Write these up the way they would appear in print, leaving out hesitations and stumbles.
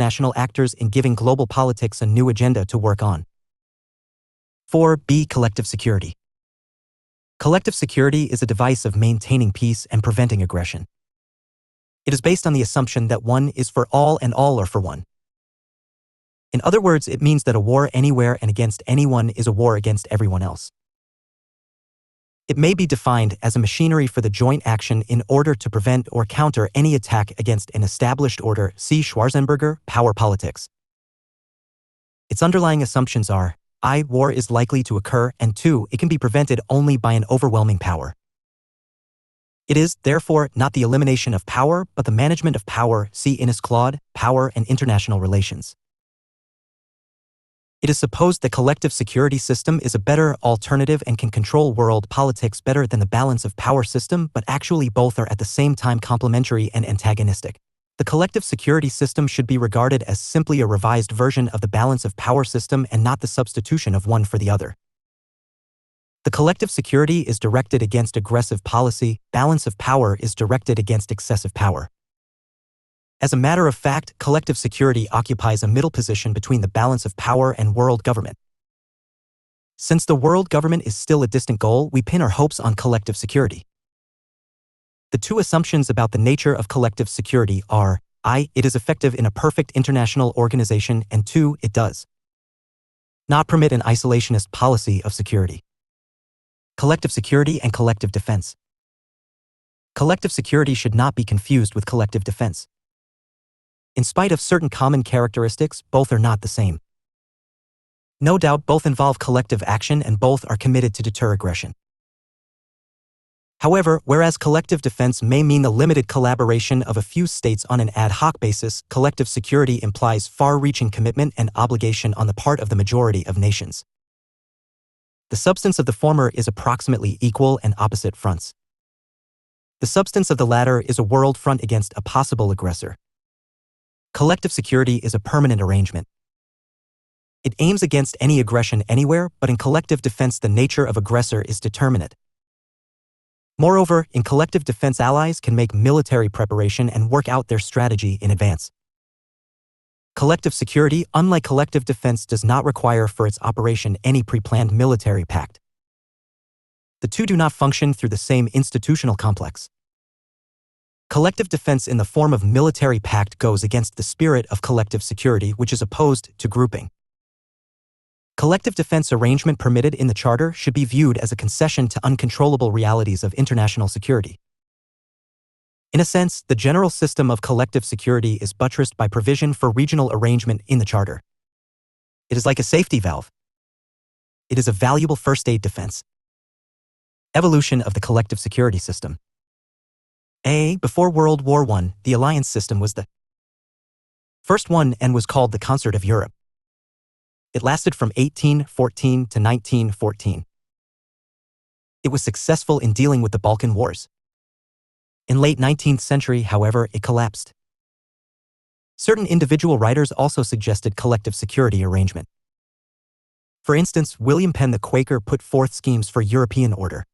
international actors in giving global politics a new agenda to work on. 4b. Collective security. Collective security is a device of maintaining peace and preventing aggression. It is based on the assumption that one is for all and all are for one. In other words, it means that a war anywhere and against anyone is a war against everyone else. It may be defined as a machinery for the joint action in order to prevent or counter any attack against an established order. See Schwarzenberger, Power Politics. Its underlying assumptions are: I. War is likely to occur, and 2. It can be prevented only by an overwhelming power. It is, therefore, not the elimination of power, but the management of power. See Innes Claude, Power and International Relations. It is supposed the collective security system is a better alternative and can control world politics better than the balance of power system, but actually both are at the same time complementary and antagonistic. The collective security system should be regarded as simply a revised version of the balance of power system and not the substitution of one for the other. The collective security is directed against aggressive policy, balance of power is directed against excessive power. As a matter of fact, collective security occupies a middle position between the balance of power and world government. Since the world government is still a distant goal, we pin our hopes on collective security. The two assumptions about the nature of collective security are: I. It is effective in a perfect international organization, and 2. It does not permit an isolationist policy of security. Collective security and collective defense. Collective security should not be confused with collective defense. In spite of certain common characteristics, both are not the same. No doubt both involve collective action and both are committed to deter aggression. However, whereas collective defense may mean the limited collaboration of a few states on an ad hoc basis, collective security implies far-reaching commitment and obligation on the part of the majority of nations. The substance of the former is approximately equal and opposite fronts. The substance of the latter is a world front against a possible aggressor. Collective security is a permanent arrangement. It aims against any aggression anywhere, but in collective defense the nature of aggressor is determinate. Moreover, in collective defense allies can make military preparation and work out their strategy in advance. Collective security, unlike collective defense, does not require for its operation any pre-planned military pact. The two do not function through the same institutional complex. Collective defense in the form of military pact goes against the spirit of collective security, which is opposed to grouping. Collective defense arrangement permitted in the Charter should be viewed as a concession to uncontrollable realities of international security. In a sense, the general system of collective security is buttressed by provision for regional arrangement in the Charter. It is like a safety valve. It is a valuable first aid defense. Evolution of the collective security system. Before World War I, the alliance system was the first one and was called the Concert of Europe. It lasted from 1814 to 1914. It was successful in dealing with the Balkan Wars. In late 19th century, however, it collapsed. Certain individual writers also suggested collective security arrangement. For instance, William Penn the Quaker put forth schemes for European order.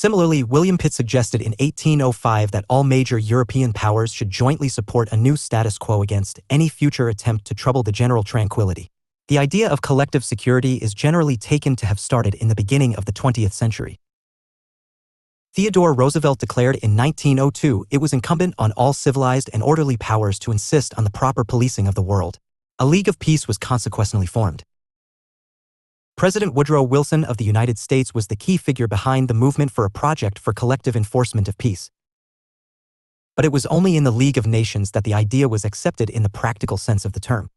Similarly, William Pitt suggested in 1805 that all major European powers should jointly support a new status quo against any future attempt to trouble the general tranquility. The idea of collective security is generally taken to have started in the beginning of the 20th century. Theodore Roosevelt declared in 1902 it was incumbent on all civilized and orderly powers to insist on the proper policing of the world. A League of Peace was consequently formed. President Woodrow Wilson of the United States was the key figure behind the movement for a project for collective enforcement of peace. But it was only in the League of Nations that the idea was accepted in the practical sense of the term.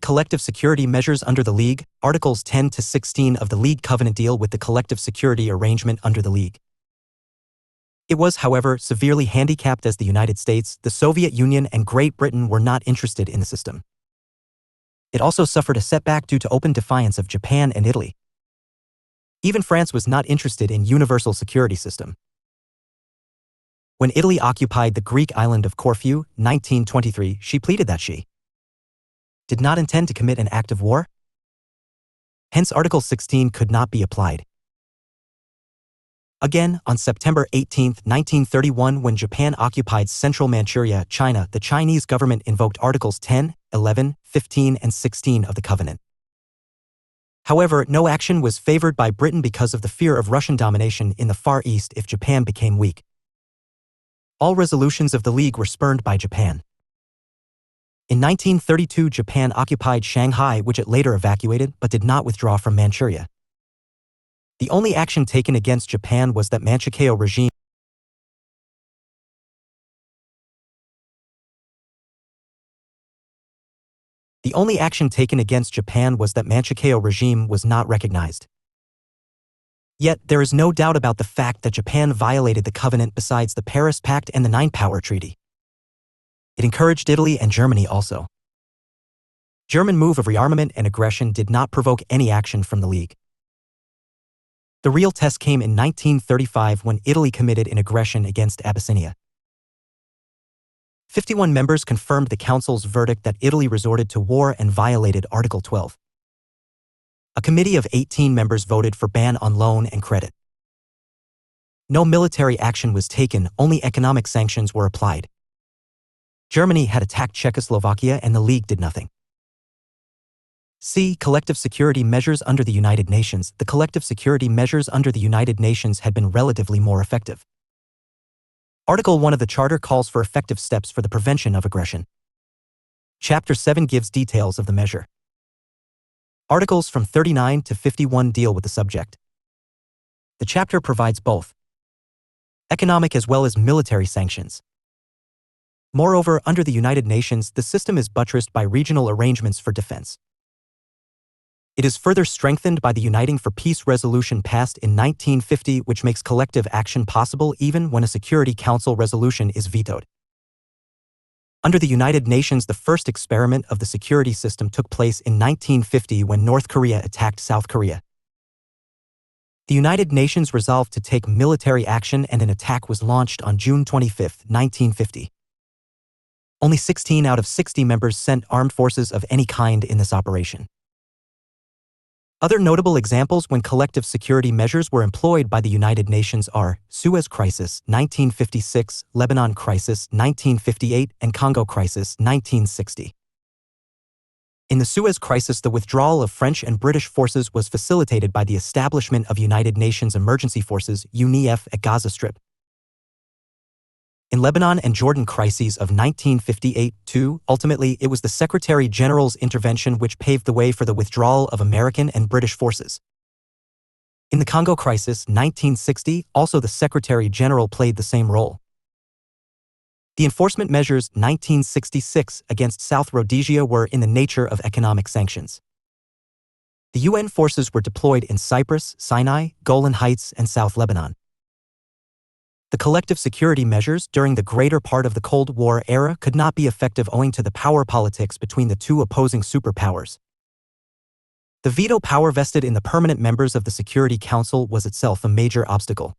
Collective security measures under the League. Articles 10 to 16 of the League Covenant deal with the collective security arrangement under the League. It was, however, severely handicapped as the United States, the Soviet Union, and Great Britain were not interested in the system. It also suffered a setback due to open defiance of Japan and Italy. Even France was not interested in universal security system. When Italy occupied the Greek island of Corfu, 1923, she pleaded that she did not intend to commit an act of war. Hence Article 16 could not be applied. Again, on September 18, 1931, when Japan occupied central Manchuria, China, the Chinese government invoked Articles 10, 11, 15, and 16 of the Covenant. However, no action was favored by Britain because of the fear of Russian domination in the Far East if Japan became weak. All resolutions of the League were spurned by Japan. In 1932, Japan occupied Shanghai, which it later evacuated but did not withdraw from Manchuria. The only action taken against Japan was that Manchukuo regime. The only action taken against Japan was that Manchukuo regime was not recognized. Yet, there is no doubt about the fact that Japan violated the covenant besides the Paris Pact and the Nine-Power Treaty. It encouraged Italy and Germany also. German move of rearmament and aggression did not provoke any action from the League. The real test came in 1935 when Italy committed an aggression against Abyssinia. 51 members confirmed the Council's verdict that Italy resorted to war and violated Article 12. A committee of 18 members voted for ban on loan and credit. No military action was taken, only economic sanctions were applied. Germany had attacked Czechoslovakia and the League did nothing. C. Collective security measures under the United Nations. The collective security measures under the United Nations had been relatively more effective. Article 1 of the Charter calls for effective steps for the prevention of aggression. Chapter 7 gives details of the measure. Articles from 39 to 51 deal with the subject. The chapter provides both economic as well as military sanctions. Moreover, under the United Nations, the system is buttressed by regional arrangements for defense. It is further strengthened by the Uniting for Peace resolution passed in 1950, which makes collective action possible even when a Security Council resolution is vetoed. Under the United Nations, the first experiment of the security system took place in 1950 when North Korea attacked South Korea. The United Nations resolved to take military action and an attack was launched on June 25, 1950. Only 16 out of 60 members sent armed forces of any kind in this operation. Other notable examples when collective security measures were employed by the United Nations are Suez Crisis, 1956, Lebanon Crisis, 1958, and Congo Crisis, 1960. In the Suez Crisis, the withdrawal of French and British forces was facilitated by the establishment of United Nations Emergency Forces, UNIF, at Gaza Strip. In Lebanon and Jordan crises of 1958, too, ultimately it was the Secretary-General's intervention which paved the way for the withdrawal of American and British forces. In the Congo crisis, 1960, also the Secretary-General played the same role. The enforcement measures 1966 against South Rhodesia were in the nature of economic sanctions. The UN forces were deployed in Cyprus, Sinai, Golan Heights, and South Lebanon. The collective security measures during the greater part of the Cold War era could not be effective owing to the power politics between the two opposing superpowers. The veto power vested in the permanent members of the Security Council was itself a major obstacle.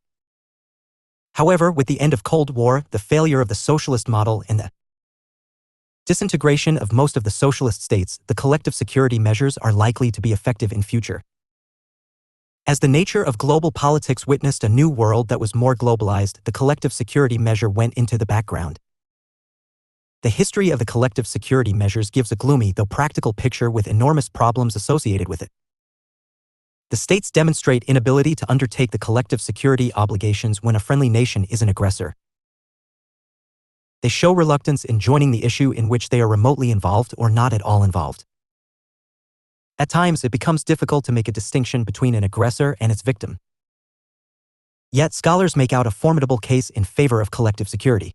However, with the end of Cold War, the failure of the socialist model and the disintegration of most of the socialist states, the collective security measures are likely to be effective in future. As the nature of global politics witnessed a new world that was more globalized, the collective security measure went into the background. The history of the collective security measures gives a gloomy though practical picture with enormous problems associated with it. The states demonstrate inability to undertake the collective security obligations when a friendly nation is an aggressor. They show reluctance in joining the issue in which they are remotely involved or not at all involved. At times, it becomes difficult to make a distinction between an aggressor and its victim. Yet, scholars make out a formidable case in favor of collective security.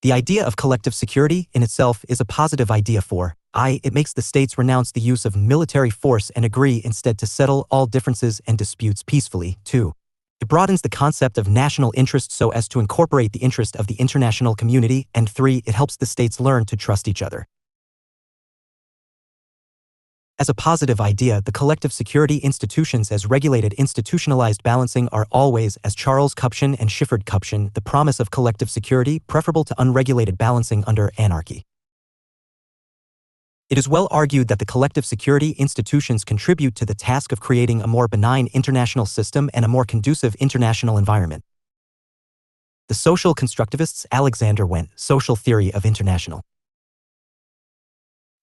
The idea of collective security in itself is a positive idea for I. It makes the states renounce the use of military force and agree instead to settle all differences and disputes peacefully. 2. It broadens the concept of national interest so as to incorporate the interest of the international community. And 3. It helps the states learn to trust each other. As a positive idea, the collective security institutions as regulated institutionalized balancing are always, as Charles Kupchan and Shifford Kupchan, the promise of collective security preferable to unregulated balancing under anarchy. It is well argued that the collective security institutions contribute to the task of creating a more benign international system and a more conducive international environment. The social constructivists Alexander Wendt, Social Theory of International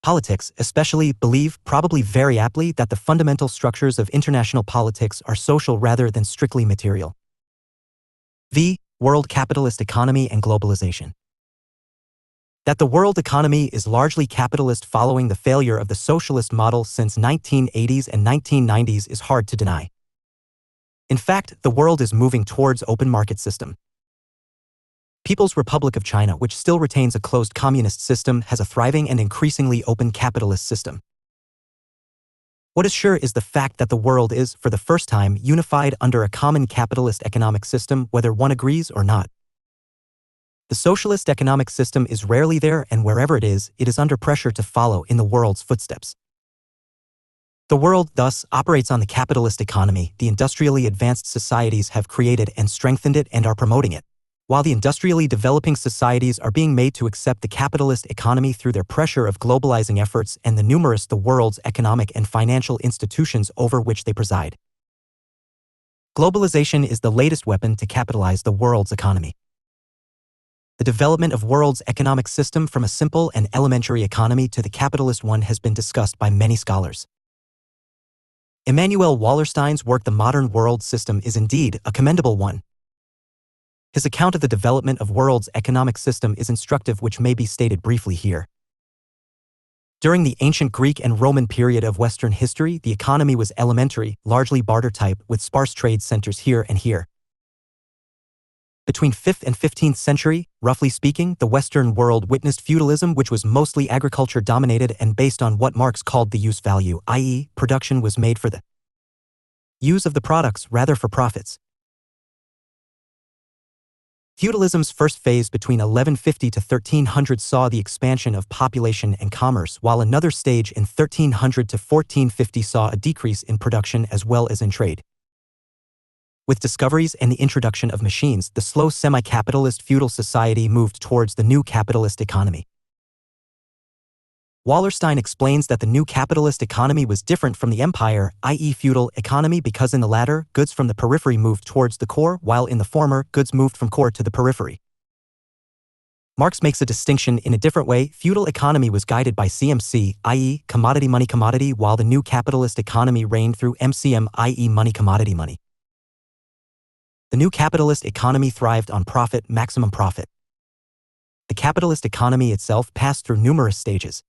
Politics, especially, believe, probably very aptly, that the fundamental structures of international politics are social rather than strictly material. V. World capitalist economy and globalization. That the world economy is largely capitalist following the failure of the socialist model since 1980s and 1990s is hard to deny. In fact, the world is moving towards open market system. People's Republic of China, which still retains a closed communist system, has a thriving and increasingly open capitalist system. What is sure is the fact that the world is, for the first time, unified under a common capitalist economic system, whether one agrees or not. The socialist economic system is rarely there, and wherever it is under pressure to follow in the world's footsteps. The world, thus, operates on the capitalist economy. The industrially advanced societies have created and strengthened it and are promoting it, while the industrially developing societies are being made to accept the capitalist economy through their pressure of globalizing efforts and the numerous the world's economic and financial institutions over which they preside. Globalization is the latest weapon to capitalize the world's economy. The development of world's economic system from a simple and elementary economy to the capitalist one has been discussed by many scholars. Immanuel Wallerstein's work The Modern World System is indeed a commendable one. His account of the development of world's economic system is instructive, which may be stated briefly here. During the ancient Greek and Roman period of Western history, the economy was elementary, largely barter type, with sparse trade centers here and here. Between 5th and 15th century, roughly speaking, the Western world witnessed feudalism, which was mostly agriculture-dominated and based on what Marx called the use value, i.e., production was made for the use of the products rather for profits. Feudalism's first phase between 1150 to 1300 saw the expansion of population and commerce, while another stage in 1300 to 1450 saw a decrease in production as well as in trade. With discoveries and the introduction of machines, the slow semi-capitalist feudal society moved towards the new capitalist economy. Wallerstein explains that the new capitalist economy was different from the empire, i.e. feudal, economy because in the latter, goods from the periphery moved towards the core, while in the former, goods moved from core to the periphery. Marx makes a distinction in a different way. Feudal economy was guided by CMC, i.e. commodity money commodity, while the new capitalist economy reigned through MCM, i.e. money commodity money. The new capitalist economy thrived on profit, maximum profit. The capitalist economy itself passed through numerous stages.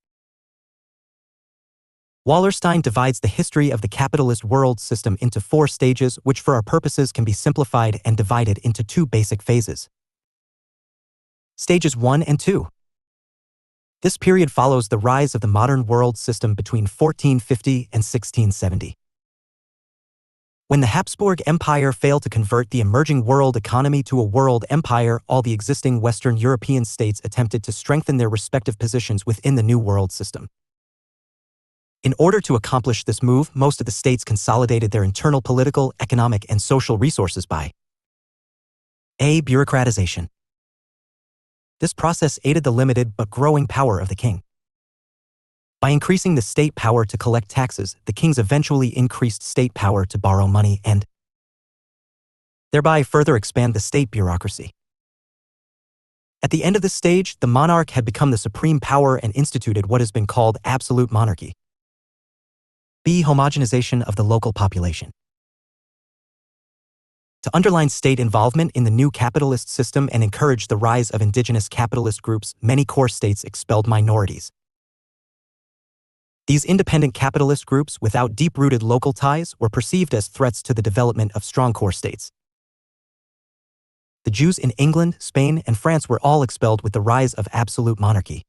Wallerstein divides the history of the capitalist world system into 4 stages, which for our purposes can be simplified and divided into 2 basic phases. Stages 1 and 2. This period follows the rise of the modern world system between 1450 and 1670. When the Habsburg Empire failed to convert the emerging world economy to a world empire, all the existing Western European states attempted to strengthen their respective positions within the new world system. In order to accomplish this move, most of the states consolidated their internal political, economic, and social resources by A. Bureaucratization. This process aided the limited but growing power of the king. By increasing the state power to collect taxes, the kings eventually increased state power to borrow money and thereby further expand the state bureaucracy. At the end of this stage, the monarch had become the supreme power and instituted what has been called absolute monarchy. B. Homogenization of the local population. To underline state involvement in the new capitalist system and encourage the rise of indigenous capitalist groups, many core states expelled minorities. These independent capitalist groups without deep-rooted local ties were perceived as threats to the development of strong core states. The Jews in England, Spain, and France were all expelled with the rise of absolute monarchy.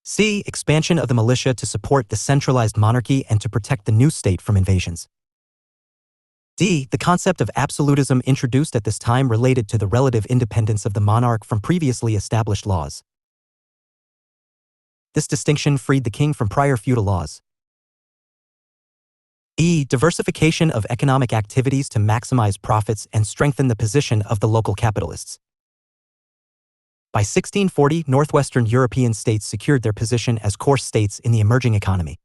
C. Expansion of the militia to support the centralized monarchy and to protect the new state from invasions. D. The concept of absolutism introduced at this time related to the relative independence of the monarch from previously established laws. This distinction freed the king from prior feudal laws. E. Diversification of economic activities to maximize profits and strengthen the position of the local capitalists. By 1640, northwestern European states secured their position as core states in the emerging economy.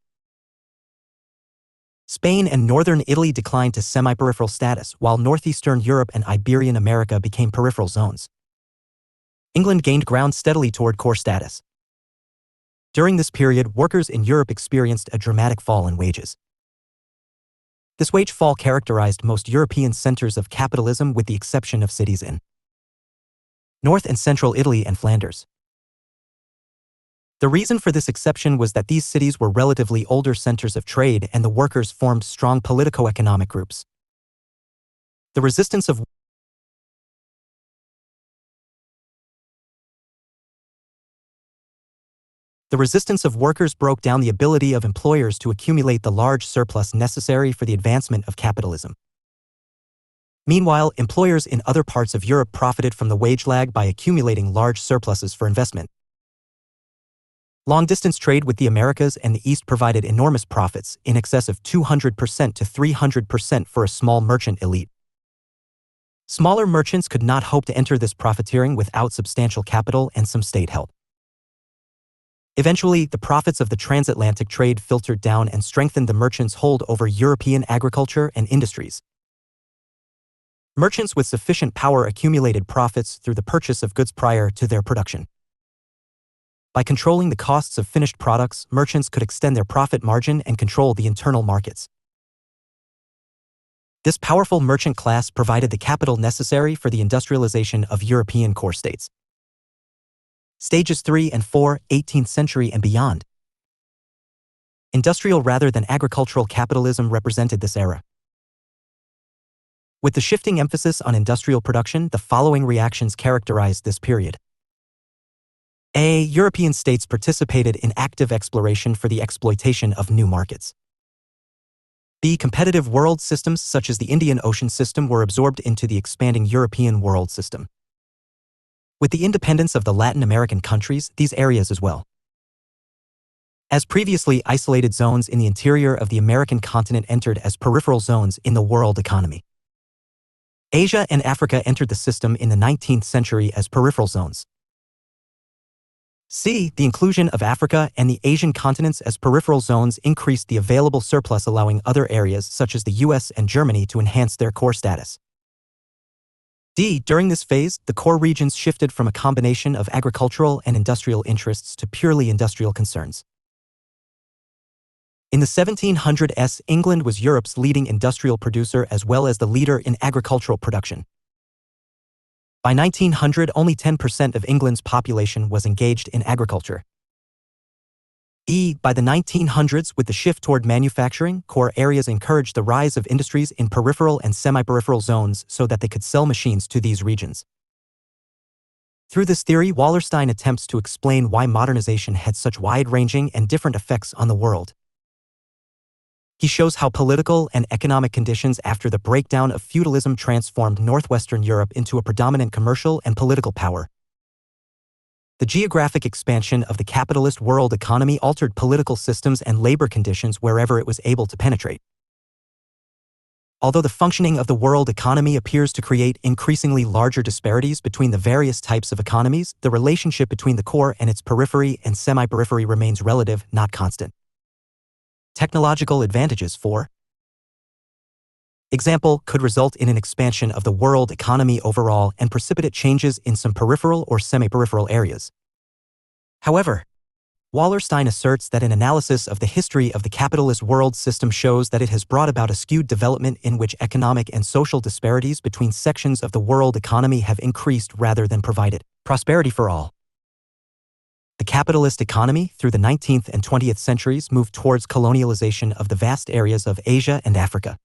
Spain and northern Italy declined to semi-peripheral status, while northeastern Europe and Iberian America became peripheral zones. England gained ground steadily toward core status. During this period, workers in Europe experienced a dramatic fall in wages. This wage fall characterized most European centers of capitalism with the exception of cities in North and Central Italy and Flanders. The reason for this exception was that these cities were relatively older centers of trade and the workers formed strong politico-economic groups. The resistance of workers broke down the ability of employers to accumulate the large surplus necessary for the advancement of capitalism. Meanwhile, employers in other parts of Europe profited from the wage lag by accumulating large surpluses for investment. Long-distance trade with the Americas and the East provided enormous profits, in excess of 200% to 300% for a small merchant elite. Smaller merchants could not hope to enter this profiteering without substantial capital and some state help. Eventually, the profits of the transatlantic trade filtered down and strengthened the merchants' hold over European agriculture and industries. Merchants with sufficient power accumulated profits through the purchase of goods prior to their production. By controlling the costs of finished products, merchants could extend their profit margin and control the internal markets. This powerful merchant class provided the capital necessary for the industrialization of European core states. Stages 3 and 4, 18th century and beyond. Industrial rather than agricultural capitalism represented this era. With the shifting emphasis on industrial production, the following reactions characterized this period. A. European states participated in active exploration for the exploitation of new markets. B. Competitive world systems such as the Indian Ocean system were absorbed into the expanding European world system. With the independence of the Latin American countries, these areas as well. As previously isolated zones in the interior of the American continent entered as peripheral zones in the world economy. Asia and Africa entered the system in the 19th century as peripheral zones. C. The inclusion of Africa and the Asian continents as peripheral zones increased the available surplus, allowing other areas such as the US and Germany to enhance their core status. D. During this phase, the core regions shifted from a combination of agricultural and industrial interests to purely industrial concerns. In the 1700s, England was Europe's leading industrial producer as well as the leader in agricultural production. By 1900, only 10% of England's population was engaged in agriculture. E. By the 1900s, with the shift toward manufacturing, core areas encouraged the rise of industries in peripheral and semi-peripheral zones so that they could sell machines to these regions. Through this theory, Wallerstein attempts to explain why modernization had such wide-ranging and different effects on the world. He shows how political and economic conditions after the breakdown of feudalism transformed northwestern Europe into a predominant commercial and political power. The geographic expansion of the capitalist world economy altered political systems and labor conditions wherever it was able to penetrate. Although the functioning of the world economy appears to create increasingly larger disparities between the various types of economies, the relationship between the core and its periphery and semi-periphery remains relative, not constant. Technological advantages, for example, could result in an expansion of the world economy overall and precipitate changes in some peripheral or semi-peripheral areas. However, Wallerstein asserts that an analysis of the history of the capitalist world system shows that it has brought about a skewed development in which economic and social disparities between sections of the world economy have increased rather than provided prosperity for all. The capitalist economy, through the 19th and 20th centuries, moved towards colonialization of the vast areas of Asia and Africa.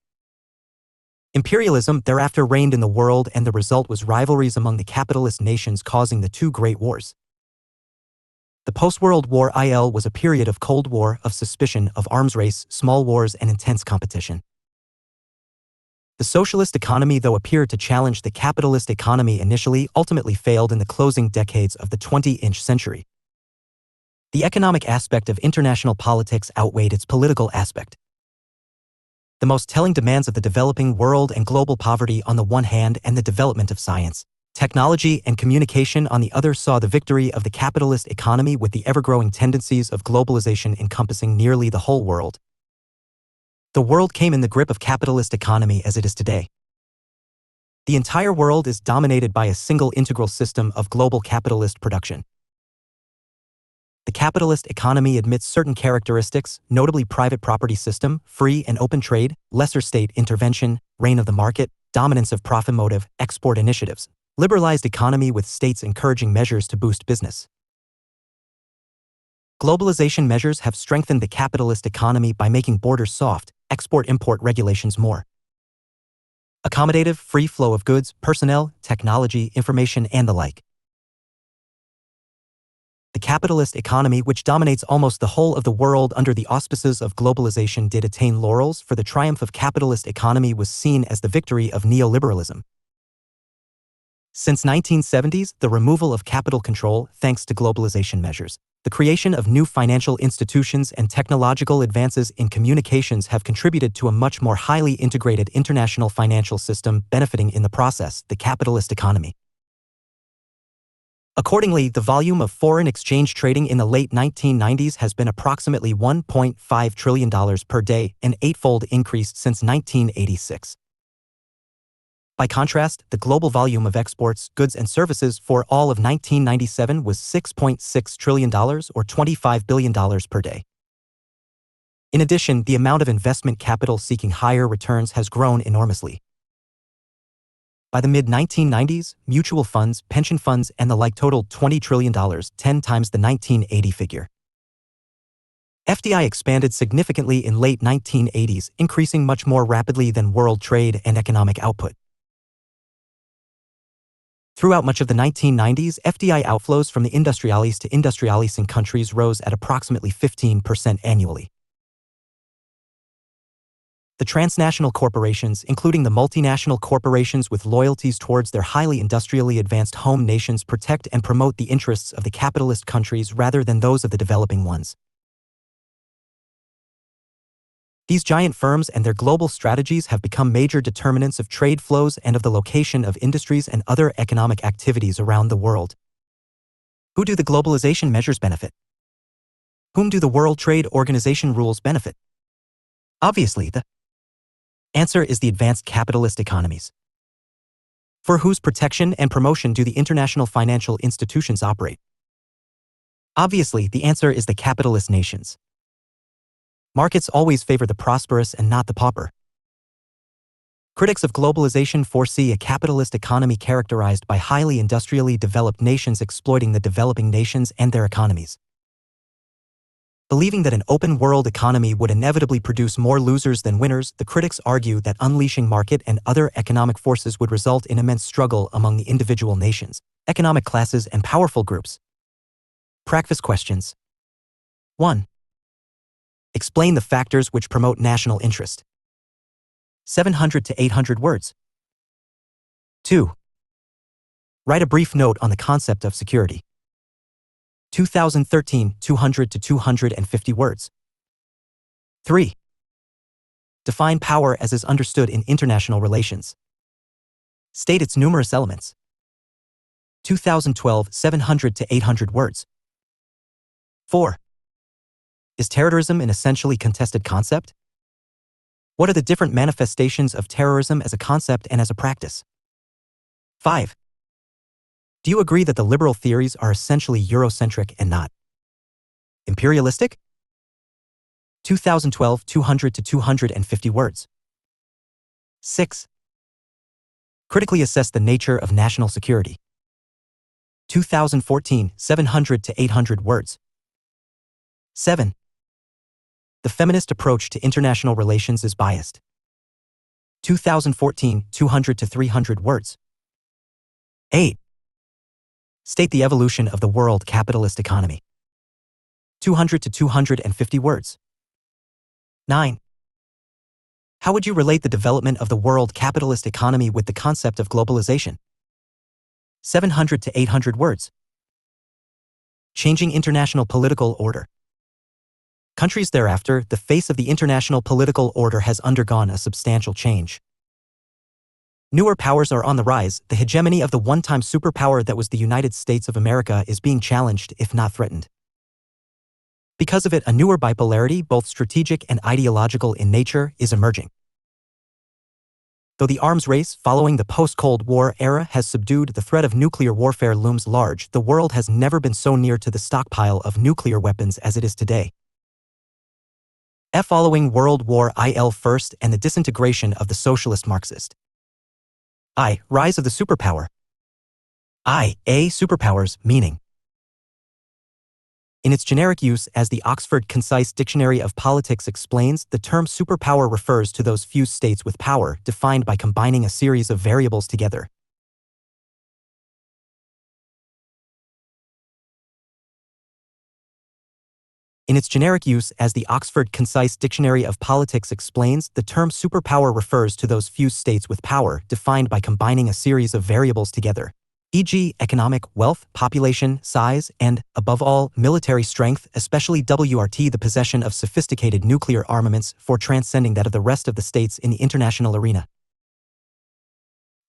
Imperialism thereafter reigned in the world, and the result was rivalries among the capitalist nations causing the two great wars. The post-World War IL was a period of Cold War, of suspicion, of arms race, small wars, and intense competition. The socialist economy, though appeared to challenge the capitalist economy initially, ultimately failed in the closing decades of the 20th century. The economic aspect of international politics outweighed its political aspect. The most telling demands of the developing world and global poverty on the one hand and the development of science, Technology and communication, on the other, saw the victory of the capitalist economy, with the ever-growing tendencies of globalization encompassing nearly the whole world. The world came in the grip of capitalist economy as it is today. The entire world is dominated by a single integral system of global capitalist production. The capitalist economy admits certain characteristics, notably private property system, free and open trade, lesser state intervention, reign of the market, dominance of profit motive, export initiatives, liberalized economy with states encouraging measures to boost business. Globalization measures have strengthened the capitalist economy by making borders soft, export-import regulations more accommodative, free flow of goods, personnel, technology, information, and the like. The capitalist economy, which dominates almost the whole of the world under the auspices of globalization, did attain laurels, for the triumph of capitalist economy was seen as the victory of neoliberalism. Since 1970s, the removal of capital control, thanks to globalization measures, the creation of new financial institutions and technological advances in communications have contributed to a much more highly integrated international financial system, benefiting in the process the capitalist economy. Accordingly, the volume of foreign exchange trading in the late 1990s has been approximately $1.5 trillion per day, an eightfold increase since 1986. By contrast, the global volume of exports, goods and services for all of 1997 was $6.6 trillion or $25 billion per day. In addition, the amount of investment capital seeking higher returns has grown enormously. By the mid-1990s, mutual funds, pension funds, and the like totaled $20 trillion, 10 times the 1980 figure. FDI expanded significantly in late 1980s, increasing much more rapidly than world trade and economic output. Throughout much of the 1990s, FDI outflows from the industriales to industrializing countries rose at approximately 15% annually. The transnational corporations, including the multinational corporations with loyalties towards their highly industrially advanced home nations, protect and promote the interests of the capitalist countries rather than those of the developing ones. These giant firms and their global strategies have become major determinants of trade flows and of the location of industries and other economic activities around the world. Who do the globalization measures benefit? Whom do the World Trade Organization rules benefit? Obviously, the answer is the advanced capitalist economies. For whose protection and promotion do the international financial institutions operate? Obviously, the answer is the capitalist nations. Markets always favor the prosperous and not the pauper. Critics of globalization foresee a capitalist economy characterized by highly industrially developed nations exploiting the developing nations and their economies. Believing that an open world economy would inevitably produce more losers than winners, the critics argue that unleashing market and other economic forces would result in immense struggle among the individual nations, economic classes, and powerful groups. Practice questions. 1. Explain the factors which promote national interest. 700 to 800 words. 2. Write a brief note on the concept of security. 2013, 200 to 250 words. 3. Define power as is understood in international relations. State its numerous elements. 2012, 700 to 800 words. 4. Is terrorism an essentially contested concept? What are the different manifestations of terrorism as a concept and as a practice? 5. Do you agree that the liberal theories are essentially Eurocentric and not imperialistic? 2012, 200 to 250 words. 6. Critically assess the nature of national security. 2014, 700 to 800 words. 7. The feminist approach to international relations is biased. 2014, 200 to 300 words. 8. State the evolution of the world capitalist economy. 200 to 250 words. 9. How would you relate the development of the world capitalist economy with the concept of globalization? 700 to 800 words. Changing international political order. Countries thereafter, the face of the international political order has undergone a substantial change. Newer powers are on the rise. The hegemony of the one-time superpower that was the United States of America is being challenged, if not threatened. Because of it, a newer bipolarity, both strategic and ideological in nature, is emerging. Though the arms race following the post-Cold War era has subdued, the threat of nuclear warfare looms large. The world has never been so near to the stockpile of nuclear weapons as it is today. Following World War I first and the disintegration of the socialist Marxist. Rise of the superpower. Superpowers, meaning. In its generic use, as the Oxford Concise Dictionary of Politics explains, the term superpower refers to those few states with power, defined by combining a series of variables together. In its generic use, as the Oxford Concise Dictionary of Politics explains, the term superpower refers to those few states with power, defined by combining a series of variables together, e.g., economic, wealth, population, size, and, above all, military strength, especially the possession of sophisticated nuclear armaments for transcending that of the rest of the states in the international arena.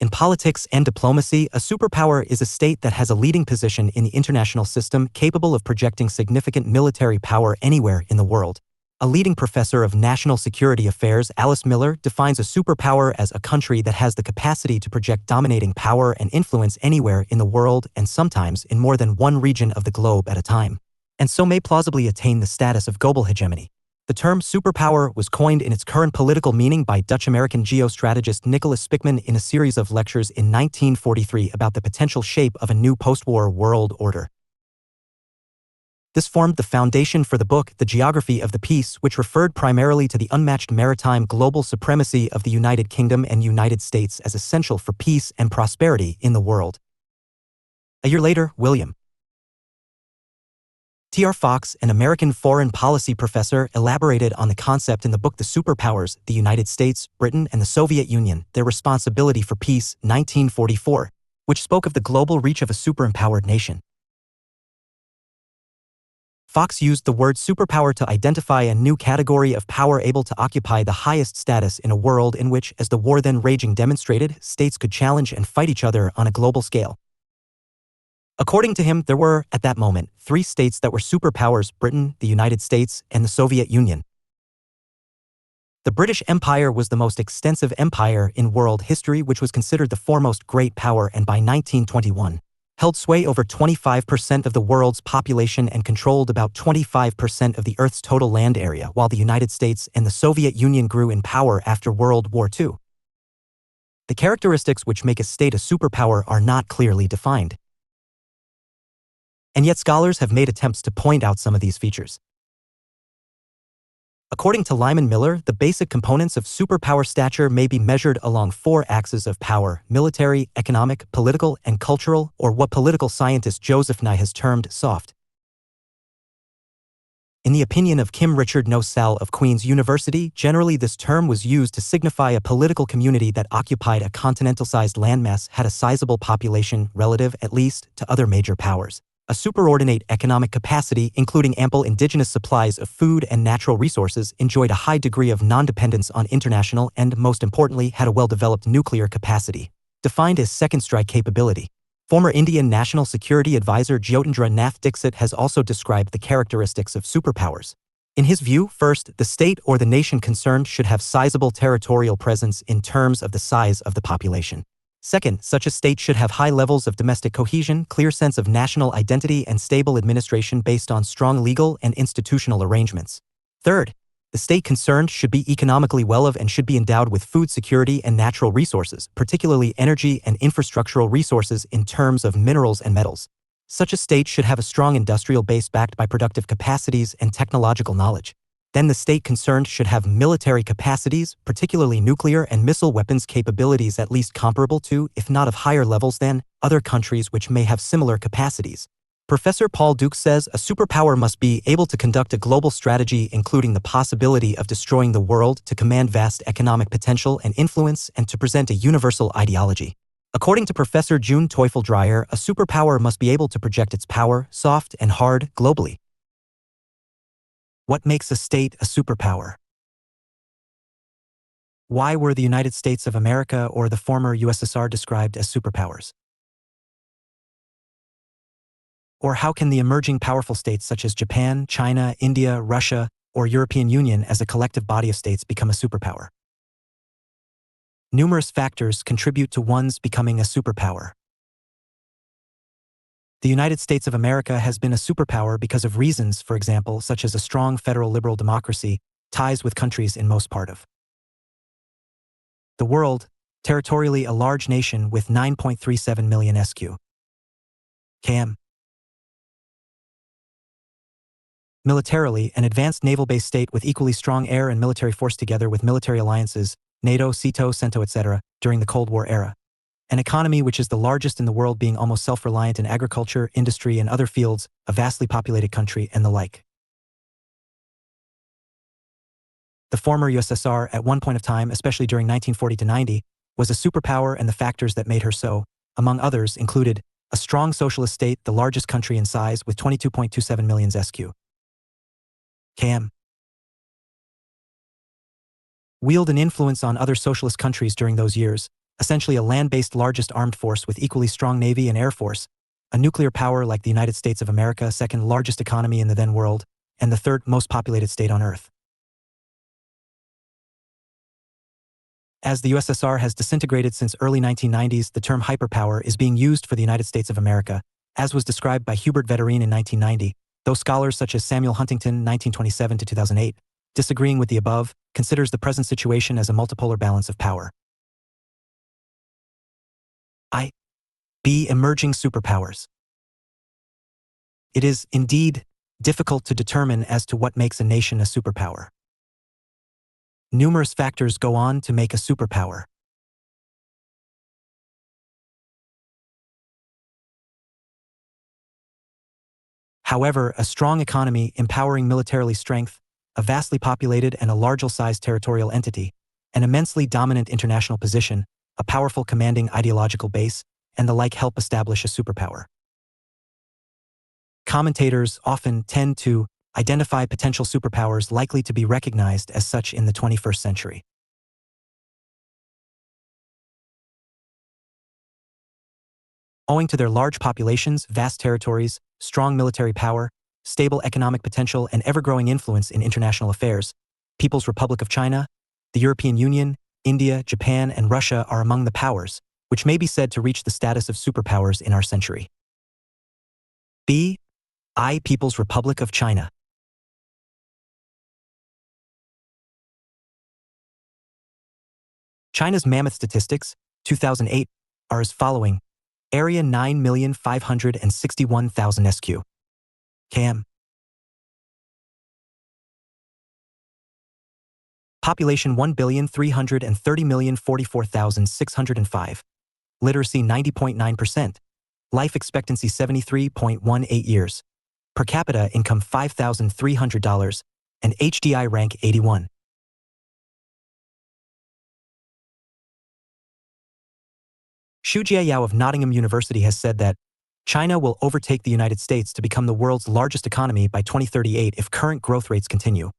In politics and diplomacy, a superpower is a state that has a leading position in the international system, capable of projecting significant military power anywhere in the world. A leading professor of national security affairs, Alice Miller, defines a superpower as a country that has the capacity to project dominating power and influence anywhere in the world, and sometimes in more than one region of the globe at a time, and so may plausibly attain the status of global hegemony. The term superpower was coined in its current political meaning by Dutch-American geostrategist Nicholas Spykman in a series of lectures in 1943 about the potential shape of a new post-war world order. This formed the foundation for the book, The Geography of the Peace, which referred primarily to the unmatched maritime global supremacy of the United Kingdom and United States as essential for peace and prosperity in the world. A year later, William T.R. Fox, an American foreign policy professor, elaborated on the concept in the book The Superpowers, the United States, Britain, and the Soviet Union, Their Responsibility for Peace, 1944, which spoke of the global reach of a superempowered nation. Fox used the word superpower to identify a new category of power able to occupy the highest status in a world in which, as the war then raging demonstrated, states could challenge and fight each other on a global scale. According to him, there were, at that moment, three states that were superpowers: Britain, the United States, and the Soviet Union. The British Empire was the most extensive empire in world history, which was considered the foremost great power, and by 1921, held sway over 25% of the world's population and controlled about 25% of the Earth's total land area, while the United States and the Soviet Union grew in power after World War II. The characteristics which make a state a superpower are not clearly defined. And yet scholars have made attempts to point out some of these features. According to Lyman Miller, the basic components of superpower stature may be measured along four axes of power: military, economic, political, and cultural, or what political scientist Joseph Nye has termed soft. In the opinion of Kim Richard Nosal of Queen's University, generally this term was used to signify a political community that occupied a continental-sized landmass, had a sizable population, relative, at least, to other major powers, a superordinate economic capacity, including ample indigenous supplies of food and natural resources, enjoyed a high degree of non-dependence on international, and, most importantly, had a well-developed nuclear capacity, defined as second strike capability. Former Indian National Security Advisor Jyotindra Nath Dixit has also described the characteristics of superpowers. In his view, first, the state or the nation concerned should have sizable territorial presence in terms of the size of the population. Second, such a state should have high levels of domestic cohesion, clear sense of national identity, and stable administration based on strong legal and institutional arrangements. Third, the state concerned should be economically well-off and should be endowed with food security and natural resources, particularly energy and infrastructural resources in terms of minerals and metals. Such a state should have a strong industrial base backed by productive capacities and technological knowledge. Then the state concerned should have military capacities, particularly nuclear and missile weapons capabilities at least comparable to, if not of higher levels than, other countries which may have similar capacities. Professor Paul Duke says a superpower must be able to conduct a global strategy including the possibility of destroying the world, to command vast economic potential and influence, and to present a universal ideology. According to Professor June Teufel-Dreyer, a superpower must be able to project its power, soft and hard, globally. What makes a state a superpower? Why were the United States of America or the former USSR described as superpowers? Or how can the emerging powerful states such as Japan, China, India, Russia, or European Union as a collective body of states become a superpower? Numerous factors contribute to one's becoming a superpower. The United States of America has been a superpower because of reasons, for example, such as a strong federal liberal democracy, ties with countries in most part of the world, territorially a large nation with 9.37 million sq.km. Militarily, an advanced naval-based state with equally strong air and military force together with military alliances, NATO, SEATO, CENTO, etc., during the Cold War era. An economy which is the largest in the world, being almost self-reliant in agriculture, industry, and other fields, a vastly populated country, and the like. The former USSR, at one point of time, especially during 1940 to 90, was a superpower, and the factors that made her so, among others, included a strong socialist state, the largest country in size with 22.27 million sq.km. Wield an influence on other socialist countries during those years, essentially a land-based largest armed force with equally strong navy and air force, a nuclear power like the United States of America, second largest economy in the then world, and the third most populated state on Earth. As the USSR has disintegrated since early 1990s, the term hyperpower is being used for the United States of America, as was described by Hubert Vetterine in 1990, though scholars such as Samuel Huntington 1927 to 2008, disagreeing with the above, considers the present situation as a multipolar balance of power. Emerging superpowers. It is, indeed, difficult to determine as to what makes a nation a superpower. Numerous factors go on to make a superpower. However, a strong economy, empowering militarily strength, a vastly populated and a large-sized territorial entity, an immensely dominant international position, a powerful commanding ideological base, and the like help establish a superpower. Commentators often tend to identify potential superpowers likely to be recognized as such in the 21st century. Owing to their large populations, vast territories, strong military power, stable economic potential, and ever-growing influence in international affairs, People's Republic of China, the European Union, India, Japan, and Russia are among the powers, which may be said to reach the status of superpowers in our century. People's Republic of China. China's mammoth statistics, 2008, are as following. Area 9,561,000 sq.km. Population 1,330,044,605. Literacy 90.9%. Life expectancy 73.18 years. Per capita income $5,300, and HDI rank 81. Xu Jiayao of Nottingham University has said that China will overtake the United States to become the world's largest economy by 2038 if current growth rates continue,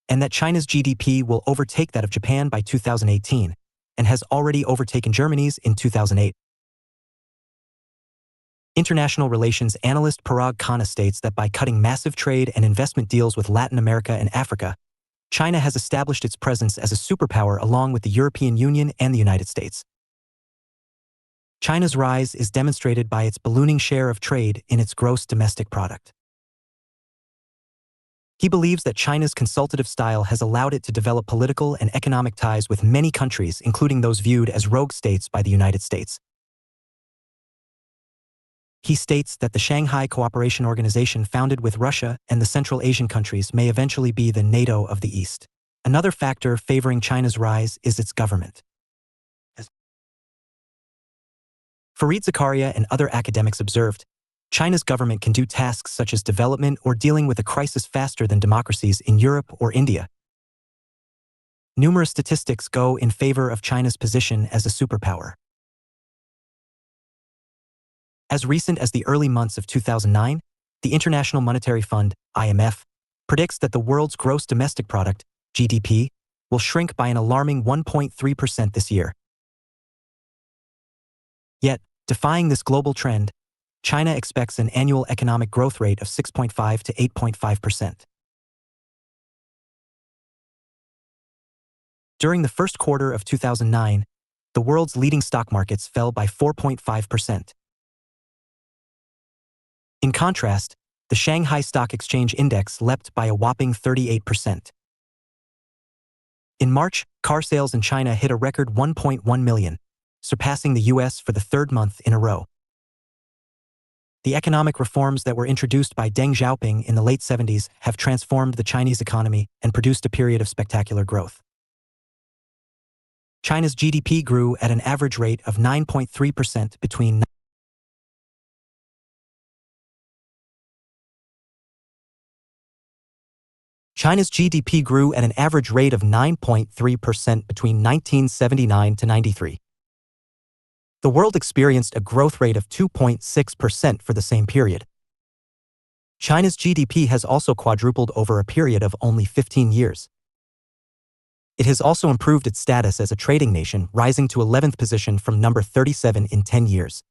and that China's GDP will overtake that of Japan by 2018, and has already overtaken Germany's in 2008. International relations analyst Parag Khanna states that by cutting massive trade and investment deals with Latin America and Africa, China has established its presence as a superpower along with the European Union and the United States. China's rise is demonstrated by its ballooning share of trade in its gross domestic product. He believes that China's consultative style has allowed it to develop political and economic ties with many countries, including those viewed as rogue states by the United States. He states that the Shanghai Cooperation Organization, founded with Russia and the Central Asian countries, may eventually be the NATO of the East. Another factor favoring China's rise is its government. Fareed Zakaria and other academics observed, China's government can do tasks such as development or dealing with a crisis faster than democracies in Europe or India. Numerous statistics go in favor of China's position as a superpower. As recent as the early months of 2009, the International Monetary Fund, IMF, predicts that the world's gross domestic product, GDP, will shrink by an alarming 1.3% this year. Yet, defying this global trend, China expects an annual economic growth rate of 6.5 to 8.5%. During the first quarter of 2009, the world's leading stock markets fell by 4.5%. In contrast, the Shanghai Stock Exchange Index leapt by a whopping 38%. In March, car sales in China hit a record 1.1 million, surpassing the US for the third month in a row. The economic reforms that were introduced by Deng Xiaoping in the late 70s have transformed the Chinese economy and produced a period of spectacular growth. China's GDP grew at an average rate of 9.3% between China's GDP grew at an average rate of 9.3% between 1979 to 93. The world experienced a growth rate of 2.6% for the same period. China's GDP has also quadrupled over a period of only 15 years. It has also improved its status as a trading nation, rising to 11th position from number 37 in 10 years.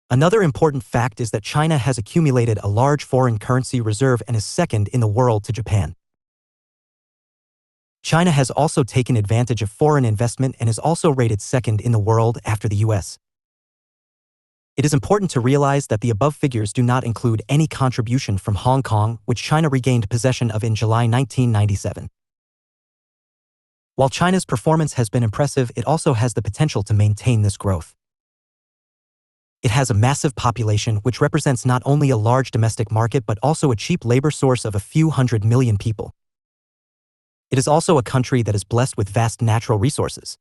Another important fact is that China has accumulated a large foreign currency reserve and is second in the world to Japan. China has also taken advantage of foreign investment and is also rated second in the world after the US. It is important to realize that the above figures do not include any contribution from Hong Kong, which China regained possession of in July 1997. While China's performance has been impressive, it also has the potential to maintain this growth. It has a massive population, which represents not only a large domestic market but also a cheap labor source of a few 100 million people. It is also a country that is blessed with vast natural resources.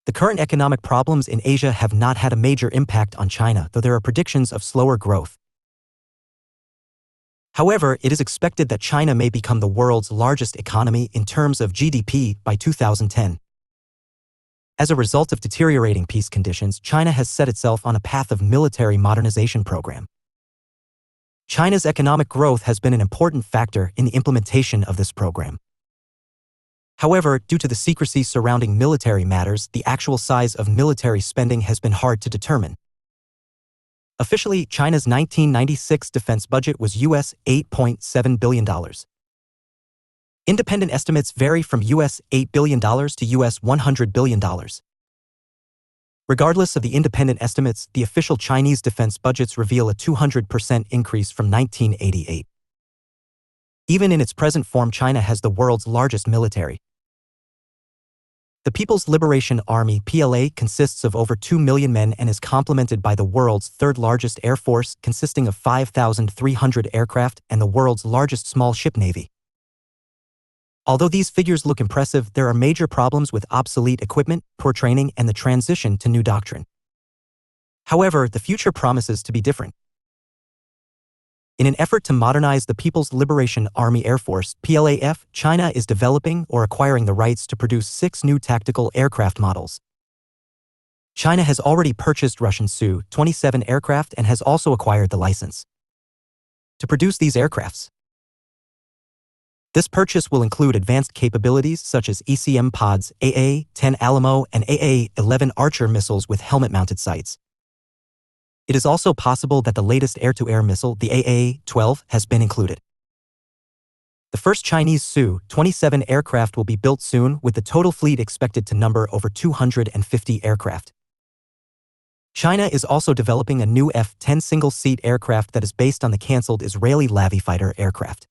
The current economic problems in Asia have not had a major impact on China, though there are predictions of slower growth. However, it is expected that China may become the world's largest economy in terms of GDP by 2010. As a result of deteriorating peace conditions, China has set itself on a path of military modernization program. China's economic growth has been an important factor in the implementation of this program. However, due to the secrecy surrounding military matters, the actual size of military spending has been hard to determine. Officially, China's 1996 defense budget was US $8.7 billion. Independent estimates vary from US $8 billion to US $100 billion. Regardless of the independent estimates, the official Chinese defense budgets reveal a 200% increase from 1988. Even in its present form, China has the world's largest military. The People's Liberation Army (PLA) consists of over 2 million men and is complemented by the world's third-largest air force, consisting of 5,300 aircraft, and the world's largest small ship navy. Although these figures look impressive, there are major problems with obsolete equipment, poor training, and the transition to new doctrine. However, the future promises to be different. In an effort to modernize the People's Liberation Army Air Force (PLAF), China is developing or acquiring the rights to produce 6 new tactical aircraft models. China has already purchased Russian Su-27 aircraft and has also acquired the license to produce these aircrafts. This purchase will include advanced capabilities such as ECM pods, AA-10 Alamo, and AA-11 Archer missiles with helmet-mounted sights. It is also possible that the latest air-to-air missile, the AA-12, has been included. The first Chinese Su-27 aircraft will be built soon, with the total fleet expected to number over 250 aircraft. China is also developing a new F-10 single-seat aircraft that is based on the cancelled Israeli Lavi fighter aircraft.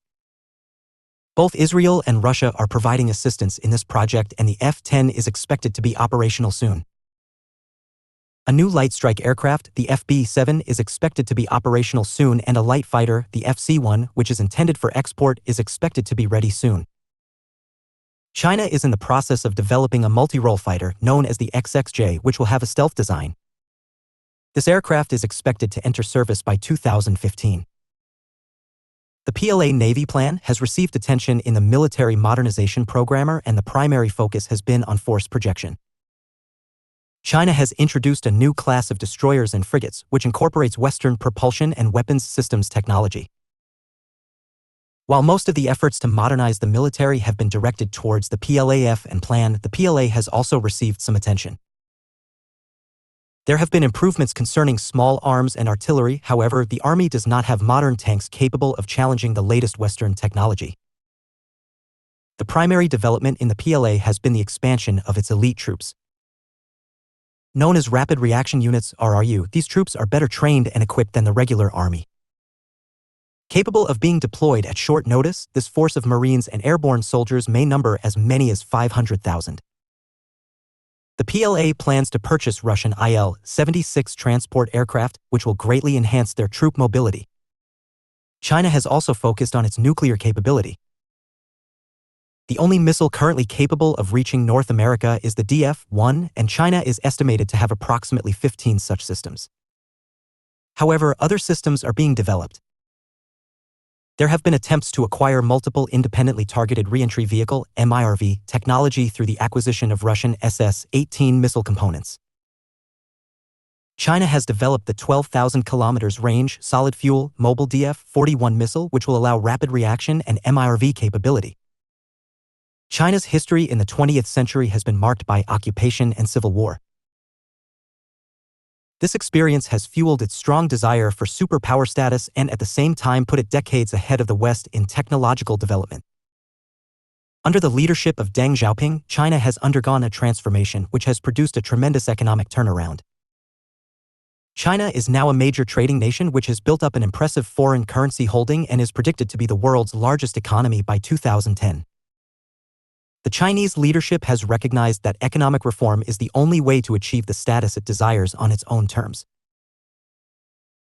Both Israel and Russia are providing assistance in this project, and the F-10 is expected to be operational soon. A new light strike aircraft, the FB-7, is expected to be operational soon, and a light fighter, the FC-1, which is intended for export, is expected to be ready soon. China is in the process of developing a multi-role fighter known as the XXJ, which will have a stealth design. This aircraft is expected to enter service by 2015. The PLA Navy plan has received attention in the military modernization programmer, and the primary focus has been on force projection. China has introduced a new class of destroyers and frigates, which incorporates Western propulsion and weapons systems technology. While most of the efforts to modernize the military have been directed towards the PLAF and plan, the PLA has also received some attention. There have been improvements concerning small arms and artillery, however, the Army does not have modern tanks capable of challenging the latest Western technology. The primary development in the PLA has been the expansion of its elite troops. Known as Rapid Reaction Units (RRU), these troops are better trained and equipped than the regular Army. Capable of being deployed at short notice, this force of Marines and airborne soldiers may number as many as 500,000. The PLA plans to purchase Russian Il-76 transport aircraft, which will greatly enhance their troop mobility. China has also focused on its nuclear capability. The only missile currently capable of reaching North America is the DF-1, and China is estimated to have approximately 15 such systems. However, other systems are being developed. There have been attempts to acquire multiple independently targeted reentry vehicle (MIRV) technology through the acquisition of Russian SS-18 missile components. China has developed the 12,000 km range solid-fuel mobile DF-41 missile, which will allow rapid reaction and MIRV capability. China's history in the 20th century has been marked by occupation and civil war. This experience has fueled its strong desire for superpower status and at the same time put it decades ahead of the West in technological development. Under the leadership of Deng Xiaoping, China has undergone a transformation which has produced a tremendous economic turnaround. China is now a major trading nation which has built up an impressive foreign currency holding and is predicted to be the world's largest economy by 2010. The Chinese leadership has recognized that economic reform is the only way to achieve the status it desires on its own terms.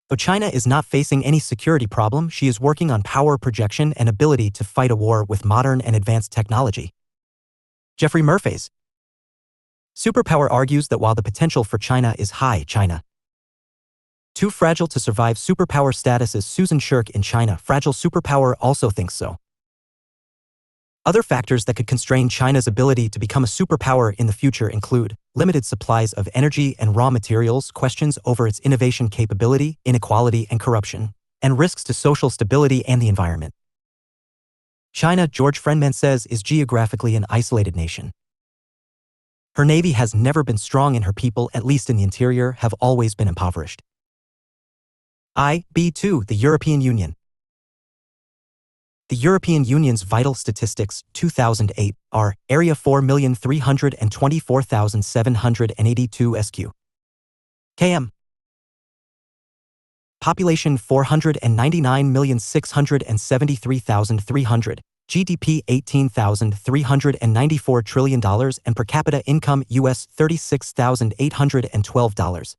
Though China is not facing any security problem, she is working on power projection and ability to fight a war with modern and advanced technology. Jeffrey Murphy's superpower argues that while the potential for China is high, China too fragile to survive superpower status. As Susan Shirk in China, Fragile Superpower also thinks so. Other factors that could constrain China's ability to become a superpower in the future include limited supplies of energy and raw materials, questions over its innovation capability, inequality and corruption, and risks to social stability and the environment. China, George Friendman says, is geographically an isolated nation. Her navy has never been strong and her people, at least in the interior, have always been impoverished. B2, the European Union. The European Union's vital statistics, 2008, are area 4,324,782 sq km. Population 499,673,300, GDP $18,394 trillion and per capita income US $36,812.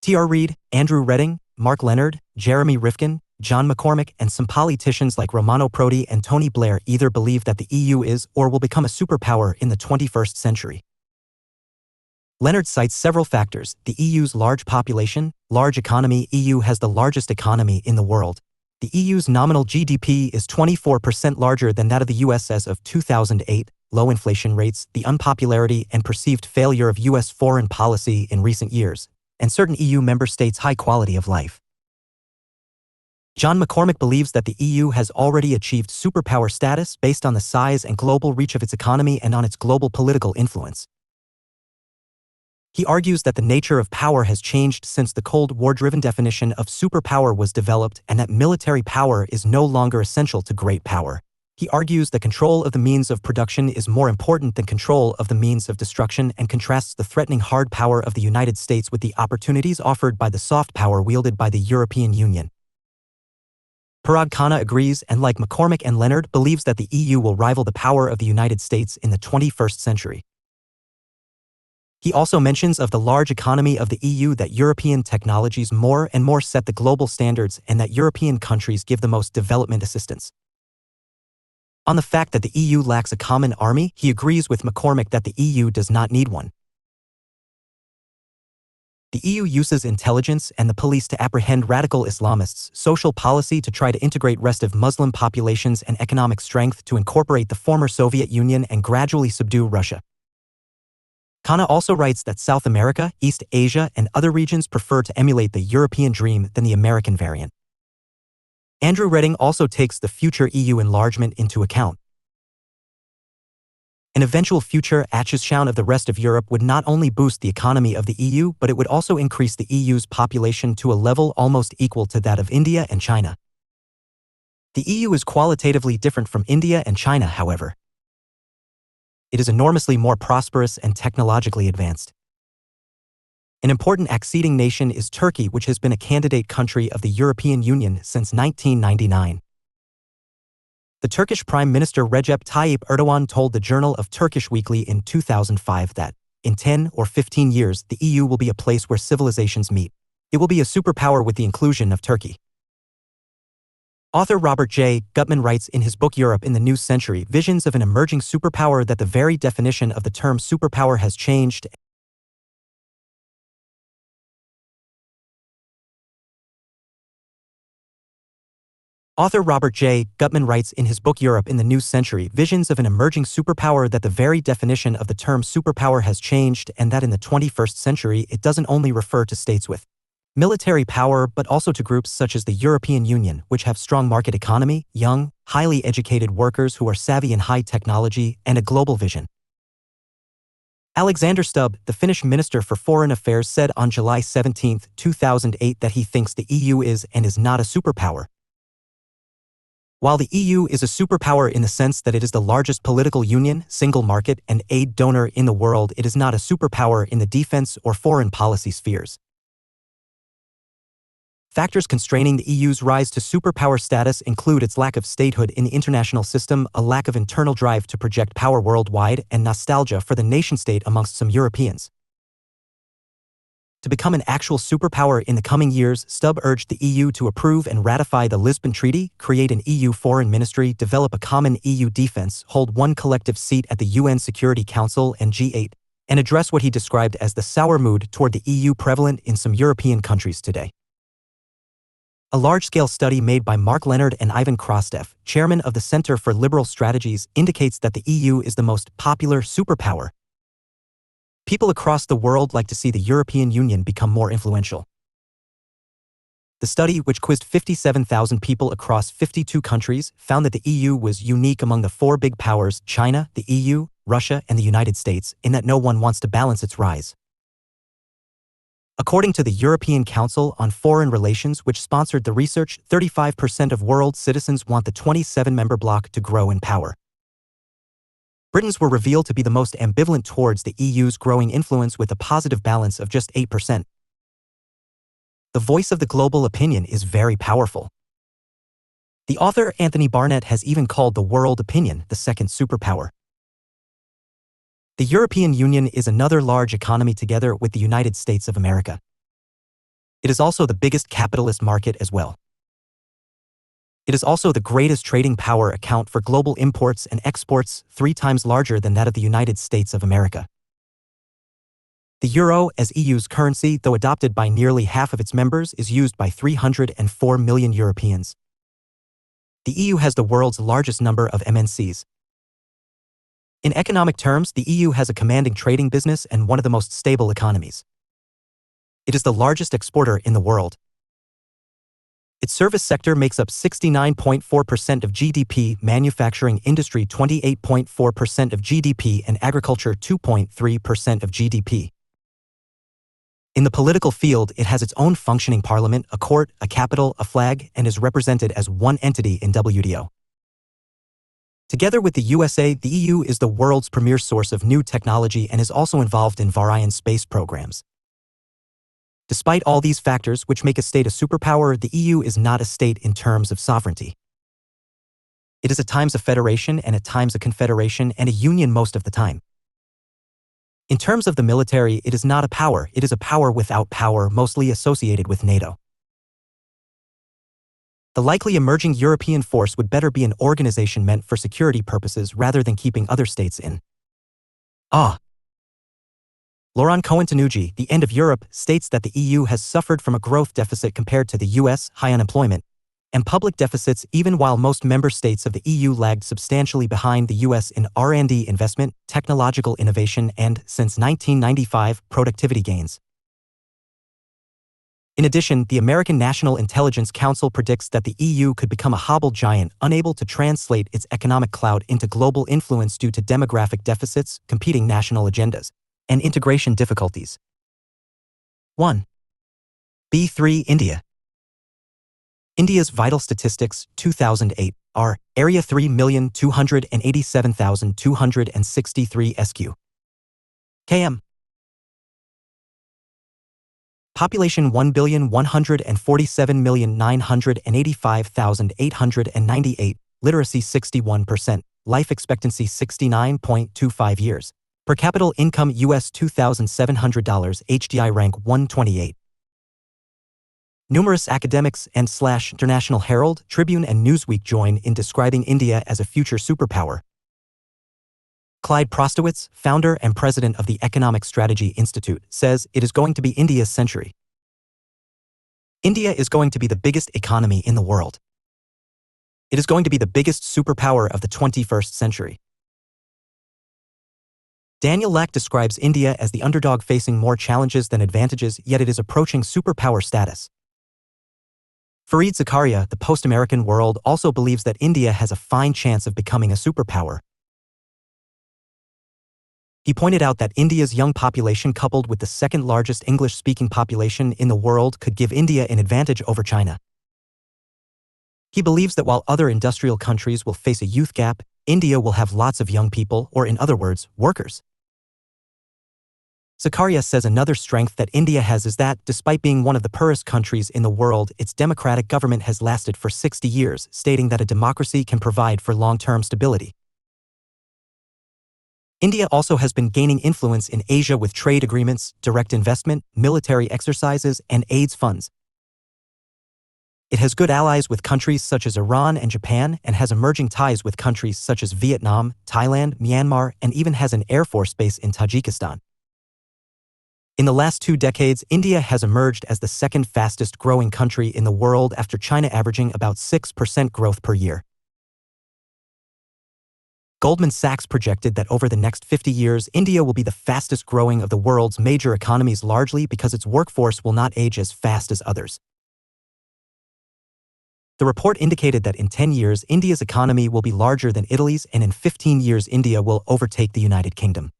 T.R. Reid, Andrew Redding, Mark Leonard, Jeremy Rifkin, John McCormack and some politicians like Romano Prodi and Tony Blair either believe that the EU is or will become a superpower in the 21st century. Leonard cites several factors: the EU's large population, large economy. EU has the largest economy in the world. The EU's nominal GDP is 24% larger than that of the US as of 2008, low inflation rates, the unpopularity and perceived failure of US foreign policy in recent years, and certain EU member states' high quality of life. John McCormack believes that the EU has already achieved superpower status based on the size and global reach of its economy and on its global political influence. He argues that the nature of power has changed since the Cold War-driven definition of superpower was developed and that military power is no longer essential to great power. He argues that control of the means of production is more important than control of the means of destruction and contrasts the threatening hard power of the United States with the opportunities offered by the soft power wielded by the European Union. Parag Khanna agrees and, like McCormack and Leonard, believes that the EU will rival the power of the United States in the 21st century. He also mentions of the large economy of the EU that European technologies more and more set the global standards and that European countries give the most development assistance. On the fact that the EU lacks a common army, he agrees with McCormack that the EU does not need one. The EU uses intelligence and the police to apprehend radical Islamists, social policy to try to integrate rest of Muslim populations, and economic strength to incorporate the former Soviet Union and gradually subdue Russia. Khanna also writes that South America, East Asia, and other regions prefer to emulate the European dream than the American variant. Andrew Redding also takes the future EU enlargement into account. An eventual future accession of the rest of Europe would not only boost the economy of the EU, but it would also increase the EU's population to a level almost equal to that of India and China. The EU is qualitatively different from India and China, however. It is enormously more prosperous and technologically advanced. An important acceding nation is Turkey, which has been a candidate country of the European Union since 1999. The Turkish Prime Minister Recep Tayyip Erdogan told the Journal of Turkish Weekly in 2005 that, in 10 or 15 years, the EU will be a place where civilizations meet. It will be a superpower with the inclusion of Turkey. Author Robert J. Gutman writes in his book Europe in the New Century, Visions of an Emerging Superpower, that the very definition of the term superpower has changed. Author Robert J. Gutman writes in his book Europe in the New Century, Visions of an Emerging Superpower, that the very definition of the term superpower has changed, and that in the 21st century it doesn't only refer to states with military power but also to groups such as the European Union, which have strong market economy, young, highly educated workers who are savvy in high technology, and a global vision. Alexander Stubb, the Finnish Minister for Foreign Affairs, said on July 17, 2008 that he thinks the EU is and is not a superpower. While the EU is a superpower in the sense that it is the largest political union, single market, and aid donor in the world, it is not a superpower in the defense or foreign policy spheres. Factors constraining the EU's rise to superpower status include its lack of statehood in the international system, a lack of internal drive to project power worldwide, and nostalgia for the nation-state amongst some Europeans. To become an actual superpower in the coming years, Stubb urged the EU to approve and ratify the Lisbon Treaty, create an EU foreign ministry, develop a common EU defense, hold one collective seat at the UN Security Council and G8, and address what he described as the sour mood toward the EU prevalent in some European countries today. A large-scale study made by Mark Leonard and Ivan Krastev, chairman of the Center for Liberal Strategies, indicates that the EU is the most popular superpower. People across the world like to see the European Union become more influential. The study, which quizzed 57,000 people across 52 countries, found that the EU was unique among the four big powers, China, the EU, Russia, and the United States, in that no one wants to balance its rise. According to the European Council on Foreign Relations, which sponsored the research, 35% of world citizens want the 27-member bloc to grow in power. Britons were revealed to be the most ambivalent towards the EU's growing influence, with a positive balance of just 8%. The voice of the global opinion is very powerful. The author Anthony Barnett has even called the world opinion the second superpower. The European Union is another large economy together with the United States of America. It is also the biggest capitalist market as well. It is also the greatest trading power, account for global imports and exports, 3 times larger than that of the United States of America. The euro, as EU's currency, though adopted by nearly half of its members, is used by 304 million Europeans. The EU has the world's largest number of MNCs. In economic terms, the EU has a commanding trading business and one of the most stable economies. It is the largest exporter in the world. Its service sector makes up 69.4% of GDP, manufacturing industry 28.4% of GDP, and agriculture 2.3% of GDP. In the political field, it has its own functioning parliament, a court, a capital, a flag, and is represented as one entity in WTO. Together with the USA, the EU is the world's premier source of new technology and is also involved in Varian space programs. Despite all these factors which make a state a superpower, the EU is not a state in terms of sovereignty. It is at times a federation and at times a confederation and a union most of the time. In terms of the military, it is not a power, it is a power without power, mostly associated with NATO. The likely emerging European force would better be an organization meant for security purposes rather than keeping other states in awe. Laurent Cohen-Tanuji, The End of Europe, states that the EU has suffered from a growth deficit compared to the US, high unemployment, and public deficits, even while most member states of the EU lagged substantially behind the US in R&D investment, technological innovation, and, since 1995, productivity gains. In addition, the American National Intelligence Council predicts that the EU could become a hobbled giant, unable to translate its economic clout into global influence due to demographic deficits, competing national agendas, and integration difficulties. 1. B3 India. India's vital statistics, 2008, are Area 3,287,263 sq km. Population 1,147,985,898, literacy 61%, life expectancy 69.25 years. Per capita income US $2,700, HDI rank 128. Numerous academics and International Herald, Tribune and Newsweek join in describing India as a future superpower. Clyde Prostowitz, founder and president of the Economic Strategy Institute, says it is going to be India's century. India is going to be the biggest economy in the world. It is going to be the biggest superpower of the 21st century. Daniel Lack describes India as the underdog facing more challenges than advantages, yet it is approaching superpower status. Fareed Zakaria, the post-American world, also believes that India has a fine chance of becoming a superpower. He pointed out that India's young population coupled with the second-largest English-speaking population in the world could give India an advantage over China. He believes that while other industrial countries will face a youth gap, India will have lots of young people, or in other words, workers. Zakaria says another strength that India has is that, despite being one of the poorest countries in the world, its democratic government has lasted for 60 years, stating that a democracy can provide for long-term stability. India also has been gaining influence in Asia with trade agreements, direct investment, military exercises, and AIDS funds. It has good allies with countries such as Iran and Japan, and has emerging ties with countries such as Vietnam, Thailand, Myanmar, and even has an air force base in Tajikistan. In the last 2 decades, India has emerged as the second fastest growing country in the world after China, averaging about 6% growth per year. Goldman Sachs projected that over the next 50 years, India will be the fastest growing of the world's major economies, largely because its workforce will not age as fast as others. The report indicated that in 10 years, India's economy will be larger than Italy's, and in 15 years, India will overtake the United Kingdom.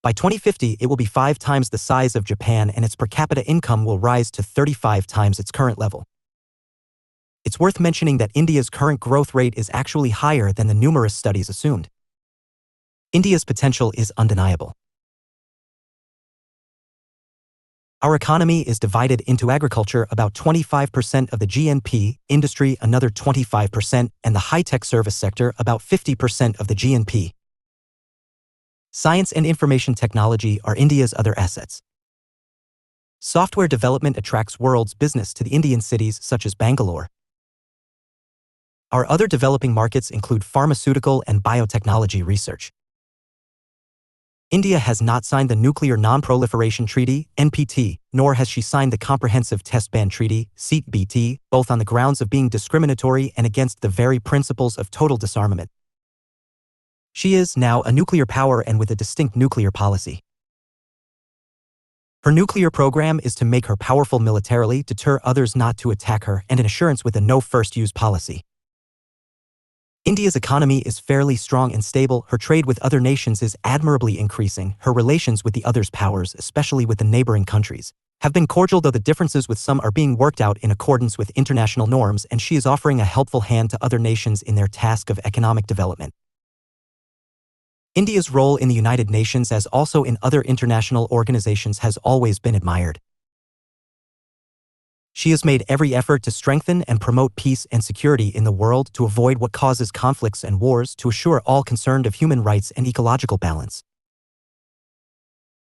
By 2050, it will be 5 times the size of Japan, and its per capita income will rise to 35 times its current level. It's worth mentioning that India's current growth rate is actually higher than the numerous studies assumed. India's potential is undeniable. Our economy is divided into agriculture, about 25% of the GNP, industry another 25%, and the high-tech service sector about 50% of the GNP. Science and information technology are India's other assets. Software development attracts world's business to the Indian cities such as Bangalore. Our other developing markets include pharmaceutical and biotechnology research. India has not signed the Nuclear Non-Proliferation Treaty, NPT, nor has she signed the Comprehensive Test Ban Treaty, CTBT, both on the grounds of being discriminatory and against the very principles of total disarmament. She is now a nuclear power and with a distinct nuclear policy. Her nuclear program is to make her powerful militarily, deter others not to attack her, and an assurance with a no-first-use policy. India's economy is fairly strong and stable, her trade with other nations is admirably increasing, her relations with the others' powers, especially with the neighboring countries, have been cordial, though the differences with some are being worked out in accordance with international norms, and she is offering a helpful hand to other nations in their task of economic development. India's role in the United Nations, as also in other international organizations, has always been admired. She has made every effort to strengthen and promote peace and security in the world, to avoid what causes conflicts and wars, to assure all concerned of human rights and ecological balance.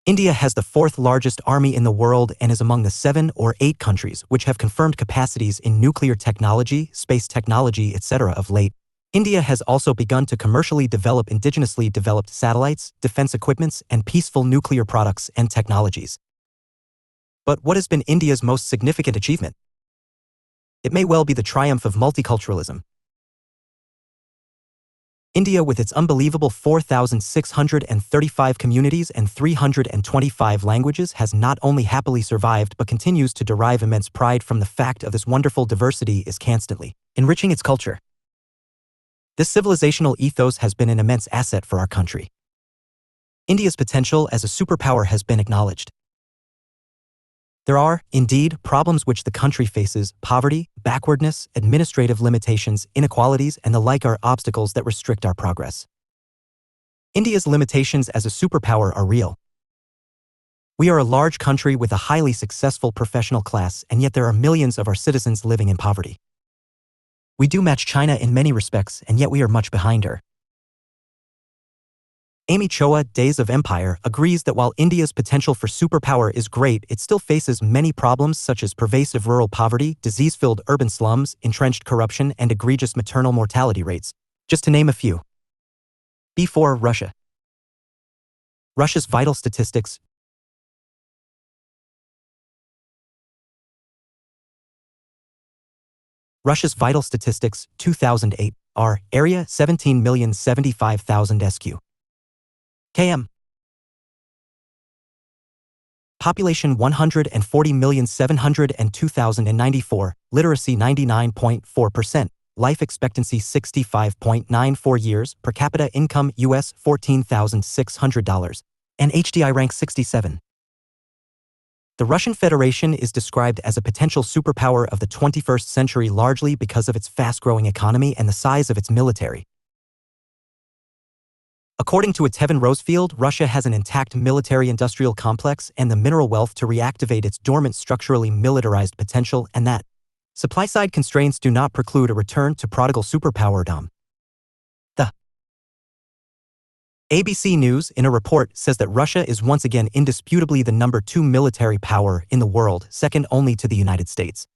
India has the 4th largest army in the world and is among the 7 or 8 countries which have confirmed capacities in nuclear technology, space technology, etc. of late. India has also begun to commercially develop indigenously developed satellites, defense equipments, and peaceful nuclear products and technologies. But what has been India's most significant achievement? It may well be the triumph of multiculturalism. India, with its unbelievable 4,635 communities and 325 languages, has not only happily survived but continues to derive immense pride from the fact of this wonderful diversity is constantly enriching its culture. This civilizational ethos has been an immense asset for our country. India's potential as a superpower has been acknowledged. There are, indeed, problems which the country faces: poverty, backwardness, administrative limitations, inequalities, and the like are obstacles that restrict our progress. India's limitations as a superpower are real. We are a large country with a highly successful professional class, and yet there are millions of our citizens living in poverty. We do match China in many respects, and yet we are much behind her. Amy Choa, Days of Empire, agrees that while India's potential for superpower is great, it still faces many problems such as pervasive rural poverty, disease-filled urban slums, entrenched corruption, and egregious maternal mortality rates, just to name a few. B4. Russia. Russia's vital statistics. Russia's vital statistics, 2008, are: area 17,075,000 sq km. Population 140,702,094, literacy 99.4%, life expectancy 65.94 years, per capita income US $14,600, and HDI rank 67. The Russian Federation is described as a potential superpower of the 21st century largely because of its fast-growing economy and the size of its military. According to Tevan Rosefield, Russia has an intact military-industrial complex and the mineral wealth to reactivate its dormant structurally militarized potential, and that supply-side constraints do not preclude a return to prodigal superpowerdom. The ABC News, in a report, says that Russia is once again indisputably the number 2 military power in the world, second only to the United States.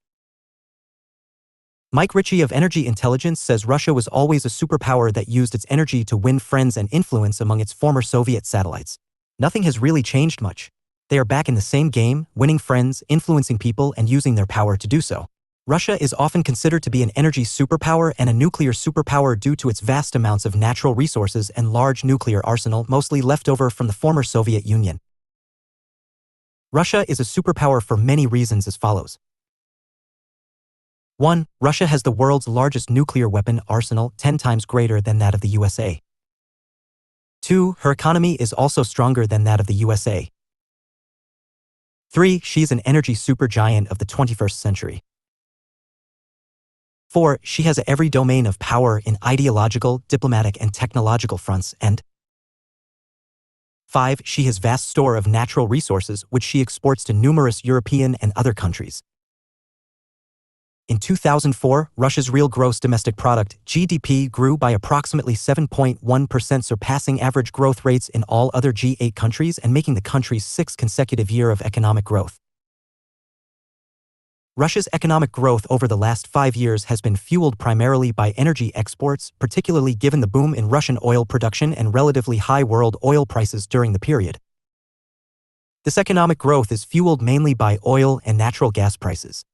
Mike Ritchie of Energy Intelligence says Russia was always a superpower that used its energy to win friends and influence among its former Soviet satellites. Nothing has really changed much. They are back in the same game, winning friends, influencing people, and using their power to do so. Russia is often considered to be an energy superpower and a nuclear superpower due to its vast amounts of natural resources and large nuclear arsenal, mostly left over from the former Soviet Union. Russia is a superpower for many reasons as follows. 1. Russia has the world's largest nuclear weapon arsenal, 10 times greater than that of the USA. 2. Her economy is also stronger than that of the USA. 3. She's an energy supergiant of the 21st century. 4. She has every domain of power in ideological, diplomatic, and technological fronts, and 5. She has vast store of natural resources which she exports to numerous European and other countries. In 2004, Russia's real gross domestic product, GDP, grew by approximately 7.1%, surpassing average growth rates in all other G8 countries and making the country's 6th consecutive year of economic growth. Russia's economic growth over the last 5 years has been fueled primarily by energy exports, particularly given the boom in Russian oil production and relatively high world oil prices during the period. This economic growth is fueled mainly by oil and natural gas prices.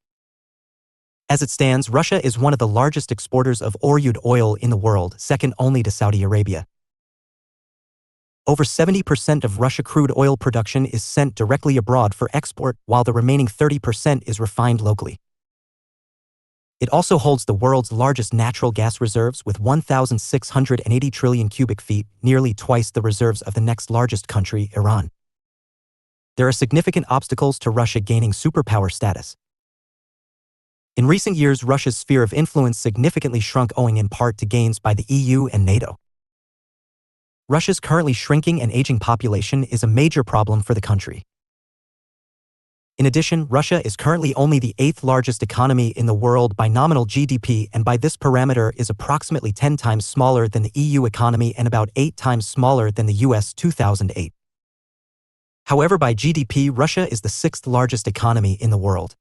As it stands, Russia is one of the largest exporters of crude oil in the world, second only to Saudi Arabia. Over 70% of Russia crude oil production is sent directly abroad for export, while the remaining 30% is refined locally. It also holds the world's largest natural gas reserves with 1,680 trillion cubic feet, nearly twice the reserves of the next largest country, Iran. There are significant obstacles to Russia gaining superpower status. In recent years, Russia's sphere of influence significantly shrunk owing in part to gains by the EU and NATO. Russia's currently shrinking and aging population is a major problem for the country. In addition, Russia is currently only the 8th largest economy in the world by nominal GDP, and by this parameter is approximately 10 times smaller than the EU economy and about 8 times smaller than the US 2008. However, by GDP, Russia is the 6th largest economy in the world.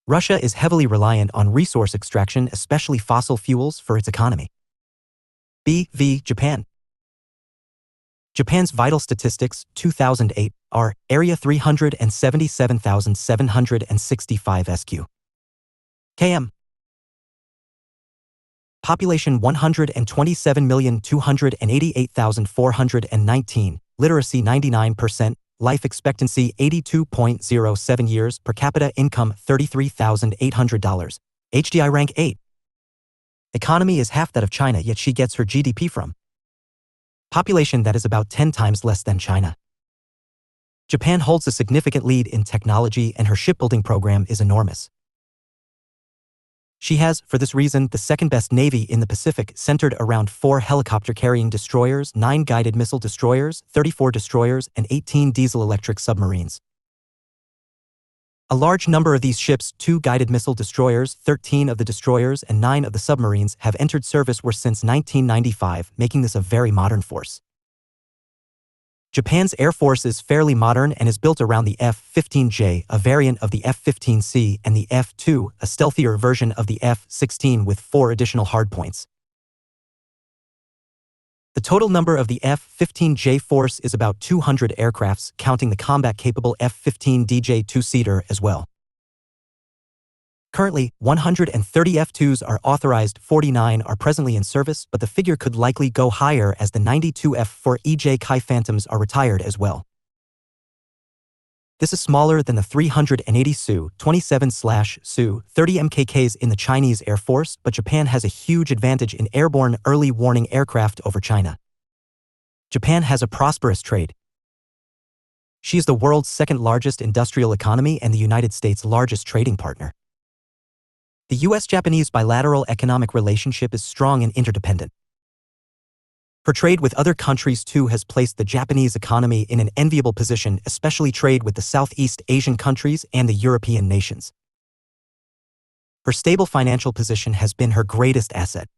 Russia is heavily reliant on resource extraction, especially fossil fuels, for its economy. B.V. Japan. Japan's vital statistics, 2008, are: area 377,765 sq km. Population 127,288,419, literacy 99%, life expectancy 82.07 years, per capita income $33,800. HDI rank 8. Economy is half that of China, yet she gets her GDP from population that is about 10 times less than China. Japan holds a significant lead in technology and her shipbuilding program is enormous. She has, for this reason, the second-best navy in the Pacific, centered around 4 helicopter-carrying destroyers, 9 guided missile destroyers, 34 destroyers, and 18 diesel-electric submarines. A large number of these ships, 2 guided missile destroyers, 13 of the destroyers, and 9 of the submarines, have entered service since 1995, making this a very modern force. Japan's Air Force is fairly modern and is built around the F-15J, a variant of the F-15C, and the F-2, a stealthier version of the F-16 with 4 additional hardpoints. The total number of the F-15J force is about 200 aircrafts, counting the combat-capable F-15DJ two-seater as well. Currently, 130 F-2s are authorized, 49 are presently in service, but the figure could likely go higher as the 92 F-4EJ Kai Phantoms are retired as well. This is smaller than the 380 Su-27/Su-30 MKKs in the Chinese Air Force, but Japan has a huge advantage in airborne early warning aircraft over China. Japan has a prosperous trade. She is the world's second-largest industrial economy and the United States' largest trading partner. The U.S.-Japanese bilateral economic relationship is strong and interdependent. Her trade with other countries too has placed the Japanese economy in an enviable position, especially trade with the Southeast Asian countries and the European nations. Her stable financial position has been her greatest asset.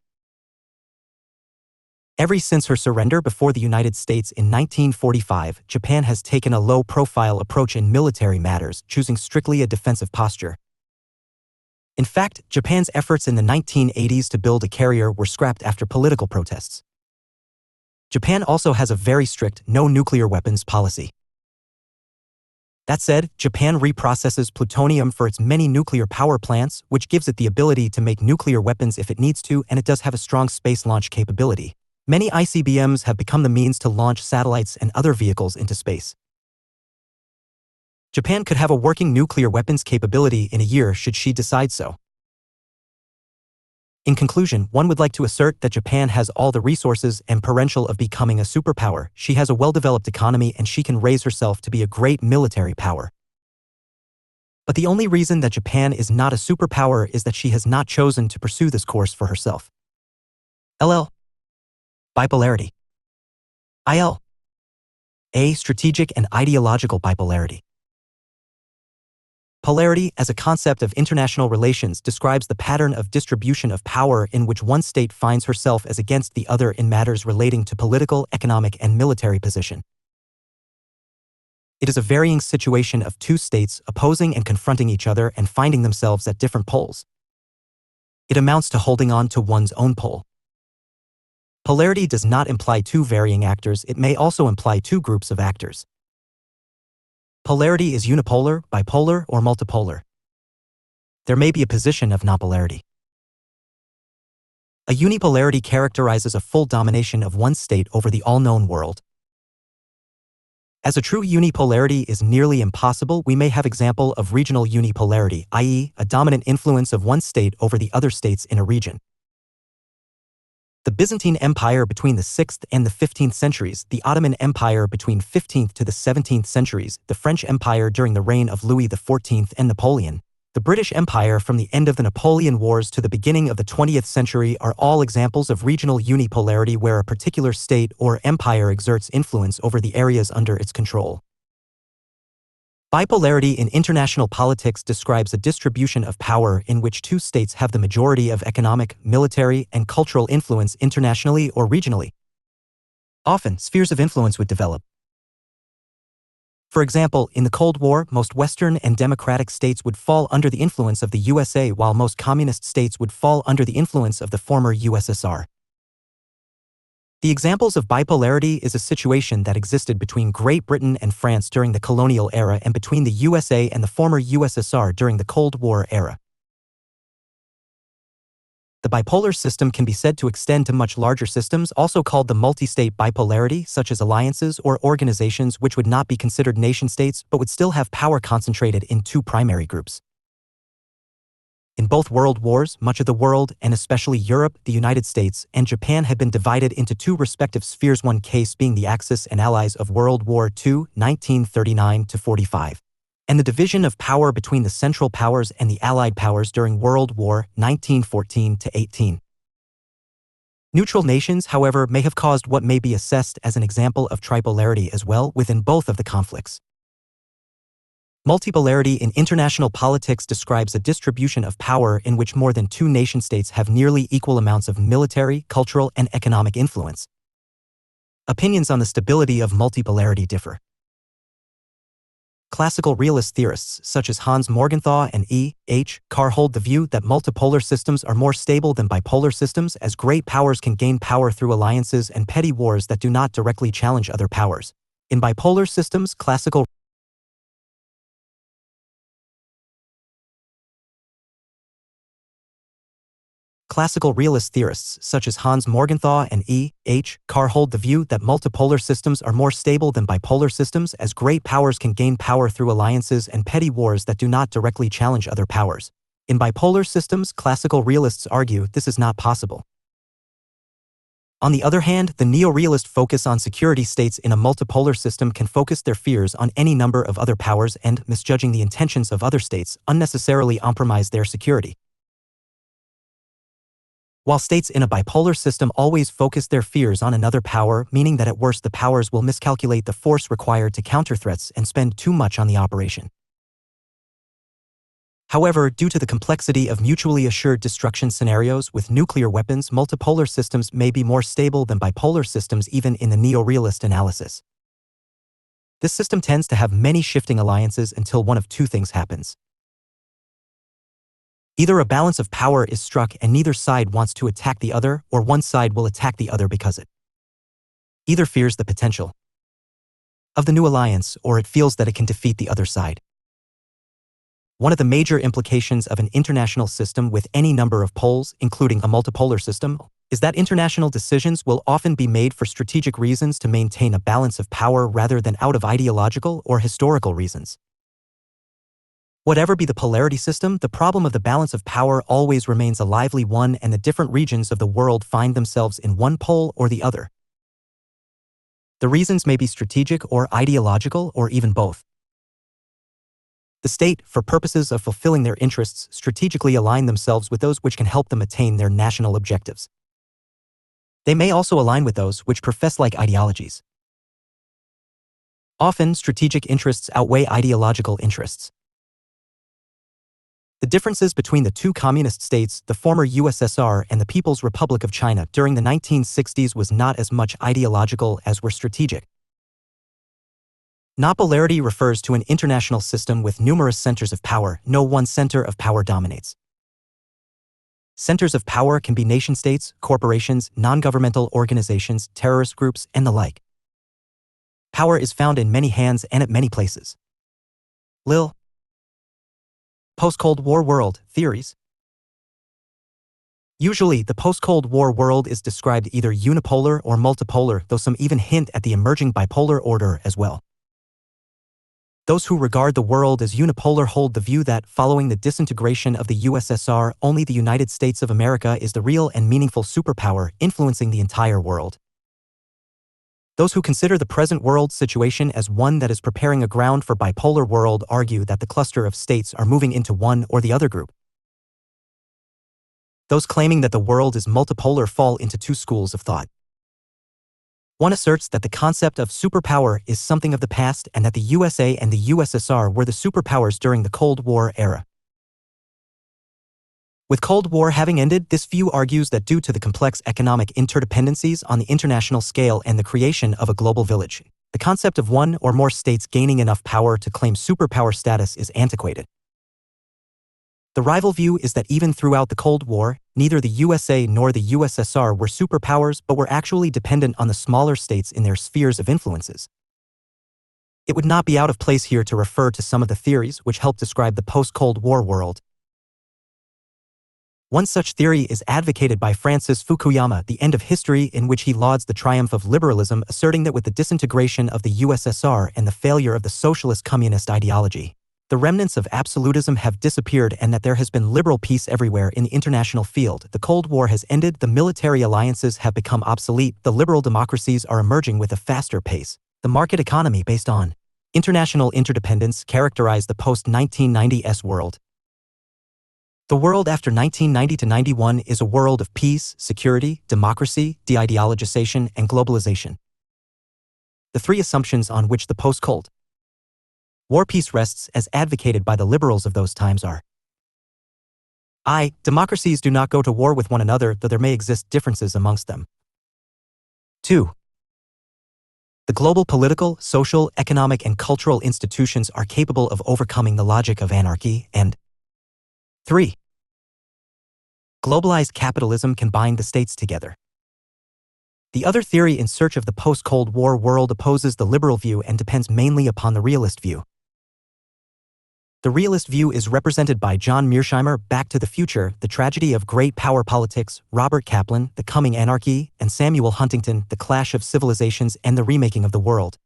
Ever since her surrender before the United States in 1945, Japan has taken a low-profile approach in military matters, choosing strictly a defensive posture. In fact, Japan's efforts in the 1980s to build a carrier were scrapped after political protests. Japan also has a very strict no nuclear weapons policy. That said, Japan reprocesses plutonium for its many nuclear power plants, which gives it the ability to make nuclear weapons if it needs to, and it does have a strong space launch capability. Many ICBMs have become the means to launch satellites and other vehicles into space. Japan could have a working nuclear weapons capability in a year should she decide so. In conclusion, one would like to assert that Japan has all the resources and potential of becoming a superpower. She has a well-developed economy and she can raise herself to be a great military power. But the only reason that Japan is not a superpower is that she has not chosen to pursue this course for herself. LL. Bipolarity. IL. A. Strategic and ideological bipolarity. Polarity, as a concept of international relations, describes the pattern of distribution of power in which one state finds herself as against the other in matters relating to political, economic, and military position. It is a varying situation of 2 states opposing and confronting each other and finding themselves at different poles. It amounts to holding on to one's own pole. Polarity does not imply 2 varying actors, it may also imply 2 groups of actors. Polarity is unipolar, bipolar, or multipolar. There may be a position of non-polarity. A unipolarity characterizes a full domination of one state over the all-known world. As a true unipolarity is nearly impossible, we may have example of regional unipolarity, i.e., a dominant influence of one state over the other states in a region. The Byzantine Empire between the 6th and the 15th centuries, the Ottoman Empire between 15th to the 17th centuries, the French Empire during the reign of Louis XIV and Napoleon, the British Empire from the end of the Napoleon Wars to the beginning of the 20th century are all examples of regional unipolarity where a particular state or empire exerts influence over the areas under its control. Bipolarity in international politics describes a distribution of power in which 2 states have the majority of economic, military, and cultural influence internationally or regionally. Often, spheres of influence would develop. For example, in the Cold War, most Western and democratic states would fall under the influence of the USA while most communist states would fall under the influence of the former USSR. The examples of bipolarity is a situation that existed between Great Britain and France during the colonial era and between the USA and the former USSR during the Cold War era. The bipolar system can be said to extend to much larger systems, also called the multi-state bipolarity, such as alliances or organizations which would not be considered nation-states but would still have power concentrated in two primary groups. In both world wars, much of the world, and especially Europe, the United States, and Japan had been divided into two respective spheres, one case being the Axis and Allies of World War II, 1939–45, and the division of power between the Central Powers and the Allied powers during World War, 1914–18. Neutral nations, however, may have caused what may be assessed as an example of tripolarity as well within both of the conflicts. Multipolarity in international politics describes a distribution of power in which more than two nation-states have nearly equal amounts of military, cultural, and economic influence. Opinions on the stability of multipolarity differ. Classical realist theorists such as Hans Morgenthau and E. H. Carr hold the view that multipolar systems are more stable than bipolar systems, as great powers can gain power through alliances and petty wars that do not directly challenge other powers. In bipolar systems, classical realist theorists such as Hans Morgenthau and E. H. Carr hold the view that multipolar systems are more stable than bipolar systems, as great powers can gain power through alliances and petty wars that do not directly challenge other powers. In bipolar systems, classical realists argue this is not possible. On the other hand, the neo-realist focus on security states in a multipolar system can focus their fears on any number of other powers and, misjudging the intentions of other states, unnecessarily compromise their security. While states in a bipolar system always focus their fears on another power, meaning that at worst the powers will miscalculate the force required to counter threats and spend too much on the operation. However, due to the complexity of mutually assured destruction scenarios with nuclear weapons, multipolar systems may be more stable than bipolar systems even in the neo-realist analysis. This system tends to have many shifting alliances until one of two things happens. Either a balance of power is struck and neither side wants to attack the other, or one side will attack the other because it either fears the potential of the new alliance or it feels that it can defeat the other side. One of the major implications of an international system with any number of poles, including a multipolar system, is that international decisions will often be made for strategic reasons to maintain a balance of power rather than out of ideological or historical reasons. Whatever be the polarity system, the problem of the balance of power always remains a lively one, and the different regions of the world find themselves in one pole or the other. The reasons may be strategic or ideological or even both. The state, for purposes of fulfilling their interests, strategically align themselves with those which can help them attain their national objectives. They may also align with those which profess like ideologies. Often, strategic interests outweigh ideological interests. The differences between the two communist states, the former USSR and the People's Republic of China, during the 1960s was not as much ideological as were strategic. Nopolarity refers to an international system with numerous centers of power. No one center of power dominates. Centers of power can be nation-states, corporations, non-governmental organizations, terrorist groups, and the like. Power is found in many hands and at many places. Lil. Post-Cold War world theories. Usually, the post-Cold War world is described either unipolar or multipolar, though some even hint at the emerging bipolar order as well. Those who regard the world as unipolar hold the view that, following the disintegration of the USSR, only the United States of America is the real and meaningful superpower, influencing the entire world. Those who consider the present world situation as one that is preparing a ground for bipolar world argue that the cluster of states are moving into one or the other group. Those claiming that the world is multipolar fall into two schools of thought. One asserts that the concept of superpower is something of the past and that the USA and the USSR were the superpowers during the Cold War era. With Cold War having ended, this view argues that due to the complex economic interdependencies on the international scale and the creation of a global village, the concept of one or more states gaining enough power to claim superpower status is antiquated. The rival view is that even throughout the Cold War, neither the USA nor the USSR were superpowers but were actually dependent on the smaller states in their spheres of influences. It would not be out of place here to refer to some of the theories which help describe the post-Cold War world. One such theory is advocated by Francis Fukuyama, The End of History, in which he lauds the triumph of liberalism, asserting that with the disintegration of the USSR and the failure of the socialist communist ideology, the remnants of absolutism have disappeared and that there has been liberal peace everywhere in the international field. The Cold War has ended, the military alliances have become obsolete, the liberal democracies are emerging with a faster pace. The market economy based on international interdependence characterized the post-1990s world. The world after 1990 to 91 is a world of peace, security, democracy, de-ideologization, and globalization. The three assumptions on which the post-Cold War peace rests, as advocated by the liberals of those times, are: I. Democracies do not go to war with one another, though there may exist differences amongst them. 2. The global political, social, economic, and cultural institutions are capable of overcoming the logic of anarchy, and 3. Globalized capitalism can bind the states together. The other theory in search of the post-Cold War world opposes the liberal view and depends mainly upon the realist view. The realist view is represented by John Mearsheimer, Back to the Future, The Tragedy of Great Power Politics, Robert Kaplan, The Coming Anarchy, and Samuel Huntington, The Clash of Civilizations and the Remaking of the World.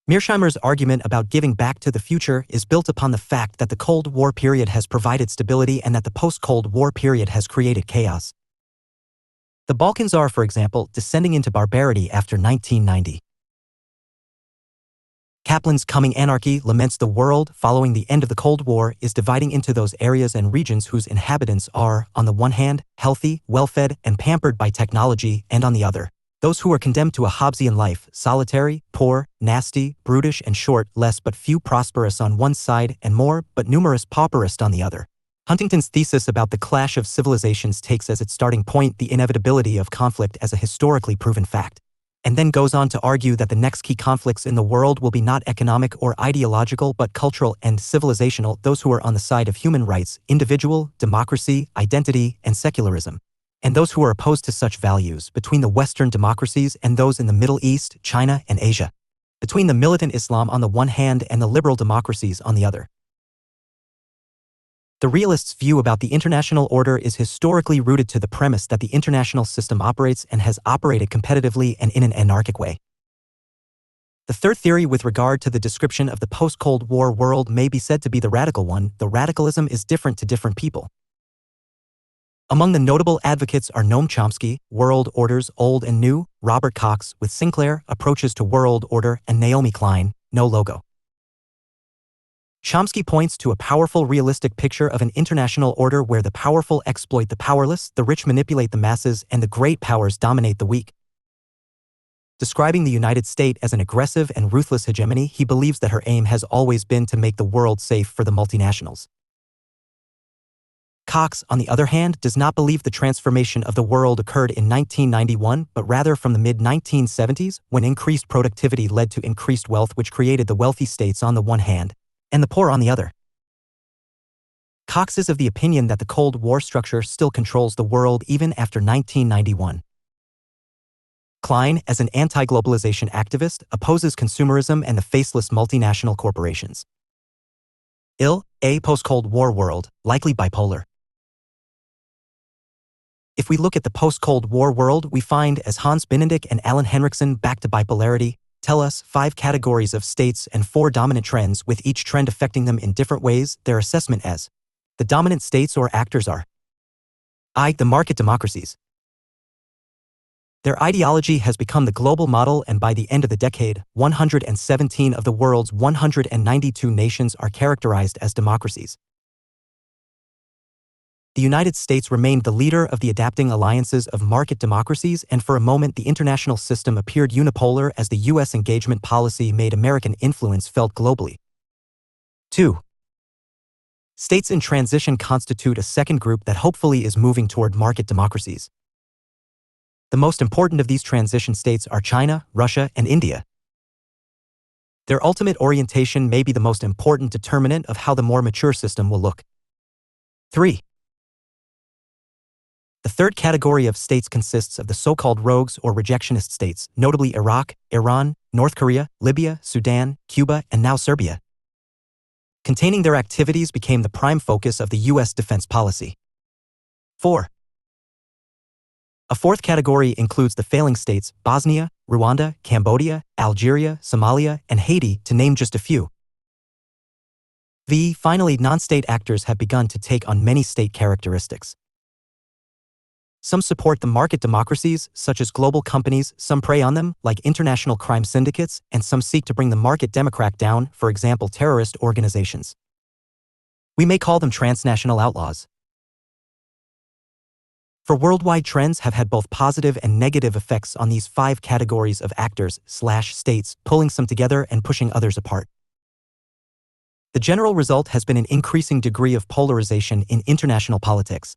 Mearsheimer's argument about giving back to the future is built upon the fact that the Cold War period has provided stability and that the post-Cold War period has created chaos. The Balkans are, for example, descending into barbarity after 1990. Kaplan's Coming Anarchy laments the world following the end of the Cold War is dividing into those areas and regions whose inhabitants are, on the one hand, healthy, well-fed, and pampered by technology, and on the other, those who are condemned to a Hobbesian life, solitary, poor, nasty, brutish, and short, less but few prosperous on one side and more but numerous pauperist on the other. Huntington's thesis about the clash of civilizations takes as its starting point the inevitability of conflict as a historically proven fact, and then goes on to argue that the next key conflicts in the world will be not economic or ideological but cultural and civilizational, those who are on the side of human rights, individual, democracy, identity, and secularism, and those who are opposed to such values, between the Western democracies and those in the Middle East, China, and Asia, between the militant Islam on the one hand and the liberal democracies on the other. The realists' view about the international order is historically rooted to the premise that the international system operates and has operated competitively and in an anarchic way. The third theory with regard to the description of the post-Cold War world may be said to be the radical one, though radicalism is different to different people. Among the notable advocates are Noam Chomsky, World Orders Old and New, Robert Cox, with Sinclair, Approaches to World Order, and Naomi Klein, No Logo. Chomsky points to a powerful realistic picture of an international order where the powerful exploit the powerless, the rich manipulate the masses, and the great powers dominate the weak. Describing the United States as an aggressive and ruthless hegemony, he believes that her aim has always been to make the world safe for the multinationals. Cox, on the other hand, does not believe the transformation of the world occurred in 1991, but rather from the mid-1970s, when increased productivity led to increased wealth, which created the wealthy states on the one hand, and the poor on the other. Cox is of the opinion that the Cold War structure still controls the world even after 1991. Klein, as an anti-globalization activist, opposes consumerism and the faceless multinational corporations. A post-Cold War world, likely bipolar. If we look at the post-Cold War world, we find, as Hans Benedict and Alan Henriksen, Back to Bipolarity, tell us, 5 categories of states and 4 dominant trends, with each trend affecting them in different ways. Their assessment as the dominant states or actors are: the market democracies. Their ideology has become the global model, and by the end of the decade, 117 of the world's 192 nations are characterized as democracies. The United States remained the leader of the adapting alliances of market democracies, and for a moment the international system appeared unipolar as the U.S. engagement policy made American influence felt globally. 2. States in transition constitute a second group that hopefully is moving toward market democracies. The most important of these transition states are China, Russia, and India. Their ultimate orientation may be the most important determinant of how the more mature system will look. 3. The third category of states consists of the so-called rogues or rejectionist states, notably Iraq, Iran, North Korea, Libya, Sudan, Cuba, and now Serbia. Containing their activities became the prime focus of the U.S. defense policy. 4. A fourth category includes the failing states Bosnia, Rwanda, Cambodia, Algeria, Somalia, and Haiti, to name just a few. Finally, non-state actors have begun to take on many state characteristics. Some support the market democracies, such as global companies, some prey on them, like international crime syndicates, and some seek to bring the market democrat down, for example terrorist organizations. We may call them transnational outlaws. For worldwide trends have had both positive and negative effects on these 5 categories of actors/states, pulling some together and pushing others apart. The general result has been an increasing degree of polarization in international politics.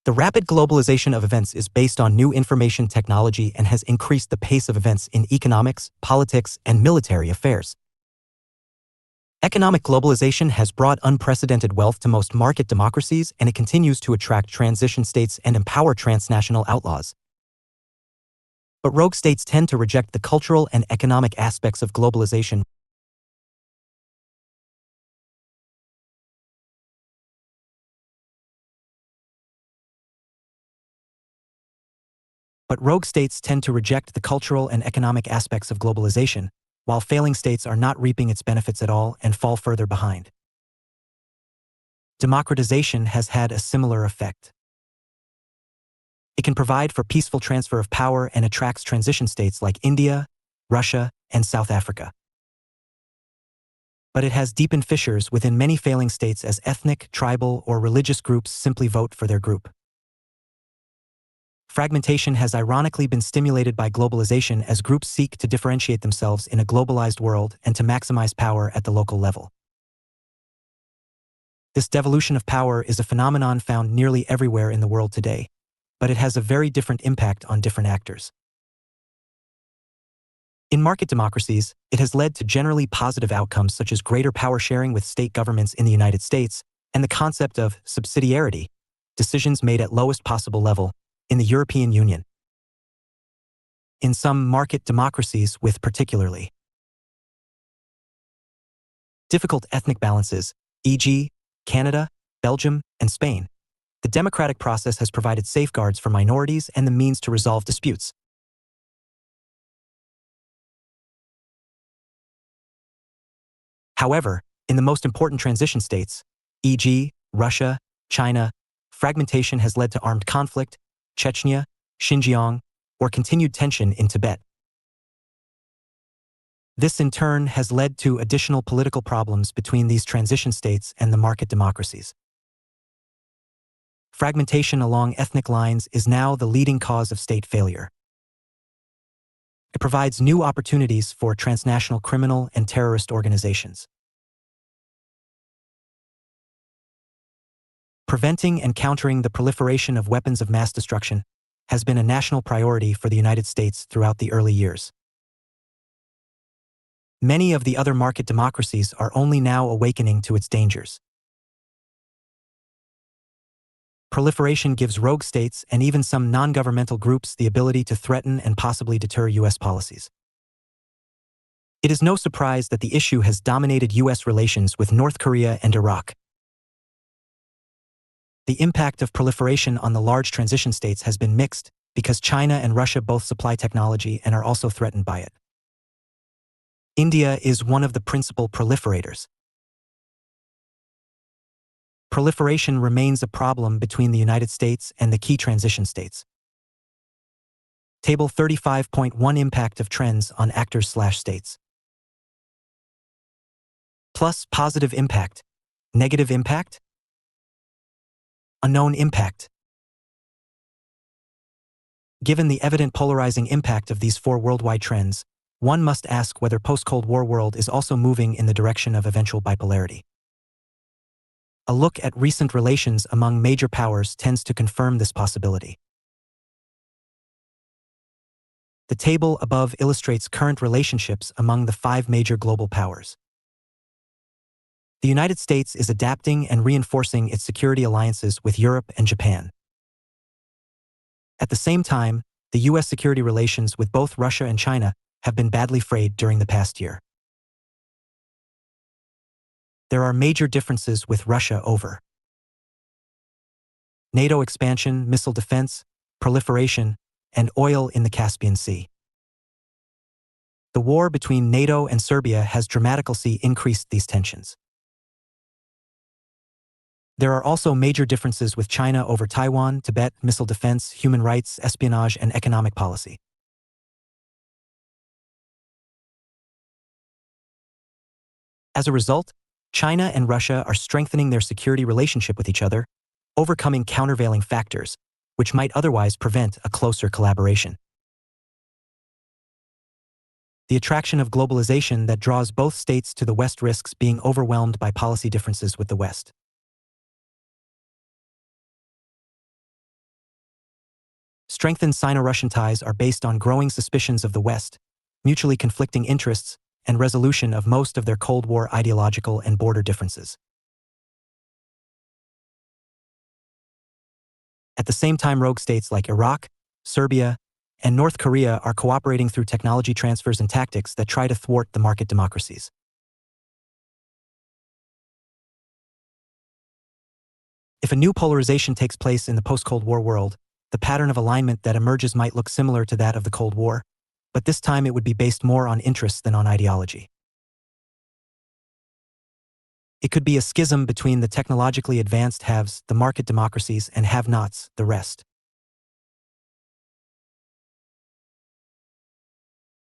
The rapid globalization of events is based on new information technology and has increased the pace of events in economics, politics, and military affairs. Economic globalization has brought unprecedented wealth to most market democracies, and it continues to attract transition states and empower transnational outlaws. But rogue states tend to reject the cultural and economic aspects of globalization. While failing states are not reaping its benefits at all and fall further behind. Democratization has had a similar effect. It can provide for peaceful transfer of power and attracts transition states like India, Russia, and South Africa. But it has deepened fissures within many failing states as ethnic, tribal, or religious groups simply vote for their group. Fragmentation has ironically been stimulated by globalization as groups seek to differentiate themselves in a globalized world and to maximize power at the local level. This devolution of power is a phenomenon found nearly everywhere in the world today, but it has a very different impact on different actors. In market democracies, it has led to generally positive outcomes such as greater power sharing with state governments in the United States and the concept of subsidiarity, decisions made at lowest possible level, in the European Union. In some market democracies with particularly difficult ethnic balances, e.g., Canada, Belgium, and Spain, the democratic process has provided safeguards for minorities and the means to resolve disputes. However, in the most important transition states, e.g., Russia, China, fragmentation has led to armed conflict, Chechnya, Xinjiang, or continued tension in Tibet. This in turn has led to additional political problems between these transition states and the market democracies. Fragmentation along ethnic lines is now the leading cause of state failure. It provides new opportunities for transnational criminal and terrorist organizations. Preventing and countering the proliferation of weapons of mass destruction has been a national priority for the United States throughout the early years. Many of the other market democracies are only now awakening to its dangers. Proliferation gives rogue states and even some non-governmental groups the ability to threaten and possibly deter U.S. policies. It is no surprise that the issue has dominated U.S. relations with North Korea and Iraq. The impact of proliferation on the large transition states has been mixed because China and Russia both supply technology and are also threatened by it. India is one of the principal proliferators. Proliferation remains a problem between the United States and the key transition states. Table 35.1 Impact of trends on actors/states. Plus positive impact. Negative impact? Unknown impact. Given the evident polarizing impact of these 4 worldwide trends, one must ask whether post-Cold War world is also moving in the direction of eventual bipolarity. A look at recent relations among major powers tends to confirm this possibility. The table above illustrates current relationships among the 5 major global powers. The United States is adapting and reinforcing its security alliances with Europe and Japan. At the same time, the U.S. security relations with both Russia and China have been badly frayed during the past year. There are major differences with Russia over NATO expansion, missile defense, proliferation, and oil in the Caspian Sea. The war between NATO and Serbia has dramatically increased these tensions. There are also major differences with China over Taiwan, Tibet, missile defense, human rights, espionage, and economic policy. As a result, China and Russia are strengthening their security relationship with each other, overcoming countervailing factors, which might otherwise prevent a closer collaboration. The attraction of globalization that draws both states to the West risks being overwhelmed by policy differences with the West. Strengthened Sino-Russian ties are based on growing suspicions of the West, mutually conflicting interests, and resolution of most of their Cold War ideological and border differences. At the same time, rogue states like Iraq, Serbia, and North Korea are cooperating through technology transfers and tactics that try to thwart the market democracies. If a new polarization takes place in the post-Cold War world, the pattern of alignment that emerges might look similar to that of the Cold War, but this time it would be based more on interests than on ideology. It could be a schism between the technologically advanced haves, the market democracies, and have-nots, the rest.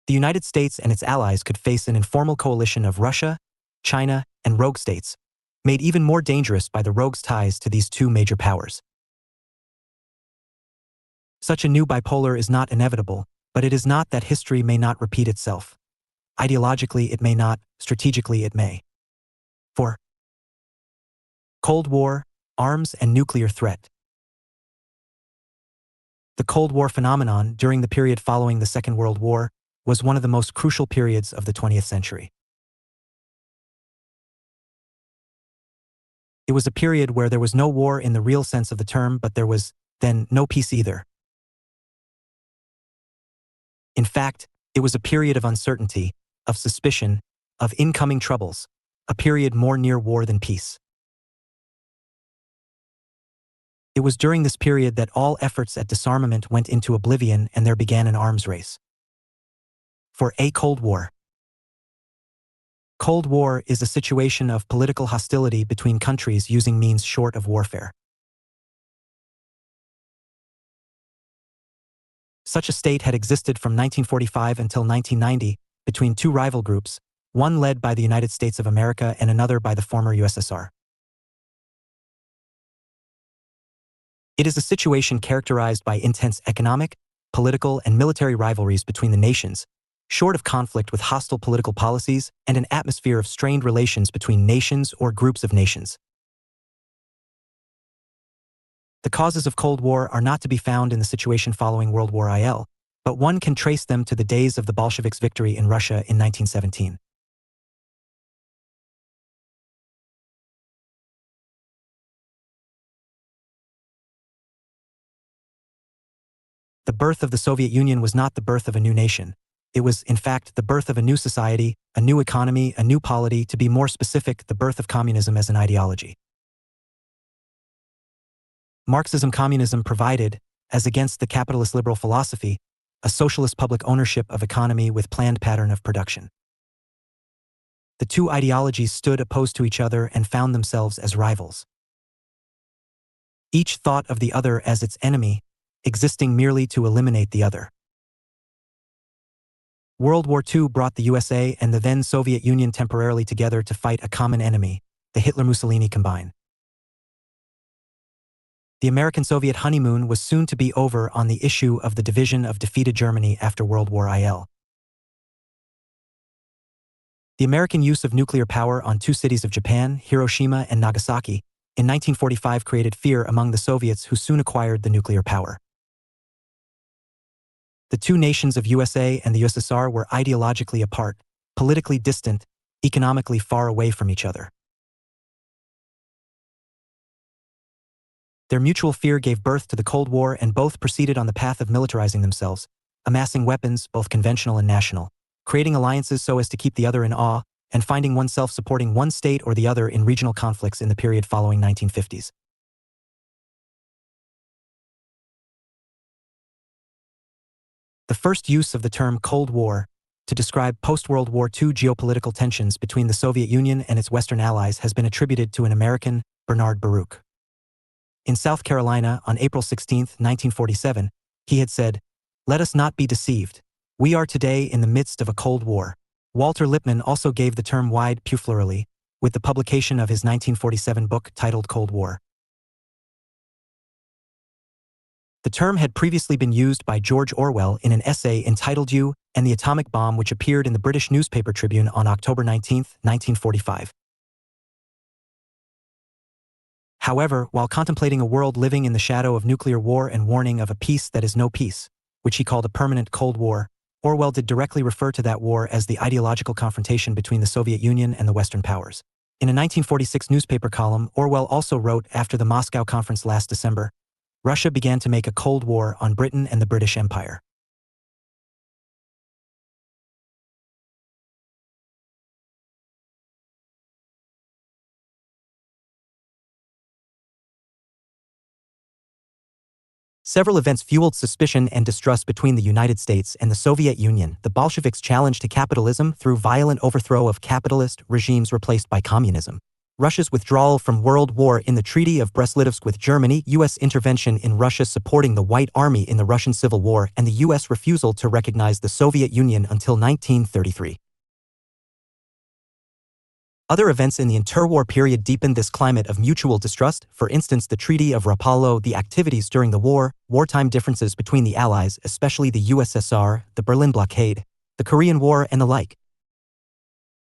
The United States and its allies could face an informal coalition of Russia, China, and rogue states, made even more dangerous by the rogues' ties to these two major powers. Such a new bipolar is not inevitable, but it is not that history may not repeat itself. Ideologically, it may not, strategically, it may. 4. Cold War, arms and nuclear threat. The Cold War phenomenon during the period following the Second World War was one of the most crucial periods of the 20th century. It was a period where there was no war in the real sense of the term, but there was, then, no peace either. In fact, it was a period of uncertainty, of suspicion, of incoming troubles, a period more near war than peace. It was during this period that all efforts at disarmament went into oblivion and there began an arms race. For a Cold War. Cold War is a situation of political hostility between countries using means short of warfare. Such a state had existed from 1945 until 1990 between two rival groups, one led by the United States of America and another by the former USSR. It is a situation characterized by intense economic, political, and military rivalries between the nations, short of conflict with hostile political policies and an atmosphere of strained relations between nations or groups of nations. The causes of Cold War are not to be found in the situation following World War IL, but one can trace them to the days of the Bolsheviks' victory in Russia in 1917. The birth of the Soviet Union was not the birth of a new nation. It was, in fact, the birth of a new society, a new economy, a new polity, to be more specific, the birth of communism as an ideology. Marxism-communism provided, as against the capitalist liberal philosophy, a socialist public ownership of economy with planned pattern of production. The two ideologies stood opposed to each other and found themselves as rivals. Each thought of the other as its enemy, existing merely to eliminate the other. World War II brought the USA and the then Soviet Union temporarily together to fight a common enemy, the Hitler-Mussolini combine. The American-Soviet honeymoon was soon to be over on the issue of the division of defeated Germany after World War IL. The American use of nuclear power on two cities of Japan, Hiroshima and Nagasaki, in 1945 created fear among the Soviets, who soon acquired the nuclear power. The two nations of USA and the USSR were ideologically apart, politically distant, economically far away from each other. Their mutual fear gave birth to the Cold War, and both proceeded on the path of militarizing themselves, amassing weapons, both conventional and national, creating alliances so as to keep the other in awe, and finding oneself supporting one state or the other in regional conflicts in the period following 1950s. The first use of the term Cold War to describe post-World War II geopolitical tensions between the Soviet Union and its Western allies has been attributed to an American, Bernard Baruch. In South Carolina on April 16, 1947, he had said, "Let us not be deceived. We are today in the midst of a Cold War." Walter Lippmann also gave the term wide plurally, with the publication of his 1947 book titled Cold War. The term had previously been used by George Orwell in an essay entitled You and the Atomic Bomb, which appeared in the British newspaper Tribune on October 19, 1945. However, while contemplating a world living in the shadow of nuclear war and warning of a peace that is no peace, which he called a permanent Cold War, Orwell did directly refer to that war as the ideological confrontation between the Soviet Union and the Western powers. In a 1946 newspaper column, Orwell also wrote, after the Moscow Conference last December, Russia began to make a Cold War on Britain and the British Empire. Several events fueled suspicion and distrust between the United States and the Soviet Union. The Bolsheviks' challenge to capitalism through violent overthrow of capitalist regimes replaced by communism. Russia's withdrawal from World War in the Treaty of Brest-Litovsk with Germany, U.S. intervention in Russia supporting the White Army in the Russian Civil War, and the U.S. refusal to recognize the Soviet Union until 1933. Other events in the interwar period deepened this climate of mutual distrust, for instance the Treaty of Rapallo, the activities during the war, wartime differences between the Allies, especially the USSR, the Berlin blockade, the Korean War, and the like.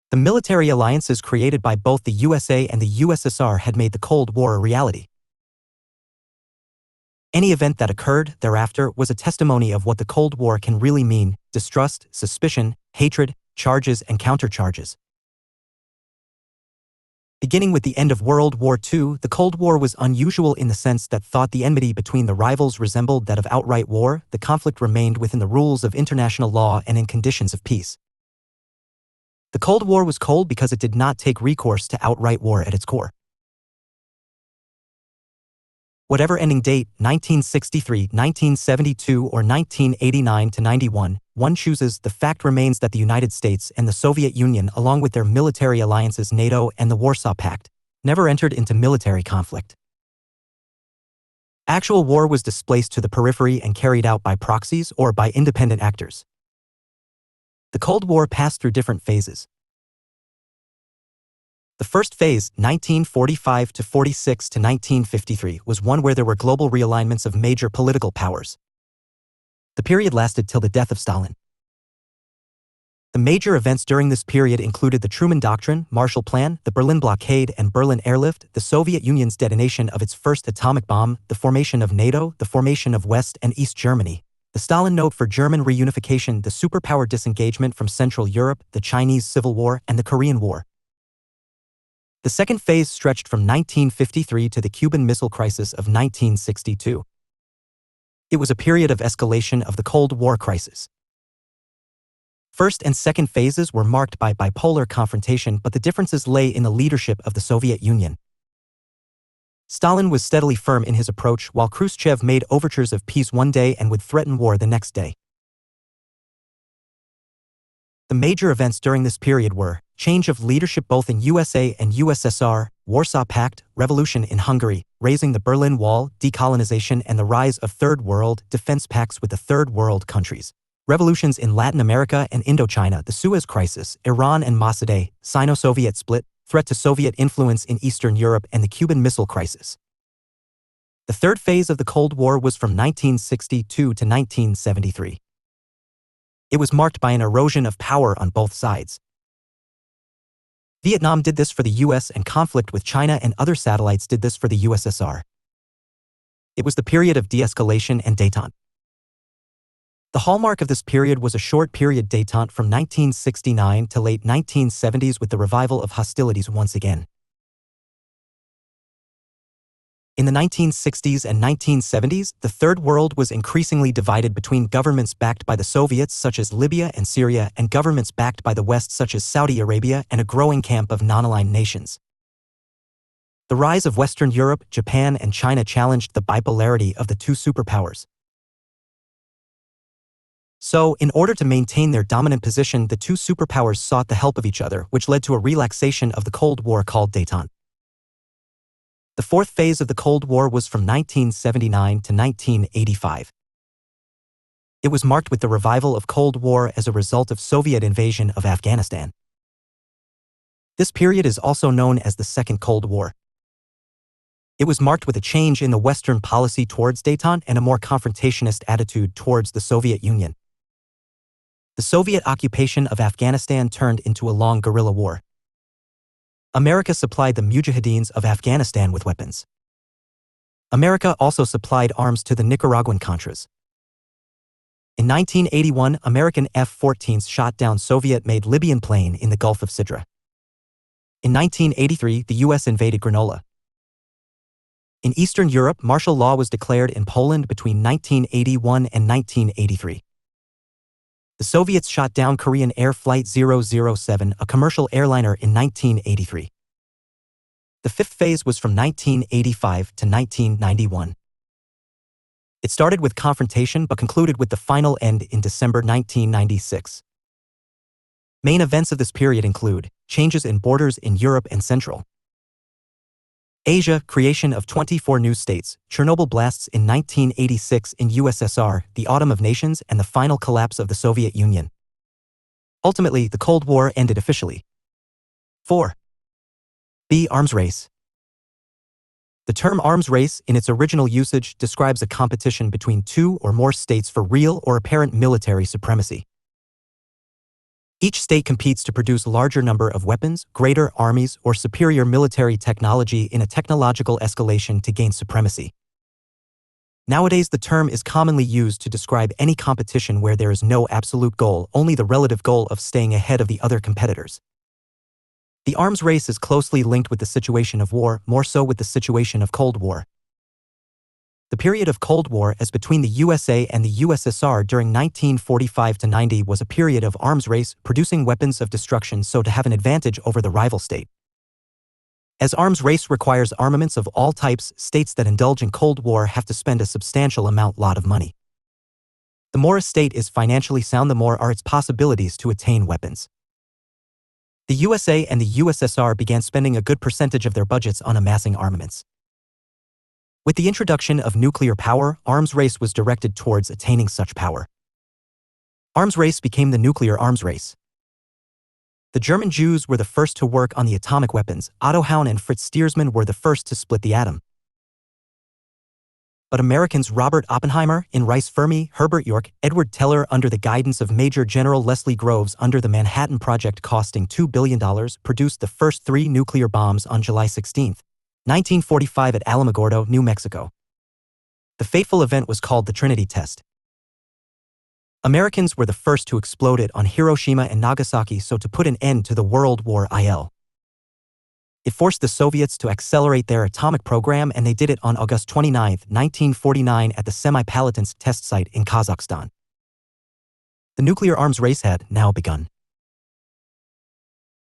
The military alliances created by both the USA and the USSR had made the Cold War a reality. Any event that occurred thereafter was a testimony of what the Cold War can really mean: distrust, suspicion, hatred, charges and countercharges. Beginning with the end of World War II, the Cold War was unusual in the sense that thought the enmity between the rivals resembled that of outright war. The conflict remained within the rules of international law and in conditions of peace. The Cold War was cold because it did not take recourse to outright war at its core. Whatever ending date, 1963, 1972, or 1989 to 91, one chooses, the fact remains that the United States and the Soviet Union, along with their military alliances NATO and the Warsaw Pact, never entered into military conflict. Actual war was displaced to the periphery and carried out by proxies or by independent actors. The Cold War passed through different phases. The first phase, 1945 to 46 to 1953, was one where there were global realignments of major political powers. The period lasted till the death of Stalin. The major events during this period included the Truman Doctrine, Marshall Plan, the Berlin blockade and Berlin airlift, the Soviet Union's detonation of its first atomic bomb, the formation of NATO, the formation of West and East Germany, the Stalin Note for German reunification, the superpower disengagement from Central Europe, the Chinese Civil War, and the Korean War. The second phase stretched from 1953 to the Cuban Missile Crisis of 1962. It was a period of escalation of the Cold War crisis. First and second phases were marked by bipolar confrontation, but the differences lay in the leadership of the Soviet Union. Stalin was steadily firm in his approach, while Khrushchev made overtures of peace one day and would threaten war the next day. The major events during this period were change of leadership both in USA and USSR, Warsaw Pact, revolution in Hungary, raising the Berlin Wall, decolonization and the rise of Third World defense pacts with the Third World countries, revolutions in Latin America and Indochina, the Suez Crisis, Iran and Mossadegh, Sino-Soviet split, threat to Soviet influence in Eastern Europe, and the Cuban Missile Crisis. The third phase of the Cold War was from 1962 to 1973. It was marked by an erosion of power on both sides. Vietnam did this for the US, and conflict with China and other satellites did this for the USSR. It was the period of de-escalation and détente. The hallmark of this period was a short period détente from 1969 to late 1970s with the revival of hostilities once again. In the 1960s and 1970s, the Third World was increasingly divided between governments backed by the Soviets such as Libya and Syria and governments backed by the West such as Saudi Arabia and a growing camp of non-aligned nations. The rise of Western Europe, Japan and China challenged the bipolarity of the two superpowers. So, in order to maintain their dominant position, the two superpowers sought the help of each other, which led to a relaxation of the Cold War called détente. The fourth phase of the Cold War was from 1979 to 1985. It was marked with the revival of Cold War as a result of Soviet invasion of Afghanistan. This period is also known as the Second Cold War. It was marked with a change in the Western policy towards détente and a more confrontationist attitude towards the Soviet Union. The Soviet occupation of Afghanistan turned into a long guerrilla war. America supplied the Mujahideens of Afghanistan with weapons. America also supplied arms to the Nicaraguan Contras. In 1981, American F-14s shot down Soviet-made Libyan plane in the Gulf of Sidra. In 1983, the U.S. invaded Grenoble. In Eastern Europe, martial law was declared in Poland between 1981 and 1983. The Soviets shot down Korean Air Flight 007, a commercial airliner, in 1983. The fifth phase was from 1985 to 1991. It started with confrontation but concluded with the final end in December 1996. Main events of this period include changes in borders in Europe and Central Asia, creation of 24 new states, Chernobyl blasts in 1986 in USSR, the Autumn of Nations, and the final collapse of the Soviet Union. Ultimately, the Cold War ended officially. 4. B. Arms race. The term arms race, in its original usage, describes a competition between two or more states for real or apparent military supremacy. Each state competes to produce larger number of weapons, greater armies, or superior military technology in a technological escalation to gain supremacy. Nowadays, the term is commonly used to describe any competition where there is no absolute goal, only the relative goal of staying ahead of the other competitors. The arms race is closely linked with the situation of war, more so with the situation of Cold War. The period of Cold War as between the USA and the USSR during 1945 to 90 was a period of arms race, producing weapons of destruction so to have an advantage over the rival state. As arms race requires armaments of all types, states that indulge in Cold War have to spend a substantial lot of money. The more a state is financially sound, the more are its possibilities to attain weapons. The USA and the USSR began spending a good percentage of their budgets on amassing armaments. With the introduction of nuclear power, arms race was directed towards attaining such power. Arms race became the nuclear arms race. The German Jews were the first to work on the atomic weapons. Otto Hahn and Fritz Stiersman were the first to split the atom. But Americans Robert Oppenheimer, in Rice Fermi, Herbert York, Edward Teller, under the guidance of Major General Leslie Groves under the Manhattan Project costing $2 billion, produced the first 3 nuclear bombs on July 16, 1945 at Alamogordo, New Mexico. The fateful event was called the Trinity Test. Americans were the first to explode it on Hiroshima and Nagasaki so to put an end to the World War I. It forced the Soviets to accelerate their atomic program, and they did it on August 29, 1949 at the Semipalatinsk test site in Kazakhstan. The nuclear arms race had now begun.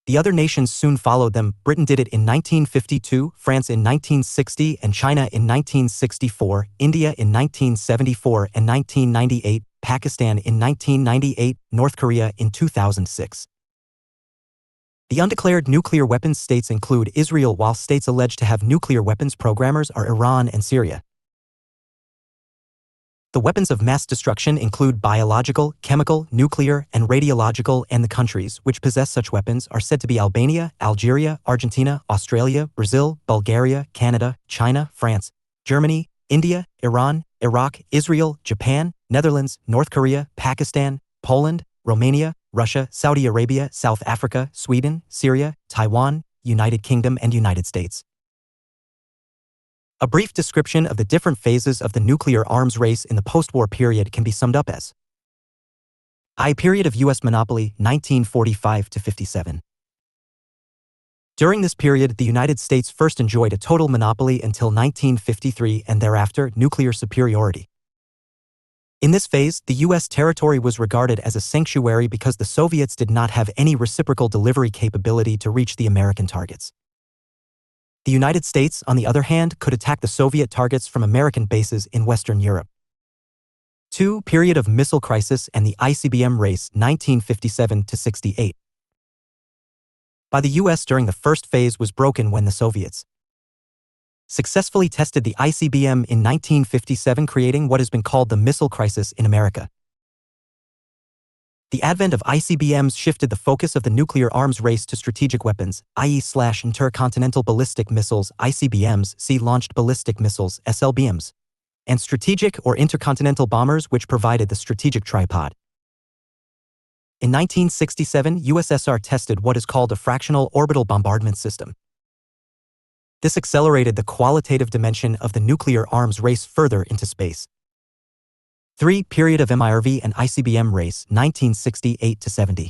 The other nations soon followed them. Britain did it in 1952, France in 1960, and China in 1964, India in 1974 and 1998, Pakistan in 1998, North Korea in 2006. The undeclared nuclear weapons states include Israel, while states alleged to have nuclear weapons programmers are Iran and Syria. The weapons of mass destruction include biological, chemical, nuclear, and radiological, and the countries which possess such weapons are said to be Albania, Algeria, Argentina, Australia, Brazil, Bulgaria, Canada, China, France, Germany, India, Iran, Iraq, Israel, Japan, Netherlands, North Korea, Pakistan, Poland, Romania, Russia, Saudi Arabia, South Africa, Sweden, Syria, Taiwan, United Kingdom, and United States. A brief description of the different phases of the nuclear arms race in the post-war period can be summed up as I. Period of U.S. monopoly, 1945 to 57. During this period, the United States first enjoyed a total monopoly until 1953 and thereafter nuclear superiority. In this phase, the U.S. territory was regarded as a sanctuary because the Soviets did not have any reciprocal delivery capability to reach the American targets. The United States, on the other hand, could attack the Soviet targets from American bases in Western Europe. 2. Period of Missile Crisis and the ICBM Race 1957–68. By the US during the first phase was broken when the Soviets successfully tested the ICBM in 1957, creating what has been called the missile crisis in America. The advent of ICBMs shifted the focus of the nuclear arms race to strategic weapons, i.e. intercontinental ballistic missiles, ICBMs, Sea-launched ballistic missiles, SLBMs, and strategic or intercontinental bombers, which provided the strategic tripod. In 1967, USSR tested what is called a fractional orbital bombardment system. This accelerated the qualitative dimension of the nuclear arms race further into space. 3. Period of MIRV and ICBM Race 1968–70.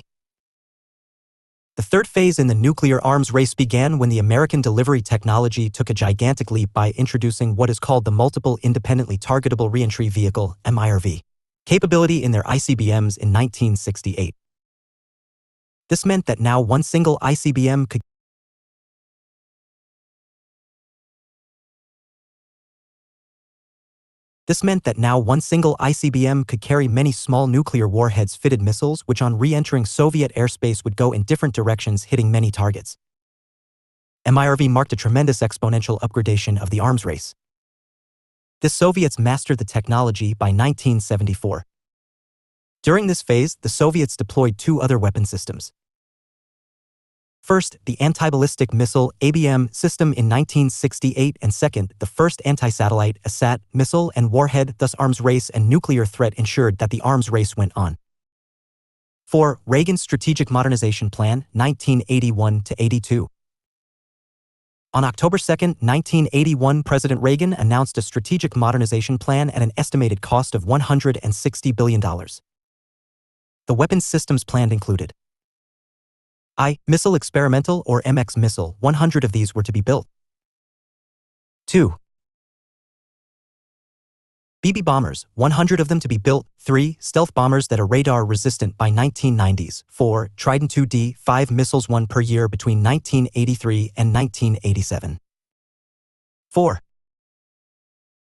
The third phase in the nuclear arms race began when the American delivery technology took a gigantic leap by introducing what is called the Multiple Independently Targetable Reentry Vehicle (MIRV) capability in their ICBMs in 1968. This meant that now one single ICBM could carry many small nuclear warheads-fitted missiles which on re-entering Soviet airspace would go in different directions, hitting many targets. MIRV marked a tremendous exponential upgradation of the arms race. The Soviets mastered the technology by 1974. During this phase, the Soviets deployed two other weapon systems. First, the anti-ballistic missile ABM system in 1968, and second, the first anti-satellite ASAT missile and warhead. Thus arms race and nuclear threat ensured that the arms race went on. 4. Reagan's Strategic Modernization Plan, 1981–82. On October 2, 1981, President Reagan announced a strategic modernization plan at an estimated cost of $160 billion. The weapons systems planned included missile experimental or MX missile, 100 of these were to be built. 2. BB bombers, 100 of them to be built. 3. Stealth bombers that are radar resistant by 1990s. 4. Trident 2D, 5 missiles, 1 per year between 1983 and 1987. 4.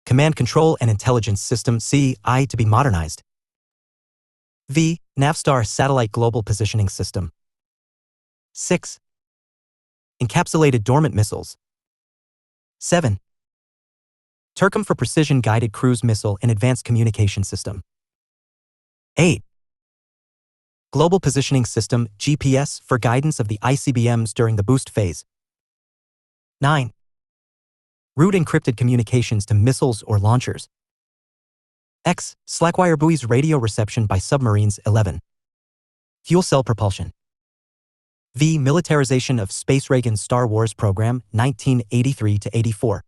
Command Control and Intelligence System (CI) to be modernized. V. Navstar Satellite Global Positioning System. 6. Encapsulated dormant missiles. 7. TERCM for Precision Guided Cruise Missile and Advanced Communication System. 8. Global Positioning System GPS for guidance of the ICBMs during the boost phase. 9. Route encrypted communications to missiles or launchers. X. Slackwire buoys radio reception by submarines. 11. Fuel cell propulsion. V. Militarization of space. Reagan's Star Wars program, 1983–84.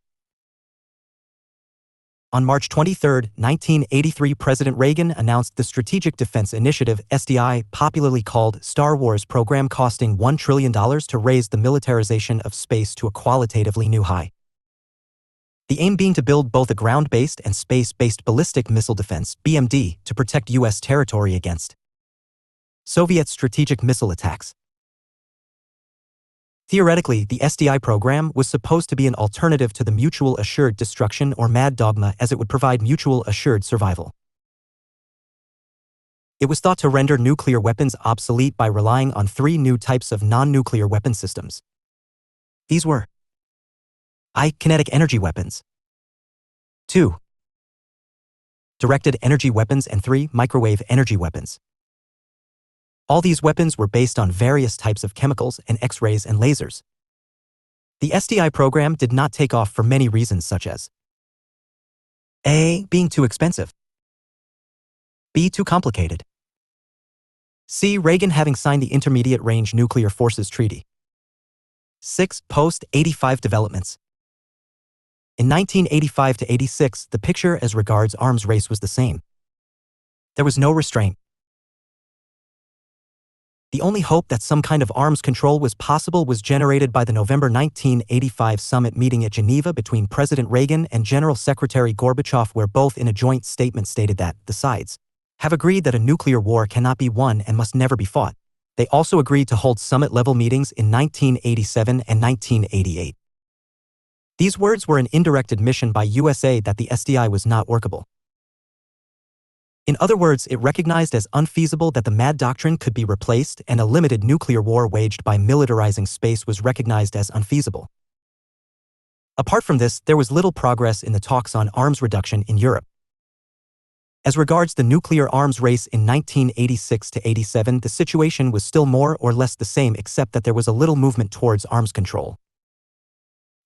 On March 23, 1983, President Reagan announced the Strategic Defense Initiative, SDI, popularly called Star Wars program, costing $1 trillion to raise the militarization of space to a qualitatively new high. The aim being to build both a ground-based and space-based ballistic missile defense, BMD, to protect U.S. territory against Soviet strategic missile attacks. Theoretically, the SDI program was supposed to be an alternative to the mutual assured destruction or MAD dogma, as it would provide mutual assured survival. It was thought to render nuclear weapons obsolete by relying on 3 new types of non-nuclear weapon systems. These were kinetic energy weapons, 2. directed energy weapons, and 3. microwave energy weapons. All these weapons were based on various types of chemicals and X-rays and lasers. The SDI program did not take off for many reasons, such as A. being too expensive, B. too complicated, C. Reagan having signed the Intermediate Range Nuclear Forces Treaty. 6. Post-85 developments. In 1985–86, the picture as regards arms race was the same. There was no restraint. The only hope that some kind of arms control was possible was generated by the November 1985 summit meeting at Geneva between President Reagan and General Secretary Gorbachev, where both in a joint statement stated that the sides have agreed that a nuclear war cannot be won and must never be fought. They also agreed to hold summit-level meetings in 1987 and 1988. These words were an indirect admission by USA that the SDI was not workable. In other words, it recognized as unfeasible that the MAD doctrine could be replaced, and a limited nuclear war waged by militarizing space was recognized as unfeasible. Apart from this, there was little progress in the talks on arms reduction in Europe. As regards the nuclear arms race in 1986 to 87, the situation was still more or less the same, except that there was a little movement towards arms control.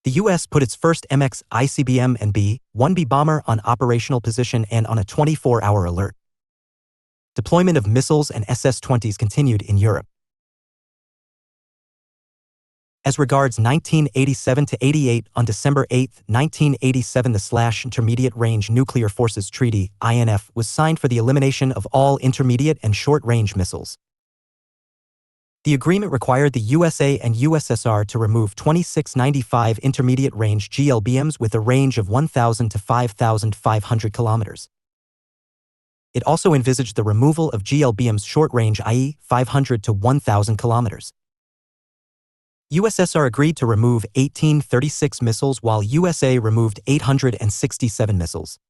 The U.S. put its first MX ICBM and B-1B bomber on operational position and on a 24-hour alert. Deployment of missiles and SS-20s continued in Europe. As regards 1987 to 88, on December 8, 1987, the Intermediate Range Nuclear Forces Treaty (INF) was signed for the elimination of all intermediate and short-range missiles. The agreement required the USA and USSR to remove 2695 intermediate-range GLBMs with a range of 1,000 to 5,500 kilometers. It also envisaged the removal of GLBMs short-range, i.e., 500 to 1,000 kilometers. USSR agreed to remove 1836 missiles while USA removed 867 missiles.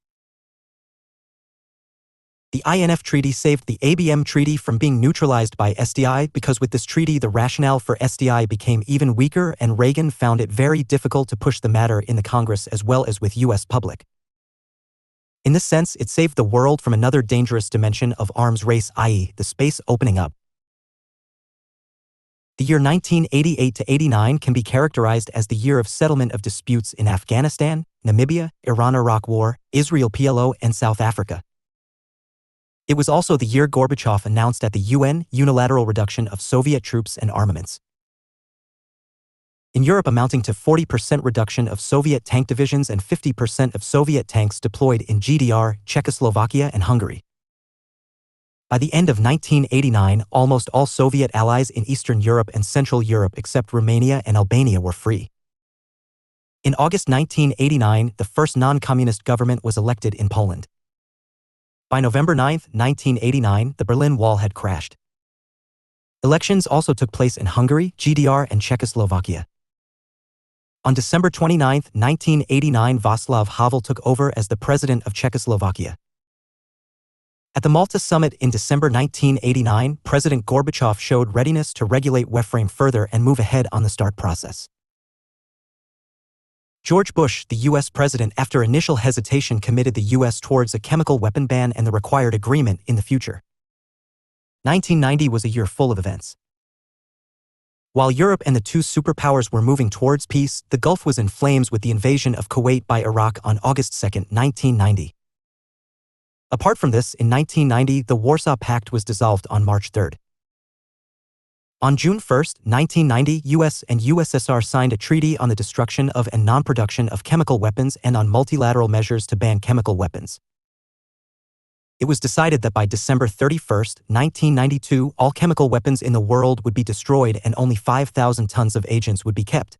The INF treaty saved the ABM treaty from being neutralized by SDI because with this treaty the rationale for SDI became even weaker and Reagan found it very difficult to push the matter in the Congress as well as with US public. In this sense, it saved the world from another dangerous dimension of arms race, i.e., the space opening up. The year 1988 to 89 can be characterized as the year of settlement of disputes in Afghanistan, Namibia, Iran-Iraq War, Israel-PLO, and South Africa. It was also the year Gorbachev announced at the UN unilateral reduction of Soviet troops and armaments. In Europe, amounting to 40% reduction of Soviet tank divisions and 50% of Soviet tanks deployed in GDR, Czechoslovakia, and Hungary. By the end of 1989, almost all Soviet allies in Eastern Europe and Central Europe except Romania and Albania were free. In August 1989, the first non-communist government was elected in Poland. By November 9, 1989, the Berlin Wall had crashed. Elections also took place in Hungary, GDR, and Czechoslovakia. On December 29, 1989, Václav Havel took over as the president of Czechoslovakia. At the Malta summit in December 1989, President Gorbachev showed readiness to regulate WEFRAME further and move ahead on the START process. George Bush, the U.S. president, after initial hesitation committed the U.S. towards a chemical weapon ban and the required agreement in the future. 1990 was a year full of events. While Europe and the two superpowers were moving towards peace, the Gulf was in flames with the invasion of Kuwait by Iraq on August 2, 1990. Apart from this, in 1990, the Warsaw Pact was dissolved on March 3. On June 1, 1990, US and USSR signed a treaty on the destruction of and non-production of chemical weapons and on multilateral measures to ban chemical weapons. It was decided that by December 31, 1992, all chemical weapons in the world would be destroyed and only 5,000 tons of agents would be kept.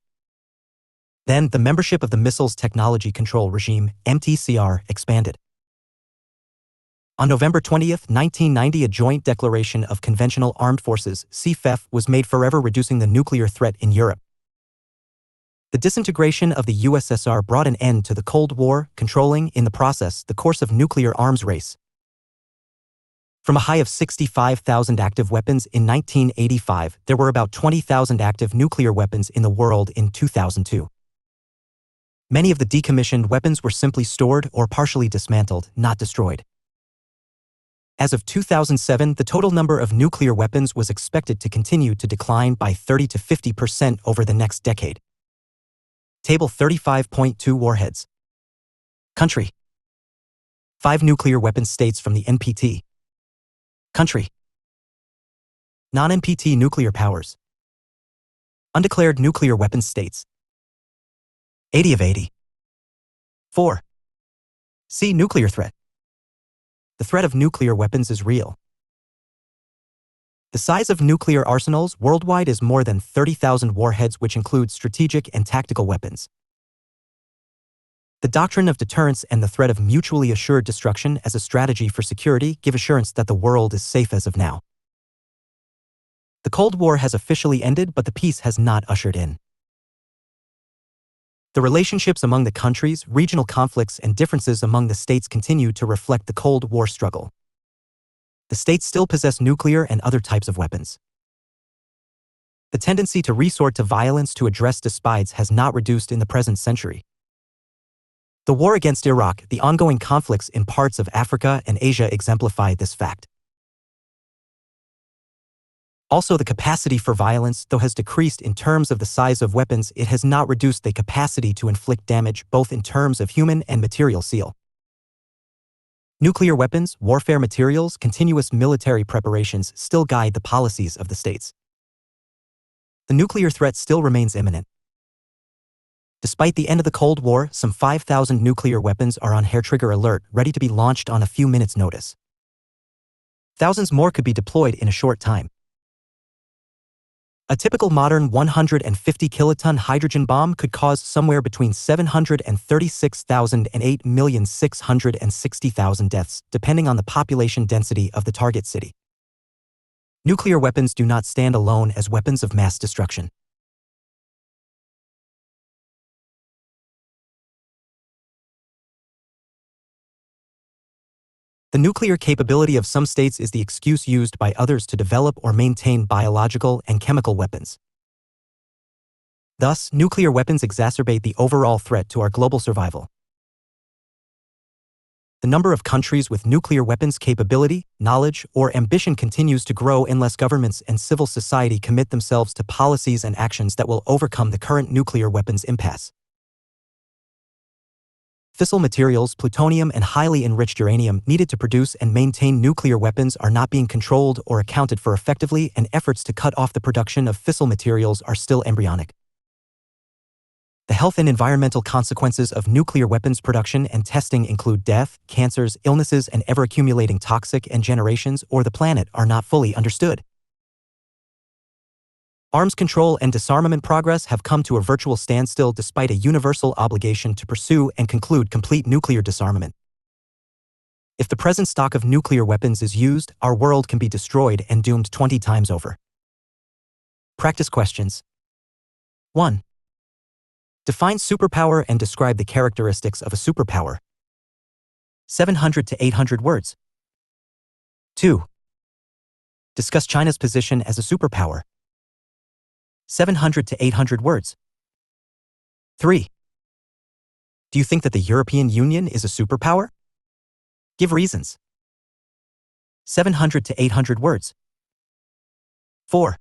Then, the membership of the Missiles Technology Control Regime, MTCR, expanded. On November 20, 1990, a joint declaration of Conventional Armed Forces, CFEF, was made forever reducing the nuclear threat in Europe. The disintegration of the USSR brought an end to the Cold War, controlling, in the process, the course of nuclear arms race. From a high of 65,000 active weapons in 1985, there were about 20,000 active nuclear weapons in the world in 2002. Many of the decommissioned weapons were simply stored or partially dismantled, not destroyed. As of 2007, the total number of nuclear weapons was expected to continue to decline by 30 to 50% over the next decade. Table 35.2 Warheads. Country. 5 nuclear weapon states from the NPT. Country. Non-NPT nuclear powers. Undeclared nuclear weapon states. 80 of 80. 4. C. Nuclear threat. The threat of nuclear weapons is real. The size of nuclear arsenals worldwide is more than 30,000 warheads, which include strategic and tactical weapons. The doctrine of deterrence and the threat of mutually assured destruction as a strategy for security give assurance that the world is safe as of now. The Cold War has officially ended, but the peace has not ushered in. The relationships among the countries, regional conflicts, and differences among the states continue to reflect the Cold War struggle. The states still possess nuclear and other types of weapons. The tendency to resort to violence to address disputes has not reduced in the present century. The war against Iraq, the ongoing conflicts in parts of Africa and Asia exemplify this fact. Also, the capacity for violence, though has decreased in terms of the size of weapons, it has not reduced the capacity to inflict damage both in terms of human and material seal. Nuclear weapons, warfare materials, continuous military preparations still guide the policies of the states. The nuclear threat still remains imminent. Despite the end of the Cold War, some 5,000 nuclear weapons are on hair-trigger alert, ready to be launched on a few minutes' notice. Thousands more could be deployed in a short time. A typical modern 150 kiloton hydrogen bomb could cause somewhere between 736,000 and 8,660,000 deaths, depending on the population density of the target city. Nuclear weapons do not stand alone as weapons of mass destruction. The nuclear capability of some states is the excuse used by others to develop or maintain biological and chemical weapons. Thus, nuclear weapons exacerbate the overall threat to our global survival. The number of countries with nuclear weapons capability, knowledge, or ambition continues to grow unless governments and civil society commit themselves to policies and actions that will overcome the current nuclear weapons impasse. Fissile materials, plutonium, and highly enriched uranium needed to produce and maintain nuclear weapons are not being controlled or accounted for effectively, and efforts to cut off the production of fissile materials are still embryonic. The health and environmental consequences of nuclear weapons production and testing include death, cancers, illnesses, and ever-accumulating toxic and generations or the planet are not fully understood. Arms control and disarmament progress have come to a virtual standstill despite a universal obligation to pursue and conclude complete nuclear disarmament. If the present stock of nuclear weapons is used, our world can be destroyed and doomed 20 times over. Practice questions. 1. Define superpower and describe the characteristics of a superpower. 700 to 800 words. 2. Discuss China's position as a superpower. 700 to 800 words. 3. Do you think that the European Union is a superpower? Give reasons. 700 to 800 words. 4.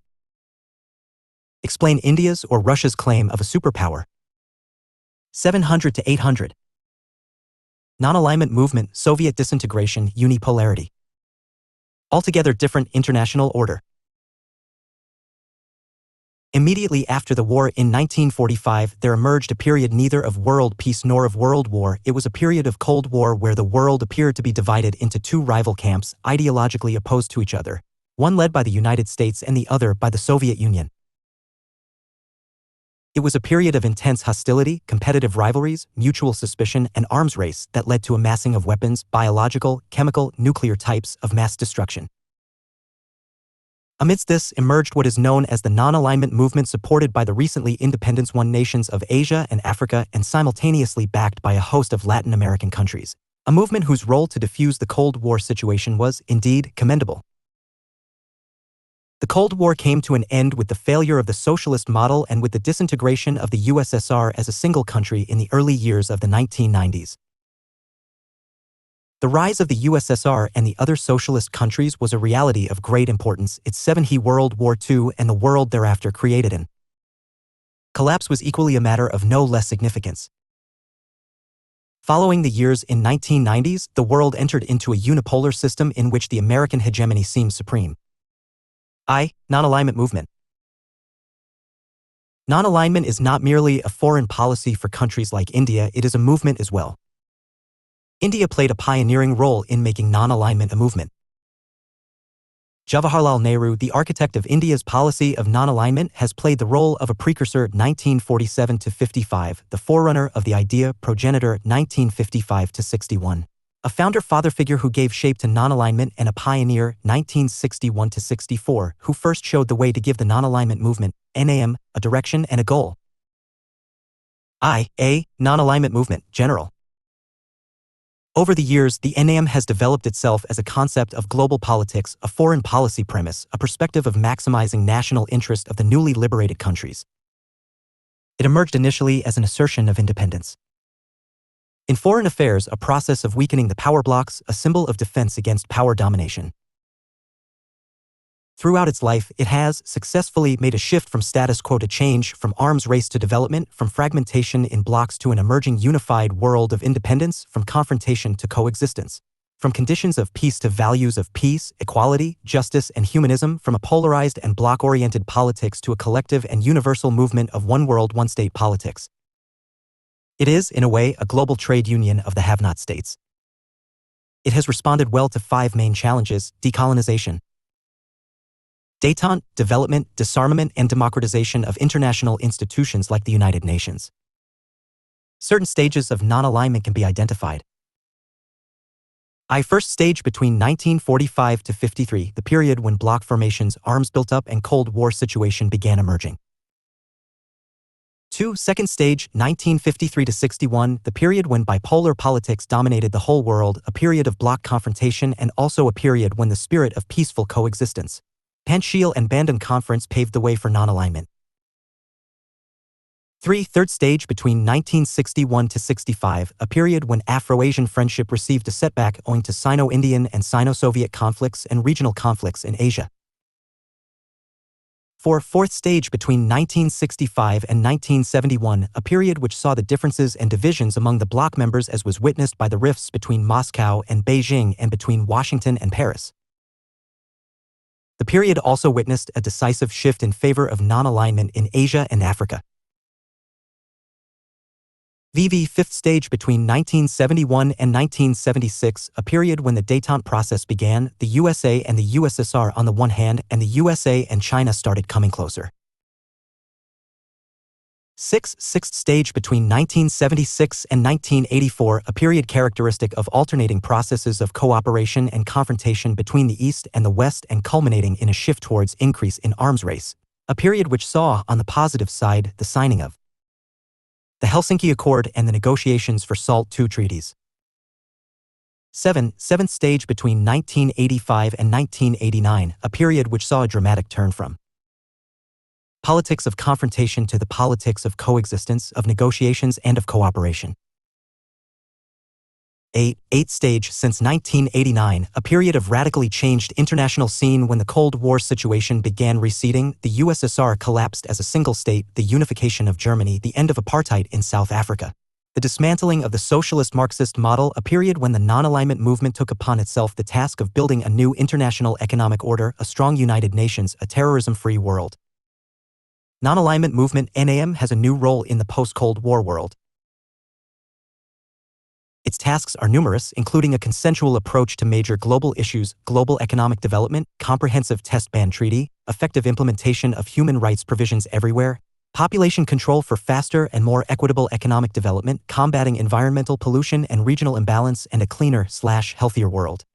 Explain India's or Russia's claim of a superpower. 700 to 800. Non-alignment movement, Soviet disintegration, unipolarity. Altogether different international order. Immediately after the war in 1945, there emerged a period neither of world peace nor of world war. It was a period of Cold War where the world appeared to be divided into two rival camps, ideologically opposed to each other, one led by the United States and the other by the Soviet Union. It was a period of intense hostility, competitive rivalries, mutual suspicion, and arms race that led to amassing of weapons, biological, chemical, nuclear types of mass destruction. Amidst this emerged what is known as the non-alignment movement, supported by the recently independence-won nations of Asia and Africa and simultaneously backed by a host of Latin American countries, a movement whose role to defuse the Cold War situation was, indeed, commendable. The Cold War came to an end with the failure of the socialist model and with the disintegration of the USSR as a single country in the early years of the 1990s. The rise of the USSR and the other socialist countries was a reality of great importance. Its 7th World War II and the world thereafter created in. Collapse was equally a matter of no less significance. Following the years in 1990s, the world entered into a unipolar system in which the American hegemony seemed supreme. Non-alignment movement. Non-alignment is not merely a foreign policy for countries like India, it is a movement as well. India played a pioneering role in making non-alignment a movement. Jawaharlal Nehru, the architect of India's policy of non-alignment, has played the role of a precursor 1947 to 55, the forerunner of the idea, progenitor 1955 to 61. A founder-father figure who gave shape to non-alignment and a pioneer 1961 to 64, who first showed the way to give the non-alignment movement, NAM, a direction and a goal. Non-alignment movement, general. Over the years, the NAM has developed itself as a concept of global politics, a foreign policy premise, a perspective of maximizing national interest of the newly liberated countries. It emerged initially as an assertion of independence. In foreign affairs, a process of weakening the power blocks, a symbol of defense against power domination. Throughout its life, it has successfully made a shift from status quo to change, from arms race to development, from fragmentation in blocks to an emerging unified world of independence, from confrontation to coexistence, from conditions of peace to values of peace, equality, justice, and humanism, from a polarized and bloc-oriented politics to a collective and universal movement of one world, one state politics. It is, in a way, a global trade union of the have-not states. It has responded well to 5 main challenges: decolonization, détente, development, disarmament, and democratization of international institutions like the United Nations. Certain stages of non-alignment can be identified. First stage between 1945 to 53, the period when bloc formations, arms built up, and Cold War situation began emerging. 2. Second stage, 1953 to 61, the period when bipolar politics dominated the whole world, a period of bloc confrontation and also a period when the spirit of peaceful coexistence, Panchsheel and Bandung Conference, paved the way for non-alignment. 3. Third stage between 1961 to 65, a period when Afro-Asian friendship received a setback owing to Sino-Indian and Sino-Soviet conflicts and regional conflicts in Asia. 4. Fourth stage between 1965 and 1971, a period which saw the differences and divisions among the bloc members as was witnessed by the rifts between Moscow and Beijing and between Washington and Paris. The period also witnessed a decisive shift in favor of non-alignment in Asia and Africa. Fifth stage between 1971 and 1976, a period when the détente process began, the USA and the USSR on the one hand, and the USA and China started coming closer. Sixth stage between 1976 and 1984, a period characteristic of alternating processes of cooperation and confrontation between the East and the West and culminating in a shift towards increase in arms race, a period which saw, on the positive side, the signing of the Helsinki Accord and the negotiations for SALT II treaties. Seventh stage between 1985 and 1989, a period which saw a dramatic turn from politics of confrontation to the politics of coexistence, of negotiations, and of cooperation. Eighth stage since 1989, a period of radically changed international scene when the Cold War situation began receding, the USSR collapsed as a single state, the unification of Germany, the end of apartheid in South Africa, the dismantling of the socialist Marxist model, a period when the non-alignment movement took upon itself the task of building a new international economic order, a strong United Nations, a terrorism-free world. Non-alignment movement NAM has a new role in the post-Cold War world. Its tasks are numerous, including a consensual approach to major global issues, global economic development, comprehensive test ban treaty, effective implementation of human rights provisions everywhere, population control for faster and more equitable economic development, combating environmental pollution and regional imbalance, and a cleaner/healthier world.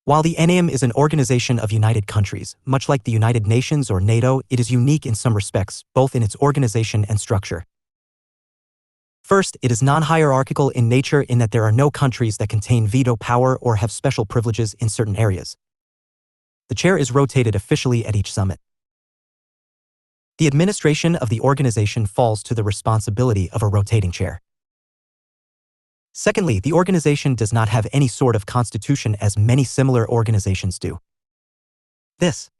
While the NAM is an organization of united countries, much like the United Nations or NATO, it is unique in some respects, both in its organization and structure. First, it is non-hierarchical in nature in that there are no countries that contain veto power or have special privileges in certain areas. The chair is rotated officially at each summit. The administration of the organization falls to the responsibility of a rotating chair. Secondly, the organization does not have any sort of constitution as many similar organizations do. This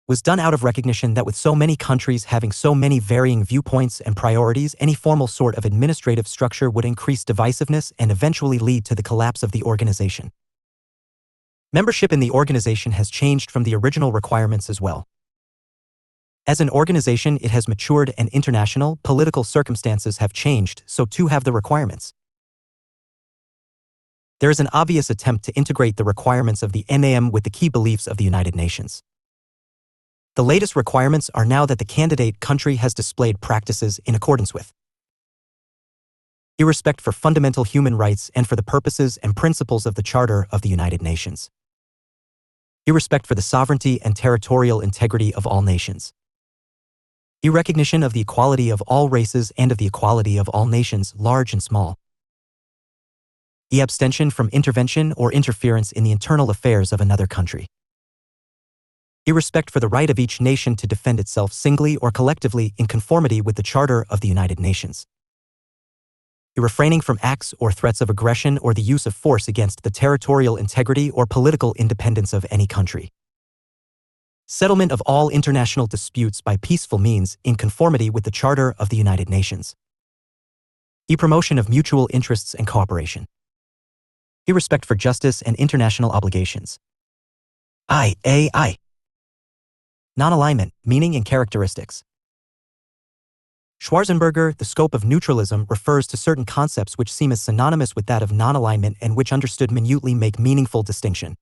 was done out of recognition that with so many countries having so many varying viewpoints and priorities, any formal sort of administrative structure would increase divisiveness and eventually lead to the collapse of the organization. Membership in the organization has changed from the original requirements as well. As an organization, it has matured and international, political circumstances have changed, so too have the requirements. There is an obvious attempt to integrate the requirements of the NAM with the key beliefs of the United Nations. The latest requirements are now that the candidate country has displayed practices in accordance with respect for fundamental human rights and for the purposes and principles of the Charter of the United Nations. Respect for the sovereignty and territorial integrity of all nations. E. Recognition of the equality of all races and of the equality of all nations, large and small. E. Abstention from intervention or interference in the internal affairs of another country. E. Respect for the right of each nation to defend itself singly or collectively in conformity with the Charter of the United Nations. E. Refraining from acts or threats of aggression or the use of force against the territorial integrity or political independence of any country. Settlement of all international disputes by peaceful means in conformity with the Charter of the United Nations. E. Promotion of mutual interests and cooperation. E. Respect for justice and international obligations. I. Non-alignment, meaning and characteristics. Schwarzenberger, the scope of neutralism refers to certain concepts which seem as synonymous with that of non-alignment and which understood minutely make meaningful distinction.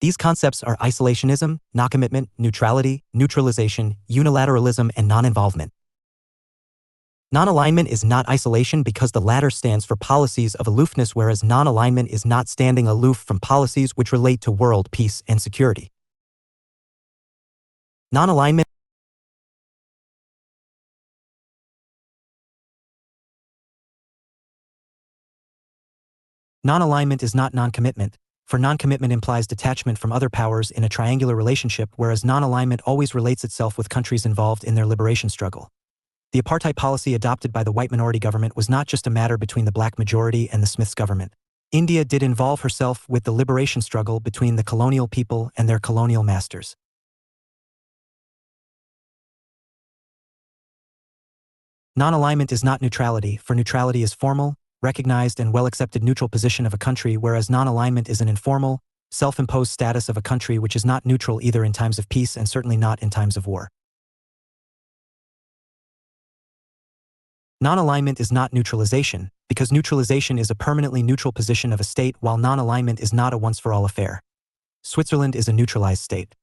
These concepts are isolationism, non-commitment, neutrality, neutralization, unilateralism, and non-involvement. Non-alignment is not isolation because the latter stands for policies of aloofness, whereas non-alignment is not standing aloof from policies which relate to world peace and security. Non-alignment is not non-commitment, for non-commitment implies detachment from other powers in a triangular relationship, whereas non-alignment always relates itself with countries involved in their liberation struggle. The apartheid policy adopted by the white minority government was not just a matter between the black majority and the Smiths government. India did involve herself with the liberation struggle between the colonial people and their colonial masters. Non-alignment is not neutrality, for neutrality is formal, recognized and well-accepted neutral position of a country, whereas non-alignment is an informal, self-imposed status of a country which is not neutral either in times of peace and certainly not in times of war. Non-alignment is not neutralization, because neutralization is a permanently neutral position of a state, while non-alignment is not a once-for-all affair. Switzerland is a neutralized state.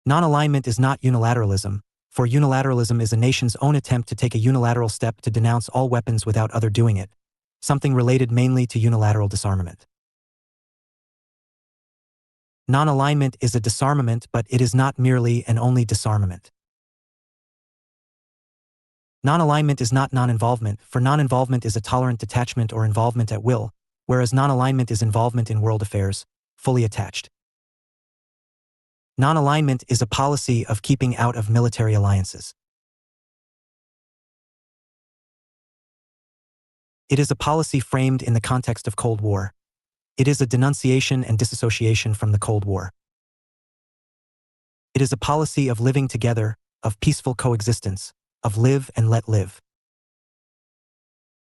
Non-alignment is not unilateralism, for unilateralism is a nation's own attempt to take a unilateral step to denounce all weapons without other doing it, something related mainly to unilateral disarmament. Non-alignment is a disarmament, but it is not merely and only disarmament. Non-alignment is not non-involvement, for non-involvement is a tolerant detachment or involvement at will, whereas non-alignment is involvement in world affairs, fully attached. Non-alignment is a policy of keeping out of military alliances. It is a policy framed in the context of Cold War. It is a denunciation and disassociation from the Cold War. It is a policy of living together, of peaceful coexistence, of live and let live.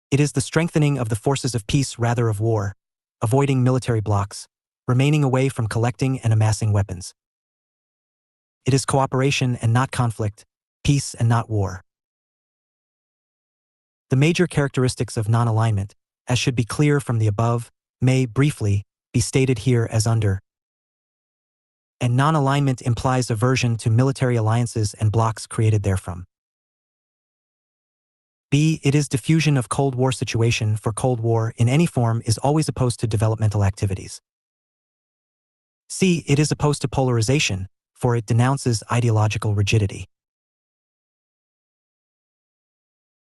It is the strengthening of the forces of peace rather of war, avoiding military blocs, remaining away from collecting and amassing weapons. It is cooperation and not conflict, peace and not war. The major characteristics of non-alignment, as should be clear from the above, may, briefly, be stated here as under. And non-alignment implies aversion to military alliances and blocs created therefrom. B. It is diffusion of Cold War situation, for Cold War in any form is always opposed to developmental activities. C. It is opposed to polarization, for it denounces ideological rigidity.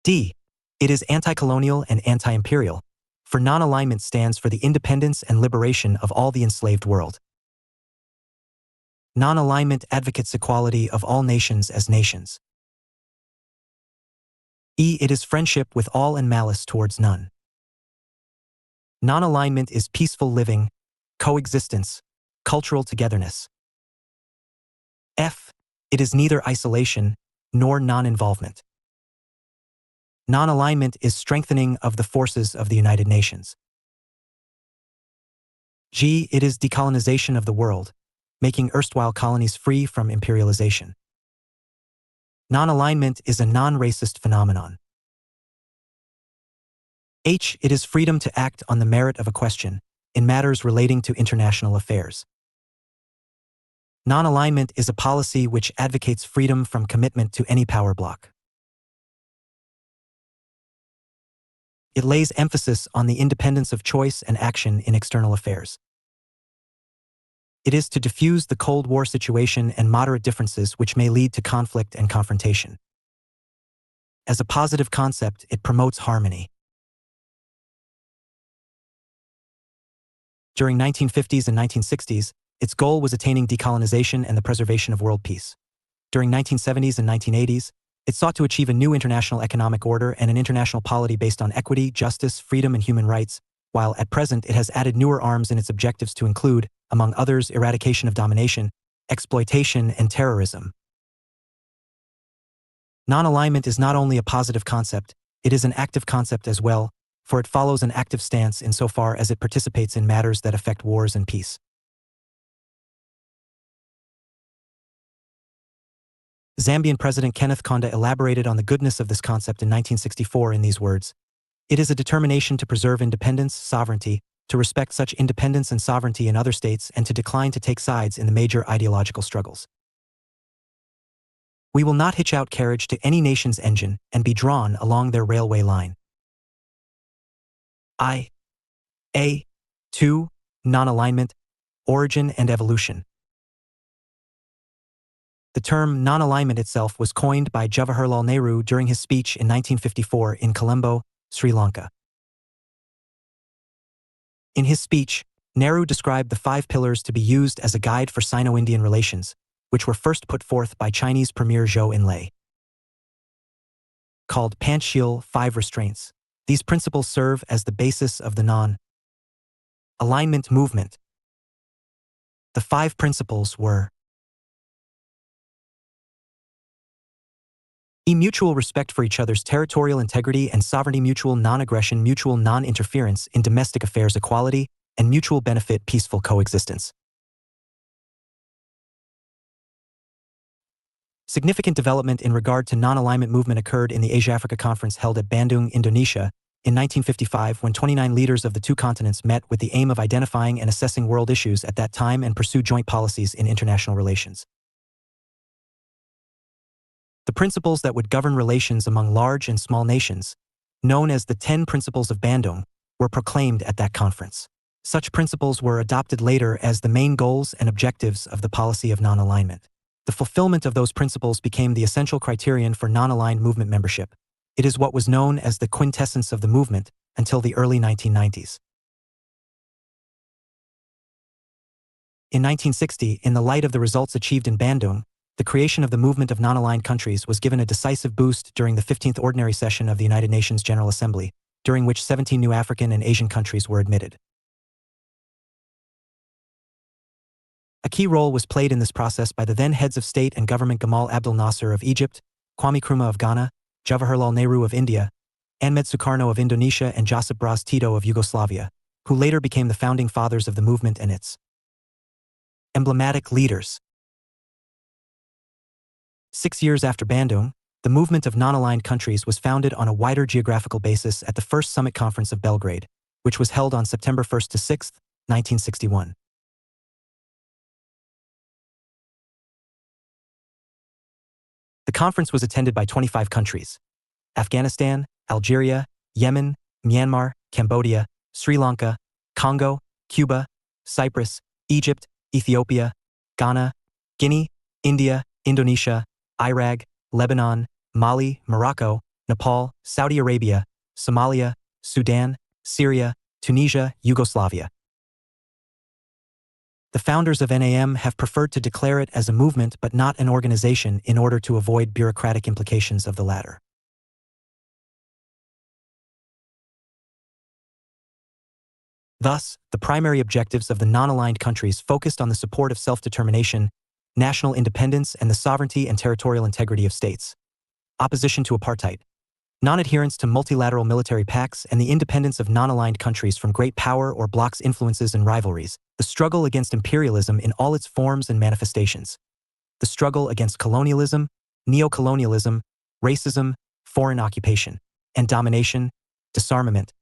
D. It is anti-colonial and anti-imperial, for non-alignment stands for the independence and liberation of all the enslaved world. Non-alignment advocates equality of all nations as nations. E. It is friendship with all and malice towards none. Non-alignment is peaceful living, coexistence, cultural togetherness. F. It is neither isolation nor non-involvement. Non-alignment is strengthening of the forces of the United Nations. G. It is decolonization of the world, making erstwhile colonies free from imperialization. Non-alignment is a non-racist phenomenon. H. It is freedom to act on the merit of a question in matters relating to international affairs. Non-alignment is a policy which advocates freedom from commitment to any power bloc. It lays emphasis on the independence of choice and action in external affairs. It is to diffuse the Cold War situation and moderate differences which may lead to conflict and confrontation. As a positive concept, it promotes harmony. During 1950s and 1960s, its goal was attaining decolonization and the preservation of world peace. During 1970s and 1980s, it sought to achieve a new international economic order and an international polity based on equity, justice, freedom, and human rights, while at present it has added newer arms in its objectives to include, among others, eradication of domination, exploitation, and terrorism. Non-alignment is not only a positive concept, it is an active concept as well, for it follows an active stance insofar as it participates in matters that affect wars and peace. Zambian President Kenneth Kaunda elaborated on the goodness of this concept in 1964 in these words: "It is a determination to preserve independence, sovereignty, to respect such independence and sovereignty in other states, and to decline to take sides in the major ideological struggles. We will not hitch out carriage to any nation's engine and be drawn along their railway line." A. 2. Non-alignment, origin and evolution. The term non-alignment itself was coined by Jawaharlal Nehru during his speech in 1954 in Colombo, Sri Lanka. In his speech, Nehru described the 5 pillars to be used as a guide for Sino-Indian relations, which were first put forth by Chinese Premier Zhou Enlai. Called Panchshil 5 restraints, these principles serve as the basis of the non-alignment movement. The 5 principles were: mutual respect for each other's territorial integrity and sovereignty, mutual non-aggression, mutual non-interference in domestic affairs, equality, and mutual benefit, peaceful coexistence. Significant development in regard to non-alignment movement occurred in the Asia-Africa Conference held at Bandung, Indonesia, in 1955, when 29 leaders of the 2 continents met with the aim of identifying and assessing world issues at that time and pursue joint policies in international relations. The principles that would govern relations among large and small nations, known as the 10 Principles of Bandung, were proclaimed at that conference. Such principles were adopted later as the main goals and objectives of the policy of non-alignment. The fulfillment of those principles became the essential criterion for non-aligned movement membership. It is what was known as the quintessence of the movement until the early 1990s. In 1960, in the light of the results achieved in Bandung, the creation of the movement of non-aligned countries was given a decisive boost during the 15th Ordinary Session of the United Nations General Assembly, during which 17 new African and Asian countries were admitted. A key role was played in this process by the then heads of state and government Gamal Abdel Nasser of Egypt, Kwame Nkrumah of Ghana, Jawaharlal Nehru of India, Ahmed Sukarno of Indonesia, and Josip Broz Tito of Yugoslavia, who later became the founding fathers of the movement and its emblematic leaders. 6 years after Bandung, the movement of non-aligned countries was founded on a wider geographical basis at the First Summit Conference of Belgrade, which was held on September 1st to 6th, 1961. The conference was attended by 25 countries: Afghanistan, Algeria, Yemen, Myanmar, Cambodia, Sri Lanka, Congo, Cuba, Cyprus, Egypt, Ethiopia, Ghana, Guinea, India, Indonesia, Iraq, Lebanon, Mali, Morocco, Nepal, Saudi Arabia, Somalia, Sudan, Syria, Tunisia, Yugoslavia. The founders of NAM have preferred to declare it as a movement but not an organization in order to avoid bureaucratic implications of the latter. Thus, the primary objectives of the non-aligned countries focused on the support of self-determination, national independence, and the sovereignty and territorial integrity of states, opposition to apartheid, non-adherence to multilateral military pacts, and the independence of non-aligned countries from great power or blocs' influences and rivalries, the struggle against imperialism in all its forms and manifestations, the struggle against colonialism, neo-colonialism, racism, foreign occupation and domination, disarmament,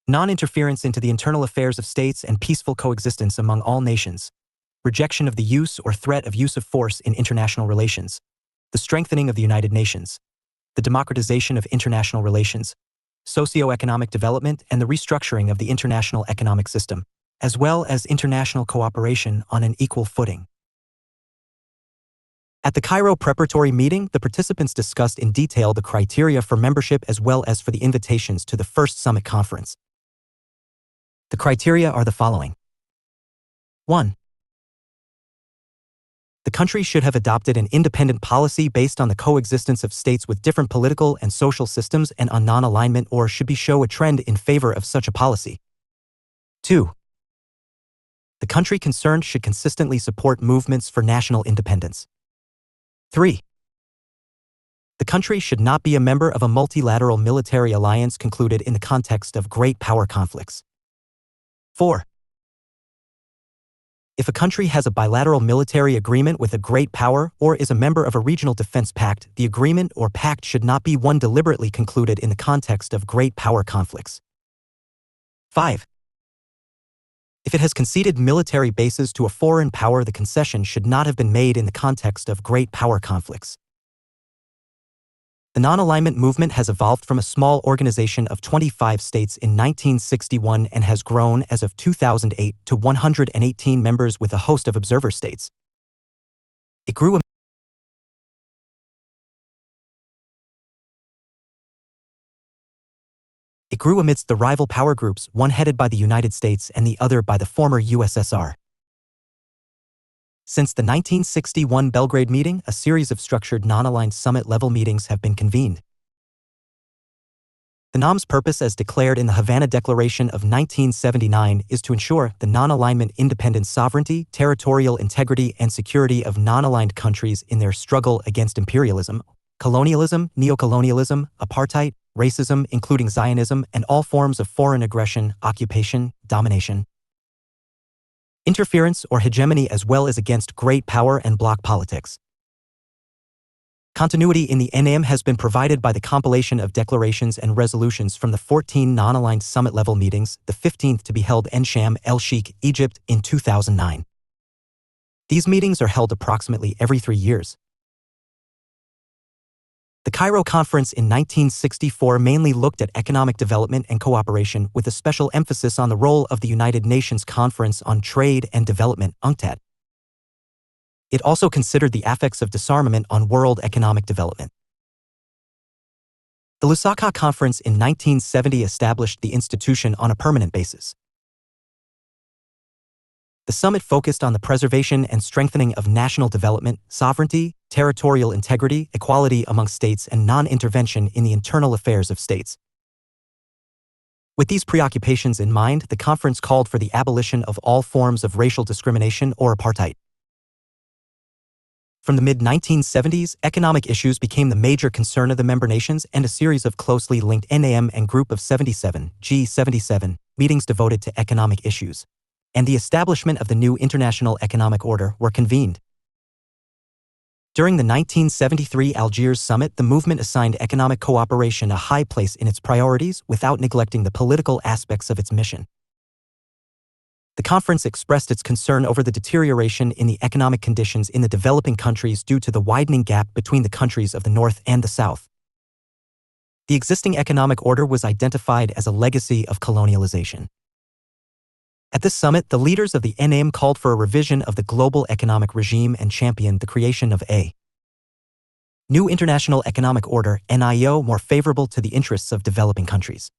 non-interference into the internal affairs of states, and peaceful coexistence among all nations, rejection of the use or threat of use of force in international relations, the strengthening of the United Nations, the democratization of international relations, socio-economic development, and the restructuring of the international economic system, as well as international cooperation on an equal footing. At the Cairo preparatory meeting, the participants discussed in detail the criteria for membership as well as for the invitations to the first summit conference. The criteria are the following. 1. The country should have adopted an independent policy based on the coexistence of states with different political and social systems and on non-alignment, or should show a trend in favor of such a policy. 2. The country concerned should consistently support movements for national independence. 3. The country should not be a member of a multilateral military alliance concluded in the context of great power conflicts. 4. If a country has a bilateral military agreement with a great power or is a member of a regional defense pact, the agreement or pact should not be one deliberately concluded in the context of great power conflicts. 5. If it has conceded military bases to a foreign power, the concession should not have been made in the context of great power conflicts. The non-alignment movement has evolved from a small organization of 25 states in 1961 and has grown as of 2008 to 118 members with a host of observer states. It grew amidst the rival power groups, one headed by the United States and the other by the former USSR. Since the 1961 Belgrade meeting, a series of structured non-aligned summit-level meetings have been convened. The NAM's purpose, as declared in the Havana Declaration of 1979, is to ensure the non-alignment, independent sovereignty, territorial integrity, and security of non-aligned countries in their struggle against imperialism, colonialism, neocolonialism, apartheid, racism, including Zionism, and all forms of foreign aggression, occupation, domination, interference, or hegemony, as well as against great power and bloc politics. Continuity in the NAM has been provided by the compilation of declarations and resolutions from the 14 non-aligned summit-level meetings, the 15th to be held in Sharm el-Sheikh, Egypt, in 2009. These meetings are held approximately every 3 years. The Cairo Conference in 1964 mainly looked at economic development and cooperation, with a special emphasis on the role of the United Nations Conference on Trade and Development, UNCTAD. It also considered the effects of disarmament on world economic development. The Lusaka Conference in 1970 established the institution on a permanent basis. The summit focused on the preservation and strengthening of national development, sovereignty, territorial integrity, equality among states, and non-intervention in the internal affairs of states. With these preoccupations in mind, the conference called for the abolition of all forms of racial discrimination or apartheid. From the mid-1970s, economic issues became the major concern of the member nations, and a series of closely linked NAM and Group of 77, G77, meetings devoted to economic issues, and the establishment of the new International Economic Order were convened. During the 1973 Algiers Summit, the movement assigned economic cooperation a high place in its priorities without neglecting the political aspects of its mission. The conference expressed its concern over the deterioration in the economic conditions in the developing countries due to the widening gap between the countries of the North and the South. The existing economic order was identified as a legacy of colonialization. At this summit, the leaders of the NAM called for a revision of the global economic regime and championed the creation of a new international economic order, NIO, more favorable to the interests of developing countries.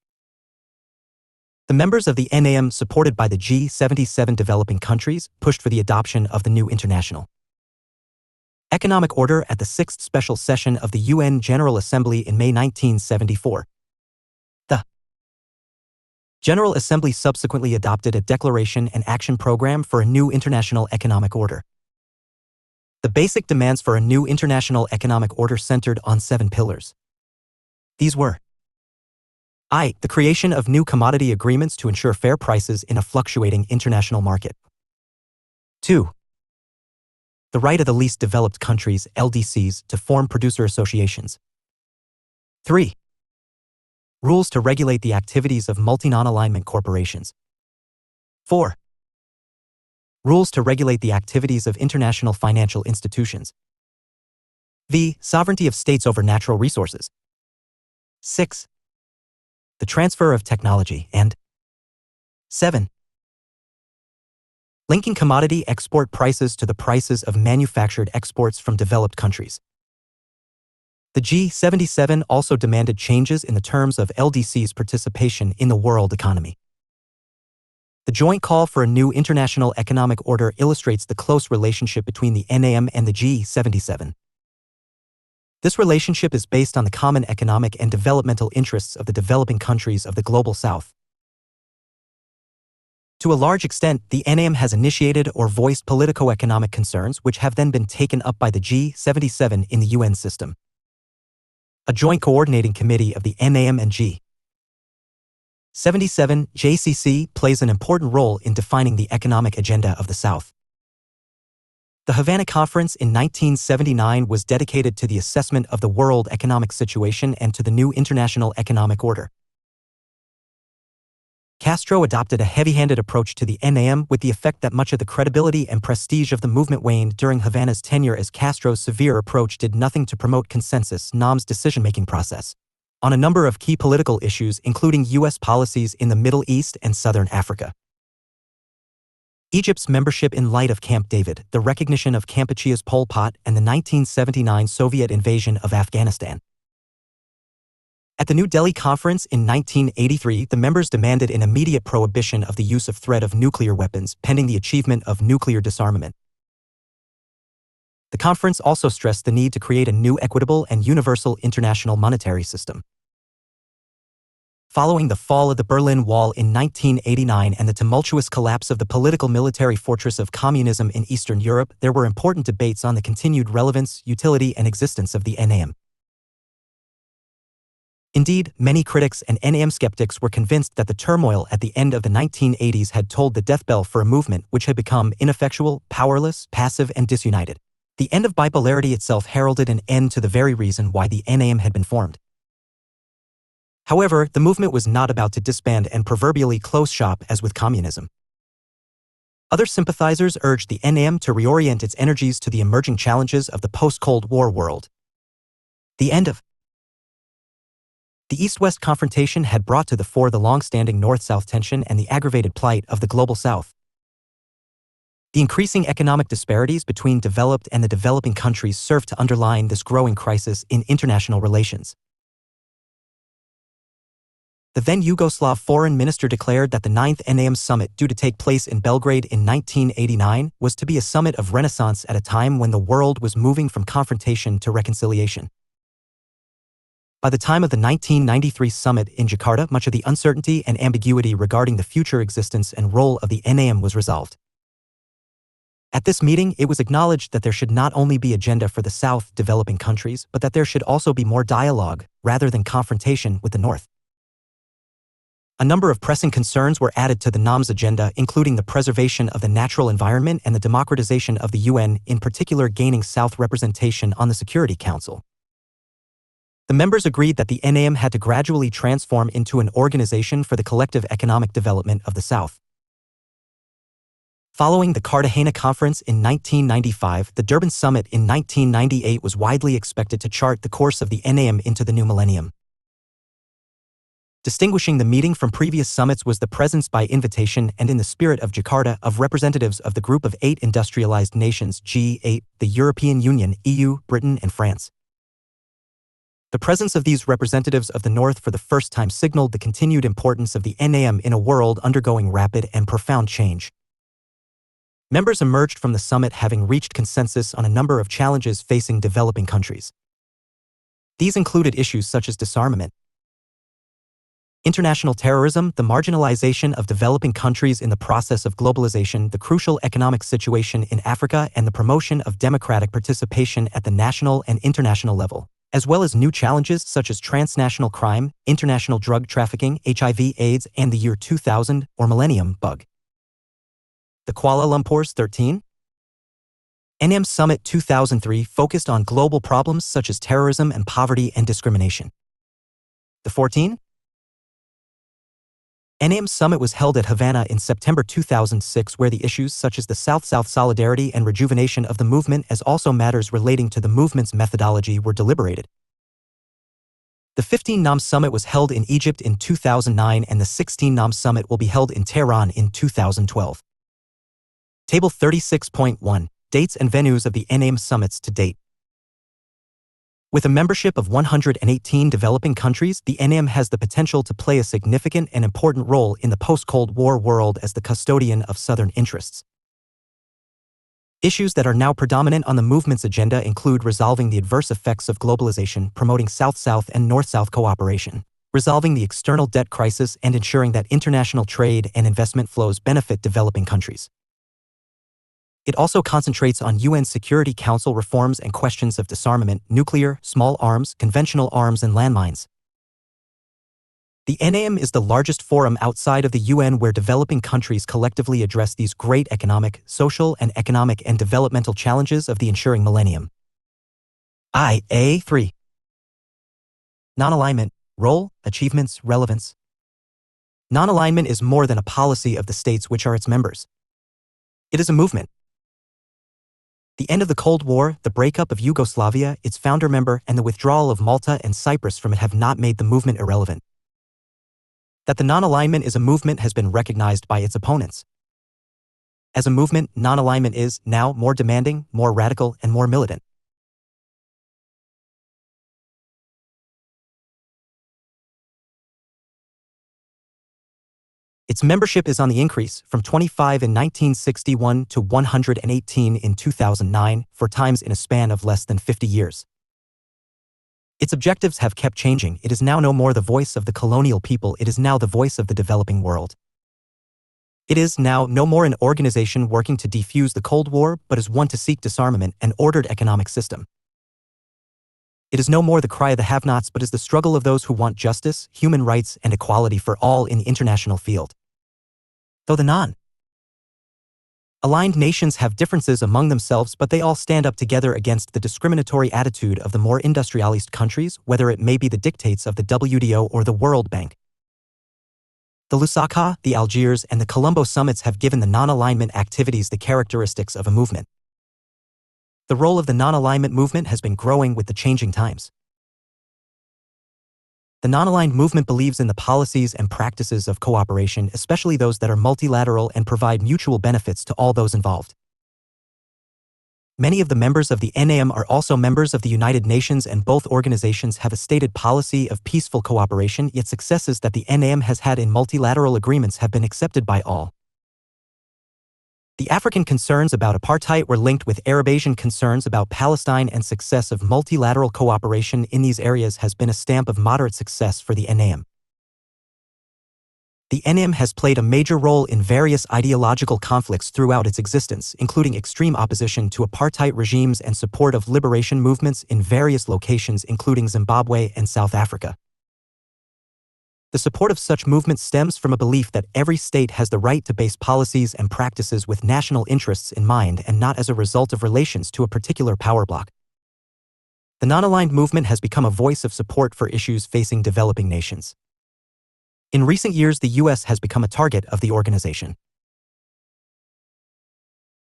The members of the NAM, supported by the G77 developing countries, pushed for the adoption of the new international economic order at the 6th Special Session of the UN General Assembly in May 1974. The General Assembly subsequently adopted a declaration and action program for a new international economic order. The basic demands for a new international economic order centered on 7 pillars. These were: I. The creation of new commodity agreements to ensure fair prices in a fluctuating international market. 2. The right of the least developed countries, LDCs, to form producer associations. 3. Rules to regulate the activities of multi-non-alignment corporations. 4. Rules to regulate the activities of international financial institutions. V. Sovereignty of states over natural resources. 6. The transfer of technology, and 7. linking commodity export prices to the prices of manufactured exports from developed countries. The G77 also demanded changes in the terms of LDC's participation in the world economy. The joint call for a new international economic order illustrates the close relationship between the NAM and the G77. This relationship is based on the common economic and developmental interests of the developing countries of the Global South. To a large extent, the NAM has initiated or voiced politico-economic concerns which have then been taken up by the G77 in the UN system. A joint coordinating committee of the NAM and G77 (JCC) plays an important role in defining the economic agenda of the South. The Havana Conference in 1979 was dedicated to the assessment of the world economic situation and to the new international economic order. Castro adopted a heavy-handed approach to the NAM with the effect that much of the credibility and prestige of the movement waned during Havana's tenure, as Castro's severe approach did nothing to promote consensus NAM's decision-making process on a number of key political issues, including U.S. policies in the Middle East and Southern Africa. Egypt's membership in light of Camp David, the recognition of Kampuchea's Pol Pot, and the 1979 Soviet invasion of Afghanistan. At the New Delhi Conference in 1983, the members demanded an immediate prohibition of the use of threat of nuclear weapons pending the achievement of nuclear disarmament. The conference also stressed the need to create a new equitable and universal international monetary system. Following the fall of the Berlin Wall in 1989 and the tumultuous collapse of the political military fortress of communism in Eastern Europe, there were important debates on the continued relevance, utility, and existence of the NAM. Indeed, many critics and NAM skeptics were convinced that the turmoil at the end of the 1980s had tolled the death bell for a movement which had become ineffectual, powerless, passive, and disunited. The end of bipolarity itself heralded an end to the very reason why the NAM had been formed. However, the movement was not about to disband and proverbially close shop as with communism. Other sympathizers urged the NAM to reorient its energies to the emerging challenges of the post-Cold War world. The end of the East-West confrontation had brought to the fore the long-standing North-South tension and the aggravated plight of the Global South. The increasing economic disparities between developed and the developing countries served to underline this growing crisis in international relations. The then Yugoslav foreign minister declared that the 9th NAM summit, due to take place in Belgrade in 1989, was to be a summit of renaissance at a time when the world was moving from confrontation to reconciliation. By the time of the 1993 summit in Jakarta, much of the uncertainty and ambiguity regarding the future existence and role of the NAM was resolved. At this meeting, it was acknowledged that there should not only be agenda for the South developing countries, but that there should also be more dialogue, rather than confrontation, with the North. A number of pressing concerns were added to the NAM's agenda, including the preservation of the natural environment and the democratization of the UN, in particular gaining South representation on the Security Council. The members agreed that the NAM had to gradually transform into an organization for the collective economic development of the South. Following the Cartagena Conference in 1995, the Durban Summit in 1998 was widely expected to chart the course of the NAM into the new millennium. Distinguishing the meeting from previous summits was the presence by invitation and in the spirit of Jakarta of representatives of the Group of 8 industrialized nations G8, the European Union, EU, Britain, and France. The presence of these representatives of the North for the first time signaled the continued importance of the NAM in a world undergoing rapid and profound change. Members emerged from the summit having reached consensus on a number of challenges facing developing countries. These included issues such as disarmament, international terrorism, the marginalization of developing countries in the process of globalization, the crucial economic situation in Africa, and the promotion of democratic participation at the national and international level, as well as new challenges such as transnational crime, international drug trafficking, HIV/AIDS, and the year 2000 or Millennium Bug. The Kuala Lumpur's 13th NAM Summit 2003 focused on global problems such as terrorism and poverty and discrimination. The 14th NAM Summit was held at Havana in September 2006, where the issues such as the South-South solidarity and rejuvenation of the movement, as also matters relating to the movement's methodology, were deliberated. The 15 NAM Summit was held in Egypt in 2009, and the 16 NAM Summit will be held in Tehran in 2012. Table 36.1. Dates and venues of the NAM summits to date. With a membership of 118 developing countries, the NAM has the potential to play a significant and important role in the post-Cold War world as the custodian of Southern interests. Issues that are now predominant on the movement's agenda include resolving the adverse effects of globalization, promoting South-South and North-South cooperation, resolving the external debt crisis, and ensuring that international trade and investment flows benefit developing countries. It also concentrates on UN Security Council reforms and questions of disarmament, nuclear, small arms, conventional arms, and landmines. The NAM is the largest forum outside of the UN where developing countries collectively address these great economic, social, and economic and developmental challenges of the ensuing millennium. IA 3. Non-alignment, role, achievements, relevance. Non-alignment is more than a policy of the states which are its members. It is a movement. The end of the Cold War, the breakup of Yugoslavia, its founder member, and the withdrawal of Malta and Cyprus from it have not made the movement irrelevant. That the non-alignment is a movement has been recognized by its opponents. As a movement, non-alignment is, now, more demanding, more radical, and more militant. Its membership is on the increase, from 25 in 1961 to 118 in 2009, 4 times in a span of less than 50 years. Its objectives have kept changing. It is now no more the voice of the colonial people, it is now the voice of the developing world. It is now no more an organization working to defuse the Cold War, but is one to seek disarmament and ordered economic system. It is no more the cry of the have-nots, but is the struggle of those who want justice, human rights, and equality for all in the international field. Though the non-aligned nations have differences among themselves, but they all stand up together against the discriminatory attitude of the more industrialized countries, whether it may be the dictates of the WTO or the World Bank. The Lusaka, the Algiers, and the Colombo summits have given the non-alignment activities the characteristics of a movement. The role of the non-alignment movement has been growing with the changing times. The non-aligned movement believes in the policies and practices of cooperation, especially those that are multilateral and provide mutual benefits to all those involved. Many of the members of the NAM are also members of the United Nations, and both organizations have a stated policy of peaceful cooperation, yet successes that the NAM has had in multilateral agreements have been accepted by all. The African concerns about apartheid were linked with Arab-Asian concerns about Palestine, and success of multilateral cooperation in these areas has been a stamp of moderate success for the NAM. The NAM has played a major role in various ideological conflicts throughout its existence, including extreme opposition to apartheid regimes and support of liberation movements in various locations including Zimbabwe and South Africa. The support of such movements stems from a belief that every state has the right to base policies and practices with national interests in mind and not as a result of relations to a particular power bloc. The non-aligned movement has become a voice of support for issues facing developing nations. In recent years, the U.S. has become a target of the organization.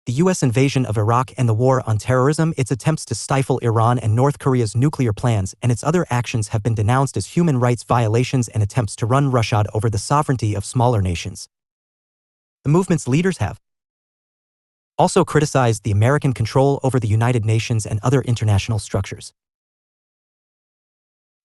The U.S. invasion of Iraq and the war on terrorism, its attempts to stifle Iran and North Korea's nuclear plans, and its other actions have been denounced as human rights violations and attempts to run roughshod over the sovereignty of smaller nations. The movement's leaders have also criticized the American control over the United Nations and other international structures.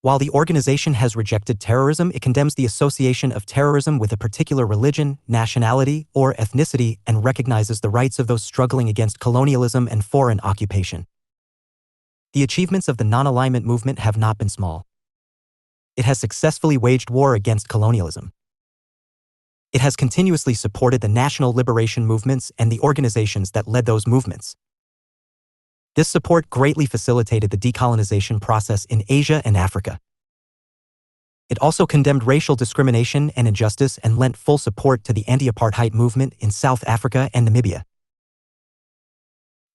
While the organization has rejected terrorism, it condemns the association of terrorism with a particular religion, nationality, or ethnicity, and recognizes the rights of those struggling against colonialism and foreign occupation. The achievements of the non-alignment movement have not been small. It has successfully waged war against colonialism. It has continuously supported the national liberation movements and the organizations that led those movements. This support greatly facilitated the decolonization process in Asia and Africa. It also condemned racial discrimination and injustice and lent full support to the anti-apartheid movement in South Africa and Namibia.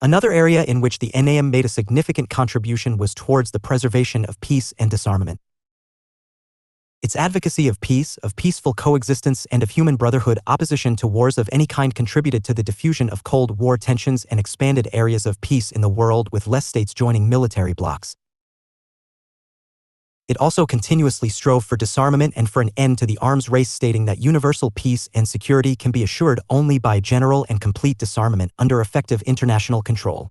Another area in which the NAM made a significant contribution was towards the preservation of peace and disarmament. Its advocacy of peace, of peaceful coexistence, and of human brotherhood opposition to wars of any kind contributed to the diffusion of Cold War tensions and expanded areas of peace in the world, with less states joining military blocs. It also continuously strove for disarmament and for an end to the arms race, stating that universal peace and security can be assured only by general and complete disarmament under effective international control.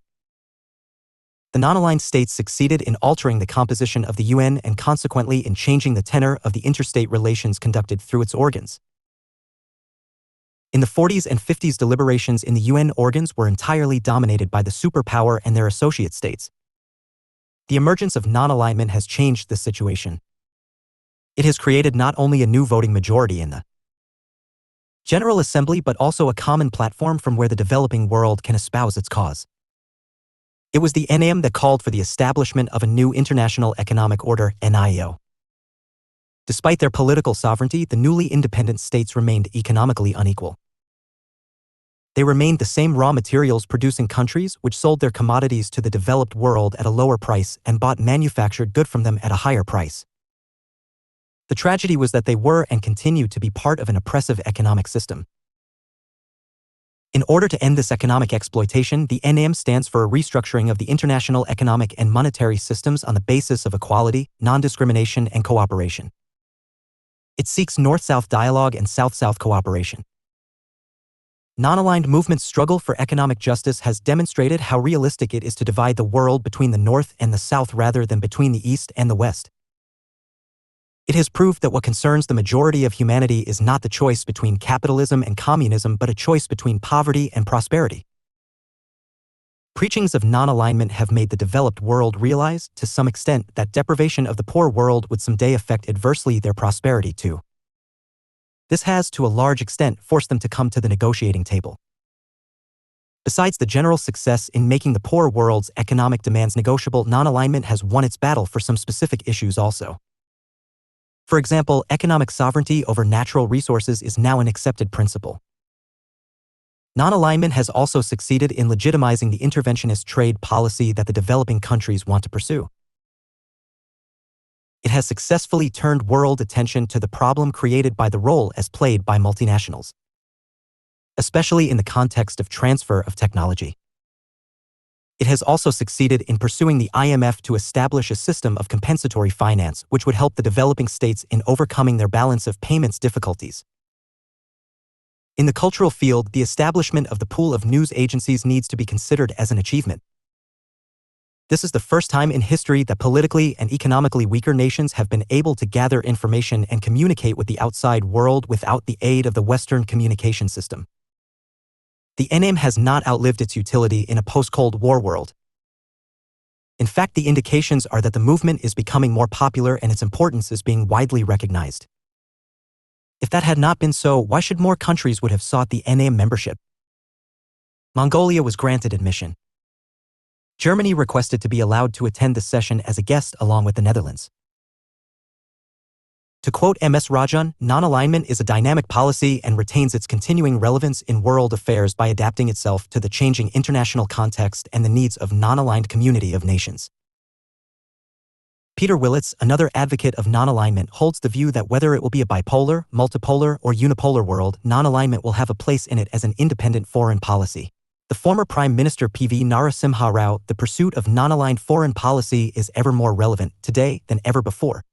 The non-aligned states succeeded in altering the composition of the UN and consequently in changing the tenor of the interstate relations conducted through its organs. In the 40s and 50s, deliberations in the UN organs were entirely dominated by the superpower and their associate states. The emergence of non-alignment has changed this situation. It has created not only a new voting majority in the General Assembly but also a common platform from where the developing world can espouse its cause. It was the NAM that called for the establishment of a new international economic order, NIO. Despite their political sovereignty, the newly independent states remained economically unequal. They remained the same raw materials producing countries which sold their commodities to the developed world at a lower price and bought manufactured goods from them at a higher price. The tragedy was that they were and continue to be part of an oppressive economic system. In order to end this economic exploitation, the NAM stands for a restructuring of the international economic and monetary systems on the basis of equality, non-discrimination, and cooperation. It seeks North-South dialogue and South-South cooperation. Non-aligned movements' struggle for economic justice has demonstrated how realistic it is to divide the world between the North and the South rather than between the East and the West. It has proved that what concerns the majority of humanity is not the choice between capitalism and communism but a choice between poverty and prosperity. Preachings of non-alignment have made the developed world realize, to some extent, that deprivation of the poor world would someday affect adversely their prosperity too. This has, to a large extent, forced them to come to the negotiating table. Besides the general success in making the poor world's economic demands negotiable, non-alignment has won its battle for some specific issues also. For example, economic sovereignty over natural resources is now an accepted principle. Non-alignment has also succeeded in legitimizing the interventionist trade policy that the developing countries want to pursue. It has successfully turned world attention to the problem created by the role as played by multinationals, especially in the context of transfer of technology. It has also succeeded in pursuing the IMF to establish a system of compensatory finance which would help the developing states in overcoming their balance of payments difficulties. In the cultural field, the establishment of the pool of news agencies needs to be considered as an achievement. This is the first time in history that politically and economically weaker nations have been able to gather information and communicate with the outside world without the aid of the Western communication system. The NAM has not outlived its utility in a post-Cold War world. In fact, the indications are that the movement is becoming more popular and its importance is being widely recognized. If that had not been so, why should more countries would have sought the NAM membership? Mongolia was granted admission. Germany requested to be allowed to attend the session as a guest along with the Netherlands. To quote M.S. Rajan, non-alignment is a dynamic policy and retains its continuing relevance in world affairs by adapting itself to the changing international context and the needs of non-aligned community of nations. Peter Willits, another advocate of non-alignment, holds the view that whether it will be a bipolar, multipolar, or unipolar world, non-alignment will have a place in it as an independent foreign policy. The former Prime Minister P.V. Narasimha Rao, the pursuit of non-aligned foreign policy is ever more relevant today than ever before.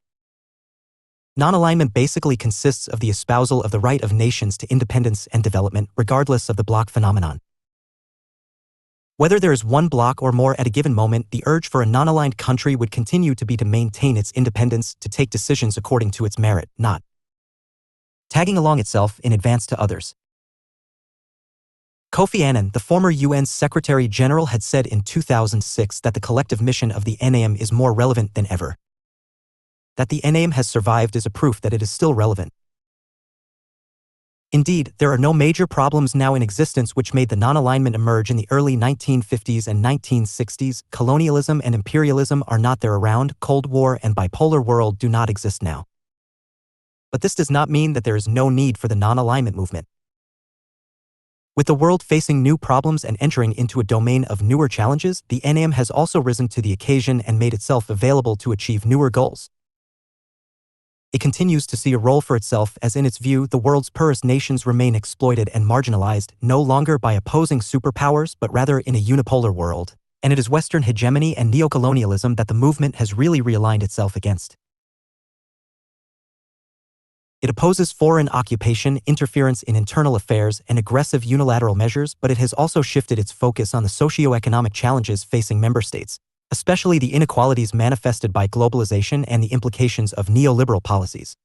Non-alignment basically consists of the espousal of the right of nations to independence and development, regardless of the bloc phenomenon. Whether there is one bloc or more at a given moment, the urge for a non-aligned country would continue to be to maintain its independence, to take decisions according to its merit, not tagging along itself in advance to others. Kofi Annan, the former UN Secretary General, had said in 2006 that the collective mission of the NAM is more relevant than ever. That the NAM has survived is a proof that it is still relevant. Indeed, there are no major problems now in existence which made the non-alignment emerge in the early 1950s and 1960s. Colonialism and imperialism are not there around, Cold War and bipolar world do not exist now. But this does not mean that there is no need for the non-alignment movement. With the world facing new problems and entering into a domain of newer challenges, the NAM has also risen to the occasion and made itself available to achieve newer goals. It continues to see a role for itself as, in its view, the world's poorest nations remain exploited and marginalized, no longer by opposing superpowers but rather in a unipolar world, and it is Western hegemony and neocolonialism that the movement has really realigned itself against. It opposes foreign occupation, interference in internal affairs, and aggressive unilateral measures, but it has also shifted its focus on the socio-economic challenges facing member states, especially the inequalities manifested by globalization and the implications of neoliberal policies.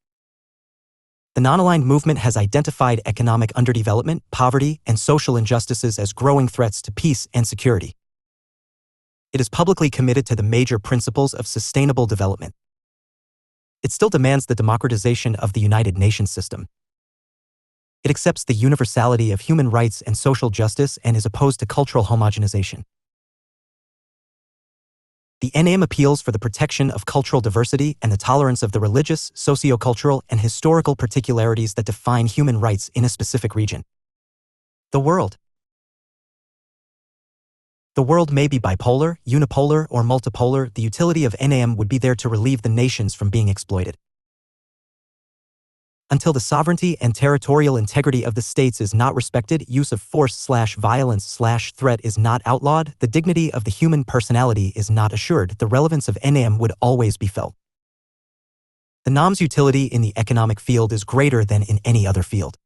The non-aligned movement has identified economic underdevelopment, poverty, and social injustices as growing threats to peace and security. It is publicly committed to the major principles of sustainable development. It still demands the democratization of the United Nations system. It accepts the universality of human rights and social justice and is opposed to cultural homogenization. The NAM appeals for the protection of cultural diversity and the tolerance of the religious, sociocultural, and historical particularities that define human rights in a specific region. The world. The world may be bipolar, unipolar, or multipolar. The utility of NAM would be there to relieve the nations from being exploited. Until the sovereignty and territorial integrity of the states is not respected, use of force/violence/threat is not outlawed, the dignity of the human personality is not assured, the relevance of NAM would always be felt. The NAM's utility in the economic field is greater than in any other field.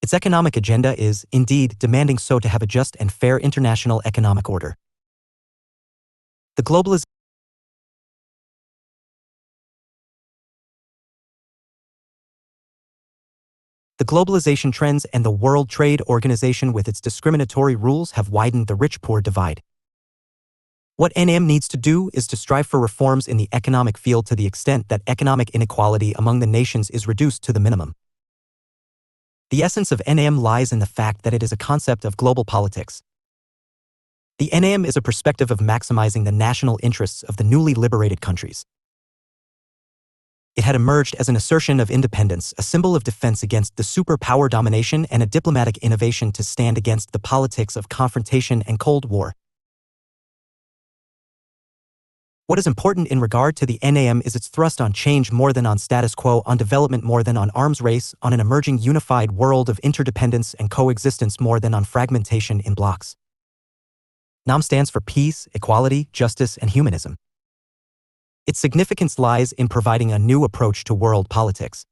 Its economic agenda is, indeed, demanding so to have a just and fair international economic order. The globalization trends and the World Trade Organization with its discriminatory rules have widened the rich-poor divide. What NAM needs to do is to strive for reforms in the economic field to the extent that economic inequality among the nations is reduced to the minimum. The essence of NAM lies in the fact that it is a concept of global politics. The NAM is a perspective of maximizing the national interests of the newly liberated countries. It had emerged as an assertion of independence, a symbol of defense against the superpower domination, and a diplomatic innovation to stand against the politics of confrontation and Cold War. What is important in regard to the NAM is its thrust on change more than on status quo, on development more than on arms race, on an emerging unified world of interdependence and coexistence more than on fragmentation in blocks. NAM stands for peace, equality, justice, and humanism. Its significance lies in providing a new approach to world politics.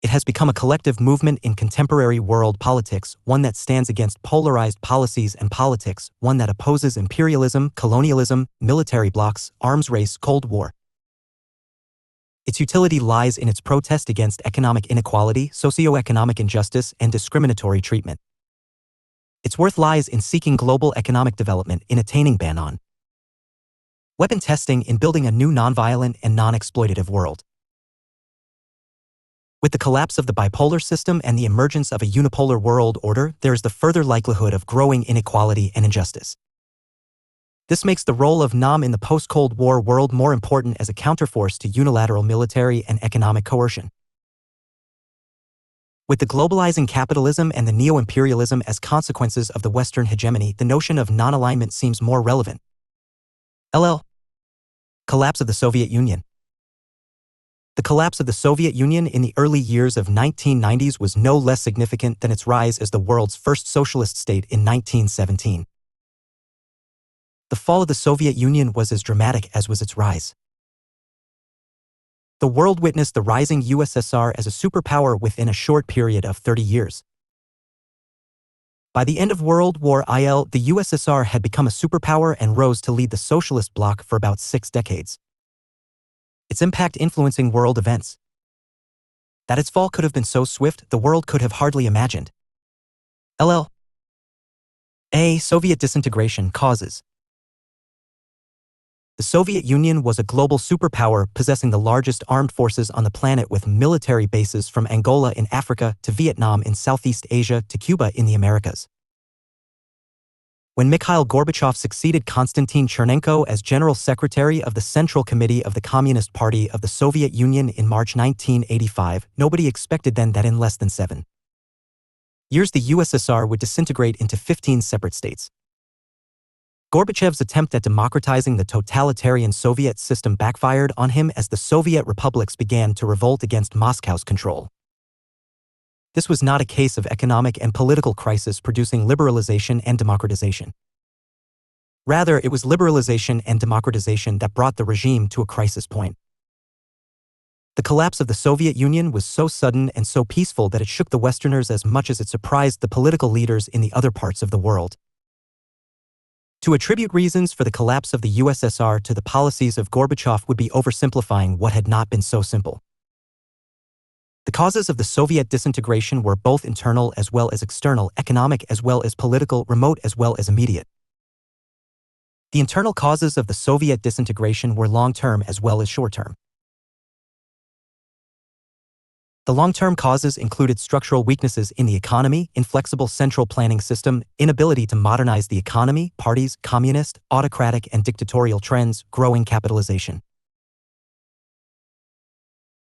It has become a collective movement in contemporary world politics, one that stands against polarized policies and politics, one that opposes imperialism, colonialism, military blocs, arms race, Cold War. Its utility lies in its protest against economic inequality, socioeconomic injustice, and discriminatory treatment. Its worth lies in seeking global economic development, in attaining ban on weapon testing, in building a new nonviolent and non-exploitative world. With the collapse of the bipolar system and the emergence of a unipolar world order, there is the further likelihood of growing inequality and injustice. This makes the role of NAM in the post-Cold War world more important as a counterforce to unilateral military and economic coercion. With the globalizing capitalism and the neo-imperialism as consequences of the Western hegemony, the notion of non-alignment seems more relevant. Collapse of the Soviet Union. The collapse of the Soviet Union in the early years of 1990s was no less significant than its rise as the world's first socialist state in 1917. The fall of the Soviet Union was as dramatic as was its rise. The world witnessed the rising USSR as a superpower within a short period of 30 years. By the end of World War I, the USSR had become a superpower and rose to lead the socialist bloc for about 6 decades. Its impact influencing world events. That its fall could have been so swift, the world could have hardly imagined. Soviet disintegration causes. The Soviet Union was a global superpower possessing the largest armed forces on the planet, with military bases from Angola in Africa to Vietnam in Southeast Asia to Cuba in the Americas. When Mikhail Gorbachev succeeded Konstantin Chernenko as General Secretary of the Central Committee of the Communist Party of the Soviet Union in March 1985, nobody expected then that in less than 7 years the USSR would disintegrate into 15 separate states. Gorbachev's attempt at democratizing the totalitarian Soviet system backfired on him as the Soviet republics began to revolt against Moscow's control. This was not a case of economic and political crisis producing liberalization and democratization. Rather, it was liberalization and democratization that brought the regime to a crisis point. The collapse of the Soviet Union was so sudden and so peaceful that it shook the Westerners as much as it surprised the political leaders in the other parts of the world. To attribute reasons for the collapse of the USSR to the policies of Gorbachev would be oversimplifying what had not been so simple. The causes of the Soviet disintegration were both internal as well as external, economic as well as political, remote as well as immediate. The internal causes of the Soviet disintegration were long-term as well as short-term. The long-term causes included structural weaknesses in the economy, inflexible central planning system, inability to modernize the economy, parties, communist, autocratic and dictatorial trends, growing capitalization.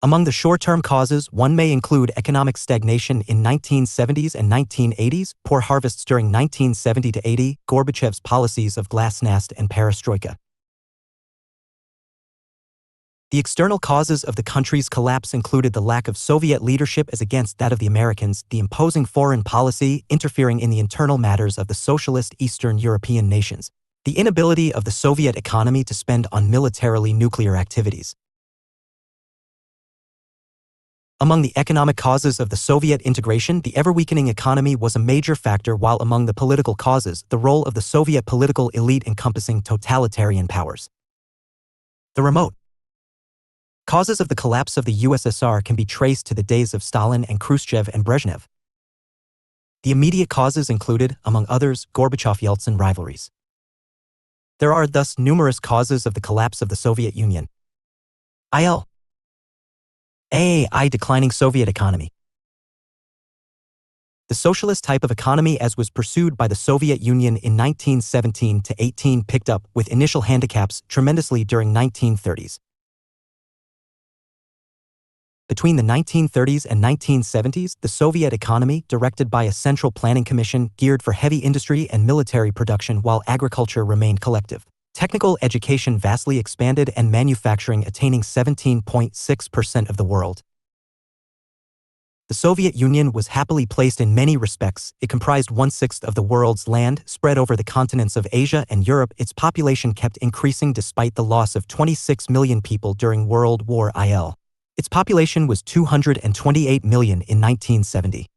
Among the short-term causes, one may include economic stagnation in 1970s and 1980s, poor harvests during 1970 to 80, Gorbachev's policies of glasnost and perestroika. The external causes of the country's collapse included the lack of Soviet leadership as against that of the Americans, the imposing foreign policy interfering in the internal matters of the socialist Eastern European nations, the inability of the Soviet economy to spend on militarily nuclear activities. Among the economic causes of the Soviet integration, the ever-weakening economy was a major factor, while among the political causes, the role of the Soviet political elite encompassing totalitarian powers. The remote causes of the collapse of the USSR can be traced to the days of Stalin and Khrushchev and Brezhnev. The immediate causes included, among others, Gorbachev-Yeltsin rivalries. There are thus numerous causes of the collapse of the Soviet Union. Declining Soviet economy. The socialist type of economy as was pursued by the Soviet Union in 1917 to 18 picked up, with initial handicaps, tremendously during 1930s. Between the 1930s and 1970s, the Soviet economy, directed by a central planning commission, geared for heavy industry and military production while agriculture remained collective. Technical education vastly expanded and manufacturing attaining 17.6% of the world. The Soviet Union was happily placed in many respects. It comprised 1/6 of the world's land, spread over the continents of Asia and Europe. Its population kept increasing despite the loss of 26 million people during World War I. Its population was 228 million in 1970.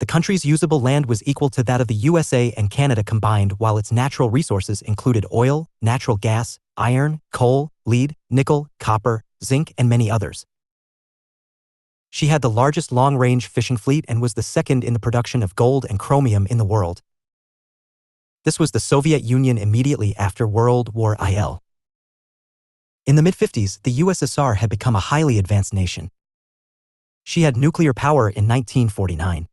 The country's usable land was equal to that of the USA and Canada combined, while its natural resources included oil, natural gas, iron, coal, lead, nickel, copper, zinc, and many others. She had the largest long-range fishing fleet and was the second in the production of gold and chromium in the world. This was the Soviet Union immediately after World War I. In the mid-50s, the USSR had become a highly advanced nation. She had nuclear power in 1949.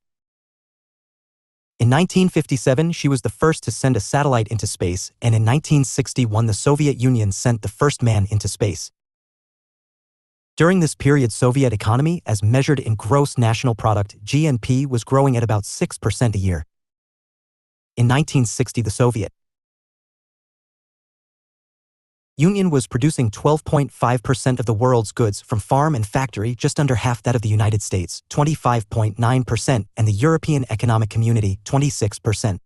In 1957, she was the first to send a satellite into space, and in 1961 the Soviet Union sent the first man into space. During this period, Soviet economy, as measured in gross national product, GNP, was growing at about 6% a year. In 1960, the Soviet Union was producing 12.5% of the world's goods from farm and factory, just under half that of the United States, 25.9%, and the European Economic Community, 26%.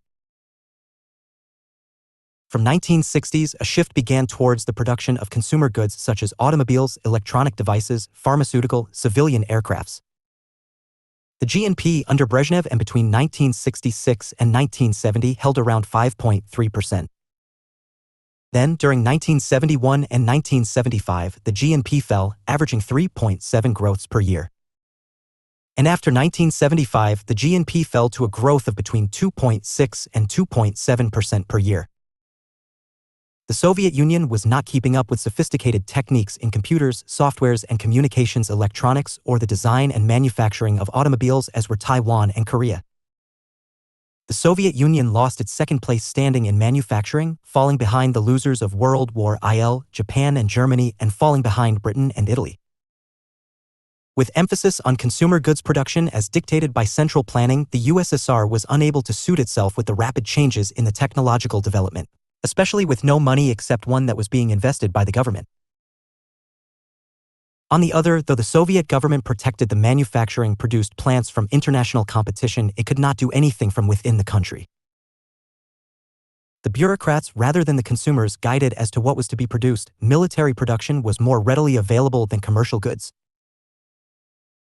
From 1960s, a shift began towards the production of consumer goods such as automobiles, electronic devices, pharmaceutical, civilian aircrafts. The GNP under Brezhnev and between 1966 and 1970 held around 5.3%. Then, during 1971 and 1975, the GNP fell, averaging 3.7 growths per year. And after 1975, the GNP fell to a growth of between 2.6 and 2.7% per year. The Soviet Union was not keeping up with sophisticated techniques in computers, softwares, and communications electronics, or the design and manufacturing of automobiles as were Taiwan and Korea. The Soviet Union lost its second-place standing in manufacturing, falling behind the losers of World War I, Japan and Germany, and falling behind Britain and Italy. With emphasis on consumer goods production as dictated by central planning, the USSR was unable to suit itself with the rapid changes in the technological development, especially with no money except one that was being invested by the government. On the other, though the Soviet government protected the manufacturing-produced plants from international competition, it could not do anything from within the country. The bureaucrats rather than the consumers guided as to what was to be produced. Military production was more readily available than commercial goods.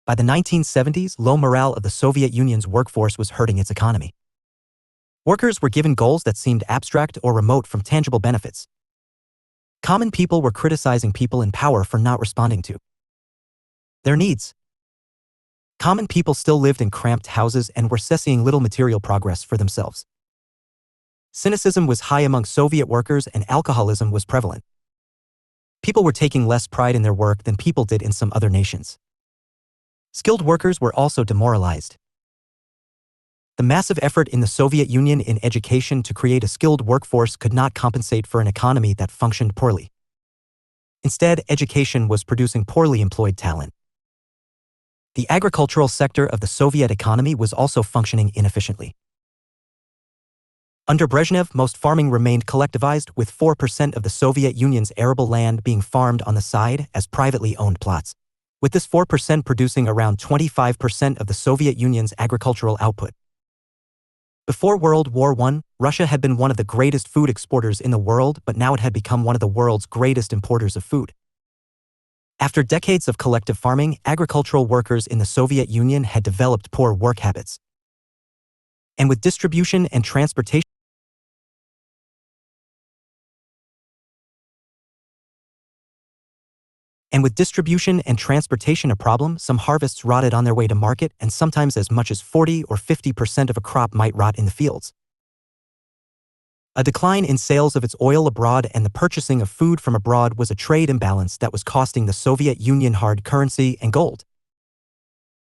By the 1970s, low morale of the Soviet Union's workforce was hurting its economy. Workers were given goals that seemed abstract or remote from tangible benefits. Common people were criticizing people in power for not responding to their needs. Common people still lived in cramped houses and were seeing little material progress for themselves. Cynicism was high among Soviet workers and alcoholism was prevalent. People were taking less pride in their work than people did in some other nations. Skilled workers were also demoralized. The massive effort in the Soviet Union in education to create a skilled workforce could not compensate for an economy that functioned poorly. Instead, education was producing poorly employed talent. The agricultural sector of the Soviet economy was also functioning inefficiently. Under Brezhnev, most farming remained collectivized, with 4% of the Soviet Union's arable land being farmed on the side as privately owned plots, with this 4% producing around 25% of the Soviet Union's agricultural output. Before World War I, Russia had been one of the greatest food exporters in the world, but now it had become one of the world's greatest importers of food. After decades of collective farming, agricultural workers in the Soviet Union had developed poor work habits. And with distribution and transportation a problem, some harvests rotted on their way to market, and sometimes as much as 40 or 50% of a crop might rot in the fields. A decline in sales of its oil abroad and the purchasing of food from abroad was a trade imbalance that was costing the Soviet Union hard currency and gold.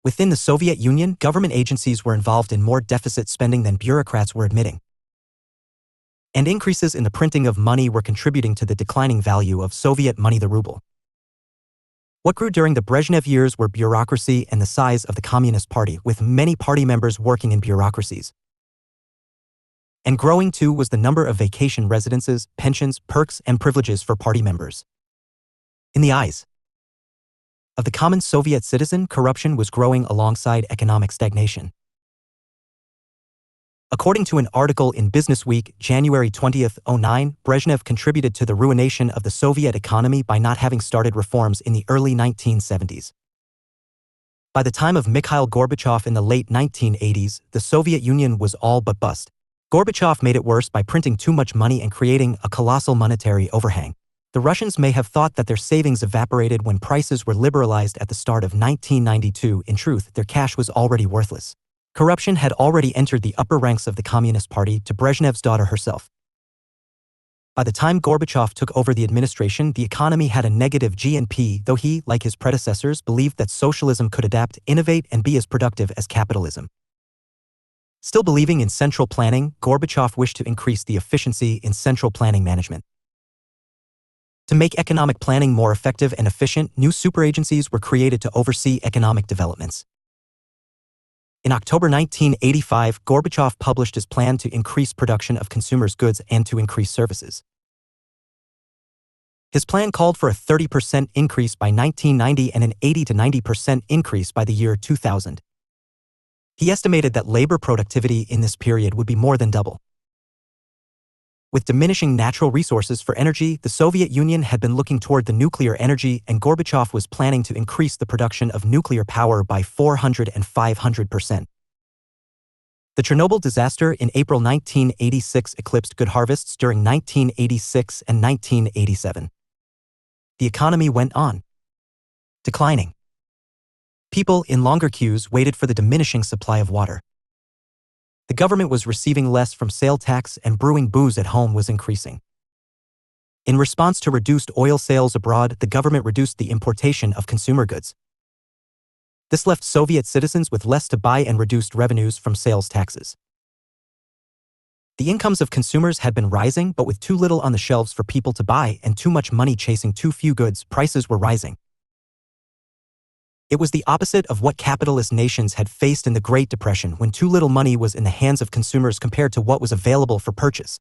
Within the Soviet Union, government agencies were involved in more deficit spending than bureaucrats were admitting. And increases in the printing of money were contributing to the declining value of Soviet money, the ruble. What grew during the Brezhnev years were bureaucracy and the size of the Communist Party, with many party members working in bureaucracies. And growing too was the number of vacation residences, pensions, perks, and privileges for party members. In the eyes of the common Soviet citizen, corruption was growing alongside economic stagnation. According to an article in Businessweek, January 20, 2009, Brezhnev contributed to the ruination of the Soviet economy by not having started reforms in the early 1970s. By the time of Mikhail Gorbachev in the late 1980s, the Soviet Union was all but bust. Gorbachev made it worse by printing too much money and creating a colossal monetary overhang. The Russians may have thought that their savings evaporated when prices were liberalized at the start of 1992. In truth, their cash was already worthless. Corruption had already entered the upper ranks of the Communist Party, to Brezhnev's daughter herself. By the time Gorbachev took over the administration, the economy had a negative GNP, though he, like his predecessors, believed that socialism could adapt, innovate, and be as productive as capitalism. Still believing in central planning, Gorbachev wished to increase the efficiency in central planning management. To make economic planning more effective and efficient, new superagencies were created to oversee economic developments. In October 1985, Gorbachev published his plan to increase production of consumers' goods and to increase services. His plan called for a 30% increase by 1990 and an 80 to 90% increase by the year 2000. He estimated that labor productivity in this period would be more than double. With diminishing natural resources for energy, the Soviet Union had been looking toward the nuclear energy, and Gorbachev was planning to increase the production of nuclear power by 400 and 500%. The Chernobyl disaster in April 1986 eclipsed good harvests during 1986 and 1987. The economy went on declining. People in longer queues waited for the diminishing supply of water. The government was receiving less from sale tax, and brewing booze at home was increasing. In response to reduced oil sales abroad, the government reduced the importation of consumer goods. This left Soviet citizens with less to buy and reduced revenues from sales taxes. The incomes of consumers had been rising, but with too little on the shelves for people to buy and too much money chasing too few goods, prices were rising. It was the opposite of what capitalist nations had faced in the Great Depression, when too little money was in the hands of consumers compared to what was available for purchase.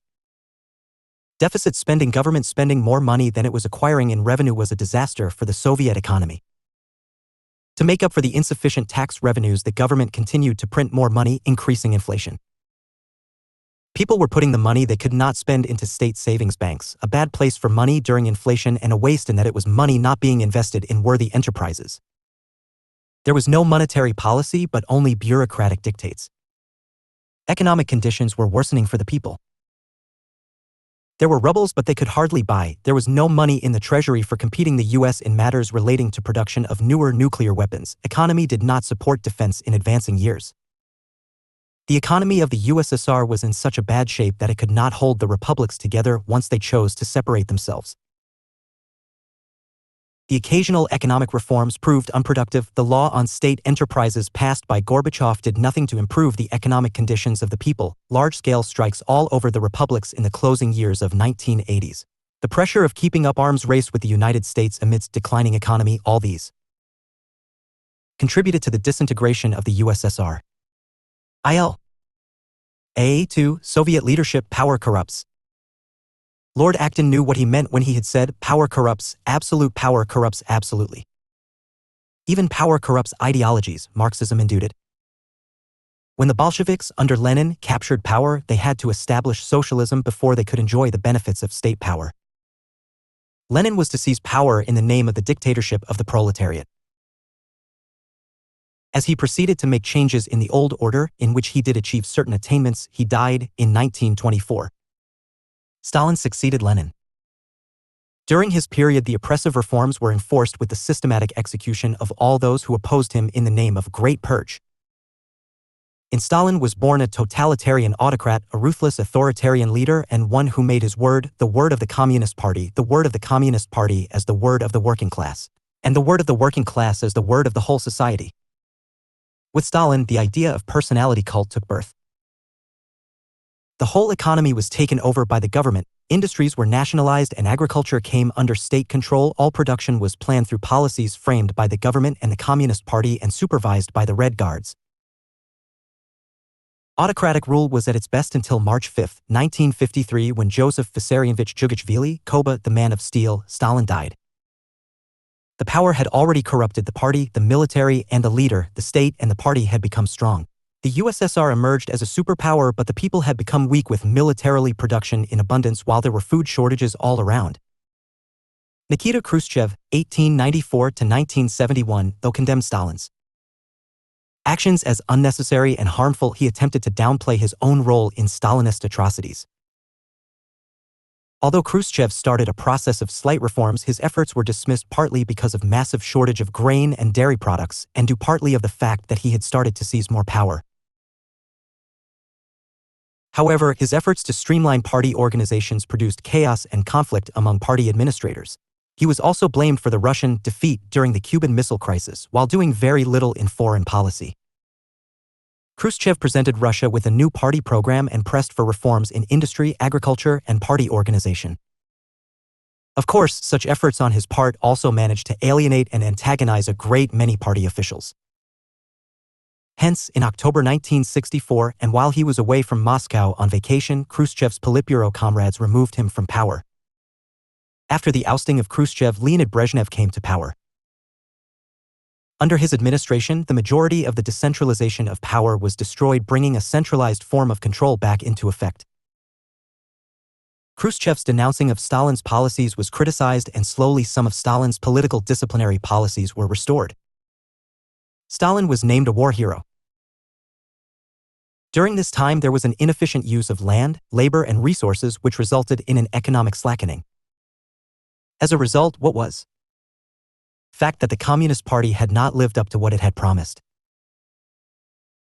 Deficit spending, government spending more money than it was acquiring in revenue, was a disaster for the Soviet economy. To make up for the insufficient tax revenues, the government continued to print more money, increasing inflation. People were putting the money they could not spend into state savings banks, a bad place for money during inflation and a waste in that it was money not being invested in worthy enterprises. There was no monetary policy but only bureaucratic dictates. Economic conditions were worsening for the people. There were rubles but they could hardly buy. There was no money in the treasury for competing the US in matters relating to production of newer nuclear weapons. Economy did not support defense in advancing years. The economy of the USSR was in such a bad shape that it could not hold the republics together once they chose to separate themselves. The occasional economic reforms proved unproductive. The law on state enterprises passed by Gorbachev did nothing to improve the economic conditions of the people. Large-scale strikes all over the republics in the closing years of 1980s. The pressure of keeping up arms race with the United States amidst declining economy, all these contributed to the disintegration of the USSR. II. Soviet leadership. Power corrupts. Lord Acton knew what he meant when he had said, "Power corrupts, absolute power corrupts absolutely." Even power corrupts ideologies, Marxism induced it. When the Bolsheviks, under Lenin, captured power, they had to establish socialism before they could enjoy the benefits of state power. Lenin was to seize power in the name of the dictatorship of the proletariat. As he proceeded to make changes in the old order, in which he did achieve certain attainments, he died in 1924. Stalin succeeded Lenin. During his period, the oppressive reforms were enforced with the systematic execution of all those who opposed him in the name of Great Purge. In Stalin was born a totalitarian autocrat, a ruthless authoritarian leader, and one who made his word, the word of the Communist Party, the word of the Communist Party as the word of the working class, and the word of the working class as the word of the whole society. With Stalin, the idea of personality cult took birth. The whole economy was taken over by the government, industries were nationalized and agriculture came under state control. All production was planned through policies framed by the government and the Communist Party and supervised by the Red Guards. Autocratic rule was at its best until March 5, 1953, when Joseph Vissarionovich Djugashvili, Koba, the man of steel, Stalin died. The power had already corrupted the party, the military, and the leader. The state and the party had become strong. The USSR emerged as a superpower, but the people had become weak with militarily production in abundance while there were food shortages all around. Nikita Khrushchev, 1894–1971, though condemned Stalin's actions as unnecessary and harmful, he attempted to downplay his own role in Stalinist atrocities. Although Khrushchev started a process of slight reforms, his efforts were dismissed partly because of massive shortage of grain and dairy products, and due partly of the fact that he had started to seize more power. However, his efforts to streamline party organizations produced chaos and conflict among party administrators. He was also blamed for the Russian defeat during the Cuban Missile Crisis, while doing very little in foreign policy. Khrushchev presented Russia with a new party program and pressed for reforms in industry, agriculture, and party organization. Of course, such efforts on his part also managed to alienate and antagonize a great many party officials. Hence, in October 1964, and while he was away from Moscow on vacation, Khrushchev's Politburo comrades removed him from power. After the ousting of Khrushchev, Leonid Brezhnev came to power. Under his administration, the majority of the decentralization of power was destroyed, bringing a centralized form of control back into effect. Khrushchev's denouncing of Stalin's policies was criticized, and slowly some of Stalin's political disciplinary policies were restored. Stalin was named a war hero. During this time, there was an inefficient use of land, labor, and resources, which resulted in an economic slackening. As a result, what was fact that the Communist Party had not lived up to what it had promised.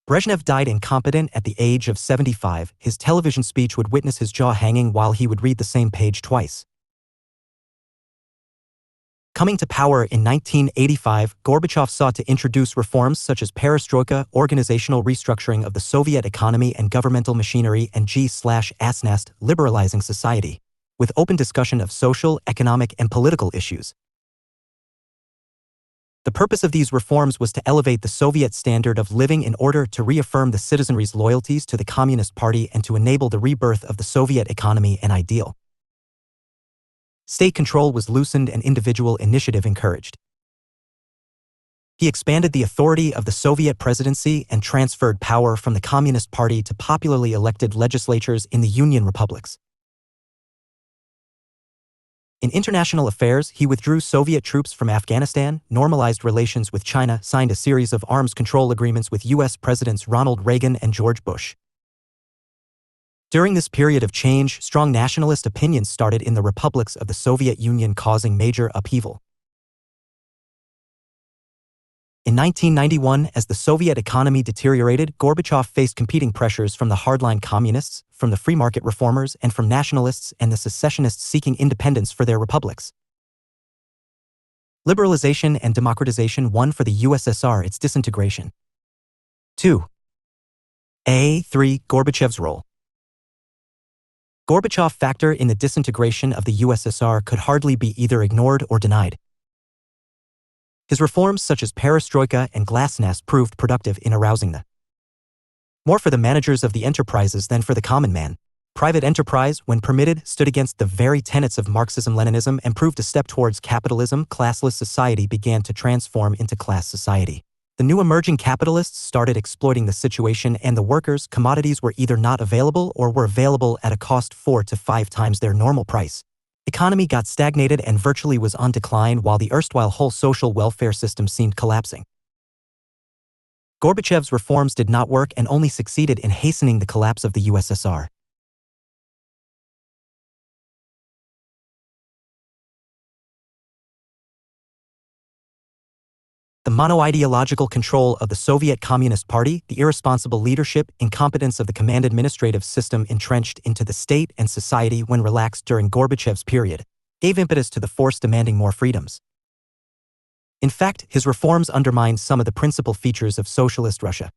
Brezhnev died incompetent at the age of 75. His television speech would witness his jaw hanging while he would read the same page twice. Coming to power in 1985, Gorbachev sought to introduce reforms such as perestroika, organizational restructuring of the Soviet economy and governmental machinery, and G/Asnast, liberalizing society, with open discussion of social, economic, and political issues. The purpose of these reforms was to elevate the Soviet standard of living in order to reaffirm the citizenry's loyalties to the Communist Party and to enable the rebirth of the Soviet economy and ideal. State control was loosened and individual initiative encouraged. He expanded the authority of the Soviet presidency and transferred power from the Communist Party to popularly elected legislatures in the Union republics. In international affairs, he withdrew Soviet troops from Afghanistan, normalized relations with China, signed a series of arms control agreements with U.S. Presidents Ronald Reagan and George Bush. During this period of change, strong nationalist opinions started in the republics of the Soviet Union, causing major upheaval. In 1991, as the Soviet economy deteriorated, Gorbachev faced competing pressures from the hardline communists, from the free market reformers, and from nationalists and the secessionists seeking independence for their republics. Liberalization and democratization won for the USSR its disintegration. 2. 3. Gorbachev's role. Gorbachev factor in the disintegration of the USSR could hardly be either ignored or denied. His reforms such as perestroika and glasnost proved productive in arousing the more for the managers of the enterprises than for the common man. Private enterprise, when permitted, stood against the very tenets of Marxism-Leninism and proved a step towards capitalism. Classless society began to transform into class society. The new emerging capitalists started exploiting the situation, and the workers' commodities were either not available or were available at a cost 4 to 5 times their normal price. Economy got stagnated and virtually was on decline, while the erstwhile whole social welfare system seemed collapsing. Gorbachev's reforms did not work and only succeeded in hastening the collapse of the USSR. The mono-ideological control of the Soviet Communist Party, the irresponsible leadership, incompetence of the command administrative system entrenched into the state and society when relaxed during Gorbachev's period, gave impetus to the force demanding more freedoms. In fact, his reforms undermined some of the principal features of socialist Russia.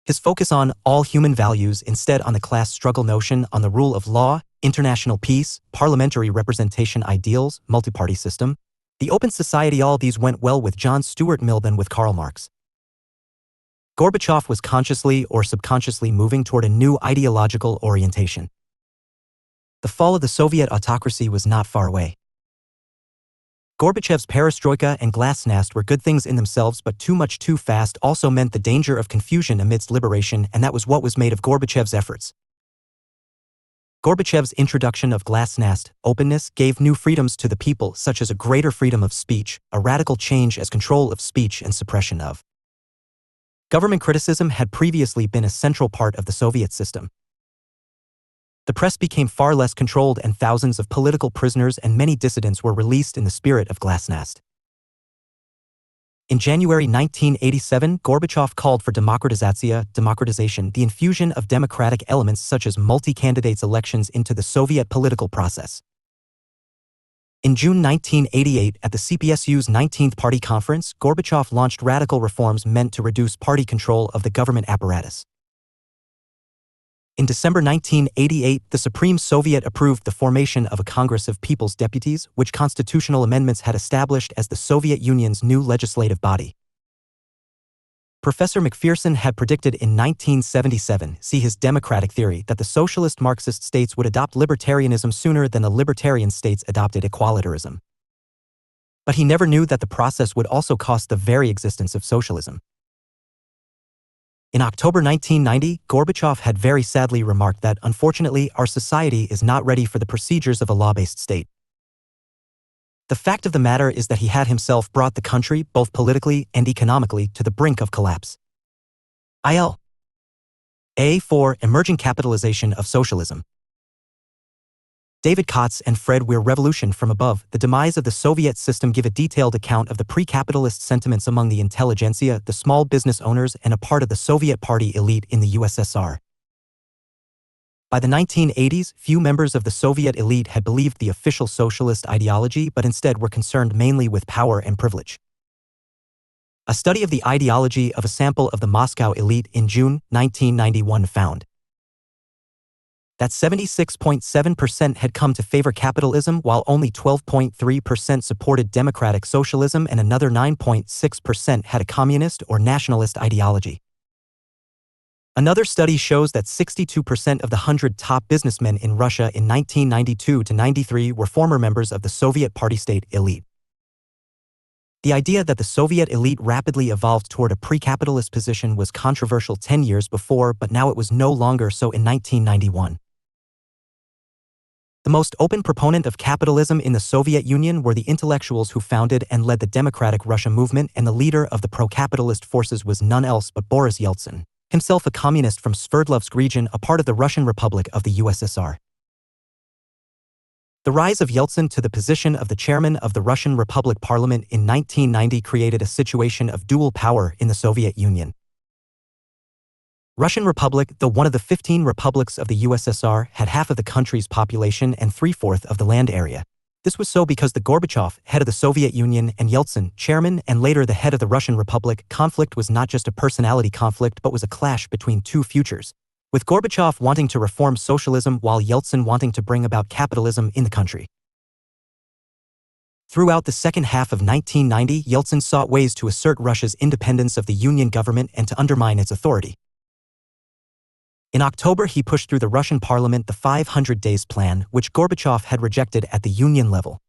His focus on all human values instead on the class struggle notion, on the rule of law, international peace, parliamentary representation ideals, multi-party system, the open society, all these went well with John Stuart Mill than with Karl Marx. Gorbachev was consciously or subconsciously moving toward a new ideological orientation. The fall of the Soviet autocracy was not far away. Gorbachev's perestroika and glasnost were good things in themselves, but too much too fast also meant the danger of confusion amidst liberation, and that was what was made of Gorbachev's efforts. Gorbachev's introduction of glasnost, openness, gave new freedoms to the people, such as a greater freedom of speech, a radical change as control of speech and suppression of government criticism had previously been a central part of the Soviet system. The press became far less controlled, and thousands of political prisoners and many dissidents were released in the spirit of glasnost. In January 1987, Gorbachev called for democratization, the infusion of democratic elements such as multi-candidates elections into the Soviet political process. In June 1988, at the CPSU's 19th Party Conference, Gorbachev launched radical reforms meant to reduce party control of the government apparatus. In December 1988, the Supreme Soviet approved the formation of a Congress of People's Deputies, which constitutional amendments had established as the Soviet Union's new legislative body. Professor McPherson had predicted in 1977, see his democratic theory, that the socialist Marxist states would adopt libertarianism sooner than the libertarian states adopted equalitarism. But he never knew that the process would also cost the very existence of socialism. In October 1990, Gorbachev had very sadly remarked that, unfortunately, our society is not ready for the procedures of a law-based state. The fact of the matter is that he had himself brought the country, both politically and economically, to the brink of collapse. Il. A4. Emerging capitalization of socialism. David Kotz and Fred Weir. Revolution from Above, the demise of the Soviet system give a detailed account of the pre-capitalist sentiments among the intelligentsia, the small business owners, and a part of the Soviet party elite in the USSR. By the 1980s, few members of the Soviet elite had believed the official socialist ideology, but instead were concerned mainly with power and privilege. A study of the ideology of a sample of the Moscow elite in June 1991 found that 76.7% had come to favor capitalism, while only 12.3% supported democratic socialism, and another 9.6% had a communist or nationalist ideology. Another study shows that 62% of the 100 top businessmen in Russia in 1992 to 93 were former members of the Soviet party state elite. The idea that the Soviet elite rapidly evolved toward a pre-capitalist position was controversial 10 years before, but now it was no longer so in 1991. The most open proponent of capitalism in the Soviet Union were the intellectuals who founded and led the Democratic Russia movement, and the leader of the pro-capitalist forces was none else but Boris Yeltsin, himself a communist from Sverdlovsk region, a part of the Russian Republic of the USSR. The rise of Yeltsin to the position of the chairman of the Russian Republic Parliament in 1990 created a situation of dual power in the Soviet Union. Russian Republic, though one of the 15 republics of the USSR, had half of the country's population and 3/4 of the land area. This was so because the Gorbachev, head of the Soviet Union, and Yeltsin, chairman and later the head of the Russian Republic, conflict was not just a personality conflict but was a clash between two futures, with Gorbachev wanting to reform socialism while Yeltsin wanting to bring about capitalism in the country. Throughout the second half of 1990, Yeltsin sought ways to assert Russia's independence of the Union government and to undermine its authority. In October, he pushed through the Russian parliament the 500 Days Plan, which Gorbachev had rejected at the Union level.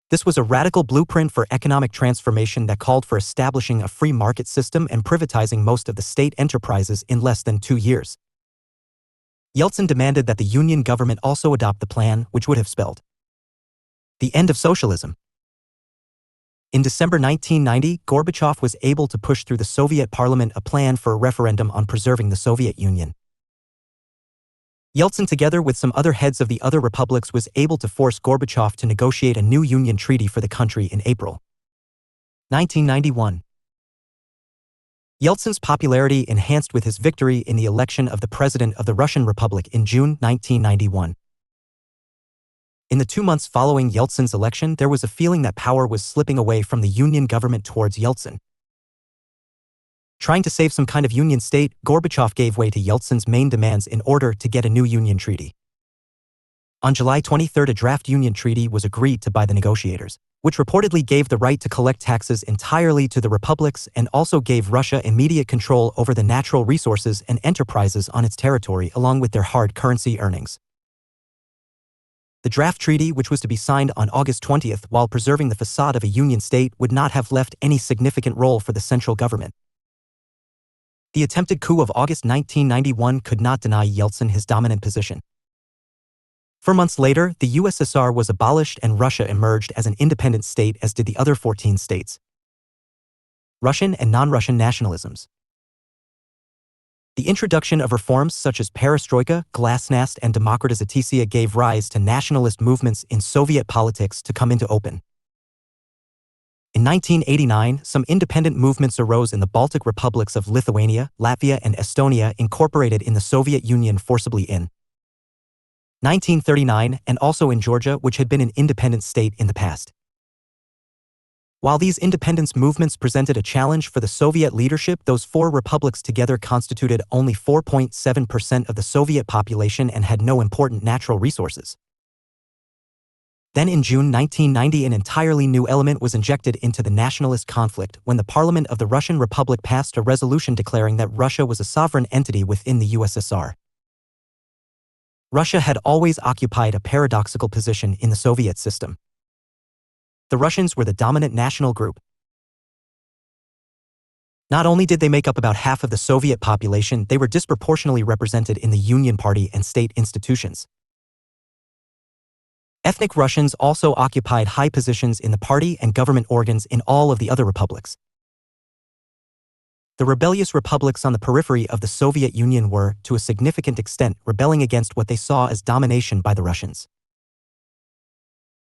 This was a radical blueprint for economic transformation that called for establishing a free market system and privatizing most of the state enterprises in less than 2 years. Yeltsin demanded that the Union government also adopt the plan, which would have spelled the end of socialism. In December 1990, Gorbachev was able to push through the Soviet parliament a plan for a referendum on preserving the Soviet Union. Yeltsin, together with some other heads of the other republics, was able to force Gorbachev to negotiate a new union treaty for the country in April 1991. Yeltsin's popularity enhanced with his victory in the election of the President of the Russian Republic in June 1991. In the 2 months following Yeltsin's election, there was a feeling that power was slipping away from the Union government towards Yeltsin. Trying to save some kind of Union state, Gorbachev gave way to Yeltsin's main demands in order to get a new Union treaty. On July 23, a draft Union treaty was agreed to by the negotiators, which reportedly gave the right to collect taxes entirely to the republics and also gave Russia immediate control over the natural resources and enterprises on its territory along with their hard currency earnings. The draft treaty, which was to be signed on August 20th while preserving the facade of a Union state, would not have left any significant role for the central government. The attempted coup of August 1991 could not deny Yeltsin his dominant position. 4 months later, the USSR was abolished and Russia emerged as an independent state, as did the other 14 states. Russian and non-Russian nationalisms. The introduction of reforms such as perestroika, glasnost, and demokratizatsiya gave rise to nationalist movements in Soviet politics to come into open. In 1989, some independent movements arose in the Baltic republics of Lithuania, Latvia, and Estonia, incorporated in the Soviet Union forcibly in 1939, and also in Georgia, which had been an independent state in the past. While these independence movements presented a challenge for the Soviet leadership, those 4 republics together constituted only 4.7% of the Soviet population and had no important natural resources. Then in June 1990, an entirely new element was injected into the nationalist conflict when the Parliament of the Russian Republic passed a resolution declaring that Russia was a sovereign entity within the USSR. Russia had always occupied a paradoxical position in the Soviet system. The Russians were the dominant national group. Not only did they make up about half of the Soviet population, they were disproportionately represented in the Union Party and state institutions. Ethnic Russians also occupied high positions in the party and government organs in all of the other republics. The rebellious republics on the periphery of the Soviet Union were, to a significant extent, rebelling against what they saw as domination by the Russians.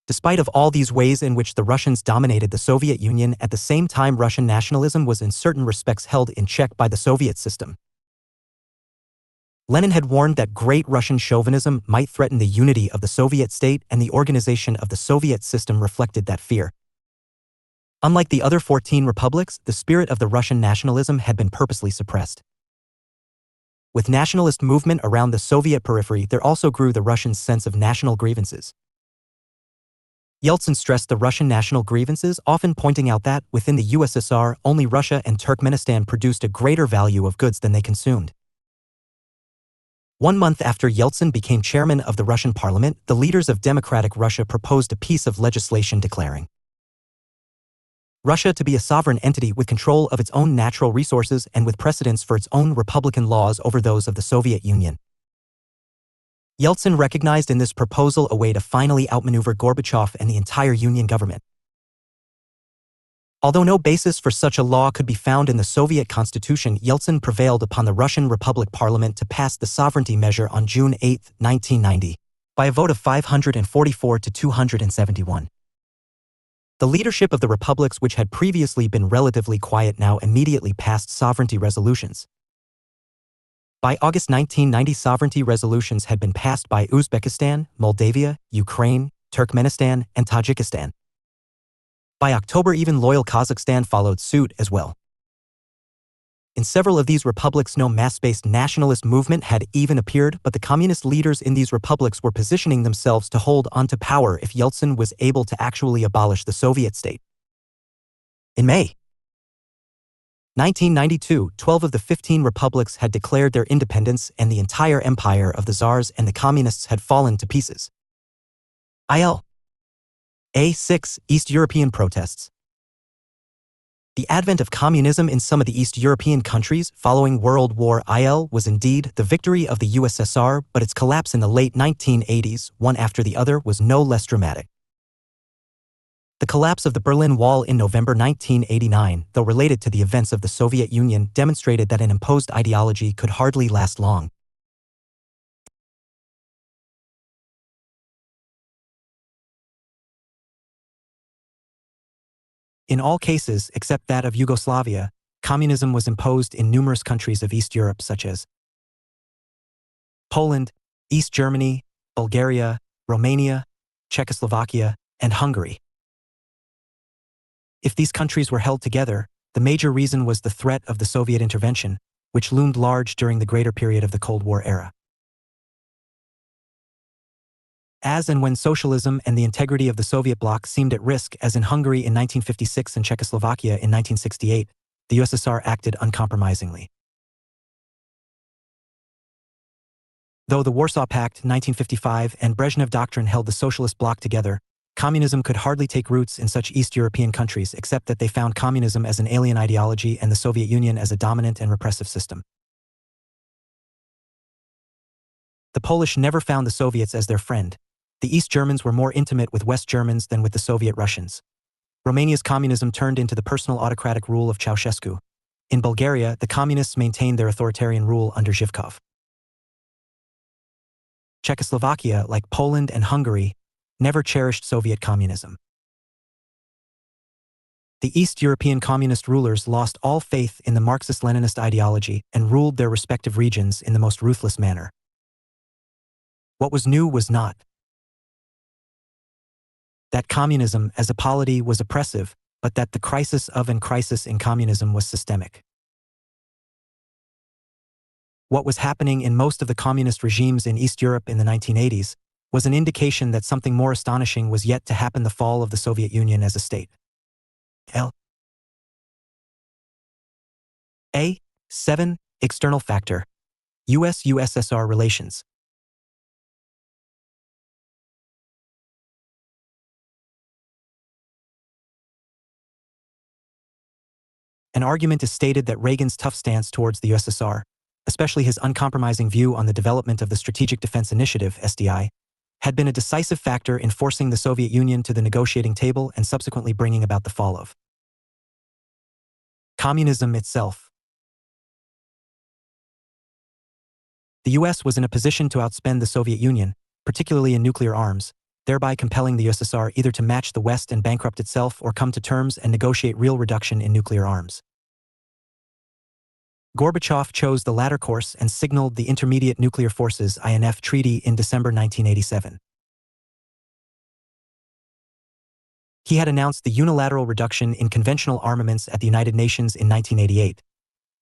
Despite of all these ways in which the Russians dominated the Soviet Union, at the same time Russian nationalism was in certain respects held in check by the Soviet system. Lenin had warned that great Russian chauvinism might threaten the unity of the Soviet state, and the organization of the Soviet system reflected that fear. Unlike the other 14 republics, the spirit of the Russian nationalism had been purposely suppressed. With nationalist movement around the Soviet periphery, there also grew the Russians' sense of national grievances. Yeltsin stressed the Russian national grievances, often pointing out that, within the USSR, only Russia and Turkmenistan produced a greater value of goods than they consumed. 1 month after Yeltsin became chairman of the Russian parliament, the leaders of democratic Russia proposed a piece of legislation declaring Russia to be a sovereign entity with control of its own natural resources and with precedence for its own republican laws over those of the Soviet Union. Yeltsin recognized in this proposal a way to finally outmaneuver Gorbachev and the entire Union government. Although no basis for such a law could be found in the Soviet constitution, Yeltsin prevailed upon the Russian Republic Parliament to pass the sovereignty measure on June 8, 1990, by a vote of 544 to 271. The leadership of the republics, which had previously been relatively quiet, now immediately passed sovereignty resolutions. By August 1990, sovereignty resolutions had been passed by Uzbekistan, Moldavia, Ukraine, Turkmenistan, and Tajikistan. By October, even loyal Kazakhstan followed suit as well. In several of these republics, no mass-based nationalist movement had even appeared, but the communist leaders in these republics were positioning themselves to hold onto power if Yeltsin was able to actually abolish the Soviet state. In May 1992, 12 of the 15 republics had declared their independence, and the entire empire of the Tsars and the communists had fallen to pieces. A6. East European protests. The advent of communism in some of the East European countries following World War I was indeed the victory of the USSR, but its collapse in the late 1980s, one after the other, was no less dramatic. The collapse of the Berlin Wall in November 1989, though related to the events of the Soviet Union, demonstrated that an imposed ideology could hardly last long. In all cases, except that of Yugoslavia, communism was imposed in numerous countries of East Europe such as Poland, East Germany, Bulgaria, Romania, Czechoslovakia, and Hungary. If these countries were held together, the major reason was the threat of the Soviet intervention, which loomed large during the greater period of the Cold War era. As and when socialism and the integrity of the Soviet bloc seemed at risk, as in Hungary in 1956 and Czechoslovakia in 1968, the USSR acted uncompromisingly. Though the Warsaw Pact, 1955, and Brezhnev Doctrine held the socialist bloc together, communism could hardly take roots in such East European countries, except that they found communism as an alien ideology and the Soviet Union as a dominant and repressive system. The Polish never found the Soviets as their friend. The East Germans were more intimate with West Germans than with the Soviet Russians. Romania's communism turned into the personal autocratic rule of Ceausescu. In Bulgaria, the communists maintained their authoritarian rule under Zhivkov. Czechoslovakia, like Poland and Hungary, never cherished Soviet communism. The East European communist rulers lost all faith in the Marxist-Leninist ideology and ruled their respective regions in the most ruthless manner. What was new was not that communism as a polity was oppressive, but that the crisis of and crisis in communism was systemic. What was happening in most of the communist regimes in East Europe in the 1980s was an indication that something more astonishing was yet to happen: the fall of the Soviet Union as a state. A7. External factor. US-USSR relations. An argument is stated that Reagan's tough stance towards the USSR, especially his uncompromising view on the development of the Strategic Defense Initiative, SDI, had been a decisive factor in forcing the Soviet Union to the negotiating table and subsequently bringing about the fall of communism itself. The US was in a position to outspend the Soviet Union, particularly in nuclear arms, thereby compelling the USSR either to match the West and bankrupt itself or come to terms and negotiate real reduction in nuclear arms. Gorbachev chose the latter course and signaled the Intermediate Nuclear Forces (INF) Treaty in December 1987. He had announced the unilateral reduction in conventional armaments at the United Nations in 1988.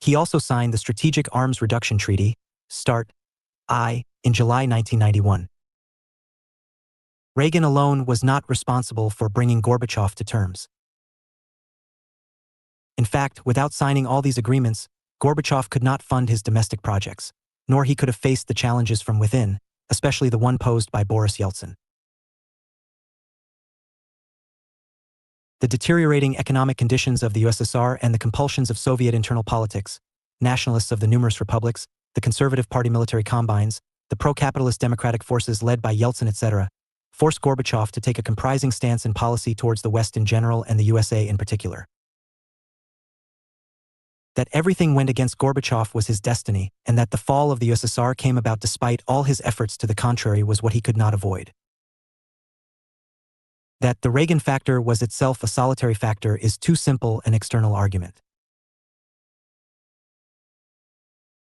He also signed the Strategic Arms Reduction Treaty, START, in July 1991. Reagan alone was not responsible for bringing Gorbachev to terms. In fact, without signing all these agreements, Gorbachev could not fund his domestic projects, nor he could have faced the challenges from within, especially the one posed by Boris Yeltsin. The deteriorating economic conditions of the USSR and the compulsions of Soviet internal politics, nationalists of the numerous republics, the Conservative Party military combines, the pro-capitalist democratic forces led by Yeltsin, etc., forced Gorbachev to take a comprising stance in policy towards the West in general and the USA in particular. That everything went against Gorbachev was his destiny, and that the fall of the USSR came about despite all his efforts to the contrary was what he could not avoid. That the Reagan factor was itself a solitary factor is too simple an external argument.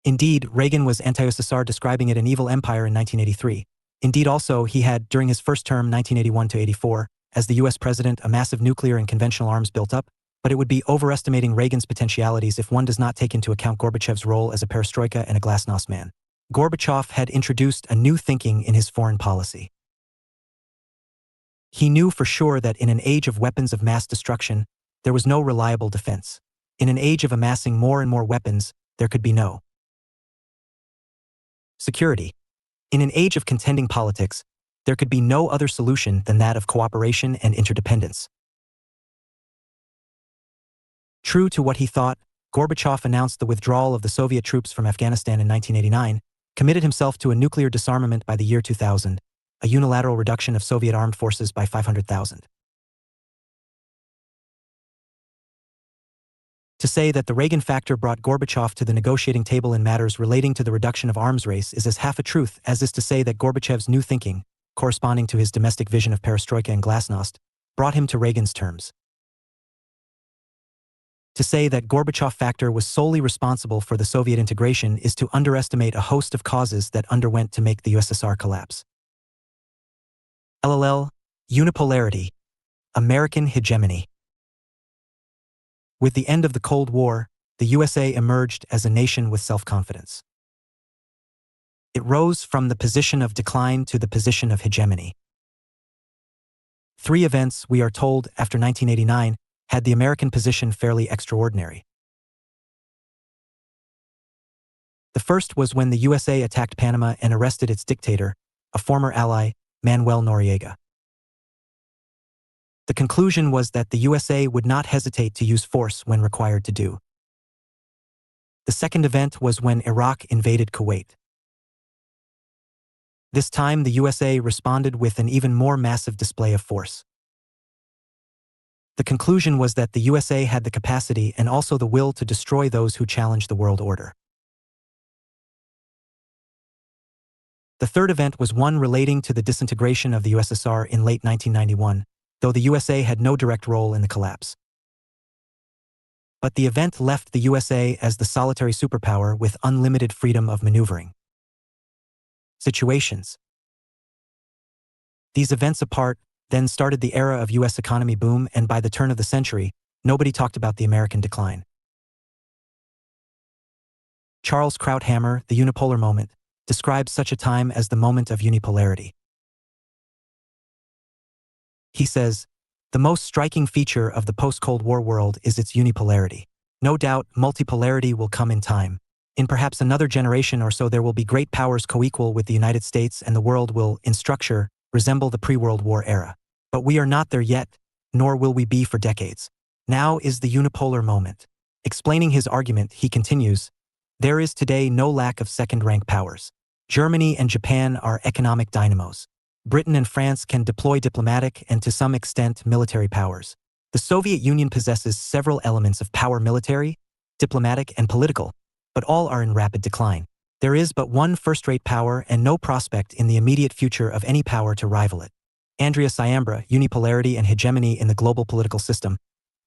Indeed, Reagan was anti-USSR, describing it an evil empire in 1983. Indeed, also, he had, during his first term 1981 to 84, as the US president, a massive nuclear and conventional arms built up, but it would be overestimating Reagan's potentialities if one does not take into account Gorbachev's role as a perestroika and a glasnost man. Gorbachev had introduced a new thinking in his foreign policy. He knew for sure that in an age of weapons of mass destruction, there was no reliable defense. In an age of amassing more and more weapons, there could be no security. In an age of contending politics, there could be no other solution than that of cooperation and interdependence. True to what he thought, Gorbachev announced the withdrawal of the Soviet troops from Afghanistan in 1989, committed himself to a nuclear disarmament by the year 2000, a unilateral reduction of Soviet armed forces by 500,000. To say that the Reagan factor brought Gorbachev to the negotiating table in matters relating to the reduction of arms race is as half a truth as is to say that Gorbachev's new thinking, corresponding to his domestic vision of perestroika and glasnost, brought him to Reagan's terms. To say that Gorbachev factor was solely responsible for the Soviet integration is to underestimate a host of causes that underwent to make the USSR collapse. LLL, unipolarity, American hegemony. With the end of the Cold War, the USA emerged as a nation with self-confidence. It rose from the position of decline to the position of hegemony. Three events, we are told, after 1989, had the American position fairly extraordinary. The first was when the USA attacked Panama and arrested its dictator, a former ally, Manuel Noriega. The conclusion was that the USA would not hesitate to use force when required to do. The second event was when Iraq invaded Kuwait. This time the USA responded with an even more massive display of force. The conclusion was that the USA had the capacity and also the will to destroy those who challenged the world order. The third event was one relating to the disintegration of the USSR in late 1991, though the USA had no direct role in the collapse. But the event left the USA as the solitary superpower with unlimited freedom of maneuvering. Situations. These events apart, then started the era of US economy boom, and by the turn of the century, nobody talked about the American decline. Charles Krauthammer, The Unipolar Moment, describes such a time as the moment of unipolarity. He says, "The most striking feature of the post-Cold War world is its unipolarity. No doubt, multipolarity will come in time. In perhaps another generation or so there will be great powers co-equal with the United States and the world will, in structure, resemble the pre-World War era. But we are not there yet, nor will we be for decades. Now is the unipolar moment." Explaining his argument, he continues, "There is today no lack of second-rank powers. Germany and Japan are economic dynamos. Britain and France can deploy diplomatic and to some extent military powers. The Soviet Union possesses several elements of power, military, diplomatic, and political, but all are in rapid decline. There is but one first-rate power and no prospect in the immediate future of any power to rival it." Andrea Siambra, Unipolarity and Hegemony in the Global Political System,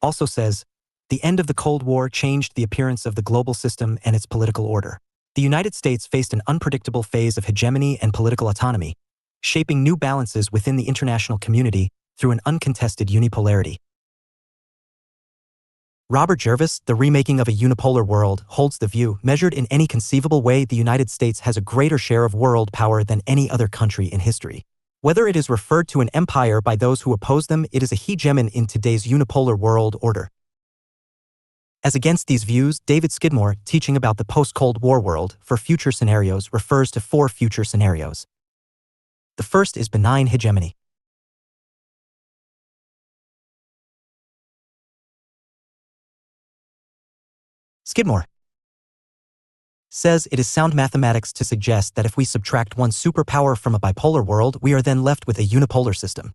also says, "The end of the Cold War changed the appearance of the global system and its political order. The United States faced an unpredictable phase of hegemony and political autonomy, shaping new balances within the international community through an uncontested unipolarity." Robert Jervis, The Remaking of a Unipolar World, holds the view, measured in any conceivable way, the United States has a greater share of world power than any other country in history. Whether it is referred to an empire by those who oppose them, it is a hegemon in today's unipolar world order. As against these views, David Skidmore, teaching about the post-Cold War world for future scenarios, refers to 4 future scenarios. The first is benign hegemony. Skidmore says it is sound mathematics to suggest that if we subtract one superpower from a bipolar world, we are then left with a unipolar system.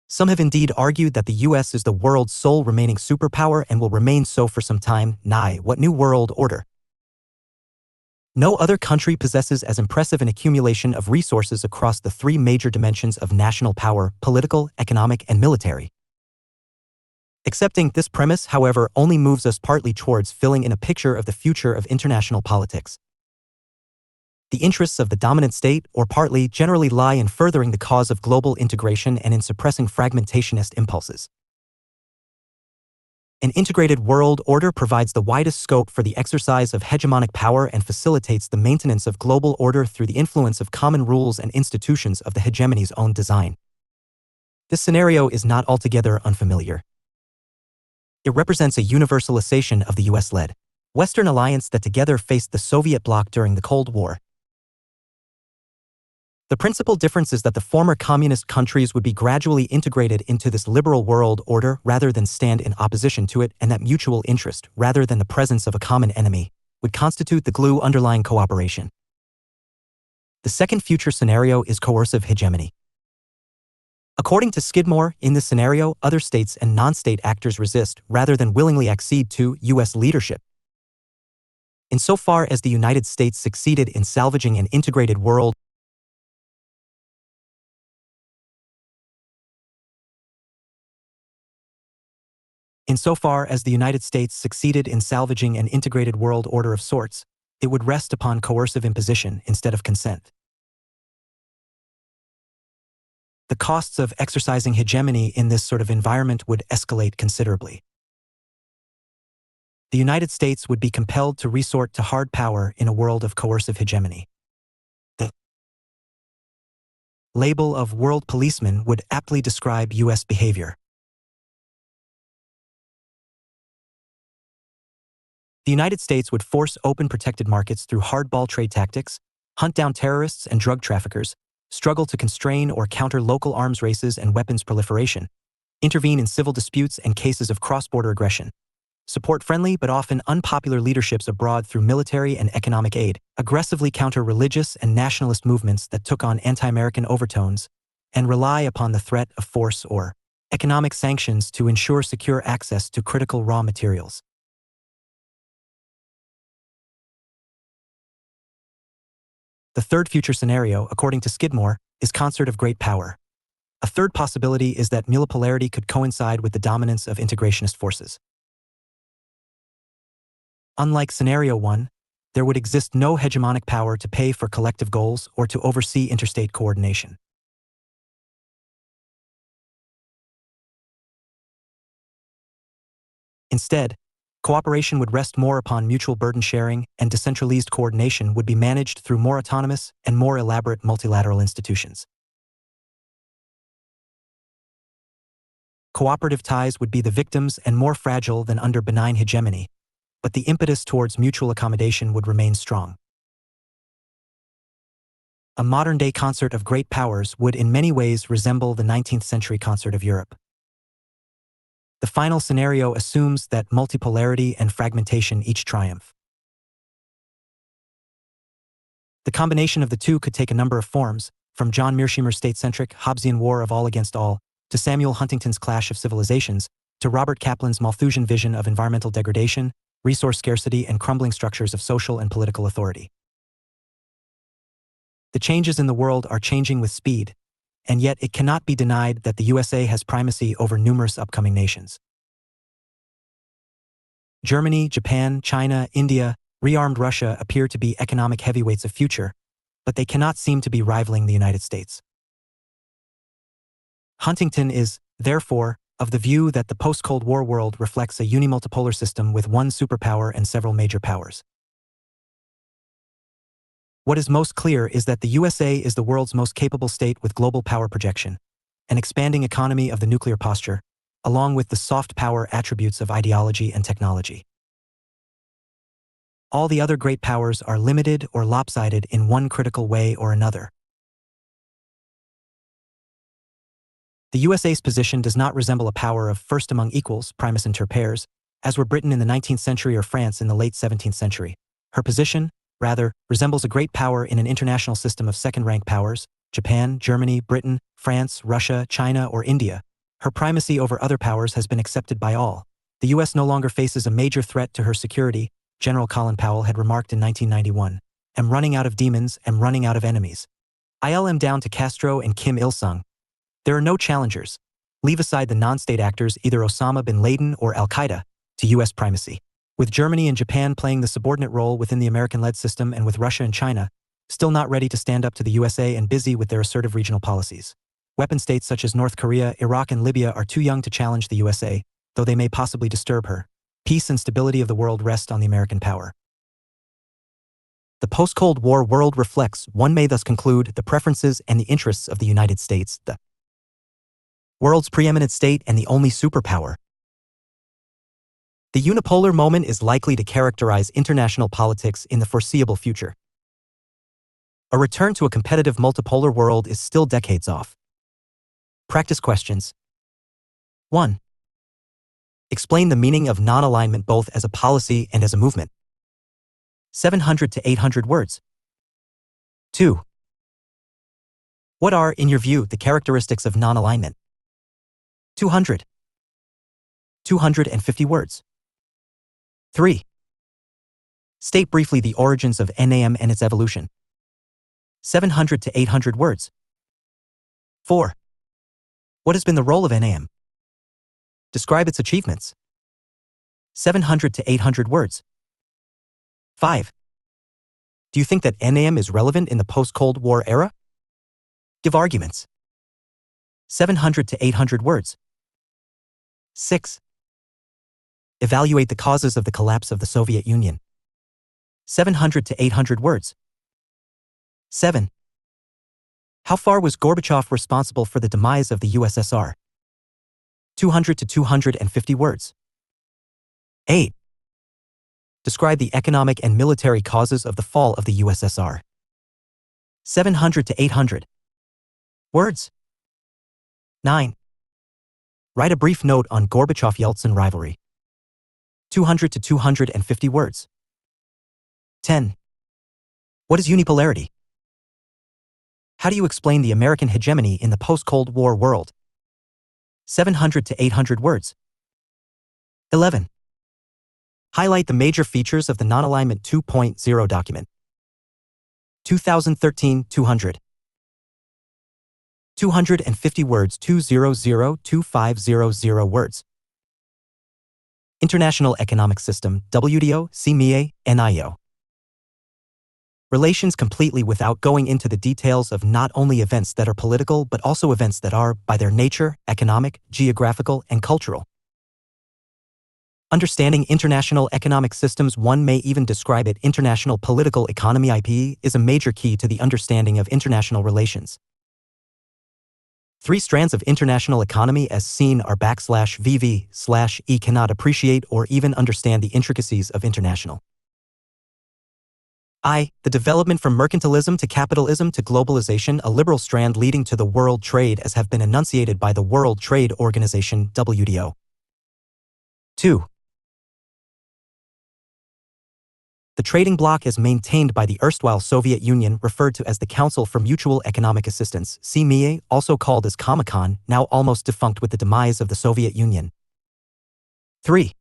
Some have indeed argued that the US is the world's sole remaining superpower and will remain so for some time. What new world order? No other country possesses as impressive an accumulation of resources across the three major dimensions of national power: political, economic, and military. Accepting this premise, however, only moves us partly towards filling in a picture of the future of international politics. The interests of the dominant state, or partly, generally lie in furthering the cause of global integration and in suppressing fragmentationist impulses. An integrated world order provides the widest scope for the exercise of hegemonic power and facilitates the maintenance of global order through the influence of common rules and institutions of the hegemony's own design. This scenario is not altogether unfamiliar. It represents a universalization of the US-led Western alliance that together faced the Soviet bloc during the Cold War. The principal difference is that the former communist countries would be gradually integrated into this liberal world order rather than stand in opposition to it, and that mutual interest, rather than the presence of a common enemy, would constitute the glue underlying cooperation. The second future scenario is coercive hegemony. According to Skidmore, in this scenario, other states and non-state actors resist rather than willingly accede to US leadership. Insofar as the United States succeeded in salvaging an integrated world order of sorts, it would rest upon coercive imposition instead of consent. The costs of exercising hegemony in this sort of environment would escalate considerably. The United States would be compelled to resort to hard power in a world of coercive hegemony. The label of world policeman would aptly describe US behavior. The United States would force open protected markets through hardball trade tactics, hunt down terrorists and drug traffickers, struggle to constrain or counter local arms races and weapons proliferation, intervene in civil disputes and cases of cross-border aggression, support friendly but often unpopular leaderships abroad through military and economic aid, aggressively counter religious and nationalist movements that took on anti-American overtones, and rely upon the threat of force or economic sanctions to ensure secure access to critical raw materials. The third future scenario, according to Skidmore, is concert of great power. A third possibility is that multipolarity could coincide with the dominance of integrationist forces. Unlike Scenario 1, there would exist no hegemonic power to pay for collective goals or to oversee interstate coordination. Instead, cooperation would rest more upon mutual burden sharing, and decentralized coordination would be managed through more autonomous and more elaborate multilateral institutions. Cooperative ties would be the victims and more fragile than under benign hegemony, but the impetus towards mutual accommodation would remain strong. A modern-day concert of great powers would in many ways resemble the 19th century concert of Europe. The final scenario assumes that multipolarity and fragmentation each triumph. The combination of the two could take a number of forms, from John Mearsheimer's state-centric Hobbesian war of all against all, to Samuel Huntington's clash of civilizations, to Robert Kaplan's Malthusian vision of environmental degradation, resource scarcity, and crumbling structures of social and political authority. The changes in the world are changing with speed, and yet it cannot be denied that the USA has primacy over numerous upcoming nations. Germany, Japan, China, India, rearmed Russia appear to be economic heavyweights of future, but they cannot seem to be rivaling the United States. Huntington is, therefore, of the view that the post-Cold War world reflects a unimultipolar system with one superpower and several major powers. What is most clear is that the USA is the world's most capable state with global power projection, an expanding economy of the nuclear posture, along with the soft power attributes of ideology and technology. All the other great powers are limited or lopsided in one critical way or another. The USA's position does not resemble a power of first among equals, primus inter pares, as were Britain in the 19th century or France in the late 17th century. Her position, rather, resembles a great power in an international system of second-rank powers, Japan, Germany, Britain, France, Russia, China, or India. Her primacy over other powers has been accepted by all. The U.S. no longer faces a major threat to her security, General Colin Powell had remarked in 1991. "Am running out of demons, am running out of enemies. I'm down to Castro and Kim Il-sung. There are no challengers. Leave aside the non-state actors, either Osama bin Laden or Al-Qaeda, to U.S. primacy. With Germany and Japan playing the subordinate role within the American-led system and with Russia and China, still not ready to stand up to the USA and busy with their assertive regional policies. Weapon states such as North Korea, Iraq, and Libya are too young to challenge the USA, though they may possibly disturb her. Peace and stability of the world rest on the American power." The post-Cold War world reflects, one may thus conclude, the preferences and the interests of the United States, the world's preeminent state and the only superpower. The unipolar moment is likely to characterize international politics in the foreseeable future. A return to a competitive multipolar world is still decades off. Practice questions. 1. Explain the meaning of non-alignment both as a policy and as a movement. 700 to 800 words. 2. What are, in your view, the characteristics of non-alignment? 200. 250 words. 3. State briefly the origins of NAM and its evolution. 700 to 800 words. 4. What has been the role of NAM? Describe its achievements. 700 to 800 words. 5. Do you think that NAM is relevant in the post-Cold War era? Give arguments. 700 to 800 words. 6. Evaluate the causes of the collapse of the Soviet Union. 700 to 800 words. 7. How far was Gorbachev responsible for the demise of the USSR? 200 to 250 words. 8. Describe the economic and military causes of the fall of the USSR. 700 to 800 words. 9. Write a brief note on Gorbachev-Yeltsin rivalry. 200 to 250 words. 10. What is unipolarity? How do you explain the American hegemony in the post-Cold War world? 700 to 800 words. 11. Highlight the major features of the Non-Alignment 2.0 document. 2013 200. 250 words. 200-2500 words. International Economic System, WTO, CME, NIO. Relations completely without going into the details of not only events that are political but also events that are, by their nature, economic, geographical, and cultural. Understanding international economic systems, one may even describe it international political economy (IP), is a major key to the understanding of international relations. 3 strands of international economy as seen are /VV/E cannot appreciate or even understand the intricacies of international. I, the development from mercantilism to capitalism to globalization, a liberal strand leading to the world trade as have been enunciated by the World Trade Organization, WTO. 2. The trading bloc as maintained by the erstwhile Soviet Union, referred to as the Council for Mutual Economic Assistance, CME, also called as Comecon, now almost defunct with the demise of the Soviet Union. 3.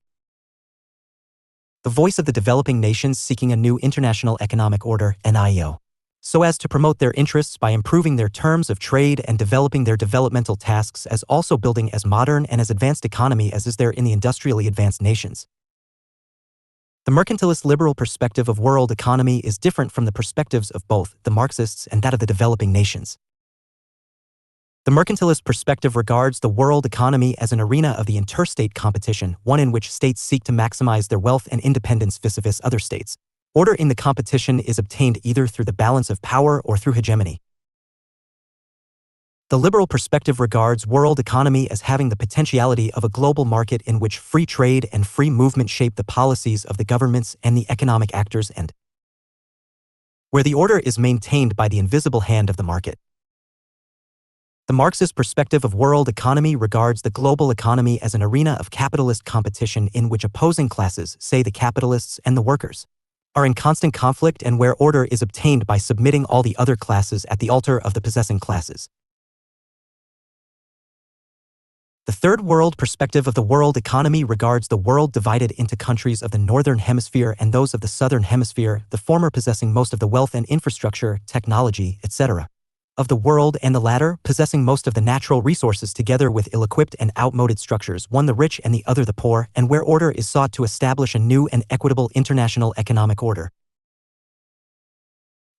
The voice of the developing nations seeking a new international economic order, NIO, so as to promote their interests by improving their terms of trade and developing their developmental tasks as also building as modern and as advanced economy as is there in the industrially advanced nations. The mercantilist liberal perspective of world economy is different from the perspectives of both the Marxists and that of the developing nations. The mercantilist perspective regards the world economy as an arena of the interstate competition, one in which states seek to maximize their wealth and independence vis-a-vis other states. Order in the competition is obtained either through the balance of power or through hegemony. The liberal perspective regards world economy as having the potentiality of a global market in which free trade and free movement shape the policies of the governments and the economic actors and where the order is maintained by the invisible hand of the market. The Marxist perspective of world economy regards the global economy as an arena of capitalist competition in which opposing classes, say the capitalists and the workers, are in constant conflict and where order is obtained by submitting all the other classes at the altar of the possessing classes. The third world perspective of the world economy regards the world divided into countries of the northern hemisphere and those of the southern hemisphere, the former possessing most of the wealth and infrastructure, technology, etc. of the world and the latter possessing most of the natural resources together with ill-equipped and outmoded structures, one the rich and the other the poor, and where order is sought to establish a new and equitable international economic order.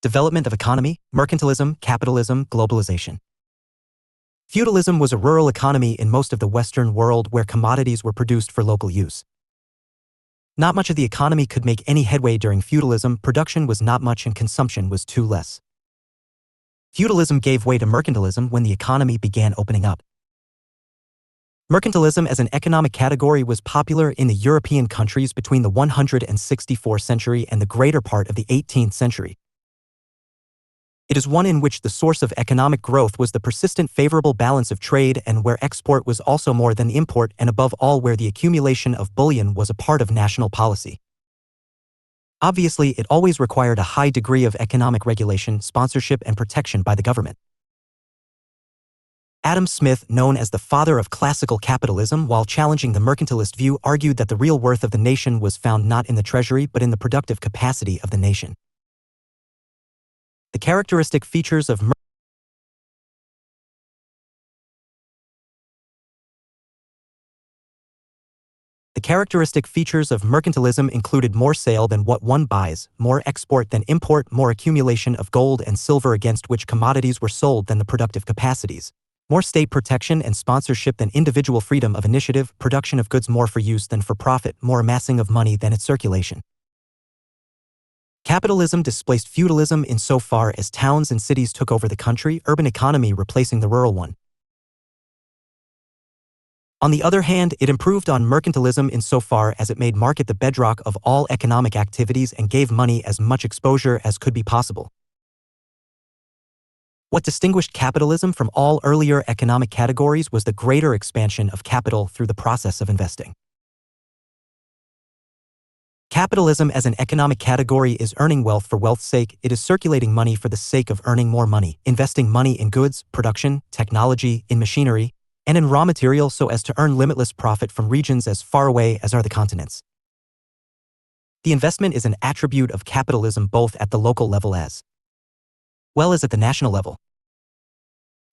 Development of economy, mercantilism, capitalism, globalization. Feudalism was a rural economy in most of the Western world where commodities were produced for local use. Not much of the economy could make any headway during feudalism, production was not much and consumption was too less. Feudalism gave way to mercantilism when the economy began opening up. Mercantilism as an economic category was popular in the European countries between the 164th century and the greater part of the 18th century. It is one in which the source of economic growth was the persistent favorable balance of trade and where export was also more than import and above all where the accumulation of bullion was a part of national policy. Obviously, it always required a high degree of economic regulation, sponsorship, and protection by the government. Adam Smith, known as the father of classical capitalism, while challenging the mercantilist view, argued that the real worth of the nation was found not in the treasury but in the productive capacity of the nation. The characteristic features of mercantilism included more sale than what one buys, more export than import, more accumulation of gold and silver against which commodities were sold than the productive capacities, more state protection and sponsorship than individual freedom of initiative, production of goods more for use than for profit, more amassing of money than its circulation. Capitalism displaced feudalism insofar as towns and cities took over the country, urban economy replacing the rural one. On the other hand, it improved on mercantilism insofar as it made market the bedrock of all economic activities and gave money as much exposure as could be possible. What distinguished capitalism from all earlier economic categories was the greater expansion of capital through the process of investing. Capitalism as an economic category is earning wealth for wealth's sake. It is circulating money for the sake of earning more money, investing money in goods, production, technology, in machinery, and in raw material so as to earn limitless profit from regions as far away as are the continents. The investment is an attribute of capitalism both at the local level as well as at the national level.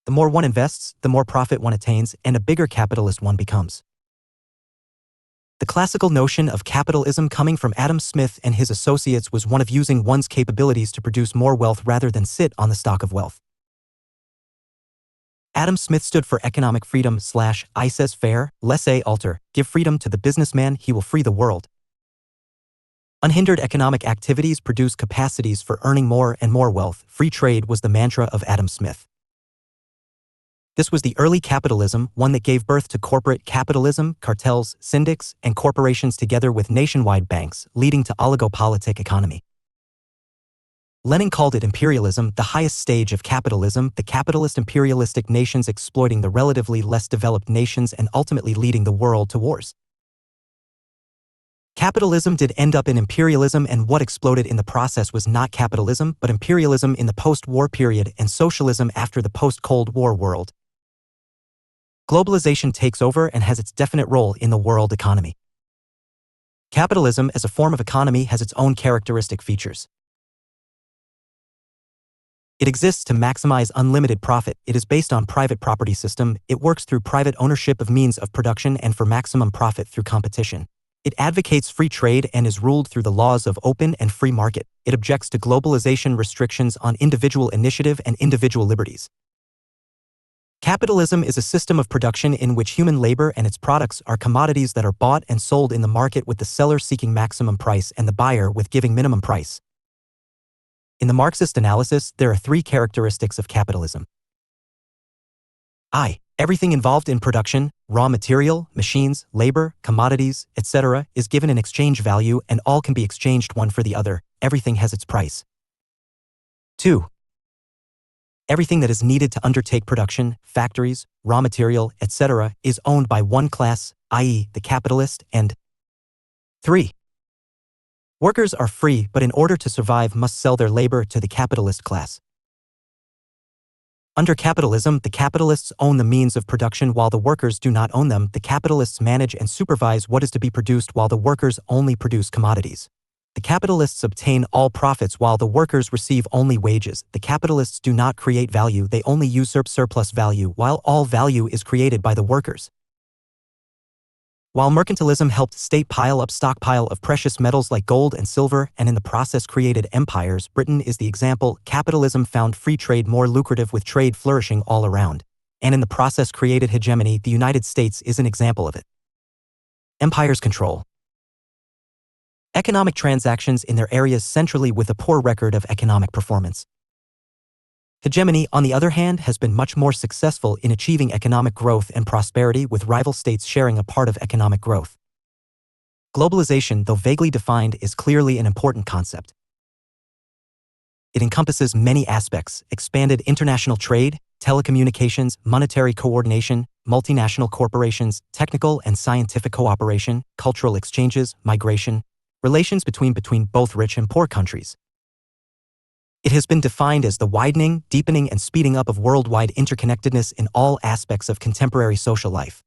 The more one invests, the more profit one attains, and a bigger capitalist one becomes. The classical notion of capitalism coming from Adam Smith and his associates was one of using one's capabilities to produce more wealth rather than sit on the stock of wealth. Adam Smith stood for economic freedom / laissez-faire, laissez-alter, give freedom to the businessman, he will free the world. Unhindered economic activities produce capacities for earning more and more wealth. Free trade was the mantra of Adam Smith. This was the early capitalism, one that gave birth to corporate capitalism, cartels, syndics, and corporations together with nationwide banks, leading to oligopolitic economy. Lenin called it imperialism, the highest stage of capitalism, the capitalist imperialistic nations exploiting the relatively less developed nations and ultimately leading the world to wars. Capitalism did end up in imperialism, and what exploded in the process was not capitalism, but imperialism in the post-war period and socialism after the post-Cold War world. Globalization takes over and has its definite role in the world economy. Capitalism as a form of economy has its own characteristic features. It exists to maximize unlimited profit. It is based on private property system. It works through private ownership of means of production and for maximum profit through competition. It advocates free trade and is ruled through the laws of open and free market. It objects to globalization restrictions on individual initiative and individual liberties. Capitalism is a system of production in which human labor and its products are commodities that are bought and sold in the market, with the seller seeking maximum price and the buyer with giving minimum price. In the Marxist analysis, there are three characteristics of capitalism. Everything involved in production, raw material, machines, labor, commodities, etc., is given an exchange value and all can be exchanged one for the other. Everything has its price. 2. Everything that is needed to undertake production, factories, raw material, etc., is owned by one class, i.e., the capitalist, and 3. Workers are free but in order to survive must sell their labor to the capitalist class. Under capitalism, the capitalists own the means of production while the workers do not own them. The capitalists manage and supervise what is to be produced while the workers only produce commodities. The capitalists obtain all profits while the workers receive only wages. The capitalists do not create value, they only usurp surplus value while all value is created by the workers. While mercantilism helped state pile up stockpile of precious metals like gold and silver and in the process created empires, Britain is the example. Capitalism found free trade more lucrative with trade flourishing all around, and in the process created hegemony. The United States is an example of it. Empires control economic transactions in their areas centrally with a poor record of economic performance. Hegemony, on the other hand, has been much more successful in achieving economic growth and prosperity with rival states sharing a part of economic growth. Globalization, though vaguely defined, is clearly an important concept. It encompasses many aspects: expanded international trade, telecommunications, monetary coordination, multinational corporations, technical and scientific cooperation, cultural exchanges, migration, relations between both rich and poor countries. It has been defined as the widening, deepening, and speeding up of worldwide interconnectedness in all aspects of contemporary social life.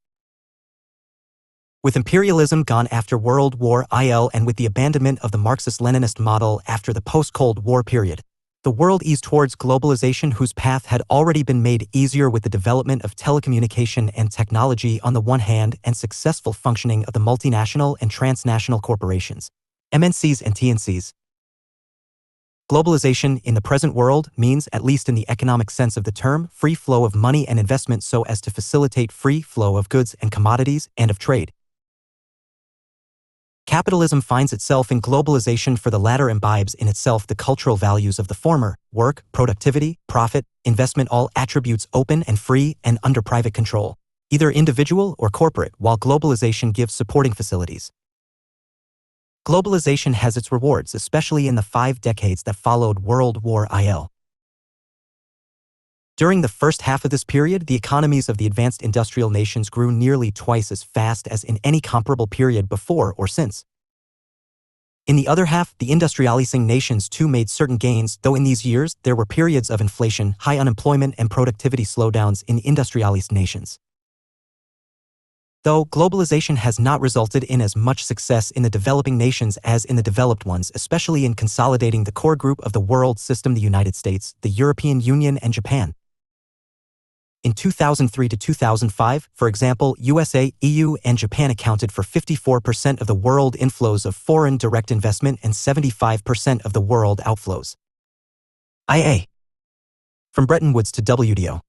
With imperialism gone after World War I and with the abandonment of the Marxist-Leninist model after the post-Cold War period, the world eased towards globalization, whose path had already been made easier with the development of telecommunication and technology on the one hand and successful functioning of the multinational and transnational corporations, MNCs and TNCs. Globalization in the present world means, at least in the economic sense of the term, free flow of money and investment so as to facilitate free flow of goods and commodities and of trade. Capitalism finds itself in globalization, for the latter imbibes in itself the cultural values of the former: work, productivity, profit, investment, all attributes open and free and under private control, either individual or corporate, while globalization gives supporting facilities. Globalization has its rewards, especially in the 5 decades that followed World War I. During the first half of this period, the economies of the advanced industrial nations grew nearly twice as fast as in any comparable period before or since. In the other half, the industrializing nations too made certain gains, though in these years there were periods of inflation, high unemployment, and productivity slowdowns in industrialized nations. Though globalization has not resulted in as much success in the developing nations as in the developed ones, especially in consolidating the core group of the world system, the United States, the European Union, and Japan. In 2003 to 2005, for example, USA, EU, and Japan accounted for 54% of the world inflows of foreign direct investment and 75% of the world outflows. IA. From Bretton Woods to WTO.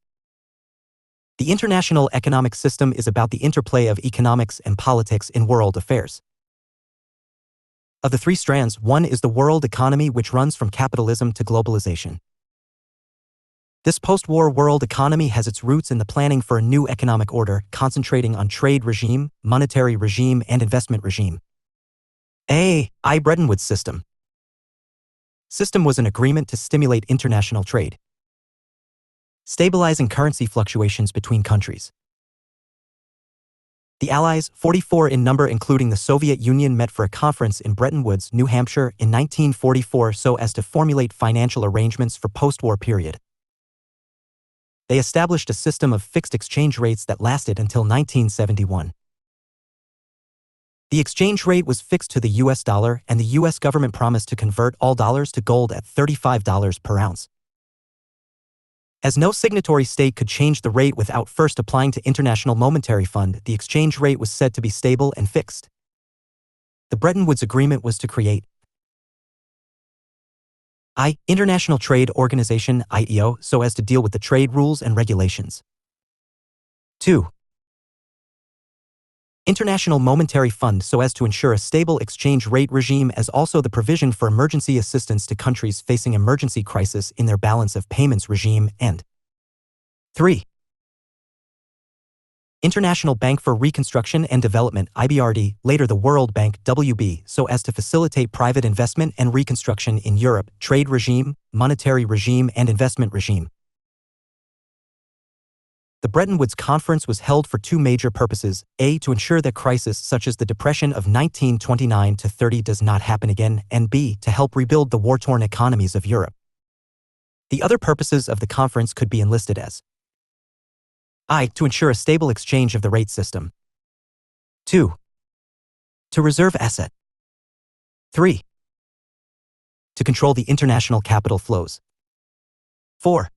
The international economic system is about the interplay of economics and politics in world affairs. Of the 3 strands, one is the world economy, which runs from capitalism to globalization. This post-war world economy has its roots in the planning for a new economic order, concentrating on trade regime, monetary regime, and investment regime. I. Bretton Woods System. System was an agreement to stimulate international trade, stabilizing currency fluctuations between countries. The Allies, 44 in number including the Soviet Union, met for a conference in Bretton Woods, New Hampshire, in 1944 so as to formulate financial arrangements for post-war period. They established a system of fixed exchange rates that lasted until 1971. The exchange rate was fixed to the US dollar, and the US government promised to convert all dollars to gold at $35 per ounce. As no signatory state could change the rate without first applying to International Monetary Fund, the exchange rate was said to be stable and fixed. The Bretton Woods Agreement was to create International Trade Organization (IEO) so as to deal with the trade rules and regulations. 2. International Monetary Fund so as to ensure a stable exchange rate regime, as also the provision for emergency assistance to countries facing emergency crisis in their balance of payments regime, and 3. International Bank for Reconstruction and Development (IBRD), later the World Bank (WB), so as to facilitate private investment and reconstruction in Europe, trade regime, monetary regime, and investment regime. The Bretton Woods Conference was held for two major purposes: A, to ensure that crisis such as the Depression of 1929-30 does not happen again, and B, to help rebuild the war-torn economies of Europe. The other purposes of the conference could be enlisted as: I, to ensure a stable exchange of the rate system. 2, to reserve asset. 3, to control the international capital flows. 4,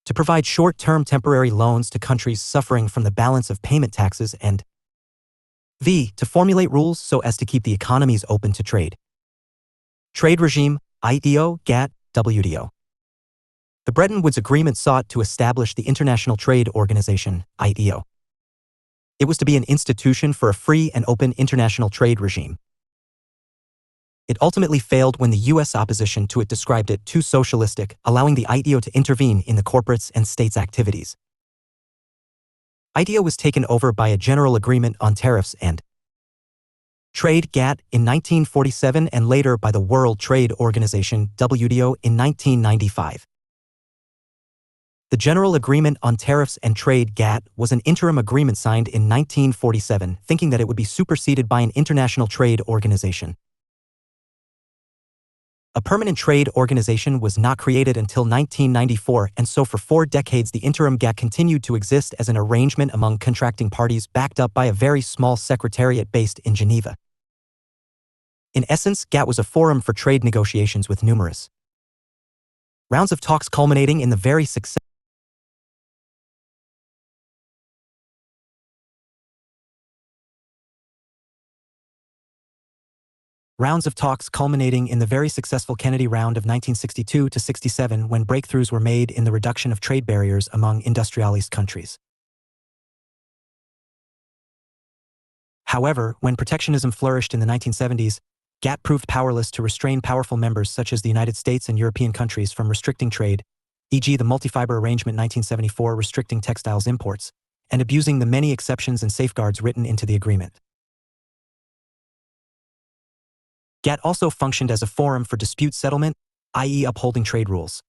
to provide short-term temporary loans to countries suffering from the balance of payment taxes, and V, to formulate rules so as to keep the economies open to trade. Trade regime, IDO, GATT, WTO. The Bretton Woods Agreement sought to establish the International Trade Organization, ITO. It was to be an institution for a free and open international trade regime. It ultimately failed when the U.S. opposition to it described it too socialistic, allowing the ITO to intervene in the corporates' and states' activities. ITO was taken over by a General Agreement on Tariffs and Trade, GATT, in 1947 and later by the World Trade Organization, WTO, in 1995. The General Agreement on Tariffs and Trade, GATT, was an interim agreement signed in 1947, thinking that it would be superseded by an international trade organization. A permanent trade organization was not created until 1994, and so for 4 decades the interim GATT continued to exist as an arrangement among contracting parties backed up by a very small secretariat based in Geneva. In essence, GATT was a forum for trade negotiations with numerous rounds of talks culminating in the very successful Kennedy Round of 1962-67 when breakthroughs were made in the reduction of trade barriers among industrialized countries. However, when protectionism flourished in the 1970s, GATT proved powerless to restrain powerful members such as the United States and European countries from restricting trade, e.g. the Multifiber Arrangement 1974 restricting textiles imports, and abusing the many exceptions and safeguards written into the agreement. GATT also functioned as a forum for dispute settlement, i.e. upholding trade rules.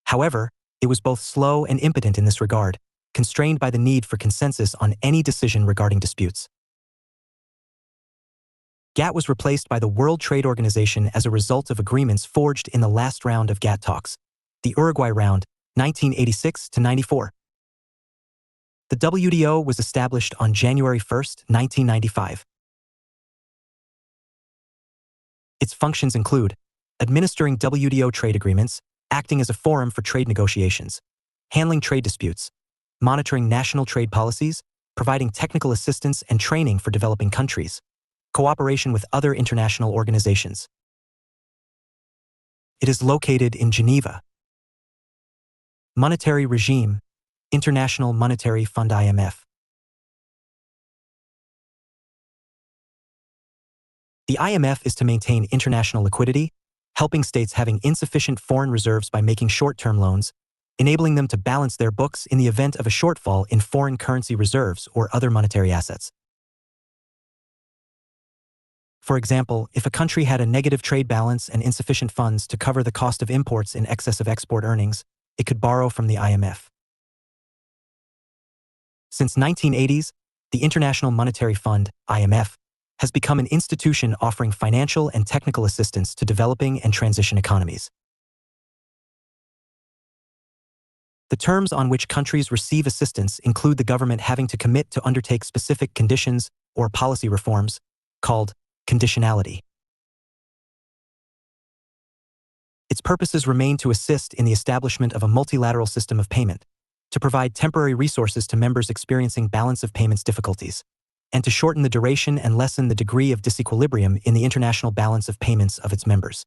However, it was both slow and impotent in this regard, constrained by the need for consensus on any decision regarding disputes. GATT was replaced by the World Trade Organization as a result of agreements forged in the last round of GATT talks, the Uruguay Round, 1986-94. The WTO was established on January 1, 1995. Its functions include administering WTO trade agreements, acting as a forum for trade negotiations, handling trade disputes, monitoring national trade policies, providing technical assistance and training for developing countries, cooperation with other international organizations. It is located in Geneva. Monetary regime, International Monetary Fund IMF. The IMF is to maintain international liquidity, helping states having insufficient foreign reserves by making short-term loans, enabling them to balance their books in the event of a shortfall in foreign currency reserves or other monetary assets. For example, if a country had a negative trade balance and insufficient funds to cover the cost of imports in excess of export earnings, it could borrow from the IMF. Since 1980s, the International Monetary Fund, IMF, has become an institution offering financial and technical assistance to developing and transition economies. The terms on which countries receive assistance include the government having to commit to undertake specific conditions or policy reforms, called conditionality. Its purposes remain to assist in the establishment of a multilateral system of payment, to provide temporary resources to members experiencing balance of payments difficulties, and to shorten the duration and lessen the degree of disequilibrium in the international balance of payments of its members.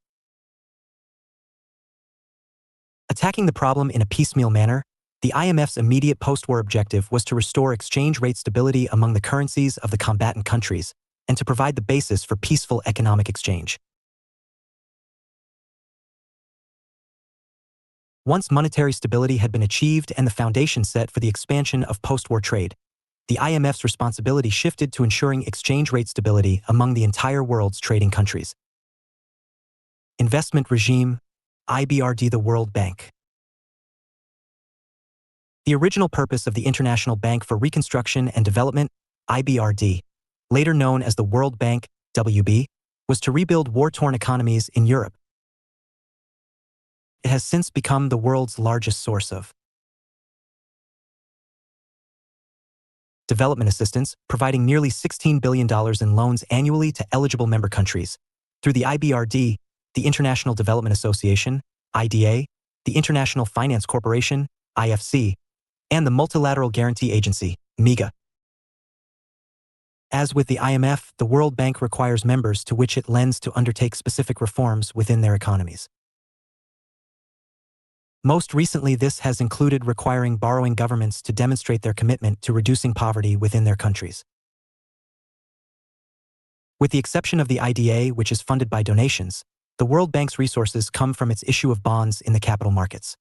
Attacking the problem in a piecemeal manner, the IMF's immediate post-war objective was to restore exchange rate stability among the currencies of the combatant countries and to provide the basis for peaceful economic exchange. Once monetary stability had been achieved and the foundation set for the expansion of post-war trade, the IMF's responsibility shifted to ensuring exchange rate stability among the entire world's trading countries. Investment regime, IBRD. The World Bank. The original purpose of the International Bank for Reconstruction and Development, IBRD, later known as the World Bank, WB, was to rebuild war-torn economies in Europe. It has since become the world's largest source of development assistance, providing nearly $16 billion in loans annually to eligible member countries. Through the IBRD, the International Development Association, IDA, the International Finance Corporation, IFC, and the Multilateral Guarantee Agency, MIGA. As with the IMF, the World Bank requires members to which it lends to undertake specific reforms within their economies. Most recently, this has included requiring borrowing governments to demonstrate their commitment to reducing poverty within their countries. With the exception of the IDA, which is funded by donations, the World Bank's resources come from its issue of bonds in the capital markets.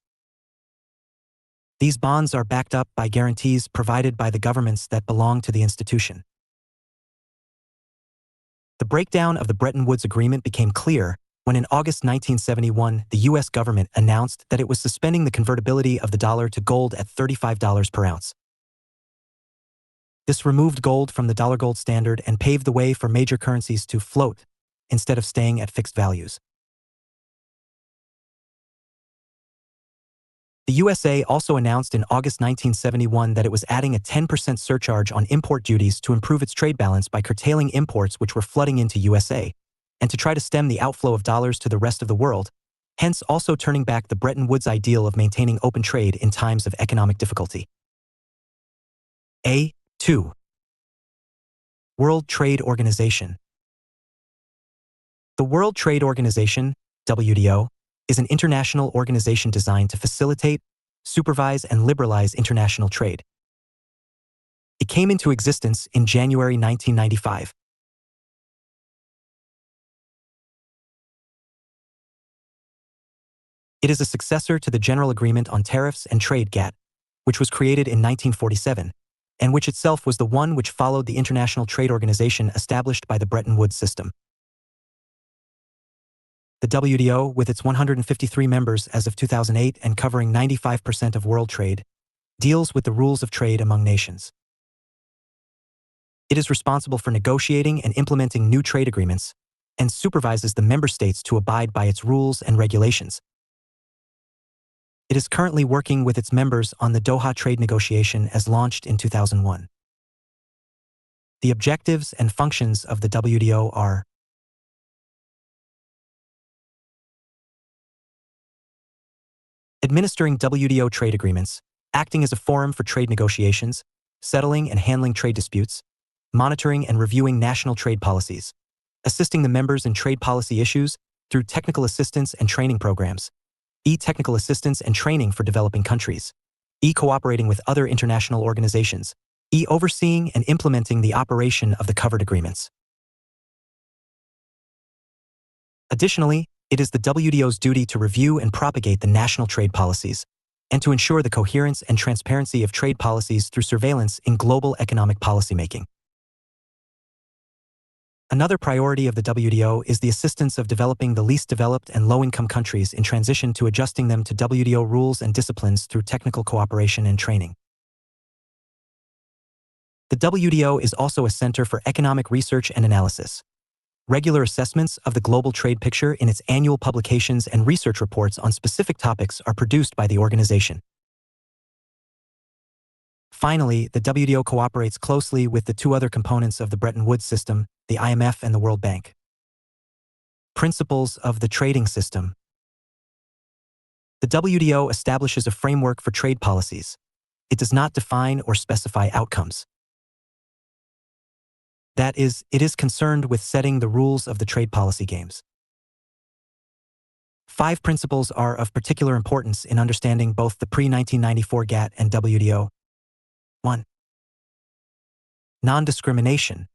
These bonds are backed up by guarantees provided by the governments that belong to the institution. The breakdown of the Bretton Woods Agreement became clear when in August 1971, the U.S. government announced that it was suspending the convertibility of the dollar to gold at $35 per ounce. This removed gold from the dollar-gold standard and paved the way for major currencies to float instead of staying at fixed values. The USA also announced in August 1971 that it was adding a 10% surcharge on import duties to improve its trade balance by curtailing imports which were flooding into USA, and to try to stem the outflow of dollars to the rest of the world, hence also turning back the Bretton Woods ideal of maintaining open trade in times of economic difficulty. A.2. World Trade Organization. The World Trade Organization, WTO, is an international organization designed to facilitate, supervise, and liberalize international trade. It came into existence in January 1995. It is a successor to the General Agreement on Tariffs and Trade (GATT), which was created in 1947, and which itself was the one which followed the International Trade Organization established by the Bretton Woods system. The WTO, with its 153 members as of 2008 and covering 95% of world trade, deals with the rules of trade among nations. It is responsible for negotiating and implementing new trade agreements and supervises the member states to abide by its rules and regulations. It is currently working with its members on the Doha trade negotiation as launched in 2001. The objectives and functions of the WTO are: administering WTO trade agreements, acting as a forum for trade negotiations, settling and handling trade disputes, monitoring and reviewing national trade policies, assisting the members in trade policy issues through technical assistance and training programs, technical assistance and training for developing countries, cooperating with other international organizations, overseeing and implementing the operation of the covered agreements. Additionally, it is the WTO's duty to review and propagate the national trade policies, and to ensure the coherence and transparency of trade policies through surveillance in global economic policymaking. Another priority of the WTO is the assistance of developing the least developed and low-income countries in transition to adjusting them to WTO rules and disciplines through technical cooperation and training. The WTO is also a center for economic research and analysis. Regular assessments of the global trade picture in its annual publications and research reports on specific topics are produced by the organization. Finally, the WTO cooperates closely with the two other components of the Bretton Woods system, the IMF and the World Bank. Principles of the trading system. The WTO establishes a framework for trade policies. It does not define or specify outcomes. That is, it is concerned with setting the rules of the trade policy games. 5 principles are of particular importance in understanding both the pre-1994 GATT and WTO. 1. Non-discrimination.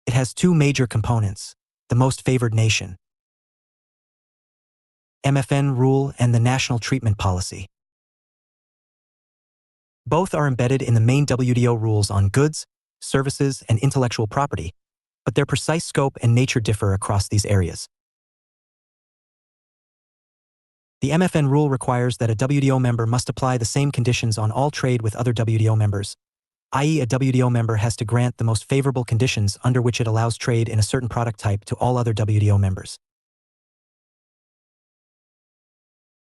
It has 2 major components: the most favored nation, MFN rule, and the national treatment policy. Both are embedded in the main WTO rules on goods, services, and intellectual property, but their precise scope and nature differ across these areas. The MFN rule requires that a WTO member must apply the same conditions on all trade with other WTO members, i.e. a WTO member has to grant the most favorable conditions under which it allows trade in a certain product type to all other WTO members.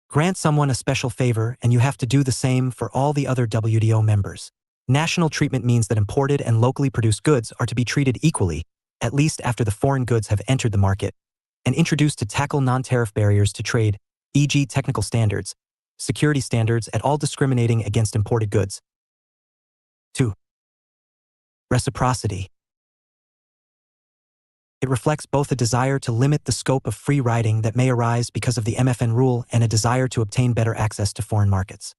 Grant someone a special favor and you have to do the same for all the other WTO members. National treatment means that imported and locally produced goods are to be treated equally, at least after the foreign goods have entered the market, and introduced to tackle non-tariff barriers to trade, e.g. technical standards, security standards at all discriminating against imported goods. 2. Reciprocity. It reflects both a desire to limit the scope of free riding that may arise because of the MFN rule and a desire to obtain better access to foreign markets.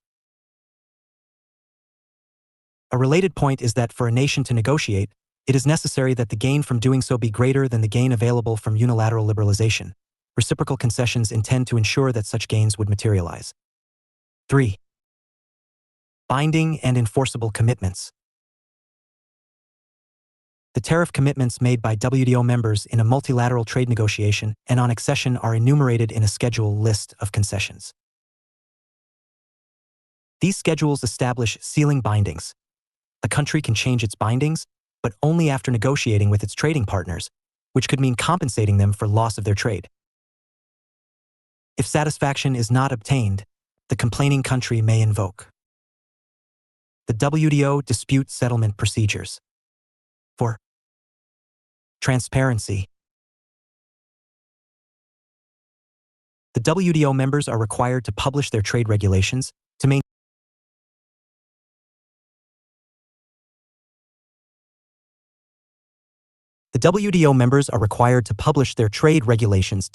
A related point is that for a nation to negotiate, it is necessary that the gain from doing so be greater than the gain available from unilateral liberalization. Reciprocal concessions intend to ensure that such gains would materialize. 3. Binding and enforceable commitments. The tariff commitments made by WTO members in a multilateral trade negotiation and on accession are enumerated in a schedule list of concessions. These schedules establish ceiling bindings. A country can change its bindings, but only after negotiating with its trading partners, which could mean compensating them for loss of their trade. If satisfaction is not obtained, the complaining country may invoke the WTO dispute settlement procedures. 4. Transparency. The WTO members are required to publish their trade regulations to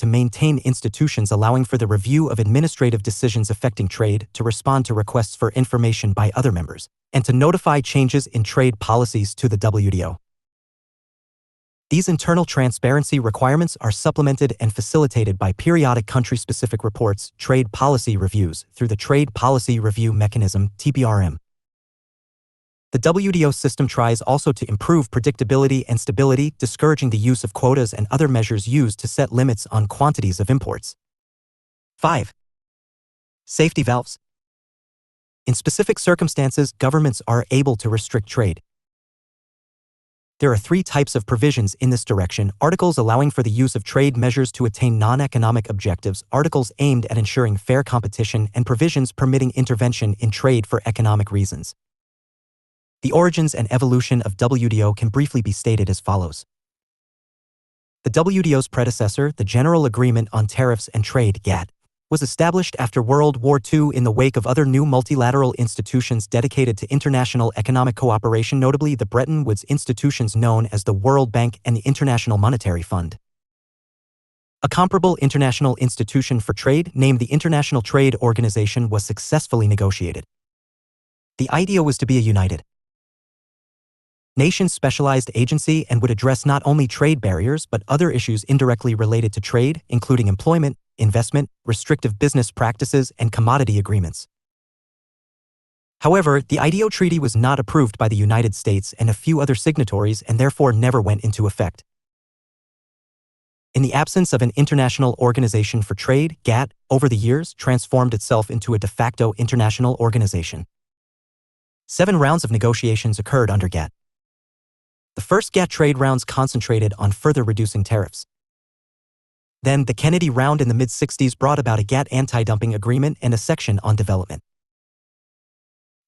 maintain institutions allowing for the review of administrative decisions affecting trade, to respond to requests for information by other members, and to notify changes in trade policies to the WTO. These internal transparency requirements are supplemented and facilitated by periodic country-specific reports, trade policy reviews, through the Trade Policy Review Mechanism, TPRM. The WTO system tries also to improve predictability and stability, discouraging the use of quotas and other measures used to set limits on quantities of imports. 5. Safety valves. In specific circumstances, governments are able to restrict trade. There are 3 types of provisions in this direction: articles allowing for the use of trade measures to attain non-economic objectives, articles aimed at ensuring fair competition, and provisions permitting intervention in trade for economic reasons. The origins and evolution of WTO can briefly be stated as follows. The WTO's predecessor, the General Agreement on Tariffs and Trade (GATT), was established after World War II in the wake of other new multilateral institutions dedicated to international economic cooperation, notably the Bretton Woods institutions known as the World Bank and the International Monetary Fund. A comparable international institution for trade, named the International Trade Organization, was successfully negotiated. The idea was to be a united nation-specialized agency and would address not only trade barriers but other issues indirectly related to trade, including employment, investment, restrictive business practices, and commodity agreements. However, the IDO Treaty was not approved by the United States and a few other signatories and therefore never went into effect. In the absence of an international organization for trade, GATT, over the years, transformed itself into a de facto international organization. 7 rounds of negotiations occurred under GATT. The first GATT trade rounds concentrated on further reducing tariffs. Then, the Kennedy Round in the mid-60s brought about a GATT anti-dumping agreement and a section on development.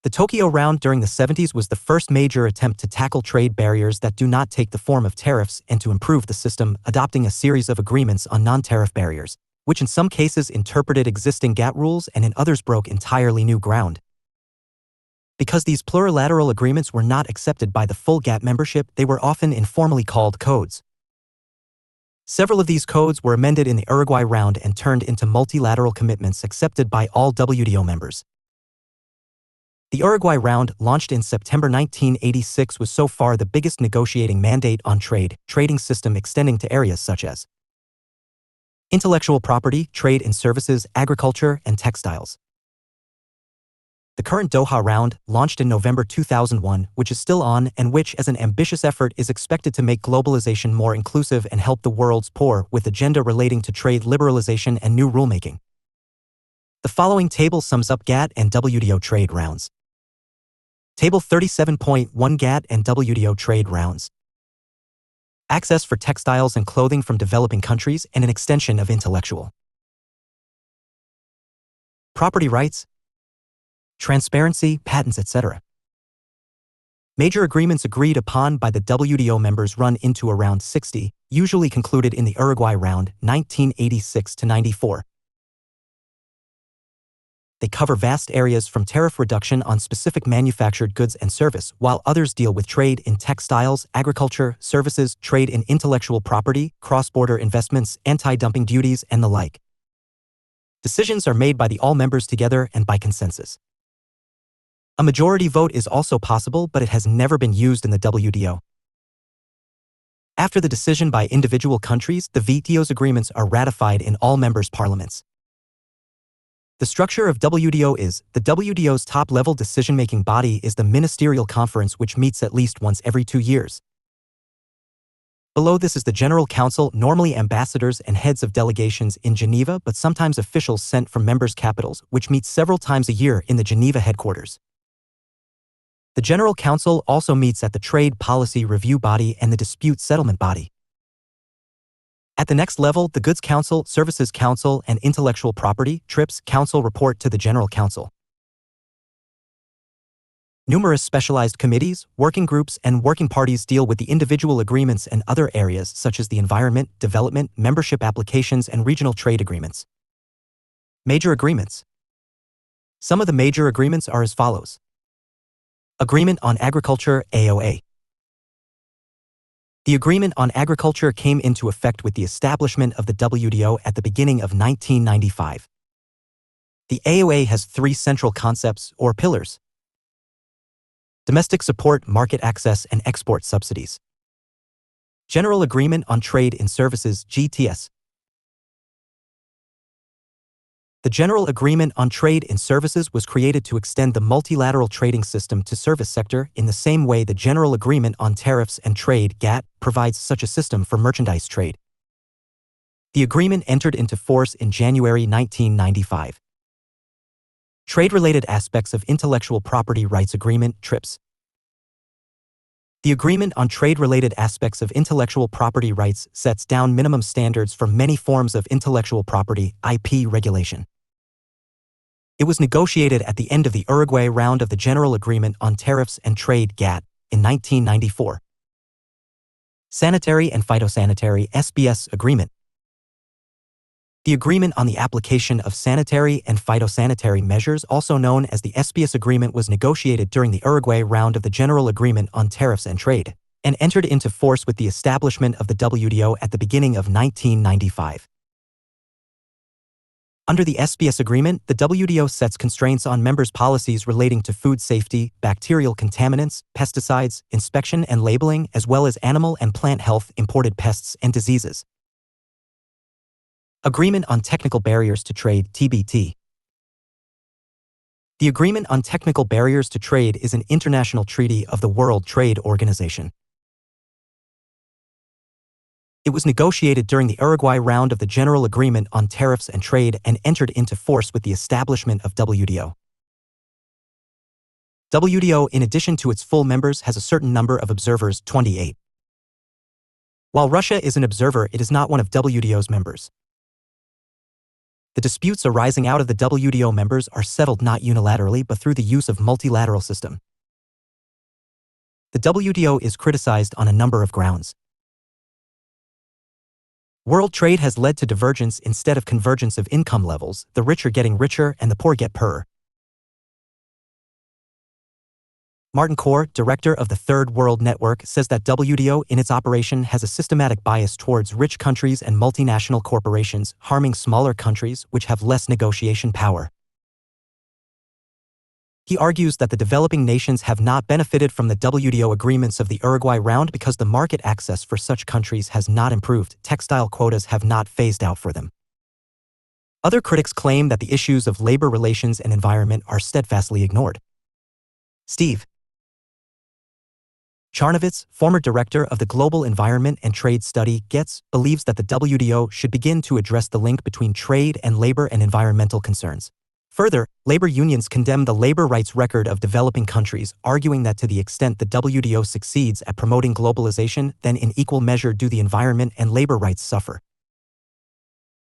The Tokyo Round during the 70s was the first major attempt to tackle trade barriers that do not take the form of tariffs and to improve the system, adopting a series of agreements on non-tariff barriers, which in some cases interpreted existing GATT rules and in others broke entirely new ground. Because these plurilateral agreements were not accepted by the full GATT membership, they were often informally called codes. Several of these codes were amended in the Uruguay Round and turned into multilateral commitments accepted by all WTO members. The Uruguay Round, launched in September 1986, was so far the biggest negotiating mandate on trading system extending to areas such as intellectual property, trade in services, agriculture, and textiles. The current Doha Round, launched in November 2001, which is still on and which, as an ambitious effort, is expected to make globalization more inclusive and help the world's poor with agenda relating to trade liberalization and new rulemaking. The following table sums up GATT and WTO trade rounds. Table 37.1 GATT and WTO trade rounds. Access for textiles and clothing from developing countries and an extension of intellectual property rights, transparency, patents, etc. Major agreements agreed upon by the WTO members run into around 60, usually concluded in the Uruguay round, 1986-94. They cover vast areas from tariff reduction on specific manufactured goods and service, while others deal with trade in textiles, agriculture, services, trade in intellectual property, cross-border investments, anti-dumping duties, and the like. Decisions are made by the all members together and by consensus. A majority vote is also possible, but it has never been used in the WTO. After the decision by individual countries, the WTO's agreements are ratified in all members' parliaments. The structure of WTO is, the WTO's top-level decision-making body is the Ministerial Conference, which meets at least once every 2 years. Below this is the General Council, normally ambassadors and heads of delegations in Geneva, but sometimes officials sent from members' capitals, which meets several times a year in the Geneva headquarters. The General Council also meets at the Trade Policy Review Body and the Dispute Settlement Body. At the next level, the Goods Council, Services Council, and Intellectual Property (TRIPS) Council report to the General Council. Numerous specialized committees, working groups, and working parties deal with the individual agreements and other areas such as the environment, development, membership applications, and regional trade agreements. Major agreements. Some of the major agreements are as follows. Agreement on Agriculture, AOA. The Agreement on Agriculture came into effect with the establishment of the WTO at the beginning of 1995. The AOA has 3 central concepts or pillars: domestic support, market access, and export subsidies. General Agreement on Trade in Services, GTS. The General Agreement on Trade in Services was created to extend the multilateral trading system to service sector in the same way the General Agreement on Tariffs and Trade, GATT, provides such a system for merchandise trade. The agreement entered into force in January 1995. Trade-related aspects of Intellectual Property Rights Agreement, TRIPS. The Agreement on Trade-related aspects of intellectual property rights sets down minimum standards for many forms of intellectual property, IP regulation. It was negotiated at the end of the Uruguay round of the General Agreement on Tariffs and Trade, GATT, in 1994. Sanitary and Phytosanitary (SBS) Agreement. The Agreement on the Application of Sanitary and Phytosanitary Measures, also known as the SBS Agreement, was negotiated during the Uruguay round of the General Agreement on Tariffs and Trade, and entered into force with the establishment of the WTO at the beginning of 1995. Under the SBS Agreement, the WTO sets constraints on members' policies relating to food safety, bacterial contaminants, pesticides, inspection and labeling, as well as animal and plant health, imported pests and diseases. Agreement on Technical Barriers to Trade, TBT. The Agreement on Technical Barriers to Trade is an international treaty of the World Trade Organization. It was negotiated during the Uruguay round of the General Agreement on Tariffs and Trade and entered into force with the establishment of WTO. WTO, in addition to its full members, has a certain number of observers, 28. While Russia is an observer, it is not one of WTO's members. The disputes arising out of the WTO members are settled not unilaterally but through the use of multilateral system. The WTO is criticized on a number of grounds. World trade has led to divergence instead of convergence of income levels, the rich are getting richer and the poor get poorer. Martin Corr, director of the Third World Network, says that WTO in its operation has a systematic bias towards rich countries and multinational corporations, harming smaller countries which have less negotiation power. He argues that the developing nations have not benefited from the WTO agreements of the Uruguay round because the market access for such countries has not improved, textile quotas have not phased out for them. Other critics claim that the issues of labor relations and environment are steadfastly ignored. Steve Charnovitz, former director of the Global Environment and Trade Study, believes that the WTO should begin to address the link between trade and labor and environmental concerns. Further, labor unions condemn the labor rights record of developing countries, arguing that to the extent the WTO succeeds at promoting globalization, then in equal measure do the environment and labor rights suffer.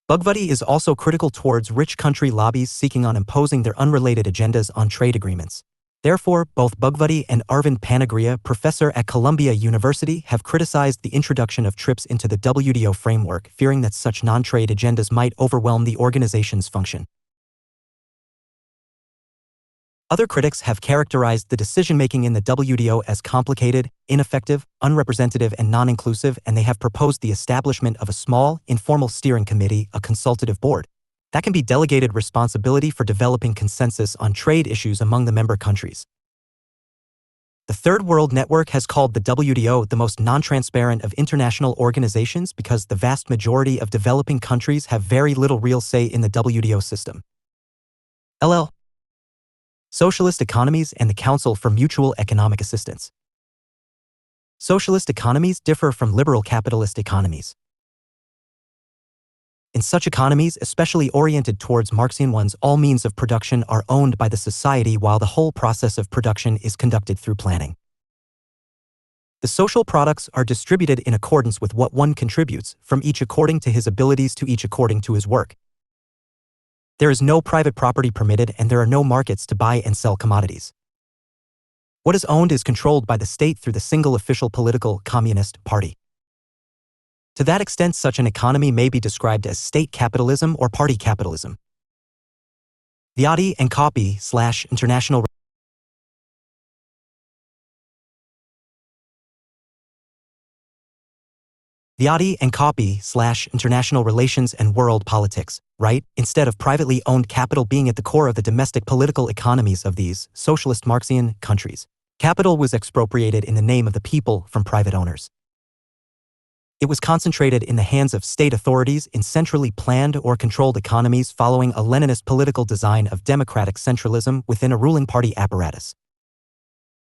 Bhagwati is also critical towards rich country lobbies seeking on imposing their unrelated agendas on trade agreements. Therefore, both Bhagwati and Arvind Panagriya, professor at Columbia University, have criticized the introduction of TRIPS into the WTO framework, fearing that such non-trade agendas might overwhelm the organization's function. Other critics have characterized the decision-making in the WTO as complicated, ineffective, unrepresentative, and non-inclusive, and they have proposed the establishment of a small, informal steering committee, a consultative board, that can be delegated responsibility for developing consensus on trade issues among the member countries. The Third World Network has called the WTO the most non-transparent of international organizations because the vast majority of developing countries have very little real say in the WTO system. LL. Socialist economies and the Council for Mutual Economic Assistance. Socialist economies differ from liberal capitalist economies. In such economies, especially oriented towards Marxian ones, all means of production are owned by the society while the whole process of production is conducted through planning. The social products are distributed in accordance with what one contributes, from each according to his abilities to each according to his work. There is no private property permitted and there are no markets to buy and sell commodities. What is owned is controlled by the state through the single official political Communist Party. To that extent, such an economy may be described as state capitalism or party capitalism. The AudioBook and copy/international The AudioBook and copy/international relations and world politics, right, instead of privately owned capital being at the core of the domestic political economies of these socialist Marxian countries. Capital was expropriated in the name of the people from private owners. It was concentrated in the hands of state authorities in centrally planned or controlled economies following a Leninist political design of democratic centralism within a ruling party apparatus.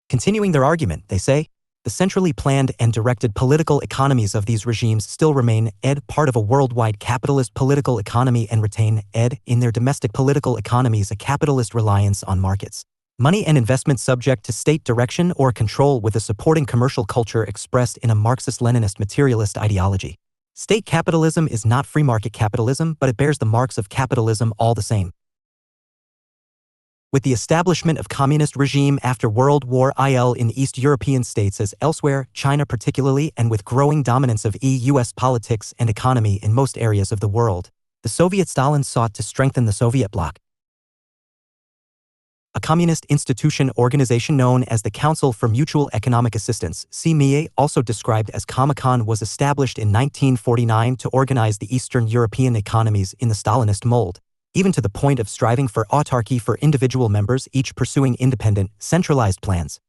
Continuing their argument, they say, the centrally planned and directed political economies of these regimes still remain, part of a worldwide capitalist political economy and retain, in their domestic political economies a capitalist reliance on markets, money and investment subject to state direction or control with a supporting commercial culture expressed in a Marxist-Leninist materialist ideology. State capitalism is not free market capitalism, but it bears the marks of capitalism all the same. With the establishment of communist regime after World War I in East European states as elsewhere, China particularly, and with growing dominance of EU-US politics and economy in most areas of the world, the Soviet Stalin sought to strengthen the Soviet bloc. A communist institution organization known as the Council for Mutual Economic Assistance, CMEA, also described as Comecon, was established in 1949 to organize the Eastern European economies in the Stalinist mold, even to the point of striving for autarky for individual members, each pursuing independent, centralized plans.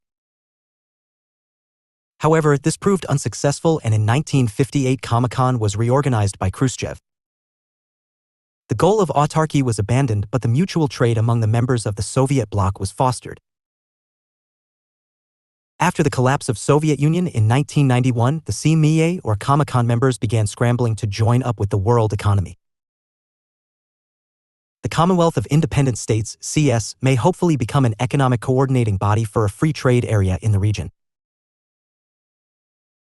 However, this proved unsuccessful, and in 1958 Comecon was reorganized by Khrushchev. The goal of autarky was abandoned, but the mutual trade among the members of the Soviet bloc was fostered. After the collapse of Soviet Union in 1991, the CMEA or Comecon members began scrambling to join up with the world economy. The Commonwealth of Independent States, CS, may hopefully become an economic coordinating body for a free trade area in the region.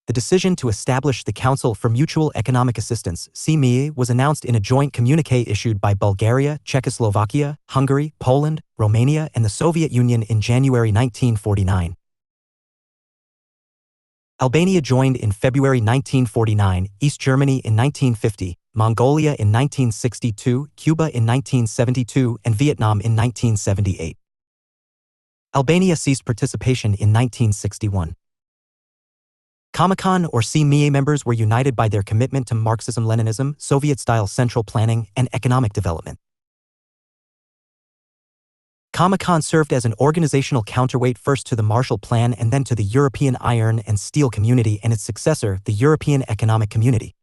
The decision to establish the Council for Mutual Economic Assistance, CMEA, was announced in a joint communiqué issued by Bulgaria, Czechoslovakia, Hungary, Poland, Romania, and the Soviet Union in January 1949. Albania joined in February 1949, East Germany in 1950, Mongolia in 1962, Cuba in 1972, and Vietnam in 1978. Albania ceased participation in 1961. Comecon or CMEA members were united by their commitment to Marxism-Leninism, Soviet-style central planning, and economic development. Comecon served as an organizational counterweight first to the Marshall Plan and then to the European Iron and Steel Community and its successor, the European Economic Community.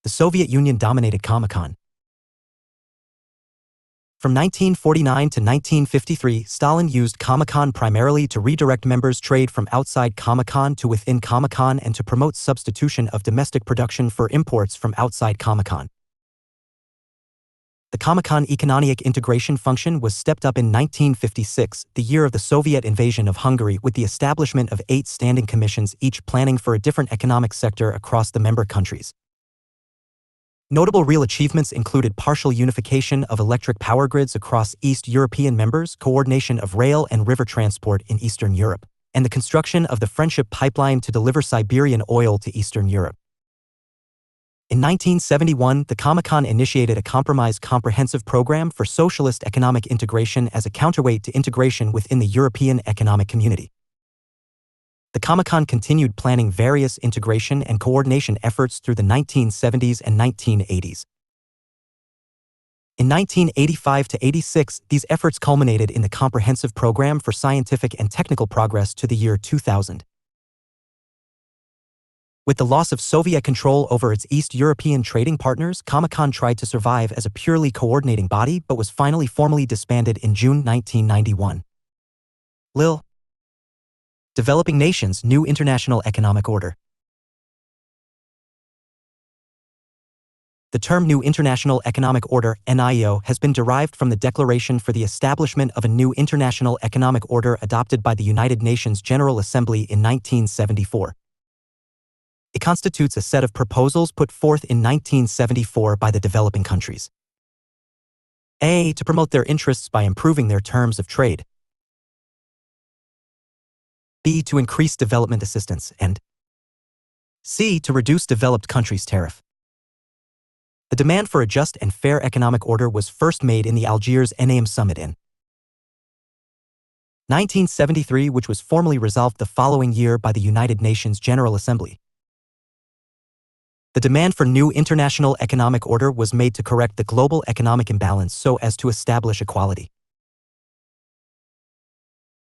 The Soviet Union dominated Comecon. From 1949 to 1953, Stalin used Comecon primarily to redirect members' trade from outside Comecon to within Comecon and to promote substitution of domestic production for imports from outside Comecon. The Comecon economic integration function was stepped up in 1956, the year of the Soviet invasion of Hungary, with the establishment of 8 standing commissions, each planning for a different economic sector across the member countries. Notable real achievements included partial unification of electric power grids across East European members, coordination of rail and river transport in Eastern Europe, and the construction of the Friendship Pipeline to deliver Siberian oil to Eastern Europe. In 1971, the Comecon initiated a compromise comprehensive program for socialist economic integration as a counterweight to integration within the European Economic Community. The Comecon continued planning various integration and coordination efforts through the 1970s and 1980s. In 1985 to 86, these efforts culminated in the Comprehensive Program for Scientific and Technical Progress to the year 2000. With the loss of Soviet control over its East European trading partners, Comecon tried to survive as a purely coordinating body but was finally formally disbanded in June 1991. Lil. Developing Nations New International Economic Order. The term New International Economic Order, NIO, has been derived from the Declaration for the Establishment of a New International Economic Order adopted by the United Nations General Assembly in 1974. It constitutes a set of proposals put forth in 1974 by the developing countries. A. To promote their interests by improving their terms of trade. B. To increase development assistance, and C. To reduce developed countries' tariff. The demand for a just and fair economic order was first made in the Algiers NAM Summit in 1973, which was formally resolved the following year by the United Nations General Assembly. The demand for new international economic order was made to correct the global economic imbalance so as to establish equality.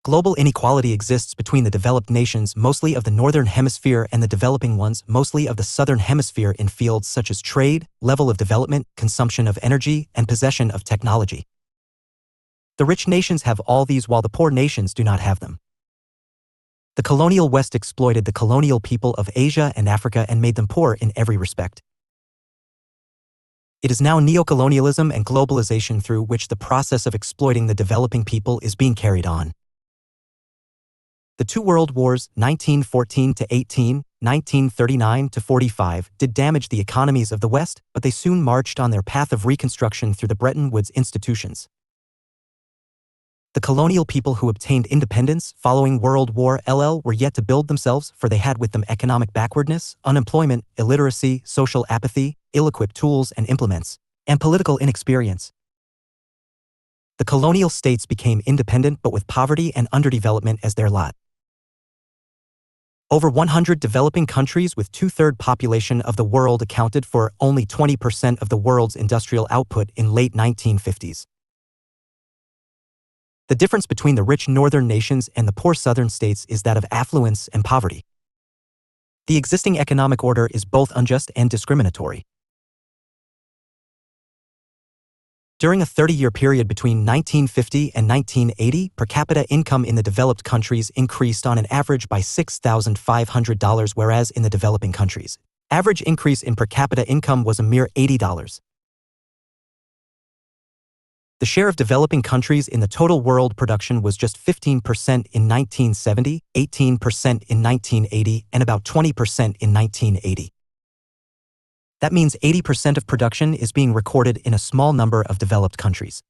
Global inequality exists between the developed nations, mostly of the Northern Hemisphere, and the developing ones, mostly of the Southern Hemisphere, in fields such as trade, level of development, consumption of energy, and possession of technology. The rich nations have all these while the poor nations do not have them. The colonial West exploited the colonial people of Asia and Africa and made them poor in every respect. It is now neocolonialism and globalization through which the process of exploiting the developing people is being carried on. The two world wars, 1914 to 18, 1939 to 45, did damage the economies of the West, but they soon marched on their path of reconstruction through the Bretton Woods institutions. The colonial people who obtained independence following World War II were yet to build themselves, for they had with them economic backwardness, unemployment, illiteracy, social apathy, ill-equipped tools and implements, and political inexperience. The colonial states became independent but with poverty and underdevelopment as their lot. Over 100 developing countries with 2/3 population of the world accounted for only 20% of the world's industrial output in late 1950s. The difference between the rich northern nations and the poor southern states is that of affluence and poverty. The existing economic order is both unjust and discriminatory. During a 30-year period between 1950 and 1980, per capita income in the developed countries increased on an average by $6,500, whereas in the developing countries, average increase in per capita income was a mere $80. The share of developing countries in the total world production was just 15% in 1970, 18% in 1980, and about 20% in 1980. That means 80% of production is being recorded in a small number of developed countries.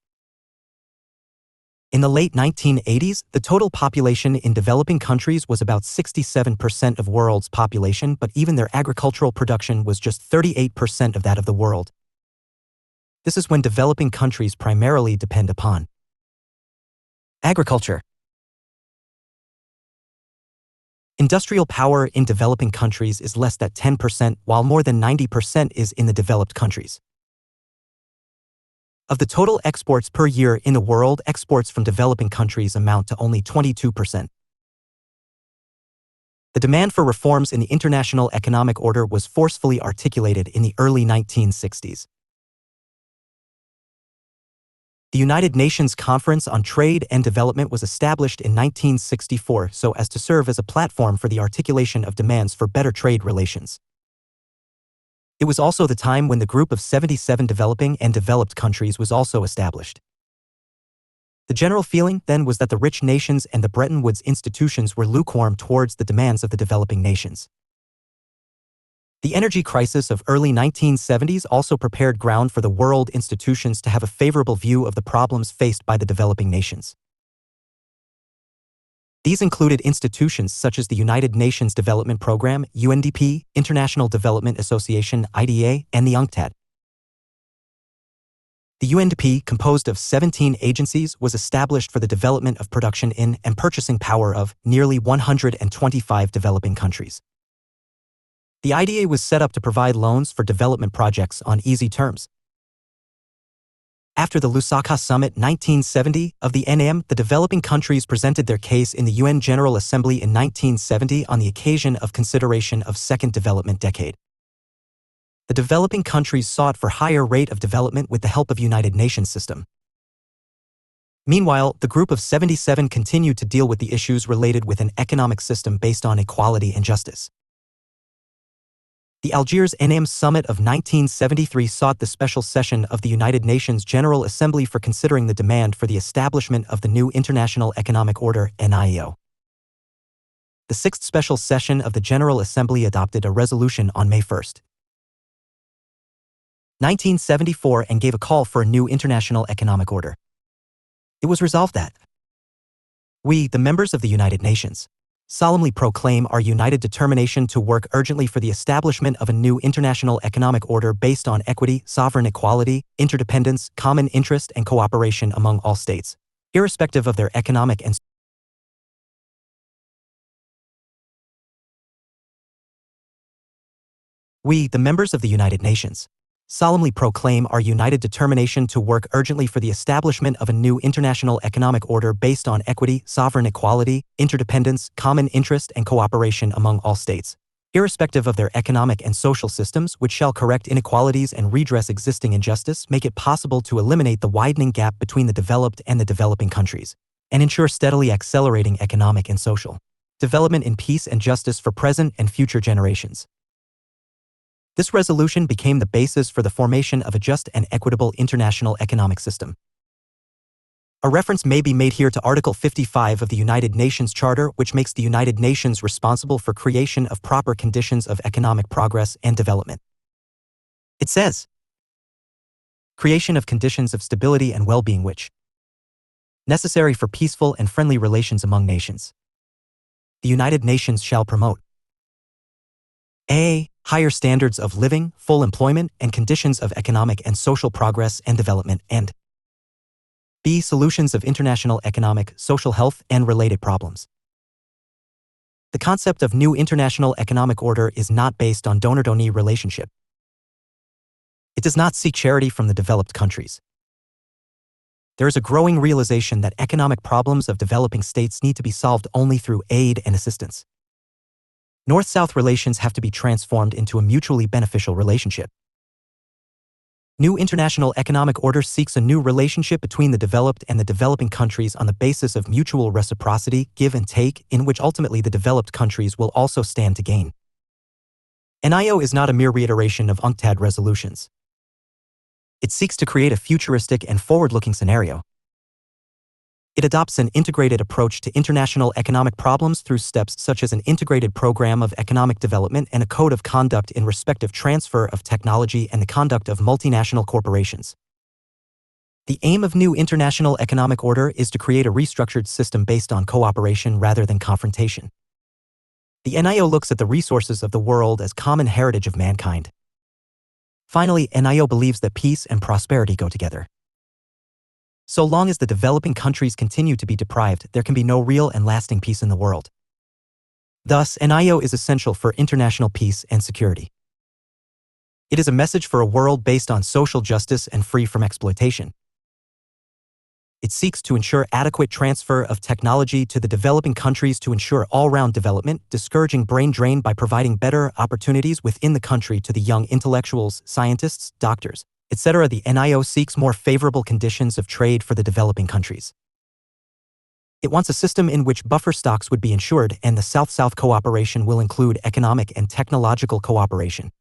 In the late 1980s, the total population in developing countries was about 67% of world's population, but even their agricultural production was just 38% of that of the world. This is when developing countries primarily depend upon agriculture. Industrial power in developing countries is less than 10%, while more than 90% is in the developed countries. Of the total exports per year in the world, exports from developing countries amount to only 22%. The demand for reforms in the international economic order was forcefully articulated in the early 1960s. The United Nations Conference on Trade and Development was established in 1964 so as to serve as a platform for the articulation of demands for better trade relations. It was also the time when the Group of 77 developing and developed countries was also established. The general feeling then was that the rich nations and the Bretton Woods institutions were lukewarm towards the demands of the developing nations. The energy crisis of early 1970s also prepared ground for the world institutions to have a favorable view of the problems faced by the developing nations. These included institutions such as the United Nations Development Programme, UNDP, International Development Association, IDA, and the UNCTAD. The UNDP, composed of 17 agencies, was established for the development of production in and purchasing power of nearly 125 developing countries. The IDA was set up to provide loans for development projects on easy terms. After the Lusaka Summit 1970 of the NAM, the developing countries presented their case in the UN General Assembly in 1970 on the occasion of consideration of Second Development Decade. The developing countries sought for higher rate of development with the help of United Nations system. Meanwhile, the Group of 77 continued to deal with the issues related with an economic system based on equality and justice. The Algiers NAM Summit of 1973 sought the special session of the United Nations General Assembly for considering the demand for the establishment of the new International Economic Order, NIO. The sixth special session of the General Assembly adopted a resolution on May 1, 1974 and gave a call for a new international economic order. It was resolved that we, the members of the United Nations, solemnly proclaim our united determination to work urgently for the establishment of a new international economic order based on equity, sovereign equality, interdependence, common interest, and cooperation among all states, irrespective of their economic and we, the members of the United Nations, solemnly proclaim our united determination to work urgently for the establishment of a new international economic order based on equity, sovereign equality, interdependence, common interest, and cooperation among all states, irrespective of their economic and social systems, which shall correct inequalities and redress existing injustice, make it possible to eliminate the widening gap between the developed and the developing countries, and ensure steadily accelerating economic and social development in peace and justice for present and future generations. This resolution became the basis for the formation of a just and equitable international economic system. A reference may be made here to Article 55 of the United Nations Charter, which makes the United Nations responsible for creation of proper conditions of economic progress and development. It says, creation of conditions of stability and well-being which necessary for peaceful and friendly relations among nations. The United Nations shall promote a. higher standards of living, full employment, and conditions of economic and social progress and development, and b. solutions of international economic, social health, and related problems. The concept of new international economic order is not based on donor-donee relationship. It does not seek charity from the developed countries. There is a growing realization that economic problems of developing states need to be solved only through aid and assistance. North-South relations have to be transformed into a mutually beneficial relationship. New international economic order seeks a new relationship between the developed and the developing countries on the basis of mutual reciprocity, give and take, in which ultimately the developed countries will also stand to gain. NIO is not a mere reiteration of UNCTAD resolutions. It seeks to create a futuristic and forward-looking scenario. It adopts an integrated approach to international economic problems through steps such as an integrated program of economic development and a code of conduct in respective transfer of technology and the conduct of multinational corporations. The aim of new international economic order is to create a restructured system based on cooperation rather than confrontation. The NIO looks at the resources of the world as common heritage of mankind. Finally, NIO believes that peace and prosperity go together. So long as the developing countries continue to be deprived, there can be no real and lasting peace in the world. Thus, NIO is essential for international peace and security. It is a message for a world based on social justice and free from exploitation. It seeks to ensure adequate transfer of technology to the developing countries to ensure all-round development, discouraging brain drain by providing better opportunities within the country to the young intellectuals, scientists, doctors, etc. The NIO seeks more favorable conditions of trade for the developing countries. It wants a system in which buffer stocks would be ensured and the South-South cooperation will include economic and technological cooperation.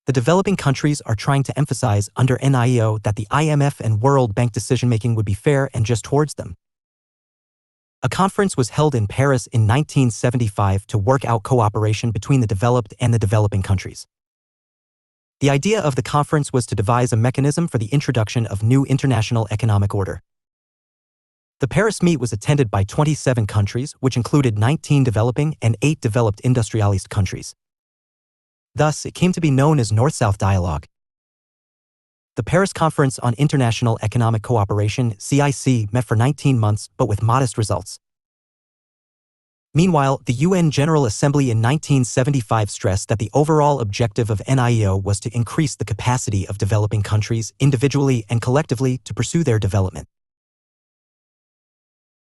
The developing countries are trying to emphasize under NIEO that the IMF and World Bank decision-making would be fair and just towards them. A conference was held in Paris in 1975 to work out cooperation between the developed and the developing countries. The idea of the conference was to devise a mechanism for the introduction of new international economic order. The Paris meet was attended by 27 countries, which included 19 developing and 8 developed industrialized countries. Thus, it came to be known as North-South Dialogue. The Paris Conference on International Economic Cooperation (CIC) met for 19 months, but with modest results. Meanwhile, the UN General Assembly in 1975 stressed that the overall objective of NIEO was to increase the capacity of developing countries, individually and collectively, to pursue their development.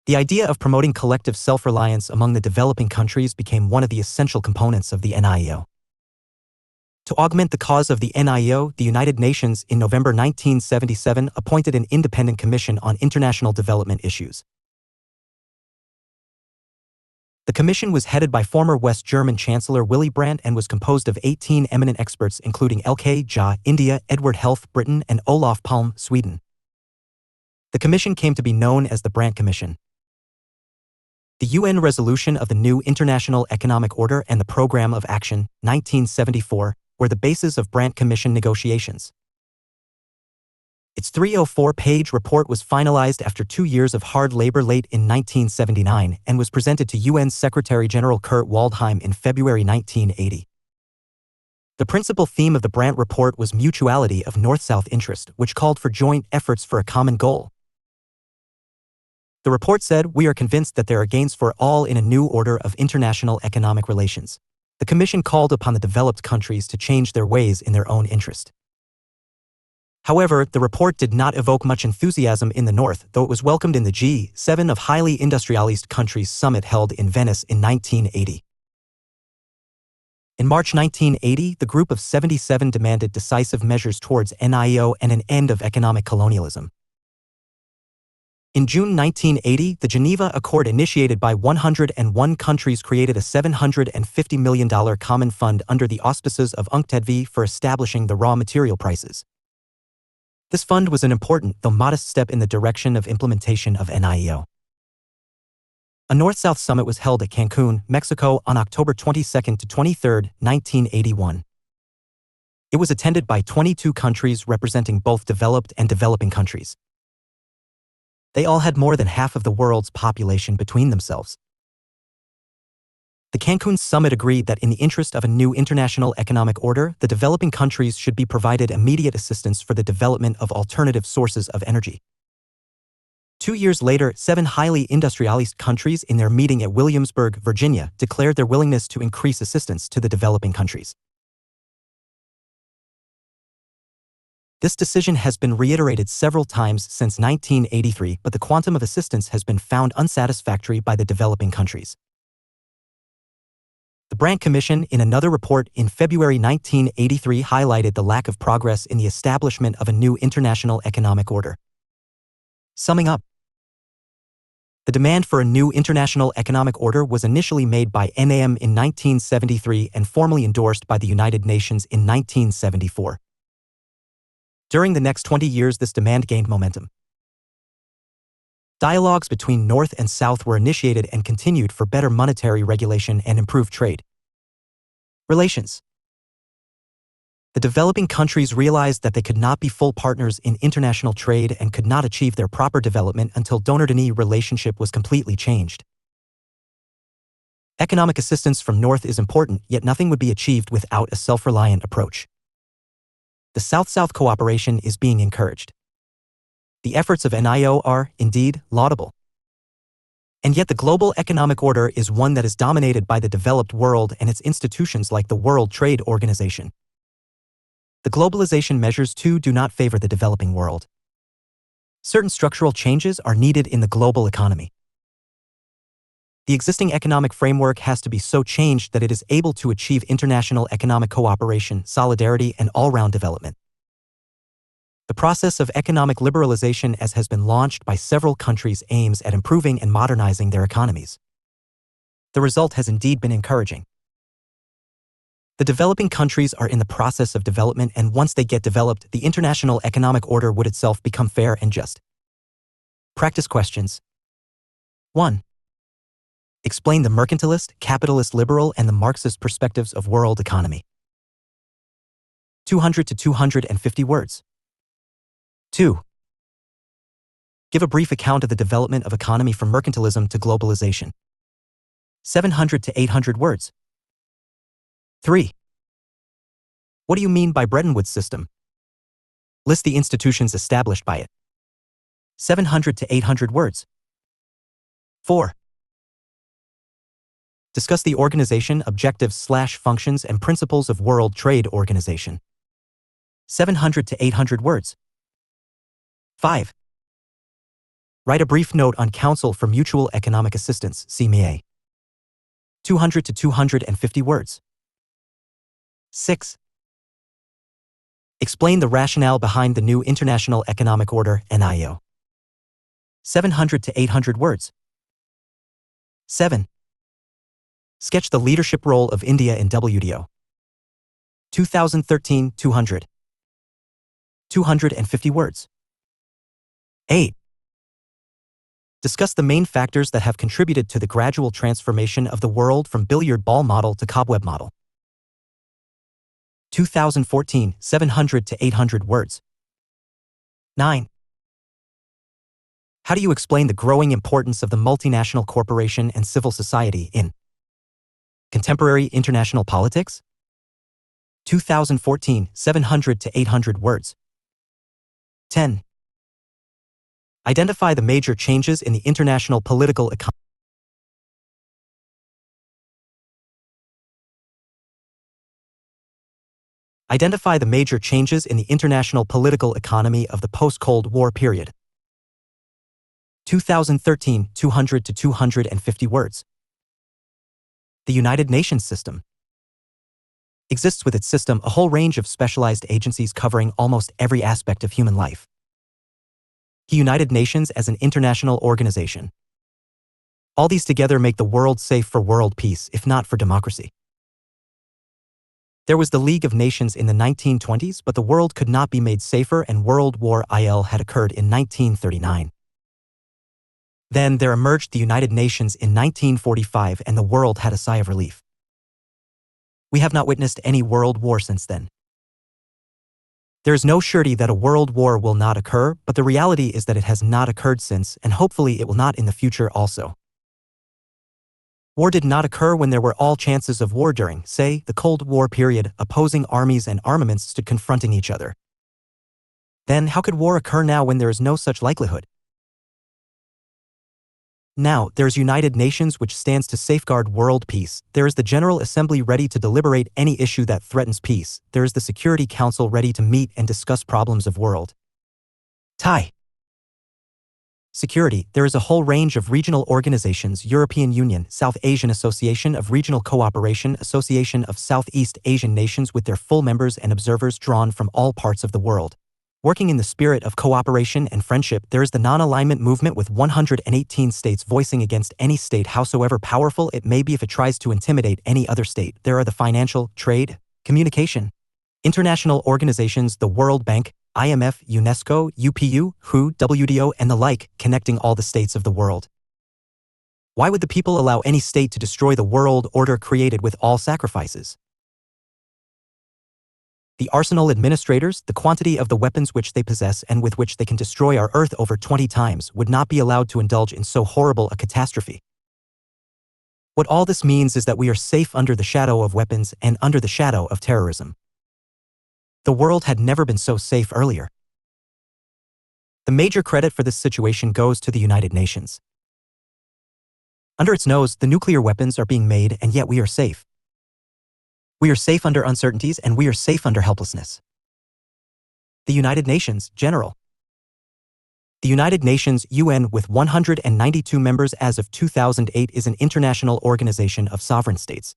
The idea of promoting collective self-reliance among the developing countries became one of the essential components of the NIEO. To augment the cause of the NIEO, the United Nations in November 1977 appointed an independent commission on international development issues. The commission was headed by former West German Chancellor Willy Brandt and was composed of 18 eminent experts including L.K. Jha, India, Edward Heath, Britain, and Olof Palme, Sweden. The commission came to be known as the Brandt Commission. The UN resolution of the new International Economic Order and the Programme of Action, 1974, were the basis of Brandt Commission negotiations. Its 304-page report was finalized after 2 years of hard labor late in 1979 and was presented to UN Secretary-General Kurt Waldheim in February 1980. The principal theme of the Brandt report was mutuality of North-South interest, which called for joint efforts for a common goal. The report said, "We are convinced that there are gains for all in a new order of international economic relations." The Commission called upon the developed countries to change their ways in their own interest. However, the report did not evoke much enthusiasm in the North, though it was welcomed in the G7 of highly industrialized countries summit held in Venice in 1980. In March 1980, the Group of 77 demanded decisive measures towards NIEO and an end of economic colonialism. In June 1980, the Geneva Accord initiated by 101 countries created a $750 million common fund under the auspices of UNCTAD for establishing the raw material prices. This fund was an important, though modest step in the direction of implementation of NIEO. A North-South summit was held at Cancun, Mexico on October 22 to 23, 1981. It was attended by 22 countries representing both developed and developing countries. They all had more than half of the world's population between themselves. The Cancun summit agreed that in the interest of a new international economic order, the developing countries should be provided immediate assistance for the development of alternative sources of energy. 2 years later, 7 highly industrialized countries in their meeting at Williamsburg, Virginia, declared their willingness to increase assistance to the developing countries. This decision has been reiterated several times since 1983, but the quantum of assistance has been found unsatisfactory by the developing countries. The Brandt Commission, in another report in February 1983, highlighted the lack of progress in the establishment of a new international economic order. Summing up, the demand for a new international economic order was initially made by NAM in 1973 and formally endorsed by the United Nations in 1974. During the next 20 years, this demand gained momentum. Dialogues between North and South were initiated and continued for better monetary regulation and improved trade relations. The developing countries realized that they could not be full partners in international trade and could not achieve their proper development until donor-donee relationship was completely changed. Economic assistance from North is important, yet nothing would be achieved without a self-reliant approach. The South-South cooperation is being encouraged. The efforts of NIEO are, indeed, laudable. And yet the global economic order is one that is dominated by the developed world and its institutions like the World Trade Organization. The globalization measures, too, do not favor the developing world. Certain structural changes are needed in the global economy. The existing economic framework has to be so changed that it is able to achieve international economic cooperation, solidarity, and all-round development. The process of economic liberalization, as has been launched by several countries, aims at improving and modernizing their economies. The result has indeed been encouraging. The developing countries are in the process of development, and once they get developed, the international economic order would itself become fair and just. Practice questions. 1. Explain the mercantilist, capitalist liberal, and the Marxist perspectives of world economy. 200 to 250 words. 2. Give a brief account of the development of economy from mercantilism to globalization. 700 to 800 words. 3. What do you mean by Bretton Woods system? List the institutions established by it. 700 to 800 words. 4. Discuss the organization, objectives/functions, and principles of World Trade Organization. 700 to 800 words. 5. Write a brief note on Council for Mutual Economic Assistance, CMEA. 200 to 250 words. 6. Explain the rationale behind the new International Economic Order, NIO. 700 to 800 words. 7. Sketch the leadership role of India in WTO. 2013, 200. 250 words. 8. Discuss the main factors that have contributed to the gradual transformation of the world from billiard ball model to cobweb model. 2014, 700 to 800 words. 9. How do you explain the growing importance of the multinational corporation and civil society in contemporary international politics? 2014, 700 to 800 words. 10. Identify the major changes in the international political economy. Identify the major changes in the international political economy of the post-Cold War period. 2013, 200 to 250 words. The United Nations system exists with its system a whole range of specialized agencies covering almost every aspect of human life. The United Nations as an international organization. All these together make the world safe for world peace, if not for democracy. There was the League of Nations in the 1920s, but the world could not be made safer, and World War I had occurred in 1939. Then there emerged the United Nations in 1945, and the world had a sigh of relief. We have not witnessed any world war since then. There is no surety that a world war will not occur, but the reality is that it has not occurred since, and hopefully it will not in the future also. War did not occur when there were all chances of war during, say, the Cold War period. Opposing armies and armaments stood confronting each other. Then how could war occur now when there is no such likelihood? Now, there is United Nations which stands to safeguard world peace. There is the General Assembly ready to deliberate any issue that threatens peace. There is the Security Council ready to meet and discuss problems of world security. There is a whole range of regional organizations: European Union, South Asian Association of Regional Cooperation, Association of Southeast Asian Nations, with their full members and observers drawn from all parts of the world. Working in the spirit of cooperation and friendship, there is the non-alignment movement with 118 states voicing against any state, howsoever powerful it may be, if it tries to intimidate any other state. There are the financial, trade, communication, international organizations, the World Bank, IMF, UNESCO, UPU, WHO, WTO, and the like, connecting all the states of the world. Why would the people allow any state to destroy the world order created with all sacrifices? The arsenal administrators, the quantity of the weapons which they possess and with which they can destroy our Earth over 20 times, would not be allowed to indulge in so horrible a catastrophe. What all this means is that we are safe under the shadow of weapons and under the shadow of terrorism. The world had never been so safe earlier. The major credit for this situation goes to the United Nations. Under its nose, the nuclear weapons are being made, and yet we are safe. We are safe under uncertainties, and we are safe under helplessness. The United Nations, General. The United Nations, UN, with 192 members as of 2008, is an international organization of sovereign states.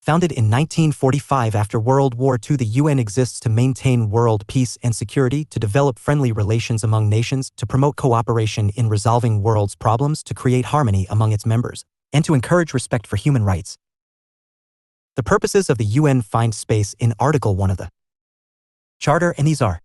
Founded in 1945 after World War II, the UN exists to maintain world peace and security, to develop friendly relations among nations, to promote cooperation in resolving world's problems, to create harmony among its members, and to encourage respect for human rights. The purposes of the UN find space in Article 1 of the Charter, and these are: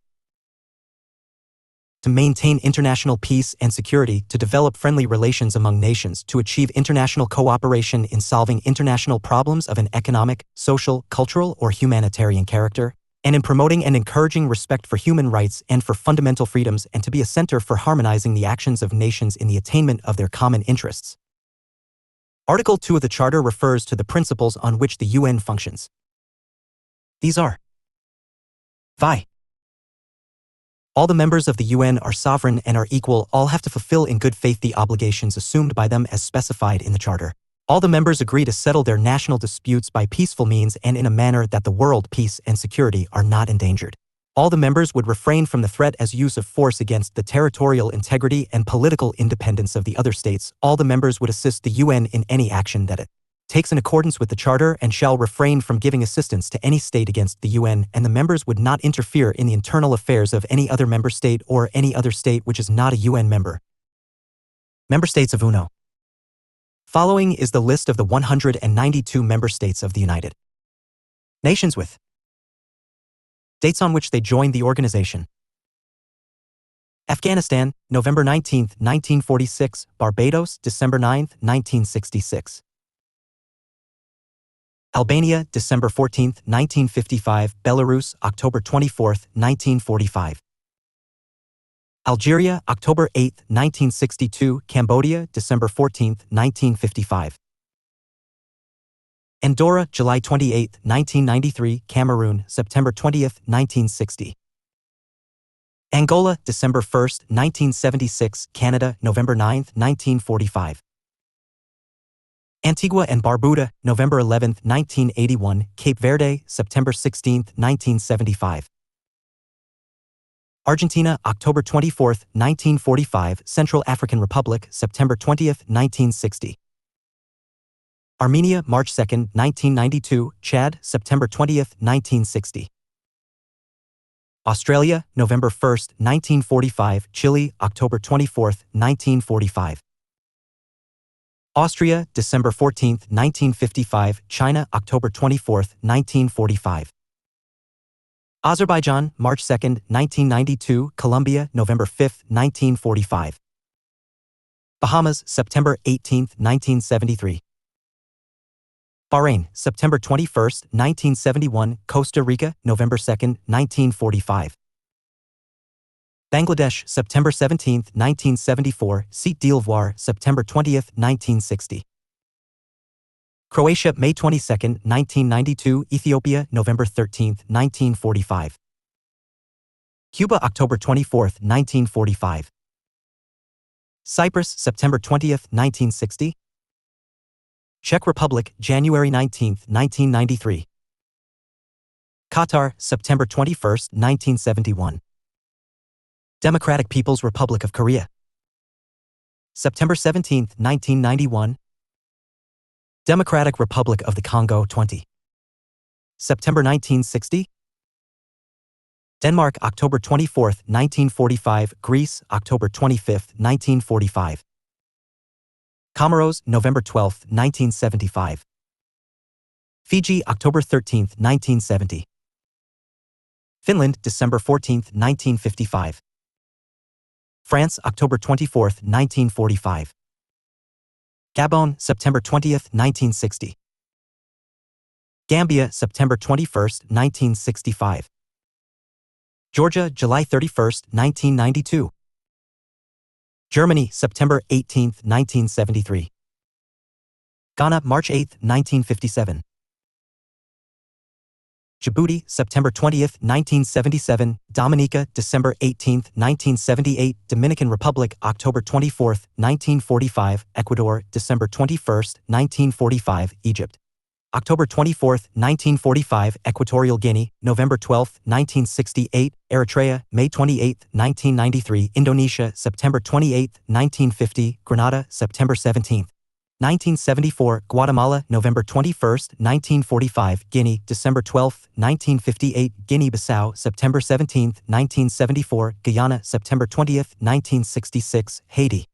to maintain international peace and security, to develop friendly relations among nations, to achieve international cooperation in solving international problems of an economic, social, cultural, or humanitarian character, and in promoting and encouraging respect for human rights and for fundamental freedoms, and to be a center for harmonizing the actions of nations in the attainment of their common interests. Article 2 of the Charter refers to the principles on which the UN functions. These are: Vi. All the members of the UN are sovereign and are equal. All have to fulfill in good faith the obligations assumed by them as specified in the Charter. All the members agree to settle their national disputes by peaceful means and in a manner that the world peace and security are not endangered. All the members would refrain from the threat as use of force against the territorial integrity and political independence of the other states. All the members would assist the UN in any action that it takes in accordance with the Charter and shall refrain from giving assistance to any state against the UN, and the members would not interfere in the internal affairs of any other member state or any other state which is not a UN member. Member states of UNO. Following is the list of the 192 member states of the United Nations with dates on which they joined the organization: Afghanistan, November 19, 1946, Barbados, December 9, 1966. Albania, December 14, 1955, Belarus, October 24, 1945. Algeria, October 8, 1962, Cambodia, December 14, 1955. Andorra, July 28, 1993, Cameroon, September 20, 1960. Angola, December 1, 1976, Canada, November 9, 1945. Antigua and Barbuda, November 11, 1981, Cape Verde, September 16, 1975. Argentina, October 24, 1945, Central African Republic, September 20, 1960. Armenia, March 2, 1992, Chad, September 20, 1960. Australia, November 1, 1945, Chile, October 24, 1945. Austria, December 14, 1955, China, October 24, 1945. Azerbaijan, March 2, 1992, Colombia, November 5, 1945. Bahamas, September 18, 1973. Bahrain, September 21, 1971, Costa Rica, November 2, 1945. Bangladesh, September 17, 1974, Côte d'Ivoire, September 20, 1960. Croatia, May 22, 1992, Ethiopia, November 13, 1945. Cuba, October 24, 1945. Cyprus, September 20, 1960. Czech Republic, January 19, 1993. Qatar, September 21, 1971. Democratic People's Republic of Korea. September 17, 1991. Democratic Republic of the Congo 20. September 1960. Denmark, October 24, 1945, Greece, October 25, 1945. Comoros, November 12, 1975. Fiji, October 13, 1970. Finland, December 14, 1955. France, October 24, 1945. Gabon, September 20, 1960. Gambia, September 21, 1965. Georgia, July 31, 1992. Germany, September 18, 1973. Ghana, March 8, 1957. Djibouti, September 20, 1977, Dominica, December 18, 1978, Dominican Republic, October 24, 1945, Ecuador, December 21, 1945, Egypt. October 24, 1945, Equatorial Guinea, November 12, 1968, Eritrea, May 28, 1993, Indonesia, September 28, 1950, Grenada, September 17, 1974, Guatemala, November 21, 1945, Guinea, December 12, 1958, Guinea-Bissau, September 17, 1974, Guyana, September 20, 1966, Haiti.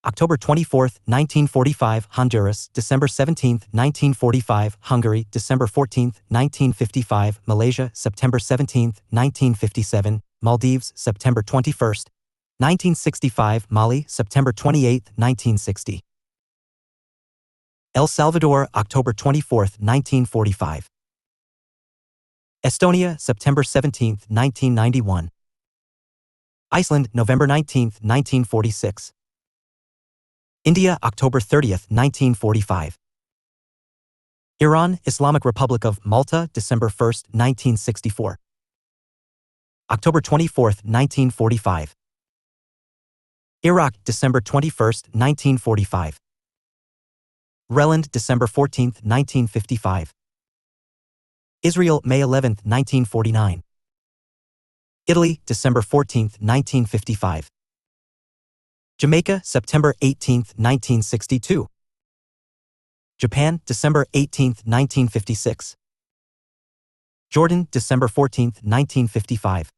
October 24, 1945, Honduras, December 17, 1945, Hungary, December 14, 1955, Malaysia, September 17, 1957, Maldives, September 21, 1965, Mali, September 28, 1960. El Salvador, October 24, 1945. Estonia, September 17, 1991. Iceland, November 19, 1946. India, October 30, 1945. Iran, Islamic Republic of Malta, December 1, 1964. October 24, 1945. Iraq, December 21, 1945. Reland, December 14, 1955. Israel, May 11, 1949. Italy, December 14, 1955. Jamaica, September 18, 1962. Japan, December 18, 1956. Jordan, December 14, 1955.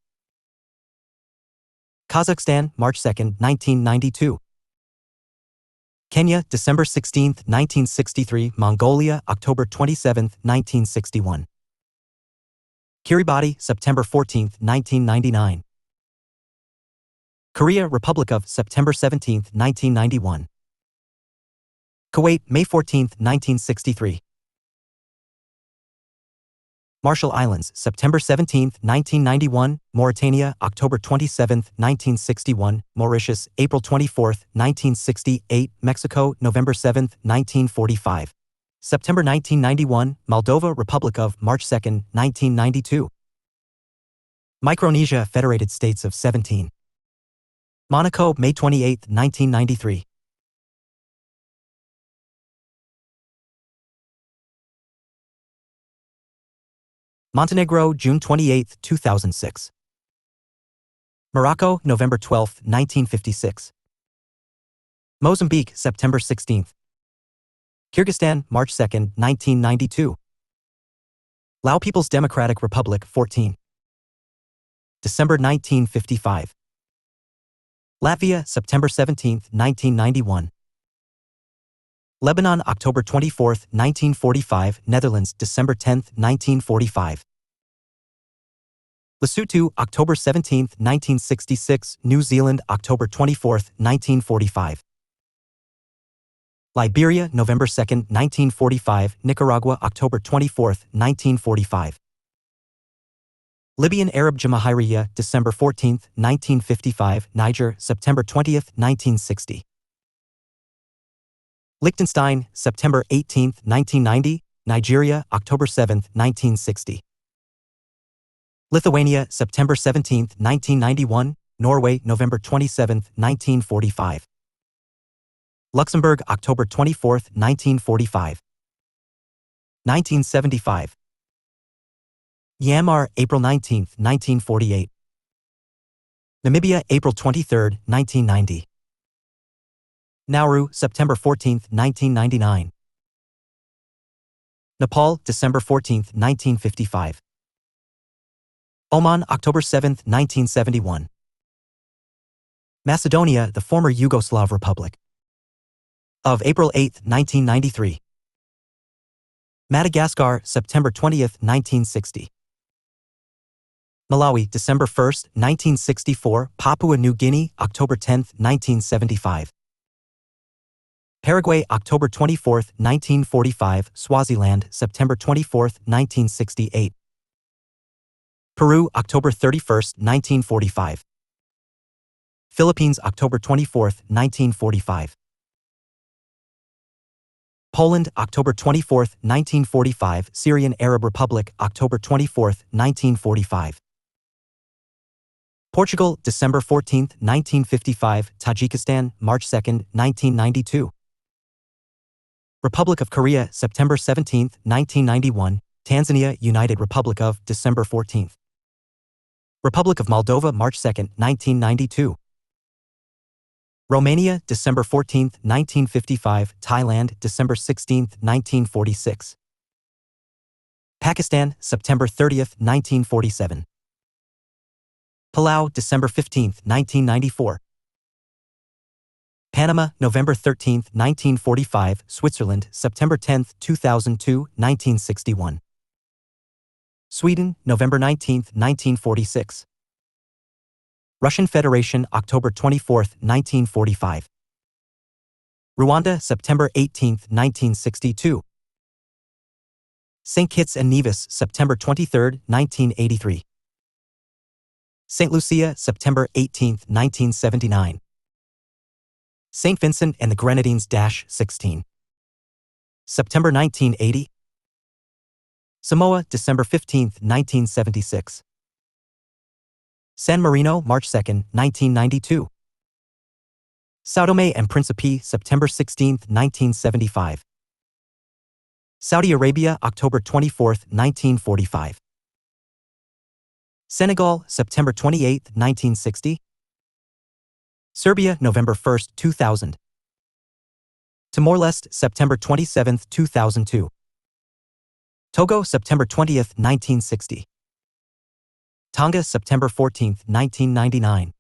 Kazakhstan, March 2, 1992. Kenya, December 16, 1963. Mongolia, October 27, 1961. Kiribati, September 14, 1999. Korea, Republic of, September 17, 1991. Kuwait, May 14, 1963. Marshall Islands, September 17, 1991, Mauritania, October 27, 1961, Mauritius, April 24, 1968, Mexico, November 7, 1945. September 1991, Moldova, Republic of, March 2, 1992. Micronesia, Federated States of 17. Monaco, May 28, 1993. Montenegro, June 28, 2006. Morocco, November 12, 1956. Mozambique, September 16. Kyrgyzstan, March 2, 1992. Lao People's Democratic Republic, 14. December 1955. Latvia, September 17, 1991. Lebanon, October 24, 1945, Netherlands, December 10, 1945. Lesotho, October 17, 1966, New Zealand, October 24, 1945. Liberia, November 2, 1945, Nicaragua, October 24, 1945. Libyan Arab Jamahiriya, December 14, 1955, Niger, September 20, 1960. Liechtenstein, September 18, 1990, Nigeria, October 7, 1960. Lithuania, September 17, 1991, Norway, November 27, 1945. Luxembourg, October 24, 1945. 1975. Myanmar, April 19, 1948. Namibia, April 23, 1990. Nauru, September 14, 1999. Nepal, December 14, 1955. Oman, October 7, 1971. Macedonia, the former Yugoslav Republic of April 8, 1993. Madagascar, September 20, 1960. Malawi, December 1, 1964. Papua New Guinea, October 10, 1975. Paraguay, October 24, 1945, Swaziland, September 24, 1968. Peru, October 31, 1945. Philippines, October 24, 1945. Poland, October 24, 1945, Syrian Arab Republic, October 24, 1945. Portugal, December 14, 1955, Tajikistan, March 2, 1992. Republic of Korea, September 17, 1991, Tanzania, United Republic of, December 14. Republic of Moldova, March 2, 1992. Romania, December 14, 1955, Thailand, December 16, 1946. Pakistan, September 30, 1947. Palau, December 15, 1994. Panama, November 13, 1945, Switzerland, September 10, 2002, 1961. Sweden, November 19, 1946. Russian Federation, October 24, 1945. Rwanda, September 18, 1962. St. Kitts and Nevis, September 23, 1983. St. Lucia, September 18, 1979. St. Vincent and the Grenadines, 16. September 1980. Samoa, December 15, 1976. San Marino, March 2, 1992. São Tomé and Príncipe, September 16, 1975. Saudi Arabia, October 24, 1945. Senegal, September 28, 1960. Serbia, November 1, 2000. Timor-Leste, September 27, 2002. Togo, September 20, 1960. Tonga, September 14, 1999.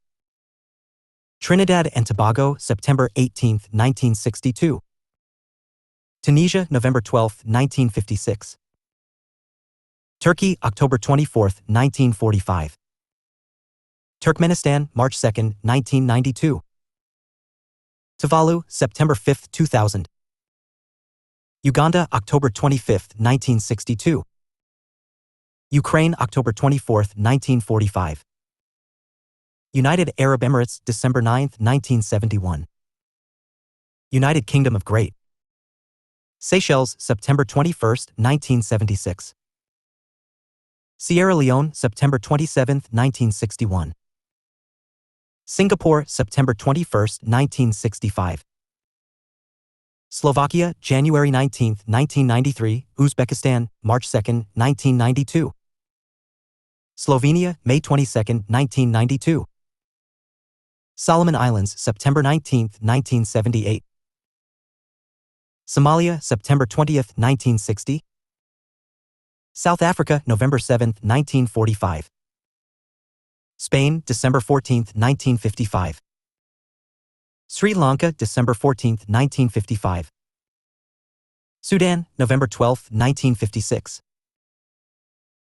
Trinidad and Tobago, September 18, 1962. Tunisia, November 12, 1956. Turkey, October 24, 1945. Turkmenistan, March 2, 1992. Tuvalu, September 5, 2000. Uganda, October 25, 1962. Ukraine, October 24, 1945. United Arab Emirates, December 9, 1971. United Kingdom of Great Seychelles, September 21, 1976. Sierra Leone, September 27, 1961. Singapore, September 21, 1965. Slovakia, January 19, 1993, Uzbekistan, March 2, 1992. Slovenia, May 22, 1992. Solomon Islands, September 19, 1978. Somalia, September 20, 1960. South Africa, November 7, 1945. Spain, December 14, 1955. Sri Lanka, December 14, 1955. Sudan, November 12, 1956.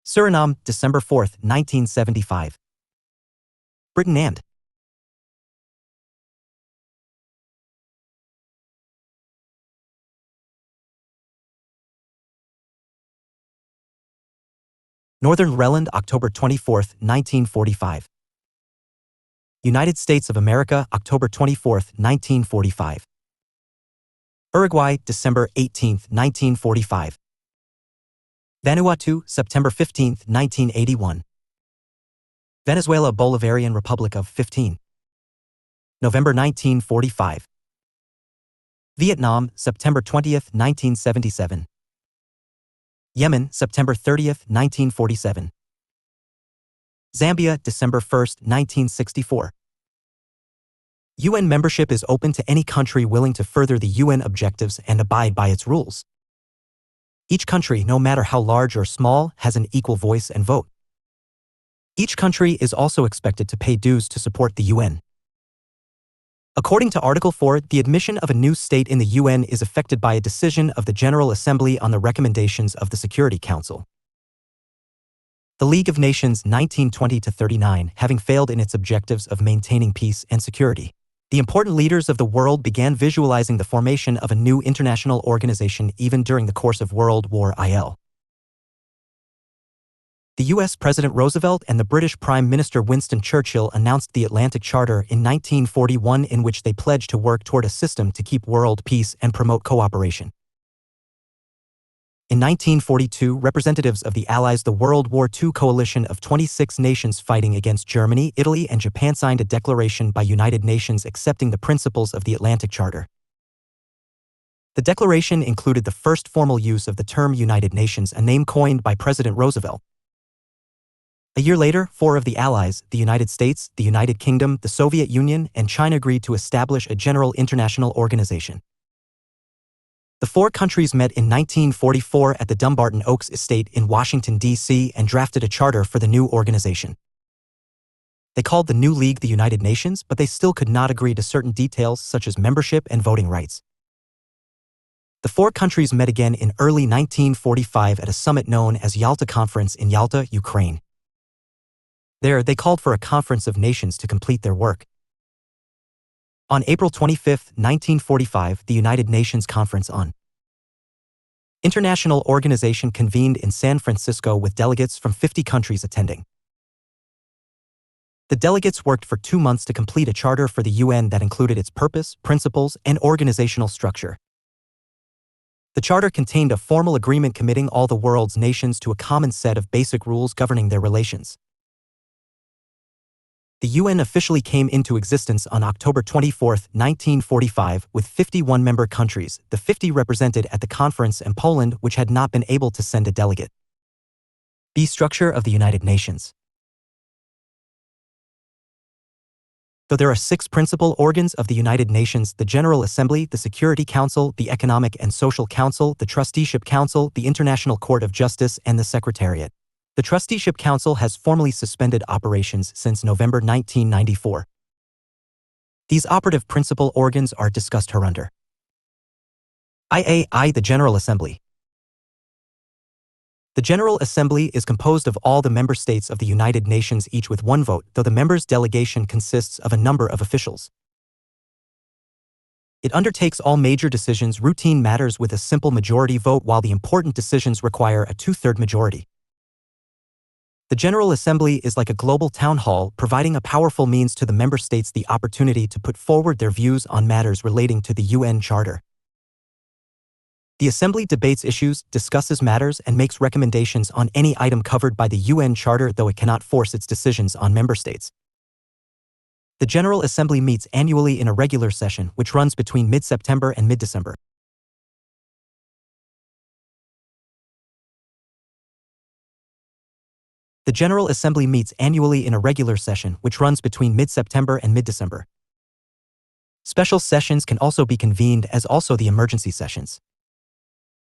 Suriname, December 4, 1975. Britain and Northern Ireland, October 24, 1945. United States of America, October 24, 1945. Uruguay, December 18, 1945. Vanuatu, September 15, 1981. Venezuela Bolivarian Republic of 15. November 1945. Vietnam, September 20, 1977. Yemen, September 30, 1947. Zambia, December 1, 1964. UN membership is open to any country willing to further the UN objectives and abide by its rules. Each country, no matter how large or small, has an equal voice and vote. Each country is also expected to pay dues to support the UN. According to Article 4, the admission of a new state in the UN is affected by a decision of the General Assembly on the recommendations of the Security Council. The League of Nations 1920-39 having failed in its objectives of maintaining peace and security, the important leaders of the world began visualizing the formation of a new international organization even during the course of World War I. The U.S. President Roosevelt and the British Prime Minister Winston Churchill announced the Atlantic Charter in 1941, in which they pledged to work toward a system to keep world peace and promote cooperation. In 1942, representatives of the Allies, the World War II coalition of 26 nations fighting against Germany, Italy, and Japan, signed a declaration by United Nations accepting the principles of the Atlantic Charter. The declaration included the first formal use of the term United Nations, a name coined by President Roosevelt. A year later, 4 of the Allies, the United States, the United Kingdom, the Soviet Union, and China, agreed to establish a general international organization. The 4 countries met in 1944 at the Dumbarton Oaks Estate in Washington, D.C., and drafted a charter for the new organization. They called the new league the United Nations, but they still could not agree to certain details such as membership and voting rights. The four countries met again in early 1945 at a summit known as Yalta Conference in Yalta, Ukraine. There, they called for a conference of nations to complete their work. On April 25, 1945, the United Nations Conference on International Organization convened in San Francisco with delegates from 50 countries attending. The delegates worked for 2 months to complete a charter for the UN that included its purpose, principles, and organizational structure. The charter contained a formal agreement committing all the world's nations to a common set of basic rules governing their relations. The UN officially came into existence on October 24, 1945, with 51 member countries, the 50 represented at the conference, and Poland, which had not been able to send a delegate. B. Structure of the United Nations. Though there are 6 principal organs of the United Nations: the General Assembly, the Security Council, the Economic and Social Council, the Trusteeship Council, the International Court of Justice, and the Secretariat. The Trusteeship Council has formally suspended operations since November 1994. These operative principal organs are discussed hereunder. I. The General Assembly. The General Assembly is composed of all the member states of the United Nations, each with 1 vote, though the members' delegation consists of a number of officials. It undertakes all major decisions, routine matters with a simple majority vote, while the important decisions require a 2/3 majority. The General Assembly is like a global town hall, providing a powerful means to the member states the opportunity to put forward their views on matters relating to the UN Charter. The Assembly debates issues, discusses matters, and makes recommendations on any item covered by the UN Charter, though it cannot force its decisions on member states. The General Assembly meets annually in a regular session, which runs between mid-September and mid-December. The General Assembly meets annually in a regular session, which runs between mid-September and mid-December. Special sessions can also be convened, as also the emergency sessions.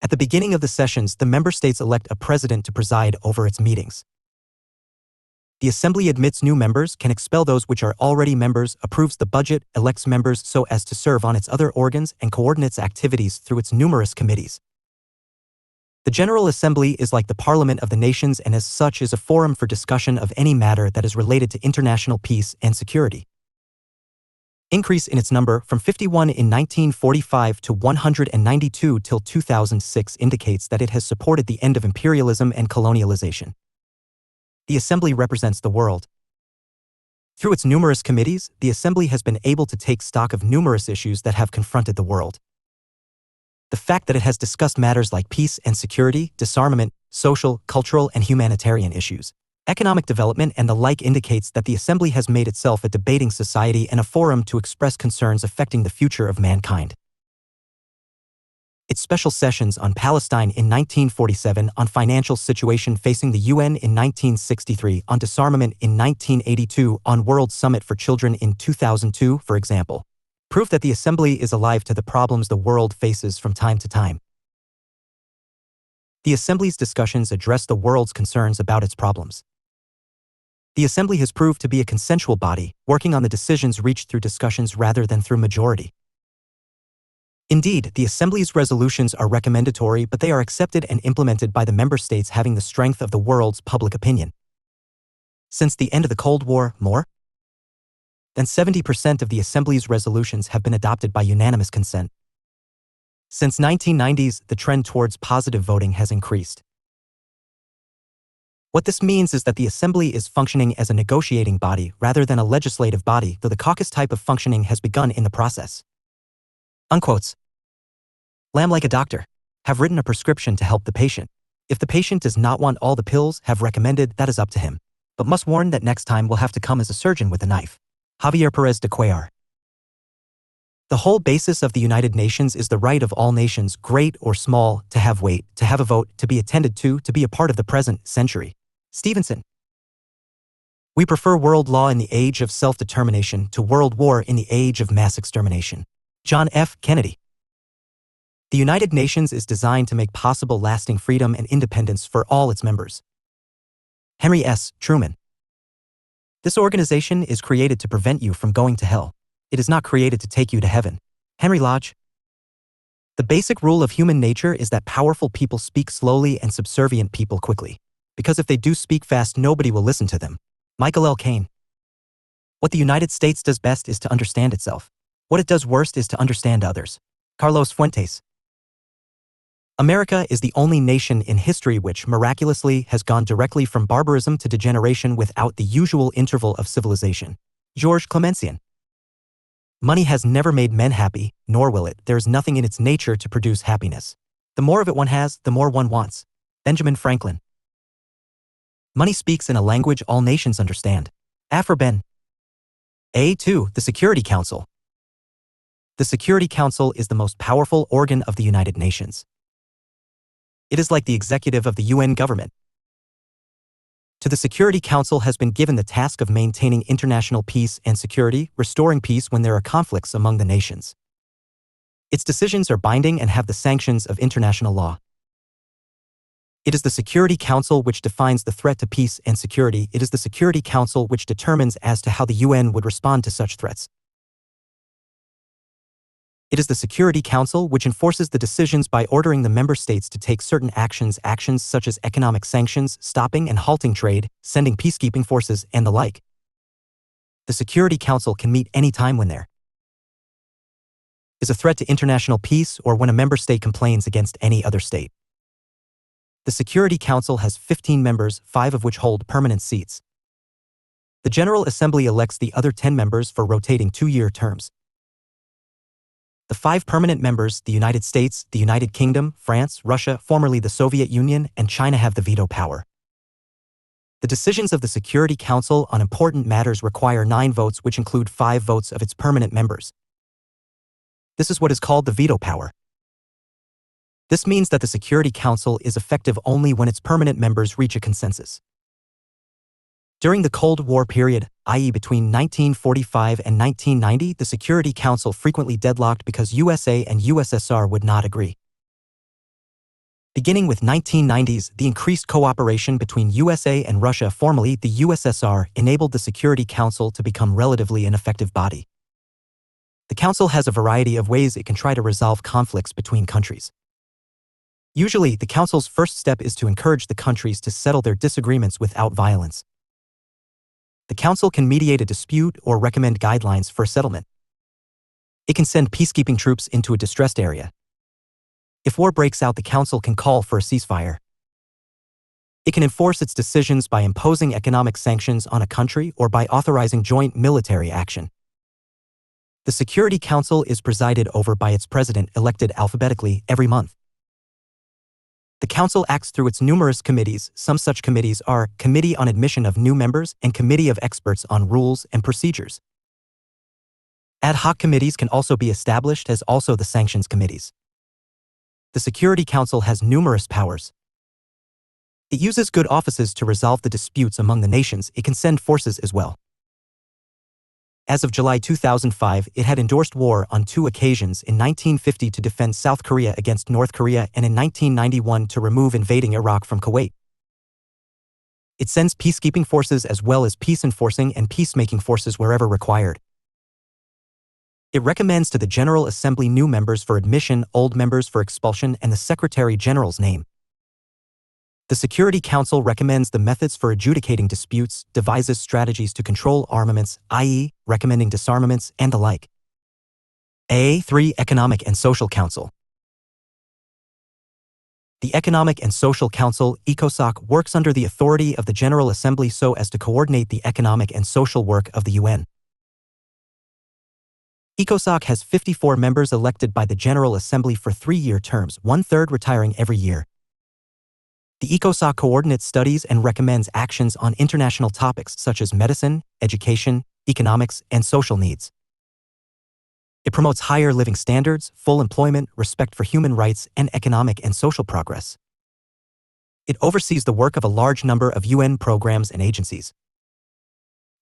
At the beginning of the sessions, the member states elect a president to preside over its meetings. The Assembly admits new members, can expel those which are already members, approves the budget, elects members so as to serve on its other organs, and coordinates activities through its numerous committees. The General Assembly is like the Parliament of the nations, and as such is a forum for discussion of any matter that is related to international peace and security. Increase in its number from 51 in 1945 to 192 till 2006 indicates that it has supported the end of imperialism and colonialization. The Assembly represents the world. Through its numerous committees, the Assembly has been able to take stock of numerous issues that have confronted the world. The fact that it has discussed matters like peace and security, disarmament, social, cultural, and humanitarian issues, economic development, and the like indicates that the Assembly has made itself a debating society and a forum to express concerns affecting the future of mankind. Its special sessions on Palestine in 1947, on financial situation facing the UN in 1963, on disarmament in 1982, on World Summit for Children in 2002, for example, prove that the Assembly is alive to the problems the world faces from time to time. The Assembly's discussions address the world's concerns about its problems. The Assembly has proved to be a consensual body, working on the decisions reached through discussions rather than through majority. Indeed, the Assembly's resolutions are recommendatory, but they are accepted and implemented by the member states having the strength of the world's public opinion. Since the end of the Cold War, more than 70% of the Assembly's resolutions have been adopted by unanimous consent. Since 1990s, the trend towards positive voting has increased. What this means is that the Assembly is functioning as a negotiating body rather than a legislative body, though the caucus type of functioning has begun in the process. Unquotes. Lamb like a doctor. Have written a prescription to help the patient. If the patient does not want all the pills, have recommended, that is up to him. But must warn that next time will have to come as a surgeon with a knife. Javier Pérez de Cuellar. The whole basis of the United Nations is the right of all nations, great or small, to have weight, to have a vote, to be attended to be a part of the present century. Stevenson. We prefer world law in the age of self-determination to world war in the age of mass extermination. John F. Kennedy. The United Nations is designed to make possible lasting freedom and independence for all its members. Henry S. Truman. This organization is created to prevent you from going to hell. It is not created to take you to heaven. Henry Lodge. The basic rule of human nature is that powerful people speak slowly and subservient people quickly. Because if they do speak fast, nobody will listen to them. Michael L. Caine. What the United States does best is to understand itself. What it does worst is to understand others. Carlos Fuentes. America is the only nation in history which, miraculously, has gone directly from barbarism to degeneration without the usual interval of civilization. Georges Clemenceau. Money has never made men happy, nor will it. There is nothing in its nature to produce happiness. The more of it one has, the more one wants. Benjamin Franklin. Money speaks in a language all nations understand. Afra Ben. A2. The Security Council. The Security Council is the most powerful organ of the United Nations. It is like the executive of the UN government. To the Security Council has been given the task of maintaining international peace and security, restoring peace when there are conflicts among the nations. Its decisions are binding and have the sanctions of international law. It is the Security Council which defines the threat to peace and security. It is the Security Council which determines as to how the UN would respond to such threats. It is the Security Council which enforces the decisions by ordering the member states to take certain actions such as economic sanctions, stopping and halting trade, sending peacekeeping forces, and the like. The Security Council can meet any time when there is a threat to international peace or when a member state complains against any other state. The Security Council has 15 members, 5 of which hold permanent seats. The General Assembly elects the other 10 members for rotating 2-year terms. The 5 permanent members, the United States, the United Kingdom, France, Russia, formerly the Soviet Union, and China, have the veto power. The decisions of the Security Council on important matters require 9 votes, which include 5 votes of its permanent members. This is what is called the veto power. This means that the Security Council is effective only when its permanent members reach a consensus. During the Cold War period, i.e. between 1945 and 1990, the Security Council frequently deadlocked because USA and USSR would not agree. Beginning with 1990s, the increased cooperation between USA and Russia, formerly the USSR, enabled the Security Council to become relatively an effective body. The Council has a variety of ways it can try to resolve conflicts between countries. Usually, the Council's first step is to encourage the countries to settle their disagreements without violence. The Council can mediate a dispute or recommend guidelines for a settlement. It can send peacekeeping troops into a distressed area. If war breaks out, the Council can call for a ceasefire. It can enforce its decisions by imposing economic sanctions on a country or by authorizing joint military action. The Security Council is presided over by its president, elected alphabetically every month. The Council acts through its numerous committees. Some such committees are Committee on Admission of New Members and Committee of Experts on Rules and Procedures. Ad hoc committees can also be established, as also the sanctions committees. The Security Council has numerous powers. It uses good offices to resolve the disputes among the nations. It can send forces as well. As of July 2005, it had endorsed war on 2 occasions, in 1950 to defend South Korea against North Korea and in 1991 to remove invading Iraq from Kuwait. It sends peacekeeping forces as well as peace enforcing and peacemaking forces wherever required. It recommends to the General Assembly new members for admission, old members for expulsion, and the Secretary General's name. The Security Council recommends the methods for adjudicating disputes, devises strategies to control armaments, i.e., recommending disarmaments, and the like. A3. Economic and Social Council. The Economic and Social Council, ECOSOC, works under the authority of the General Assembly so as to coordinate the economic and social work of the UN. ECOSOC has 54 members elected by the General Assembly for 3-year terms, 1/3 retiring every year. The ECOSOC coordinates studies and recommends actions on international topics such as medicine, education, economics, and social needs. It promotes higher living standards, full employment, respect for human rights, and economic and social progress. It oversees the work of a large number of UN programs and agencies.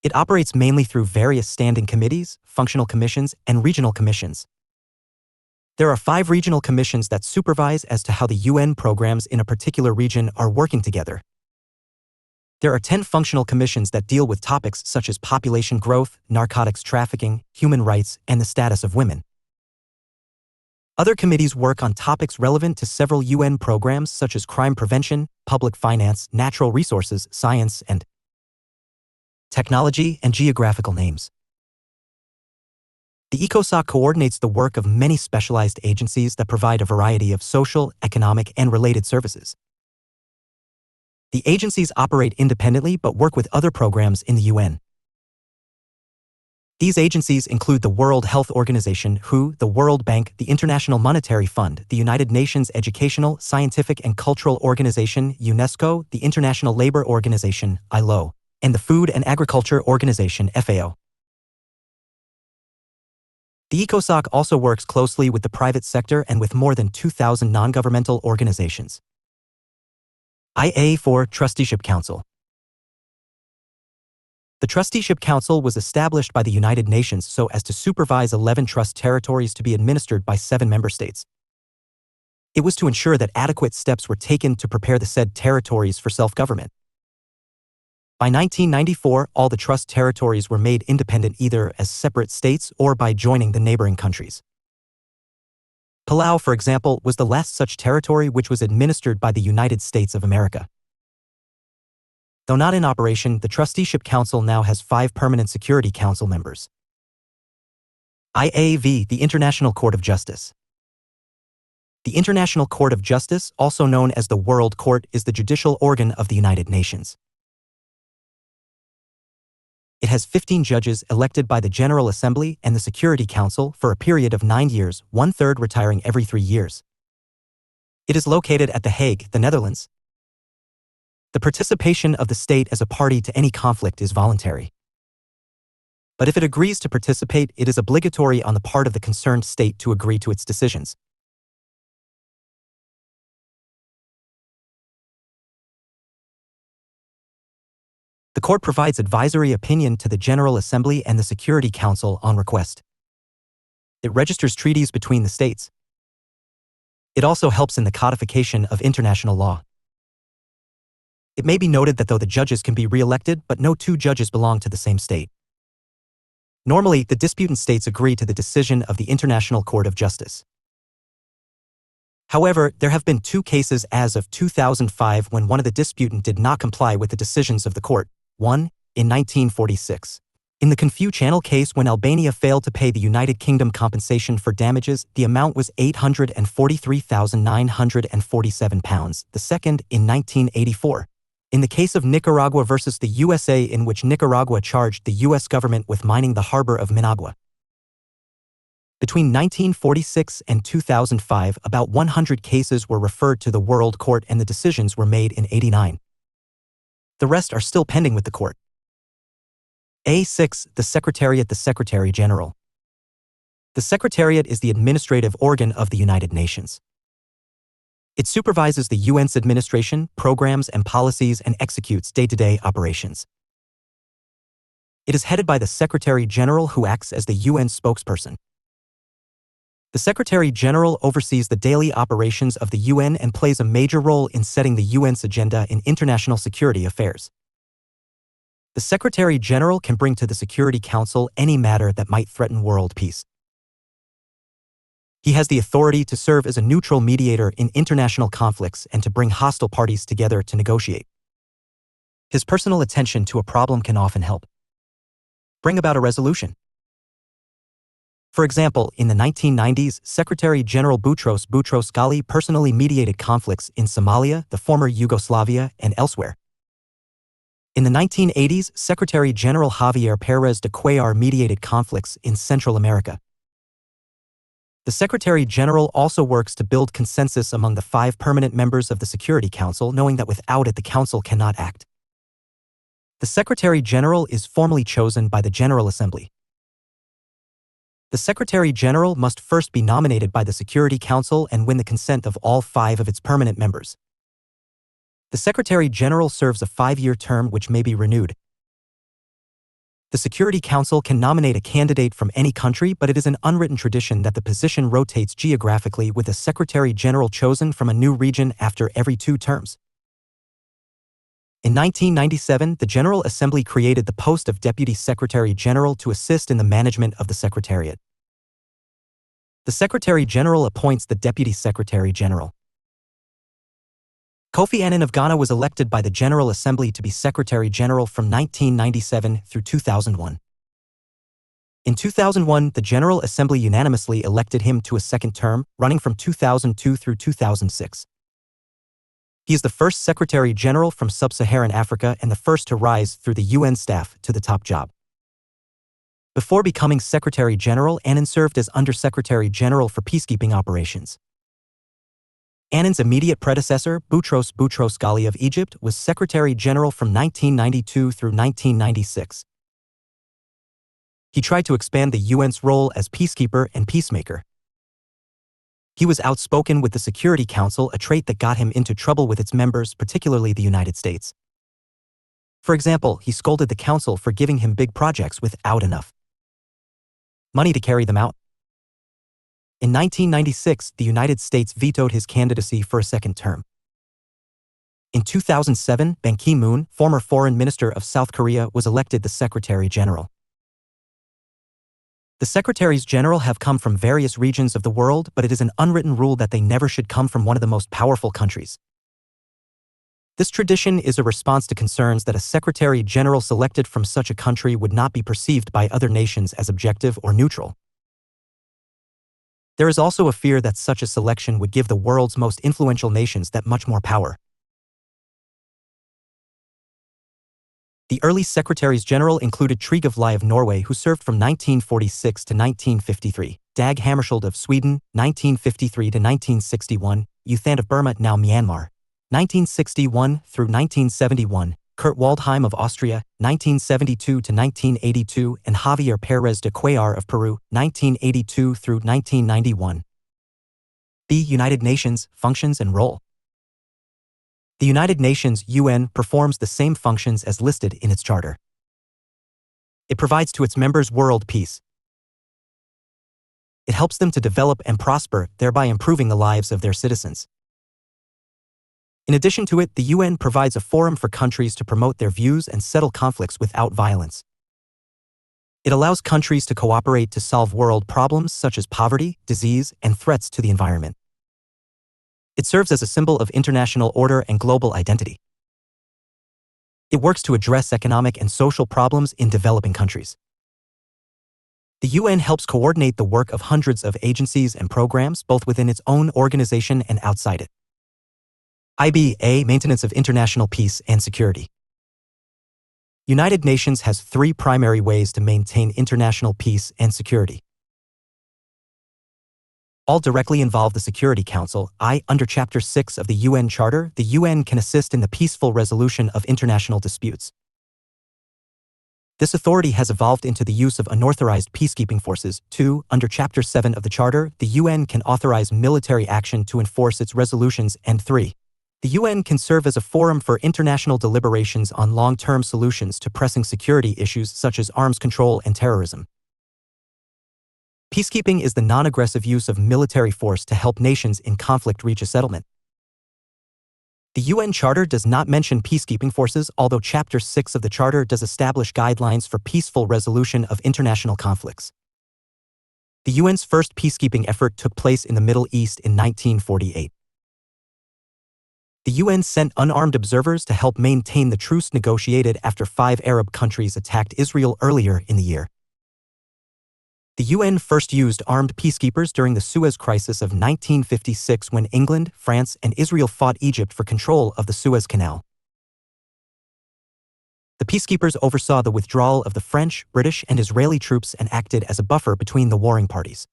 It operates mainly through various standing committees, functional commissions, and regional commissions. There are 5 regional commissions that supervise as to how the UN programs in a particular region are working together. There are 10 functional commissions that deal with topics such as population growth, narcotics trafficking, human rights, and the status of women. Other committees work on topics relevant to several UN programs such as crime prevention, public finance, natural resources, science and technology, and geographical names. The ECOSOC coordinates the work of many specialized agencies that provide a variety of social, economic, and related services. The agencies operate independently but work with other programs in the UN. These agencies include the World Health Organization (WHO), the World Bank, the International Monetary Fund, the United Nations Educational, Scientific and Cultural Organization (UNESCO), the International Labour Organization (ILO), and the Food and Agriculture Organization (FAO). The ECOSOC also works closely with the private sector and with more than 2,000 non-governmental organizations. IA4 Trusteeship Council. The Trusteeship Council was established by the United Nations so as to supervise 11 trust territories to be administered by 7 member states. It was to ensure that adequate steps were taken to prepare the said territories for self-government. By 1994, all the trust territories were made independent either as separate states or by joining the neighboring countries. Palau, for example, was the last such territory which was administered by the United States of America. Though not in operation, the Trusteeship Council now has 5 permanent Security Council members. IAV, the International Court of Justice. The International Court of Justice, also known as the World Court, is the judicial organ of the United Nations. It has 15 judges elected by the General Assembly and the Security Council for a period of 9 years, 1/3 retiring every 3 years. It is located at The Hague, the Netherlands. The participation of the state as a party to any conflict is voluntary. But if it agrees to participate, it is obligatory on the part of the concerned state to agree to its decisions. The court provides advisory opinion to the General Assembly and the Security Council on request. It registers treaties between the states. It also helps in the codification of international law. It may be noted that though the judges can be re-elected, but no 2 judges belong to the same state. Normally, the disputant states agree to the decision of the International Court of Justice. However, there have been 2 cases as of 2005 when one of the disputant did not comply with the decisions of the court. 1. In 1946. In the Confu Channel case, when Albania failed to pay the United Kingdom compensation for damages, the amount was £843,947. The second, in 1984. In the case of Nicaragua versus the USA, in which Nicaragua charged the US government with mining the harbor of Managua. Between 1946 and 2005, about 100 cases were referred to the World Court and the decisions were made in 89. The rest are still pending with the court. A6. The Secretariat. The Secretary General. The Secretariat is the administrative organ of the United Nations. It supervises the UN's administration, programs and policies and executes day-to-day operations. It is headed by the Secretary General, who acts as the UN spokesperson. The Secretary General oversees the daily operations of the UN and plays a major role in setting the UN's agenda in international security affairs. The Secretary General can bring to the Security Council any matter that might threaten world peace. He has the authority to serve as a neutral mediator in international conflicts and to bring hostile parties together to negotiate. His personal attention to a problem can often help bring about a resolution. For example, in the 1990s, Secretary General Boutros Ghali personally mediated conflicts in Somalia, the former Yugoslavia, and elsewhere. In the 1980s, Secretary General Javier Pérez de Cuellar mediated conflicts in Central America. The Secretary General also works to build consensus among the 5 permanent members of the Security Council, knowing that without it the Council cannot act. The Secretary General is formally chosen by the General Assembly. The Secretary General must first be nominated by the Security Council and win the consent of all 5 of its permanent members. The Secretary General serves a 5-year term which may be renewed. The Security Council can nominate a candidate from any country, but it is an unwritten tradition that the position rotates geographically, with a Secretary General chosen from a new region after every 2 terms. In 1997, the General Assembly created the post of Deputy Secretary General to assist in the management of the Secretariat. The Secretary General appoints the Deputy Secretary General. Kofi Annan of Ghana was elected by the General Assembly to be Secretary General from 1997 through 2001. In 2001, the General Assembly unanimously elected him to a second term, running from 2002 through 2006. He is the first Secretary General from Sub-Saharan Africa and the first to rise through the UN staff to the top job. Before becoming Secretary General, Annan served as Under-Secretary General for Peacekeeping Operations. Annan's immediate predecessor, Boutros Ghali of Egypt, was Secretary General from 1992 through 1996. He tried to expand the UN's role as peacekeeper and peacemaker. He was outspoken with the Security Council, a trait that got him into trouble with its members, particularly the United States. For example, he scolded the Council for giving him big projects without enough money to carry them out. In 1996, the United States vetoed his candidacy for a second term. In 2007, Ban Ki-moon, former Foreign Minister of South Korea, was elected the Secretary General. The Secretaries General have come from various regions of the world, but it is an unwritten rule that they never should come from one of the most powerful countries. This tradition is a response to concerns that a Secretary General selected from such a country would not be perceived by other nations as objective or neutral. There is also a fear that such a selection would give the world's most influential nations that much more power. The early Secretaries General included Trygve Lie of Norway, who served from 1946 to 1953, Dag Hammarskjöld of Sweden, 1953 to 1961, U Thant of Burma, now Myanmar, 1961 through 1971, Kurt Waldheim of Austria, 1972 to 1982, and Javier Pérez de Cuellar of Peru, 1982 through 1991. The United Nations, functions and role. The United Nations (UN) performs the same functions as listed in its charter. It provides to its members world peace. It helps them to develop and prosper, thereby improving the lives of their citizens. In addition to it, the UN provides a forum for countries to promote their views and settle conflicts without violence. It allows countries to cooperate to solve world problems such as poverty, disease, and threats to the environment. It serves as a symbol of international order and global identity. It works to address economic and social problems in developing countries. The UN helps coordinate the work of hundreds of agencies and programs, both within its own organization and outside it. IBA, Maintenance of International Peace and Security. United Nations has three primary ways to maintain international peace and security. All directly involve the Security Council. Under Chapter 6 of the UN Charter, the UN can assist in the peaceful resolution of international disputes. This authority has evolved into the use of unauthorized peacekeeping forces. 2. Under Chapter 7 of the Charter, the UN can authorize military action to enforce its resolutions. And 3. The UN can serve as a forum for international deliberations on long-term solutions to pressing security issues such as arms control and terrorism. Peacekeeping is the non-aggressive use of military force to help nations in conflict reach a settlement. The UN Charter does not mention peacekeeping forces, although Chapter 6 of the Charter does establish guidelines for peaceful resolution of international conflicts. The UN's first peacekeeping effort took place in the Middle East in 1948. The UN sent unarmed observers to help maintain the truce negotiated after 5 Arab countries attacked Israel earlier in the year. The UN first used armed peacekeepers during the Suez Crisis of 1956 when England, France, and Israel fought Egypt for control of the Suez Canal. The peacekeepers oversaw the withdrawal of the French, British, and Israeli troops and acted as a buffer between the warring parties.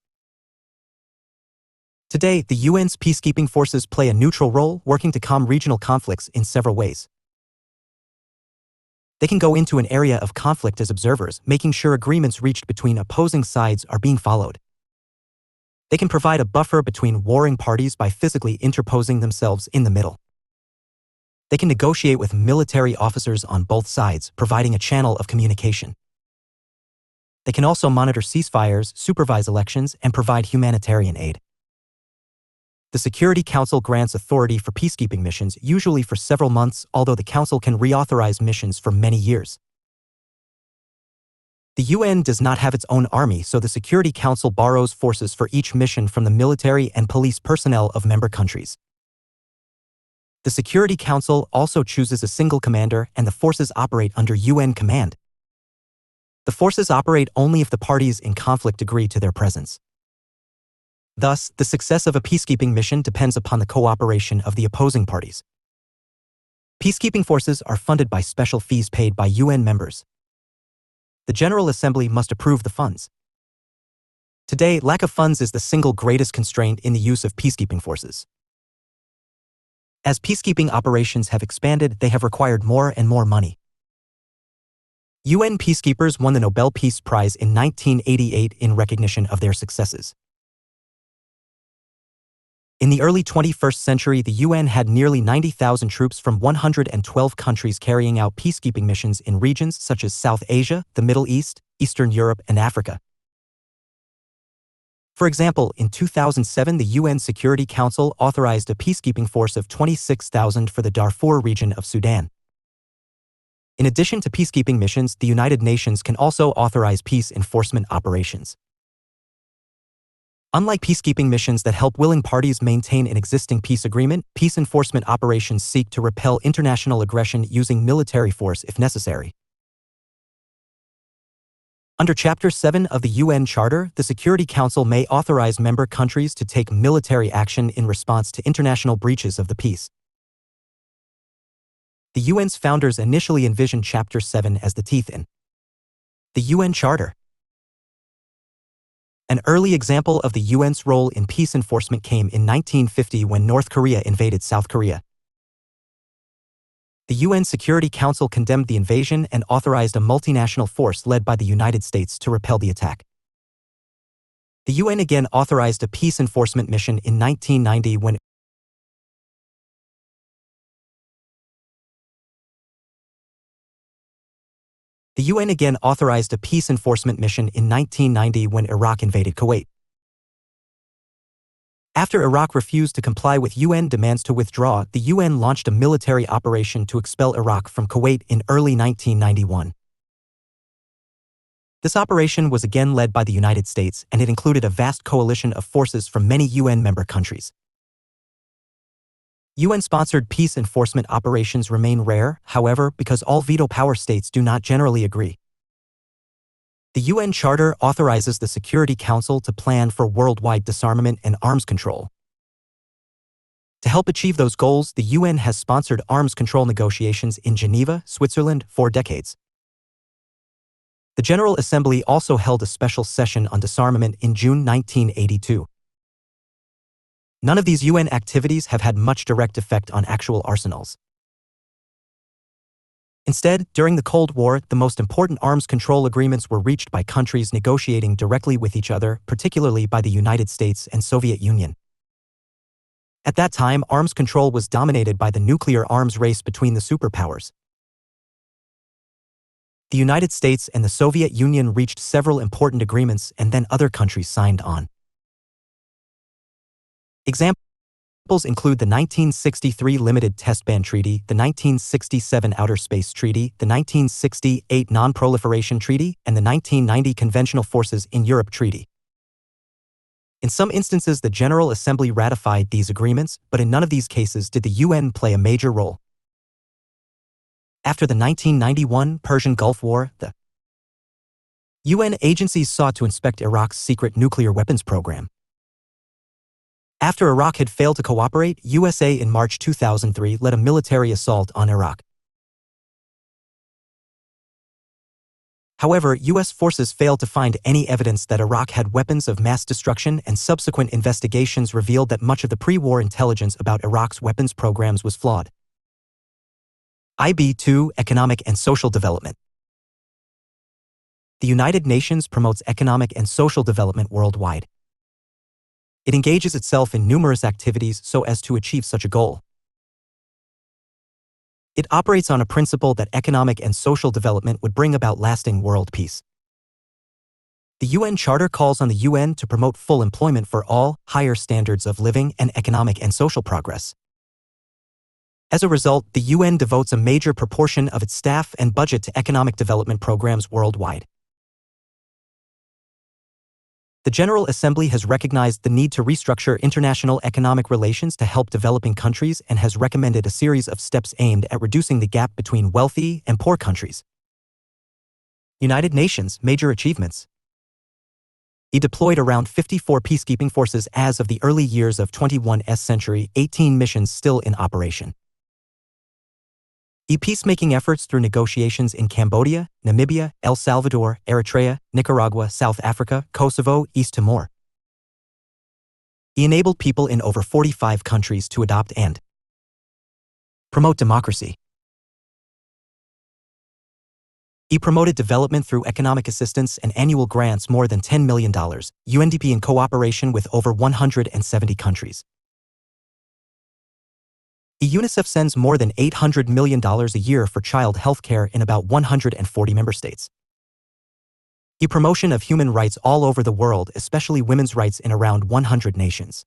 Today, the UN's peacekeeping forces play a neutral role, working to calm regional conflicts in several ways. They can go into an area of conflict as observers, making sure agreements reached between opposing sides are being followed. They can provide a buffer between warring parties by physically interposing themselves in the middle. They can negotiate with military officers on both sides, providing a channel of communication. They can also monitor ceasefires, supervise elections, and provide humanitarian aid. The Security Council grants authority for peacekeeping missions, usually for several months, although the Council can reauthorize missions for many years. The UN does not have its own army, so the Security Council borrows forces for each mission from the military and police personnel of member countries. The Security Council also chooses a single commander, and the forces operate under UN command. The forces operate only if the parties in conflict agree to their presence. Thus, the success of a peacekeeping mission depends upon the cooperation of the opposing parties. Peacekeeping forces are funded by special fees paid by UN members. The General Assembly must approve the funds. Today, lack of funds is the single greatest constraint in the use of peacekeeping forces. As peacekeeping operations have expanded, they have required more and more money. UN peacekeepers won the Nobel Peace Prize in 1988 in recognition of their successes. In the early 21st century, the UN had nearly 90,000 troops from 112 countries carrying out peacekeeping missions in regions such as South Asia, the Middle East, Eastern Europe, and Africa. For example, in 2007, the UN Security Council authorized a peacekeeping force of 26,000 for the Darfur region of Sudan. In addition to peacekeeping missions, the United Nations can also authorize peace enforcement operations. Unlike peacekeeping missions that help willing parties maintain an existing peace agreement, peace enforcement operations seek to repel international aggression using military force if necessary. Under Chapter 7 of the UN Charter, the Security Council may authorize member countries to take military action in response to international breaches of the peace. The UN's founders initially envisioned Chapter 7 as the teeth in the UN Charter. An early example of the UN's role in peace enforcement came in 1950 when North Korea invaded South Korea. The UN Security Council condemned the invasion and authorized a multinational force led by the United States to repel the attack. The UN again authorized a peace enforcement mission in 1990 when Iraq invaded Kuwait. After Iraq refused to comply with UN demands to withdraw, the UN launched a military operation to expel Iraq from Kuwait in early 1991. This operation was again led by the United States, and it included a vast coalition of forces from many UN member countries. UN-sponsored peace enforcement operations remain rare, however, because all veto power states do not generally agree. The UN Charter authorizes the Security Council to plan for worldwide disarmament and arms control. To help achieve those goals, the UN has sponsored arms control negotiations in Geneva, Switzerland, for decades. The General Assembly also held a special session on disarmament in June 1982. None of these UN activities have had much direct effect on actual arsenals. Instead, during the Cold War, the most important arms control agreements were reached by countries negotiating directly with each other, particularly by the United States and Soviet Union. At that time, arms control was dominated by the nuclear arms race between the superpowers. The United States and the Soviet Union reached several important agreements, and then other countries signed on. Examples include the 1963 Limited Test Ban Treaty, the 1967 Outer Space Treaty, the 1968 Non-Proliferation Treaty, and the 1990 Conventional Forces in Europe Treaty. In some instances, the General Assembly ratified these agreements, but in none of these cases did the UN play a major role. After the 1991 Persian Gulf War, the UN agencies sought to inspect Iraq's secret nuclear weapons program. After Iraq had failed to cooperate, USA in March 2003 led a military assault on Iraq. However, US forces failed to find any evidence that Iraq had weapons of mass destruction, and subsequent investigations revealed that much of the pre-war intelligence about Iraq's weapons programs was flawed. IB-2 Economic and Social Development. The United Nations promotes economic and social development worldwide. It engages itself in numerous activities so as to achieve such a goal. It operates on a principle that economic and social development would bring about lasting world peace. The UN Charter calls on the UN to promote full employment for all, higher standards of living, and economic and social progress. As a result, the UN devotes a major proportion of its staff and budget to economic development programs worldwide. The General Assembly has recognized the need to restructure international economic relations to help developing countries and has recommended a series of steps aimed at reducing the gap between wealthy and poor countries. United Nations major achievements. It deployed around 54 peacekeeping forces as of the early years of 21st century, 18 missions still in operation. Peacemaking efforts through negotiations in Cambodia, Namibia, El Salvador, Eritrea, Nicaragua, South Africa, Kosovo, East Timor. Enabled people in over 45 countries to adopt and promote democracy. Promoted development through economic assistance and annual grants more than $10 million, UNDP in cooperation with over 170 countries. UNICEF sends more than $800 million a year for child health care in about 140 member states. Promotion of human rights all over the world, especially women's rights in around 100 nations.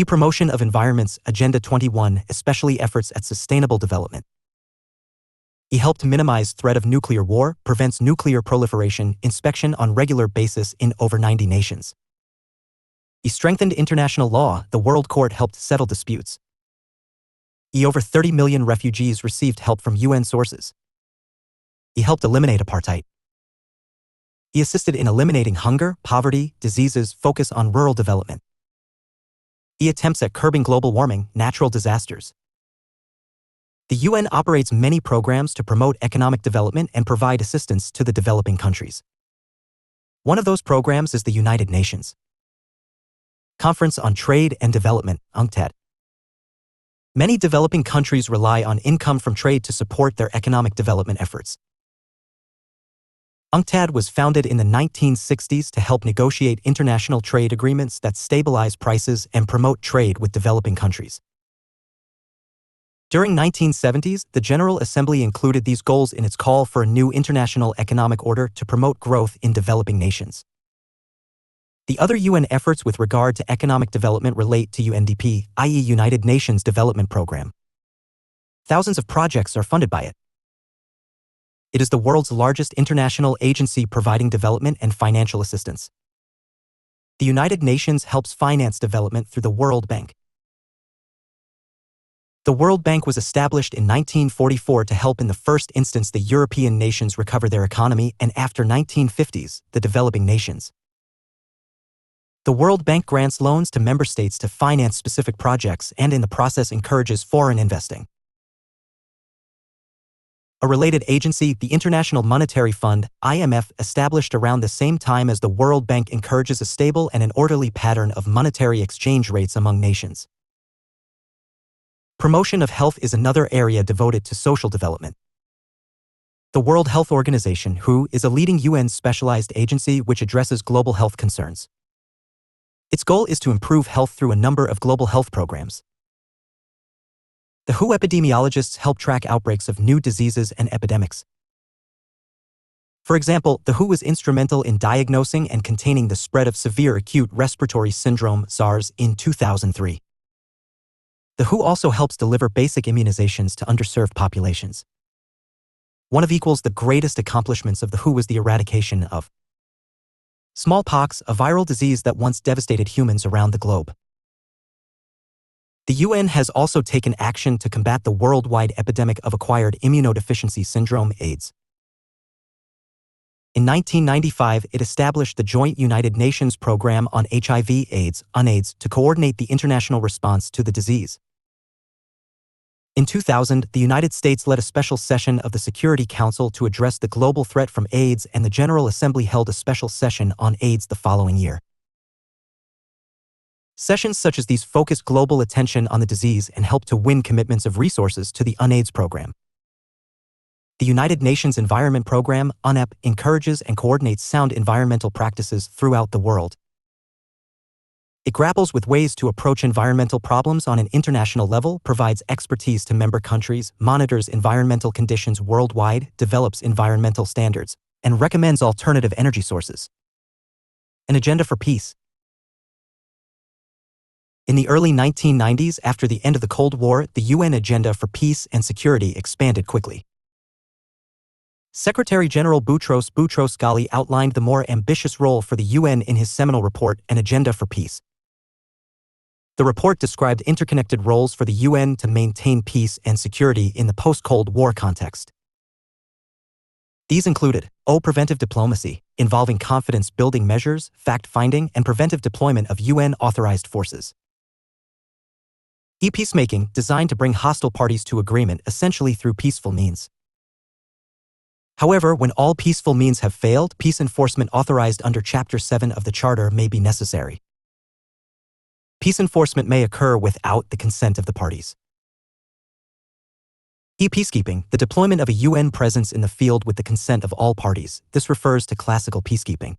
Promotion of environments, Agenda 21, especially efforts at sustainable development. Helped minimize threat of nuclear war, prevents nuclear proliferation, inspection on regular basis in over 90 nations. Strengthened international law, the World Court helped settle disputes. Over 30 million refugees received help from UN sources. Helped eliminate apartheid. Assisted in eliminating hunger, poverty, diseases, focus on rural development. Attempts at curbing global warming, natural disasters. The UN operates many programs to promote economic development and provide assistance to the developing countries. One of those programs is the United Nations Conference on Trade and Development, UNCTAD. Many developing countries rely on income from trade to support their economic development efforts. UNCTAD was founded in the 1960s to help negotiate international trade agreements that stabilize prices and promote trade with developing countries. During 1970s, the General Assembly included these goals in its call for a new international economic order to promote growth in developing nations. The other UN efforts with regard to economic development relate to UNDP, i.e. United Nations Development Program. Thousands of projects are funded by it. It is the world's largest international agency providing development and financial assistance. The United Nations helps finance development through the World Bank. The World Bank was established in 1944 to help in the first instance the European nations recover their economy and after 1950s, the developing nations. The World Bank grants loans to member states to finance specific projects and in the process encourages foreign investing. A related agency, the International Monetary Fund, IMF, established around the same time as the World Bank, encourages a stable and an orderly pattern of monetary exchange rates among nations. Promotion of health is another area devoted to social development. The World Health Organization, WHO, is a leading UN specialized agency which addresses global health concerns. Its goal is to improve health through a number of global health programs. The WHO epidemiologists help track outbreaks of new diseases and epidemics. For example, the WHO was instrumental in diagnosing and containing the spread of severe acute respiratory syndrome, SARS, in 2003. The WHO also helps deliver basic immunizations to underserved populations. One of the greatest accomplishments of the WHO was the eradication of smallpox, a viral disease that once devastated humans around the globe. The UN has also taken action to combat the worldwide epidemic of acquired immunodeficiency syndrome, AIDS. In 1995, it established the Joint United Nations Program on HIV/AIDS, UNAIDS, to coordinate the international response to the disease. In 2000, the United States led a special session of the Security Council to address the global threat from AIDS, and the General Assembly held a special session on AIDS the following year. Sessions such as these focus global attention on the disease and help to win commitments of resources to the UNAIDS program. The United Nations Environment Program, UNEP, encourages and coordinates sound environmental practices throughout the world. It grapples with ways to approach environmental problems on an international level, provides expertise to member countries, monitors environmental conditions worldwide, develops environmental standards, and recommends alternative energy sources. An agenda for peace. In the early 1990s, after the end of the Cold War, the UN agenda for peace and security expanded quickly. Secretary-General Boutros Boutros-Ghali outlined the more ambitious role for the UN in his seminal report, An Agenda for Peace. The report described interconnected roles for the UN to maintain peace and security in the post-Cold War context. These included preventive diplomacy, involving confidence-building measures, fact-finding, and preventive deployment of UN-authorized forces. Peacemaking, designed to bring hostile parties to agreement essentially through peaceful means. However, when all peaceful means have failed, peace enforcement authorized under Chapter 7 of the Charter may be necessary. Peace enforcement may occur without the consent of the parties. Peacekeeping, the deployment of a UN presence in the field with the consent of all parties. This refers to classical peacekeeping.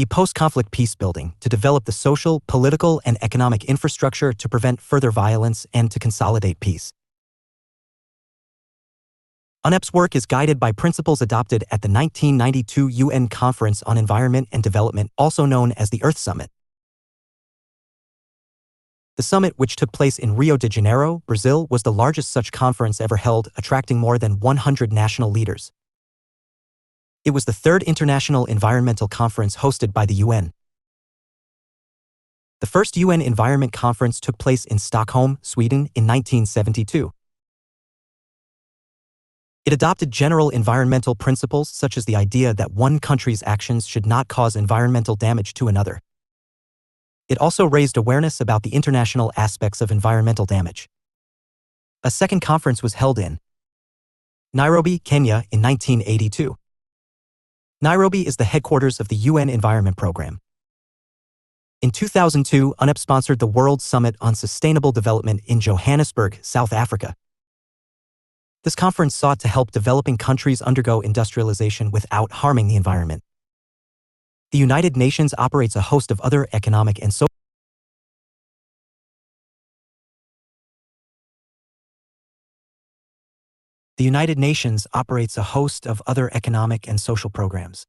Post-conflict peacebuilding, to develop the social, political, and economic infrastructure to prevent further violence and to consolidate peace. UNEP's work is guided by principles adopted at the 1992 UN Conference on Environment and Development, also known as the Earth Summit. The summit, which took place in Rio de Janeiro, Brazil, was the largest such conference ever held, attracting more than 100 national leaders. It was the third international environmental conference hosted by the UN. The first UN Environment Conference took place in Stockholm, Sweden, in 1972. It adopted general environmental principles such as the idea that one country's actions should not cause environmental damage to another. It also raised awareness about the international aspects of environmental damage. A second conference was held in Nairobi, Kenya, in 1982. Nairobi is the headquarters of the UN Environment Programme. In 2002, UNEP sponsored the World Summit on Sustainable Development in Johannesburg, South Africa. This conference sought to help developing countries undergo industrialization without harming the environment. The United Nations operates a host of other economic and social The United Nations operates a host of other economic and social programs.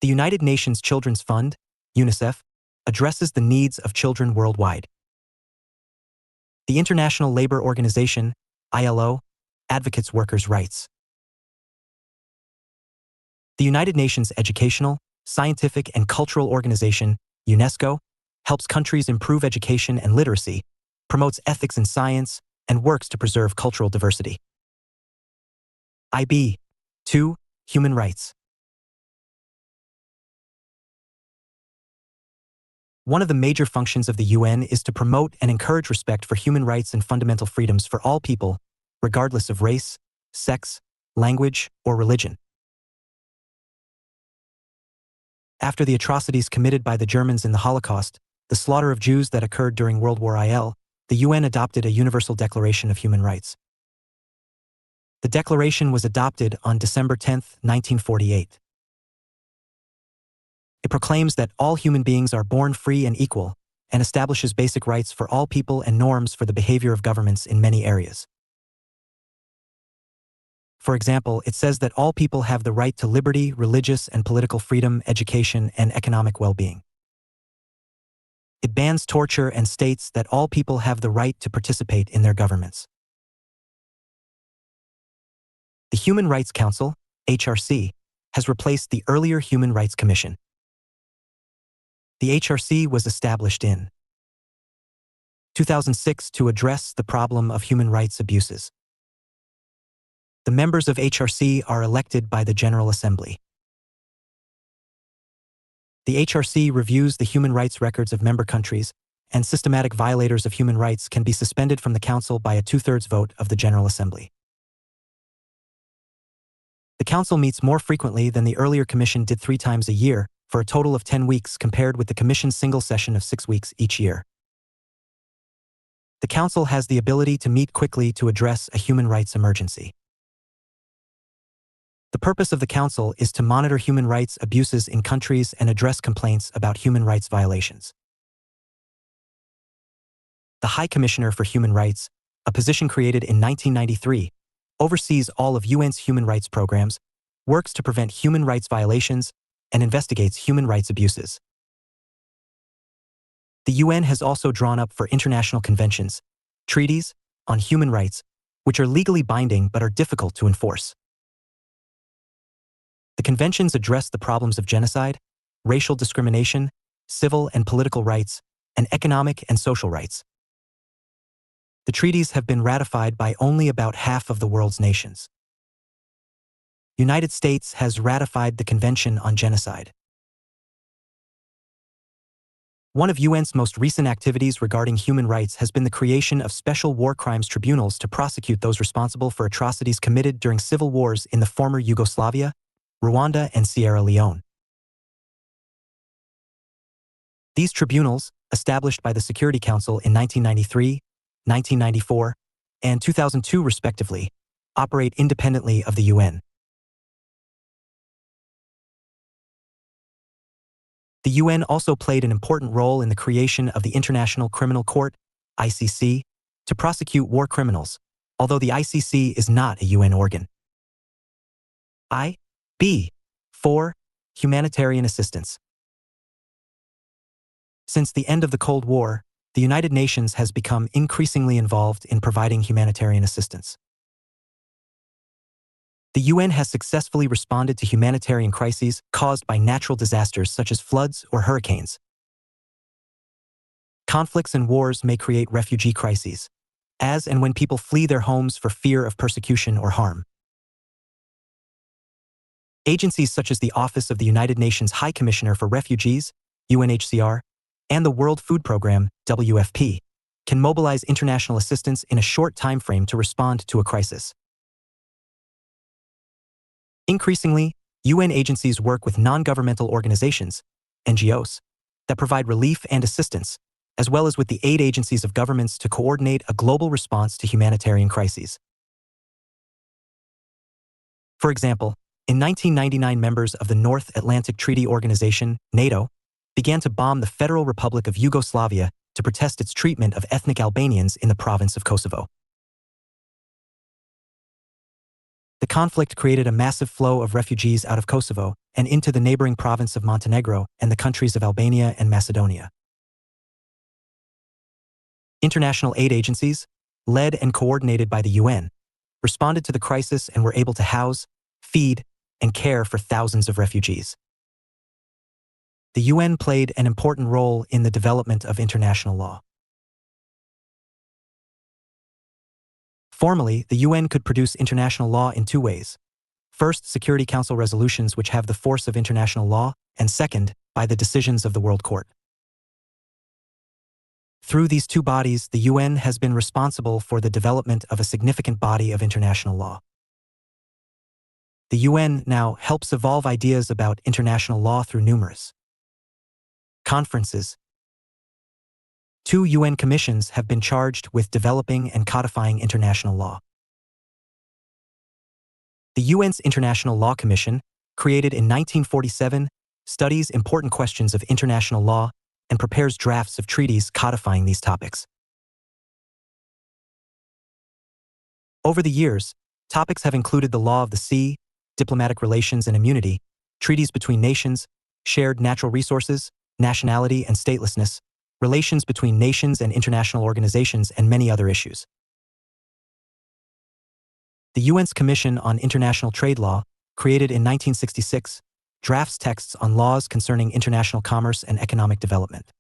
The United Nations Children's Fund, UNICEF, addresses the needs of children worldwide. The International Labour Organization, ILO, advocates workers' rights. The United Nations Educational, Scientific and Cultural Organization, UNESCO, helps countries improve education and literacy, promotes ethics in science, and works to preserve cultural diversity. IB. 2. Human rights. One of the major functions of the UN is to promote and encourage respect for human rights and fundamental freedoms for all people, regardless of race, sex, language, or religion. After the atrocities committed by the Germans in the Holocaust, the slaughter of Jews that occurred during World War I, the UN adopted a Universal Declaration of Human Rights. The declaration was adopted on December 10, 1948. It proclaims that all human beings are born free and equal, and establishes basic rights for all people and norms for the behavior of governments in many areas. For example, it says that all people have the right to liberty, religious and political freedom, education, and economic well-being. It bans torture and states that all people have the right to participate in their governments. The Human Rights Council, HRC, has replaced the earlier Human Rights Commission. The HRC was established in 2006 to address the problem of human rights abuses. The members of HRC are elected by the General Assembly. The HRC reviews the human rights records of member countries, and systematic violators of human rights can be suspended from the Council by a 2/3 vote of the General Assembly. The Council meets more frequently than the earlier Commission did 3 times a year, for a total of 10 weeks compared with the Commission's single session of 6 weeks each year. The Council has the ability to meet quickly to address a human rights emergency. The purpose of the Council is to monitor human rights abuses in countries and address complaints about human rights violations. The High Commissioner for Human Rights, a position created in 1993, oversees all of UN's human rights programs, works to prevent human rights violations, and investigates human rights abuses. The UN has also drawn up for international conventions, treaties, on human rights, which are legally binding but are difficult to enforce. The conventions address the problems of genocide, racial discrimination, civil and political rights, and economic and social rights. The treaties have been ratified by only about half of the world's nations. United States has ratified the Convention on Genocide. One of UN's most recent activities regarding human rights has been the creation of special war crimes tribunals to prosecute those responsible for atrocities committed during civil wars in the former Yugoslavia, Rwanda, and Sierra Leone. These tribunals, established by the Security Council in 1993, 1994, and 2002 respectively, operate independently of the UN. The UN also played an important role in the creation of the International Criminal Court, ICC, to prosecute war criminals, although the ICC is not a UN organ. B. 4. Humanitarian assistance. Since the end of the Cold War, the United Nations has become increasingly involved in providing humanitarian assistance. The UN has successfully responded to humanitarian crises caused by natural disasters such as floods or hurricanes. Conflicts and wars may create refugee crises, as and when people flee their homes for fear of persecution or harm. Agencies such as the Office of the United Nations High Commissioner for Refugees, UNHCR, and the World Food Programme, WFP, can mobilize international assistance in a short time frame to respond to a crisis. Increasingly, UN agencies work with non-governmental organizations, NGOs, that provide relief and assistance, as well as with the aid agencies of governments to coordinate a global response to humanitarian crises. For example, in 1999, members of the North Atlantic Treaty Organization, NATO, began to bomb the Federal Republic of Yugoslavia to protest its treatment of ethnic Albanians in the province of Kosovo. The conflict created a massive flow of refugees out of Kosovo and into the neighboring province of Montenegro and the countries of Albania and Macedonia. International aid agencies, led and coordinated by the UN, responded to the crisis and were able to house, feed, and care for thousands of refugees. The UN played an important role in the development of international law. Formally, the UN could produce international law in two ways. First, Security Council resolutions which have the force of international law, and second, by the decisions of the World Court. Through these two bodies, the UN has been responsible for the development of a significant body of international law. The UN now helps evolve ideas about international law through numerous conferences. 2 UN commissions have been charged with developing and codifying international law. The UN's International Law Commission, created in 1947, studies important questions of international law and prepares drafts of treaties codifying these topics. Over the years, topics have included the law of the sea, diplomatic relations and immunity, treaties between nations, shared natural resources, nationality and statelessness, relations between nations and international organizations, and many other issues. The UN's Commission on International Trade Law, created in 1966, drafts texts on laws concerning international commerce and economic development.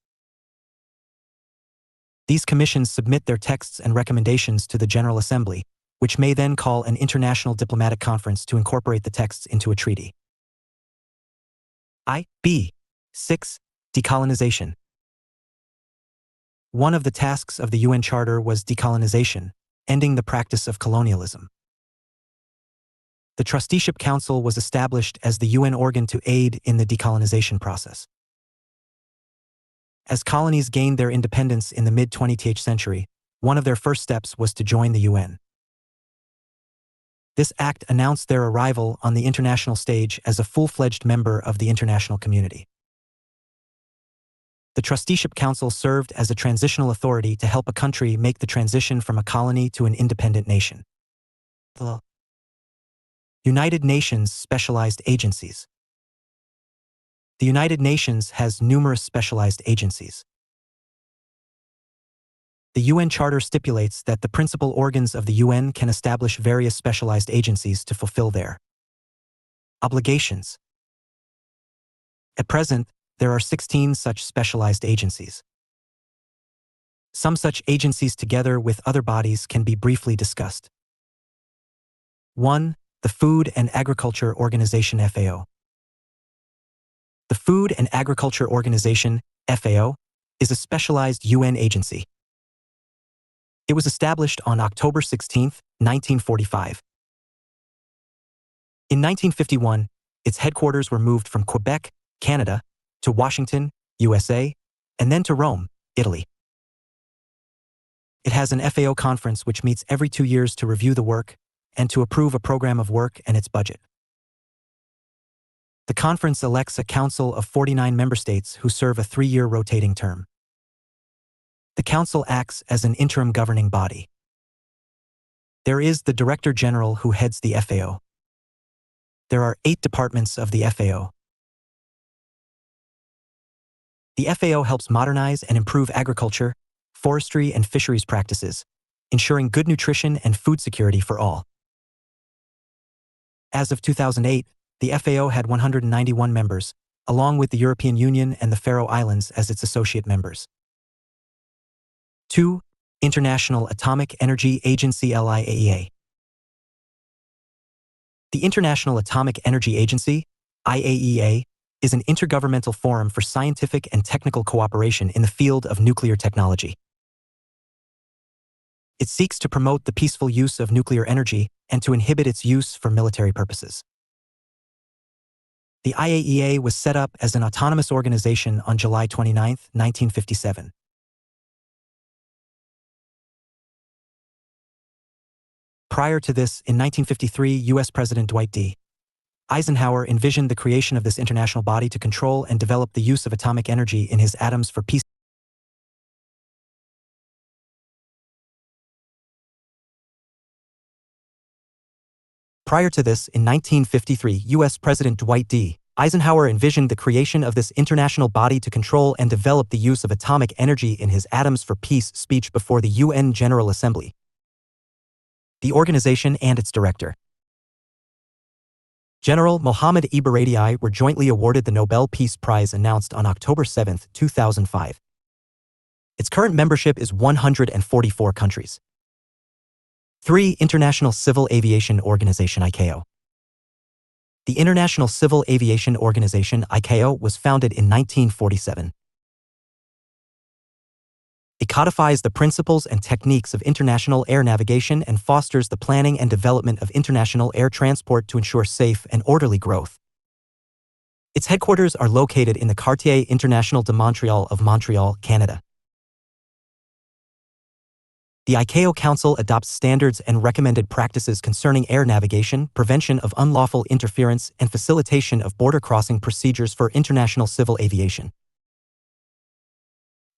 These commissions submit their texts and recommendations to the General Assembly, which may then call an international diplomatic conference to incorporate the texts into a treaty. B. 6. Decolonization. One of the tasks of the UN Charter was decolonization, ending the practice of colonialism. The Trusteeship Council was established as the UN organ to aid in the decolonization process. As colonies gained their independence in the mid-20th century, one of their first steps was to join the UN. This act announced their arrival on the international stage as a full-fledged member of the international community. The Trusteeship Council served as a transitional authority to help a country make the transition from a colony to an independent nation. The United Nations specialized agencies. The United Nations has numerous specialized agencies. The UN Charter stipulates that the principal organs of the UN can establish various specialized agencies to fulfill their obligations. At present, there are 16 such specialized agencies. Some such agencies together with other bodies can be briefly discussed. 1. The Food and Agriculture Organization FAO. The Food and Agriculture Organization, FAO, is a specialized UN agency. It was established on October 16, 1945. In 1951, its headquarters were moved from Quebec, Canada, to Washington, USA, and then to Rome, Italy. It has an FAO conference which meets every 2 years to review the work and to approve a program of work and its budget. The conference elects a council of 49 member states who serve a 3-year rotating term. The council acts as an interim governing body. There is the Director General who heads the FAO. There are 8 departments of the FAO. The FAO helps modernize and improve agriculture, forestry and fisheries practices, ensuring good nutrition and food security for all. As of 2008, the FAO had 191 members, along with the European Union and the Faroe Islands as its associate members. 2. International Atomic Energy Agency (IAEA). The International Atomic Energy Agency, IAEA, is an intergovernmental forum for scientific and technical cooperation in the field of nuclear technology. It seeks to promote the peaceful use of nuclear energy and to inhibit its use for military purposes. The IAEA was set up as an autonomous organization on July 29, 1957. Prior to this, in 1953, U.S. President Dwight D. Eisenhower envisioned the creation of this international body to control and develop the use of atomic energy in his Atoms for Peace. Prior to this, in 1953, U.S. President Dwight D. Eisenhower envisioned the creation of this international body to control and develop the use of atomic energy in his Atoms for Peace speech before the UN General Assembly. The organization and its director, General Mohammad Ebaradi, were jointly awarded the Nobel Peace Prize announced on October 7, 2005. Its current membership is 144 countries. 3. International Civil Aviation Organization (ICAO). The International Civil Aviation Organization (ICAO) was founded in 1947. It codifies the principles and techniques of international air navigation and fosters the planning and development of international air transport to ensure safe and orderly growth. Its headquarters are located in the Quartier International de Montréal of Montreal, Canada. The ICAO Council adopts standards and recommended practices concerning air navigation, prevention of unlawful interference, and facilitation of border crossing procedures for international civil aviation.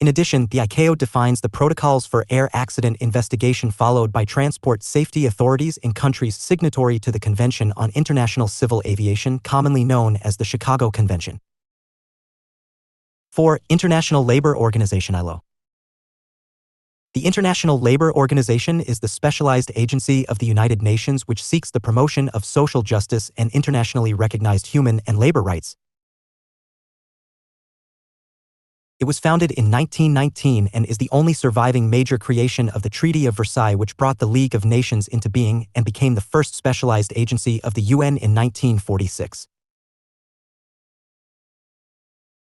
In addition, the ICAO defines the protocols for air accident investigation followed by transport safety authorities in countries signatory to the Convention on International Civil Aviation, commonly known as the Chicago Convention. 4. International Labour Organization (ILO). The International Labour Organization is the specialized agency of the United Nations which seeks the promotion of social justice and internationally recognized human and labor rights. It was founded in 1919 and is the only surviving major creation of the Treaty of Versailles, which brought the League of Nations into being and became the first specialized agency of the UN in 1946.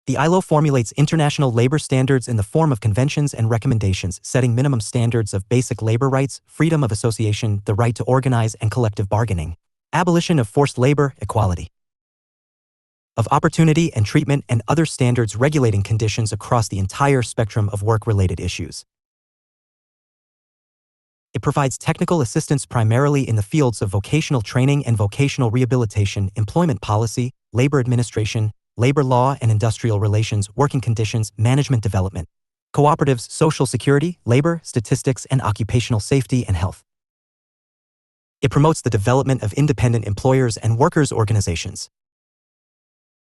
The ILO formulates international labor standards in the form of conventions and recommendations, setting minimum standards of basic labor rights, freedom of association, the right to organize and collective bargaining, abolition of forced labor, equality of opportunity and treatment, and other standards regulating conditions across the entire spectrum of work-related issues. It provides technical assistance primarily in the fields of vocational training and vocational rehabilitation, employment policy, labor administration, labor law and industrial relations, working conditions, management development, cooperatives, social security, labor, statistics, and occupational safety and health. It promotes the development of independent employers and workers' organizations.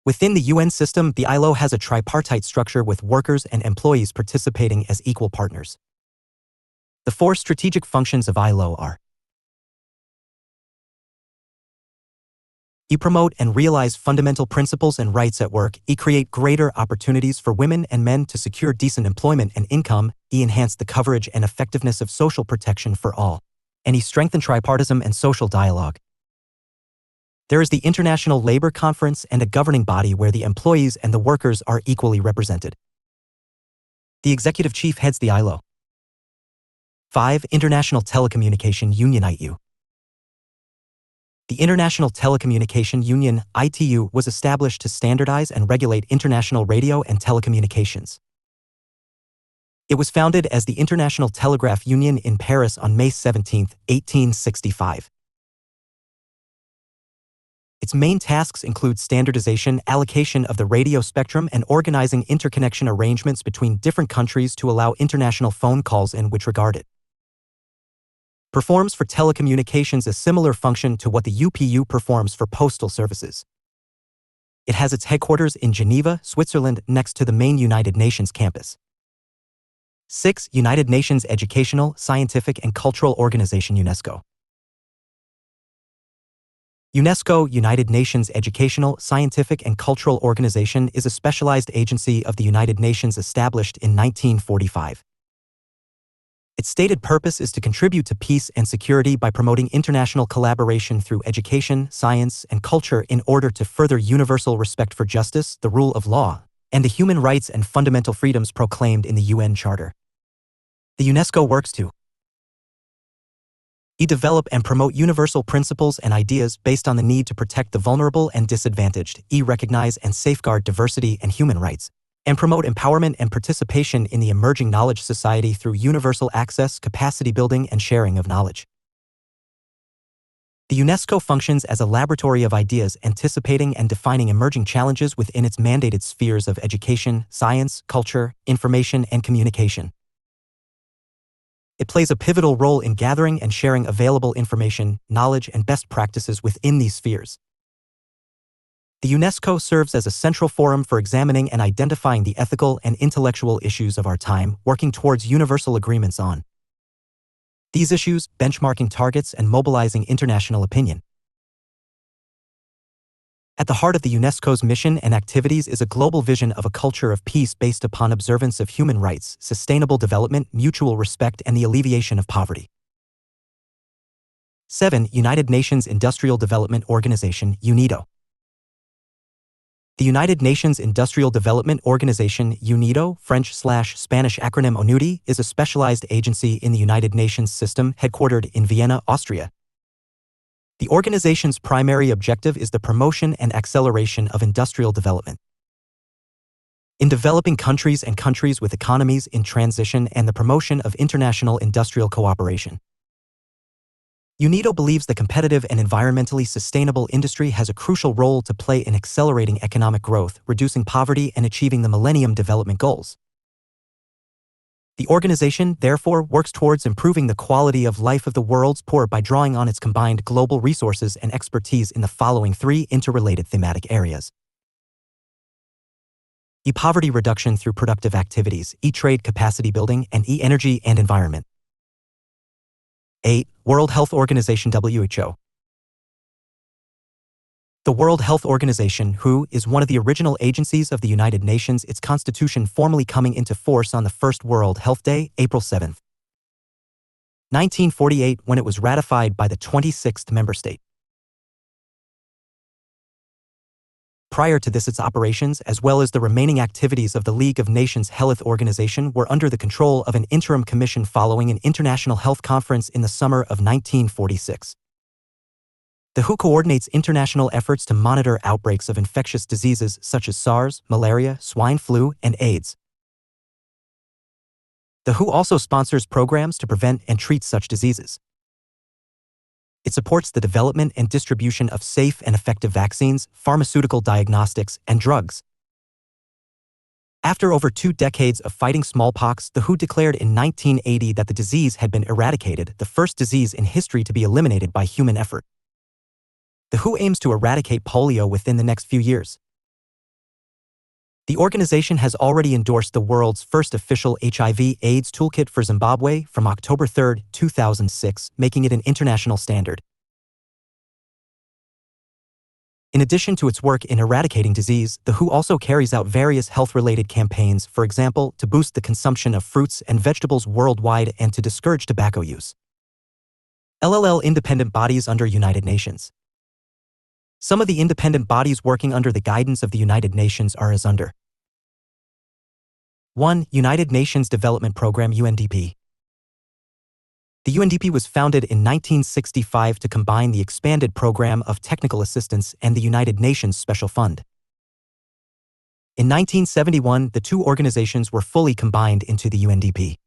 Within the UN system, the ILO has a tripartite structure with workers and employees participating as equal partners. The four strategic functions of ILO are: E. Promote and realize fundamental principles and rights at work. E. Create greater opportunities for women and men to secure decent employment and income. E. Enhance the coverage and effectiveness of social protection for all. And E. Strengthen tripartism and social dialogue. There is the International Labor Conference and a governing body where the employees and the workers are equally represented. The executive chief heads the ILO. 5. International Telecommunication Union (ITU). The International Telecommunication Union (ITU) was established to standardize and regulate international radio and telecommunications. It was founded as the International Telegraph Union in Paris on May 17, 1865. Its main tasks include standardization, allocation of the radio spectrum, and organizing interconnection arrangements between different countries to allow international phone calls in which regard it. Performs for telecommunications a similar function to what the UPU performs for postal services. It has its headquarters in Geneva, Switzerland, next to the main United Nations campus. 6. United Nations Educational, Scientific and Cultural Organization (UNESCO). UNESCO, United Nations Educational, Scientific and Cultural Organization, is a specialized agency of the United Nations established in 1945. Its stated purpose is to contribute to peace and security by promoting international collaboration through education, science, and culture in order to further universal respect for justice, the rule of law, and the human rights and fundamental freedoms proclaimed in the UN Charter. The UNESCO works to E. Develop and promote universal principles and ideas based on the need to protect the vulnerable and disadvantaged. E. Recognize and safeguard diversity and human rights, and promote empowerment and participation in the emerging knowledge society through universal access, capacity building, and sharing of knowledge. The UNESCO functions as a laboratory of ideas, anticipating and defining emerging challenges within its mandated spheres of education, science, culture, information, and communication. It plays a pivotal role in gathering and sharing available information, knowledge, and best practices within these spheres. The UNESCO serves as a central forum for examining and identifying the ethical and intellectual issues of our time, working towards universal agreements on these issues, benchmarking targets, and mobilizing international opinion. At the heart of the UNESCO's mission and activities is a global vision of a culture of peace based upon observance of human rights, sustainable development, mutual respect, and the alleviation of poverty. 7. United Nations Industrial Development Organization (UNIDO). The United Nations Industrial Development Organization (UNIDO, French/Spanish acronym ONUDI) is a specialized agency in the United Nations system headquartered in Vienna, Austria. The organization's primary objective is the promotion and acceleration of industrial development in developing countries and countries with economies in transition, and the promotion of international industrial cooperation. UNIDO believes the competitive and environmentally sustainable industry has a crucial role to play in accelerating economic growth, reducing poverty, and achieving the Millennium Development Goals. The organization, therefore, works towards improving the quality of life of the world's poor by drawing on its combined global resources and expertise in the following three interrelated thematic areas: E. Poverty reduction through productive activities, E. Trade capacity building, and E. Energy and environment. 8. World Health Organization (WHO). The World Health Organization, WHO, is one of the original agencies of the United Nations, its constitution formally coming into force on the first World Health Day, April 7, 1948, when it was ratified by the 26th member state. Prior to this, its operations, as well as the remaining activities of the League of Nations Health Organization, were under the control of an interim commission following an international health conference in the summer of 1946. The WHO coordinates international efforts to monitor outbreaks of infectious diseases such as SARS, malaria, swine flu, and AIDS. The WHO also sponsors programs to prevent and treat such diseases. It supports the development and distribution of safe and effective vaccines, pharmaceutical diagnostics, and drugs. After over 2 decades of fighting smallpox, the WHO declared in 1980 that the disease had been eradicated, the first disease in history to be eliminated by human effort. The WHO aims to eradicate polio within the next few years. The organization has already endorsed the world's first official HIV/AIDS toolkit for Zimbabwe from October 3, 2006, making it an international standard. In addition to its work in eradicating disease, the WHO also carries out various health-related campaigns, for example, to boost the consumption of fruits and vegetables worldwide and to discourage tobacco use. LLL independent bodies under United Nations. Some of the independent bodies working under the guidance of the United Nations are as under. 1. United Nations Development Programme UNDP. The UNDP was founded in 1965 to combine the expanded Program of Technical Assistance and the United Nations Special Fund. In 1971, the two organizations were fully combined into the UNDP.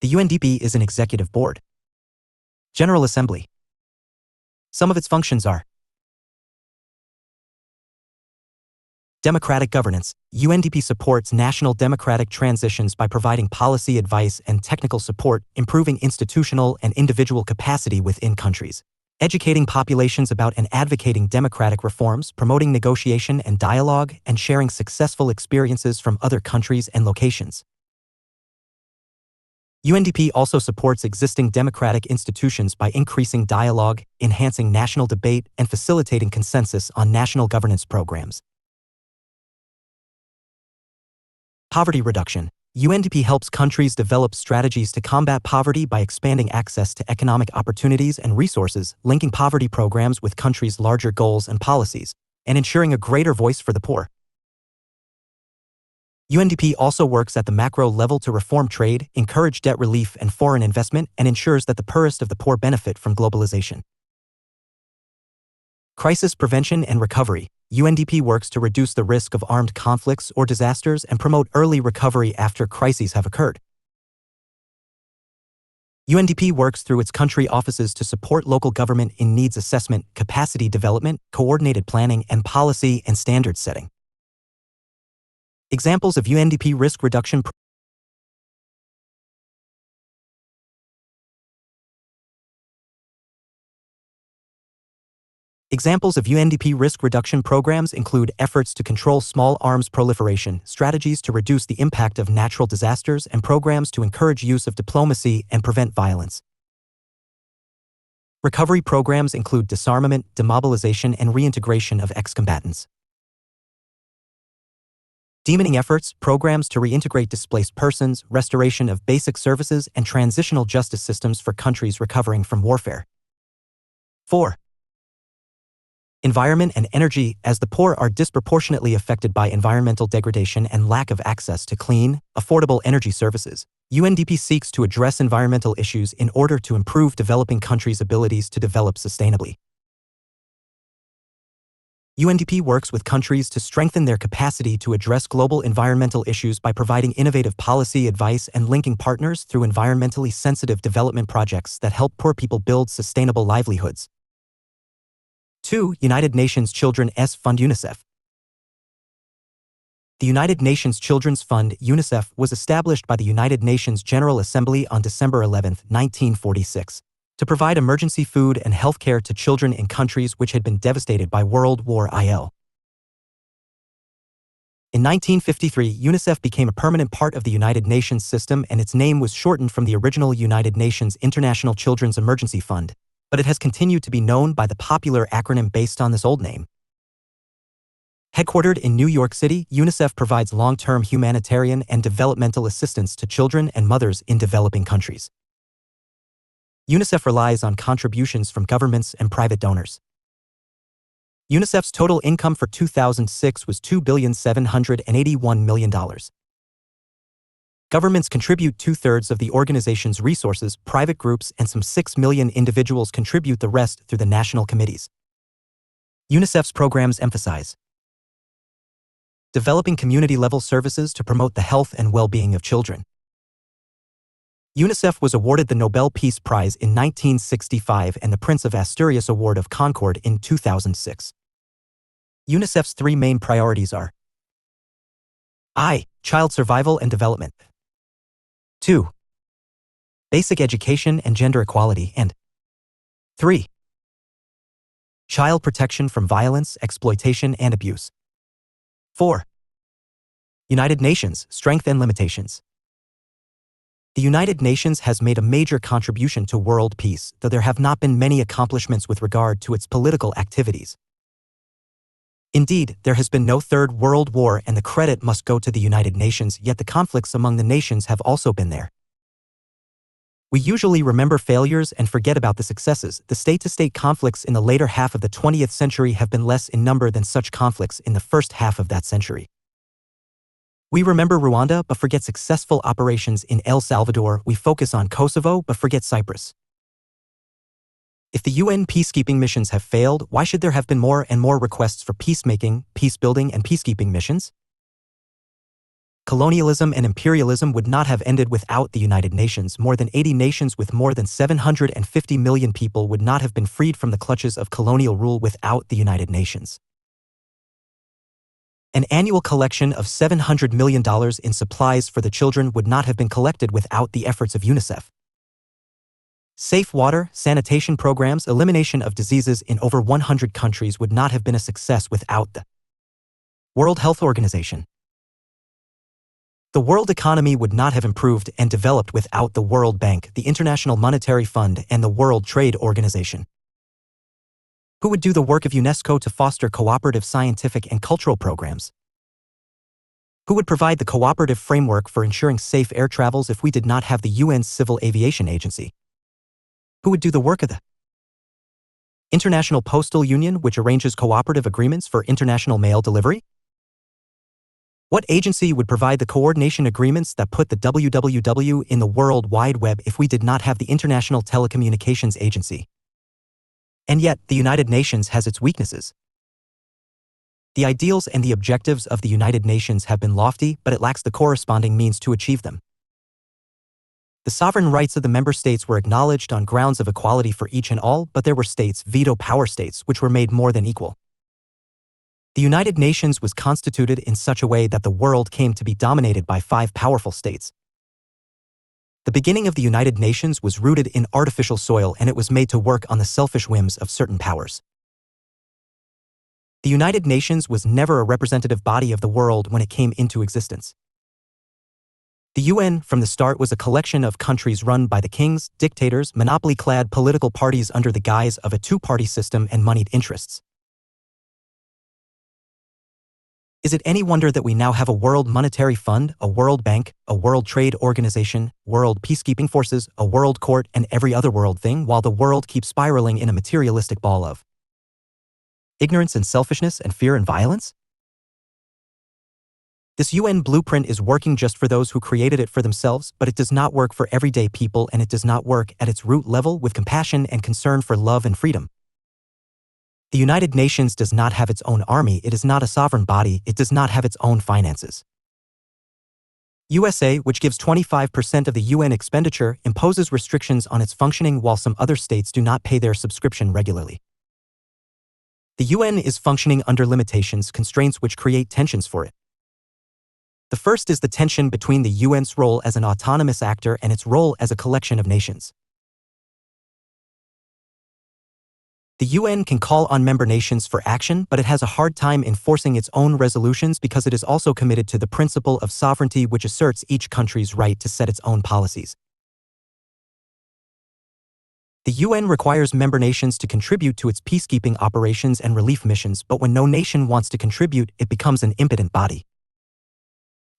The UNDP is an executive board. General Assembly. Some of its functions are democratic governance. UNDP supports national democratic transitions by providing policy advice and technical support, improving institutional and individual capacity within countries, educating populations about and advocating democratic reforms, promoting negotiation and dialogue, and sharing successful experiences from other countries and locations. UNDP also supports existing democratic institutions by increasing dialogue, enhancing national debate, and facilitating consensus on national governance programs. Poverty reduction. UNDP helps countries develop strategies to combat poverty by expanding access to economic opportunities and resources, linking poverty programs with countries' larger goals and policies, and ensuring a greater voice for the poor. UNDP also works at the macro level to reform trade, encourage debt relief and foreign investment, and ensures that the poorest of the poor benefit from globalization. Crisis prevention and recovery. UNDP works to reduce the risk of armed conflicts or disasters and promote early recovery after crises have occurred. UNDP works through its country offices to support local government in needs assessment, capacity development, coordinated planning, and policy and standard setting. Examples of UNDP risk reduction Examples of UNDP risk reduction programs include efforts to control small arms proliferation, strategies to reduce the impact of natural disasters, and programs to encourage use of diplomacy and prevent violence. Recovery programs include disarmament, demobilization, and reintegration of ex-combatants. Demoning efforts, programs to reintegrate displaced persons, restoration of basic services, and transitional justice systems for countries recovering from warfare. 4. Environment and energy. As the poor are disproportionately affected by environmental degradation and lack of access to clean, affordable energy services, UNDP seeks to address environmental issues in order to improve developing countries' abilities to develop sustainably. UNDP works with countries to strengthen their capacity to address global environmental issues by providing innovative policy advice and linking partners through environmentally sensitive development projects that help poor people build sustainable livelihoods. 2. United Nations Children's Fund UNICEF. The United Nations Children's Fund UNICEF was established by the United Nations General Assembly on December 11, 1946, to provide emergency food and health care to children in countries which had been devastated by World War I. In 1953, UNICEF became a permanent part of the United Nations system and its name was shortened from the original United Nations International Children's Emergency Fund, but it has continued to be known by the popular acronym based on this old name. Headquartered in New York City, UNICEF provides long-term humanitarian and developmental assistance to children and mothers in developing countries. UNICEF relies on contributions from governments and private donors. UNICEF's total income for 2006 was $2,781 million. Governments contribute 2/3 of the organization's resources, private groups and some 6 million individuals contribute the rest through the national committees. UNICEF's programs emphasize developing community-level services to promote the health and well-being of children. UNICEF was awarded the Nobel Peace Prize in 1965 and the Prince of Asturias Award of Concord in 2006. UNICEF's 3 main priorities are I. Child survival and development. 2. Basic education and gender equality, and 3. Child protection from violence, exploitation, and abuse. 4. United Nations, strength and limitations. The United Nations has made a major contribution to world peace, though there have not been many accomplishments with regard to its political activities. Indeed, there has been no Third World War, and the credit must go to the United Nations, yet the conflicts among the nations have also been there. We usually remember failures and forget about the successes. The state-to-state conflicts in the later half of the 20th century have been less in number than such conflicts in the first half of that century. We remember Rwanda but forget successful operations in El Salvador. We focus on Kosovo but forget Cyprus. If the UN peacekeeping missions have failed, why should there have been more and more requests for peacemaking, peacebuilding, and peacekeeping missions? Colonialism and imperialism would not have ended without the United Nations. More than 80 nations with more than 750 million people would not have been freed from the clutches of colonial rule without the United Nations. An annual collection of $700 million in supplies for the children would not have been collected without the efforts of UNICEF. Safe water, sanitation programs, elimination of diseases in over 100 countries would not have been a success without the World Health Organization. The world economy would not have improved and developed without the World Bank, the International Monetary Fund, and the World Trade Organization. Who would do the work of UNESCO to foster cooperative scientific and cultural programs? Who would provide the cooperative framework for ensuring safe air travels if we did not have the UN's Civil Aviation Agency? Who would do the work of the International Postal Union, which arranges cooperative agreements for international mail delivery? What agency would provide the coordination agreements that put the www in the World Wide Web if we did not have the International Telecommunications Agency? And yet, the United Nations has its weaknesses. The ideals and the objectives of the United Nations have been lofty, but it lacks the corresponding means to achieve them. The sovereign rights of the member states were acknowledged on grounds of equality for each and all, but there were states, veto power states, which were made more than equal. The United Nations was constituted in such a way that the world came to be dominated by 5 powerful states. The beginning of the United Nations was rooted in artificial soil, and it was made to work on the selfish whims of certain powers. The United Nations was never a representative body of the world when it came into existence. The UN, from the start, was a collection of countries run by the kings, dictators, monopoly-clad political parties under the guise of a two-party system and moneyed interests. Is it any wonder that we now have a World Monetary Fund, a World Bank, a World Trade Organization, world peacekeeping forces, a world court, and every other world thing, while the world keeps spiraling in a materialistic ball of ignorance and selfishness and fear and violence? This UN blueprint is working just for those who created it for themselves, but it does not work for everyday people, and it does not work at its root level with compassion and concern for love and freedom. The United Nations does not have its own army, it is not a sovereign body, it does not have its own finances. USA, which gives 25% of the UN expenditure, imposes restrictions on its functioning while some other states do not pay their subscription regularly. The UN is functioning under limitations, constraints which create tensions for it. The first is the tension between the UN's role as an autonomous actor and its role as a collection of nations. The UN can call on member nations for action, but it has a hard time enforcing its own resolutions because it is also committed to the principle of sovereignty, which asserts each country's right to set its own policies. The UN requires member nations to contribute to its peacekeeping operations and relief missions, but when no nation wants to contribute, it becomes an impotent body.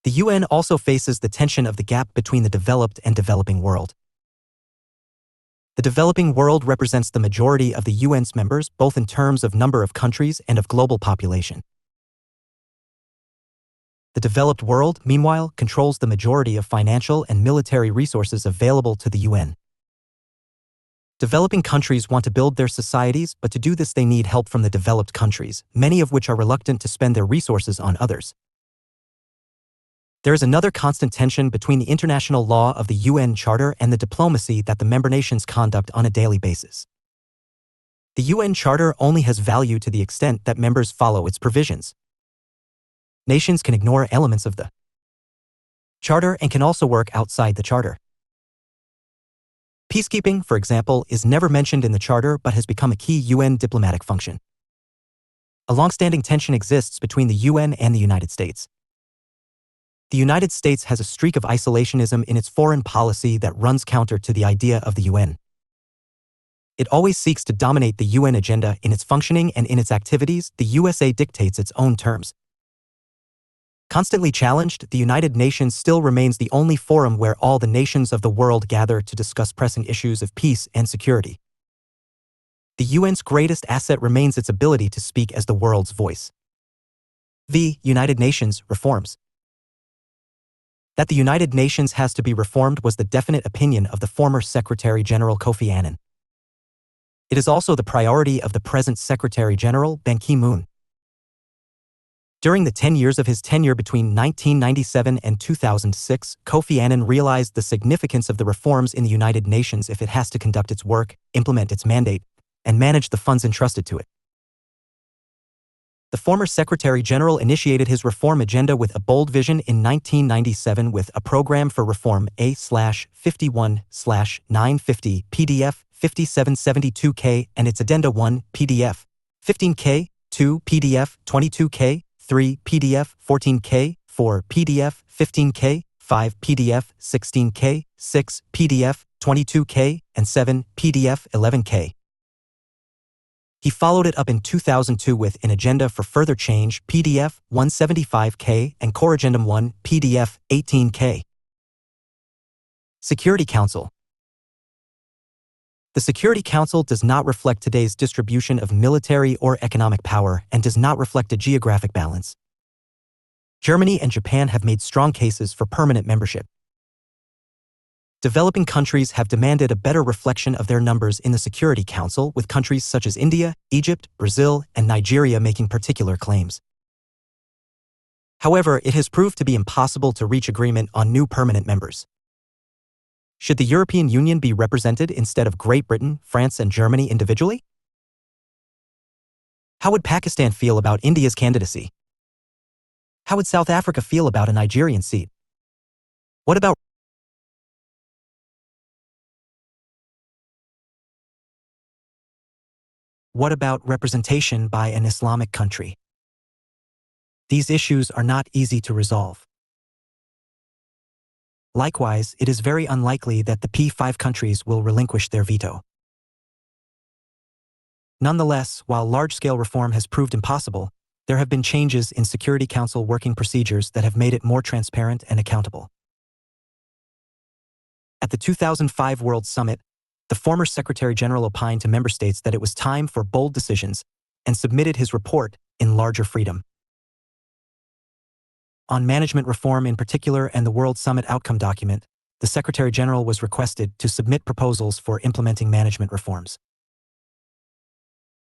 The UN also faces the tension of the gap between the developed and developing world. The developing world represents the majority of the UN's members, both in terms of number of countries and of global population. The developed world, meanwhile, controls the majority of financial and military resources available to the UN. Developing countries want to build their societies, but to do this they need help from the developed countries, many of which are reluctant to spend their resources on others. There is another constant tension between the international law of the UN Charter and the diplomacy that the member nations conduct on a daily basis. The UN Charter only has value to the extent that members follow its provisions. Nations can ignore elements of the Charter and can also work outside the Charter. Peacekeeping, for example, is never mentioned in the Charter but has become a key UN diplomatic function. A long-standing tension exists between the UN and the United States. The United States has a streak of isolationism in its foreign policy that runs counter to the idea of the UN. It always seeks to dominate the UN agenda in its functioning, and in its activities, the USA dictates its own terms. Constantly challenged, the United Nations still remains the only forum where all the nations of the world gather to discuss pressing issues of peace and security. The UN's greatest asset remains its ability to speak as the world's voice. The United Nations reforms. That the United Nations has to be reformed was the definite opinion of the former Secretary General Kofi Annan. It is also the priority of the present Secretary General Ban Ki-moon. During the 10 years of his tenure between 1997 and 2006, Kofi Annan realized the significance of the reforms in the United Nations if it has to conduct its work, implement its mandate, and manage the funds entrusted to it. The former Secretary General initiated his reform agenda with a bold vision in 1997 with a Program for Reform A/51/950 PDF 5772K and its Addenda 1 PDF 15K, 2 PDF 22K, 3 PDF 14K, 4 PDF 15K, 5 PDF 16K, 6 PDF 22K, and 7 PDF 11K. He followed it up in 2002 with an Agenda for Further Change PDF 175K and Core Agendum 1 PDF 18K. Security Council. The Security Council does not reflect today's distribution of military or economic power and does not reflect a geographic balance. Germany and Japan have made strong cases for permanent membership. Developing countries have demanded a better reflection of their numbers in the Security Council, with countries such as India, Egypt, Brazil, and Nigeria making particular claims. However, it has proved to be impossible to reach agreement on new permanent members. Should the European Union be represented instead of Great Britain, France, and Germany individually? How would Pakistan feel about India's candidacy? How would South Africa feel about a Nigerian seat? What about representation by an Islamic country? These issues are not easy to resolve. Likewise, it is very unlikely that the P5 countries will relinquish their veto. Nonetheless, while large-scale reform has proved impossible, there have been changes in Security Council working procedures that have made it more transparent and accountable. At the 2005 World Summit, the former Secretary General opined to member states that it was time for bold decisions and submitted his report in larger freedom. On management reform in particular and the World Summit outcome document, the Secretary General was requested to submit proposals for implementing management reforms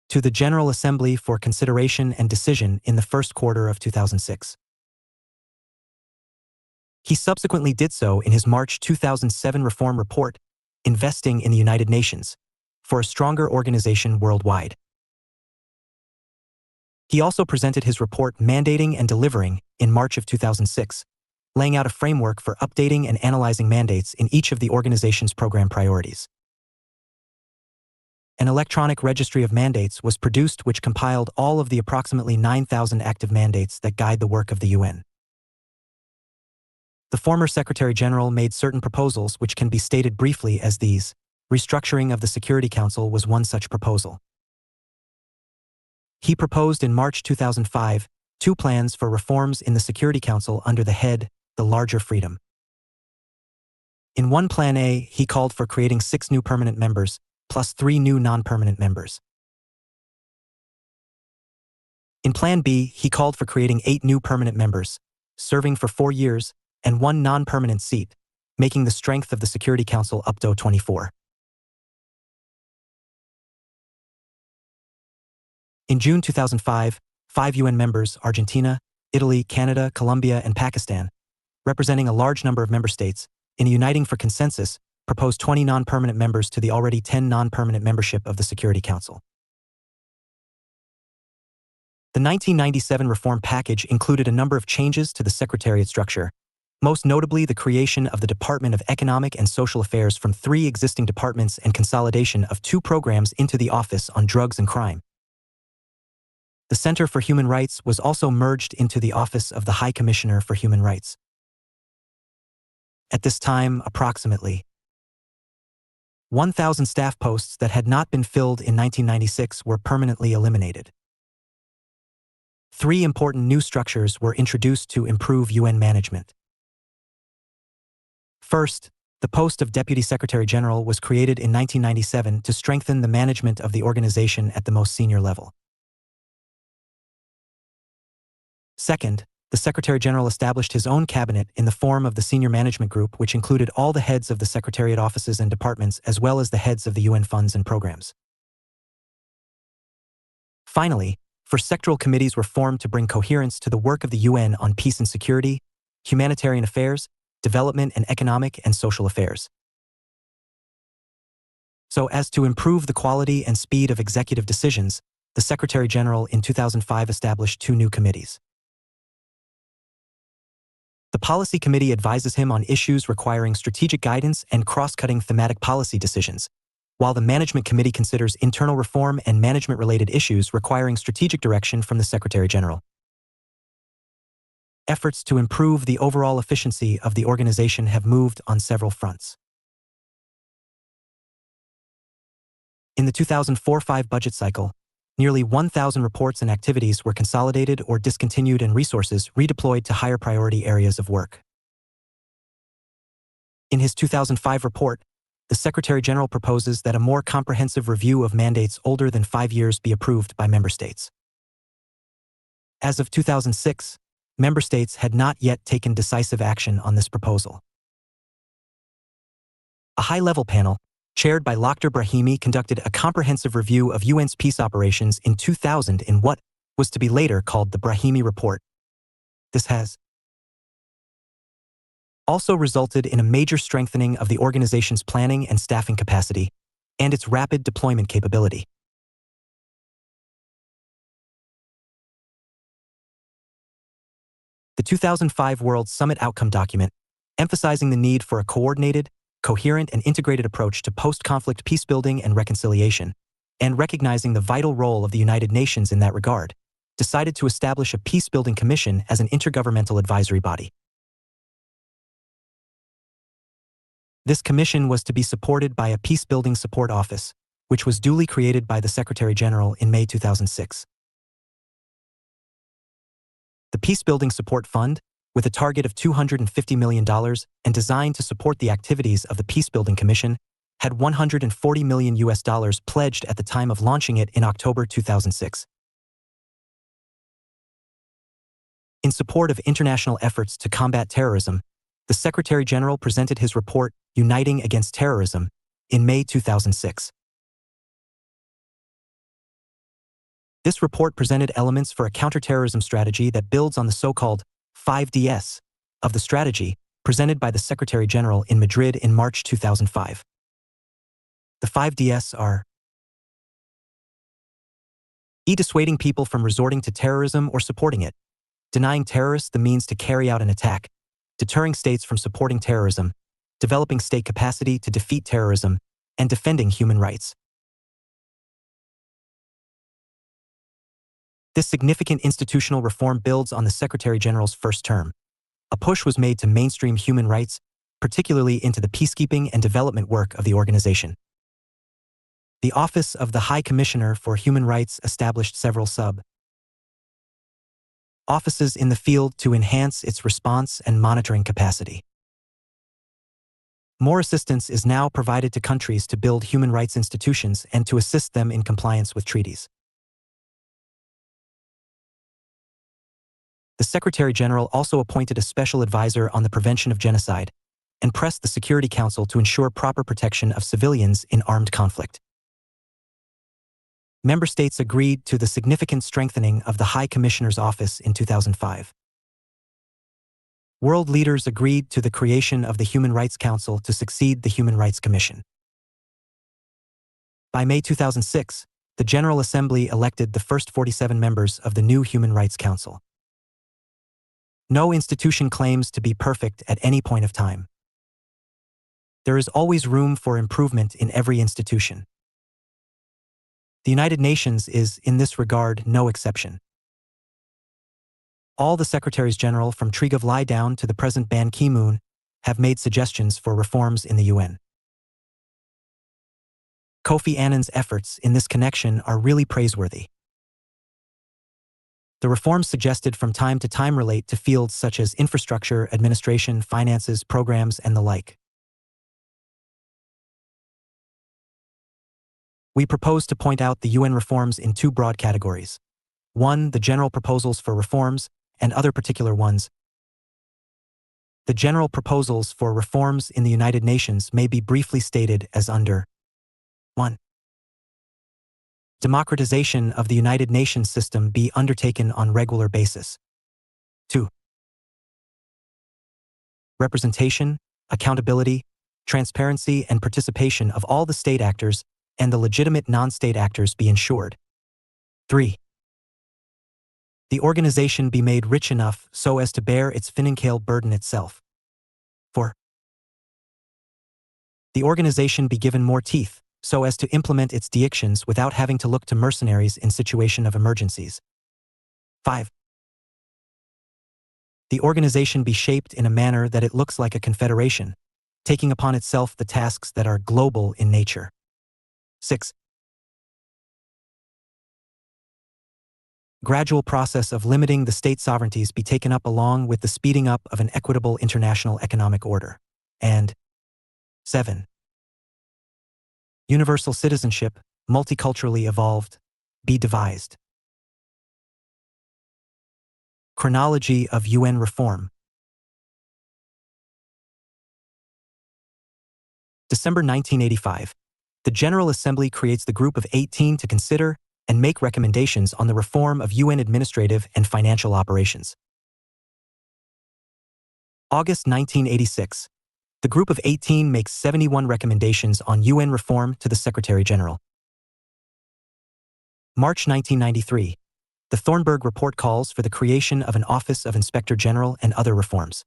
to the General Assembly for consideration and decision in the first quarter of 2006. He subsequently did so in his March 2007 reform report, Investing in the United Nations, for a Stronger Organization Worldwide. He also presented his report Mandating and Delivering in March of 2006, laying out a framework for updating and analyzing mandates in each of the organization's program priorities. An electronic registry of mandates was produced which compiled all of the approximately 9,000 active mandates that guide the work of the UN. The former Secretary General made certain proposals which can be stated briefly as these. Restructuring of the Security Council was one such proposal. He proposed in March 2005 two plans for reforms in the Security Council under the head, the larger freedom. In one Plan A, he called for creating 6 new permanent members, plus 3 new non-permanent members. In Plan B, he called for creating 8 new permanent members, serving for 4 years, and 1 non-permanent seat, making the strength of the Security Council up to 24. In June 2005, 5 UN members, Argentina, Italy, Canada, Colombia, and Pakistan, representing a large number of member states, in a uniting for consensus, proposed 20 non-permanent members to the already 10 non-permanent membership of the Security Council. The 1997 reform package included a number of changes to the Secretariat structure, most notably the creation of the Department of Economic and Social Affairs from 3 existing departments and consolidation of 2 programs into the Office on Drugs and Crime. The Center for Human Rights was also merged into the Office of the High Commissioner for Human Rights. At this time, approximately 1,000 staff posts that had not been filled in 1996 were permanently eliminated. 3 important new structures were introduced to improve UN management. First, the post of Deputy Secretary General was created in 1997 to strengthen the management of the organization at the most senior level. Second, the Secretary General established his own cabinet in the form of the Senior Management Group, which included all the heads of the Secretariat offices and departments as well as the heads of the UN funds and programs. Finally, 4 sectoral committees were formed to bring coherence to the work of the UN on peace and security, humanitarian affairs, development and economic and social affairs. So as to improve the quality and speed of executive decisions, the Secretary General in 2005 established 2 new committees. The Policy Committee advises him on issues requiring strategic guidance and cross-cutting thematic policy decisions, while the Management Committee considers internal reform and management-related issues requiring strategic direction from the Secretary General. Efforts to improve the overall efficiency of the organization have moved on several fronts. In the 2004-05 budget cycle, nearly 1,000 reports and activities were consolidated or discontinued and resources redeployed to higher priority areas of work. In his 2005 report, the Secretary General proposes that a more comprehensive review of mandates older than 5 years be approved by member states. As of 2006, member states had not yet taken decisive action on this proposal. A high-level panel, chaired by Dr. Brahimi, conducted a comprehensive review of UN's peace operations in 2000 in what was to be later called the Brahimi Report. This has also resulted in a major strengthening of the organization's planning and staffing capacity and its rapid deployment capability. The 2005 World Summit Outcome Document, emphasizing the need for a coordinated, coherent and integrated approach to post-conflict peacebuilding and reconciliation, and recognizing the vital role of the United Nations in that regard, decided to establish a peacebuilding commission as an intergovernmental advisory body. This commission was to be supported by a peacebuilding support office, which was duly created by the Secretary General in May 2006. The Peacebuilding Support Fund, with a target of $250 million and designed to support the activities of the Peacebuilding Commission, had $140 million pledged at the time of launching it in October 2006. In support of international efforts to combat terrorism, the Secretary General presented his report, Uniting Against Terrorism, in May 2006. This report presented elements for a counterterrorism strategy that builds on the so-called 5DS of the strategy presented by the Secretary General in Madrid in March 2005. The 5DS are dissuading people from resorting to terrorism or supporting it, denying terrorists the means to carry out an attack, deterring states from supporting terrorism, developing state capacity to defeat terrorism, and defending human rights. This significant institutional reform builds on the Secretary General's first term. A push was made to mainstream human rights, particularly into the peacekeeping and development work of the organization. The Office of the High Commissioner for Human Rights established several sub-offices in the field to enhance its response and monitoring capacity. More assistance is now provided to countries to build human rights institutions and to assist them in compliance with treaties. The Secretary General also appointed a special advisor on the prevention of genocide and pressed the Security Council to ensure proper protection of civilians in armed conflict. Member states agreed to the significant strengthening of the High Commissioner's office in 2005. World leaders agreed to the creation of the Human Rights Council to succeed the Human Rights Commission. By May 2006, the General Assembly elected the first 47 members of the new Human Rights Council. No institution claims to be perfect at any point of time. There is always room for improvement in every institution. The United Nations is, in this regard, no exception. All the Secretaries General from Triglav Lai down to the present Ban Ki-moon have made suggestions for reforms in the UN. Kofi Annan's efforts in this connection are really praiseworthy. The reforms suggested from time to time relate to fields such as infrastructure, administration, finances, programs, and the like. We propose to point out the UN reforms in two broad categories. One, the general proposals for reforms, and other particular ones. The general proposals for reforms in the United Nations may be briefly stated as under 1. Democratization of the United Nations system be undertaken on regular basis. 2. Representation, accountability, transparency, and participation of all the state actors and the legitimate non-state actors be ensured. 3. The organization be made rich enough so as to bear its financial burden itself. 4. The organization be given more teeth so as to implement its directions without having to look to mercenaries in situation of emergencies. 5. The organization be shaped in a manner that it looks like a confederation, taking upon itself the tasks that are global in nature. 6. Gradual process of limiting the state sovereignties be taken up along with the speeding up of an equitable international economic order. And 7. Universal citizenship, multiculturally evolved, be devised. Chronology of UN reform. December 1985. The General Assembly creates the Group of 18 to consider and make recommendations on the reform of UN administrative and financial operations. August 1986. The Group of 18 makes 71 recommendations on UN reform to the Secretary General. March 1993. The Thornburg Report calls for the creation of an Office of Inspector General and other reforms.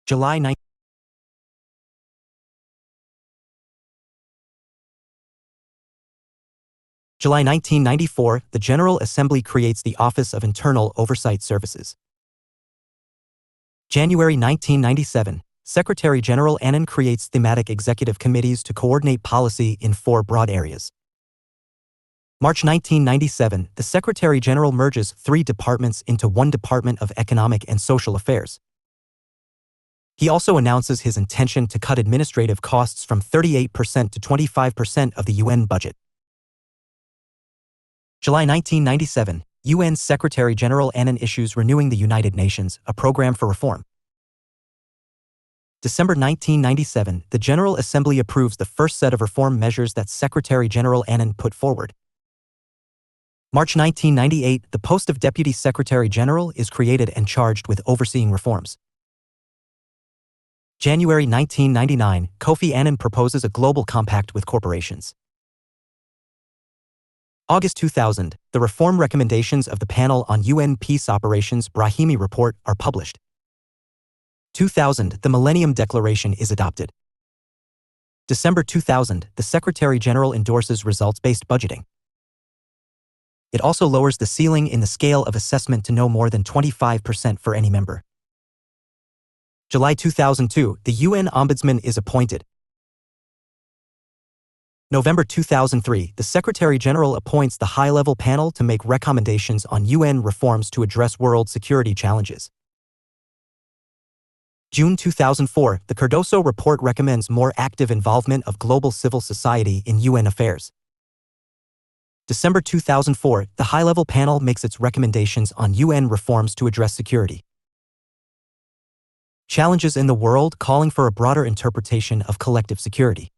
July 1994, the General Assembly creates the Office of Internal Oversight Services. January 1997, Secretary General Annan creates thematic executive committees to coordinate policy in 4 broad areas. March 1997, the Secretary General merges 3 departments into 1 Department of Economic and Social Affairs. He also announces his intention to cut administrative costs from 38% to 25% of the UN budget. July 1997, UN Secretary General Annan issues Renewing the United Nations, a program for reform. December 1997, the General Assembly approves the first set of reform measures that Secretary General Annan put forward. March 1998, the post of Deputy Secretary General is created and charged with overseeing reforms. January 1999, Kofi Annan proposes a global compact with corporations. August 2000, the reform recommendations of the Panel on UN Peace Operations Brahimi Report are published. 2000, the Millennium Declaration is adopted. December 2000, the Secretary General endorses results-based budgeting. It also lowers the ceiling in the scale of assessment to no more than 25% for any member. July 2002, the UN Ombudsman is appointed. November 2003, the Secretary General appoints the high-level panel to make recommendations on UN reforms to address world security challenges. June 2004, the Cardoso Report recommends more active involvement of global civil society in UN affairs. December 2004, the high-level panel makes its recommendations on UN reforms to address security. Challenges in the world calling for a broader interpretation of collective security.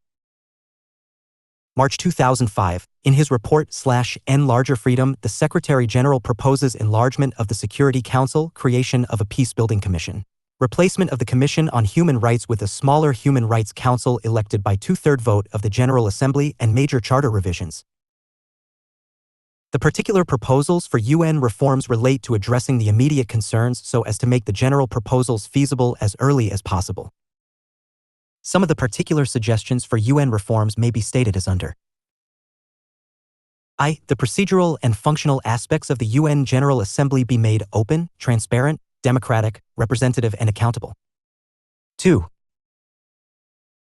March 2005, in his report /End Larger Freedom, the Secretary General proposes enlargement of the Security Council, creation of a peace-building commission, replacement of the Commission on Human Rights with a smaller Human Rights Council elected by 2/3 vote of the General Assembly, and major charter revisions. The particular proposals for UN reforms relate to addressing the immediate concerns so as to make the general proposals feasible as early as possible. Some of the particular suggestions for UN reforms may be stated as under. I. The procedural and functional aspects of the UN General Assembly be made open, transparent, democratic, representative, and accountable. 2.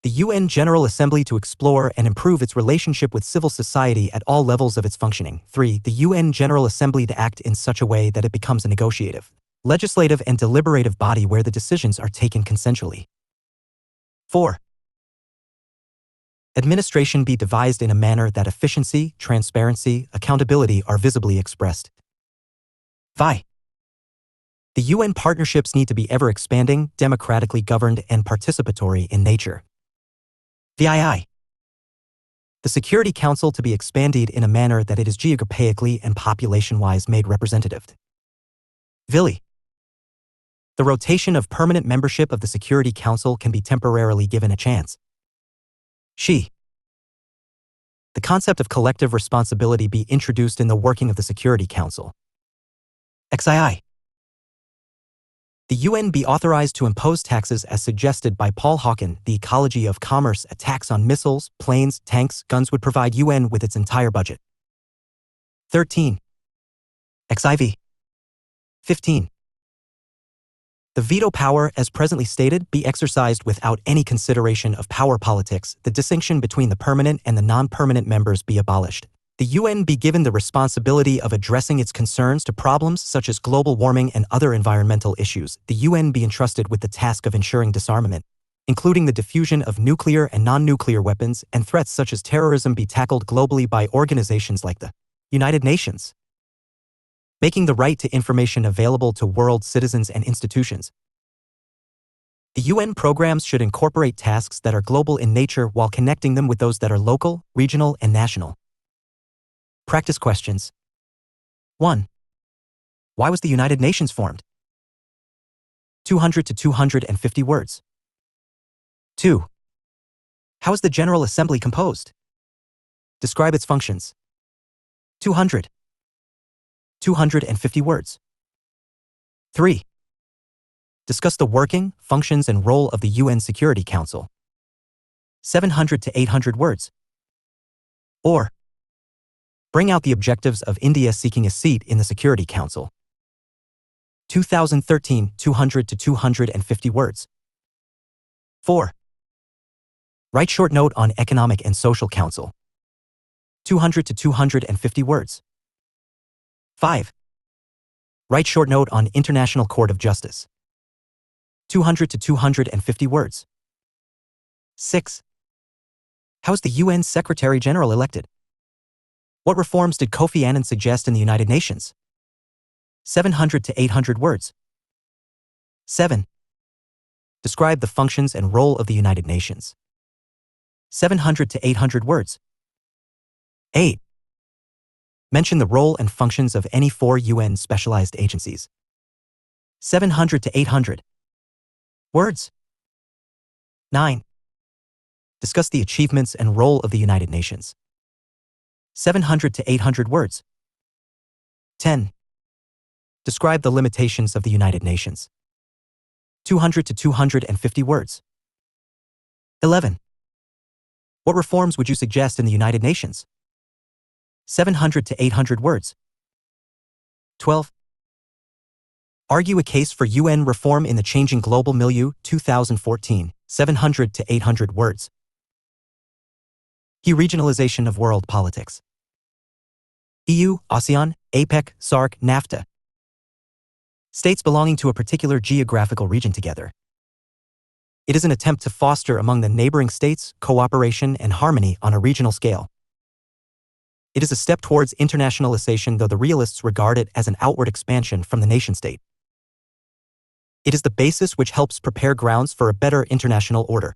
The UN General Assembly to explore and improve its relationship with civil society at all levels of its functioning. 3. The UN General Assembly to act in such a way that it becomes a negotiative, legislative, and deliberative body where the decisions are taken consensually. 4. Administration be devised in a manner that efficiency, transparency, accountability are visibly expressed. 5. The UN partnerships need to be ever-expanding, democratically governed, and participatory in nature. VII. The Security Council to be expanded in a manner that it is geographically and population-wise made representative. VILI. The rotation of permanent membership of the Security Council can be temporarily given a chance. SHE. The concept of collective responsibility be introduced in the working of the Security Council. XII. The UN be authorized to impose taxes as suggested by Paul Hawken. The ecology of commerce attacks on missiles, planes, tanks, guns would provide UN with its entire budget. 13. XIV. 15. The veto power, as presently stated, be exercised without any consideration of power politics. The distinction between the permanent and the non-permanent members be abolished. The UN be given the responsibility of addressing its concerns to problems such as global warming and other environmental issues. The UN be entrusted with the task of ensuring disarmament, including the diffusion of nuclear and non-nuclear weapons, and threats such as terrorism be tackled globally by organizations like the United Nations. Making the right to information available to world citizens and institutions. The UN programs should incorporate tasks that are global in nature while connecting them with those that are local, regional, and national. Practice questions. 1. Why was the United Nations formed? 200 to 250 words. 2. How is the General Assembly composed? Describe its functions. 200. 250 words. 3. Discuss the working, functions, and role of the UN Security Council. 700 to 800 words. Or, bring out the objectives of India seeking a seat in the Security Council. 2013, 200 to 250 words. 4. Write short note on Economic and Social Council. 200 to 250 words. 5. Write short note on International Court of Justice. 200 to 250 words. 6. How is the UN Secretary General elected? What reforms did Kofi Annan suggest in the United Nations? 700 to 800 words. 7. Describe the functions and role of the United Nations. 700 to 800 words. 8. Mention the role and functions of any 4 UN specialized agencies. 700 to 800 words. 9. Discuss the achievements and role of the United Nations. 700 to 800 words. 10. Describe the limitations of the United Nations. 200 to 250 words. 11. What reforms would you suggest in the United Nations? 700 to 800 words. 12. Argue a case for UN reform in the changing global milieu, 2014, 700 to 800 words. Regionalization of world politics. EU, ASEAN, APEC, SAARC, NAFTA. States belonging to a particular geographical region together. It is an attempt to foster among the neighboring states cooperation and harmony on a regional scale. It is a step towards internationalization, though the realists regard it as an outward expansion from the nation-state. It is the basis which helps prepare grounds for a better international order.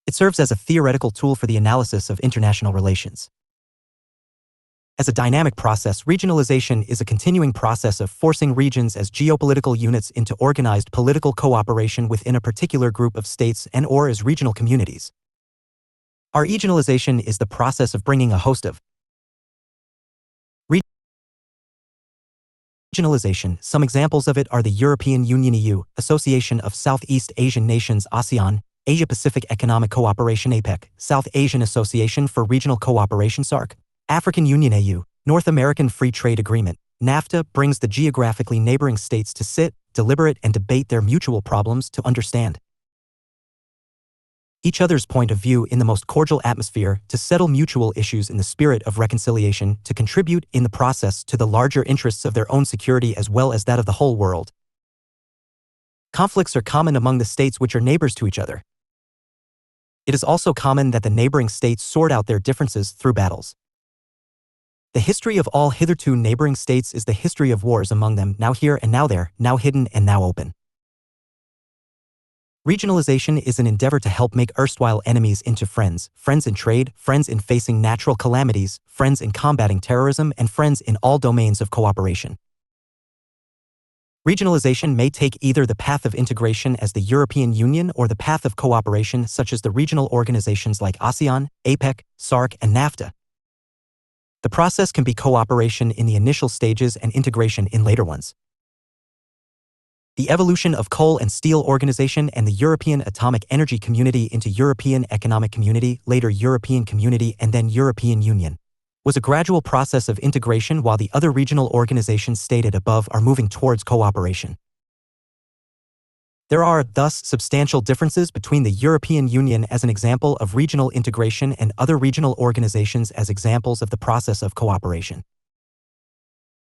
It serves as a theoretical tool for the analysis of international relations. As a dynamic process, regionalization is a continuing process of forcing regions as geopolitical units into organized political cooperation within a particular group of states and/or as regional communities. Our regionalization is the process of bringing a host of Regionalization. Some examples of it are the European Union (EU), Association of Southeast Asian Nations (ASEAN), Asia-Pacific Economic Cooperation (APEC), South Asian Association for Regional Cooperation (SAARC), African Union (AU), North American Free Trade Agreement. NAFTA brings the geographically neighboring states to sit, deliberate, and debate their mutual problems to understand each other's point of view in the most cordial atmosphere, to settle mutual issues in the spirit of reconciliation, to contribute in the process to the larger interests of their own security as well as that of the whole world. Conflicts are common among the states which are neighbors to each other. It is also common that the neighboring states sort out their differences through battles. The history of all hitherto neighboring states is the history of wars among them, now here and now there, now hidden and now open. Regionalization is an endeavor to help make erstwhile enemies into friends, friends in trade, friends in facing natural calamities, friends in combating terrorism, and friends in all domains of cooperation. Regionalization may take either the path of integration as the European Union or the path of cooperation such as the regional organizations like ASEAN, APEC, SAARC, and NAFTA. The process can be cooperation in the initial stages and integration in later ones. The evolution of Coal and Steel Organization and the European Atomic Energy Community into European Economic Community, later European Community, and then European Union, was a gradual process of integration, while the other regional organizations stated above are moving towards cooperation. There are, thus, substantial differences between the European Union as an example of regional integration and other regional organizations as examples of the process of cooperation.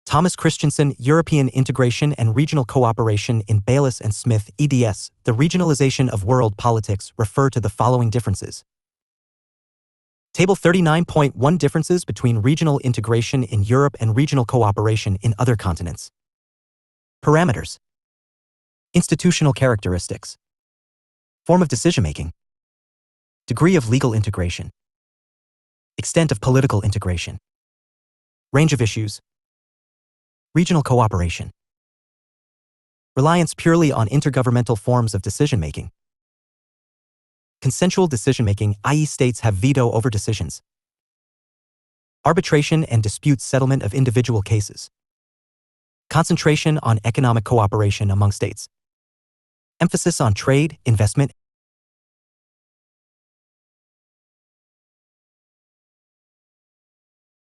Thomas Christensen, European Integration and Regional Cooperation in Bayliss and Smith, eds. The Regionalization of World Politics, refer to the following differences. Table 39.1 Differences between regional integration in Europe and regional cooperation in other continents. Parameters. Institutional characteristics. Form of decision-making. Degree of legal integration. Extent of political integration. Range of issues. Regional cooperation. Reliance purely on intergovernmental forms of decision-making. Consensual decision-making, i.e. states have veto over decisions. Arbitration and dispute settlement of individual cases. Concentration on economic cooperation among states. Emphasis on trade, investment.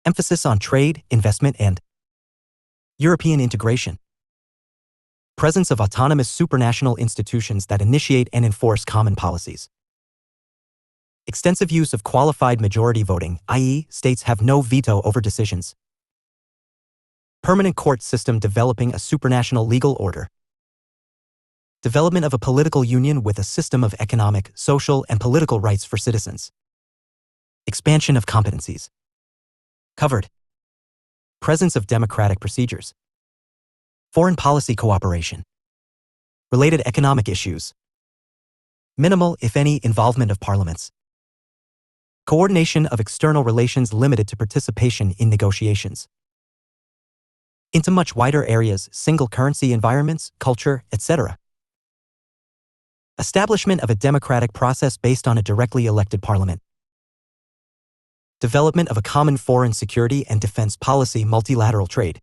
Emphasis on trade, investment, and European integration. Presence of autonomous supranational institutions that initiate and enforce common policies. Extensive use of qualified majority voting, i.e., states have no veto over decisions. Permanent court system developing a supranational legal order. Development of a political union with a system of economic, social, and political rights for citizens. Expansion of competencies. Covered. Presence of democratic procedures. Foreign policy cooperation. Related economic issues. Minimal, if any, involvement of parliaments. Coordination of external relations limited to participation in negotiations. Into much wider areas, single currency environments, culture, etc. Establishment of a democratic process based on a directly elected parliament. Development of a common foreign security and defense policy, multilateral trade.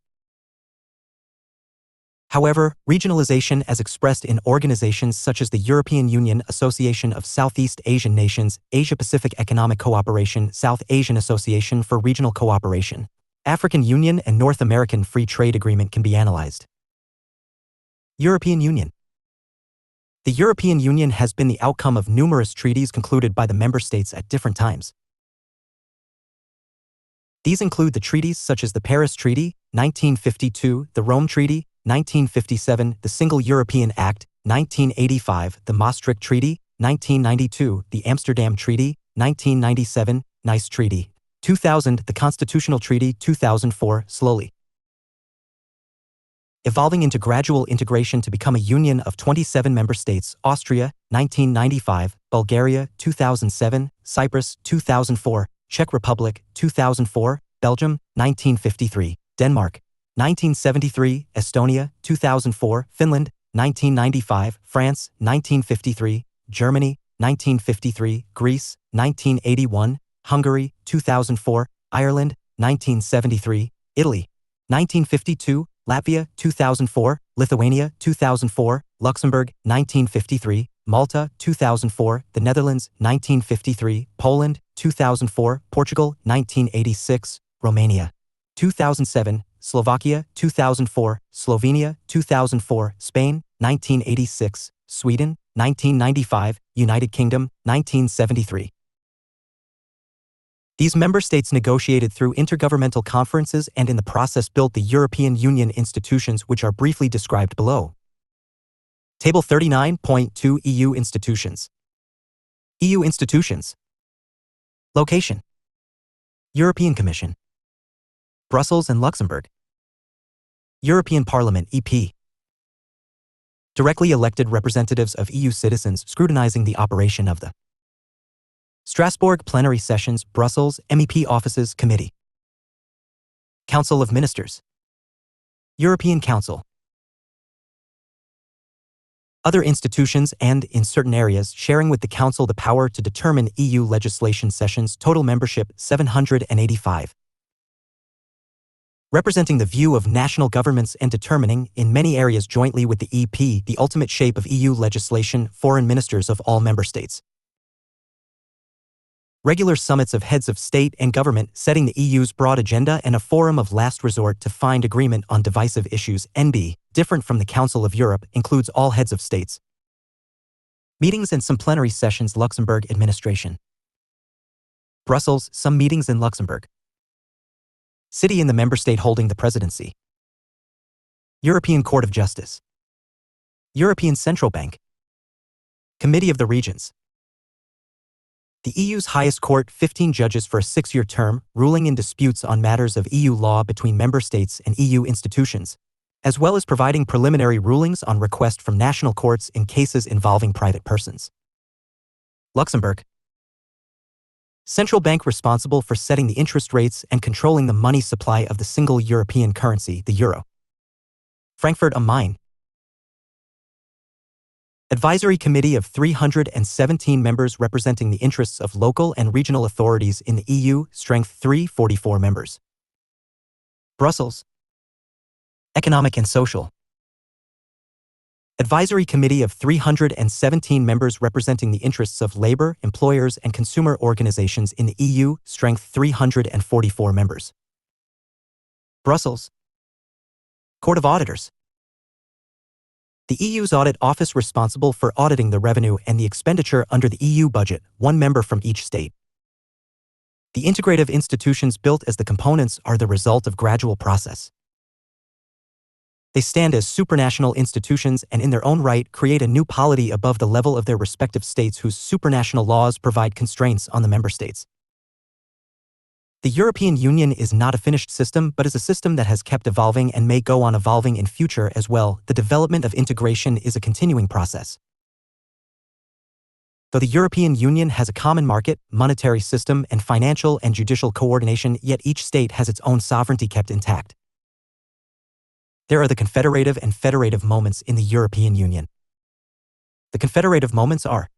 However, regionalization as expressed in organizations such as the European Union, Association of Southeast Asian Nations, Asia-Pacific Economic Cooperation, South Asian Association for Regional Cooperation, African Union, and North American Free Trade Agreement can be analyzed. European Union. The European Union has been the outcome of numerous treaties concluded by the member states at different times. These include the treaties such as the Paris Treaty, 1952, the Rome Treaty, 1957, the Single European Act, 1985, the Maastricht Treaty, 1992, the Amsterdam Treaty, 1997, Nice Treaty, 2000, the Constitutional Treaty, 2004, slowly evolving into gradual integration to become a union of 27 member states: Austria, 1995, Bulgaria, 2007, Cyprus, 2004, Czech Republic, 2004, Belgium, 1953, Denmark, 1973, Estonia, 2004, Finland, 1995, France, 1953, Germany, 1953, Greece, 1981, Hungary, 2004, Ireland, 1973, Italy, 1952, Latvia, 2004, Lithuania, 2004, Luxembourg, 1953, Malta, 2004, the Netherlands, 1953, Poland, 2004, Portugal, 1986, Romania, 2007, Slovakia, 2004, Slovenia, 2004, Spain, 1986, Sweden, 1995, United Kingdom, 1973. These member states negotiated through intergovernmental conferences and in the process built the European Union institutions which are briefly described below. Table 39.2 EU institutions. EU institutions. Location. European Commission. Brussels and Luxembourg. European Parliament EP. Directly elected representatives of EU citizens scrutinizing the operation of the Strasbourg Plenary Sessions, Brussels, MEP Offices, Committee. Council of Ministers. European Council. Other institutions and, in certain areas, sharing with the Council the power to determine EU legislation sessions. Total membership 785. Representing the view of national governments and determining, in many areas jointly with the EP, the ultimate shape of EU legislation. Foreign ministers of all member states. Regular summits of heads of state and government setting the EU's broad agenda and a forum of last resort to find agreement on divisive issues. NB, different from the Council of Europe, includes all heads of states. Meetings and some plenary sessions. Luxembourg Administration. Brussels, some meetings in Luxembourg. City in the member state holding the presidency. European Court of Justice. European Central Bank. Committee of the Regions. The EU's highest court, 15 judges for a 6-year term, ruling in disputes on matters of EU law between member states and EU institutions, as well as providing preliminary rulings on request from national courts in cases involving private persons. Luxembourg. Central bank responsible for setting the interest rates and controlling the money supply of the single European currency, the euro. Frankfurt am Main. Advisory Committee of 317 members representing the interests of local and regional authorities in the EU, strength 344 members. Brussels. Economic and Social. Advisory Committee of 317 members representing the interests of labor, employers and consumer organizations in the EU, strength 344 members. Brussels. Court of Auditors. The EU's Audit Office responsible for auditing the revenue and the expenditure under the EU budget, 1 member from each state. The integrative institutions built as the components are the result of gradual process. They stand as supranational institutions and in their own right create a new polity above the level of their respective states whose supranational laws provide constraints on the member states. The European Union is not a finished system but is a system that has kept evolving and may go on evolving in future as well. The development of integration is a continuing process. Though the European Union has a common market, monetary system, and financial and judicial coordination, yet each state has its own sovereignty kept intact. There are the confederative and federative moments in the European Union. The confederative moments are: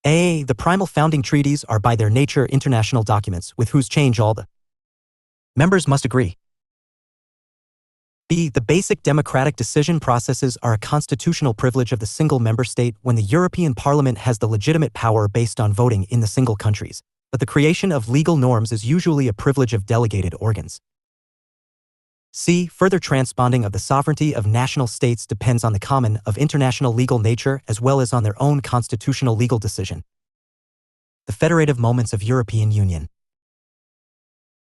A. The primal founding treaties are by their nature international documents with whose change all the members must agree. B. The basic democratic decision processes are a constitutional privilege of the single member state when the European Parliament has the legitimate power based on voting in the single countries, but the creation of legal norms is usually a privilege of delegated organs. C. Further transponding of the sovereignty of national states depends on the common of international legal nature as well as on their own constitutional legal decision. The federative moments of European Union.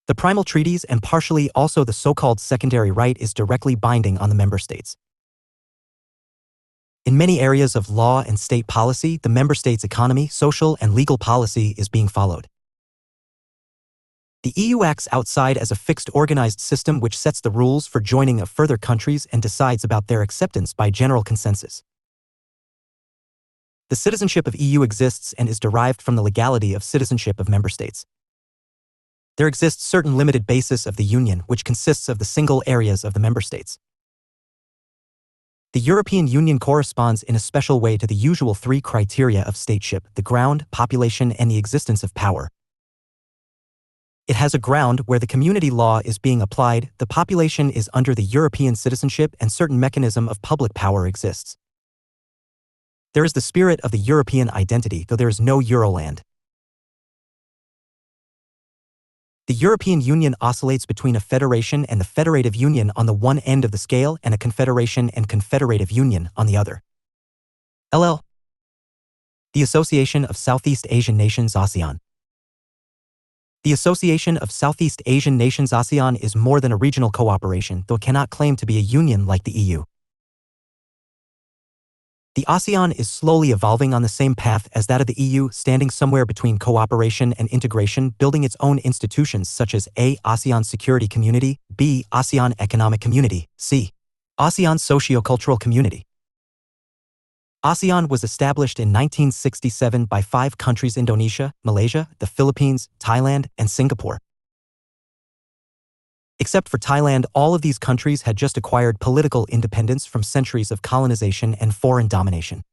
The primal treaties and partially also the so-called secondary right is directly binding on the member states. In many areas of law and state policy, the member states' economy, social and legal policy is being followed. The EU acts outside as a fixed organized system which sets the rules for joining of further countries and decides about their acceptance by general consensus. The citizenship of EU exists and is derived from the legality of citizenship of member states. There exists certain limited basis of the Union which consists of the single areas of the member states. The European Union corresponds in a special way to the usual 3 criteria of stateship: the ground, population, and the existence of power. It has a ground where the community law is being applied, the population is under the European citizenship, and certain mechanism of public power exists. There is the spirit of the European identity, though there is no Euroland. The European Union oscillates between a federation and the federative union on the one end of the scale and a confederation and confederative union on the other. LL. The Association of Southeast Asian Nations ASEAN. The Association of Southeast Asian Nations ASEAN is more than a regional cooperation, though it cannot claim to be a union like the EU. The ASEAN is slowly evolving on the same path as that of the EU, standing somewhere between cooperation and integration, building its own institutions such as A. ASEAN Security Community, B. ASEAN Economic Community, C. ASEAN Socio-Cultural Community. ASEAN was established in 1967 by 5 countries: Indonesia, Malaysia, the Philippines, Thailand, and Singapore. Except for Thailand, all of these countries had just acquired political independence from centuries of colonization and foreign domination.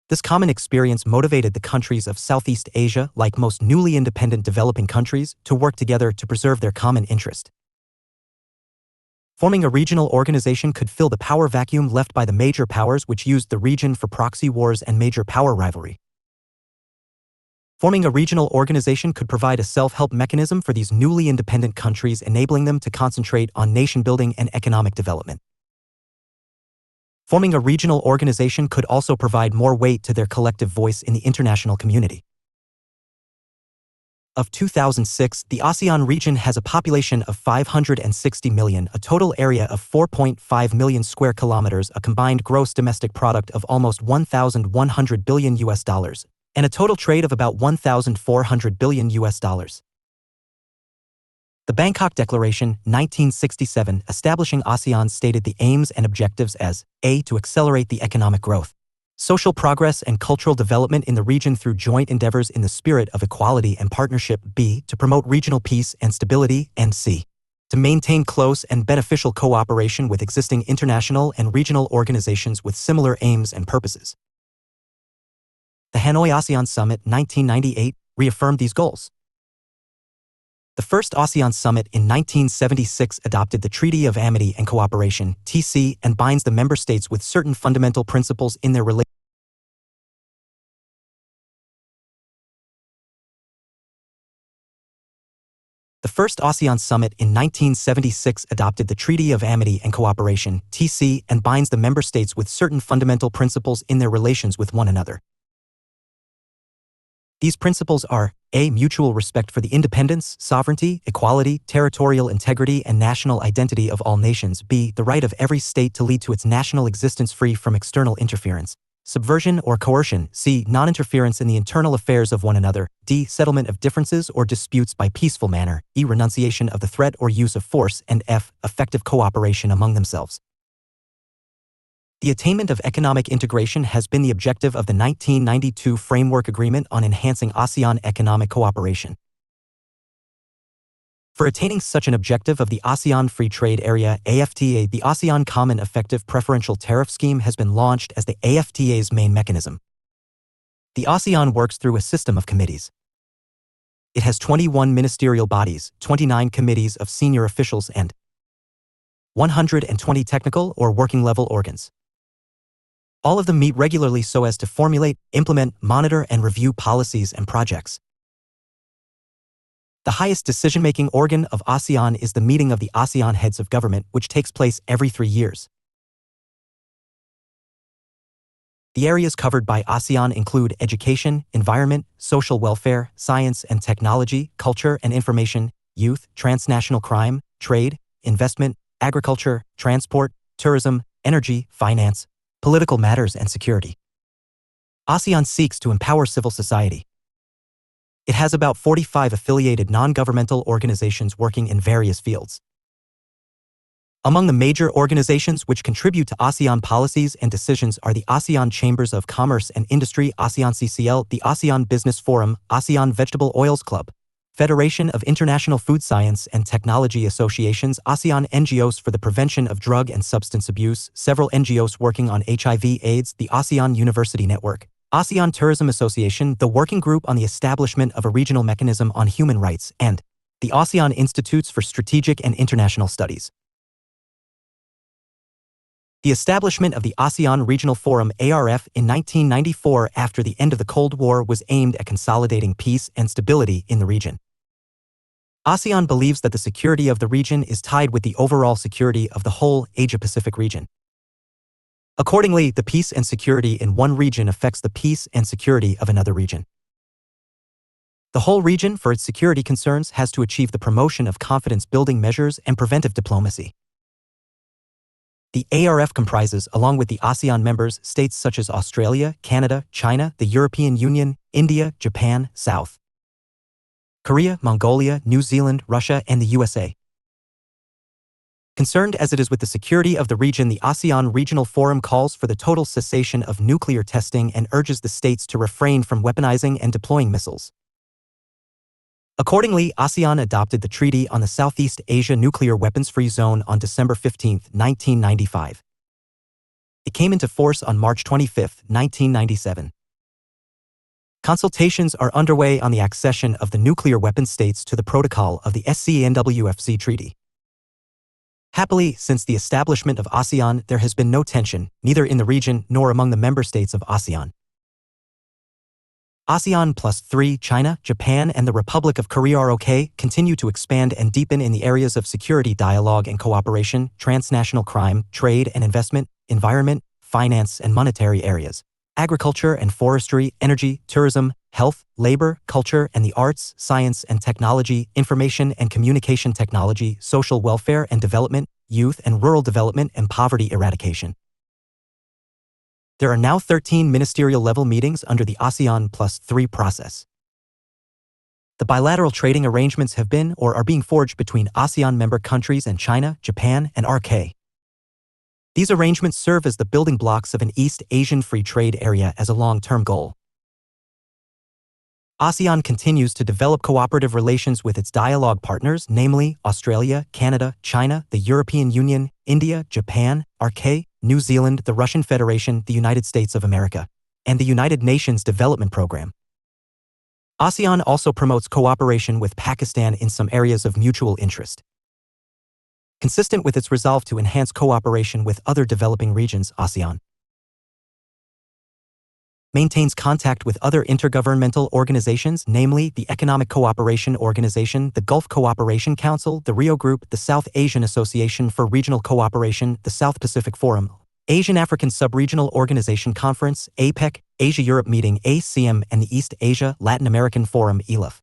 This common experience motivated the countries of Southeast Asia, like most newly independent developing countries, to work together to preserve their common interest. Forming a regional organization could fill the power vacuum left by the major powers, which used the region for proxy wars and major power rivalry. Forming a regional organization could provide a self-help mechanism for these newly independent countries, enabling them to concentrate on nation-building and economic development. Forming a regional organization could also provide more weight to their collective voice in the international community. Of 2006, the ASEAN region has a population of 560 million, a total area of 4.5 million square kilometers, a combined gross domestic product of almost $1,100 billion, and a total trade of about $1,400 billion. The Bangkok Declaration, 1967, establishing ASEAN, stated the aims and objectives as A. To accelerate the economic growth, social progress, and cultural development in the region through joint endeavors in the spirit of equality and partnership, B. To promote regional peace and stability, and C. To maintain close and beneficial cooperation with existing international and regional organizations with similar aims and purposes. The Hanoi ASEAN Summit, 1998, reaffirmed these goals. The first ASEAN Summit in 1976 adopted the Treaty of Amity and Cooperation, TC, and binds the member states with certain fundamental principles in their relations. The first ASEAN Summit in 1976 adopted the Treaty of Amity and Cooperation, TC, and binds the member states with certain fundamental principles in their relations with one another. These principles are A. Mutual respect for the independence, sovereignty, equality, territorial integrity, and national identity of all nations. B. The right of every state to lead to its national existence free from external interference, subversion, or coercion. C. Non-interference in the internal affairs of one another. D. Settlement of differences or disputes by peaceful manner. E. Renunciation of the threat or use of force. And F. Effective cooperation among themselves. The attainment of economic integration has been the objective of the 1992 Framework Agreement on Enhancing ASEAN Economic Cooperation. For attaining such an objective of the ASEAN Free Trade Area, AFTA, the ASEAN Common Effective Preferential Tariff Scheme has been launched as the AFTA's main mechanism. The ASEAN works through a system of committees. It has 21 ministerial bodies, 29 committees of senior officials, and 120 technical or working-level organs. All of them meet regularly so as to formulate, implement, monitor, and review policies and projects. The highest decision-making organ of ASEAN is the meeting of the ASEAN heads of government, which takes place every 3 years. The areas covered by ASEAN include education, environment, social welfare, science and technology, culture and information, youth, transnational crime, trade, investment, agriculture, transport, tourism, energy, finance, political matters, and security. ASEAN seeks to empower civil society. It has about 45 affiliated non-governmental organizations working in various fields. Among the major organizations which contribute to ASEAN policies and decisions are the ASEAN Chambers of Commerce and Industry, ASEAN CCL, the ASEAN Business Forum, ASEAN Vegetable Oils Club, Federation of International Food Science and Technology Associations, ASEAN NGOs for the Prevention of Drug and Substance Abuse, several NGOs working on HIV/AIDS, the ASEAN University Network, ASEAN Tourism Association, the Working Group on the Establishment of a Regional Mechanism on Human Rights, and the ASEAN Institutes for Strategic and International Studies. The establishment of the ASEAN Regional Forum (ARF) in 1994 after the end of the Cold War was aimed at consolidating peace and stability in the region. ASEAN believes that the security of the region is tied with the overall security of the whole Asia-Pacific region. Accordingly, the peace and security in one region affects the peace and security of another region. The whole region, for its security concerns, has to achieve the promotion of confidence-building measures and preventive diplomacy. The ARF comprises, along with the ASEAN members, states such as Australia, Canada, China, the European Union, India, Japan, South Korea, Mongolia, New Zealand, Russia, and the USA. Concerned as it is with the security of the region, the ASEAN Regional Forum calls for the total cessation of nuclear testing and urges the states to refrain from weaponizing and deploying missiles. Accordingly, ASEAN adopted the Treaty on the Southeast Asia Nuclear Weapons-Free Zone on December 15, 1995. It came into force on March 25, 1997. Consultations are underway on the accession of the nuclear weapon states to the protocol of the SCNWFC Treaty. Happily, since the establishment of ASEAN, there has been no tension, neither in the region nor among the member states of ASEAN. ASEAN plus 3, China, Japan, and the Republic of Korea ROK continue to expand and deepen in the areas of security dialogue and cooperation, transnational crime, trade and investment, environment, finance and monetary areas, agriculture and forestry, energy, tourism, health, labor, culture and the arts, science and technology, information and communication technology, social welfare and development, youth and rural development and poverty eradication. There are now 13 ministerial-level meetings under the ASEAN plus 3 process. The bilateral trading arrangements have been or are being forged between ASEAN member countries and China, Japan, and RK. These arrangements serve as the building blocks of an East Asian free trade area as a long-term goal. ASEAN continues to develop cooperative relations with its dialogue partners, namely Australia, Canada, China, the European Union, India, Japan, RK, New Zealand, the Russian Federation, the United States of America, and the United Nations Development Program. ASEAN also promotes cooperation with Pakistan in some areas of mutual interest. Consistent with its resolve to enhance cooperation with other developing regions, ASEAN maintains contact with other intergovernmental organizations, namely the Economic Cooperation Organization, the Gulf Cooperation Council, the Rio Group, the South Asian Association for Regional Cooperation, the South Pacific Forum, Asian African Sub-Regional Organization Conference, APEC, Asia-Europe Meeting ACM, and the East Asia Latin American Forum ELAF.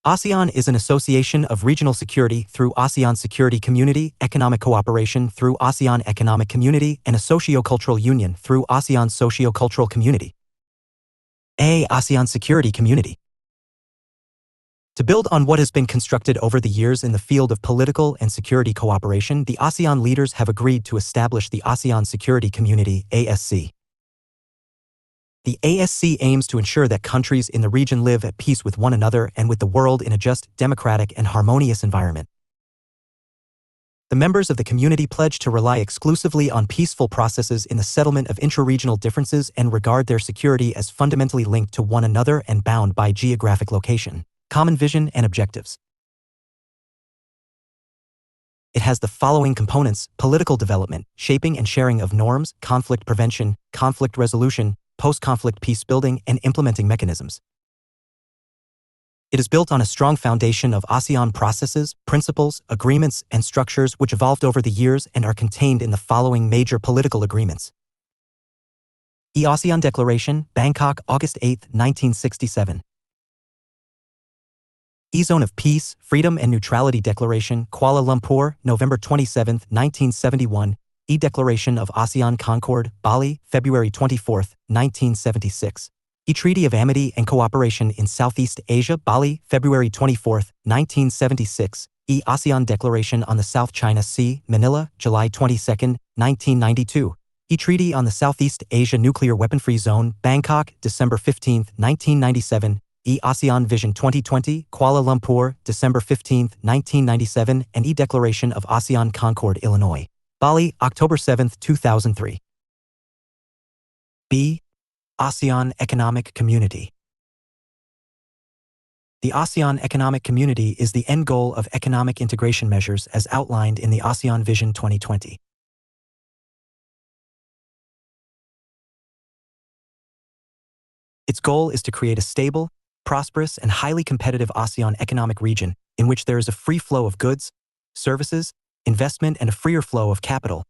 ASEAN is an association of regional security through ASEAN Security Community, economic cooperation through ASEAN Economic Community, and a socio-cultural union through ASEAN Socio-Cultural Community. ASEAN Security Community. To build on what has been constructed over the years in the field of political and security cooperation, the ASEAN leaders have agreed to establish the ASEAN Security Community, ASC. The ASC aims to ensure that countries in the region live at peace with one another and with the world in a just, democratic, and harmonious environment. The members of the community pledge to rely exclusively on peaceful processes in the settlement of intra-regional differences and regard their security as fundamentally linked to one another and bound by geographic location, common vision, and objectives. It has the following components: political development, shaping and sharing of norms, conflict prevention, conflict resolution, post-conflict peace building, and implementing mechanisms. It is built on a strong foundation of ASEAN processes, principles, agreements, and structures which evolved over the years and are contained in the following major political agreements. ASEAN Declaration, Bangkok, August 8, 1967. Zone of Peace, Freedom and Neutrality Declaration, Kuala Lumpur, November 27, 1971. Declaration of ASEAN Concord, Bali, February 24, 1976. Treaty of Amity and Cooperation in Southeast Asia, Bali, February 24, 1976. ASEAN Declaration on the South China Sea, Manila, July 22, 1992. Treaty on the Southeast Asia Nuclear Weapon-Free Zone, Bangkok, December 15, 1997. ASEAN Vision 2020, Kuala Lumpur, December 15, 1997, and Declaration of ASEAN Concord, Illinois, Bali, October 7, 2003. ASEAN Economic Community. The ASEAN Economic Community is the end goal of economic integration measures as outlined in the ASEAN Vision 2020. Its goal is to create a stable, prosperous, and highly competitive ASEAN economic region in which there is a free flow of goods, services, investment, and a freer flow of capital,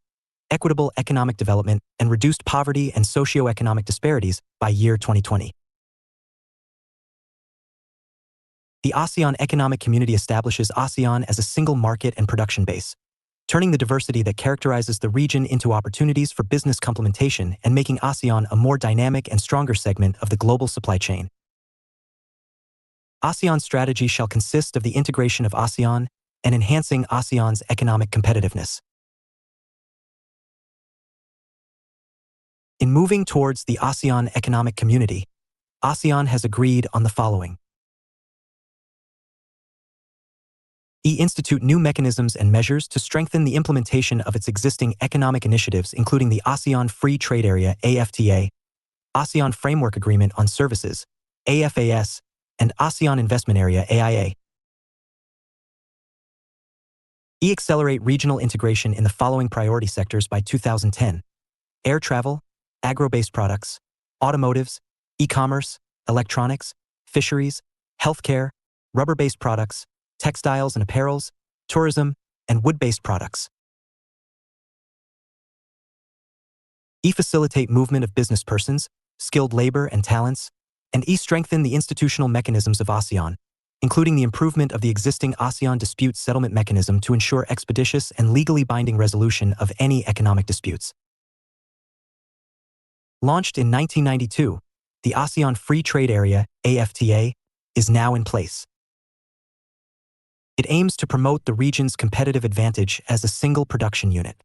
equitable economic development, and reduced poverty and socio-economic disparities by year 2020. The ASEAN Economic Community establishes ASEAN as a single market and production base, turning the diversity that characterizes the region into opportunities for business complementation and making ASEAN a more dynamic and stronger segment of the global supply chain. ASEAN's strategy shall consist of the integration of ASEAN and enhancing ASEAN's economic competitiveness. In moving towards the ASEAN Economic Community, ASEAN has agreed on the following. Institute new mechanisms and measures to strengthen the implementation of its existing economic initiatives, including the ASEAN Free Trade Area (AFTA), ASEAN Framework Agreement on Services (AFAS), and ASEAN Investment Area (AIA). Accelerate regional integration in the following priority sectors by 2010: air travel, agro-based products, automotives, e-commerce, electronics, fisheries, healthcare, rubber-based products, textiles and apparels, tourism, and wood-based products. Facilitate movement of business persons, skilled labor and talents, and strengthen the institutional mechanisms of ASEAN, including the improvement of the existing ASEAN dispute settlement mechanism to ensure expeditious and legally binding resolution of any economic disputes. Launched in 1992, the ASEAN Free Trade Area (AFTA) is now in place. It aims to promote the region's competitive advantage as a single production unit.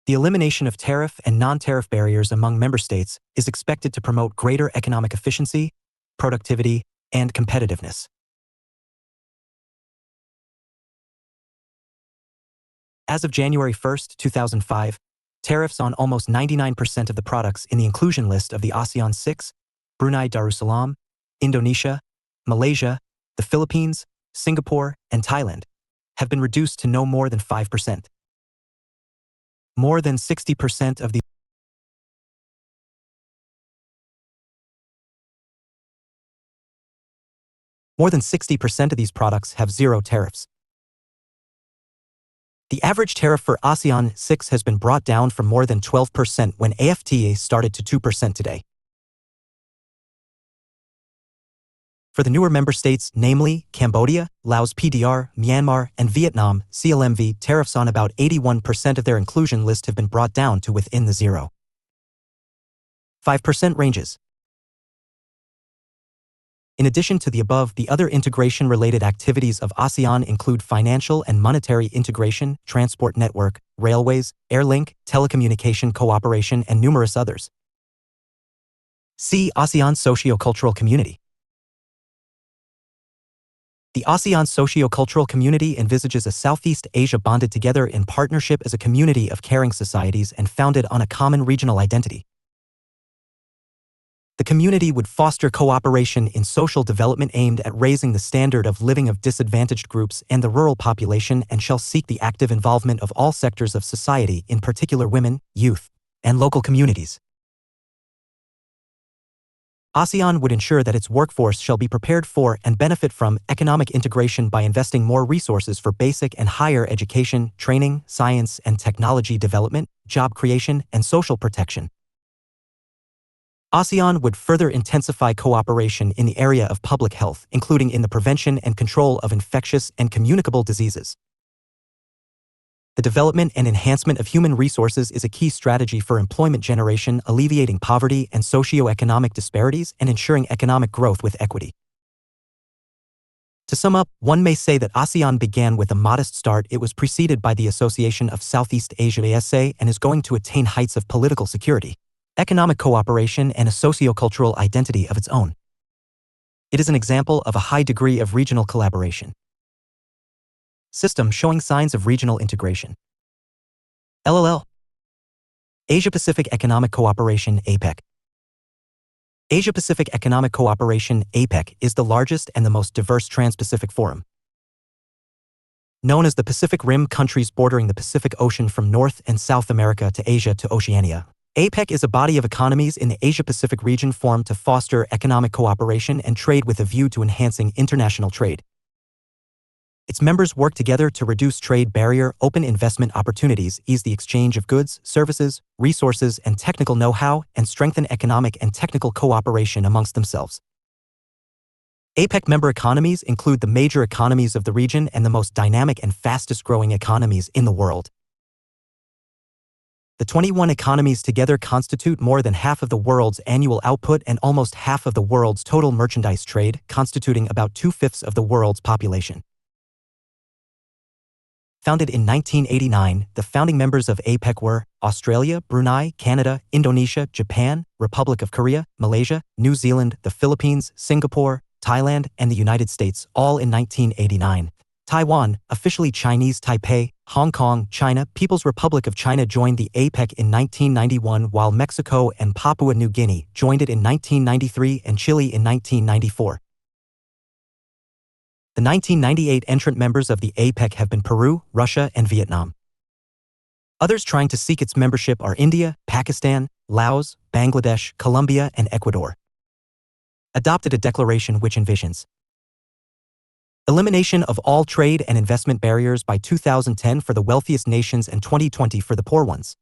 The elimination of tariff and non-tariff barriers among member states is expected to promote greater economic efficiency, productivity, and competitiveness. As of January 1, 2005, tariffs on almost 99% of the products in the inclusion list of the ASEAN 6, Brunei Darussalam, Indonesia, Malaysia, the Philippines, Singapore, and Thailand, have been reduced to no more than 5%. More than 60% of these products have zero tariffs. The average tariff for ASEAN 6 has been brought down from more than 12% when AFTA started to 2% today. For the newer member states, namely Cambodia, Laos PDR, Myanmar, and Vietnam, CLMV, tariffs on about 81% of their inclusion list have been brought down to within the 0.5% ranges. In addition to the above, the other integration-related activities of ASEAN include financial and monetary integration, transport network, railways, air link, telecommunication cooperation, and numerous others. See ASEAN Socio-Cultural Community. The ASEAN Socio-Cultural Community envisages a Southeast Asia bonded together in partnership as a community of caring societies and founded on a common regional identity. The community would foster cooperation in social development aimed at raising the standard of living of disadvantaged groups and the rural population, and shall seek the active involvement of all sectors of society, in particular women, youth, and local communities. ASEAN would ensure that its workforce shall be prepared for and benefit from economic integration by investing more resources for basic and higher education, training, science and technology development, job creation, and social protection. ASEAN would further intensify cooperation in the area of public health, including in the prevention and control of infectious and communicable diseases. The development and enhancement of human resources is a key strategy for employment generation, alleviating poverty and socio-economic disparities, and ensuring economic growth with equity. To sum up, one may say that ASEAN began with a modest start. It was preceded by the Association of Southeast Asia (ASA) and is going to attain heights of political security, economic cooperation, and a socio-cultural identity of its own. It is an example of a high degree of regional collaboration. System showing signs of regional integration. LLL. Asia-Pacific Economic Cooperation (APEC). Asia-Pacific Economic Cooperation (APEC) is the largest and the most diverse trans-Pacific forum. Known as the Pacific Rim countries bordering the Pacific Ocean from North and South America to Asia to Oceania. APEC is a body of economies in the Asia-Pacific region formed to foster economic cooperation and trade with a view to enhancing international trade. Its members work together to reduce trade barrier, open investment opportunities, ease the exchange of goods, services, resources, and technical know-how, and strengthen economic and technical cooperation amongst themselves. APEC member economies include the major economies of the region and the most dynamic and fastest-growing economies in the world. The 21 economies together constitute more than half of the world's annual output and almost half of the world's total merchandise trade, constituting about 2/5 of the world's population. Founded in 1989, the founding members of APEC were Australia, Brunei, Canada, Indonesia, Japan, Republic of Korea, Malaysia, New Zealand, the Philippines, Singapore, Thailand, and the United States, all in 1989. Taiwan, officially Chinese Taipei, Hong Kong, China, People's Republic of China joined the APEC in 1991, while Mexico and Papua New Guinea joined it in 1993 and Chile in 1994. The 1998 entrant members of the APEC have been Peru, Russia, and Vietnam. Others trying to seek its membership are India, Pakistan, Laos, Bangladesh, Colombia, and Ecuador. Adopted a declaration which envisions elimination of all trade and investment barriers by 2010 for the wealthiest nations and 2020 for the poor ones.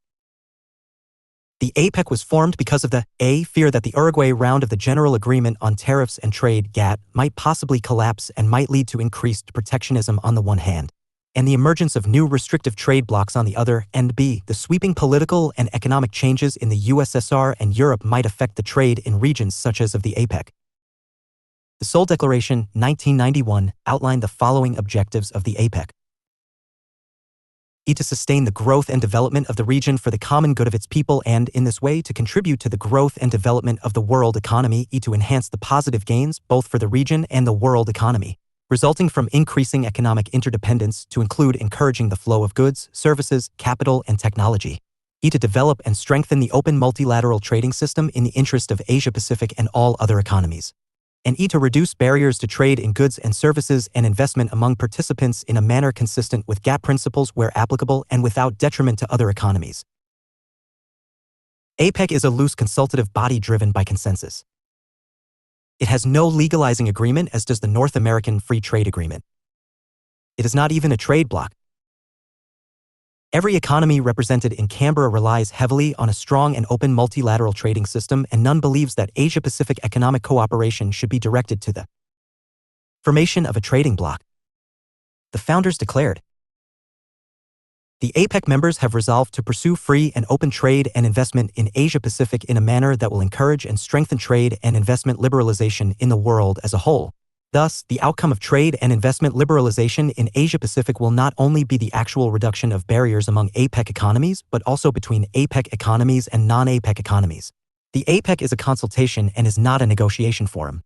The APEC was formed because of the fear that the Uruguay round of the General Agreement on Tariffs and Trade (GATT) might possibly collapse and might lead to increased protectionism on the one hand, and the emergence of new restrictive trade blocs on the other, and the sweeping political and economic changes in the USSR and Europe might affect the trade in regions such as of the APEC. The Seoul Declaration, 1991, outlined the following objectives of the APEC. To sustain the growth and development of the region for the common good of its people and, in this way, to contribute to the growth and development of the world economy. To enhance the positive gains, both for the region and the world economy, resulting from increasing economic interdependence, to include encouraging the flow of goods, services, capital, and technology. To develop and strengthen the open multilateral trading system in the interest of Asia-Pacific and all other economies. And to reduce barriers to trade in goods and services and investment among participants in a manner consistent with GATT principles where applicable and without detriment to other economies. APEC is a loose consultative body driven by consensus. It has no legalizing agreement, as does the North American Free Trade Agreement. It is not even a trade bloc. Every economy represented in Canberra relies heavily on a strong and open multilateral trading system, and none believes that Asia-Pacific economic cooperation should be directed to the formation of a trading bloc. The founders declared, the APEC members have resolved to pursue free and open trade and investment in Asia-Pacific in a manner that will encourage and strengthen trade and investment liberalization in the world as a whole. Thus, the outcome of trade and investment liberalization in Asia-Pacific will not only be the actual reduction of barriers among APEC economies, but also between APEC economies and non-APEC economies. The APEC is a consultation and is not a negotiation forum.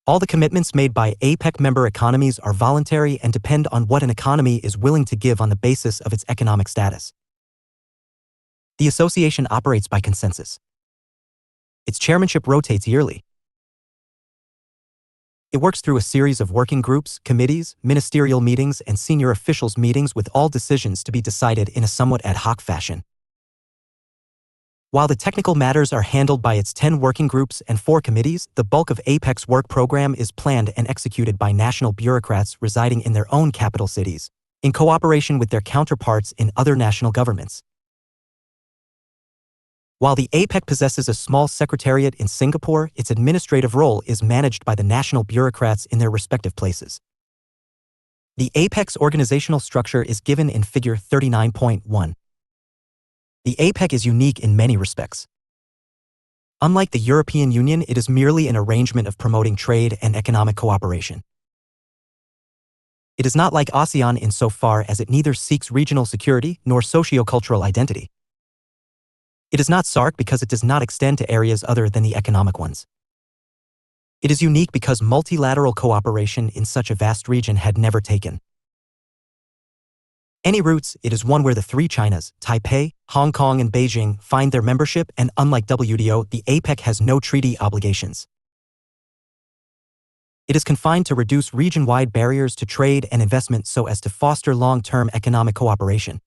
All the commitments made by APEC member economies are voluntary and depend on what an economy is willing to give on the basis of its economic status. The association operates by consensus. Its chairmanship rotates yearly. It works through a series of working groups, committees, ministerial meetings, and senior officials meetings, with all decisions to be decided in a somewhat ad hoc fashion. While the technical matters are handled by its 10 working groups and 4 committees, the bulk of APEC's work program is planned and executed by national bureaucrats residing in their own capital cities, in cooperation with their counterparts in other national governments. While the APEC possesses a small secretariat in Singapore, its administrative role is managed by the national bureaucrats in their respective places. The APEC's organizational structure is given in Figure 39.1. The APEC is unique in many respects. Unlike the European Union, it is merely an arrangement of promoting trade and economic cooperation. It is not like ASEAN insofar as it neither seeks regional security nor socio-cultural identity. It is not SAARC because it does not extend to areas other than the economic ones. It is unique because multilateral cooperation in such a vast region had never taken Any roots, it is one where the three Chinas, Taipei, Hong Kong and Beijing, find their membership, and unlike WTO, the APEC has no treaty obligations. It is confined to reduce region-wide barriers to trade and investment so as to foster long-term economic cooperation.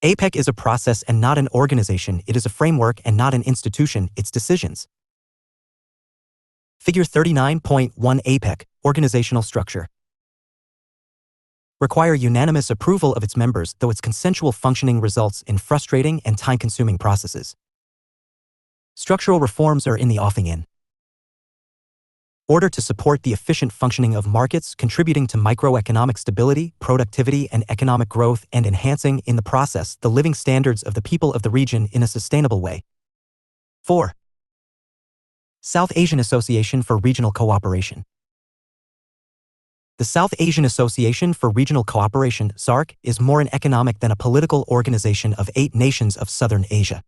APEC is a process and not an organization. It is a framework and not an institution. Its decisions. Figure 39.1 APEC, Organizational Structure. Require unanimous approval of its members, though its consensual functioning results in frustrating and time-consuming processes. Structural reforms are in the offing in order to support the efficient functioning of markets, contributing to microeconomic stability, productivity, and economic growth, and enhancing, in the process, the living standards of the people of the region in a sustainable way. 4. South Asian Association for Regional Cooperation. The South Asian Association for Regional Cooperation, SARC, is more an economic than a political organization of 8 nations of Southern Asia.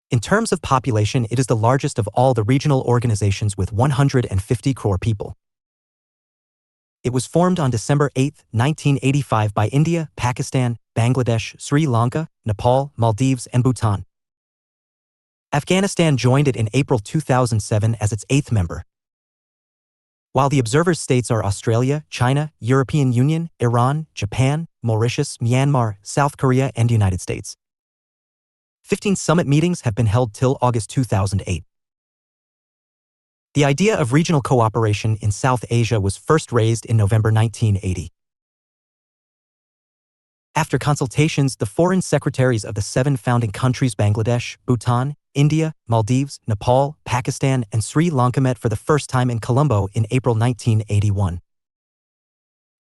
In terms of population, it is the largest of all the regional organizations with 150 crore people. It was formed on December 8, 1985 by India, Pakistan, Bangladesh, Sri Lanka, Nepal, Maldives, and Bhutan. Afghanistan joined it in April 2007 as its 8th member. While the observers states are Australia, China, European Union, Iran, Japan, Mauritius, Myanmar, South Korea, and United States. 15 summit meetings have been held till August 2008. The idea of regional cooperation in South Asia was first raised in November 1980. After consultations, the foreign secretaries of the 7 founding countries Bangladesh, Bhutan, India, Maldives, Nepal, Pakistan, and Sri Lanka met for the first time in Colombo in April 1981.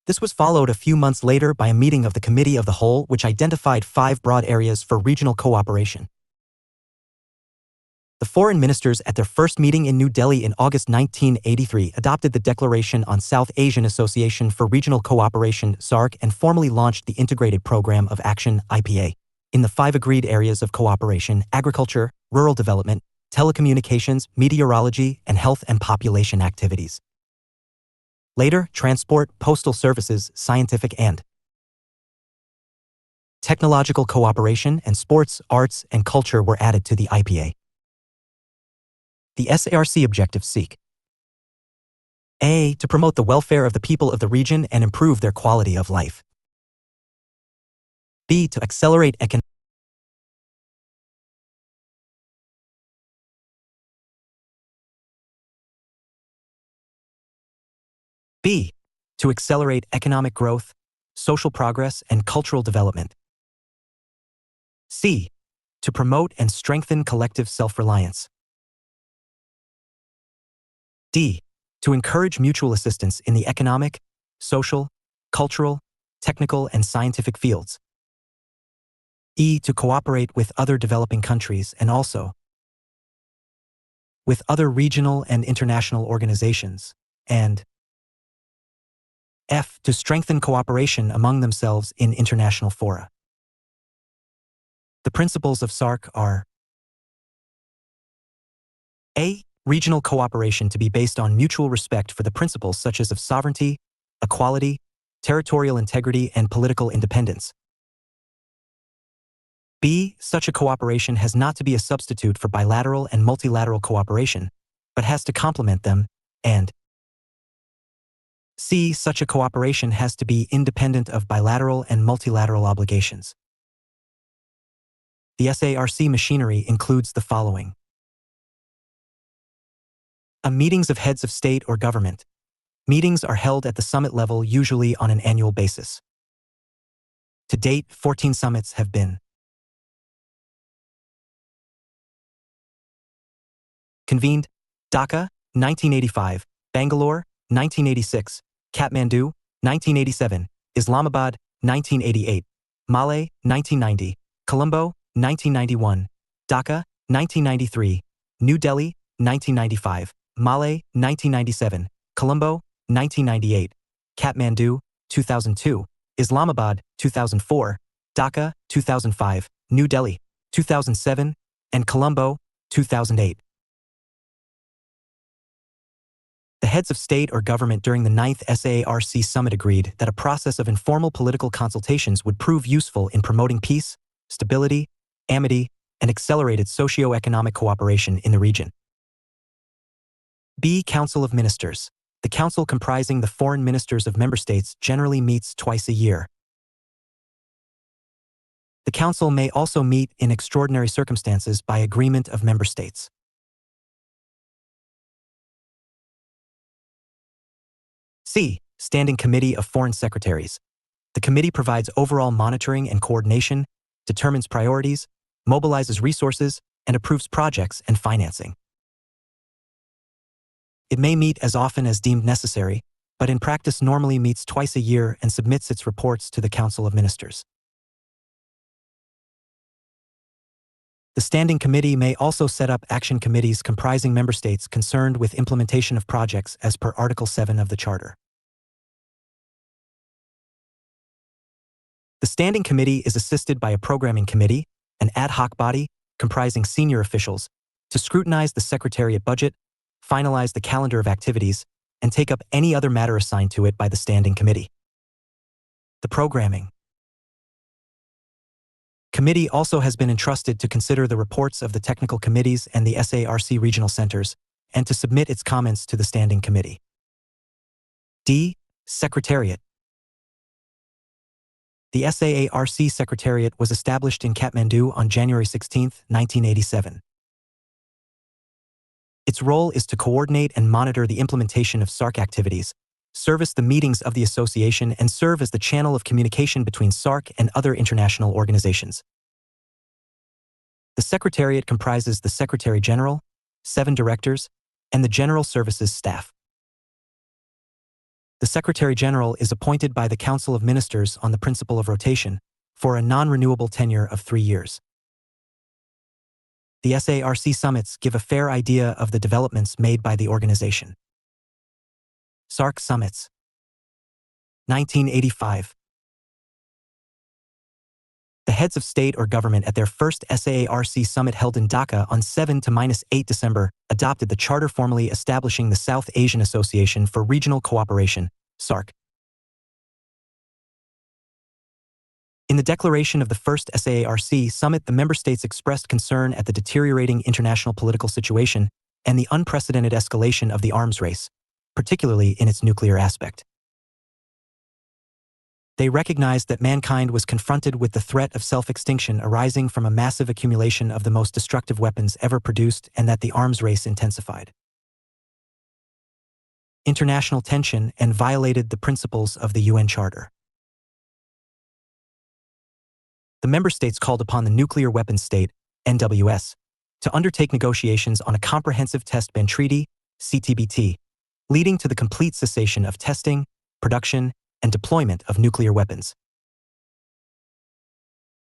This was followed a few months later by a meeting of the Committee of the Whole, which identified 5 broad areas for regional cooperation. The foreign ministers at their first meeting in New Delhi in August 1983 adopted the Declaration on South Asian Association for Regional Cooperation, SARC, and formally launched the Integrated Program of Action, IPA, in the 5 agreed areas of cooperation: agriculture, rural development, telecommunications, meteorology, and health and population activities. Later, transport, postal services, scientific and technological cooperation, and sports, arts, and culture were added to the IPA. The SARC objectives seek: A. To promote the welfare of the people of the region and improve their quality of life. B. To accelerate economic growth, social progress, and cultural development. C. To promote and strengthen collective self-reliance. D. To encourage mutual assistance in the economic, social, cultural, technical, and scientific fields. E. To cooperate with other developing countries and also with other regional and international organizations. And F. To strengthen cooperation among themselves in international fora. The principles of SARC are: A. Regional cooperation to be based on mutual respect for the principles such as of sovereignty, equality, territorial integrity, and political independence. B. Such a cooperation has not to be a substitute for bilateral and multilateral cooperation, but has to complement them. And C. Such a cooperation has to be independent of bilateral and multilateral obligations. The SARC machinery includes the following: A. Meetings of heads of state or government. Meetings are held at the summit level, usually on an annual basis. To date, 14 summits have been convened: Dhaka, 1985, Bangalore, 1986, Kathmandu, 1987, Islamabad, 1988, Male, 1990, Colombo, 1991, Dhaka, 1993, New Delhi, 1995, Male, 1997, Colombo, 1998, Kathmandu, 2002, Islamabad, 2004, Dhaka, 2005, New Delhi, 2007, and Colombo, 2008. The heads of state or government during the 9th SAARC summit agreed that a process of informal political consultations would prove useful in promoting peace, stability, amity, and accelerated socio-economic cooperation in the region. B. Council of Ministers. The council comprising the foreign ministers of member states generally meets twice a year. The council may also meet in extraordinary circumstances by agreement of member states. C. Standing Committee of Foreign Secretaries. The committee provides overall monitoring and coordination, determines priorities, mobilizes resources, and approves projects and financing. It may meet as often as deemed necessary, but in practice normally meets twice a year and submits its reports to the Council of Ministers. The Standing Committee may also set up action committees comprising member states concerned with implementation of projects as per Article 7 of the Charter. The Standing Committee is assisted by a Programming Committee, an ad hoc body comprising senior officials, to scrutinize the Secretariat budget, finalize the calendar of activities, and take up any other matter assigned to it by the Standing Committee. The Programming Committee also has been entrusted to consider the reports of the technical committees and the SARC regional centers, and to submit its comments to the Standing Committee. D. Secretariat. The SAARC Secretariat was established in Kathmandu on January 16, 1987. Its role is to coordinate and monitor the implementation of SARC activities, service the meetings of the association, and serve as the channel of communication between SARC and other international organizations. The Secretariat comprises the Secretary General, 7 directors, and the General Services staff. The Secretary General is appointed by the Council of Ministers on the principle of rotation for a non-renewable tenure of 3 years. The SARC summits give a fair idea of the developments made by the organization. SARC Summits 1985. The heads of state or government at their first SAARC summit held in Dhaka on 7–8 December adopted the charter formally establishing the South Asian Association for Regional Cooperation, SARC. In the declaration of the first SAARC summit, the member states expressed concern at the deteriorating international political situation and the unprecedented escalation of the arms race, particularly in its nuclear aspect. They recognized that mankind was confronted with the threat of self-extinction arising from a massive accumulation of the most destructive weapons ever produced, and that the arms race intensified international tension and violated the principles of the UN Charter. The member states called upon the Nuclear Weapons State, NWS, to undertake negotiations on a comprehensive test ban treaty, CTBT, leading to the complete cessation of testing, production, and deployment of nuclear weapons.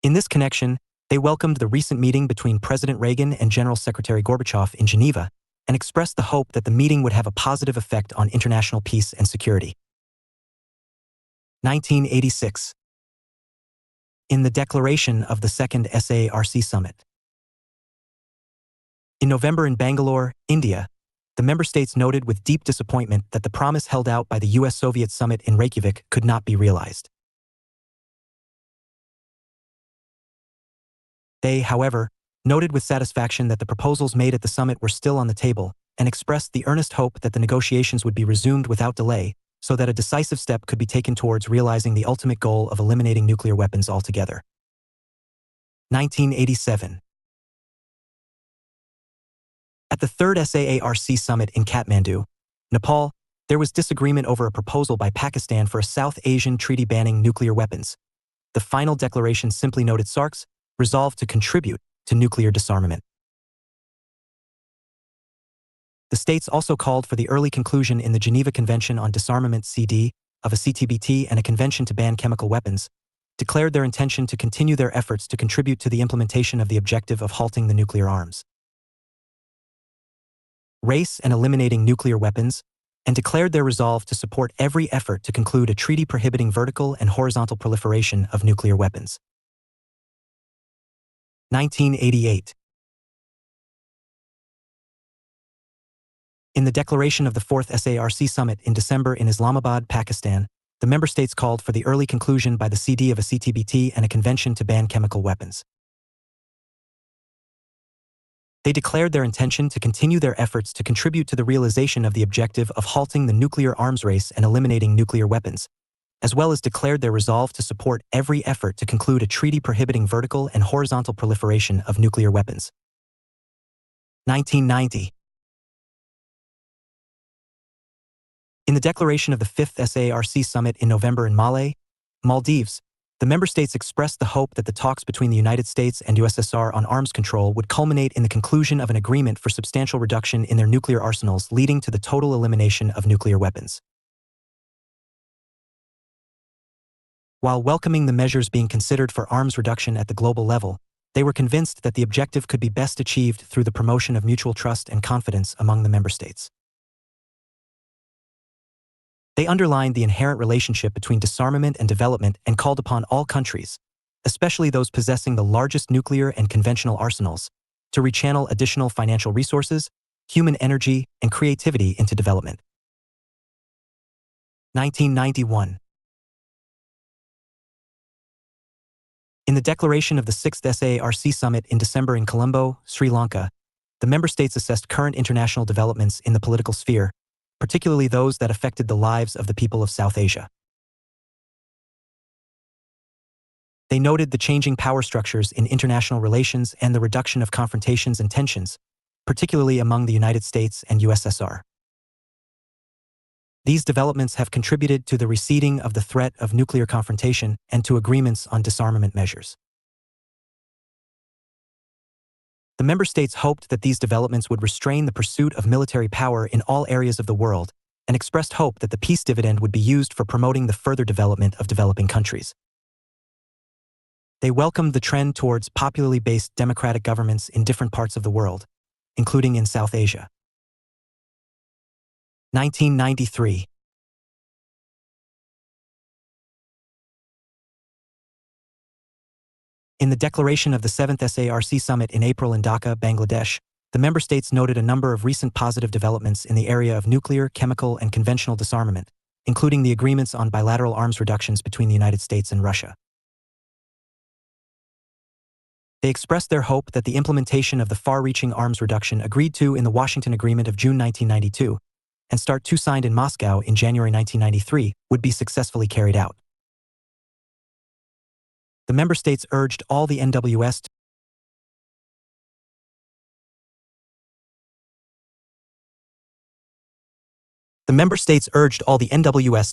In this connection, they welcomed the recent meeting between President Reagan and General Secretary Gorbachev in Geneva, and expressed the hope that the meeting would have a positive effect on international peace and security. 1986. In the declaration of the second SAARC summit. In November in Bangalore, India, the member states noted with deep disappointment that the promise held out by the US-Soviet summit in Reykjavik could not be realized. They, however, noted with satisfaction that the proposals made at the summit were still on the table, and expressed the earnest hope that the negotiations would be resumed without delay, so that a decisive step could be taken towards realizing the ultimate goal of eliminating nuclear weapons altogether. 1987. At the third SAARC summit in Kathmandu, Nepal, there was disagreement over a proposal by Pakistan for a South Asian treaty banning nuclear weapons. The final declaration simply noted SAARC's resolve to contribute to nuclear disarmament. The states also called for the early conclusion in the Geneva Convention on Disarmament (CD) of a CTBT and a convention to ban chemical weapons, declared their intention to continue their efforts to contribute to the implementation of the objective of halting the nuclear arms race and eliminating nuclear weapons, and declared their resolve to support every effort to conclude a treaty prohibiting vertical and horizontal proliferation of nuclear weapons. 1988. In the declaration of the 4th SARC summit in December in Islamabad, Pakistan, the member states called for the early conclusion by the CD of a CTBT and a convention to ban chemical weapons. They declared their intention to continue their efforts to contribute to the realization of the objective of halting the nuclear arms race and eliminating nuclear weapons, as well as declared their resolve to support every effort to conclude a treaty prohibiting vertical and horizontal proliferation of nuclear weapons. 1990. In the declaration of the 5th SARC summit in November in Malé, Maldives, the member states expressed the hope that the talks between the United States and USSR on arms control would culminate in the conclusion of an agreement for substantial reduction in their nuclear arsenals, leading to the total elimination of nuclear weapons. While welcoming the measures being considered for arms reduction at the global level, they were convinced that the objective could be best achieved through the promotion of mutual trust and confidence among the member states. They underlined the inherent relationship between disarmament and development and called upon all countries, especially those possessing the largest nuclear and conventional arsenals, to rechannel additional financial resources, human energy, and creativity into development. 1991. In the declaration of the 6th SARC summit in December in Colombo, Sri Lanka, the member states assessed current international developments in the political sphere, particularly those that affected the lives of the people of South Asia. They noted the changing power structures in international relations and the reduction of confrontations and tensions, particularly among the United States and USSR. These developments have contributed to the receding of the threat of nuclear confrontation and to agreements on disarmament measures. The member states hoped that these developments would restrain the pursuit of military power in all areas of the world, and expressed hope that the peace dividend would be used for promoting the further development of developing countries. They welcomed the trend towards popularly based democratic governments in different parts of the world, including in South Asia. 1993. In the declaration of the 7th SARC summit in April in Dhaka, Bangladesh, the member states noted a number of recent positive developments in the area of nuclear, chemical, and conventional disarmament, including the agreements on bilateral arms reductions between the United States and Russia. They expressed their hope that the implementation of the far-reaching arms reduction agreed to in the Washington Agreement of June 1992 and START II signed in Moscow in January 1993 would be successfully carried out. The member states urged all the NWS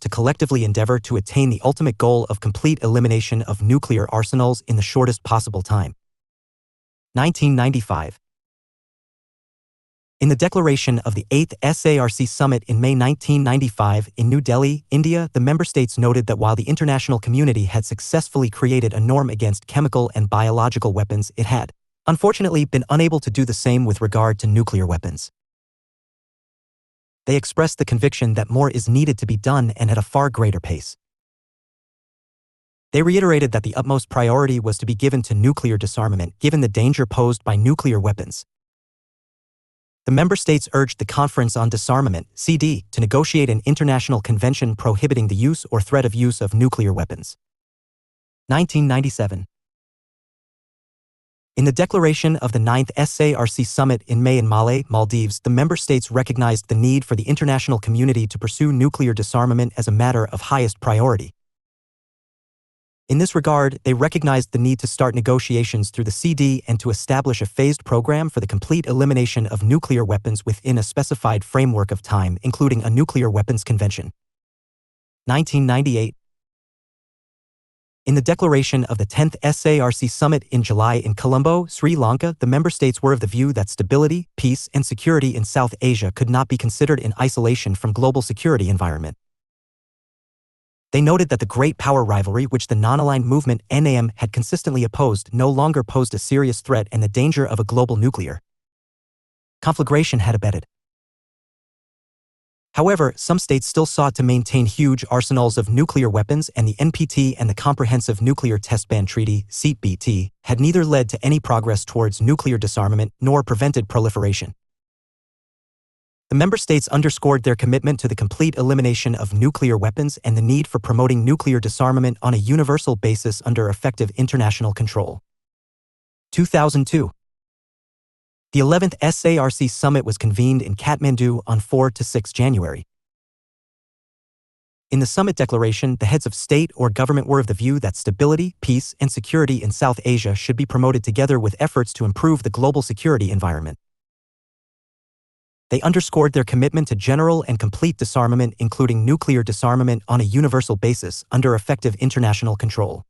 to collectively endeavor to attain the ultimate goal of complete elimination of nuclear arsenals in the shortest possible time. 1995. In the declaration of the 8th SARC summit in May 1995 in New Delhi, India, the member states noted that while the international community had successfully created a norm against chemical and biological weapons, it had, unfortunately, been unable to do the same with regard to nuclear weapons. They expressed the conviction that more is needed to be done and at a far greater pace. They reiterated that the utmost priority was to be given to nuclear disarmament given the danger posed by nuclear weapons. The member states urged the Conference on Disarmament, CD, to negotiate an international convention prohibiting the use or threat of use of nuclear weapons. 1997. In the declaration of the 9th SARC summit in May in Malé, Maldives, the member states recognized the need for the international community to pursue nuclear disarmament as a matter of highest priority. In this regard, they recognized the need to start negotiations through the CD and to establish a phased program for the complete elimination of nuclear weapons within a specified framework of time, including a nuclear weapons convention. 1998. In the declaration of the 10th SARC summit in July in Colombo, Sri Lanka, the member states were of the view that stability, peace, and security in South Asia could not be considered in isolation from global security environment. They noted that the great power rivalry which the non-aligned movement NAM had consistently opposed no longer posed a serious threat and the danger of a global nuclear conflagration had abated. However, some states still sought to maintain huge arsenals of nuclear weapons, and the NPT and the Comprehensive Nuclear Test Ban Treaty (CBT) had neither led to any progress towards nuclear disarmament nor prevented proliferation. The member states underscored their commitment to the complete elimination of nuclear weapons and the need for promoting nuclear disarmament on a universal basis under effective international control. 2002. The 11th SARC summit was convened in Kathmandu on 4 to 6 January. In the summit declaration, the heads of state or government were of the view that stability, peace, and security in South Asia should be promoted together with efforts to improve the global security environment. They underscored their commitment to general and complete disarmament, including nuclear disarmament on a universal basis under effective international control.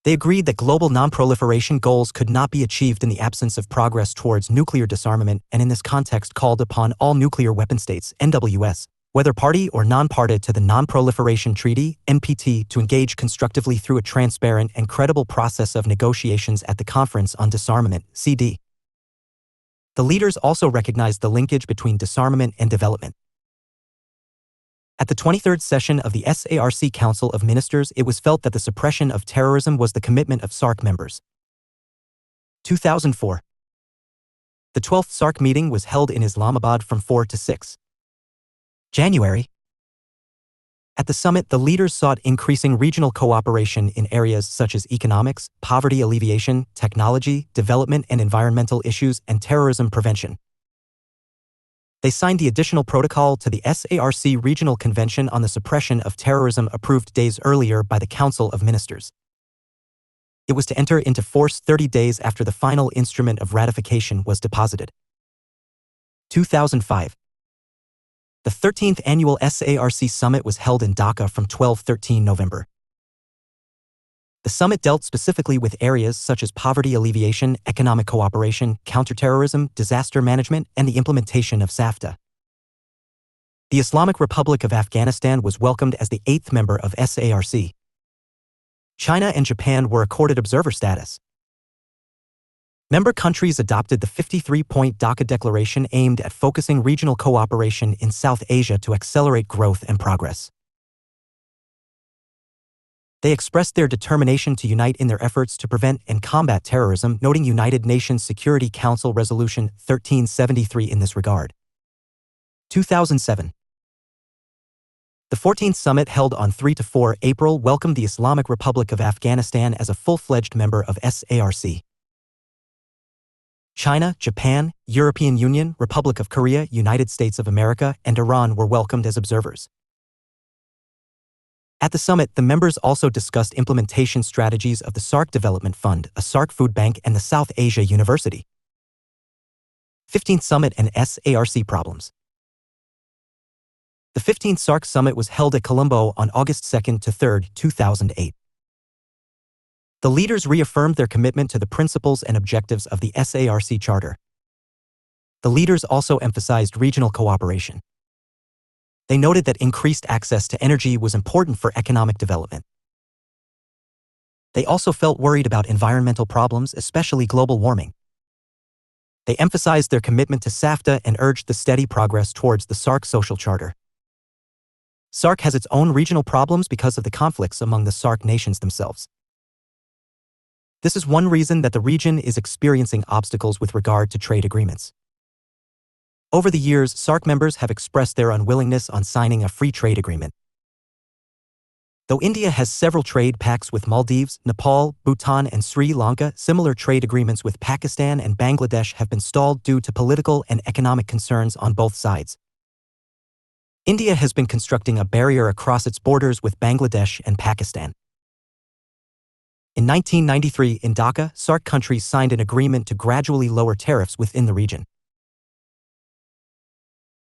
They agreed that global non-proliferation goals could not be achieved in the absence of progress towards nuclear disarmament, and in this context called upon all nuclear weapon states, NWS, whether party or non-party to the Non-Proliferation Treaty, NPT, to engage constructively through a transparent and credible process of negotiations at the Conference on Disarmament, CD. The leaders also recognized the linkage between disarmament and development. At the 23rd session of the SARC Council of Ministers, it was felt that the suppression of terrorism was the commitment of SARC members. 2004. The 12th SARC meeting was held in Islamabad from 4 to 6 January. At the summit, the leaders sought increasing regional cooperation in areas such as economics, poverty alleviation, technology, development and environmental issues, and terrorism prevention. They signed the additional protocol to the SARC Regional Convention on the Suppression of Terrorism approved days earlier by the Council of Ministers. It was to enter into force 30 days after the final instrument of ratification was deposited. 2005. The 13th Annual SARC Summit was held in Dhaka from 12–13 November. The summit dealt specifically with areas such as poverty alleviation, economic cooperation, counterterrorism, disaster management, and the implementation of SAFTA. The Islamic Republic of Afghanistan was welcomed as the 8th member of SARC. China and Japan were accorded observer status. Member countries adopted the 53-point Dhaka Declaration aimed at focusing regional cooperation in South Asia to accelerate growth and progress. They expressed their determination to unite in their efforts to prevent and combat terrorism, noting United Nations Security Council Resolution 1373 in this regard. 2007. The 14th summit held on 3 to 4 April welcomed the Islamic Republic of Afghanistan as a full-fledged member of SARC. China, Japan, European Union, Republic of Korea, United States of America, and Iran were welcomed as observers. At the summit, the members also discussed implementation strategies of the SARC Development Fund, a SARC food bank, and the South Asia University. 15th Summit and SARC problems. The 15th SARC Summit was held at Colombo on August 2 to 3, 2008. The leaders reaffirmed their commitment to the principles and objectives of the SARC Charter. The leaders also emphasized regional cooperation. They noted that increased access to energy was important for economic development. They also felt worried about environmental problems, especially global warming. They emphasized their commitment to SAFTA and urged the steady progress towards the SARC Social Charter. SARC has its own regional problems because of the conflicts among the SARC nations themselves. This is one reason that the region is experiencing obstacles with regard to trade agreements. Over the years, SARC members have expressed their unwillingness on signing a free trade agreement. Though India has several trade pacts with Maldives, Nepal, Bhutan, and Sri Lanka, similar trade agreements with Pakistan and Bangladesh have been stalled due to political and economic concerns on both sides. India has been constructing a barrier across its borders with Bangladesh and Pakistan. In 1993, in Dhaka, SARC countries signed an agreement to gradually lower tariffs within the region.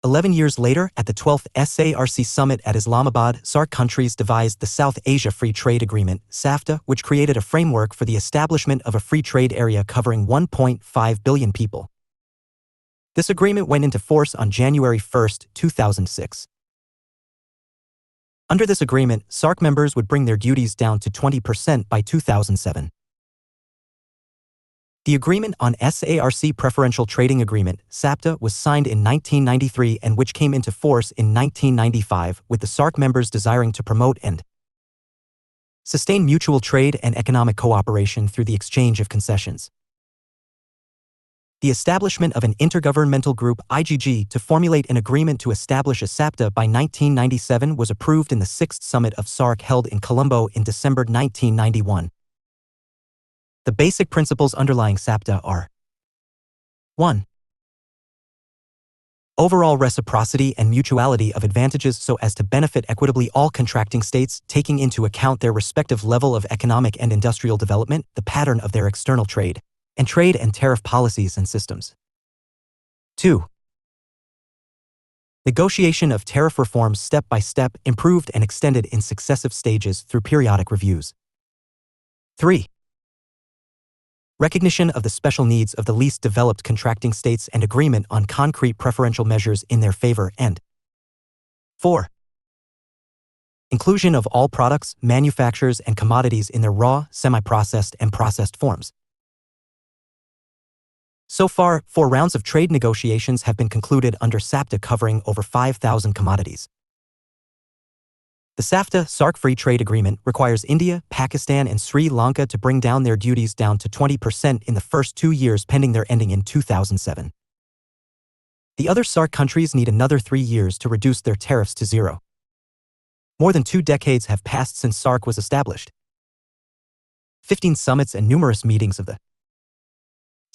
11 years later, at the 12th SARC Summit at Islamabad, SARC countries devised the South Asia Free Trade Agreement, SAFTA, which created a framework for the establishment of a free trade area covering 1.5 billion people. This agreement went into force on January 1, 2006. Under this agreement, SARC members would bring their duties down to 20% by 2007. The Agreement on SARC Preferential Trading Agreement, SAPTA, was signed in 1993 and which came into force in 1995, with the SARC members desiring to promote and sustain mutual trade and economic cooperation through the exchange of concessions. The establishment of an intergovernmental group IGG to formulate an agreement to establish a SAFTA by 1997 was approved in the 6th Summit of SAARC held in Colombo in December 1991. The basic principles underlying SAFTA are: 1. Overall reciprocity and mutuality of advantages so as to benefit equitably all contracting states, taking into account their respective level of economic and industrial development, the pattern of their external trade and tariff policies and systems. 2. Negotiation of tariff reforms step by step, improved and extended in successive stages through periodic reviews. 3. Recognition of the special needs of the least developed contracting states and agreement on concrete preferential measures in their favor. And 4. Inclusion of all products, manufactures, and commodities in their raw, semi-processed, and processed forms. So far, 4 rounds of trade negotiations have been concluded under SAFTA covering over 5,000 commodities. The SAFTA SAARC Free Trade Agreement requires India, Pakistan, and Sri Lanka to bring down their duties down to 20% in the first 2 years pending their ending in 2007. The other SAARC countries need another 3 years to reduce their tariffs to zero. More than 2 decades have passed since SAARC was established. 15 summits and numerous meetings of the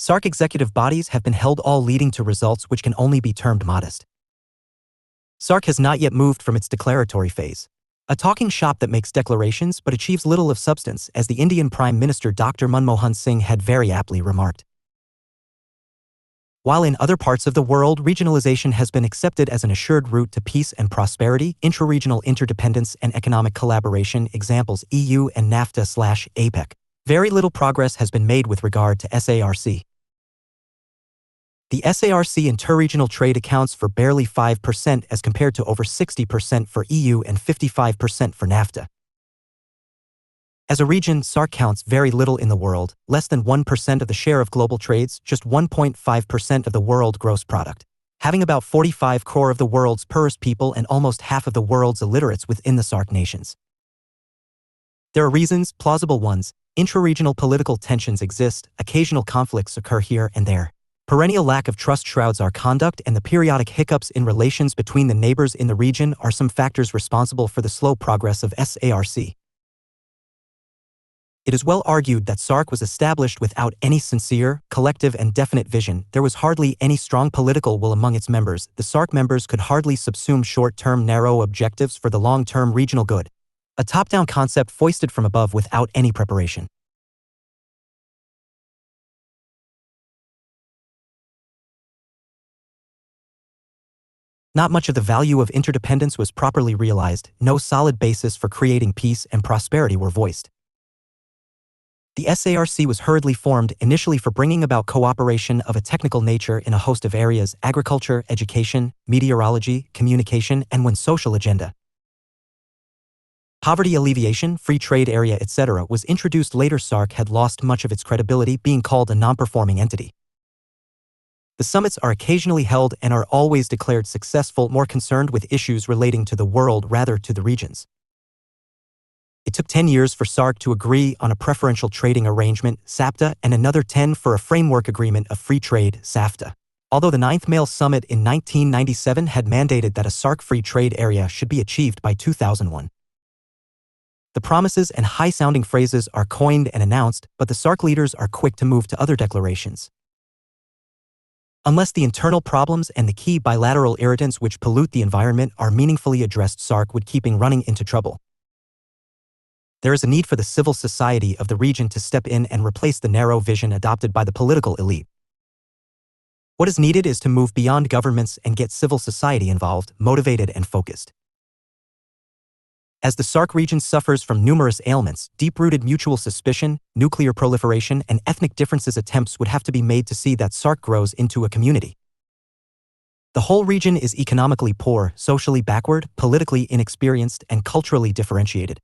SAARC executive bodies have been held, all leading to results which can only be termed modest. SAARC has not yet moved from its declaratory phase, a talking shop that makes declarations but achieves little of substance, as the Indian Prime Minister Dr. Manmohan Singh had very aptly remarked. While in other parts of the world regionalization has been accepted as an assured route to peace and prosperity, intra-regional interdependence and economic collaboration, examples EU and NAFTA/APEC, very little progress has been made with regard to SARC. The SARC interregional trade accounts for barely 5% as compared to over 60% for EU and 55% for NAFTA. As a region, SAARC counts very little in the world, less than 1% of the share of global trades, just 1.5% of the world gross product, having about 45 crore of the world's poorest people and almost half of the world's illiterates within the SAARC nations. There are reasons, plausible ones. Intra-regional political tensions exist, occasional conflicts occur here and there. Perennial lack of trust shrouds our conduct, and the periodic hiccups in relations between the neighbors in the region are some factors responsible for the slow progress of SARC. It is well argued that SAARC was established without any sincere, collective, and definite vision. There was hardly any strong political will among its members. The SAARC members could hardly subsume short-term narrow objectives for the long-term regional good. A top-down concept foisted from above without any preparation. Not much of the value of interdependence was properly realized, no solid basis for creating peace and prosperity were voiced. The SARC was hurriedly formed, initially for bringing about cooperation of a technical nature in a host of areas: agriculture, education, meteorology, communication, and one social agenda. Poverty alleviation, free trade area, etc. was introduced later. SAARC had lost much of its credibility, being called a non-performing entity. The summits are occasionally held and are always declared successful, more concerned with issues relating to the world rather to the regions. It took 10 years for SAARC to agree on a preferential trading arrangement, SAFTA, and another 10 for a framework agreement of free trade, SAFTA. Although the 9th Male Summit in 1997 had mandated that a SAARC free trade area should be achieved by 2001. The promises and high-sounding phrases are coined and announced, but the SAARC leaders are quick to move to other declarations. Unless the internal problems and the key bilateral irritants which pollute the environment are meaningfully addressed, SAARC would keep running into trouble. There is a need for the civil society of the region to step in and replace the narrow vision adopted by the political elite. What is needed is to move beyond governments and get civil society involved, motivated and focused. As the SAARC region suffers from numerous ailments, deep-rooted mutual suspicion, nuclear proliferation, and ethnic differences, attempts would have to be made to see that SAARC grows into a community. The whole region is economically poor, socially backward, politically inexperienced, and culturally differentiated.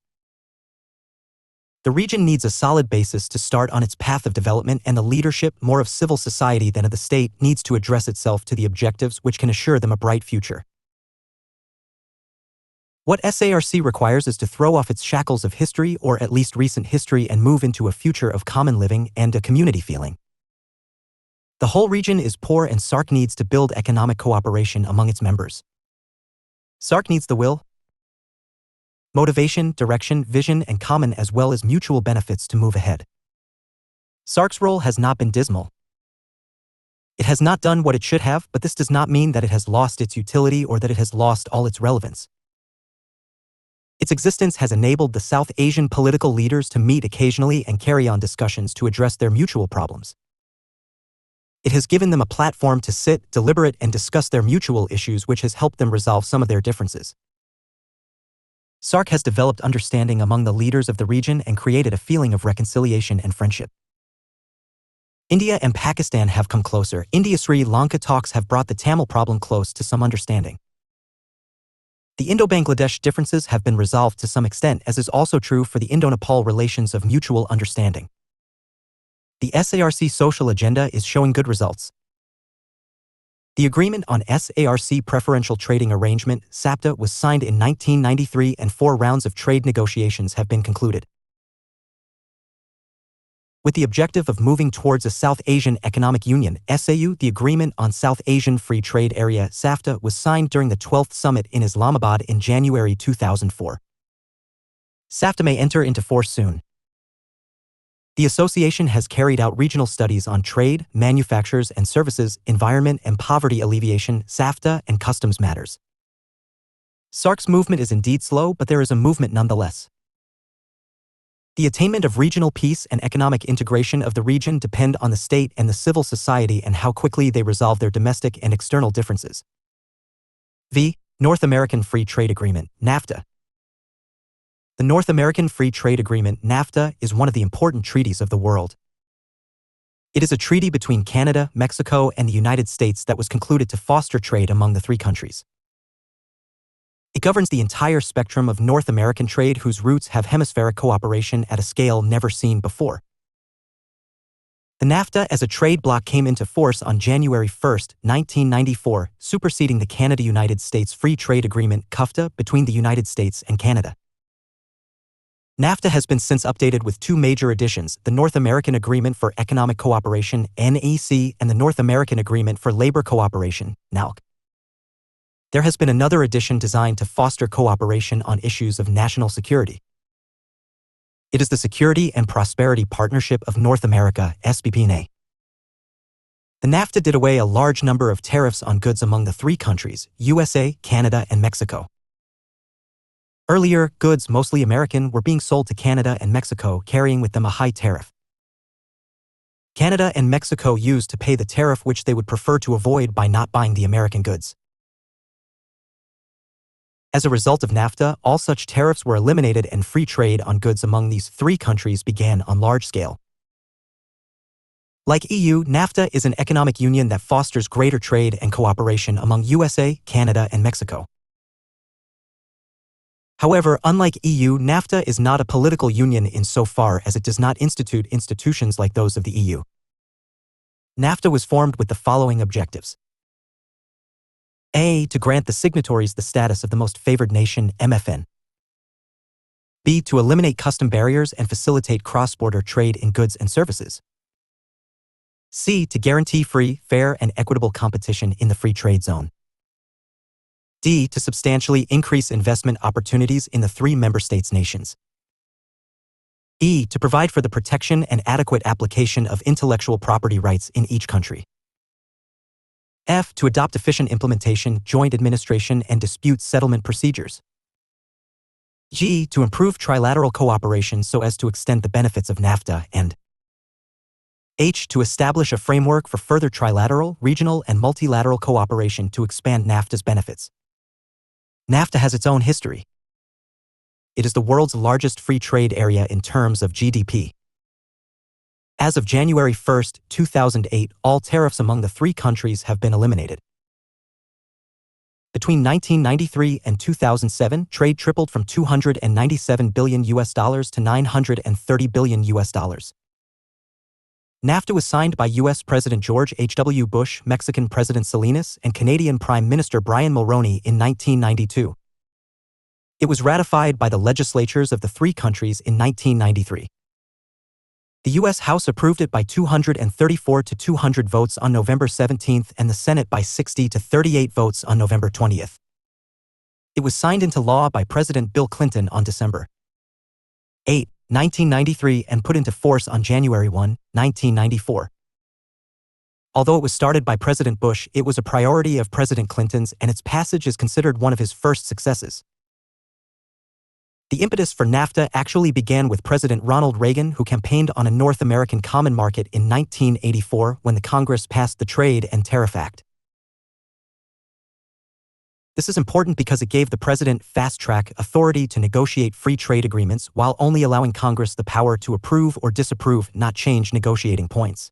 The region needs a solid basis to start on its path of development, and the leadership, more of civil society than of the state, needs to address itself to the objectives which can assure them a bright future. What SARC requires is to throw off its shackles of history, or at least recent history, and move into a future of common living and a community feeling. The whole region is poor and SAARC needs to build economic cooperation among its members. SAARC needs the will, motivation, direction, vision, and common as well as mutual benefits to move ahead. SAARC's role has not been dismal. It has not done what it should have, but this does not mean that it has lost its utility or that it has lost all its relevance. Its existence has enabled the South Asian political leaders to meet occasionally and carry on discussions to address their mutual problems. It has given them a platform to sit, deliberate, and discuss their mutual issues, which has helped them resolve some of their differences. SAARC has developed understanding among the leaders of the region and created a feeling of reconciliation and friendship. India and Pakistan have come closer. India-Sri Lanka talks have brought the Tamil problem close to some understanding. The Indo-Bangladesh differences have been resolved to some extent, as is also true for the Indo-Nepal relations of mutual understanding. The SARC social agenda is showing good results. The agreement on SARC preferential trading arrangement, SAPTA, was signed in 1993 and 4 rounds of trade negotiations have been concluded. With the objective of moving towards a South Asian Economic Union, SAU, the Agreement on South Asian Free Trade Area, SAFTA, was signed during the 12th Summit in Islamabad in January 2004. SAFTA may enter into force soon. The association has carried out regional studies on trade, manufactures and services, environment and poverty alleviation, SAFTA, and customs matters. SAARC's movement is indeed slow, but there is a movement nonetheless. The attainment of regional peace and economic integration of the region depend on the state and the civil society and how quickly they resolve their domestic and external differences. V. North American Free Trade Agreement, NAFTA. The North American Free Trade Agreement, NAFTA, is one of the important treaties of the world. It is a treaty between Canada, Mexico, and the United States that was concluded to foster trade among the 3 countries. It governs the entire spectrum of North American trade whose roots have hemispheric cooperation at a scale never seen before. The NAFTA as a trade bloc came into force on January 1, 1994, superseding the Canada-United States Free Trade Agreement, CUFTA, between the United States and Canada. NAFTA has been since updated with 2 major additions, the North American Agreement for Economic Cooperation, NEC, and the North American Agreement for Labor Cooperation, NALC. There has been another addition designed to foster cooperation on issues of national security. It is the Security and Prosperity Partnership of North America, SPPNA. The NAFTA did away a large number of tariffs on goods among the 3 countries, USA, Canada, and Mexico. Earlier, goods, mostly American, were being sold to Canada and Mexico, carrying with them a high tariff. Canada and Mexico used to pay the tariff which they would prefer to avoid by not buying the American goods. As a result of NAFTA, all such tariffs were eliminated and free trade on goods among these 3 countries began on large scale. Like EU, NAFTA is an economic union that fosters greater trade and cooperation among USA, Canada, and Mexico. However, unlike EU, NAFTA is not a political union insofar as it does not institute institutions like those of the EU. NAFTA was formed with the following objectives. A. To grant the signatories the status of the most favored nation, MFN. B. To eliminate custom barriers and facilitate cross-border trade in goods and services. C. To guarantee free, fair, and equitable competition in the free trade zone. D. To substantially increase investment opportunities in the 3 member states' nations. E. To provide for the protection and adequate application of intellectual property rights in each country. F. To adopt efficient implementation, joint administration, and dispute settlement procedures. G. To improve trilateral cooperation so as to extend the benefits of NAFTA, and H. To establish a framework for further trilateral, regional, and multilateral cooperation to expand NAFTA's benefits. NAFTA has its own history. It is the world's largest free trade area in terms of GDP. As of January 1, 2008, all tariffs among the 3 countries have been eliminated. Between 1993 and 2007, trade tripled from $297 billion to $930 billion. NAFTA was signed by U.S. President George H.W. Bush, Mexican President Salinas, and Canadian Prime Minister Brian Mulroney in 1992. It was ratified by the legislatures of the 3 countries in 1993. The U.S. House approved it by 234 to 200 votes on November 17 and the Senate by 60 to 38 votes on November 20. It was signed into law by President Bill Clinton on December 8, 1993 and put into force on January 1, 1994. Although it was started by President Bush, it was a priority of President Clinton's and its passage is considered one of his first successes. The impetus for NAFTA actually began with President Ronald Reagan, who campaigned on a North American Common Market in 1984 when the Congress passed the Trade and Tariff Act. This is important because it gave the president fast-track authority to negotiate free trade agreements while only allowing Congress the power to approve or disapprove, not change negotiating points.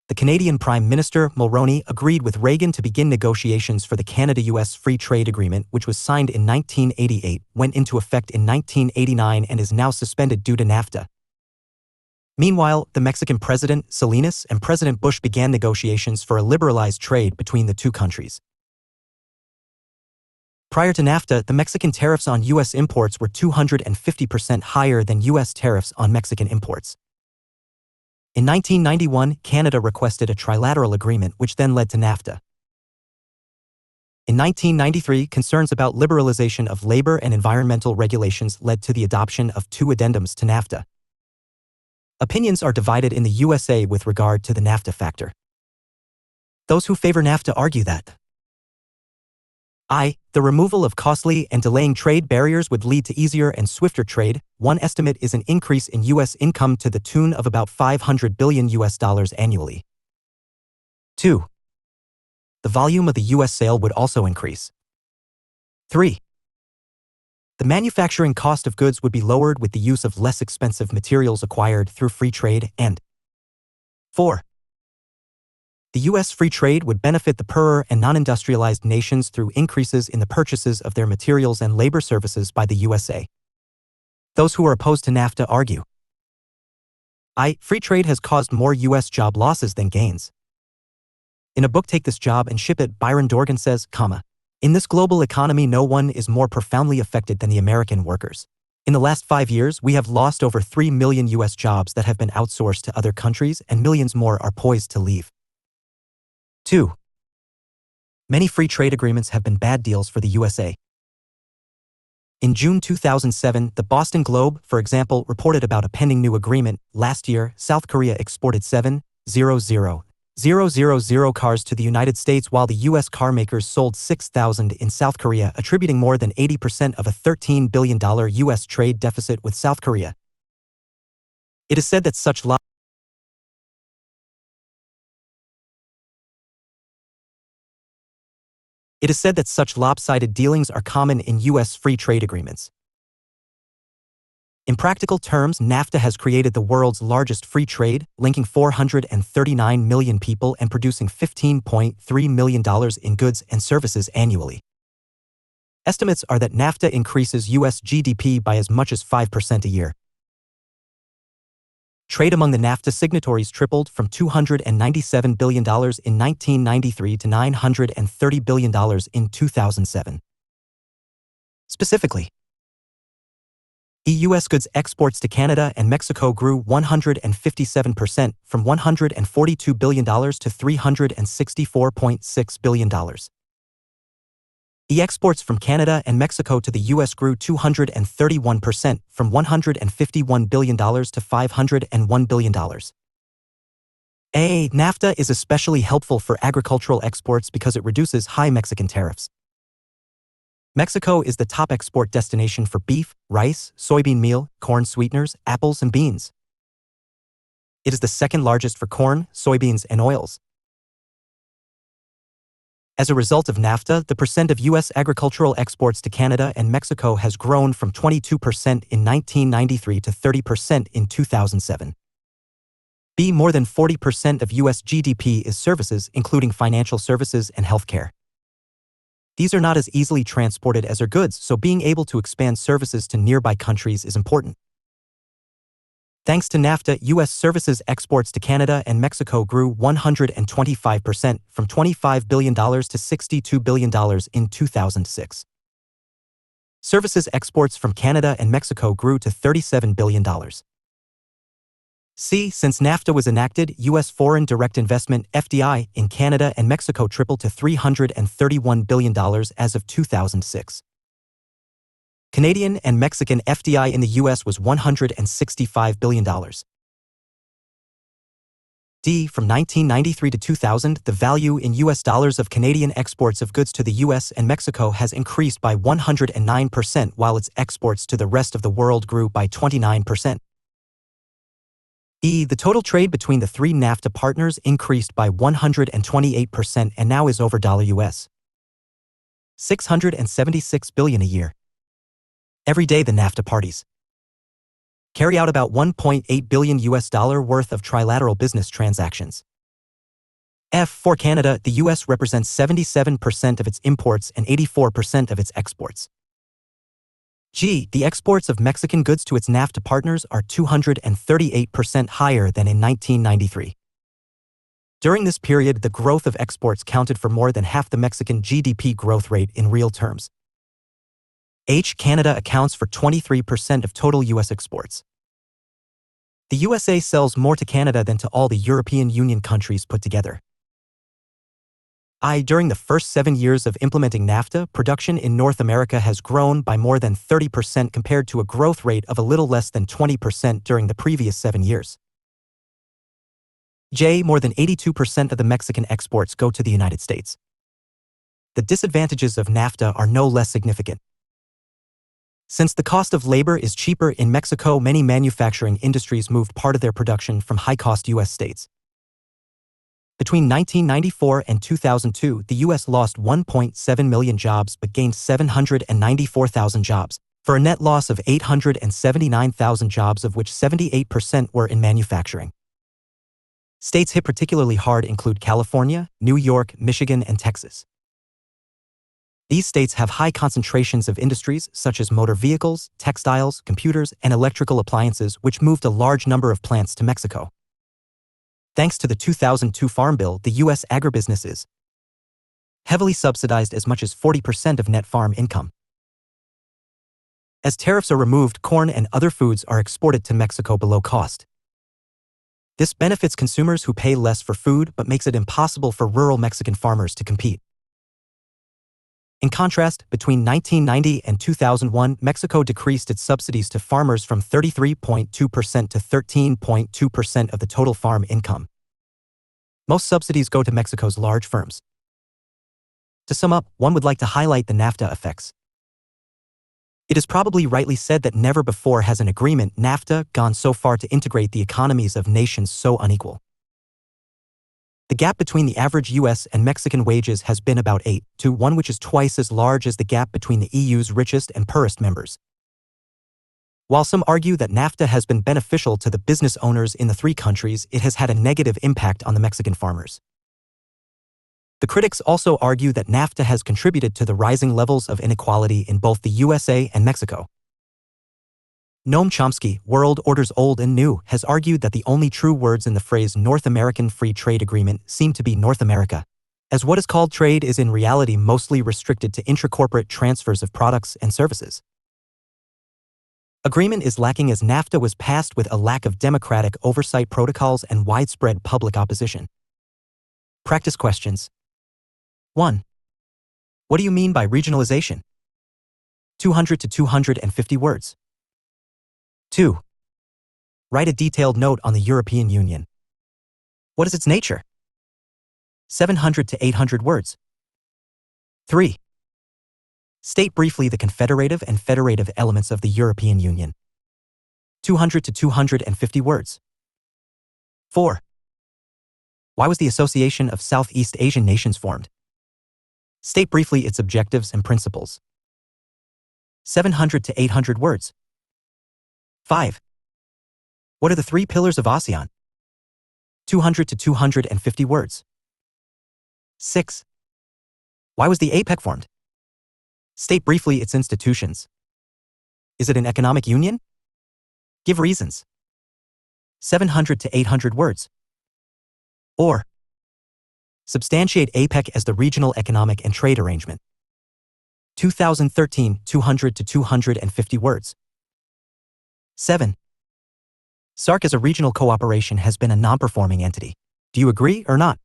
The Canadian Prime Minister, Mulroney, agreed with Reagan to begin negotiations for the Canada-US Free Trade Agreement, which was signed in 1988, went into effect in 1989 and is now suspended due to NAFTA. Meanwhile, the Mexican President, Salinas, and President Bush began negotiations for a liberalized trade between the two countries. Prior to NAFTA, the Mexican tariffs on U.S. imports were 250% higher than U.S. tariffs on Mexican imports. In 1991, Canada requested a trilateral agreement which then led to NAFTA. In 1993, concerns about liberalization of labor and environmental regulations led to the adoption of 2 addendums to NAFTA. Opinions are divided in the USA with regard to the NAFTA factor. Those who favor NAFTA argue that the removal of costly and delaying trade barriers would lead to easier and swifter trade. One estimate is an increase in U.S. income to the tune of about $500 billion annually. 2. The volume of the U.S. sale would also increase. 3. The manufacturing cost of goods would be lowered with the use of less expensive materials acquired through free trade. And 4. The U.S. free trade would benefit the poorer and non-industrialized nations through increases in the purchases of their materials and labor services by the USA. Those who are opposed to NAFTA argue free trade has caused more U.S. job losses than gains. In a book, Take This Job and Ship It, Byron Dorgan says, in this global economy, no one is more profoundly affected than the American workers. In the last 5 years, we have lost over 3 million U.S. jobs that have been outsourced to other countries, and millions more are poised to leave. 2. Many free trade agreements have been bad deals for the USA. In June 2007, the Boston Globe, for example, reported about a pending new agreement. Last year, South Korea exported 7,000 cars to the United States while the U.S. car makers sold 6,000 in South Korea, attributing more than 80% of a $13 billion U.S. trade deficit with South Korea. It is said that such lopsided dealings are common in U.S. free trade agreements. In practical terms, NAFTA has created the world's largest free trade, linking 439 million people and producing $15.3 million in goods and services annually. Estimates are that NAFTA increases U.S. GDP by as much as 5% a year. Trade among the NAFTA signatories tripled from $297 billion in 1993 to $930 billion in 2007. Specifically, U.S. goods exports to Canada and Mexico grew 157% from $142 billion to $364.6 billion. Exports from Canada and Mexico to the U.S. grew 231% from $151 billion to $501 billion. NAFTA is especially helpful for agricultural exports because it reduces high Mexican tariffs. Mexico is the top export destination for beef, rice, soybean meal, corn sweeteners, apples, and beans. It is the second largest for corn, soybeans, and oils. As a result of NAFTA, the percent of U.S. agricultural exports to Canada and Mexico has grown from 22% in 1993 to 30% in 2007. More than 40% of U.S. GDP is services, including financial services and healthcare. These are not as easily transported as are goods, so being able to expand services to nearby countries is important. Thanks to NAFTA, U.S. services exports to Canada and Mexico grew 125% from $25 billion to $62 billion in 2006. Services exports from Canada and Mexico grew to $37 billion. C. Since NAFTA was enacted, U.S. foreign direct investment (FDI) in Canada and Mexico tripled to $331 billion as of 2006. Canadian and Mexican FDI in the U.S. was $165 billion. D. From 1993 to 2000, the value in U.S. dollars of Canadian exports of goods to the U.S. and Mexico has increased by 109%, while its exports to the rest of the world grew by 29%. E. The total trade between the three NAFTA partners increased by 128% and now is over $US $676 billion a year. Every day the NAFTA parties carry out about $1.8 billion worth of trilateral business transactions. F. For Canada, the U.S. represents 77% of its imports and 84% of its exports. G. The exports of Mexican goods to its NAFTA partners are 238% higher than in 1993. During this period, the growth of exports counted for more than half the Mexican GDP growth rate in real terms. H. Canada accounts for 23% of total U.S. exports. The USA sells more to Canada than to all the European Union countries put together. I. During the first 7 years of implementing NAFTA, production in North America has grown by more than 30% compared to a growth rate of a little less than 20% during the previous 7 years. J. More than 82% of the Mexican exports go to the United States. The disadvantages of NAFTA are no less significant. Since the cost of labor is cheaper in Mexico, many manufacturing industries moved part of their production from high-cost U.S. states. Between 1994 and 2002, the U.S. lost 1.7 million jobs but gained 794,000 jobs, for a net loss of 879,000 jobs, of which 78% were in manufacturing. States hit particularly hard include California, New York, Michigan, and Texas. These states have high concentrations of industries such as motor vehicles, textiles, computers, and electrical appliances, which moved a large number of plants to Mexico. Thanks to the 2002 Farm Bill, the U.S. agribusiness is heavily subsidized as much as 40% of net farm income. As tariffs are removed, corn and other foods are exported to Mexico below cost. This benefits consumers who pay less for food but makes it impossible for rural Mexican farmers to compete. In contrast, between 1990 and 2001, Mexico decreased its subsidies to farmers from 33.2% to 13.2% of the total farm income. Most subsidies go to Mexico's large firms. To sum up, one would like to highlight the NAFTA effects. It is probably rightly said that never before has an agreement, NAFTA, gone so far to integrate the economies of nations so unequal. The gap between the average U.S. and Mexican wages has been about 8 to 1, which is twice as large as the gap between the EU's richest and poorest members. While some argue that NAFTA has been beneficial to the business owners in the three countries, it has had a negative impact on the Mexican farmers. The critics also argue that NAFTA has contributed to the rising levels of inequality in both the USA and Mexico. Noam Chomsky, World Orders Old and New, has argued that the only true words in the phrase North American Free Trade Agreement seem to be North America, as what is called trade is in reality mostly restricted to intracorporate transfers of products and services. Agreement is lacking as NAFTA was passed with a lack of democratic oversight protocols and widespread public opposition. Practice questions. 1. What do you mean by regionalization? 200 to 250 words. 2. Write a detailed note on the European Union. What is its nature? 700 to 800 words. 3. State briefly the confederative and federative elements of the European Union. 200 to 250 words. 4. Why was the Association of Southeast Asian Nations formed? State briefly its objectives and principles. 700 to 800 words. 5. What are the 3 pillars of ASEAN? 200 to 250 words. 6. Why was the APEC formed? State briefly its institutions. Is it an economic union? Give reasons. 700 to 800 words. Or, substantiate APEC as the regional economic and trade arrangement. 2013, 200 to 250 words. 7. SAARC as a regional cooperation has been a non-performing entity. Do you agree or not?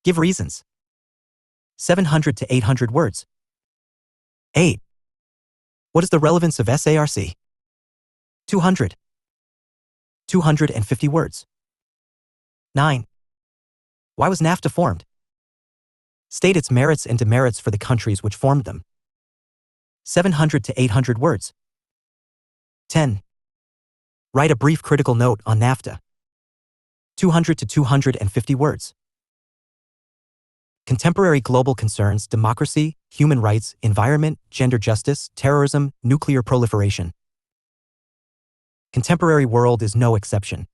Give reasons. 700 to 800 words. 8. What is the relevance of SARC? 200. 250 words. 9. Why was NAFTA formed? State its merits and demerits for the countries which formed them. 700 to 800 words. 10. Write a brief critical note on NAFTA. 200 to 250 words. Contemporary global concerns: democracy, human rights, environment, gender justice, terrorism, nuclear proliferation. Contemporary world is no exception.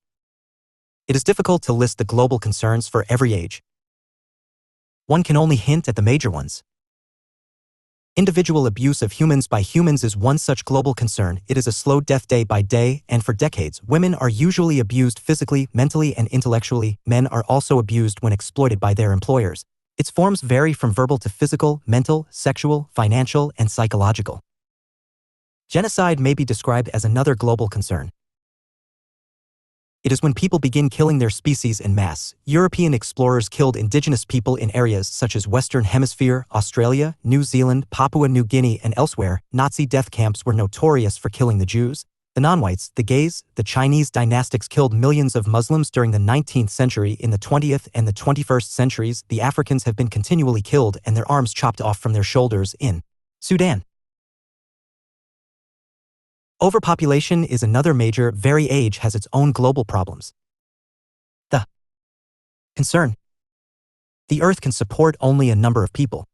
It is difficult to list the global concerns for every age. One can only hint at the major ones. Individual abuse of humans by humans is one such global concern. It is a slow death day by day, and for decades, women are usually abused physically, mentally, and intellectually. Men are also abused when exploited by their employers. Its forms vary from verbal to physical, mental, sexual, financial, and psychological. Genocide may be described as another global concern. It is when people begin killing their species en masse. European explorers killed indigenous people in areas such as Western Hemisphere, Australia, New Zealand, Papua New Guinea, and elsewhere. Nazi death camps were notorious for killing the Jews, the non-whites, the gays. The Chinese dynastics killed millions of Muslims during the 19th century. In the 20th and the 21st centuries, the Africans have been continually killed and their arms chopped off from their shoulders in Sudan. Overpopulation is another major. Every age has its own global problems. The concern: the Earth can support only a number of people.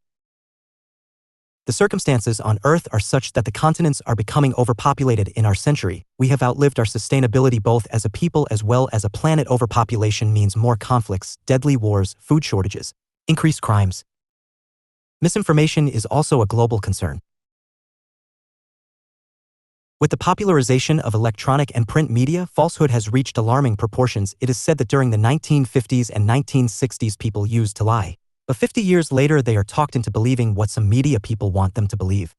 The circumstances on Earth are such that the continents are becoming overpopulated in our century. We have outlived our sustainability both as a people as well as a planet. Overpopulation means more conflicts, deadly wars, food shortages, increased crimes. Misinformation is also a global concern. With the popularization of electronic and print media, falsehood has reached alarming proportions. It is said that during the 1950s and 1960s people used to lie. But 50 years later they are talked into believing what some media people want them to believe.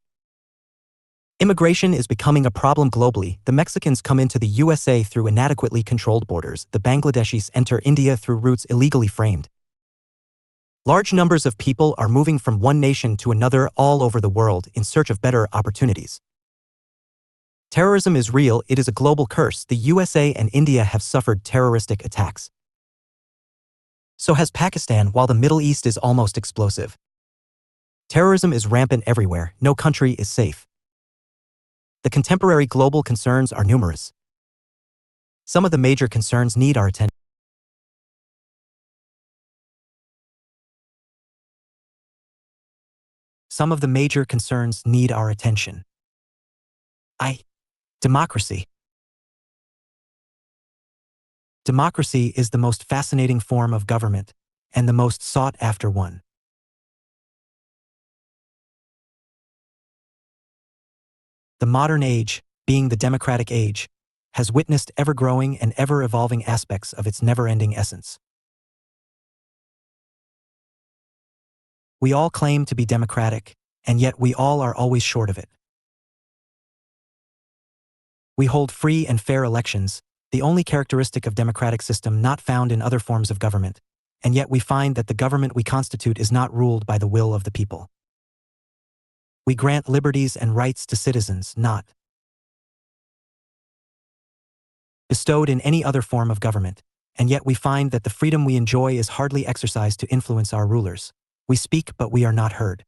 Immigration is becoming a problem globally. The Mexicans come into the USA through inadequately controlled borders. The Bangladeshis enter India through routes illegally framed. Large numbers of people are moving from one nation to another all over the world in search of better opportunities. Terrorism is real. It is a global curse. The USA and India have suffered terroristic attacks. So has Pakistan, while the Middle East is almost explosive. Terrorism is rampant everywhere. No country is safe. The contemporary global concerns are numerous. Some of the major concerns need our attention. Some of the major concerns need our attention. Democracy. Democracy is the most fascinating form of government, and the most sought-after one. The modern age, being the democratic age, has witnessed ever-growing and ever-evolving aspects of its never-ending essence. We all claim to be democratic, and yet we all are always short of it. We hold free and fair elections, the only characteristic of democratic system not found in other forms of government, and yet we find that the government we constitute is not ruled by the will of the people. We grant liberties and rights to citizens, not bestowed in any other form of government, and yet we find that the freedom we enjoy is hardly exercised to influence our rulers. We speak, but we are not heard.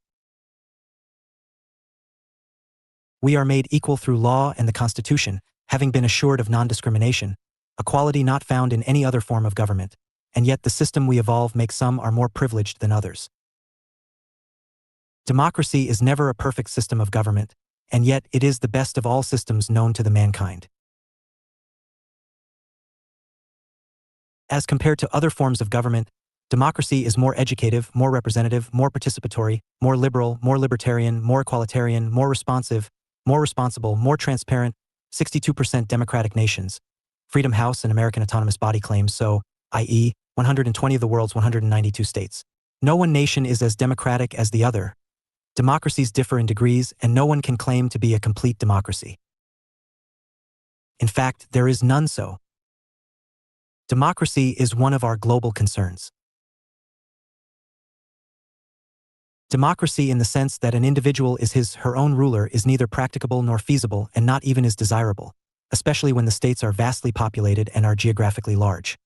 We are made equal through law and the Constitution, having been assured of non-discrimination, a quality not found in any other form of government, and yet the system we evolve makes some are more privileged than others. Democracy is never a perfect system of government, and yet it is the best of all systems known to the mankind. As compared to other forms of government, democracy is more educative, more representative, more participatory, more liberal, more libertarian, more equalitarian, more responsive, more responsible, more transparent. 62% democratic nations. Freedom House and American Autonomous Body claims so, i.e., 120 of the world's 192 states. No one nation is as democratic as the other. Democracies differ in degrees, and no one can claim to be a complete democracy. In fact, there is none so. Democracy is one of our global concerns. Democracy in the sense that an individual is her own ruler is neither practicable nor feasible and not even is desirable, especially when the states are vastly populated and are geographically large.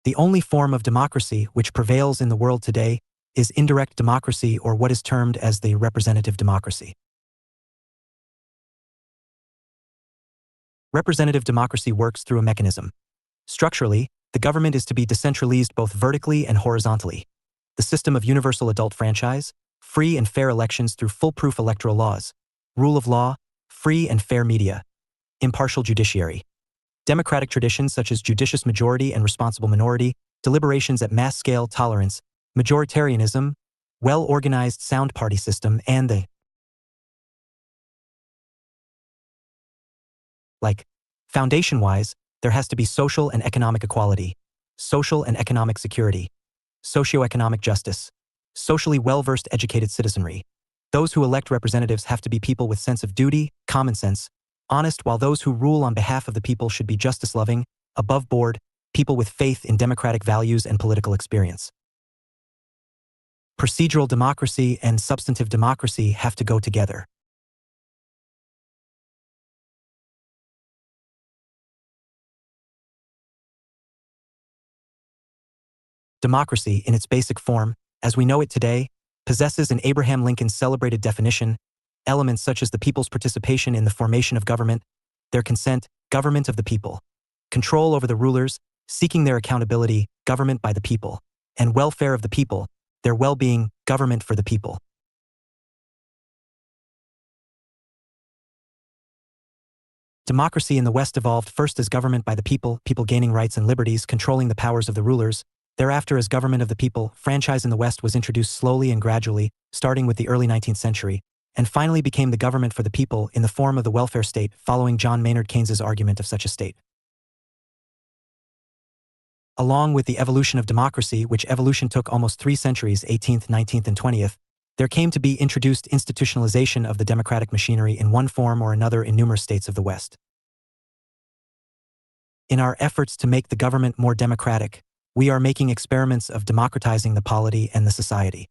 The only form of democracy which prevails in the world today is indirect democracy, or what is termed as the representative democracy. Representative democracy works through a mechanism. Structurally, the government is to be decentralized both vertically and horizontally. The system of universal adult franchise, free and fair elections through foolproof electoral laws, rule of law, free and fair media, impartial judiciary, democratic traditions such as judicious majority and responsible minority, deliberations at mass scale, tolerance, majoritarianism, well-organized sound party system, and the like. Foundation-wise, there has to be social and economic equality, social and economic security, socioeconomic justice, socially well-versed educated citizenry. Those who elect representatives have to be people with sense of duty, common sense, honest, while those who rule on behalf of the people should be justice-loving, above-board, people with faith in democratic values and political experience. Procedural democracy and substantive democracy have to go together. Democracy, in its basic form, as we know it today, possesses, in Abraham Lincoln's celebrated definition, elements such as the people's participation in the formation of government, their consent, government of the people, control over the rulers, seeking their accountability, government by the people, and welfare of the people, their well-being, government for the people. Democracy in the West evolved first as government by the people, people gaining rights and liberties, controlling the powers of the rulers. Thereafter, as government of the people, franchise in the West was introduced slowly and gradually, starting with the early 19th century, and finally became the government for the people in the form of the welfare state, following John Maynard Keynes's argument of such a state. Along with the evolution of democracy, which evolution took almost 3 centuries, 18th, 19th, and 20th, there came to be introduced institutionalization of the democratic machinery in one form or another in numerous states of the West. In our efforts to make the government more democratic, we are making experiments of democratizing the polity and the society.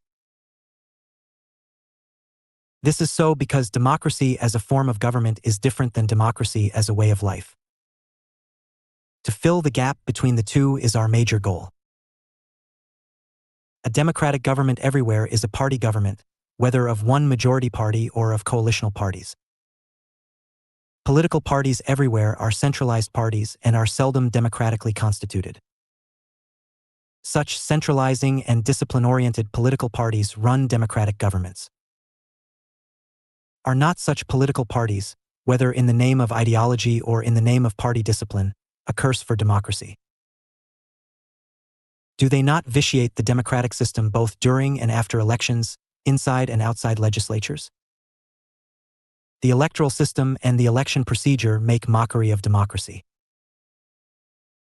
This is so because democracy as a form of government is different than democracy as a way of life. To fill the gap between the two is our major goal. A democratic government everywhere is a party government, whether of one majority party or of coalitional parties. Political parties everywhere are centralized parties and are seldom democratically constituted. Such centralizing and discipline-oriented political parties run democratic governments. Are not such political parties, whether in the name of ideology or in the name of party discipline, a curse for democracy? Do they not vitiate the democratic system both during and after elections, inside and outside legislatures? The electoral system and the election procedure make mockery of democracy.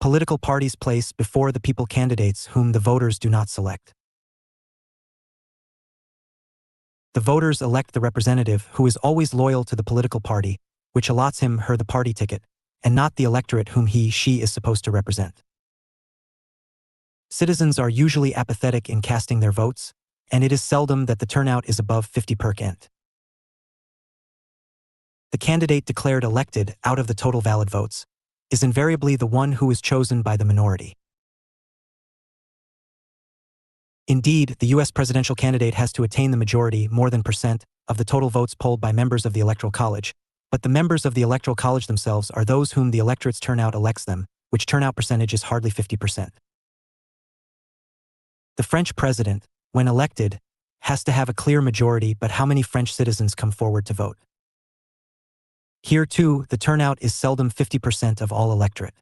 Political parties place before the people candidates whom the voters do not select. The voters elect the representative who is always loyal to the political party, which allots him/her the party ticket, and not the electorate whom he/she is supposed to represent. Citizens are usually apathetic in casting their votes, and it is seldom that the turnout is above 50%. The candidate declared elected out of the total valid votes is invariably the one who is chosen by the minority. Indeed, the U.S. presidential candidate has to attain the majority, more than percent, of the total votes polled by members of the Electoral College, but the members of the Electoral College themselves are those whom the electorate's turnout elects them, which turnout percentage is hardly 50%. The French president, when elected, has to have a clear majority, but how many French citizens come forward to vote? Here too, the turnout is seldom 50% of all electorate.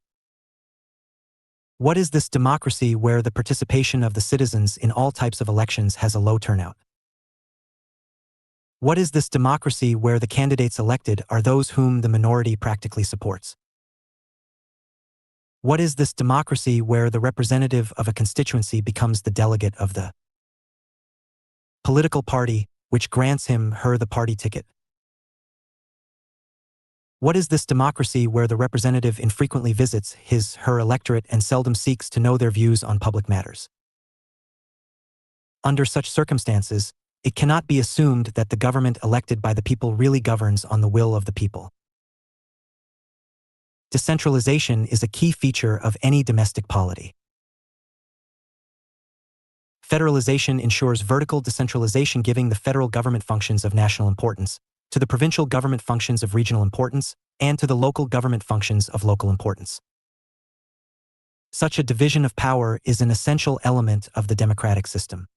What is this democracy where the participation of the citizens in all types of elections has a low turnout? What is this democracy where the candidates elected are those whom the minority practically supports? What is this democracy where the representative of a constituency becomes the delegate of the political party, which grants him/her the party ticket? What is this democracy where the representative infrequently visits his/her electorate and seldom seeks to know their views on public matters? Under such circumstances, it cannot be assumed that the government elected by the people really governs on the will of the people. Decentralization is a key feature of any domestic polity. Federalization ensures vertical decentralization, giving the federal government functions of national importance, to the provincial government functions of regional importance, and to the local government functions of local importance. Such a division of power is an essential element of the democratic system.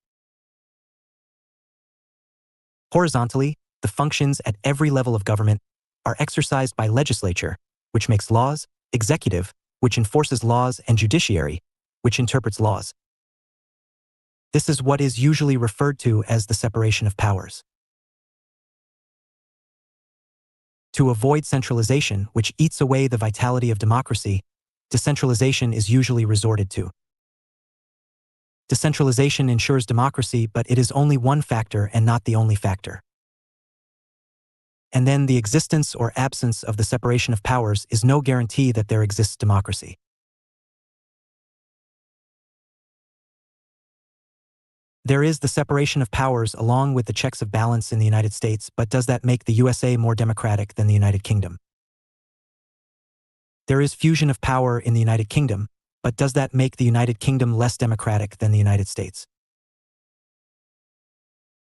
Horizontally, the functions at every level of government are exercised by legislature, which makes laws, executive, which enforces laws, and judiciary, which interprets laws. This is what is usually referred to as the separation of powers. To avoid centralization, which eats away the vitality of democracy, decentralization is usually resorted to. Decentralization ensures democracy, but it is only one factor and not the only factor. And then the existence or absence of the separation of powers is no guarantee that there exists democracy. There is the separation of powers along with the checks of balance in the United States, but does that make the USA more democratic than the United Kingdom? There is fusion of power in the United Kingdom, but does that make the United Kingdom less democratic than the United States?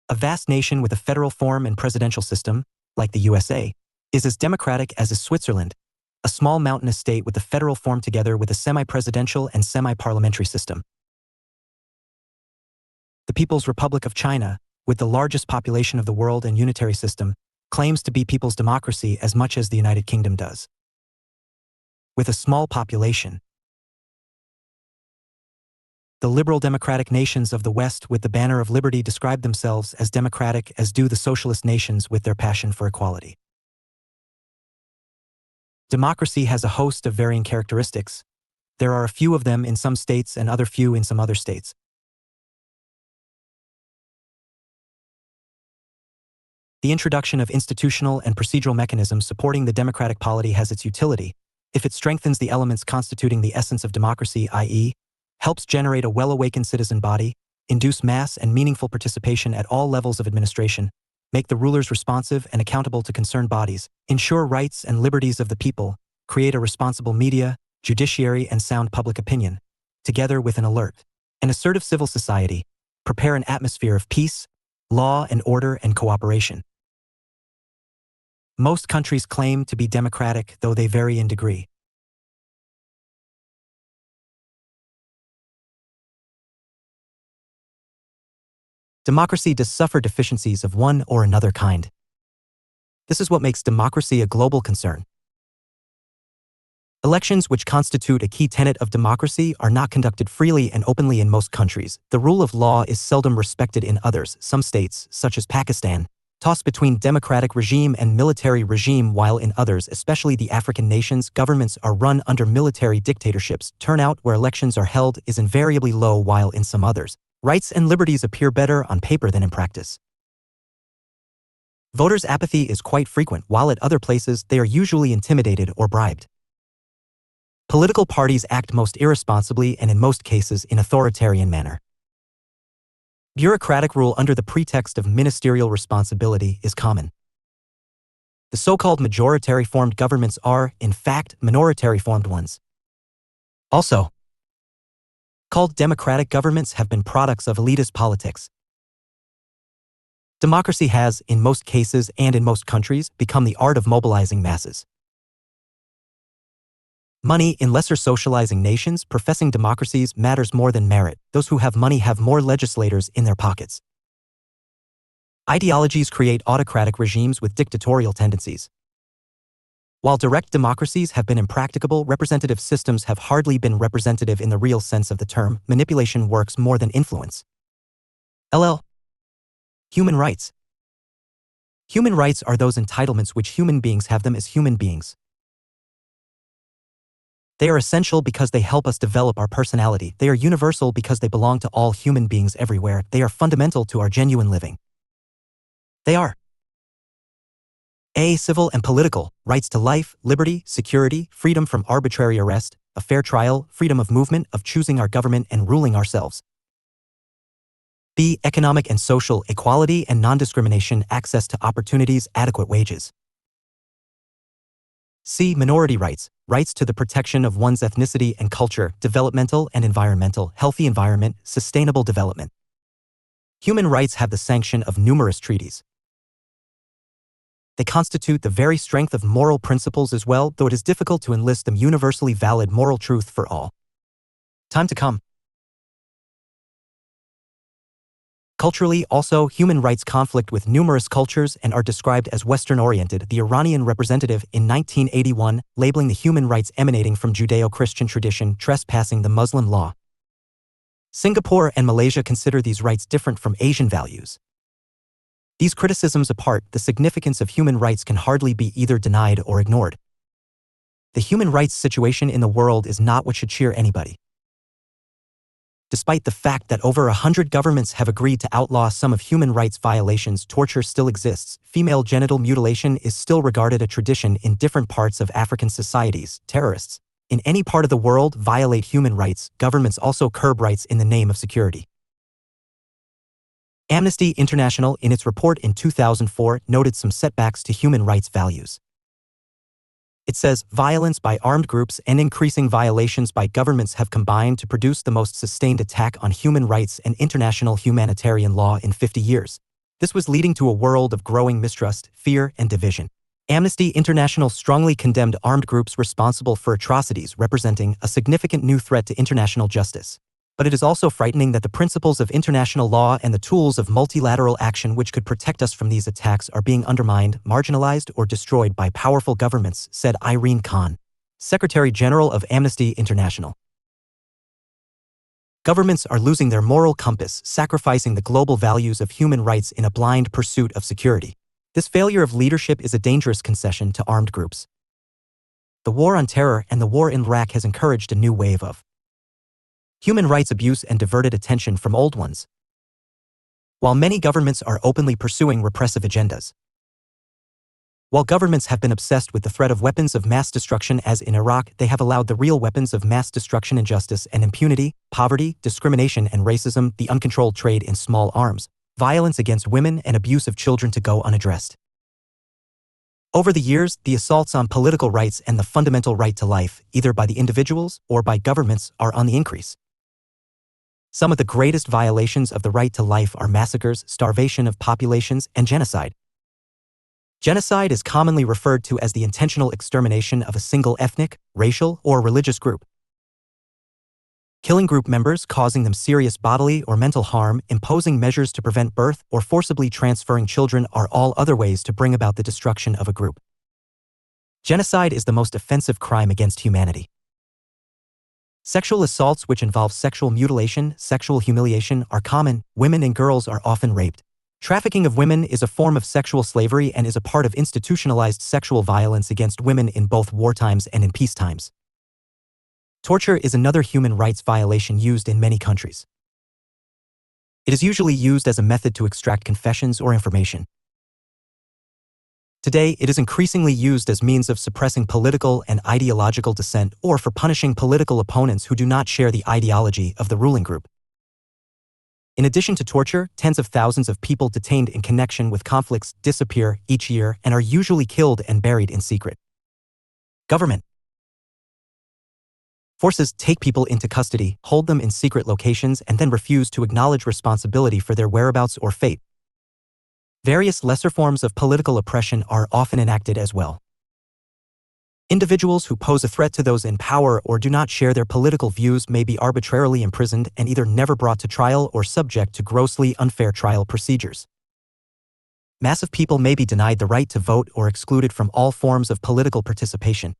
A vast nation with a federal form and presidential system, like the USA, is as democratic as is Switzerland, a small mountainous state with the federal form together with a semi-presidential and semi-parliamentary system. The People's Republic of China, with the largest population of the world and unitary system, claims to be people's democracy as much as the United Kingdom does. With a small population, the liberal democratic nations of the West with the banner of liberty describe themselves as democratic as do the socialist nations with their passion for equality. Democracy has a host of varying characteristics. There are a few of them in some states and other few in some other states. The introduction of institutional and procedural mechanisms supporting the democratic polity has its utility, if it strengthens the elements constituting the essence of democracy, i.e., helps generate a well-awakened citizen body, induce mass and meaningful participation at all levels of administration, make the rulers responsive and accountable to concerned bodies, ensure rights and liberties of the people, create a responsible media, judiciary, and sound public opinion, together with an alert and assertive civil society, prepare an atmosphere of peace, law and order, and cooperation. Most countries claim to be democratic, though they vary in degree. Democracy does suffer deficiencies of one or another kind. This is what makes democracy a global concern. Elections, which constitute a key tenet of democracy, are not conducted freely and openly in most countries. The rule of law is seldom respected in others. Some states, such as Pakistan, toss between democratic regime and military regime, while in others, especially the African nations, governments are run under military dictatorships. Turnout where elections are held is invariably low, while in some others, rights and liberties appear better on paper than in practice. Voters' apathy is quite frequent, while at other places they are usually intimidated or bribed. Political parties act most irresponsibly and in most cases in authoritarian manner. Bureaucratic rule under the pretext of ministerial responsibility is common. The so-called majoritary-formed governments are, in fact, minoritary-formed ones. Also, called democratic governments have been products of elitist politics. Democracy has, in most cases and in most countries, become the art of mobilizing masses. Money in lesser socializing nations professing democracies matters more than merit. Those who have money have more legislators in their pockets. Ideologies create autocratic regimes with dictatorial tendencies. While direct democracies have been impracticable, representative systems have hardly been representative in the real sense of the term. Manipulation works more than influence. LL. Human rights. Human rights are those entitlements which human beings have them as human beings. They are essential because they help us develop our personality. They are universal because they belong to all human beings everywhere. They are fundamental to our genuine living. They are A. Civil and political, rights to life, liberty, security, freedom from arbitrary arrest, a fair trial, freedom of movement, of choosing our government and ruling ourselves. B. Economic and social, equality and non-discrimination, access to opportunities, adequate wages. C. Minority rights, rights to the protection of one's ethnicity and culture, developmental and environmental, healthy environment, sustainable development. Human rights have the sanction of numerous treaties. They constitute the very strength of moral principles as well, though it is difficult to enlist them universally valid moral truth for all. Time to come. Culturally, also, human rights conflict with numerous cultures and are described as Western-oriented. The Iranian representative in 1981, labeling the human rights emanating from Judeo-Christian tradition trespassing the Muslim law. Singapore and Malaysia consider these rights different from Asian values. These criticisms apart, the significance of human rights can hardly be either denied or ignored. The human rights situation in the world is not what should cheer anybody. Despite the fact that over 100 governments have agreed to outlaw some of human rights violations, torture still exists. Female genital mutilation is still regarded a tradition in different parts of African societies. Terrorists, in any part of the world, violate human rights. Governments also curb rights in the name of security. Amnesty International, in its report in 2004, noted some setbacks to human rights values. It says, violence by armed groups and increasing violations by governments have combined to produce the most sustained attack on human rights and international humanitarian law in 50 years. This was leading to a world of growing mistrust, fear, and division. Amnesty International strongly condemned armed groups responsible for atrocities representing a significant new threat to international justice. But it is also frightening that the principles of international law and the tools of multilateral action which could protect us from these attacks are being undermined, marginalized, or destroyed by powerful governments, said Irene Khan, Secretary General of Amnesty International. Governments are losing their moral compass, sacrificing the global values of human rights in a blind pursuit of security. This failure of leadership is a dangerous concession to armed groups. The war on terror and the war in Iraq has encouraged a new wave of human rights abuse and diverted attention from old ones. While many governments are openly pursuing repressive agendas, while governments have been obsessed with the threat of weapons of mass destruction as in Iraq, they have allowed the real weapons of mass destruction, injustice and impunity, poverty, discrimination and racism, the uncontrolled trade in small arms, violence against women and abuse of children to go unaddressed. Over the years, the assaults on political rights and the fundamental right to life, either by the individuals or by governments, are on the increase. Some of the greatest violations of the right to life are massacres, starvation of populations, and genocide. Genocide is commonly referred to as the intentional extermination of a single ethnic, racial, or religious group. Killing group members, causing them serious bodily or mental harm, imposing measures to prevent birth, or forcibly transferring children are all other ways to bring about the destruction of a group. Genocide is the most offensive crime against humanity. Sexual assaults which involve sexual mutilation, sexual humiliation are common. Women and girls are often raped. Trafficking of women is a form of sexual slavery and is a part of institutionalized sexual violence against women in both wartimes and in peacetimes. Torture is another human rights violation used in many countries. It is usually used as a method to extract confessions or information. Today, it is increasingly used as means of suppressing political and ideological dissent or for punishing political opponents who do not share the ideology of the ruling group. In addition to torture, tens of thousands of people detained in connection with conflicts disappear each year and are usually killed and buried in secret. Government forces take people into custody, hold them in secret locations, and then refuse to acknowledge responsibility for their whereabouts or fate. Various lesser forms of political oppression are often enacted as well. Individuals who pose a threat to those in power or do not share their political views may be arbitrarily imprisoned and either never brought to trial or subject to grossly unfair trial procedures. Massive people may be denied the right to vote or excluded from all forms of political participation.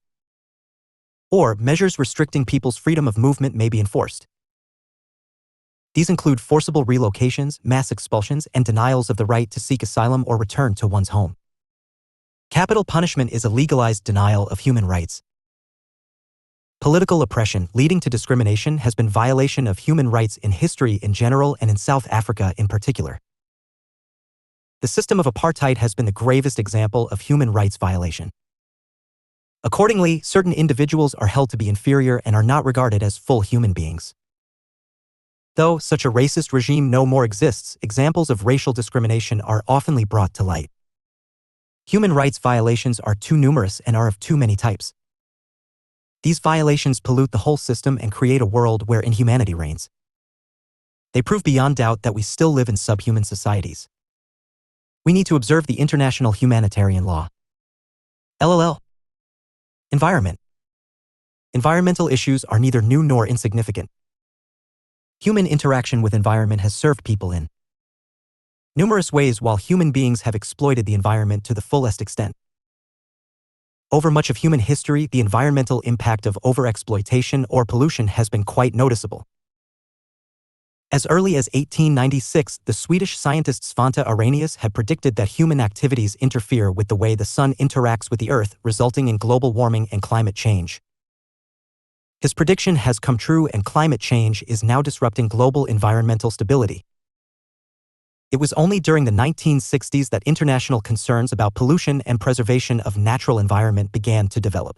Or measures restricting people's freedom of movement may be enforced. These include forcible relocations, mass expulsions, and denials of the right to seek asylum or return to one's home. Capital punishment is a legalized denial of human rights. Political oppression leading to discrimination has been violation of human rights in history in general and in South Africa in particular. The system of apartheid has been the gravest example of human rights violation. Accordingly, certain individuals are held to be inferior and are not regarded as full human beings. Though such a racist regime no more exists, examples of racial discrimination are often brought to light. Human rights violations are too numerous and are of too many types. These violations pollute the whole system and create a world where inhumanity reigns. They prove beyond doubt that we still live in subhuman societies. We need to observe the international humanitarian law. LLL. Environment. Environmental issues are neither new nor insignificant. Human interaction with environment has served people in numerous ways while human beings have exploited the environment to the fullest extent. Over much of human history, the environmental impact of overexploitation or pollution has been quite noticeable. As early as 1896, the Swedish scientist Svante Arrhenius had predicted that human activities interfere with the way the sun interacts with the Earth, resulting in global warming and climate change. His prediction has come true, and climate change is now disrupting global environmental stability. It was only during the 1960s that international concerns about pollution and preservation of natural environment began to develop.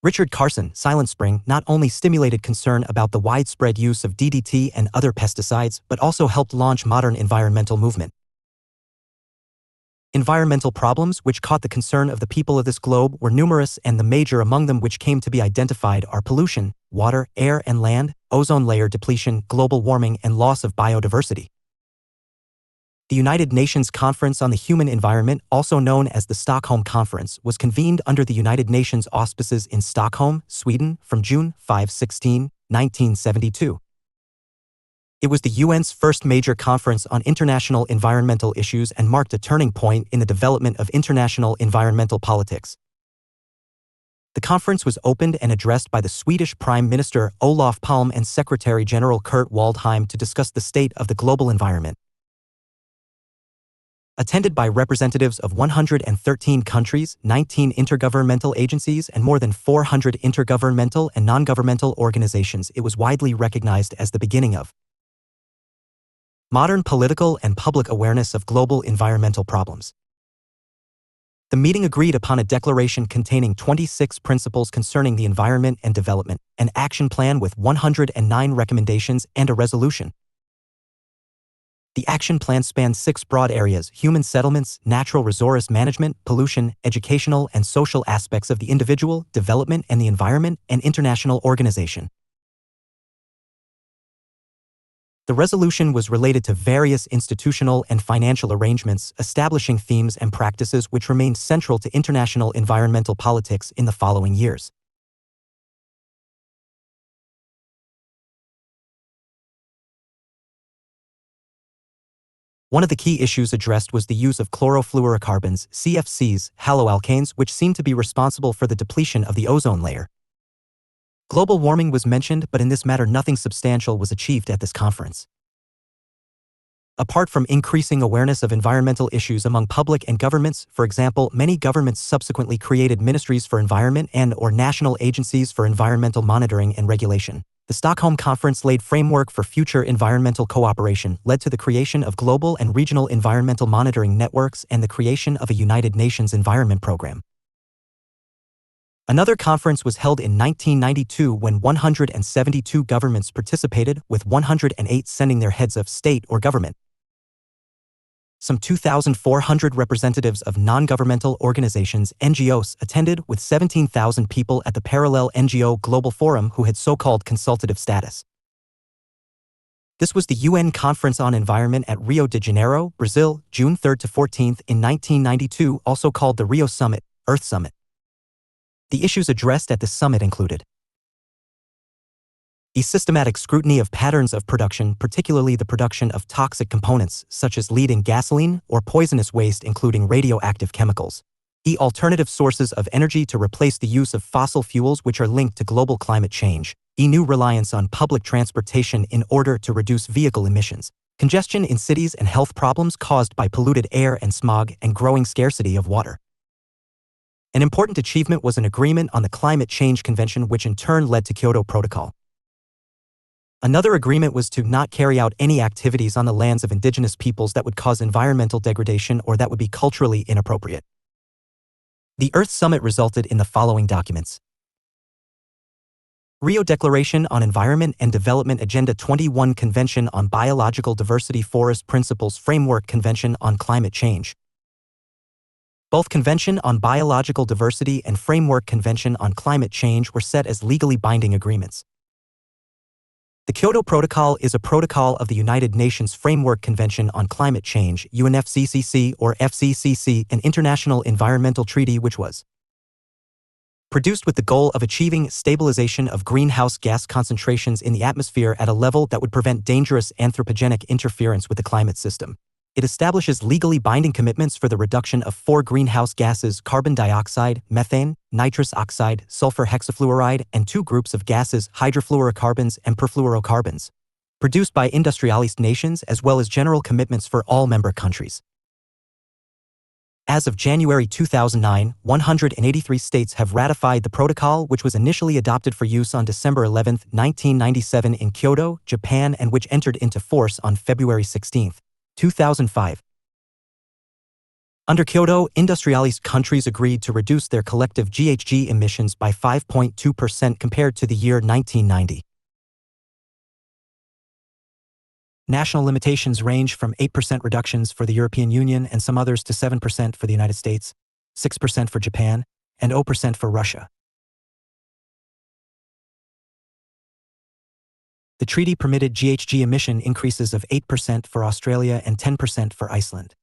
Richard Carson, Silent Spring, not only stimulated concern about the widespread use of DDT and other pesticides, but also helped launch modern environmental movement. Environmental problems which caught the concern of the people of this globe were numerous, and the major among them which came to be identified are pollution, water, air and land, ozone layer depletion, global warming, and loss of biodiversity. The United Nations Conference on the Human Environment, also known as the Stockholm Conference, was convened under the United Nations auspices in Stockholm, Sweden, from June 5–16, 1972. It was the UN's first major conference on international environmental issues and marked a turning point in the development of international environmental politics. The conference was opened and addressed by the Swedish Prime Minister Olof Palme and Secretary General Kurt Waldheim to discuss the state of the global environment. Attended by representatives of 113 countries, 19 intergovernmental agencies, and more than 400 intergovernmental and non-governmental organizations, it was widely recognized as the beginning of modern political and public awareness of global environmental problems. The meeting agreed upon a declaration containing 26 principles concerning the environment and development, an action plan with 109 recommendations, and a resolution. The action plan spanned 6 broad areas: human settlements, natural resource management, pollution, educational and social aspects of the individual, development and the environment, and international organization. The resolution was related to various institutional and financial arrangements, establishing themes and practices which remained central to international environmental politics in the following years. One of the key issues addressed was the use of chlorofluorocarbons, CFCs, haloalkanes, which seem to be responsible for the depletion of the ozone layer. Global warming was mentioned, but in this matter nothing substantial was achieved at this conference. Apart from increasing awareness of environmental issues among public and governments, for example, many governments subsequently created ministries for environment and/or national agencies for environmental monitoring and regulation. The Stockholm Conference laid framework for future environmental cooperation, led to the creation of global and regional environmental monitoring networks and the creation of a United Nations Environment Program. Another conference was held in 1992 when 172 governments participated, with 108 sending their heads of state or government. Some 2,400 representatives of non-governmental organizations, NGOs, attended, with 17,000 people at the parallel NGO Global Forum who had so-called consultative status. This was the UN Conference on Environment at Rio de Janeiro, Brazil, June 3–14 in 1992, also called the Rio Summit, Earth Summit. The issues addressed at the summit included a systematic scrutiny of patterns of production, particularly the production of toxic components such as lead in gasoline or poisonous waste including radioactive chemicals. Alternative sources of energy to replace the use of fossil fuels which are linked to global climate change. New reliance on public transportation in order to reduce vehicle emissions. Congestion in cities and health problems caused by polluted air and smog, and growing scarcity of water. An important achievement was an agreement on the Climate Change Convention, which in turn led to Kyoto Protocol. Another agreement was to not carry out any activities on the lands of indigenous peoples that would cause environmental degradation or that would be culturally inappropriate. The Earth Summit resulted in the following documents. Rio Declaration on Environment and Development Agenda 21 Convention on Biological Diversity Forest Principles Framework Convention on Climate Change. Both Convention on Biological Diversity and Framework Convention on Climate Change were set as legally binding agreements. The Kyoto Protocol is a protocol of the United Nations Framework Convention on Climate Change, UNFCCC or FCCC, an international environmental treaty which was produced with the goal of achieving stabilization of greenhouse gas concentrations in the atmosphere at a level that would prevent dangerous anthropogenic interference with the climate system. It establishes legally binding commitments for the reduction of 4 greenhouse gases: carbon dioxide, methane, nitrous oxide, sulfur hexafluoride, and 2 groups of gases, hydrofluorocarbons and perfluorocarbons, produced by industrialized nations, as well as general commitments for all member countries. As of January 2009, 183 states have ratified the protocol, which was initially adopted for use on December 11, 1997 in Kyoto, Japan, and which entered into force on February 16, 2005. Under Kyoto, industrialized countries agreed to reduce their collective GHG emissions by 5.2% compared to the year 1990. National limitations range from 8% reductions for the European Union and some others to 7% for the United States, 6% for Japan, and 0% for Russia. The treaty permitted GHG emission increases of 8% for Australia and 10% for Iceland.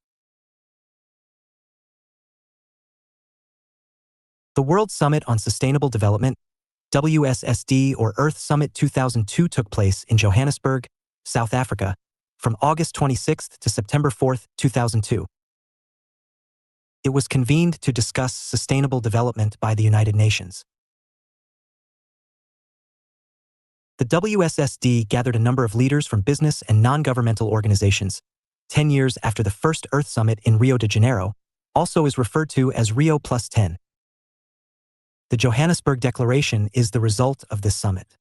The World Summit on Sustainable Development, WSSD or Earth Summit 2002 took place in Johannesburg, South Africa, from August 26 to September 4, 2002. It was convened to discuss sustainable development by the United Nations. The WSSD gathered a number of leaders from business and non-governmental organizations. 10 years after the first Earth Summit in Rio de Janeiro, also is referred to as Rio Plus 10. The Johannesburg Declaration is the result of this summit.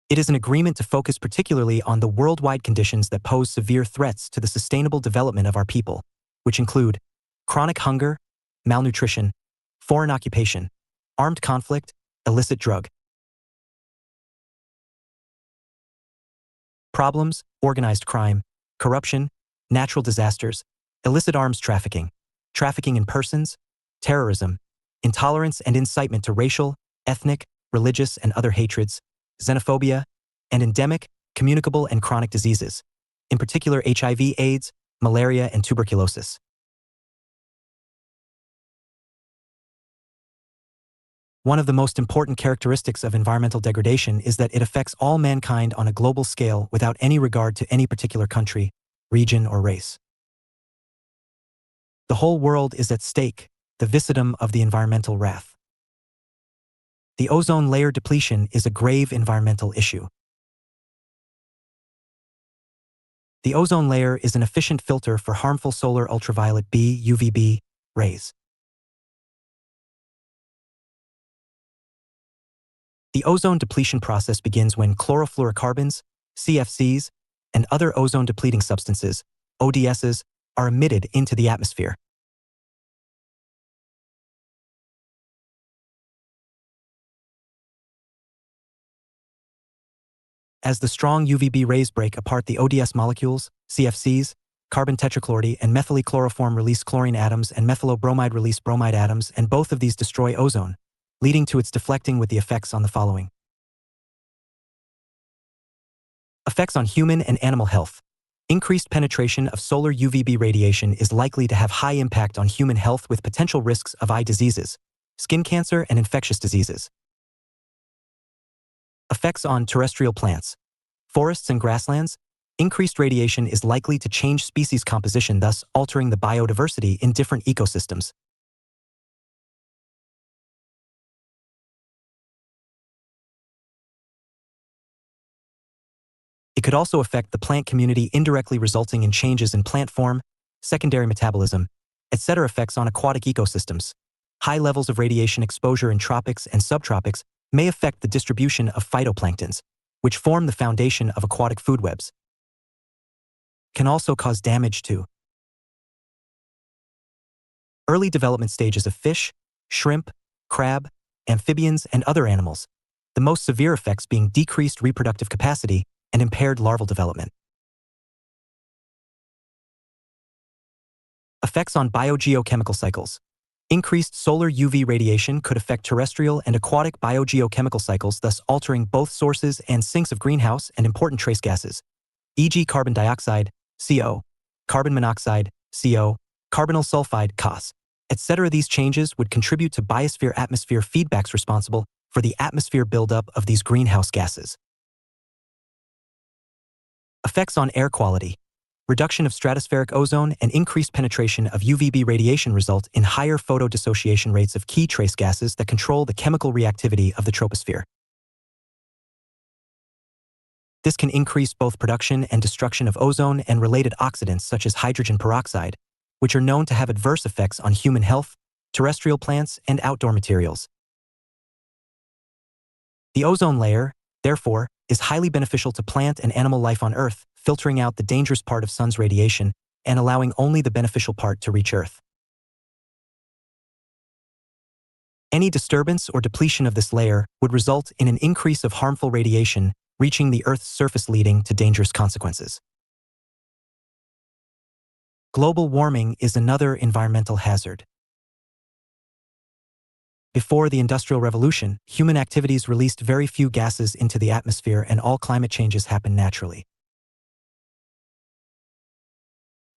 It is an agreement to focus particularly on the worldwide conditions that pose severe threats to the sustainable development of our people, which include chronic hunger, malnutrition, foreign occupation, armed conflict, illicit drug problems, organized crime, corruption, natural disasters, illicit arms trafficking, trafficking in persons, terrorism, intolerance and incitement to racial, ethnic, religious and other hatreds, xenophobia, and endemic, communicable and chronic diseases, in particular HIV/AIDS, malaria and tuberculosis. One of the most important characteristics of environmental degradation is that it affects all mankind on a global scale without any regard to any particular country, region, or race. The whole world is at stake, the viscidum of the environmental wrath. The ozone layer depletion is a grave environmental issue. The ozone layer is an efficient filter for harmful solar ultraviolet B (UVB) rays. The ozone depletion process begins when chlorofluorocarbons, CFCs, and other ozone-depleting substances, ODSs, are emitted into the atmosphere. As the strong UVB rays break apart the ODS molecules, CFCs, carbon tetrachloride and methyl-chloroform release chlorine atoms and methylobromide release bromide atoms, and both of these destroy ozone, leading to its deflecting with the effects on the following. Effects on human and animal health. Increased penetration of solar UVB radiation is likely to have high impact on human health with potential risks of eye diseases, skin cancer, and infectious diseases. Effects on terrestrial plants, forests, and grasslands. Increased radiation is likely to change species composition, thus altering the biodiversity in different ecosystems. It could also affect the plant community indirectly, resulting in changes in plant form, secondary metabolism, etc. Effects on aquatic ecosystems. High levels of radiation exposure in tropics and subtropics may affect the distribution of phytoplanktons, which form the foundation of aquatic food webs. Can also cause damage to early development stages of fish, shrimp, crab, amphibians, and other animals, the most severe effects being decreased reproductive capacity and impaired larval development. Effects on biogeochemical cycles. Increased solar UV radiation could affect terrestrial and aquatic biogeochemical cycles, thus altering both sources and sinks of greenhouse and important trace gases, e.g. carbon dioxide, CO, carbon monoxide, CO, carbonyl sulfide, COS, etc. These changes would contribute to biosphere-atmosphere feedbacks responsible for the atmosphere buildup of these greenhouse gases. Effects on air quality. Reduction of stratospheric ozone and increased penetration of UVB radiation result in higher photodissociation rates of key trace gases that control the chemical reactivity of the troposphere. This can increase both production and destruction of ozone and related oxidants such as hydrogen peroxide, which are known to have adverse effects on human health, terrestrial plants, and outdoor materials. The ozone layer, therefore, is highly beneficial to plant and animal life on Earth, filtering out the dangerous part of sun's radiation and allowing only the beneficial part to reach Earth. Any disturbance or depletion of this layer would result in an increase of harmful radiation reaching the Earth's surface, leading to dangerous consequences. Global warming is another environmental hazard. Before the Industrial Revolution, human activities released very few gases into the atmosphere and all climate changes happened naturally.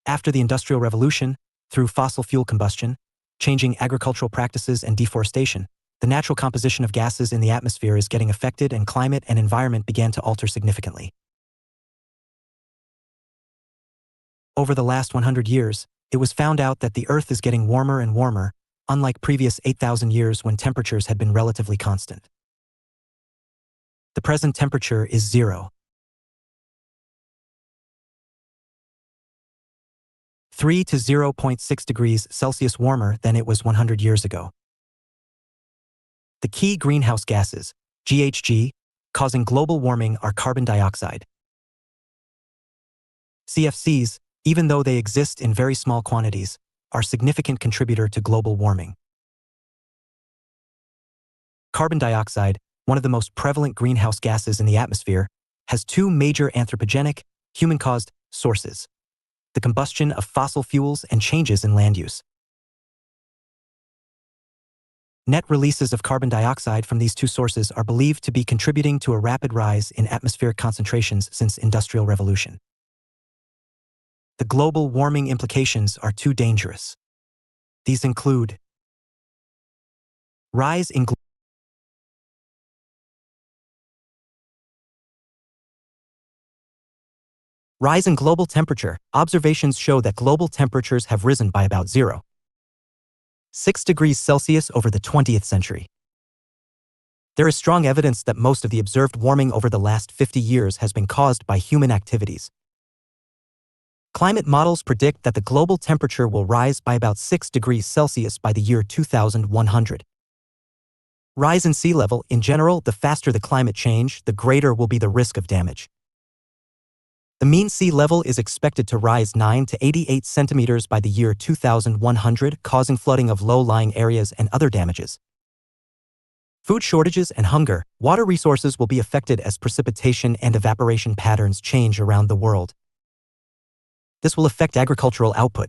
After the Industrial Revolution, through fossil fuel combustion, changing agricultural practices and deforestation, the natural composition of gases in the atmosphere is getting affected and climate and environment began to alter significantly. Over the last 100 years, it was found out that the Earth is getting warmer and warmer, unlike previous 8,000 years when temperatures had been relatively constant. The present temperature is 0.3 to 0.6 degrees Celsius warmer than it was 100 years ago. The key greenhouse gases, GHG, causing global warming are carbon dioxide. CFCs, even though they exist in very small quantities, are a significant contributor to global warming. Carbon dioxide, one of the most prevalent greenhouse gases in the atmosphere, has two major anthropogenic, human-caused sources: the combustion of fossil fuels and changes in land use. Net releases of carbon dioxide from these two sources are believed to be contributing to a rapid rise in atmospheric concentrations since Industrial Revolution. The global warming implications are too dangerous. These include rise in global temperature. Observations show that global temperatures have risen by about 0.6 degrees Celsius over the 20th century. There is strong evidence that most of the observed warming over the last 50 years has been caused by human activities. Climate models predict that the global temperature will rise by about 6 degrees Celsius by the year 2100. Rise in sea level. In general, the faster the climate change, the greater will be the risk of damage. The mean sea level is expected to rise 9 to 88 centimeters by the year 2100, causing flooding of low-lying areas and other damages. Food shortages and hunger. Water resources will be affected as precipitation and evaporation patterns change around the world. This will affect agricultural output.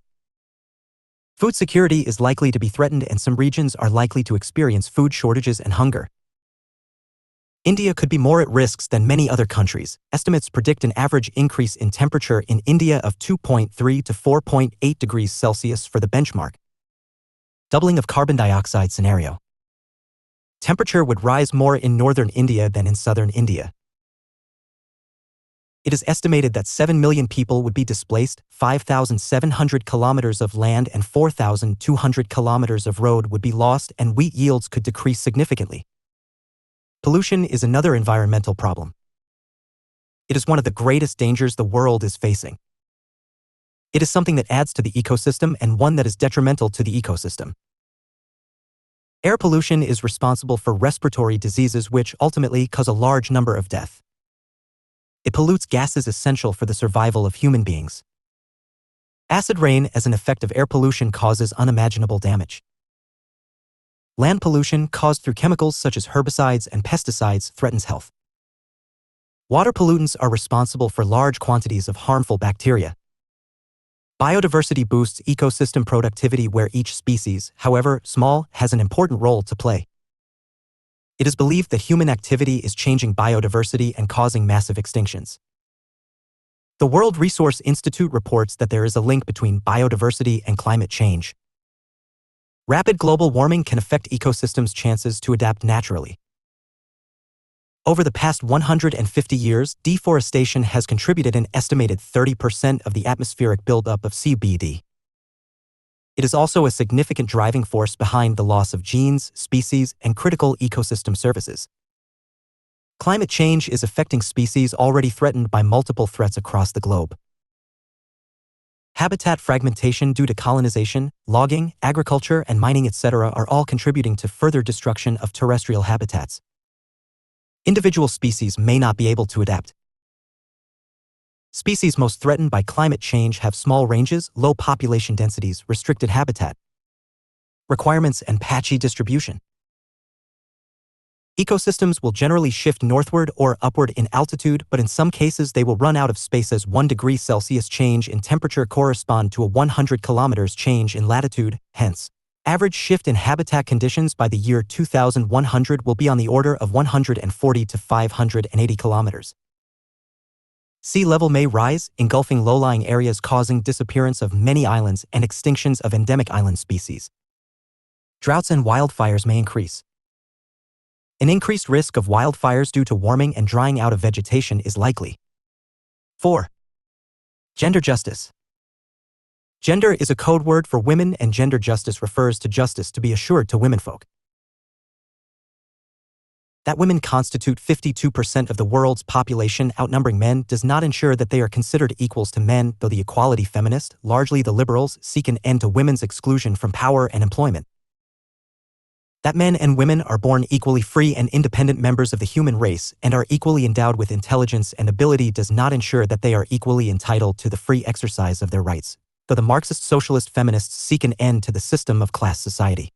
Food security is likely to be threatened and some regions are likely to experience food shortages and hunger. India could be more at risk than many other countries. Estimates predict an average increase in temperature in India of 2.3 to 4.8 degrees Celsius for the benchmark. Doubling of carbon dioxide scenario. Temperature would rise more in northern India than in southern India. It is estimated that 7 million people would be displaced, 5,700 kilometers of land and 4,200 kilometers of road would be lost, and wheat yields could decrease significantly. Pollution is another environmental problem. It is one of the greatest dangers the world is facing. It is something that adds to the ecosystem and one that is detrimental to the ecosystem. Air pollution is responsible for respiratory diseases which ultimately cause a large number of deaths. It pollutes gases essential for the survival of human beings. Acid rain as an effect of air pollution causes unimaginable damage. Land pollution caused through chemicals such as herbicides and pesticides threatens health. Water pollutants are responsible for large quantities of harmful bacteria. Biodiversity boosts ecosystem productivity where each species, however small, has an important role to play. It is believed that human activity is changing biodiversity and causing massive extinctions. The World Resource Institute reports that there is a link between biodiversity and climate change. Rapid global warming can affect ecosystems' chances to adapt naturally. Over the past 150 years, deforestation has contributed an estimated 30% of the atmospheric buildup of CBD. It is also a significant driving force behind the loss of genes, species, and critical ecosystem services. Climate change is affecting species already threatened by multiple threats across the globe. Habitat fragmentation due to colonization, logging, agriculture, and mining, etc., are all contributing to further destruction of terrestrial habitats. Individual species may not be able to adapt. Species most threatened by climate change have small ranges, low population densities, restricted habitat requirements, and patchy distribution. Ecosystems will generally shift northward or upward in altitude, but in some cases they will run out of space as 1 degree Celsius change in temperature correspond to a 100 kilometers change in latitude, hence, average shift in habitat conditions by the year 2100 will be on the order of 140 to 580 kilometers. Sea level may rise, engulfing low-lying areas causing disappearance of many islands and extinctions of endemic island species. Droughts and wildfires may increase. An increased risk of wildfires due to warming and drying out of vegetation is likely. 4. Gender justice. Gender is a code word for women, and gender justice refers to justice to be assured to womenfolk. That women constitute 52% of the world's population outnumbering men does not ensure that they are considered equals to men, though the equality feminists, largely the liberals, seek an end to women's exclusion from power and employment. That men and women are born equally free and independent members of the human race and are equally endowed with intelligence and ability does not ensure that they are equally entitled to the free exercise of their rights, though the Marxist socialist feminists seek an end to the system of class society.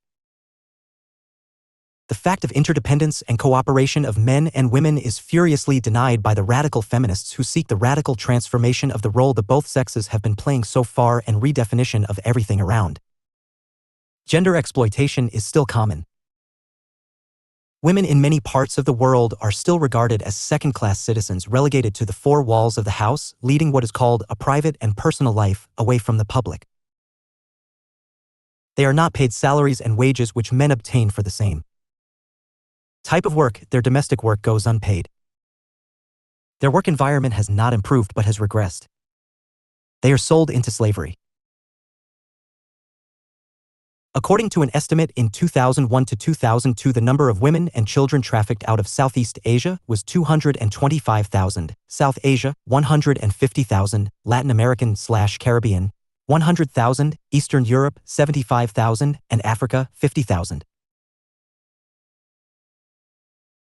The fact of interdependence and cooperation of men and women is furiously denied by the radical feminists who seek the radical transformation of the role that both sexes have been playing so far and redefinition of everything around. Gender exploitation is still common. Women in many parts of the world are still regarded as second-class citizens relegated to the four walls of the house, leading what is called a private and personal life away from the public. They are not paid salaries and wages which men obtain for the same type of work. Their domestic work goes unpaid. Their work environment has not improved but has regressed. They are sold into slavery. According to an estimate in 2001 to 2002, the number of women and children trafficked out of Southeast Asia was 225,000, South Asia, 150,000, Latin American/Caribbean, 100,000, Eastern Europe, 75,000, and Africa, 50,000.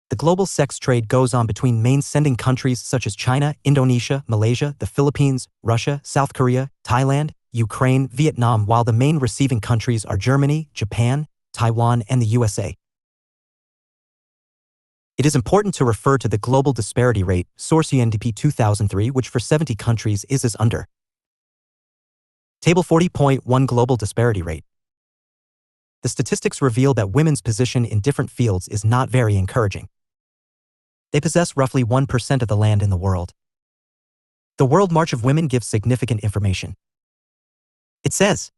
The global sex trade goes on between main sending countries such as China, Indonesia, Malaysia, the Philippines, Russia, South Korea, Thailand, Ukraine, Vietnam, while the main receiving countries are Germany, Japan, Taiwan, and the USA. It is important to refer to the global disparity rate, source UNDP 2003, which for 70 countries is as under. Table 40.1 Global disparity rate. The statistics reveal that women's position in different fields is not very encouraging. They possess roughly 1% of the land in the world. The World March of Women gives significant information. It says,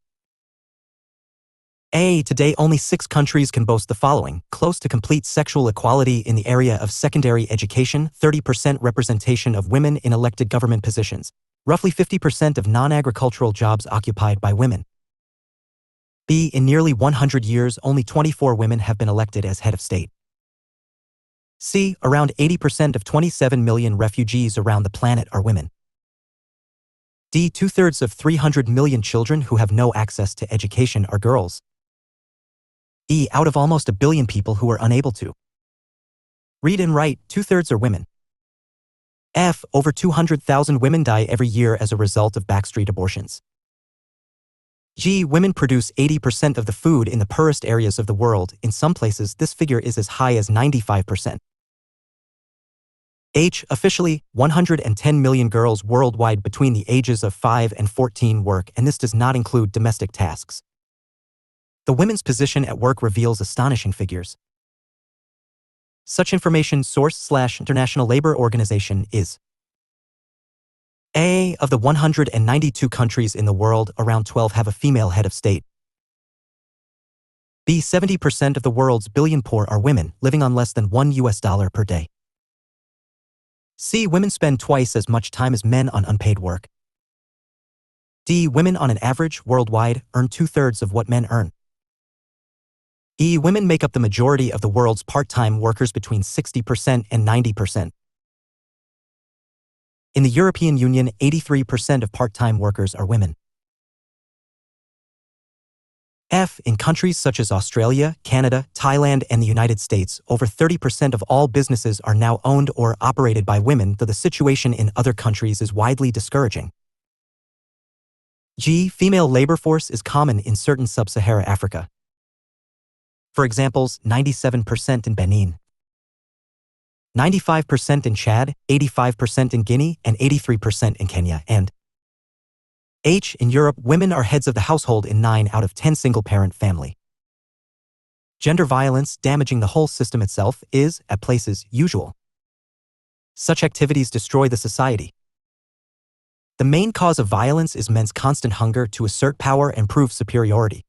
today only 6 countries can boast the following: close to complete sexual equality in the area of secondary education, 30% representation of women in elected government positions, roughly 50% of non-agricultural jobs occupied by women. B. In nearly 100 years, only 24 women have been elected as head of state. C. Around 80% of 27 million refugees around the planet are women. D. 2/3 of 300 million children who have no access to education are girls. E. Out of almost a billion people who are unable to read and write, 2/3 are women. F. Over 200,000 women die every year as a result of backstreet abortions. G. Women produce 80% of the food in the poorest areas of the world. In some places, this figure is as high as 95%. H. Officially, 110 million girls worldwide between the ages of 5 and 14 work, and this does not include domestic tasks. The women's position at work reveals astonishing figures. Such information source/International Labor Organization is A. Of the 192 countries in the world, around 12 have a female head of state. B. 70% of the world's billion poor are women, living on less than $1 per day. C. Women spend twice as much time as men on unpaid work. D. Women on an average, worldwide, earn 2/3 of what men earn. E. Women make up the majority of the world's part-time workers, between 60% and 90%. In the European Union, 83% of part-time workers are women. F. In countries such as Australia, Canada, Thailand, and the United States, over 30% of all businesses are now owned or operated by women, though the situation in other countries is widely discouraging. G. Female labor force is common in certain sub-Sahara Africa. For examples, 97% in Benin, 95% in Chad, 85% in Guinea, and 83% in Kenya, and H. In Europe, women are heads of the household in 9 out of 10 single-parent family. Gender violence damaging the whole system itself is, at places, usual. Such activities destroy the society. The main cause of violence is men's constant hunger to assert power and prove superiority.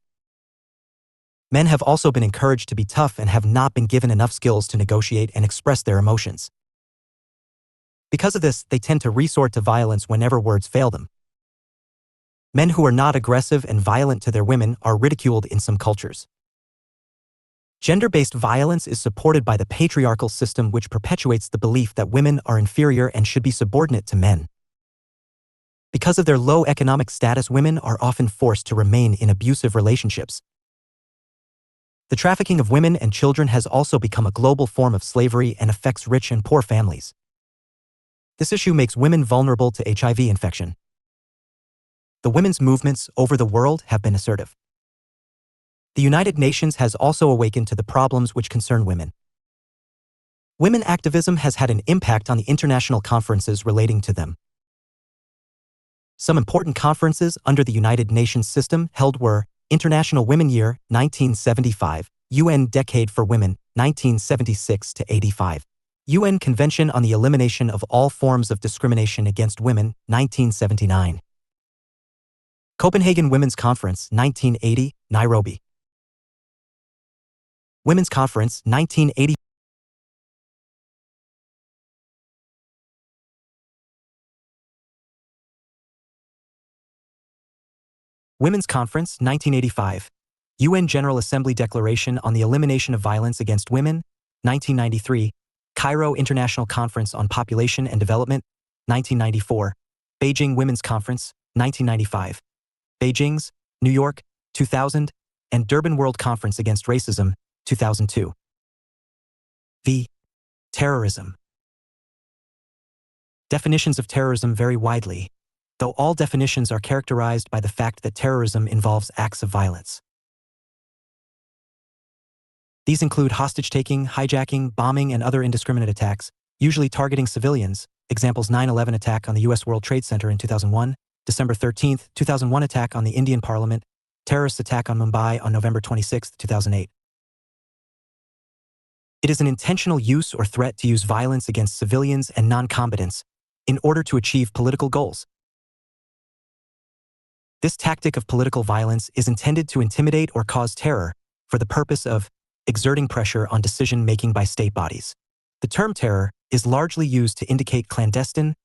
Men have also been encouraged to be tough and have not been given enough skills to negotiate and express their emotions. Because of this, they tend to resort to violence whenever words fail them. Men who are not aggressive and violent to their women are ridiculed in some cultures. Gender-based violence is supported by the patriarchal system, which perpetuates the belief that women are inferior and should be subordinate to men. Because of their low economic status, women are often forced to remain in abusive relationships. The trafficking of women and children has also become a global form of slavery and affects rich and poor families. This issue makes women vulnerable to HIV infection. The women's movements over the world have been assertive. The United Nations has also awakened to the problems which concern women. Women activism has had an impact on the international conferences relating to them. Some important conferences under the United Nations system held were International Women Year, 1975, UN Decade for Women, 1976 to 85, UN Convention on the Elimination of All Forms of Discrimination Against Women, 1979. Copenhagen Women's Conference, 1980, Nairobi. Women's Conference, 1980. Women's Conference, 1985. UN General Assembly Declaration on the Elimination of Violence Against Women, 1993. Cairo International Conference on Population and Development, 1994. Beijing Women's Conference, 1995. Beijing's, New York, 2000, and Durban World Conference Against Racism, 2002. V. Terrorism. Definitions of terrorism vary widely, though all definitions are characterized by the fact that terrorism involves acts of violence. These include hostage-taking, hijacking, bombing, and other indiscriminate attacks, usually targeting civilians. Examples: 9/11 attack on the U.S. World Trade Center in 2001, December 13, 2001 attack on the Indian Parliament, terrorist attack on Mumbai on November 26, 2008. It is an intentional use or threat to use violence against civilians and non-combatants in order to achieve political goals. This tactic of political violence is intended to intimidate or cause terror for the purpose of exerting pressure on decision-making by state bodies. The term terror is largely used to indicate clandestine,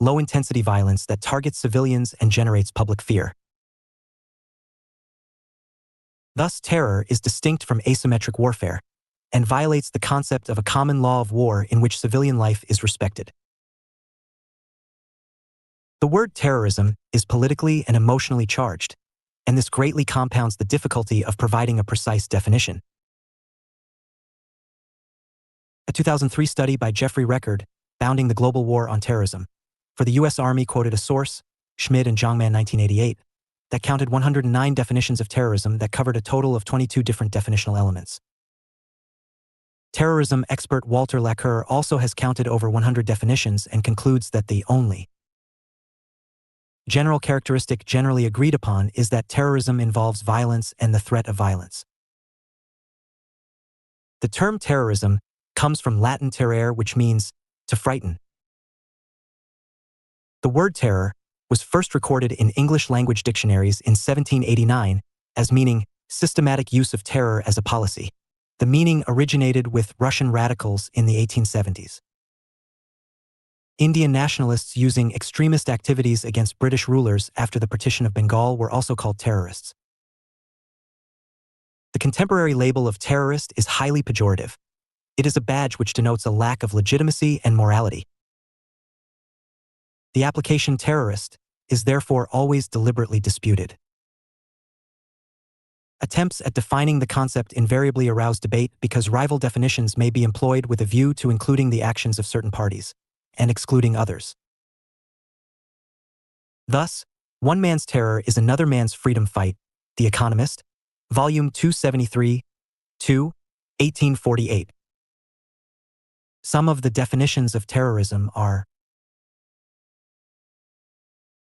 low-intensity violence that targets civilians and generates public fear. Thus, terror is distinct from asymmetric warfare and violates the concept of a common law of war in which civilian life is respected. The word terrorism is politically and emotionally charged, and this greatly compounds the difficulty of providing a precise definition. A 2003 study by Jeffrey Record, Bounding the Global War on Terrorism, for the U.S. Army quoted a source, Schmid and Jongman 1988, that counted 109 definitions of terrorism that covered a total of 22 different definitional elements. Terrorism expert Walter Laqueur also has counted over 100 definitions and concludes that the only general characteristic generally agreed upon is that terrorism involves violence and the threat of violence. The term terrorism comes from Latin terrere, which means to frighten. The word terror was first recorded in English language dictionaries in 1789 as meaning systematic use of terror as a policy. The meaning originated with Russian radicals in the 1870s. Indian nationalists using extremist activities against British rulers after the partition of Bengal were also called terrorists. The contemporary label of terrorist is highly pejorative. It is a badge which denotes a lack of legitimacy and morality. The application terrorist is therefore always deliberately disputed. Attempts at defining the concept invariably arouse debate because rival definitions may be employed with a view to including the actions of certain parties and excluding others. Thus, one man's terror is another man's freedom fight. The Economist, Volume 273, 2, 1848. Some of the definitions of terrorism are: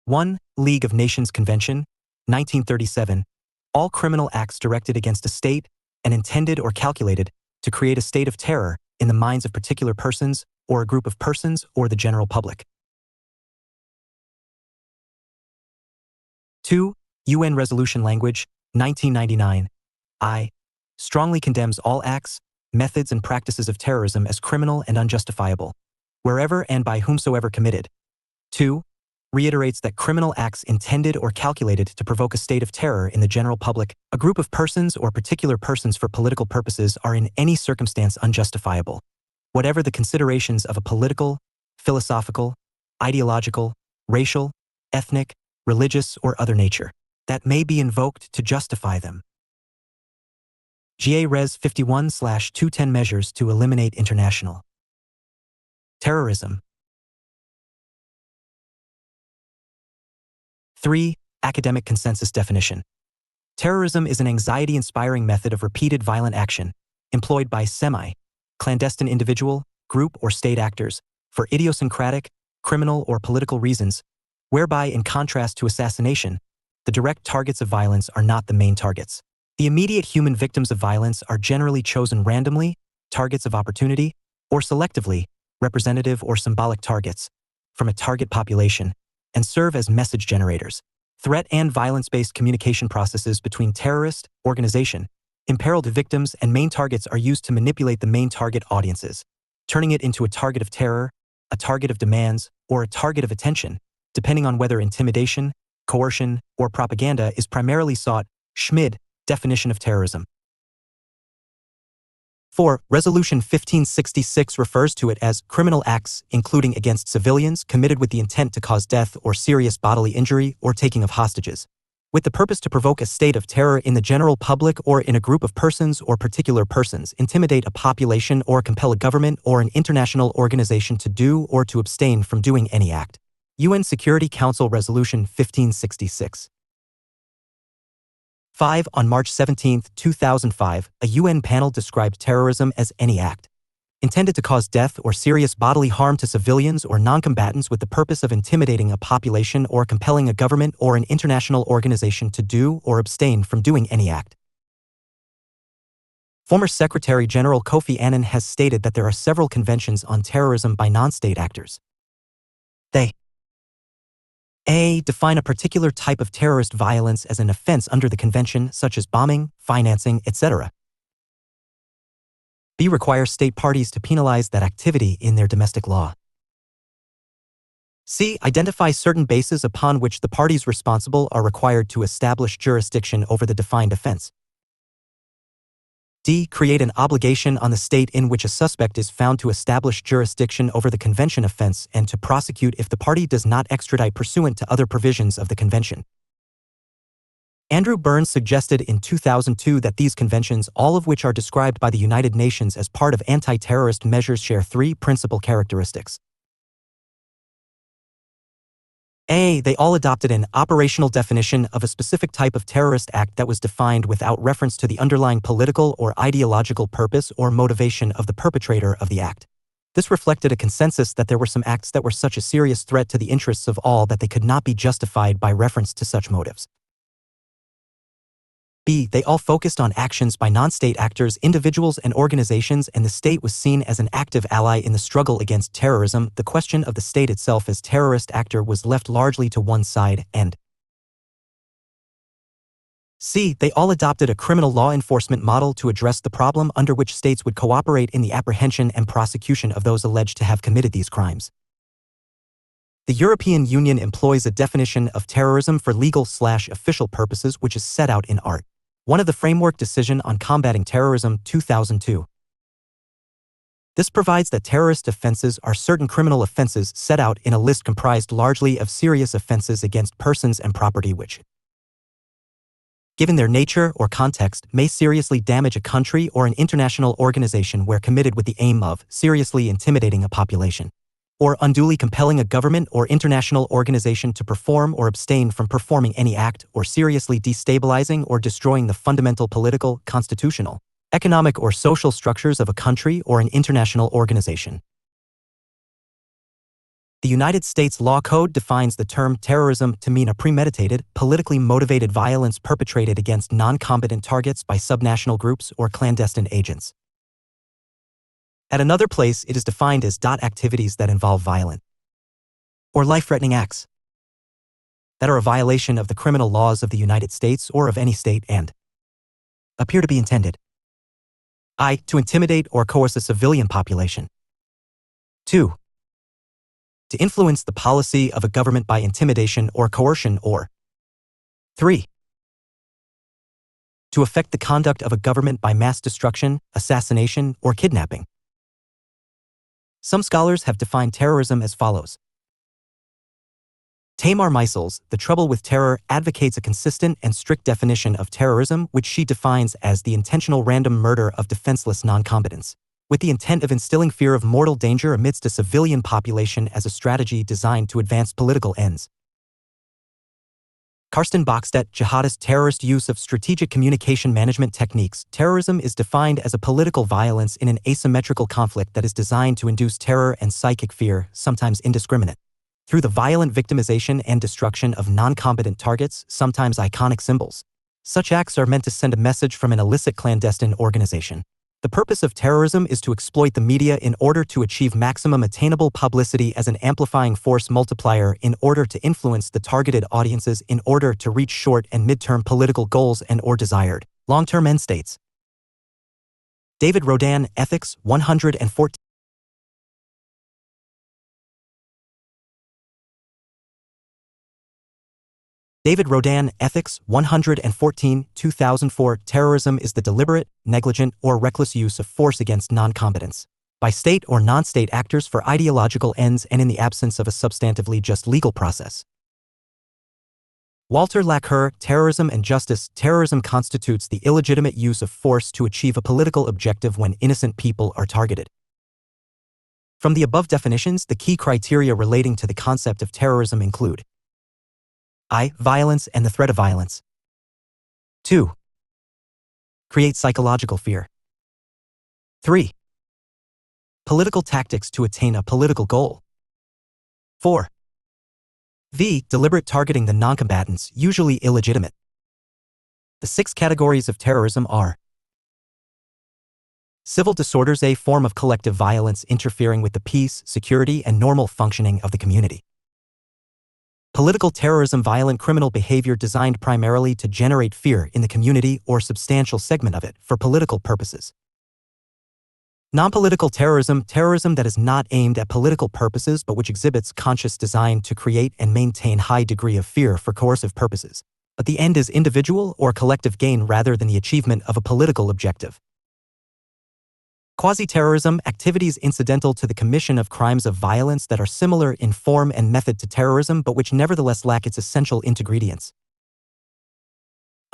1. League of Nations Convention, 1937. All criminal acts directed against a state and intended or calculated to create a state of terror in the minds of particular persons or a group of persons or the general public. 2. UN Resolution Language, 1999. I. Strongly condemns all acts, methods and practices of terrorism as criminal and unjustifiable, wherever and by whomsoever committed. 2. Reiterates that criminal acts intended or calculated to provoke a state of terror in the general public, a group of persons or particular persons for political purposes are in any circumstance unjustifiable, whatever the considerations of a political, philosophical, ideological, racial, ethnic, religious, or other nature, that may be invoked to justify them. GA Res 51/210 Measures to Eliminate International Terrorism. 3. Academic consensus definition. Terrorism is an anxiety-inspiring method of repeated violent action employed by semi-clandestine individual, group, or state actors for idiosyncratic, criminal, or political reasons, whereby, in contrast to assassination, the direct targets of violence are not the main targets. The immediate human victims of violence are generally chosen randomly, targets of opportunity, or selectively, representative or symbolic targets, from a target population, and serve as message generators. Threat and violence-based communication processes between terrorist, organization, imperiled victims, and main targets are used to manipulate the main target audiences, turning it into a target of terror, a target of demands, or a target of attention, depending on whether intimidation, coercion, or propaganda is primarily sought. Schmid, Definition of Terrorism. 4. Resolution 1566 refers to it as criminal acts, including against civilians, committed with the intent to cause death or serious bodily injury or taking of hostages, with the purpose to provoke a state of terror in the general public or in a group of persons or particular persons, intimidate a population or compel a government or an international organization to do or to abstain from doing any act. UN Security Council Resolution 1566. 5. On March 17, 2005, a UN panel described terrorism as any act intended to cause death or serious bodily harm to civilians or non-combatants with the purpose of intimidating a population or compelling a government or an international organization to do or abstain from doing any act. Former Secretary General Kofi Annan has stated that there are several conventions on terrorism by non-state actors. They A. Define a particular type of terrorist violence as an offense under the convention, such as bombing, financing, etc. B. Require state parties to penalize that activity in their domestic law. C. Identify certain bases upon which the parties responsible are required to establish jurisdiction over the defined offense. D. Create an obligation on the state in which a suspect is found to establish jurisdiction over the convention offense and to prosecute if the party does not extradite pursuant to other provisions of the convention. Andrew Burns suggested in 2002 that these conventions, all of which are described by the United Nations as part of anti-terrorist measures, share three principal characteristics. A. They all adopted an operational definition of a specific type of terrorist act that was defined without reference to the underlying political or ideological purpose or motivation of the perpetrator of the act. This reflected a consensus that there were some acts that were such a serious threat to the interests of all that they could not be justified by reference to such motives. B. They all focused on actions by non-state actors, individuals, and organizations, and the state was seen as an active ally in the struggle against terrorism. The question of the state itself as terrorist actor was left largely to one side, and C. They all adopted a criminal law enforcement model to address the problem under which states would cooperate in the apprehension and prosecution of those alleged to have committed these crimes. The European Union employs a definition of terrorism for legal/official purposes which is set out in Art. 1 of the Framework Decision on Combating Terrorism, 2002. This provides that terrorist offenses are certain criminal offenses set out in a list comprised largely of serious offenses against persons and property which, given their nature or context, may seriously damage a country or an international organization where committed with the aim of seriously intimidating a population, or unduly compelling a government or international organization to perform or abstain from performing any act, or seriously destabilizing or destroying the fundamental political, constitutional, economic or social structures of a country or an international organization. The United States Law Code defines the term terrorism to mean a premeditated, politically motivated violence perpetrated against non-combatant targets by subnational groups or clandestine agents. At another place, it is defined as activities that involve violent or life-threatening acts that are a violation of the criminal laws of the United States or of any state and appear to be intended I. to intimidate or coerce a civilian population. 2. To influence the policy of a government by intimidation or coercion, or 3. To affect the conduct of a government by mass destruction, assassination, or kidnapping. Some scholars have defined terrorism as follows. Tamar Meisels, The Trouble with Terror, advocates a consistent and strict definition of terrorism, which she defines as the intentional random murder of defenseless non-combatants, with the intent of instilling fear of mortal danger amidst a civilian population as a strategy designed to advance political ends. Karsten Bachstedt, Jihadist terrorist use of strategic communication management techniques. Terrorism is defined as a political violence in an asymmetrical conflict that is designed to induce terror and psychic fear, sometimes indiscriminate, through the violent victimization and destruction of non-combatant targets, sometimes iconic symbols. Such acts are meant to send a message from an illicit clandestine organization. The purpose of terrorism is to exploit the media in order to achieve maximum attainable publicity as an amplifying force multiplier in order to influence the targeted audiences in order to reach short- and mid-term political goals and/or desired long-term end states. David Rodan, Ethics 114. David Rodan, Ethics 114, 2004. Terrorism is the deliberate, negligent, or reckless use of force against non-combatants by state or non-state actors for ideological ends and in the absence of a substantively just legal process. Walter Laqueur, Terrorism and Justice. Terrorism constitutes the illegitimate use of force to achieve a political objective when innocent people are targeted. From the above definitions, the key criteria relating to the concept of terrorism include I. Violence and the threat of violence. 2. Create psychological fear. 3. Political tactics to attain a political goal. 4. V. Deliberate targeting the non-combatants, usually illegitimate. The 6 categories of terrorism are civil disorders, a form of collective violence interfering with the peace, security, and normal functioning of the community. Political terrorism, violent criminal behavior designed primarily to generate fear in the community or substantial segment of it for political purposes. Non-political terrorism, terrorism that is not aimed at political purposes but which exhibits conscious design to create and maintain high degree of fear for coercive purposes, but the end is individual or collective gain rather than the achievement of a political objective. Quasi-terrorism, activities incidental to the commission of crimes of violence that are similar in form and method to terrorism but which nevertheless lack its essential ingredients.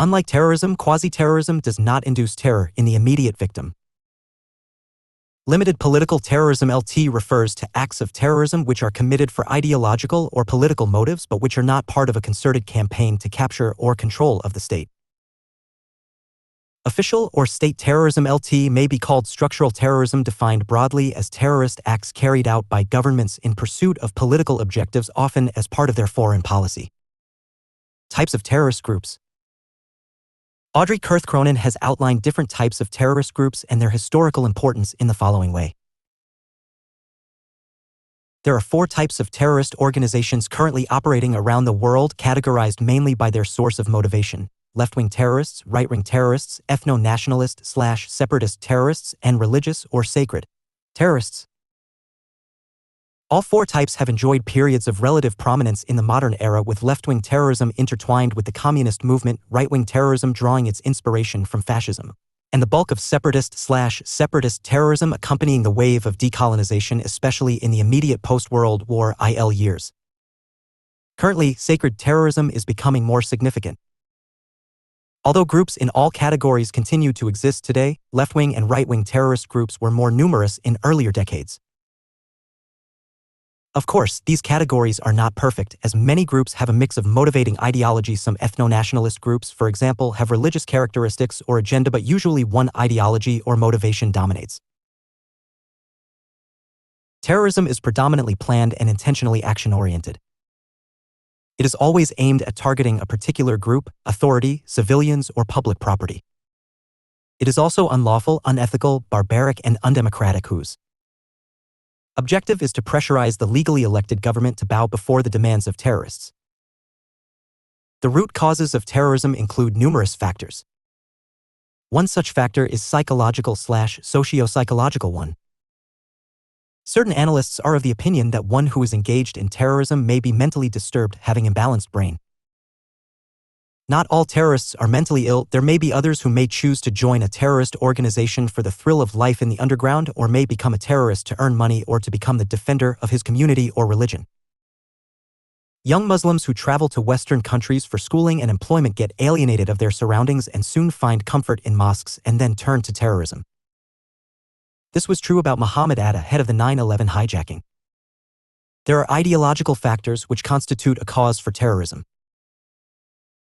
Unlike terrorism, quasi-terrorism does not induce terror in the immediate victim. Limited political terrorism (LT) refers to acts of terrorism which are committed for ideological or political motives but which are not part of a concerted campaign to capture or control of the state. Official or state terrorism (LT) may be called structural terrorism, defined broadly as terrorist acts carried out by governments in pursuit of political objectives, often as part of their foreign policy. Types of terrorist groups. Audrey Kurth-Cronin has outlined different types of terrorist groups and their historical importance in the following way. There are 4 types of terrorist organizations currently operating around the world, categorized mainly by their source of motivation: left-wing terrorists, right-wing terrorists, ethno-nationalist/separatist terrorists, and religious or sacred terrorists. All 4 types have enjoyed periods of relative prominence in the modern era, with left-wing terrorism intertwined with the communist movement, right-wing terrorism drawing its inspiration from fascism, and the bulk of separatist/separatist terrorism accompanying the wave of decolonization, especially in the immediate post-World War IL years. Currently, sacred terrorism is becoming more significant. Although groups in all categories continue to exist today, left-wing and right-wing terrorist groups were more numerous in earlier decades. Of course, these categories are not perfect, as many groups have a mix of motivating ideologies. Some ethno-nationalist groups, for example, have religious characteristics or agenda, but usually one ideology or motivation dominates. Terrorism is predominantly planned and intentionally action-oriented. It is always aimed at targeting a particular group, authority, civilians, or public property. It is also unlawful, unethical, barbaric, and undemocratic whose objective is to pressurize the legally elected government to bow before the demands of terrorists. The root causes of terrorism include numerous factors. One such factor is psychological/socio-psychological one. Certain analysts are of the opinion that one who is engaged in terrorism may be mentally disturbed, having imbalanced brain. Not all terrorists are mentally ill. There may be others who may choose to join a terrorist organization for the thrill of life in the underground, or may become a terrorist to earn money or to become the defender of his community or religion. Young Muslims who travel to Western countries for schooling and employment get alienated of their surroundings and soon find comfort in mosques and then turn to terrorism. This was true about Muhammad Atta, head of the 9/11 hijacking. There are ideological factors which constitute a cause for terrorism.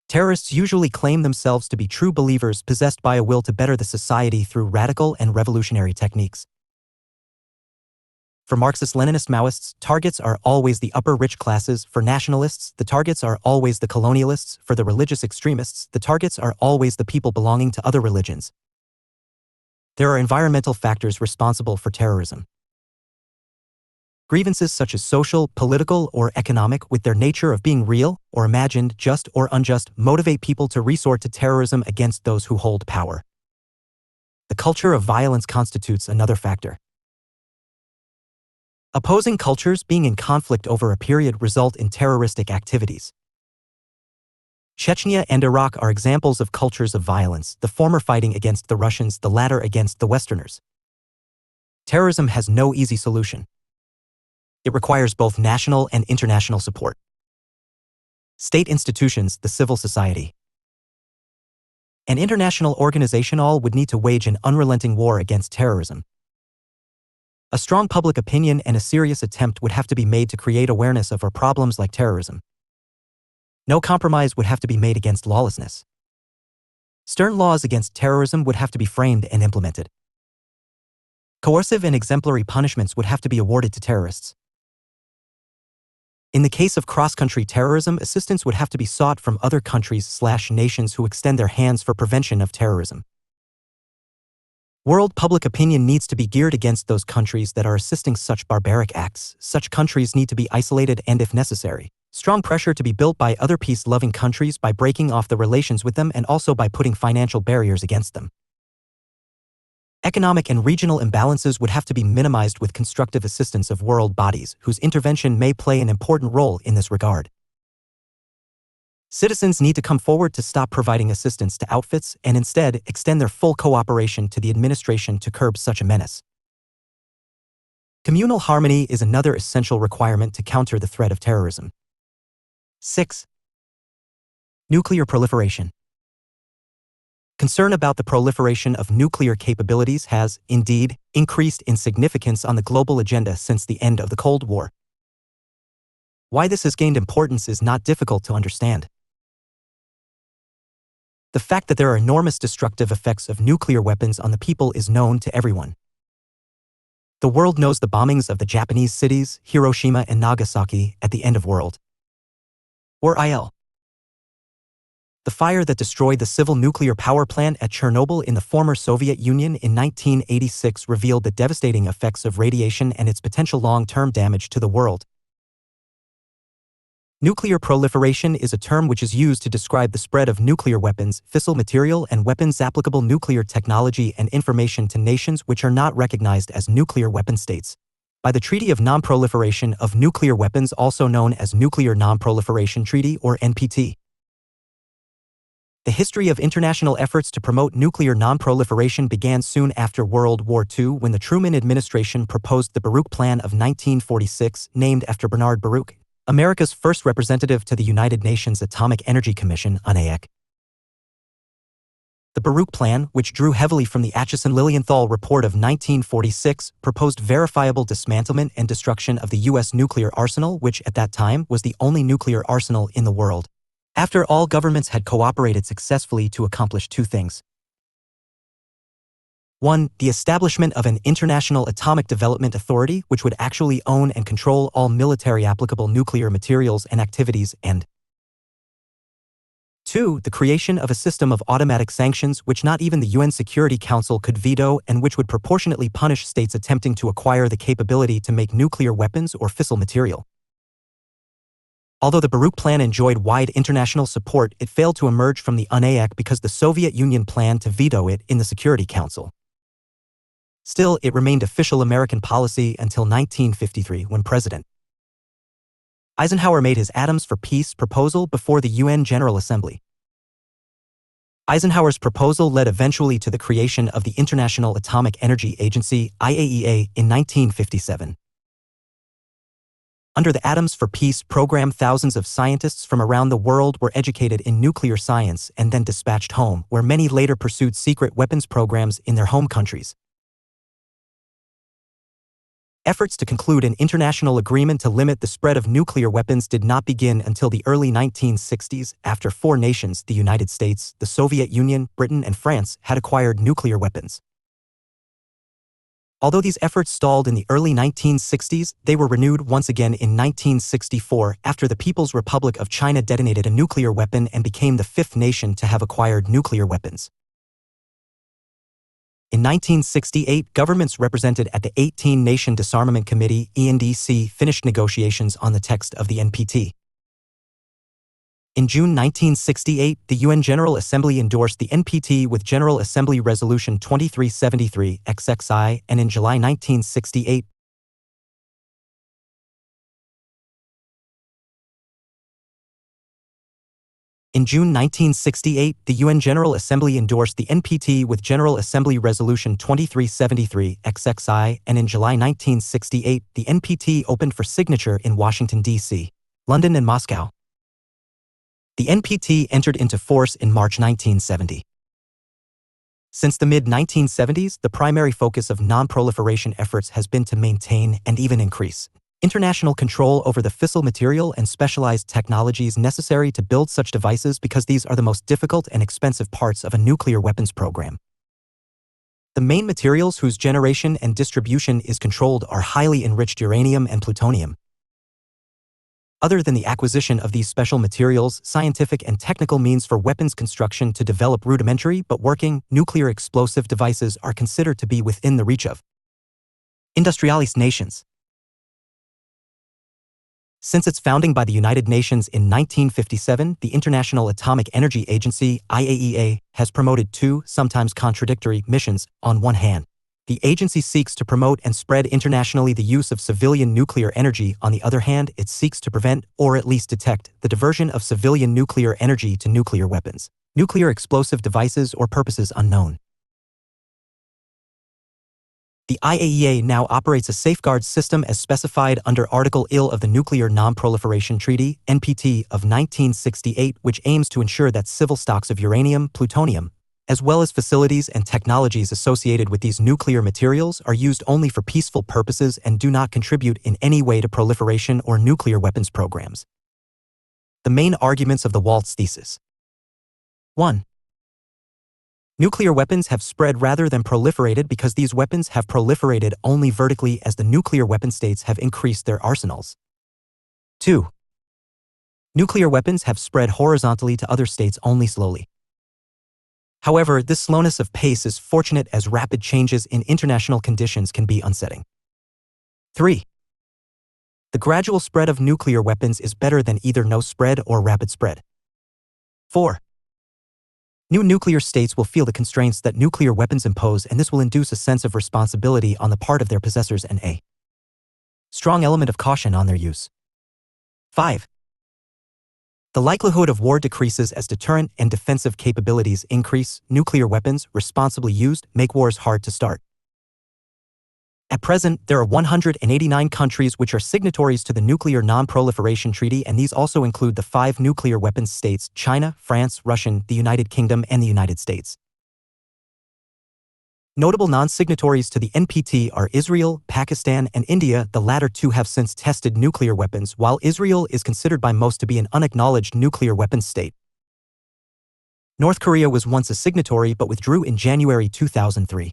Terrorists usually claim themselves to be true believers possessed by a will to better the society through radical and revolutionary techniques. For Marxist-Leninist Maoists, targets are always the upper rich classes. For nationalists, the targets are always the colonialists. For the religious extremists, the targets are always the people belonging to other religions. There are environmental factors responsible for terrorism. Grievances such as social, political, or economic, with their nature of being real or imagined, just or unjust, motivate people to resort to terrorism against those who hold power. The culture of violence constitutes another factor. Opposing cultures being in conflict over a period result in terroristic activities. Chechnya and Iraq are examples of cultures of violence, the former fighting against the Russians, the latter against the Westerners. Terrorism has no easy solution. It requires both national and international support. State institutions, the civil society, and international organization all would need to wage an unrelenting war against terrorism. A strong public opinion and a serious attempt would have to be made to create awareness of our problems like terrorism. No compromise would have to be made against lawlessness. Stern laws against terrorism would have to be framed and implemented. Coercive and exemplary punishments would have to be awarded to terrorists. In the case of cross-country terrorism, assistance would have to be sought from other countries/nations who extend their hands for prevention of terrorism. World public opinion needs to be geared against those countries that are assisting such barbaric acts. Such countries need to be isolated and, if necessary, strong pressure to be built by other peace-loving countries by breaking off the relations with them and also by putting financial barriers against them. Economic and regional imbalances would have to be minimized with constructive assistance of world bodies, whose intervention may play an important role in this regard. Citizens need to come forward to stop providing assistance to outfits and instead extend their full cooperation to the administration to curb such a menace. Communal harmony is another essential requirement to counter the threat of terrorism. 6. Nuclear proliferation. Concern about the proliferation of nuclear capabilities has, indeed, increased in significance on the global agenda since the end of the Cold War. Why this has gained importance is not difficult to understand. The fact that there are enormous destructive effects of nuclear weapons on the people is known to everyone. The world knows the bombings of the Japanese cities, Hiroshima and Nagasaki, at the end of World War I. The fire that destroyed the civil nuclear power plant at Chernobyl in the former Soviet Union in 1986 revealed the devastating effects of radiation and its potential long-term damage to the world. Nuclear proliferation is a term which is used to describe the spread of nuclear weapons, fissile material and weapons applicable nuclear technology and information to nations which are not recognized as nuclear weapon states. By the Treaty of Non-Proliferation of Nuclear Weapons, also known as Nuclear Non-Proliferation Treaty or NPT. The history of international efforts to promote nuclear non-proliferation began soon after World War II when the Truman administration proposed the Baruch Plan of 1946, named after Bernard Baruch, America's first representative to the United Nations Atomic Energy Commission, UNAEC. The Baruch Plan, which drew heavily from the Acheson-Lilienthal Report of 1946, proposed verifiable dismantlement and destruction of the U.S. nuclear arsenal, which at that time was the only nuclear arsenal in the world, after all governments had cooperated successfully to accomplish two things. 1. The establishment of an International Atomic Development Authority which would actually own and control all military applicable nuclear materials and activities, and 2. The creation of a system of automatic sanctions which not even the UN Security Council could veto and which would proportionately punish states attempting to acquire the capability to make nuclear weapons or fissile material. Although the Baruch Plan enjoyed wide international support, it failed to emerge from the UNAEC because the Soviet Union planned to veto it in the Security Council. Still, it remained official American policy until 1953 when President Eisenhower made his Atoms for Peace proposal before the UN General Assembly. Eisenhower's proposal led eventually to the creation of the International Atomic Energy Agency, IAEA, in 1957. Under the Atoms for Peace program, thousands of scientists from around the world were educated in nuclear science and then dispatched home, where many later pursued secret weapons programs in their home countries. Efforts to conclude an international agreement to limit the spread of nuclear weapons did not begin until the early 1960s, after four nations, the United States, the Soviet Union, Britain, and France, had acquired nuclear weapons. Although these efforts stalled in the early 1960s, they were renewed once again in 1964 after the People's Republic of China detonated a nuclear weapon and became the fifth nation to have acquired nuclear weapons. In 1968, governments represented at the 18-Nation Disarmament Committee, ENDC, finished negotiations on the text of the NPT. In June 1968, the UN General Assembly endorsed the NPT with General Assembly Resolution 2373 XXI, and in July 1968, the UN General Assembly endorsed the NPT with General Assembly Resolution 2373 XXI, and in July 1968, the NPT opened for signature in Washington, D.C., London, and Moscow. The NPT entered into force in March 1970. Since the mid-1970s, the primary focus of non-proliferation efforts has been to maintain and even increase international control over the fissile material and specialized technologies necessary to build such devices, because these are the most difficult and expensive parts of a nuclear weapons program. The main materials whose generation and distribution is controlled are highly enriched uranium and plutonium. Other than the acquisition of these special materials, scientific and technical means for weapons construction to develop rudimentary but working nuclear explosive devices are considered to be within the reach of industrialist nations. Since its founding by the United Nations in 1957, the International Atomic Energy Agency, IAEA, has promoted two, sometimes contradictory, missions. On one hand, the agency seeks to promote and spread internationally the use of civilian nuclear energy. On the other hand, it seeks to prevent, or at least detect, the diversion of civilian nuclear energy to nuclear weapons, nuclear explosive devices, or purposes unknown. The IAEA now operates a safeguard system as specified under Article I of the Nuclear Non-Proliferation Treaty, NPT, of 1968, which aims to ensure that civil stocks of uranium, plutonium, as well as facilities and technologies associated with these nuclear materials are used only for peaceful purposes and do not contribute in any way to proliferation or nuclear weapons programs. The main arguments of the Waltz thesis. 1. Nuclear weapons have spread rather than proliferated because these weapons have proliferated only vertically as the nuclear weapon states have increased their arsenals. 2. Nuclear weapons have spread horizontally to other states only slowly. However, this slowness of pace is fortunate as rapid changes in international conditions can be unsettling. 3. The gradual spread of nuclear weapons is better than either no spread or rapid spread. 4. New nuclear states will feel the constraints that nuclear weapons impose, and this will induce a sense of responsibility on the part of their possessors and a strong element of caution on their use. 5. The likelihood of war decreases as deterrent and defensive capabilities increase. Nuclear weapons, responsibly used, make wars hard to start. At present, there are 189 countries which are signatories to the Nuclear Non-Proliferation Treaty, and these also include the 5 nuclear weapons states: China, France, Russia, the United Kingdom, and the United States. Notable non-signatories to the NPT are Israel, Pakistan, and India. The latter two have since tested nuclear weapons, while Israel is considered by most to be an unacknowledged nuclear weapons state. North Korea was once a signatory but withdrew in January 2003.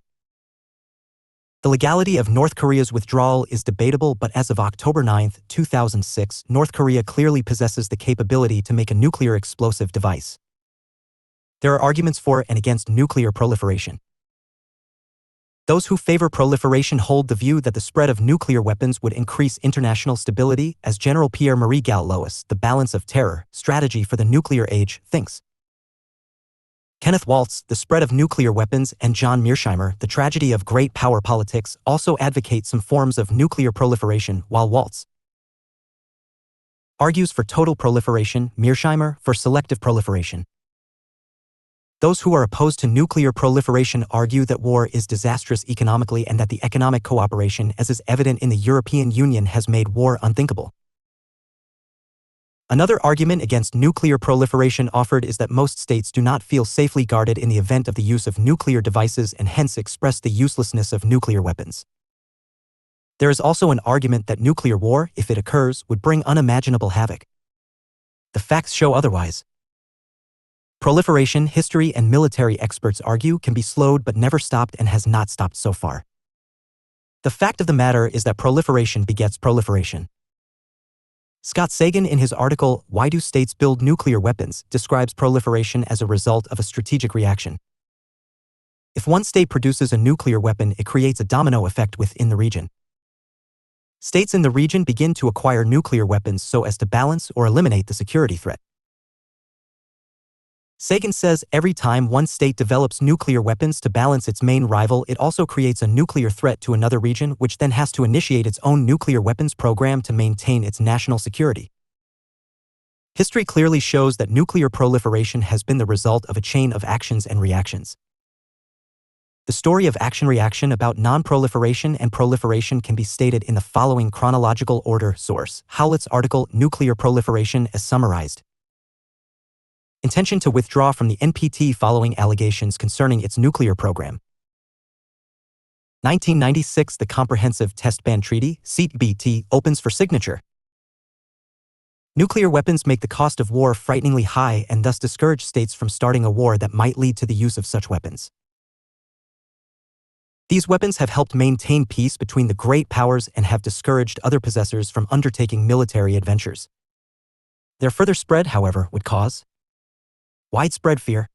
The legality of North Korea's withdrawal is debatable, but as of October 9, 2006, North Korea clearly possesses the capability to make a nuclear explosive device. There are arguments for and against nuclear proliferation. Those who favor proliferation hold the view that the spread of nuclear weapons would increase international stability, as General Pierre-Marie Gallois, The Balance of Terror, Strategy for the Nuclear Age, thinks. Kenneth Waltz, The Spread of Nuclear Weapons, and John Mearsheimer, The Tragedy of Great Power Politics, also advocate some forms of nuclear proliferation, while Waltz argues for total proliferation, Mearsheimer for selective proliferation. Those who are opposed to nuclear proliferation argue that war is disastrous economically and that the economic cooperation, as is evident in the European Union, has made war unthinkable. Another argument against nuclear proliferation offered is that most states do not feel safely guarded in the event of the use of nuclear devices and hence express the uselessness of nuclear weapons. There is also an argument that nuclear war, if it occurs, would bring unimaginable havoc. The facts show otherwise. Proliferation, history and military experts argue, can be slowed but never stopped and has not stopped so far. The fact of the matter is that proliferation begets proliferation. Scott Sagan, in his article, Why Do States Build Nuclear Weapons?, describes proliferation as a result of a strategic reaction. If one state produces a nuclear weapon, it creates a domino effect within the region. States in the region begin to acquire nuclear weapons so as to balance or eliminate the security threat. Sagan says every time one state develops nuclear weapons to balance its main rival, it also creates a nuclear threat to another region, which then has to initiate its own nuclear weapons program to maintain its national security. History clearly shows that nuclear proliferation has been the result of a chain of actions and reactions. The story of action-reaction about non-proliferation and proliferation can be stated in the following chronological order. Source: Howlett's article, Nuclear Proliferation as Summarized. Intention to withdraw from the NPT following allegations concerning its nuclear program. 1996, the Comprehensive Test Ban Treaty, CTBT, opens for signature. Nuclear weapons make the cost of war frighteningly high and thus discourage states from starting a war that might lead to the use of such weapons. These weapons have helped maintain peace between the great powers and have discouraged other possessors from undertaking military adventures. Their further spread, however, would cause widespread fear.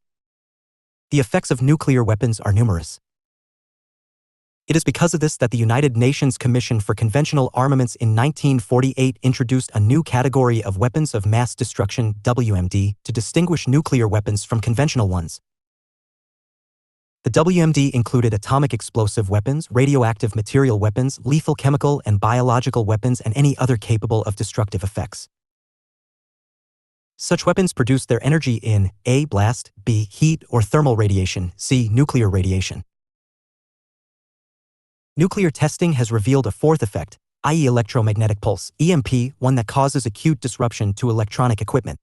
The effects of nuclear weapons are numerous. It is because of this that the United Nations Commission for Conventional Armaments in 1948 introduced a new category of weapons of mass destruction, WMD, to distinguish nuclear weapons from conventional ones. The WMD included atomic explosive weapons, radioactive material weapons, lethal chemical and biological weapons, and any other capable of destructive effects. Such weapons produce their energy in A. blast, B. heat or thermal radiation, C. nuclear radiation. Nuclear testing has revealed a fourth effect, i.e. electromagnetic pulse, EMP, one that causes acute disruption to electronic equipment.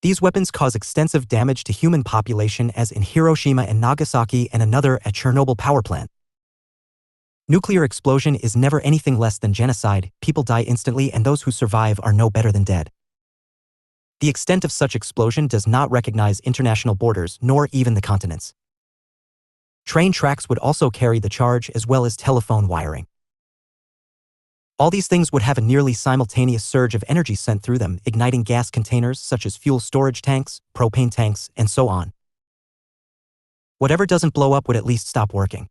These weapons cause extensive damage to human population, as in Hiroshima and Nagasaki, and another at Chernobyl power plant. Nuclear explosion is never anything less than genocide. People die instantly, and those who survive are no better than dead. The extent of such explosion does not recognize international borders, nor even the continents. Train tracks would also carry the charge, as well as telephone wiring. All these things would have a nearly simultaneous surge of energy sent through them, igniting gas containers such as fuel storage tanks, propane tanks, and so on. Whatever doesn't blow up would at least stop working.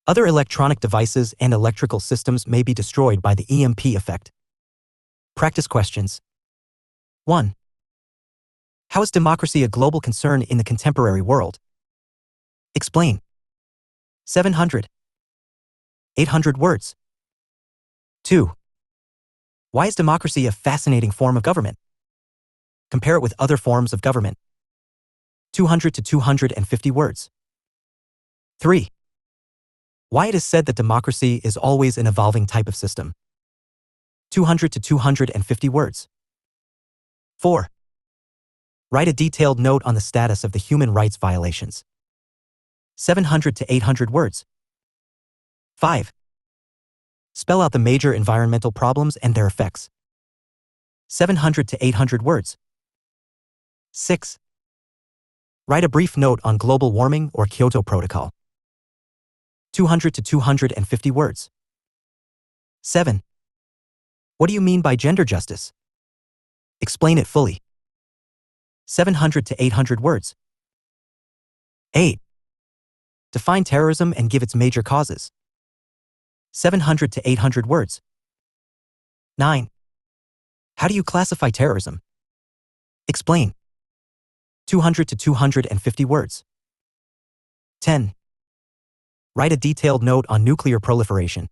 Other electronic devices and electrical systems may be destroyed by the EMP effect. Practice questions. 1. How is democracy a global concern in the contemporary world? Explain. 700. 800 words. 2. Why is democracy a fascinating form of government? Compare it with other forms of government. 200 to 250 words. 3. Why it is said that democracy is always an evolving type of system. 200 to 250 words. 4. Write a detailed note on the status of the human rights violations. 700 to 800 words. 5. Spell out the major environmental problems and their effects. 700 to 800 words. 6. Write a brief note on global warming or Kyoto Protocol. 200 to 250 words. 7. What do you mean by gender justice? Explain it fully. 700 to 800 words. 8. Define terrorism and give its major causes. 700 to 800 words. 9. How do you classify terrorism? Explain. 200 to 250 words. 10. Write a detailed note on nuclear proliferation.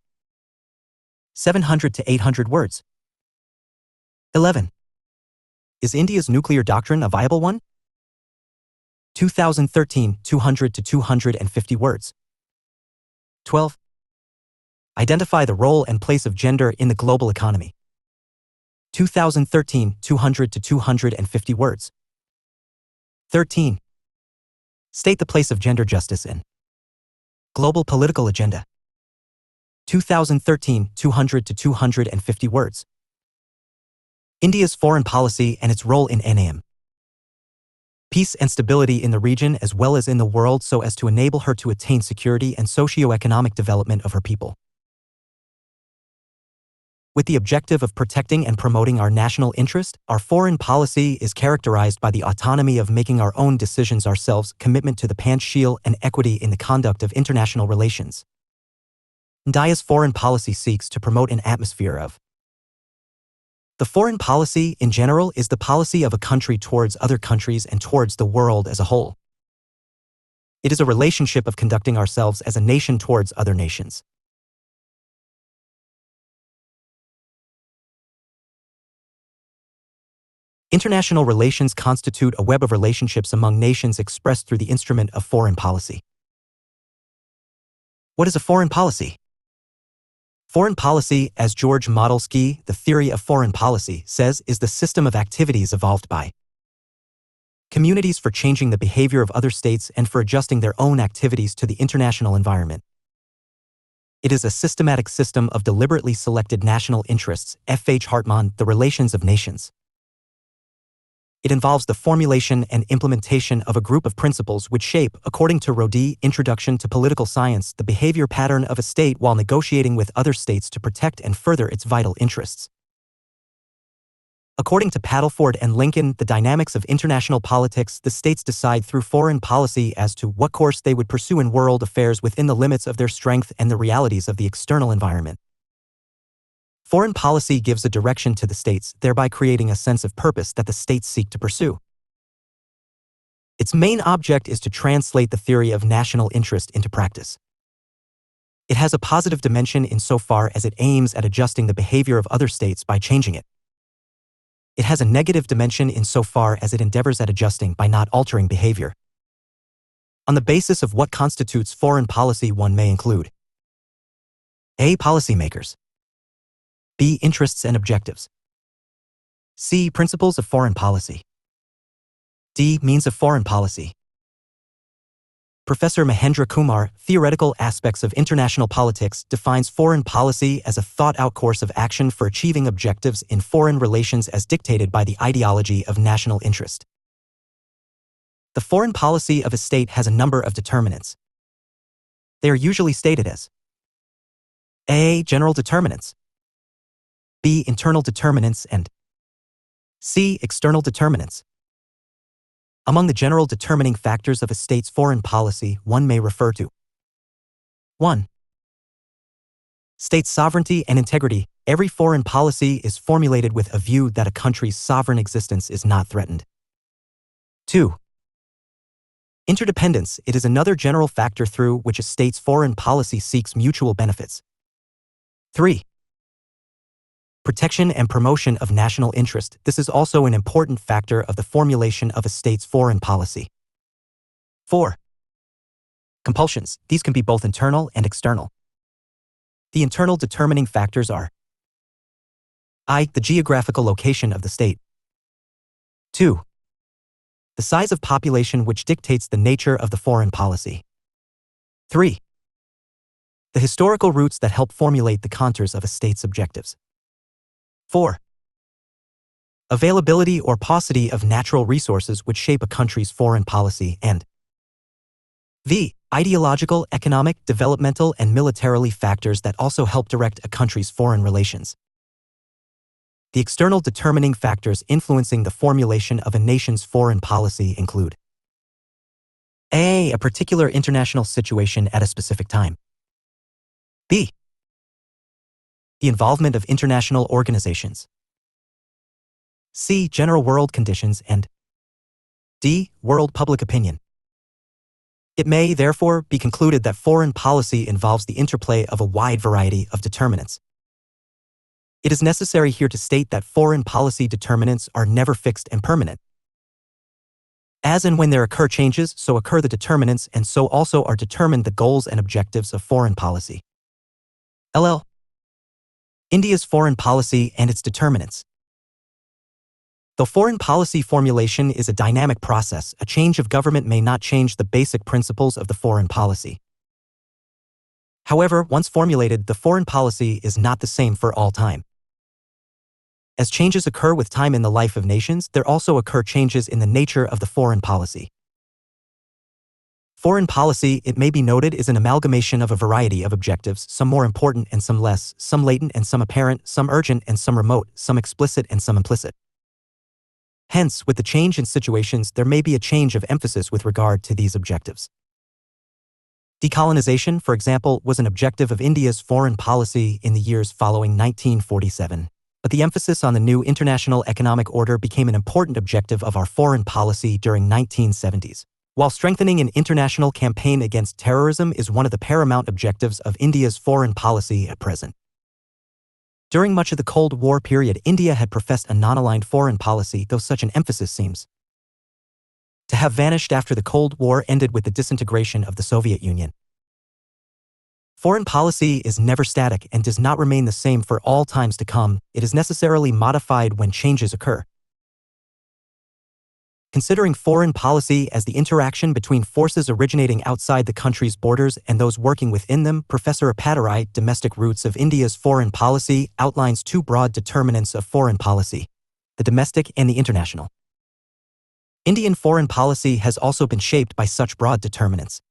700 to 800 words. 11. Is India's nuclear doctrine a viable one? 2013, 200 to 250 words. 12. Identify the role and place of gender in the global economy. 2013, 200 to 250 words. 13. State the place of gender justice in global political agenda. 2013, 200 to 250 words. India's foreign policy and its role in NAM. Peace and stability in the region as well as in the world, so as to enable her to attain security and socio-economic development of her people. With the objective of protecting and promoting our national interest, our foreign policy is characterized by the autonomy of making our own decisions ourselves, commitment to the Panchsheel, and equity in the conduct of international relations. India's foreign policy seeks to promote an atmosphere of the foreign policy, in general, is the policy of a country towards other countries and towards the world as a whole. It is a relationship of conducting ourselves as a nation towards other nations. International relations constitute a web of relationships among nations expressed through the instrument of foreign policy. What is a foreign policy? Foreign policy, as George Modelsky, The Theory of Foreign Policy, says, is the system of activities evolved by communities for changing the behavior of other states and for adjusting their own activities to the international environment. It is a systematic system of deliberately selected national interests. F. H. Hartman, The Relations of Nations. It involves the formulation and implementation of a group of principles which shape, according to Rodi, Introduction to Political Science, the behavior pattern of a state while negotiating with other states to protect and further its vital interests. According to Paddleford and Lincoln, the dynamics of international politics, the states decide through foreign policy as to what course they would pursue in world affairs within the limits of their strength and the realities of the external environment. Foreign policy gives a direction to the states, thereby creating a sense of purpose that the states seek to pursue. Its main object is to translate the theory of national interest into practice. It has a positive dimension insofar as it aims at adjusting the behavior of other states by changing it. It has a negative dimension insofar as it endeavors at adjusting by not altering behavior. On the basis of what constitutes foreign policy, one may include A. Policymakers. B. Interests and objectives. C. Principles of foreign policy. D. Means of foreign policy. Professor Mahendra Kumar, Theoretical Aspects of International Politics, defines foreign policy as a thought-out course of action for achieving objectives in foreign relations as dictated by the ideology of national interest. The foreign policy of a state has a number of determinants. They are usually stated as A. General determinants, B. Internal determinants, and C. External determinants. Among the general determining factors of a state's foreign policy, one may refer to 1. State sovereignty and integrity. Every foreign policy is formulated with a view that a country's sovereign existence is not threatened. 2. Interdependence. It is another general factor through which a state's foreign policy seeks mutual benefits. 3. Protection and promotion of national interest. This is also an important factor of the formulation of a state's foreign policy. 4. Compulsions. These can be both internal and external. The internal determining factors are I. The geographical location of the state. 2. The size of population, which dictates the nature of the foreign policy. 3. The historical roots that help formulate the contours of a state's objectives. 4. Availability or paucity of natural resources which shape a country's foreign policy, and V. Ideological, economic, developmental, and militarily factors that also help direct a country's foreign relations. The external determining factors influencing the formulation of a nation's foreign policy include A. A particular international situation at a specific time. B. The involvement of international organizations. C. General world conditions, and D. World public opinion. It may, therefore, be concluded that foreign policy involves the interplay of a wide variety of determinants. It is necessary here to state that foreign policy determinants are never fixed and permanent. As and when there occur changes, so occur the determinants, and so also are determined the goals and objectives of foreign policy. LL. India's foreign policy and its determinants. Though foreign policy formulation is a dynamic process, a change of government may not change the basic principles of the foreign policy. However, once formulated, the foreign policy is not the same for all time. As changes occur with time in the life of nations, there also occur changes in the nature of the foreign policy. Foreign policy, it may be noted, is an amalgamation of a variety of objectives, some more important and some less, some latent and some apparent, some urgent and some remote, some explicit and some implicit. Hence, with the change in situations, there may be a change of emphasis with regard to these objectives. Decolonization, for example, was an objective of India's foreign policy in the years following 1947. But the emphasis on the new international economic order became an important objective of our foreign policy during 1970s. While strengthening an international campaign against terrorism is one of the paramount objectives of India's foreign policy at present. During much of the Cold War period, India had professed a non-aligned foreign policy, though such an emphasis seems to have vanished after the Cold War ended with the disintegration of the Soviet Union. Foreign policy is never static and does not remain the same for all times to come. It is necessarily modified when changes occur. Considering foreign policy as the interaction between forces originating outside the country's borders and those working within them, Professor Appadurai, Domestic Roots of India's Foreign Policy, outlines two broad determinants of foreign policy: the domestic and the international. Indian foreign policy has also been shaped by such broad determinants.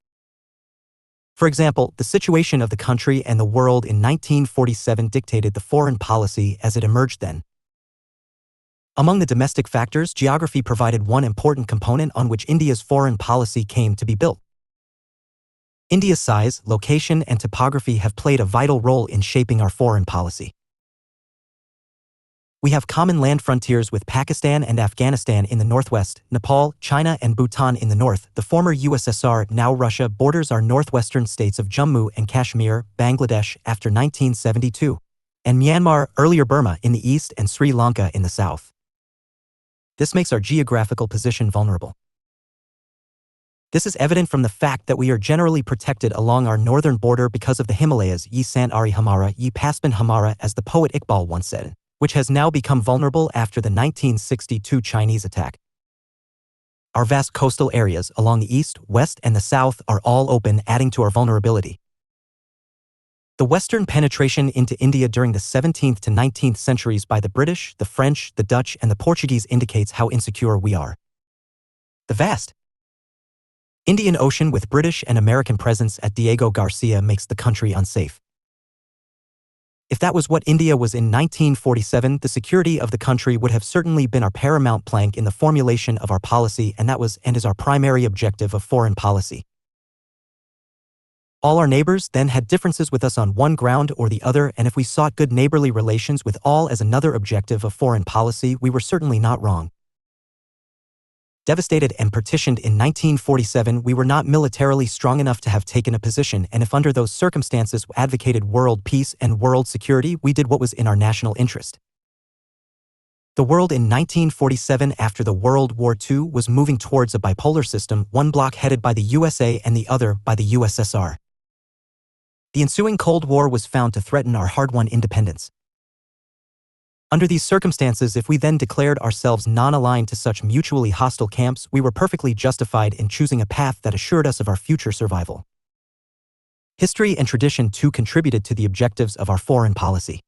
For example, the situation of the country and the world in 1947 dictated the foreign policy as it emerged then. Among the domestic factors, geography provided one important component on which India's foreign policy came to be built. India's size, location, and topography have played a vital role in shaping our foreign policy. We have common land frontiers with Pakistan and Afghanistan in the northwest, Nepal, China, and Bhutan in the north. The former USSR, now Russia, borders our northwestern states of Jammu and Kashmir, Bangladesh after 1972, and Myanmar, earlier Burma, in the east and Sri Lanka in the south. This makes our geographical position vulnerable. This is evident from the fact that we are generally protected along our northern border because of the Himalayas, ye Sant Ari Hamara, ye Paspan Hamara, as the poet Iqbal once said, which has now become vulnerable after the 1962 Chinese attack. Our vast coastal areas along the east, west, and the south are all open, adding to our vulnerability. The Western penetration into India during the 17th to 19th centuries by the British, the French, the Dutch, and the Portuguese indicates how insecure we are. The vast Indian Ocean with British and American presence at Diego Garcia makes the country unsafe. If that was what India was in 1947, the security of the country would have certainly been our paramount plank in the formulation of our policy, and that was and is our primary objective of foreign policy. All our neighbors then had differences with us on one ground or the other, and if we sought good neighborly relations with all as another objective of foreign policy, we were certainly not wrong. Devastated and partitioned in 1947, we were not militarily strong enough to have taken a position, and if under those circumstances we advocated world peace and world security, we did what was in our national interest. The world in 1947 after the World War II was moving towards a bipolar system, one bloc headed by the USA and the other by the USSR. The ensuing Cold War was found to threaten our hard-won independence. Under these circumstances, if we then declared ourselves non-aligned to such mutually hostile camps, we were perfectly justified in choosing a path that assured us of our future survival. History and tradition too contributed to the objectives of our foreign policy.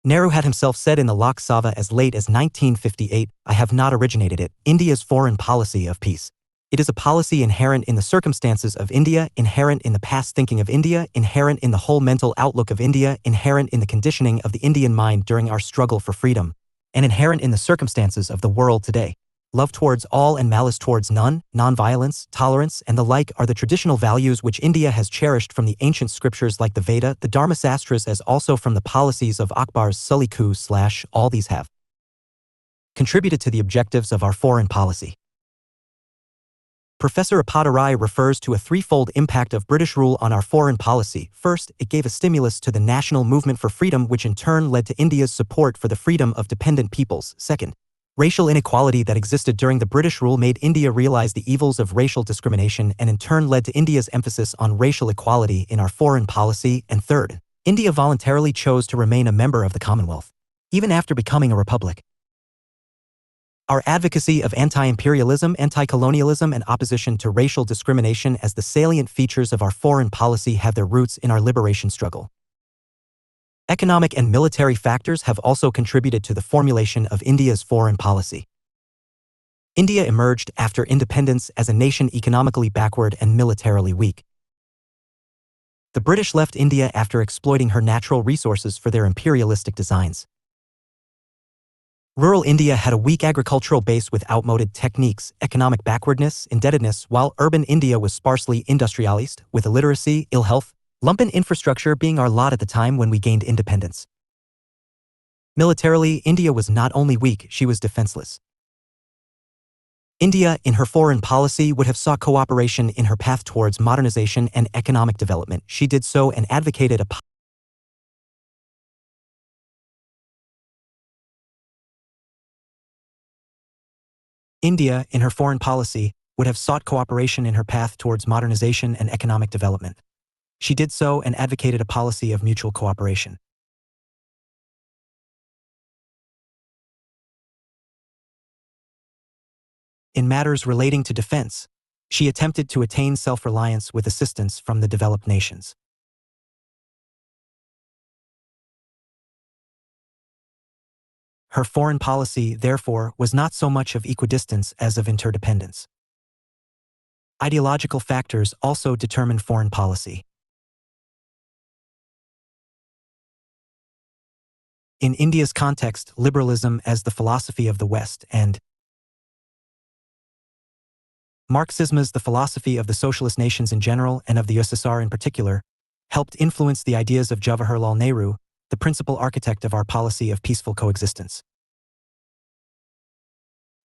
Nehru had himself said in the Lok Sabha as late as 1958, "I have not originated it, India's foreign policy of peace. It is a policy inherent in the circumstances of India, inherent in the past thinking of India, inherent in the whole mental outlook of India, inherent in the conditioning of the Indian mind during our struggle for freedom, and inherent in the circumstances of the world today. Love towards all and malice towards none, nonviolence, tolerance, and the like are the traditional values which India has cherished from the ancient scriptures like the Veda, the Dharmasastras, as also from the policies of Akbar's Sully coup. All these have contributed to the objectives of our foreign policy." Professor Apadarai refers to a threefold impact of British rule on our foreign policy. First, it gave a stimulus to the national movement for freedom, which in turn led to India's support for the freedom of dependent peoples. Second, racial inequality that existed during the British rule made India realize the evils of racial discrimination and in turn led to India's emphasis on racial equality in our foreign policy. And third, India voluntarily chose to remain a member of the Commonwealth, even after becoming a republic. Our advocacy of anti-imperialism, anti-colonialism, and opposition to racial discrimination as the salient features of our foreign policy have their roots in our liberation struggle. Economic and military factors have also contributed to the formulation of India's foreign policy. India emerged after independence as a nation economically backward and militarily weak. The British left India after exploiting her natural resources for their imperialistic designs. Rural India had a weak agricultural base with outmoded techniques, economic backwardness, indebtedness, while urban India was sparsely industrialized, with illiteracy, ill health, lumpen infrastructure being our lot at the time when we gained independence. Militarily, India was not only weak, she was defenseless. India, in her foreign policy, would have sought cooperation in her path towards modernization and economic development. She did so and advocated a India, in her foreign policy, would have sought cooperation in her path towards modernization and economic development. She did so and advocated a policy of mutual cooperation. In matters relating to defense, she attempted to attain self-reliance with assistance from the developed nations. Her foreign policy, therefore, was not so much of equidistance as of interdependence. Ideological factors also determine foreign policy. In India's context, liberalism as the philosophy of the West and Marxism as the philosophy of the socialist nations in general and of the USSR in particular, helped influence the ideas of Jawaharlal Nehru, the principal architect of our policy of peaceful coexistence.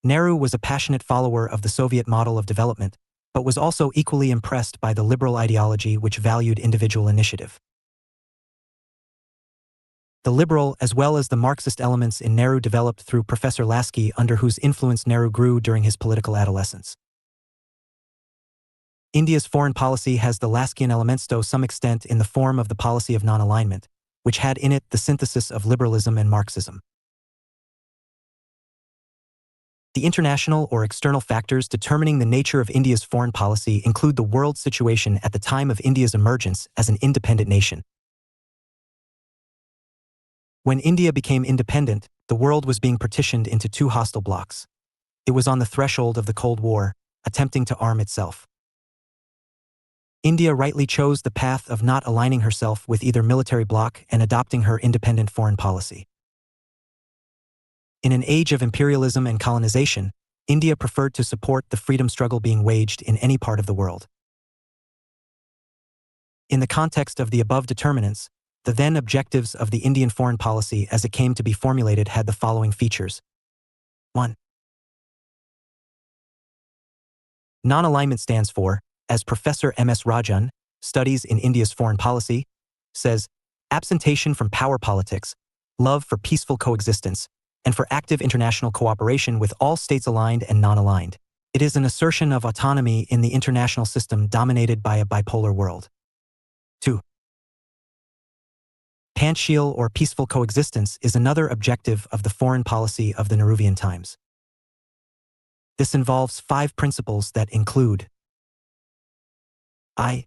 Nehru was a passionate follower of the Soviet model of development, but was also equally impressed by the liberal ideology which valued individual initiative. The liberal as well as the Marxist elements in Nehru developed through Professor Lasky, under whose influence Nehru grew during his political adolescence. India's foreign policy has the Laskian elements to some extent in the form of the policy of non-alignment, which had in it the synthesis of liberalism and Marxism. The international or external factors determining the nature of India's foreign policy include the world situation at the time of India's emergence as an independent nation. When India became independent, the world was being partitioned into two hostile blocs. It was on the threshold of the Cold War, attempting to arm itself. India rightly chose the path of not aligning herself with either military bloc and adopting her independent foreign policy. In an age of imperialism and colonization, India preferred to support the freedom struggle being waged in any part of the world. In the context of the above determinants, the then objectives of the Indian foreign policy as it came to be formulated had the following features. 1. Non-alignment stands for, as Professor M.S. Rajan, Studies in India's Foreign Policy, says, absentation from power politics, love for peaceful coexistence, and for active international cooperation with all states aligned and non-aligned. It is an assertion of autonomy in the international system dominated by a bipolar world. 2. Panchsheel or peaceful coexistence is another objective of the foreign policy of the Nehruvian times. This involves 5 principles that include I.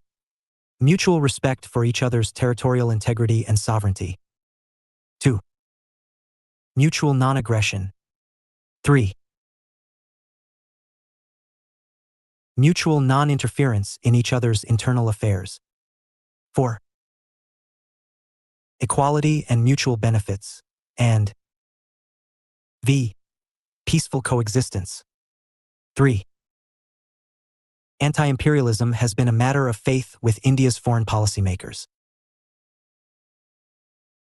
Mutual respect for each other's territorial integrity and sovereignty. 2. Mutual non-aggression. 3. Mutual non-interference in each other's internal affairs. 4. Equality and mutual benefits. And V. Peaceful coexistence. 3. Anti-imperialism has been a matter of faith with India's foreign policy makers.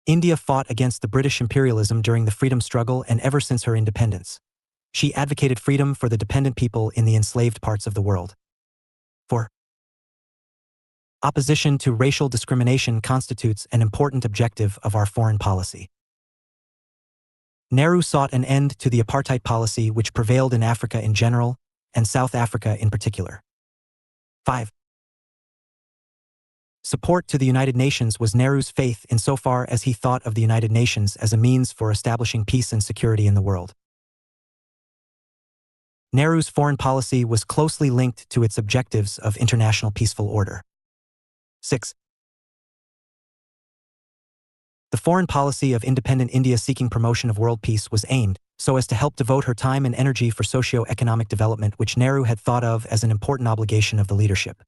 India fought against the British imperialism during the freedom struggle and ever since her independence. She advocated freedom for the dependent people in the enslaved parts of the world. 4. Opposition to racial discrimination constitutes an important objective of our foreign policy. Nehru sought an end to the apartheid policy which prevailed in Africa in general and South Africa in particular. 5. Support to the United Nations was Nehru's faith insofar as he thought of the United Nations as a means for establishing peace and security in the world. Nehru's foreign policy was closely linked to its objectives of international peaceful order. 6. The foreign policy of independent India seeking promotion of world peace was aimed so as to help devote her time and energy for socio-economic development, which Nehru had thought of as an important obligation of the leadership.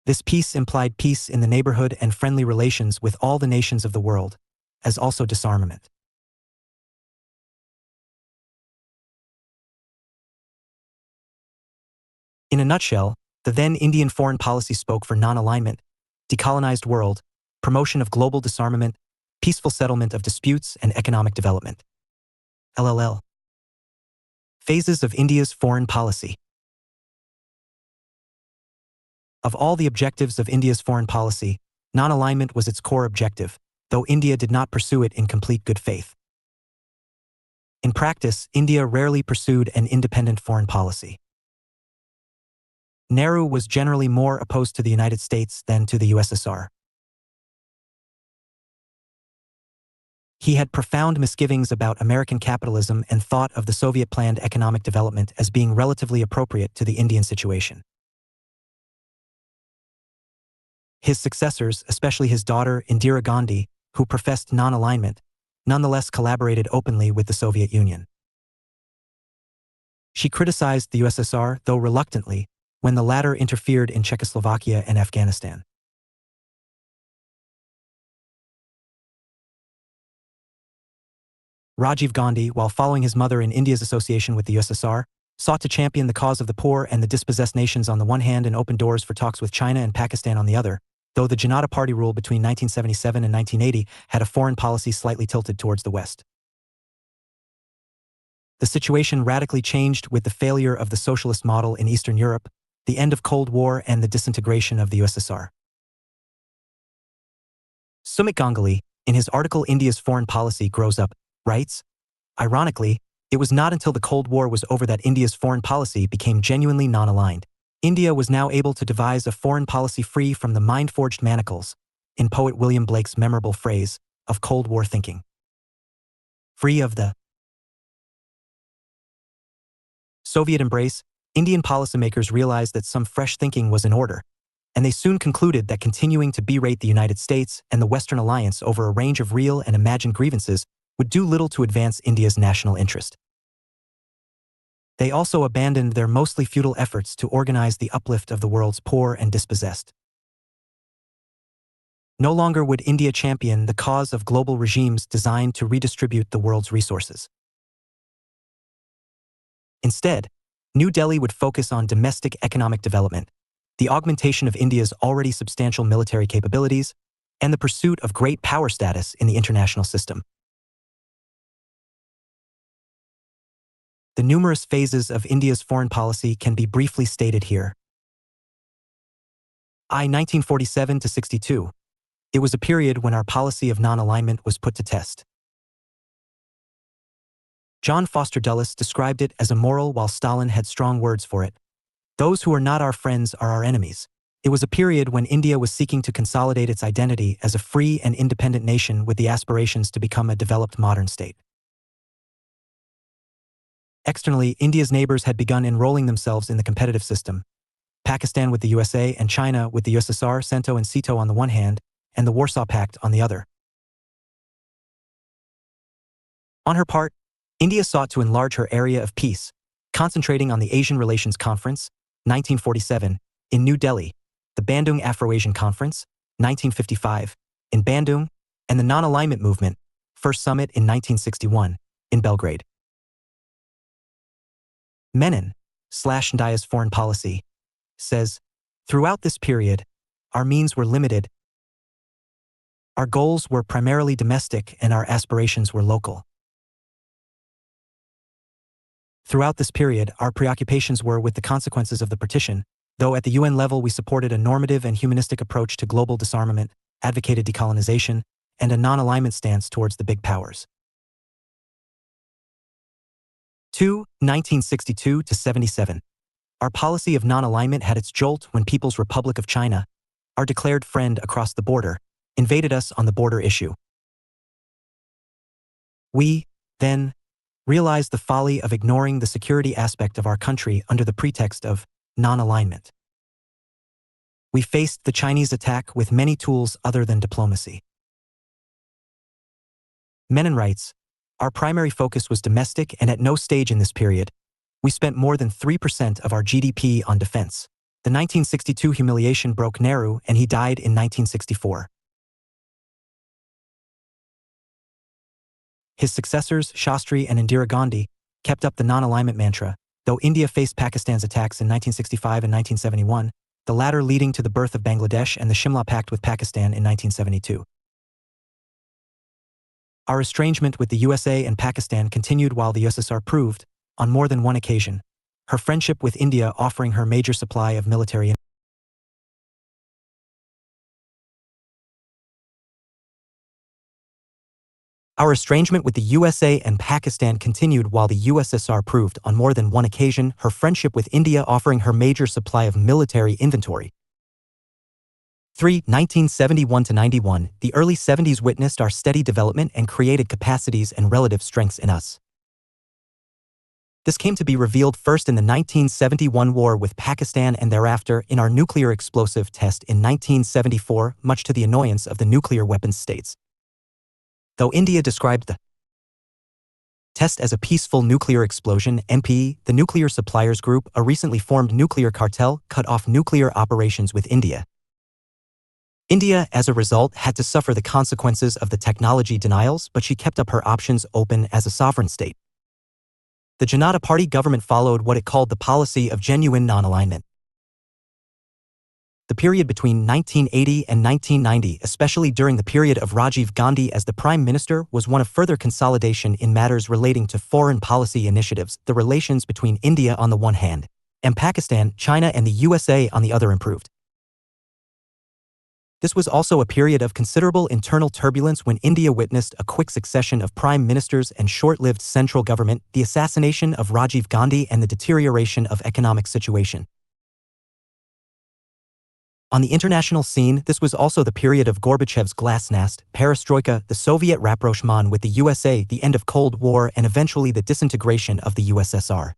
This peace implied peace in the neighborhood and friendly relations with all the nations of the world, as also disarmament. In a nutshell, the then Indian foreign policy spoke for non-alignment, decolonized world, promotion of global disarmament, peaceful settlement of disputes, and economic development. LLL. Phases of India's foreign policy. Of all the objectives of India's foreign policy, non-alignment was its core objective, though India did not pursue it in complete good faith. In practice, India rarely pursued an independent foreign policy. Nehru was generally more opposed to the United States than to the USSR. He had profound misgivings about American capitalism and thought of the Soviet-planned economic development as being relatively appropriate to the Indian situation. His successors, especially his daughter Indira Gandhi, who professed non-alignment, nonetheless collaborated openly with the Soviet Union. She criticized the USSR, though reluctantly, when the latter interfered in Czechoslovakia and Afghanistan. Rajiv Gandhi, while following his mother in India's association with the USSR, sought to champion the cause of the poor and the dispossessed nations on the one hand and open doors for talks with China and Pakistan on the other, though the Janata Party rule between 1977 and 1980 had a foreign policy slightly tilted towards the West. The situation radically changed with the failure of the socialist model in Eastern Europe, the end of Cold War, and the disintegration of the USSR. Sumit Ganguly, in his article India's Foreign Policy Grows Up, writes, ironically, it was not until the Cold War was over that India's foreign policy became genuinely non-aligned. India was now able to devise a foreign policy free from the mind-forged manacles, in poet William Blake's memorable phrase, of Cold War thinking. Free of the Soviet embrace, Indian policymakers realized that some fresh thinking was in order, and they soon concluded that continuing to berate the United States and the Western alliance over a range of real and imagined grievances would do little to advance India's national interest. They also abandoned their mostly futile efforts to organize the uplift of the world's poor and dispossessed. No longer would India champion the cause of global regimes designed to redistribute the world's resources. Instead, New Delhi would focus on domestic economic development, the augmentation of India's already substantial military capabilities, and the pursuit of great power status in the international system. The numerous phases of India's foreign policy can be briefly stated here. 1947 to 62. It was a period when our policy of non-alignment was put to test. John Foster Dulles described it as immoral while Stalin had strong words for it. Those who are not our friends are our enemies. It was a period when India was seeking to consolidate its identity as a free and independent nation with the aspirations to become a developed modern state. Externally, India's neighbors had begun enrolling themselves in the competitive system. Pakistan with the USA and China with the USSR, CENTO and CETO on the one hand, and the Warsaw Pact on the other. On her part, India sought to enlarge her area of peace, concentrating on the Asian Relations Conference, 1947, in New Delhi, the Bandung Afro-Asian Conference, 1955, in Bandung, and the Non-Alignment Movement, First Summit in 1961, in Belgrade. Menon/India's foreign policy says, throughout this period, our means were limited. Our goals were primarily domestic and our aspirations were local. Throughout this period, our preoccupations were with the consequences of the partition, though at the UN level we supported a normative and humanistic approach to global disarmament, advocated decolonization, and a non-alignment stance towards the big powers. 1962 to 77. Our policy of non-alignment had its jolt when People's Republic of China, our declared friend across the border, invaded us on the border issue. We, then, realized the folly of ignoring the security aspect of our country under the pretext of non-alignment. We faced the Chinese attack with many tools other than diplomacy. Menon writes, our primary focus was domestic, and at no stage in this period, we spent more than 3% of our GDP on defense. The 1962 humiliation broke Nehru, and he died in 1964. His successors, Shastri and Indira Gandhi, kept up the non-alignment mantra, though India faced Pakistan's attacks in 1965 and 1971, the latter leading to the birth of Bangladesh and the Shimla Pact with Pakistan in 1972. Our estrangement with the USA and Pakistan continued while the USSR proved, on more than one occasion, her friendship with India, offering her major supply of military. Our estrangement with the USA and Pakistan continued while the USSR proved, on more than one occasion, her friendship with India, offering her major supply of military inventory. 1971 to 91, the early 70s witnessed our steady development and created capacities and relative strengths in us. This came to be revealed first in the 1971 war with Pakistan and thereafter in our nuclear explosive test in 1974, much to the annoyance of the nuclear weapons states. Though India described the test as a peaceful nuclear explosion, NPE, the Nuclear Suppliers Group, a recently formed nuclear cartel, cut off nuclear operations with India. India, as a result, had to suffer the consequences of the technology denials, but she kept up her options open as a sovereign state. The Janata Party government followed what it called the policy of genuine non-alignment. The period between 1980 and 1990, especially during the period of Rajiv Gandhi as the Prime Minister, was one of further consolidation in matters relating to foreign policy initiatives. The relations between India on the one hand, and Pakistan, China, and the USA on the other improved. This was also a period of considerable internal turbulence when India witnessed a quick succession of prime ministers and short-lived central government, the assassination of Rajiv Gandhi, and the deterioration of economic situation. On the international scene, this was also the period of Gorbachev's glasnost, perestroika, the Soviet rapprochement with the USA, the end of Cold War, and eventually the disintegration of the USSR.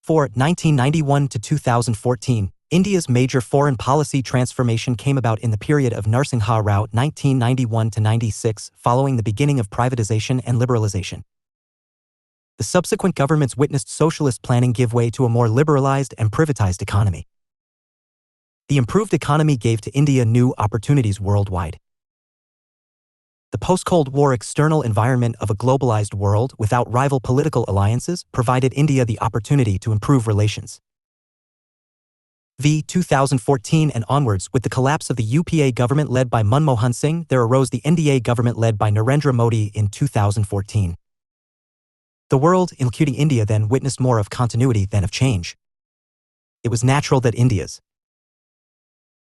4. 1991 to 2014, India's major foreign policy transformation came about in the period of Narasimha Rao 1991 to 96, following the beginning of privatization and liberalization. The subsequent governments witnessed socialist planning give way to a more liberalized and privatized economy. The improved economy gave to India new opportunities worldwide. The post-Cold War external environment of a globalized world without rival political alliances provided India the opportunity to improve relations. 2014 and onwards, with the collapse of the UPA government led by Manmohan Singh, there arose the NDA government led by Narendra Modi in 2014. The world, including India, then witnessed more of continuity than of change. It was natural that India's,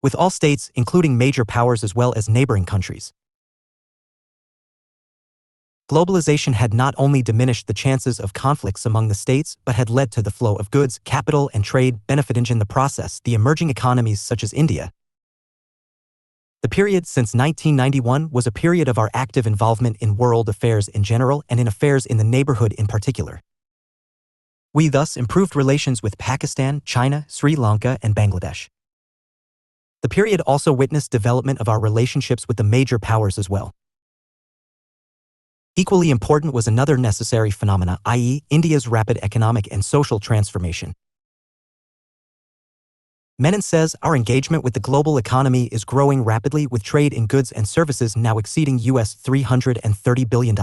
with all states, including major powers as well as neighboring countries, globalization had not only diminished the chances of conflicts among the states, but had led to the flow of goods, capital, and trade, benefiting in the process the emerging economies such as India. The period since 1991 was a period of our active involvement in world affairs in general and in affairs in the neighborhood in particular. We thus improved relations with Pakistan, China, Sri Lanka, and Bangladesh. The period also witnessed development of our relationships with the major powers as well. Equally important was another necessary phenomena, i.e., India's rapid economic and social transformation. Menon says our engagement with the global economy is growing rapidly, with trade in goods and services now exceeding US $330 billion.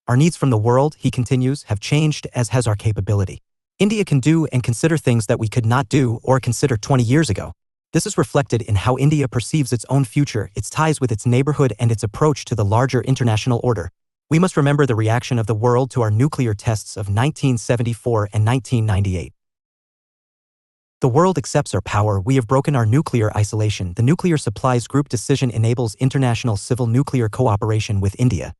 Our needs from the world, he continues, have changed, as has our capability. India can do and consider things that we could not do or consider 20 years ago. This is reflected in how India perceives its own future, its ties with its neighborhood, and its approach to the larger international order. We must remember the reaction of the world to our nuclear tests of 1974 and 1998. The world accepts our power. We have broken our nuclear isolation. The Nuclear Supplies Group decision enables international civil nuclear cooperation with India.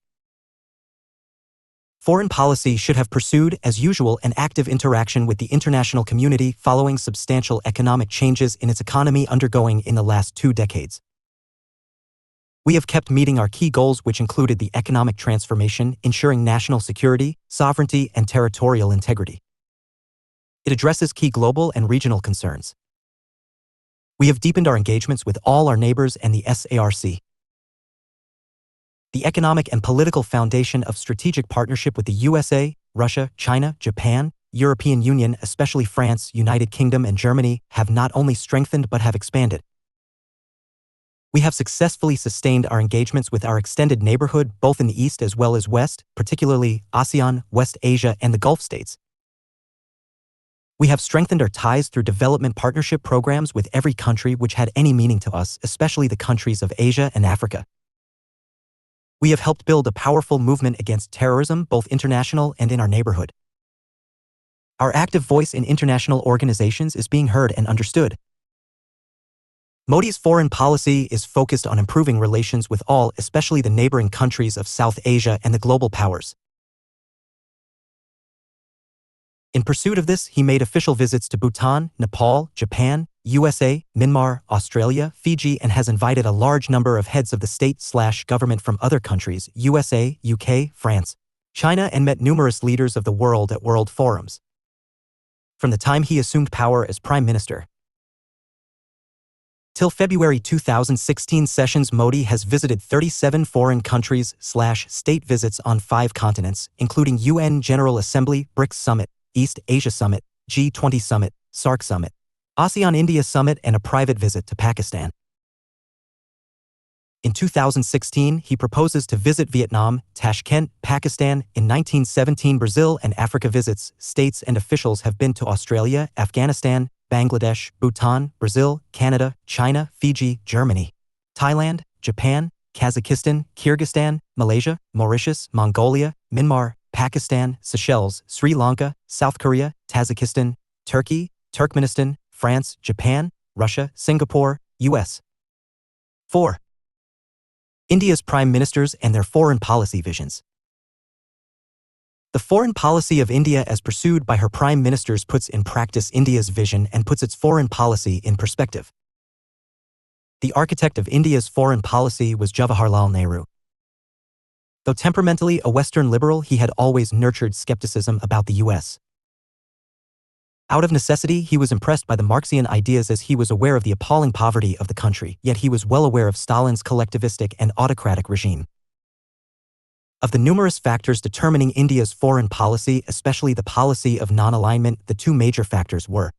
Foreign policy should have pursued, as usual, an active interaction with the international community following substantial economic changes in its economy undergoing in the last 2 decades. We have kept meeting our key goals, which included the economic transformation, ensuring national security, sovereignty, and territorial integrity. It addresses key global and regional concerns. We have deepened our engagements with all our neighbors and the SARC. The economic and political foundation of strategic partnership with the USA, Russia, China, Japan, European Union, especially France, United Kingdom, and Germany, have not only strengthened but have expanded. We have successfully sustained our engagements with our extended neighborhood, both in the East as well as West, particularly ASEAN, West Asia, and the Gulf states. We have strengthened our ties through development partnership programs with every country which had any meaning to us, especially the countries of Asia and Africa. We have helped build a powerful movement against terrorism, both international and in our neighborhood. Our active voice in international organizations is being heard and understood. Modi's foreign policy is focused on improving relations with all, especially the neighboring countries of South Asia and the global powers. In pursuit of this, he made official visits to Bhutan, Nepal, Japan, USA, Myanmar, Australia, Fiji, and has invited a large number of heads of the state/government from other countries, USA, UK, France, China, and met numerous leaders of the world at world forums. From the time he assumed power as Prime Minister till February 2016 sessions, Modi has visited 37 foreign countries/state visits on 5 continents, including UN General Assembly, BRICS Summit, East Asia Summit, G20 Summit, SAARC Summit, ASEAN-India Summit, and a private visit to Pakistan. In 2016, he proposes to visit Vietnam, Tashkent, Pakistan. In 1917, Brazil and Africa visits. States and officials have been to Australia, Afghanistan, Bangladesh, Bhutan, Brazil, Canada, China, Fiji, Germany, Thailand, Japan, Kazakhstan, Kyrgyzstan, Malaysia, Mauritius, Mongolia, Myanmar, Pakistan, Seychelles, Sri Lanka, South Korea, Tajikistan, Turkey, Turkmenistan, France, Japan, Russia, Singapore, US. 4. India's prime ministers and their foreign policy visions. The foreign policy of India as pursued by her prime ministers puts in practice India's vision and puts its foreign policy in perspective. The architect of India's foreign policy was Jawaharlal Nehru. Though temperamentally a Western liberal, he had always nurtured skepticism about the U.S. Out of necessity, he was impressed by the Marxian ideas as he was aware of the appalling poverty of the country, yet he was well aware of Stalin's collectivistic and autocratic regime. Of the numerous factors determining India's foreign policy, especially the policy of non-alignment, the two major factors were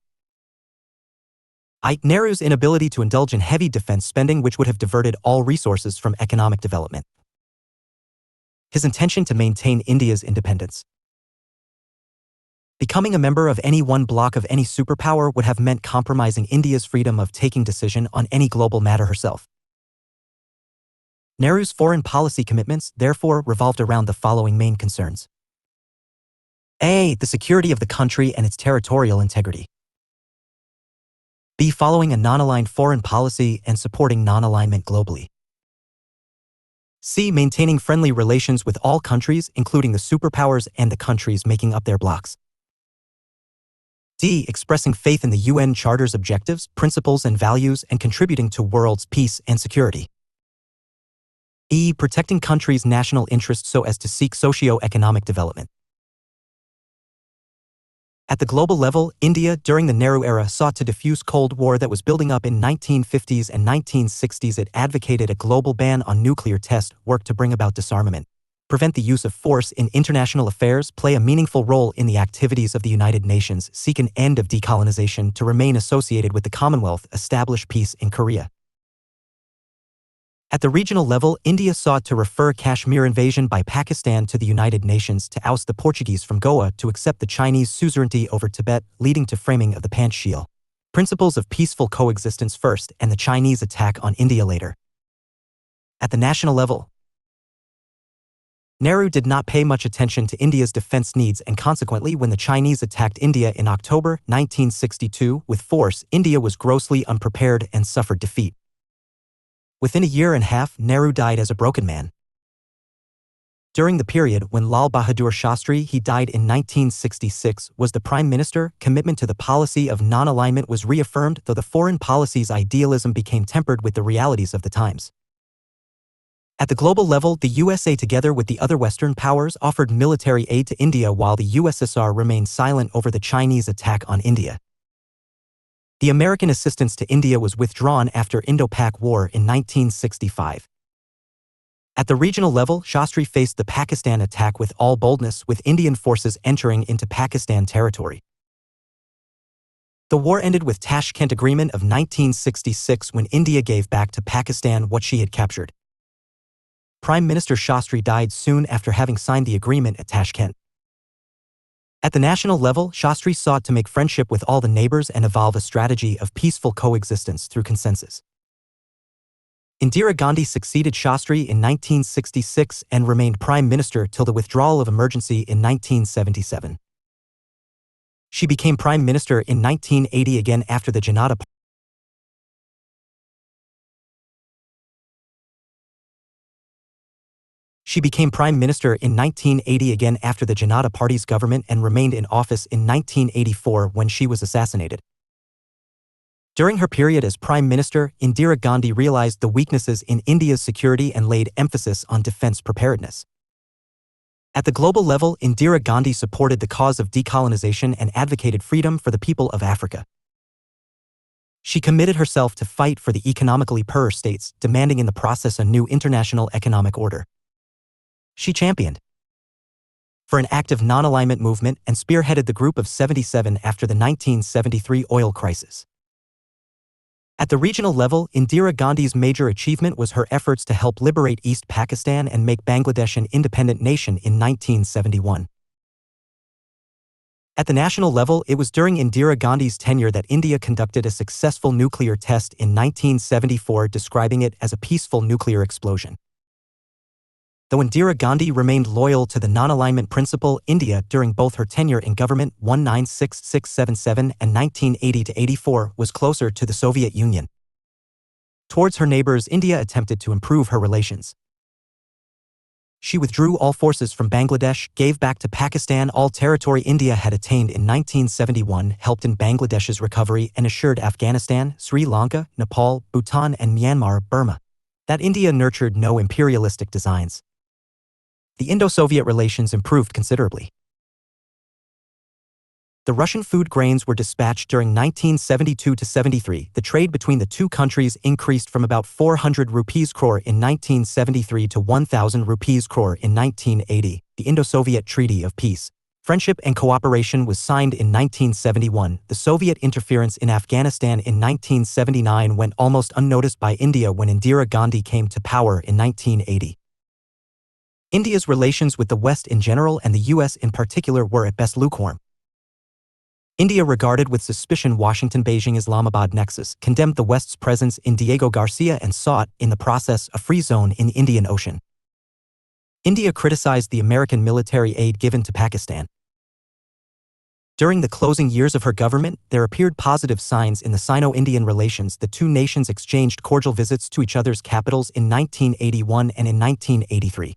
Nehru's inability to indulge in heavy defense spending, which would have diverted all resources from economic development. His intention to maintain India's independence. Becoming a member of any one bloc of any superpower would have meant compromising India's freedom of taking decision on any global matter herself. Nehru's foreign policy commitments, therefore, revolved around the following main concerns. A. The security of the country and its territorial integrity. B. Following a non-aligned foreign policy and supporting non-alignment globally. C. Maintaining friendly relations with all countries, including the superpowers and the countries making up their blocs. D. Expressing faith in the UN Charter's objectives, principles, and values and contributing to world's peace and security. E. Protecting countries' national interests so as to seek socio-economic development. At the global level, India, during the Nehru era, sought to diffuse Cold War that was building up in 1950s and 1960s. It advocated a global ban on nuclear tests, worked to bring about disarmament, prevent the use of force in international affairs, play a meaningful role in the activities of the United Nations, seek an end of decolonization, to remain associated with the Commonwealth, establish peace in Korea. At the regional level, India sought to refer Kashmir invasion by Pakistan to the United Nations, to oust the Portuguese from Goa, to accept the Chinese suzerainty over Tibet, leading to framing of the Panchsheel principles of peaceful coexistence first and the Chinese attack on India later. At the national level, Nehru did not pay much attention to India's defense needs, and consequently, when the Chinese attacked India in October 1962 with force, India was grossly unprepared and suffered defeat. Within a year and a half, Nehru died as a broken man. During the period when Lal Bahadur Shastri, he died in 1966, was the prime minister, commitment to the policy of non-alignment was reaffirmed, though the foreign policy's idealism became tempered with the realities of the times. At the global level, the USA, together with the other Western powers, offered military aid to India while the USSR remained silent over the Chinese attack on India. The American assistance to India was withdrawn after Indo-Pak War in 1965. At the regional level, Shastri faced the Pakistan attack with all boldness, with Indian forces entering into Pakistan territory. The war ended with Tashkent Agreement of 1966, when India gave back to Pakistan what she had captured. Prime Minister Shastri died soon after having signed the agreement at Tashkent. At the national level, Shastri sought to make friendship with all the neighbors and evolve a strategy of peaceful coexistence through consensus. Indira Gandhi succeeded Shastri in 1966 and remained prime minister till the withdrawal of emergency in 1977. She became prime minister in 1980 again after the Janata Party. She became prime minister in 1980 again after the Janata Party's government and remained in office in 1984 when she was assassinated. During her period as prime minister, Indira Gandhi realized the weaknesses in India's security and laid emphasis on defense preparedness. At the global level, Indira Gandhi supported the cause of decolonization and advocated freedom for the people of Africa. She committed herself to fight for the economically poorer states, demanding in the process a new international economic order. She championed for an active non-alignment movement and spearheaded the Group of 77 after the 1973 oil crisis. At the regional level, Indira Gandhi's major achievement was her efforts to help liberate East Pakistan and make Bangladesh an independent nation in 1971. At the national level, it was during Indira Gandhi's tenure that India conducted a successful nuclear test in 1974, describing it as a peaceful nuclear explosion. Though Indira Gandhi remained loyal to the non-alignment principle, India, during both her tenure in government 1966-77 and 1980-84, was closer to the Soviet Union. Towards her neighbors, India attempted to improve her relations. She withdrew all forces from Bangladesh, gave back to Pakistan all territory India had attained in 1971, helped in Bangladesh's recovery, and assured Afghanistan, Sri Lanka, Nepal, Bhutan, and Myanmar, Burma, that India nurtured no imperialistic designs. The Indo-Soviet relations improved considerably. The Russian food grains were dispatched during 1972 to 73. The trade between the two countries increased from about 400 rupees crore in 1973 to 1,000 rupees crore in 1980. The Indo-Soviet Treaty of Peace, Friendship and Cooperation was signed in 1971. The Soviet interference in Afghanistan in 1979 went almost unnoticed by India when Indira Gandhi came to power in 1980. India's relations with the West in general and the US in particular were at best lukewarm. India regarded with suspicion Washington-Beijing-Islamabad nexus, condemned the West's presence in Diego Garcia and sought, in the process, a free zone in the Indian Ocean. India criticized the American military aid given to Pakistan. During the closing years of her government, there appeared positive signs in the Sino-Indian relations. The two nations exchanged cordial visits to each other's capitals in 1981 and in 1983.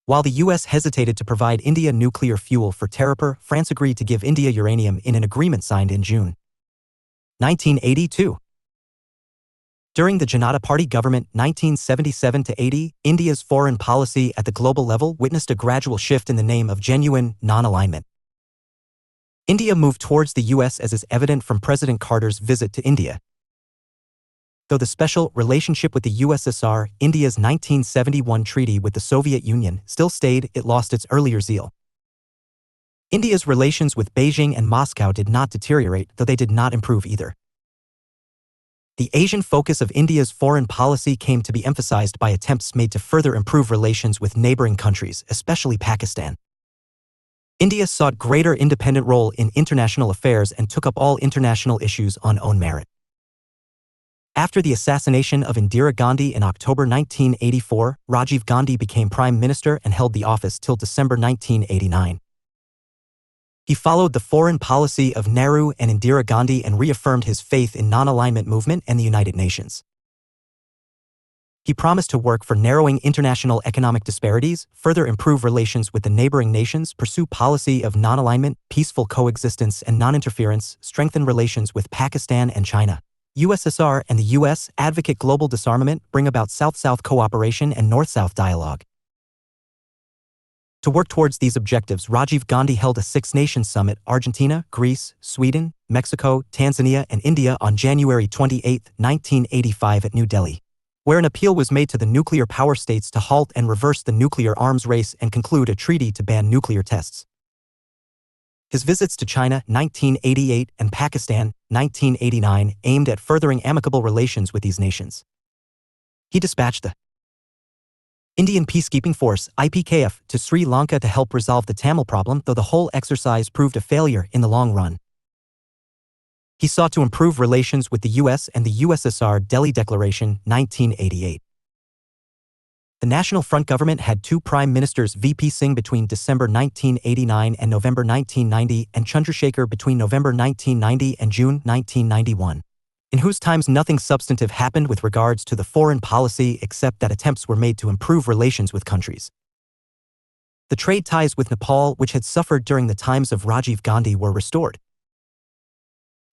While the US hesitated to provide India nuclear fuel for Tarapur, France agreed to give India uranium in an agreement signed in June 1982. During the Janata Party government 1977 to 80, India's foreign policy at the global level witnessed a gradual shift in the name of genuine non-alignment. India moved towards the US as is evident from President Carter's visit to India. Though the special relationship with the USSR, India's 1971 treaty with the Soviet Union, still stayed, it lost its earlier zeal. India's relations with Beijing and Moscow did not deteriorate, though they did not improve either. The Asian focus of India's foreign policy came to be emphasized by attempts made to further improve relations with neighboring countries, especially Pakistan. India sought greater independent role in international affairs and took up all international issues on own merit. After the assassination of Indira Gandhi in October 1984, Rajiv Gandhi became Prime Minister and held the office till December 1989. He followed the foreign policy of Nehru and Indira Gandhi and reaffirmed his faith in non-alignment movement and the United Nations. He promised to work for narrowing international economic disparities, further improve relations with the neighboring nations, pursue policy of non-alignment, peaceful coexistence and non-interference, strengthen relations with Pakistan and China, USSR and the US, advocate global disarmament, bring about South-South cooperation and North-South dialogue. To work towards these objectives, Rajiv Gandhi held a six-nation summit, Argentina, Greece, Sweden, Mexico, Tanzania, and India on January 28, 1985 at New Delhi, where an appeal was made to the nuclear power states to halt and reverse the nuclear arms race and conclude a treaty to ban nuclear tests. His visits to China, 1988, and Pakistan, 1989, aimed at furthering amicable relations with these nations. He dispatched the Indian Peacekeeping Force, IPKF, to Sri Lanka to help resolve the Tamil problem, though the whole exercise proved a failure in the long run. He sought to improve relations with the US and the USSR. Delhi Declaration, 1988. The National Front government had two prime ministers, VP Singh between December 1989 and November 1990, and Chandrasekhar between November 1990 and June 1991, in whose times nothing substantive happened with regards to the foreign policy except that attempts were made to improve relations with countries. The trade ties with Nepal, which had suffered during the times of Rajiv Gandhi, were restored.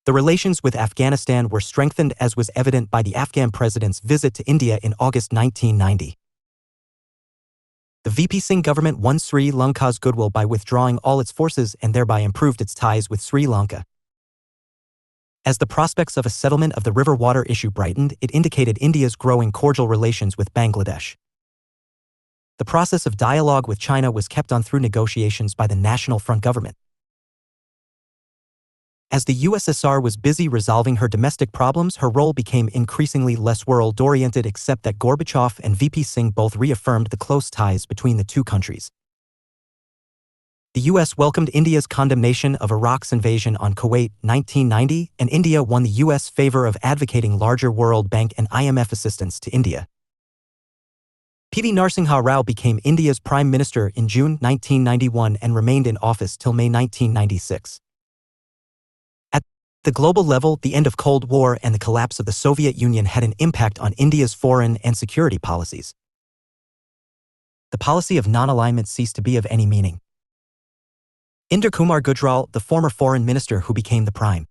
The relations with Afghanistan were strengthened, as was evident by the Afghan president's visit to India in August 1990. The VP Singh government won Sri Lanka's goodwill by withdrawing all its forces and thereby improved its ties with Sri Lanka. As the prospects of a settlement of the river water issue brightened, it indicated India's growing cordial relations with Bangladesh. The process of dialogue with China was kept on through negotiations by the National Front government. As the USSR was busy resolving her domestic problems, her role became increasingly less world-oriented, except that Gorbachev and VP Singh both reaffirmed the close ties between the two countries. The US welcomed India's condemnation of Iraq's invasion on Kuwait, 1990, and India won the US favor of advocating larger World Bank and IMF assistance to India. P.V. Narasimha Rao became India's Prime Minister in June 1991 and remained in office till May 1996. At the global level, the end of Cold War and the collapse of the Soviet Union had an impact on India's foreign and security policies. the policy of non-alignment ceased to be of any meaning. Inder Kumar Gujral, the former foreign minister who became the prime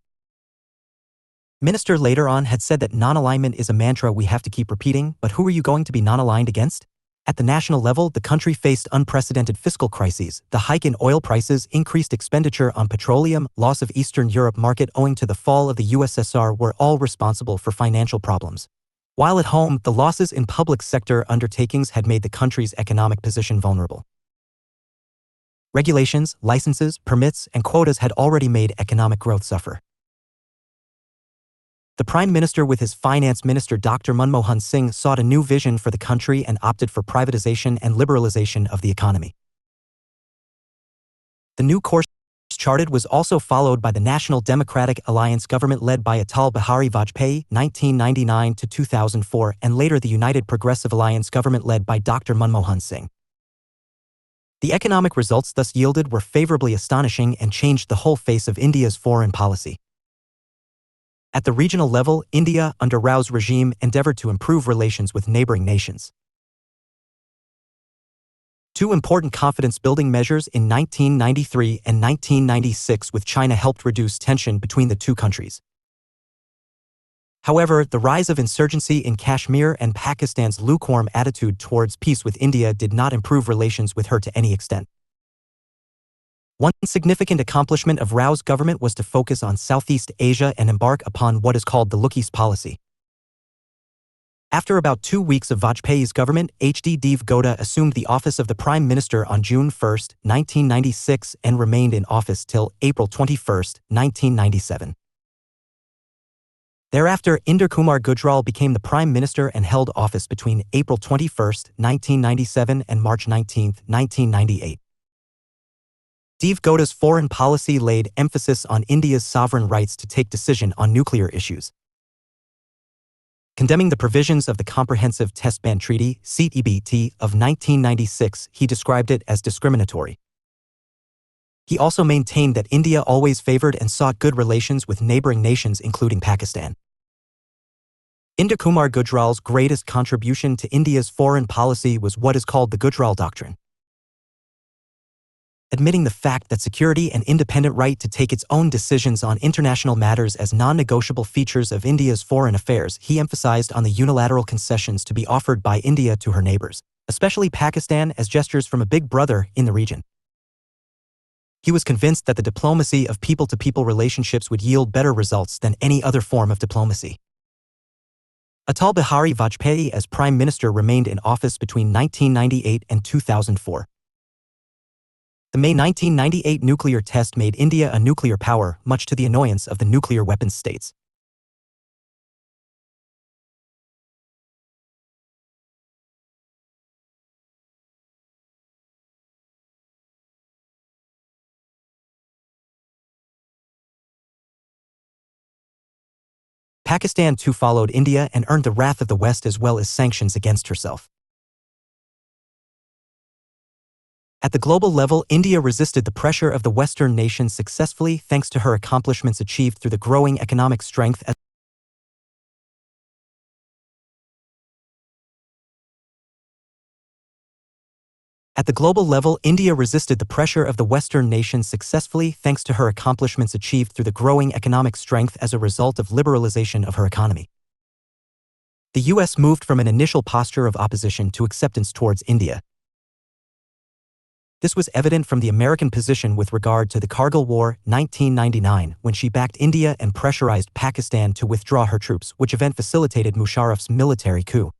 minister later on, had said that non-alignment is a mantra we have to keep repeating, but who are you going to be non-aligned against? At the national level, the country faced unprecedented fiscal crises. The hike in oil prices, increased expenditure on petroleum, loss of Eastern Europe market owing to the fall of the USSR were all responsible for financial problems. While at home, the losses in public sector undertakings had made the country's economic position vulnerable. Regulations, licenses, permits, and quotas had already made economic growth suffer. The Prime Minister with his Finance Minister Dr. Manmohan Singh sought a new vision for the country and opted for privatization and liberalization of the economy. The new course charted was also followed by the National Democratic Alliance government led by Atal Bihari Vajpayee 1999 to 2004 and later the United Progressive Alliance government led by Dr. Manmohan Singh. The economic results thus yielded were favorably astonishing and changed the whole face of India's foreign policy. At the regional level, India, under Rao's regime, endeavored to improve relations with neighboring nations. Two important confidence-building measures in 1993 and 1996 with China helped reduce tension between the two countries. However, the rise of insurgency in Kashmir and Pakistan's lukewarm attitude towards peace with India did not improve relations with her to any extent. One significant accomplishment of Rao's government was to focus on Southeast Asia and embark upon what is called the Look East policy. After about 2 weeks of Vajpayee's government, H.D. Deve Gowda assumed the office of the Prime Minister on June 1, 1996 and remained in office till April 21, 1997. Thereafter, Inder Kumar Gujral became the Prime Minister and held office between April 21, 1997 and March 19, 1998. Deve Gowda's foreign policy laid emphasis on India's sovereign rights to take decision on nuclear issues. Condemning the provisions of the Comprehensive Test Ban Treaty (CTBT) of 1996, he described it as discriminatory. He also maintained that India always favored and sought good relations with neighboring nations including Pakistan. Inder Kumar Gujral's greatest contribution to India's foreign policy was what is called the Gujral Doctrine. Admitting the fact that security and independent right to take its own decisions on international matters as non-negotiable features of India's foreign affairs, he emphasized on the unilateral concessions to be offered by India to her neighbors, especially Pakistan, as gestures from a big brother in the region. He was convinced that the diplomacy of people-to-people relationships would yield better results than any other form of diplomacy. Atal Bihari Vajpayee as Prime Minister remained in office between 1998 and 2004. The May 1998 nuclear test made India a nuclear power, much to the annoyance of the nuclear weapons states. Pakistan too followed India and earned the wrath of the West as well as sanctions against herself. At the global level, India resisted the pressure of the Western nations successfully thanks to her accomplishments achieved through the growing economic strength At the global level, India resisted the pressure of the Western nations successfully thanks to her accomplishments achieved through the growing economic strength as a result of liberalization of her economy. The U.S. moved from an initial posture of opposition to acceptance towards India. This was evident from the American position with regard to the Kargil War, 1999, when she backed India and pressurized Pakistan to withdraw her troops, which event facilitated Musharraf's military coup.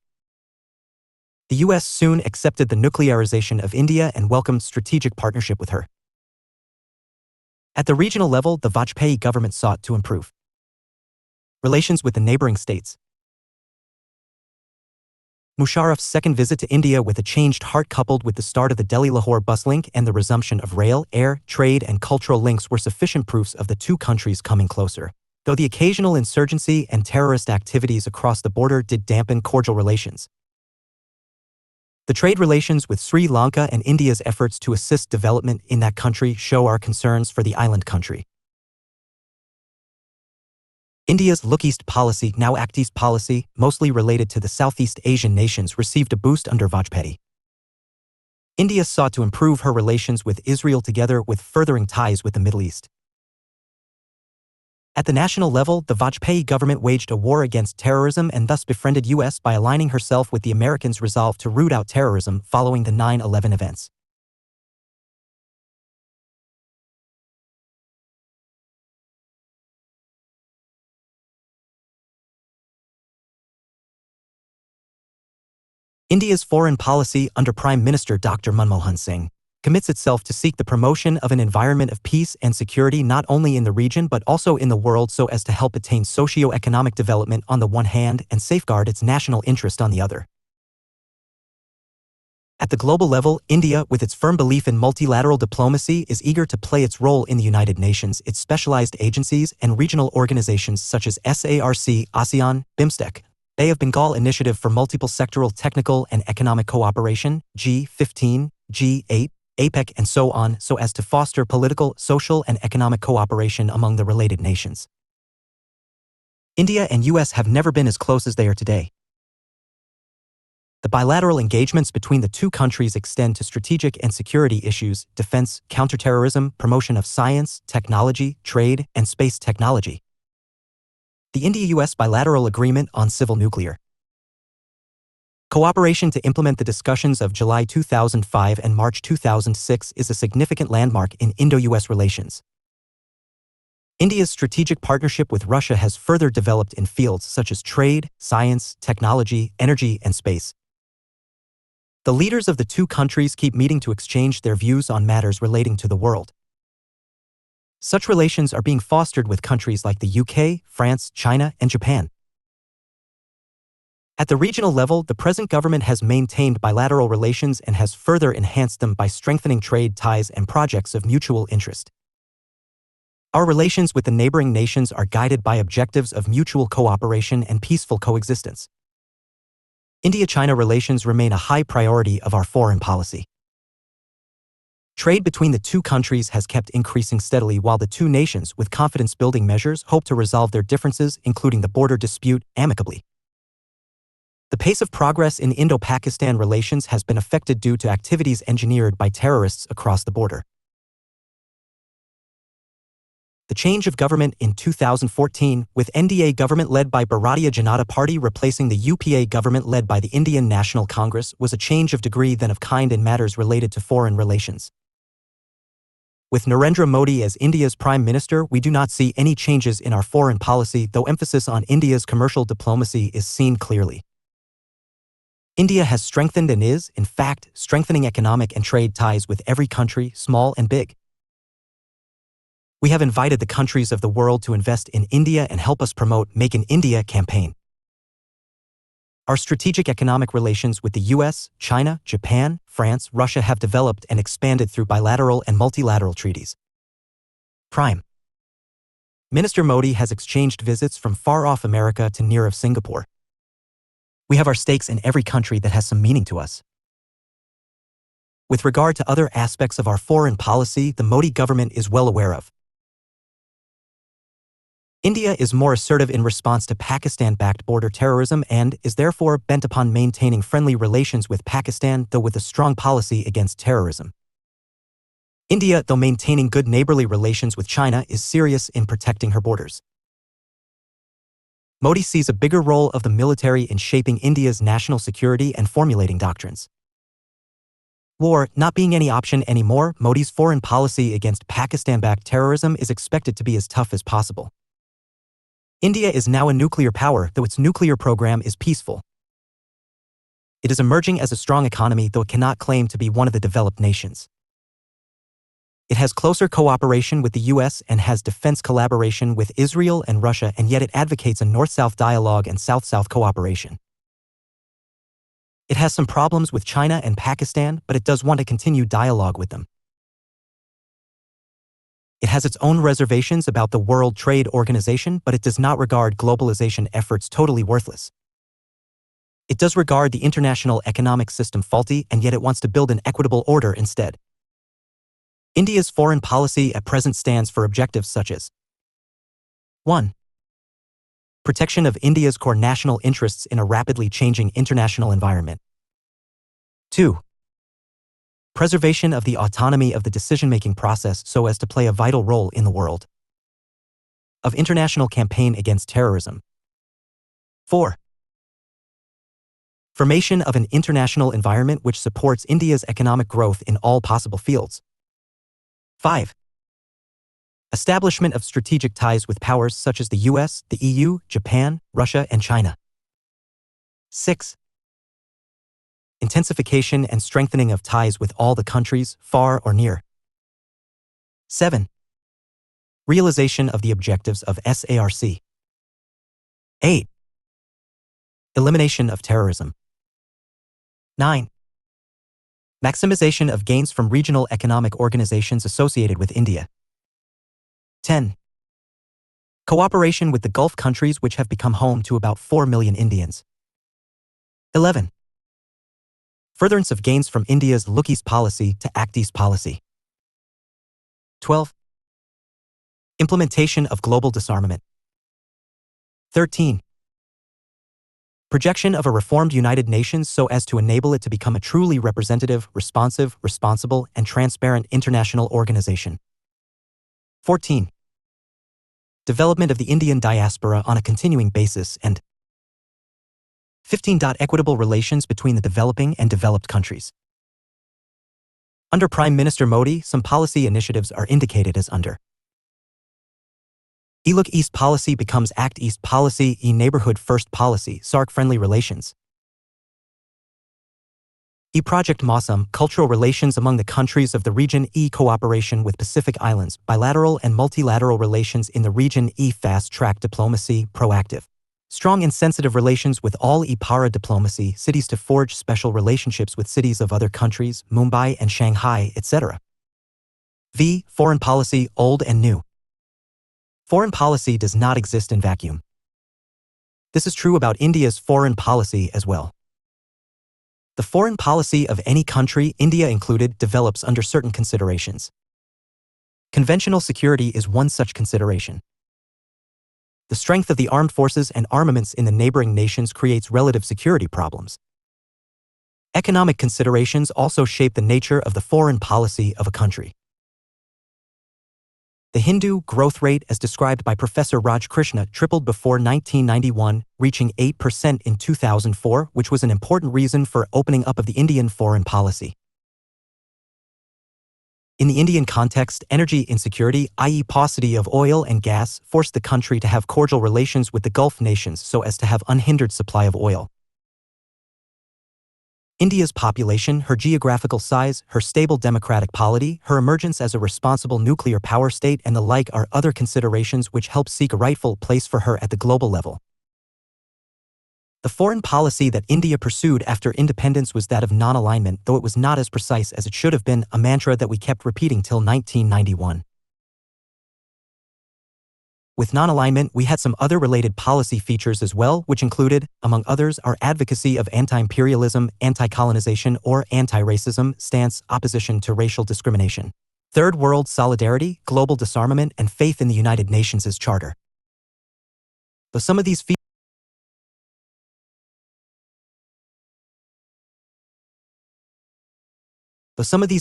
The U.S. soon accepted the nuclearization of India and welcomed strategic partnership with her. At the regional level, the Vajpayee government sought to improve relations with the neighboring states. Musharraf's second visit to India with a changed heart coupled with the start of the Delhi-Lahore bus link and the resumption of rail, air, trade and cultural links were sufficient proofs of the two countries coming closer, though the occasional insurgency and terrorist activities across the border did dampen cordial relations. The trade relations with Sri Lanka and India's efforts to assist development in that country show our concerns for the island country. India's Look East policy, now Act East policy, mostly related to the Southeast Asian nations, received a boost under Vajpayee. India sought to improve her relations with Israel together with furthering ties with the Middle East. At the national level, the Vajpayee government waged a war against terrorism and thus befriended U.S. by aligning herself with the Americans' resolve to root out terrorism following the 9/11 events. India's foreign policy under Prime Minister Dr. Manmohan Singh commits itself to seek the promotion of an environment of peace and security not only in the region but also in the world so as to help attain socio-economic development on the one hand and safeguard its national interest on the other. At the global level, India, with its firm belief in multilateral diplomacy, is eager to play its role in the United Nations, its specialized agencies, and regional organizations such as SARC, ASEAN, BIMSTEC, Bay of Bengal Initiative for Multiple Sectoral Technical and Economic Cooperation, G15, G8, APEC, and so on, so as to foster political, social, and economic cooperation among the related nations. India and US have never been as close as they are today. The bilateral engagements between the two countries extend to strategic and security issues, defense, counterterrorism, promotion of science, technology, trade, and space technology. The India-US Bilateral Agreement on Civil Nuclear Cooperation to implement the discussions of July 2005 and March 2006 is a significant landmark in Indo-US relations. India's strategic partnership with Russia has further developed in fields such as trade, science, technology, energy, and space. The leaders of the two countries keep meeting to exchange their views on matters relating to the world. Such relations are being fostered with countries like the UK, France, China, and Japan. At the regional level, the present government has maintained bilateral relations and has further enhanced them by strengthening trade ties and projects of mutual interest. Our relations with the neighboring nations are guided by objectives of mutual cooperation and peaceful coexistence. India-China relations remain a high priority of our foreign policy. Trade between the two countries has kept increasing steadily while the two nations, with confidence-building measures, hope to resolve their differences, including the border dispute, amicably. The pace of progress in Indo-Pakistan relations has been affected due to activities engineered by terrorists across the border. The change of government in 2014, with NDA government led by Bharatiya Janata Party replacing the UPA government led by the Indian National Congress, was a change of degree than of kind in matters related to foreign relations. With Narendra Modi as India's Prime Minister, we do not see any changes in our foreign policy, though emphasis on India's commercial diplomacy is seen clearly. India has strengthened and is, in fact, strengthening economic and trade ties with every country, small and big. We have invited the countries of the world to invest in India and help us promote Make in India campaign. Our strategic economic relations with the US, China, Japan, France, Russia have developed and expanded through bilateral and multilateral treaties. Prime Minister Modi has exchanged visits from far-off America to near of Singapore. We have our stakes in every country that has some meaning to us. With regard to other aspects of our foreign policy, the Modi government is well aware of. India is more assertive in response to Pakistan-backed border terrorism and is therefore bent upon maintaining friendly relations with Pakistan, though with a strong policy against terrorism. India, though maintaining good neighborly relations with China, is serious in protecting her borders. Modi sees a bigger role of the military in shaping India's national security and formulating doctrines. War not being any option anymore, Modi's foreign policy against Pakistan-backed terrorism is expected to be as tough as possible. India is now a nuclear power, though its nuclear program is peaceful. It is emerging as a strong economy, though it cannot claim to be one of the developed nations. It has closer cooperation with the US and has defense collaboration with Israel and Russia, and yet it advocates a North-South dialogue and South-South cooperation. It has some problems with China and Pakistan, but it does want to continue dialogue with them. It has its own reservations about the World Trade Organization, but it does not regard globalization efforts totally worthless. It does regard the international economic system faulty, and yet it wants to build an equitable order instead. India's foreign policy at present stands for objectives such as 1. Protection of India's core national interests in a rapidly changing international environment. 2. preservation of the autonomy of the decision-making process so as to play a vital role in the world. Of international campaign against terrorism. 4. Formation of an international environment which supports India's economic growth in all possible fields. 5. Establishment of strategic ties with powers such as the US, the EU, Japan, Russia, and China. 6. Intensification and strengthening of ties with all the countries, far or near. 7. Realization of the objectives of SARC. 8. Elimination of terrorism. 9. Maximization of gains from regional economic organizations associated with India. 10. Cooperation with the Gulf countries which have become home to about 4 million Indians. 11. Furtherance of gains from India's Look East policy to Act East policy. 12. Implementation of global disarmament. 13. Projection of a reformed United Nations so as to enable it to become a truly representative, responsive, responsible, and transparent international organization. 14. Development of the Indian diaspora on a continuing basis, and 15. Equitable relations between the developing and developed countries. Under Prime Minister Modi, some policy initiatives are indicated as under. E-Look East policy becomes Act East policy, E-Neighborhood First policy, SARC-friendly relations. E-Project Mawsum, cultural relations among the countries of the region, E-cooperation with Pacific Islands, bilateral and multilateral relations in the region, E-fast-track diplomacy, proactive. Strong and sensitive relations with all E-para diplomacy, cities to forge special relationships with cities of other countries, Mumbai and Shanghai, etc. V. Foreign policy, old and new. Foreign policy does not exist in vacuum. This is true about India's foreign policy as well. The foreign policy of any country, India included, develops under certain considerations. Conventional security is one such consideration. The strength of the armed forces and armaments in the neighboring nations creates relative security problems. Economic considerations also shape the nature of the foreign policy of a country. The Hindu growth rate, as described by Professor Raj Krishna, tripled before 1991, reaching 8% in 2004, which was an important reason for opening up of the Indian foreign policy. In the Indian context, energy insecurity, i.e. paucity of oil and gas, forced the country to have cordial relations with the Gulf nations so as to have unhindered supply of oil. India's population, her geographical size, her stable democratic polity, her emergence as a responsible nuclear power state and the like are other considerations which help seek a rightful place for her at the global level. The foreign policy that India pursued after independence was that of non-alignment, though it was not as precise as it should have been, a mantra that we kept repeating till 1991. With non-alignment, we had some other related policy features as well, which included, among others, our advocacy of anti-imperialism, anti-colonization or anti-racism stance, opposition to racial discrimination. Third world solidarity, global disarmament, and faith in the United Nations' charter. Though some of these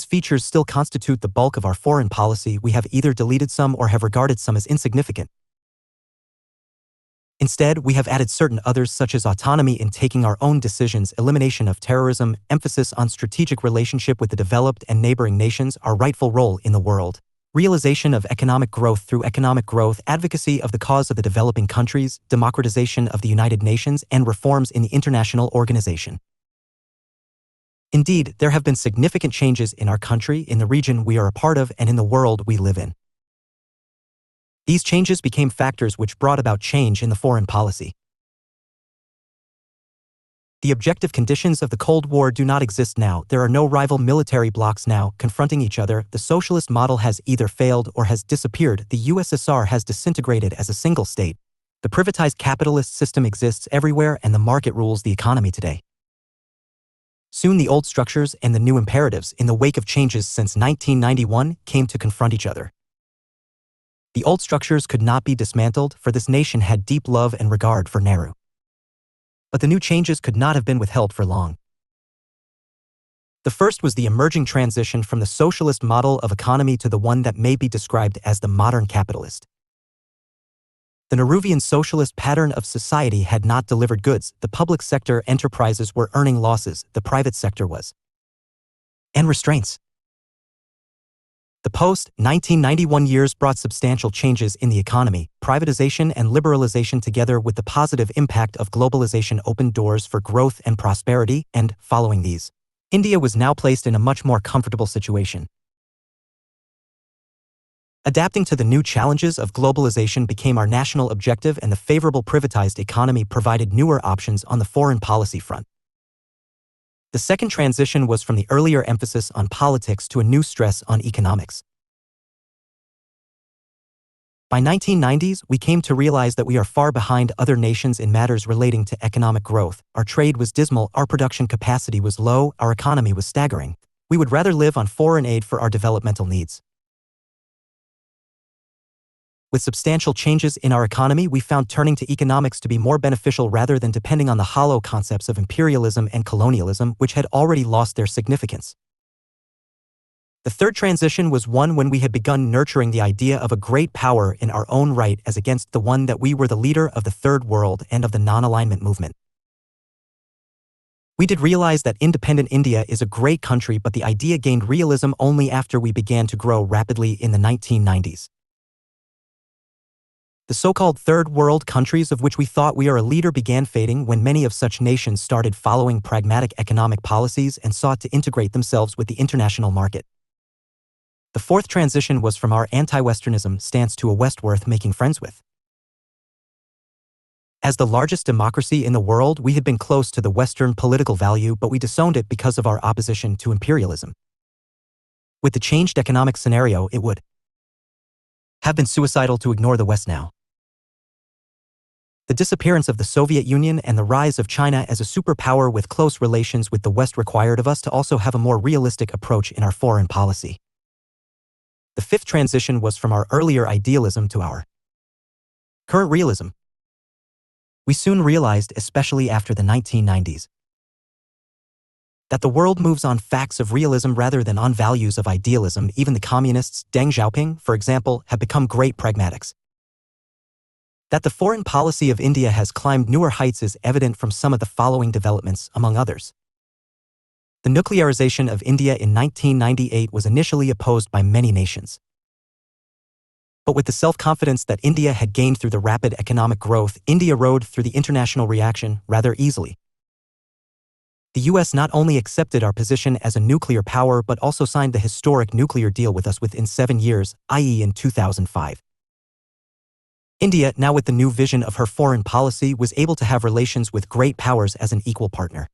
features still constitute the bulk of our foreign policy, we have either deleted some or have regarded some as insignificant. Instead, we have added certain others such as autonomy in taking our own decisions, elimination of terrorism, emphasis on strategic relationship with the developed and neighboring nations, our rightful role in the world, realization of economic growth through economic growth, advocacy of the cause of the developing countries, democratization of the United Nations, and reforms in the international organization. Indeed, there have been significant changes in our country, in the region we are a part of, and in the world we live in. These changes became factors which brought about change in the foreign policy. The objective conditions of the Cold War do not exist now. There are no rival military blocs now confronting each other. The socialist model has either failed or has disappeared. The USSR has disintegrated as a single state. The privatized capitalist system exists everywhere and the market rules the economy today. Soon the old structures and the new imperatives, in the wake of changes since 1991, came to confront each other. The old structures could not be dismantled, for this nation had deep love and regard for Nehru. But the new changes could not have been withheld for long. The first was the emerging transition from the socialist model of economy to the one that may be described as the modern capitalist. The Nehruvian socialist pattern of society had not delivered goods, the public sector enterprises were earning losses, the private sector was. And restraints. The post-1991 years brought substantial changes in the economy. Privatization and liberalization together with the positive impact of globalization opened doors for growth and prosperity, and, following these, India was now placed in a much more comfortable situation. Adapting to the new challenges of globalization became our national objective, and the favorable privatized economy provided newer options on the foreign policy front. The second transition was from the earlier emphasis on politics to a new stress on economics. By 1990s, we came to realize that we are far behind other nations in matters relating to economic growth. Our trade was dismal, our production capacity was low, our economy was staggering. We would rather live on foreign aid for our developmental needs. With substantial changes in our economy, we found turning to economics to be more beneficial rather than depending on the hollow concepts of imperialism and colonialism, which had already lost their significance. The third transition was one when we had begun nurturing the idea of a great power in our own right as against the one that we were the leader of the Third World and of the non-alignment movement. We did realize that independent India is a great country, but the idea gained realism only after we began to grow rapidly in the 1990s. The so-called Third World countries of which we thought we are a leader began fading when many of such nations started following pragmatic economic policies and sought to integrate themselves with the international market. The fourth transition was from our anti-Westernism stance to a West worth making friends with. As the largest democracy in the world, we had been close to the Western political value, but we disowned it because of our opposition to imperialism. With the changed economic scenario, it would have been suicidal to ignore the West now. The disappearance of the Soviet Union and the rise of China as a superpower with close relations with the West required of us to also have a more realistic approach in our foreign policy. The fifth transition was from our earlier idealism to our current realism. We soon realized, especially after the 1990s, that the world moves on facts of realism rather than on values of idealism. Even the communists, Deng Xiaoping, for example, have become great pragmatics. That the foreign policy of India has climbed newer heights is evident from some of the following developments, among others. The nuclearization of India in 1998 was initially opposed by many nations. But with the self-confidence that India had gained through the rapid economic growth, India rode through the international reaction rather easily. The US not only accepted our position as a nuclear power but also signed the historic nuclear deal with us within 7 years, i.e. in 2005. India, now with the new vision of her foreign policy, was able to have relations with great powers as an equal partner.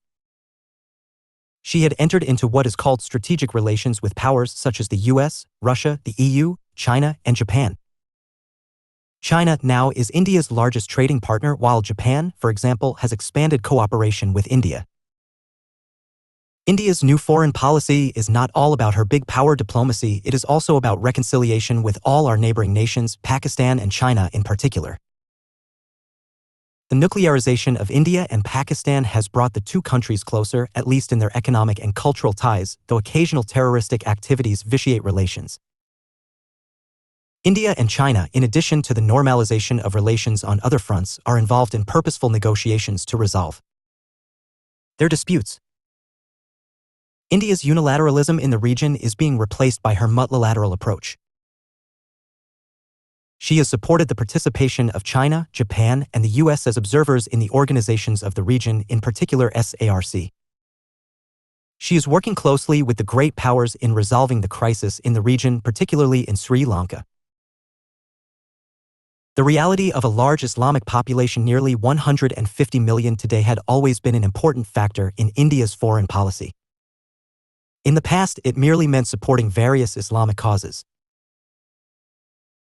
She had entered into what is called strategic relations with powers such as the US, Russia, the EU, China, and Japan. China now is India's largest trading partner, while Japan, for example, has expanded cooperation with India. India's new foreign policy is not all about her big power diplomacy, it is also about reconciliation with all our neighboring nations, Pakistan and China in particular. The nuclearization of India and Pakistan has brought the two countries closer, at least in their economic and cultural ties, though occasional terroristic activities vitiate relations. India and China, in addition to the normalization of relations on other fronts, are involved in purposeful negotiations to resolve their disputes. India's unilateralism in the region is being replaced by her multilateral approach. She has supported the participation of China, Japan, and the US as observers in the organizations of the region, in particular SARC. She is working closely with the great powers in resolving the crisis in the region, particularly in Sri Lanka. The reality of a large Islamic population, nearly 150 million today, had always been an important factor in India's foreign policy. In the past, it merely meant supporting various Islamic causes.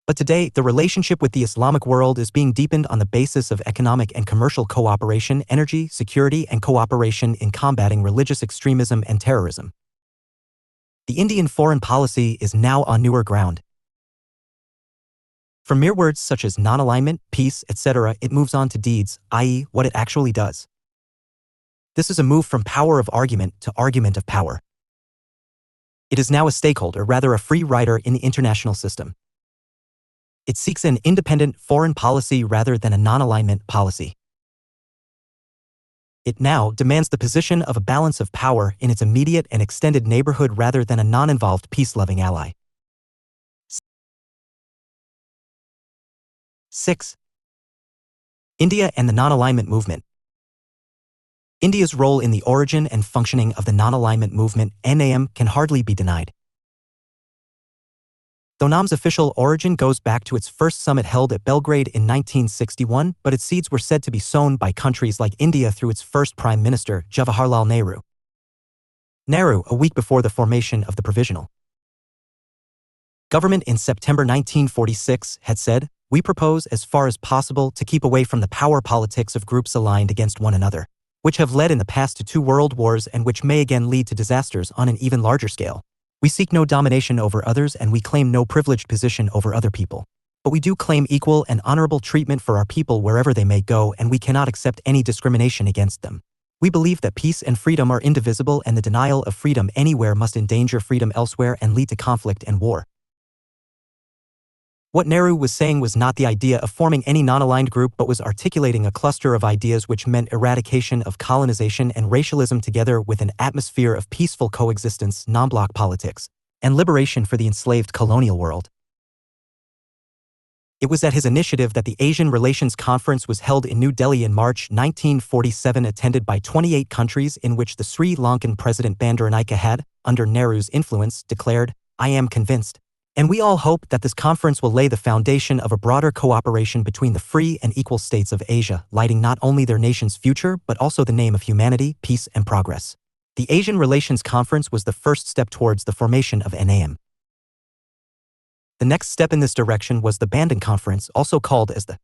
But today, the relationship with the Islamic world is being deepened on the basis of economic and commercial cooperation, energy, security, and cooperation in combating religious extremism and terrorism. The Indian foreign policy is now on newer ground. From mere words such as non-alignment, peace, etc., it moves on to deeds, i.e., what it actually does. This is a move from power of argument to argument of power. It is now a stakeholder, rather a free rider in the international system. It seeks an independent foreign policy rather than a non-alignment policy. It now demands the position of a balance of power in its immediate and extended neighborhood rather than a non-involved peace-loving ally. 6. India and the non-alignment movement. India's role in the origin and functioning of the non-alignment movement (NAM) can hardly be denied. Though NAM's official origin goes back to its first summit held at Belgrade in 1961, but its seeds were said to be sown by countries like India through its first Prime Minister, Jawaharlal Nehru. Nehru, a week before the formation of the Provisional Government in September 1946, had said, "We propose as far as possible to keep away from the power politics of groups aligned against one another, which have led in the past to 2 world wars and which may again lead to disasters on an even larger scale. We seek no domination over others and we claim no privileged position over other people. But we do claim equal and honorable treatment for our people wherever they may go, and we cannot accept any discrimination against them. We believe that peace and freedom are indivisible, and the denial of freedom anywhere must endanger freedom elsewhere and lead to conflict and war." What Nehru was saying was not the idea of forming any non-aligned group, but was articulating a cluster of ideas which meant eradication of colonization and racialism together with an atmosphere of peaceful coexistence, non-bloc politics, and liberation for the enslaved colonial world. It was at his initiative that the Asian Relations Conference was held in New Delhi in March 1947, attended by 28 countries, in which the Sri Lankan President Bandaranaike had, under Nehru's influence, declared, "I am convinced, and we all hope that this conference will lay the foundation of a broader cooperation between the free and equal states of Asia, lighting not only their nation's future but also the name of humanity, peace and progress." The Asian Relations Conference was the first step towards the formation of NAM. The next step in this direction was the Bandung Conference, also called as the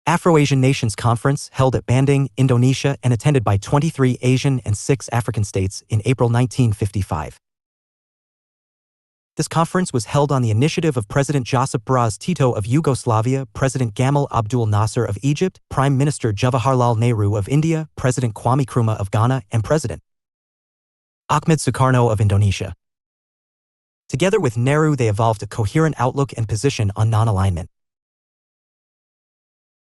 Afro-Asian Nations Conference, held at Bandung, Indonesia, and attended by 23 Asian and 6 African states in April 1955. This conference was held on the initiative of President Josip Broz Tito of Yugoslavia, President Gamal Abdul Nasser of Egypt, Prime Minister Jawaharlal Nehru of India, President Kwame Nkrumah of Ghana, and President Ahmed Sukarno of Indonesia. Together with Nehru, they evolved a coherent outlook and position on non-alignment.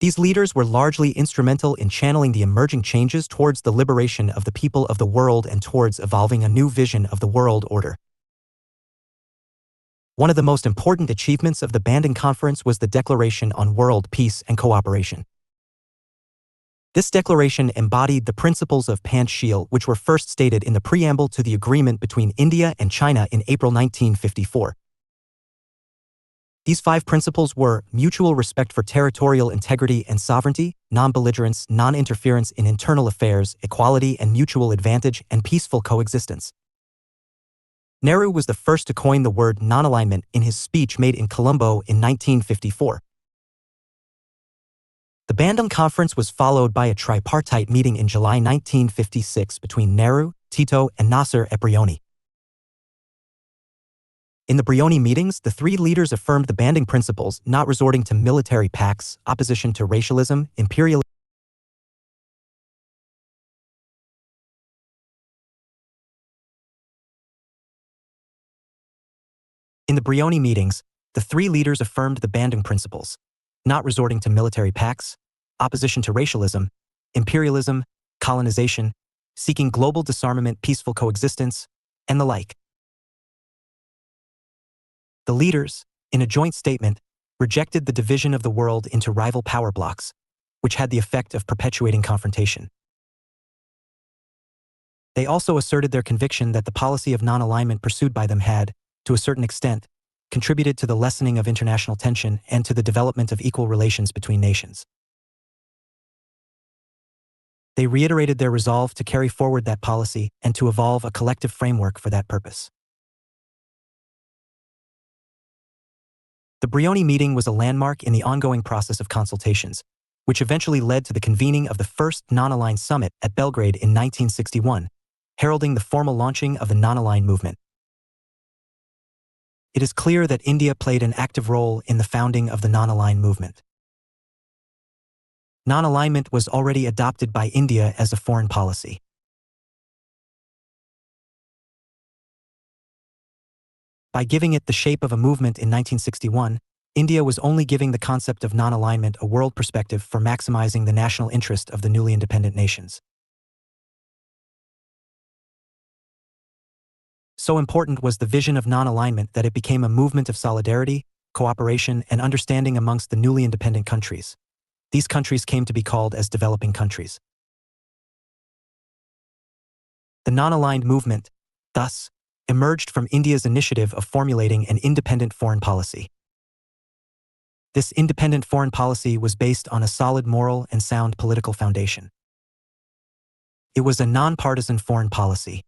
These leaders were largely instrumental in channeling the emerging changes towards the liberation of the people of the world and towards evolving a new vision of the world order. One of the most important achievements of the Bandung Conference was the Declaration on World Peace and Cooperation. This declaration embodied the principles of Panchsheel, which were first stated in the preamble to the agreement between India and China in April 1954. These 5 principles were mutual respect for territorial integrity and sovereignty, non-belligerence, non-interference in internal affairs, equality and mutual advantage, and peaceful coexistence. Nehru was the first to coin the word non-alignment in his speech made in Colombo in 1954. The Bandung Conference was followed by a tripartite meeting in July 1956 between Nehru, Tito, and Nasser at Brioni. In the Brioni meetings, the 3 leaders affirmed the Bandung principles, not resorting to military pacts, opposition to racialism, imperialism. In the Brioni meetings, the 3 leaders affirmed the Bandung principles, not resorting to military pacts, opposition to racialism, imperialism, colonization, seeking global disarmament, peaceful coexistence, and the like. The leaders, in a joint statement, rejected the division of the world into rival power blocs, which had the effect of perpetuating confrontation. They also asserted their conviction that the policy of non-alignment pursued by them had, to a certain extent, contributed to the lessening of international tension and to the development of equal relations between nations. They reiterated their resolve to carry forward that policy and to evolve a collective framework for that purpose. The Brioni meeting was a landmark in the ongoing process of consultations, which eventually led to the convening of the first non-aligned summit at Belgrade in 1961, heralding the formal launching of the non-aligned movement. It is clear that India played an active role in the founding of the non-aligned movement. Non-alignment was already adopted by India as a foreign policy. By giving it the shape of a movement in 1961, India was only giving the concept of non-alignment a world perspective for maximizing the national interest of the newly independent nations. So important was the vision of non-alignment that it became a movement of solidarity, cooperation, and understanding amongst the newly independent countries. These countries came to be called as developing countries. The non-aligned movement, thus, emerged from India's initiative of formulating an independent foreign policy. This independent foreign policy was based on a solid moral and sound political foundation. It was a non-partisan foreign policy.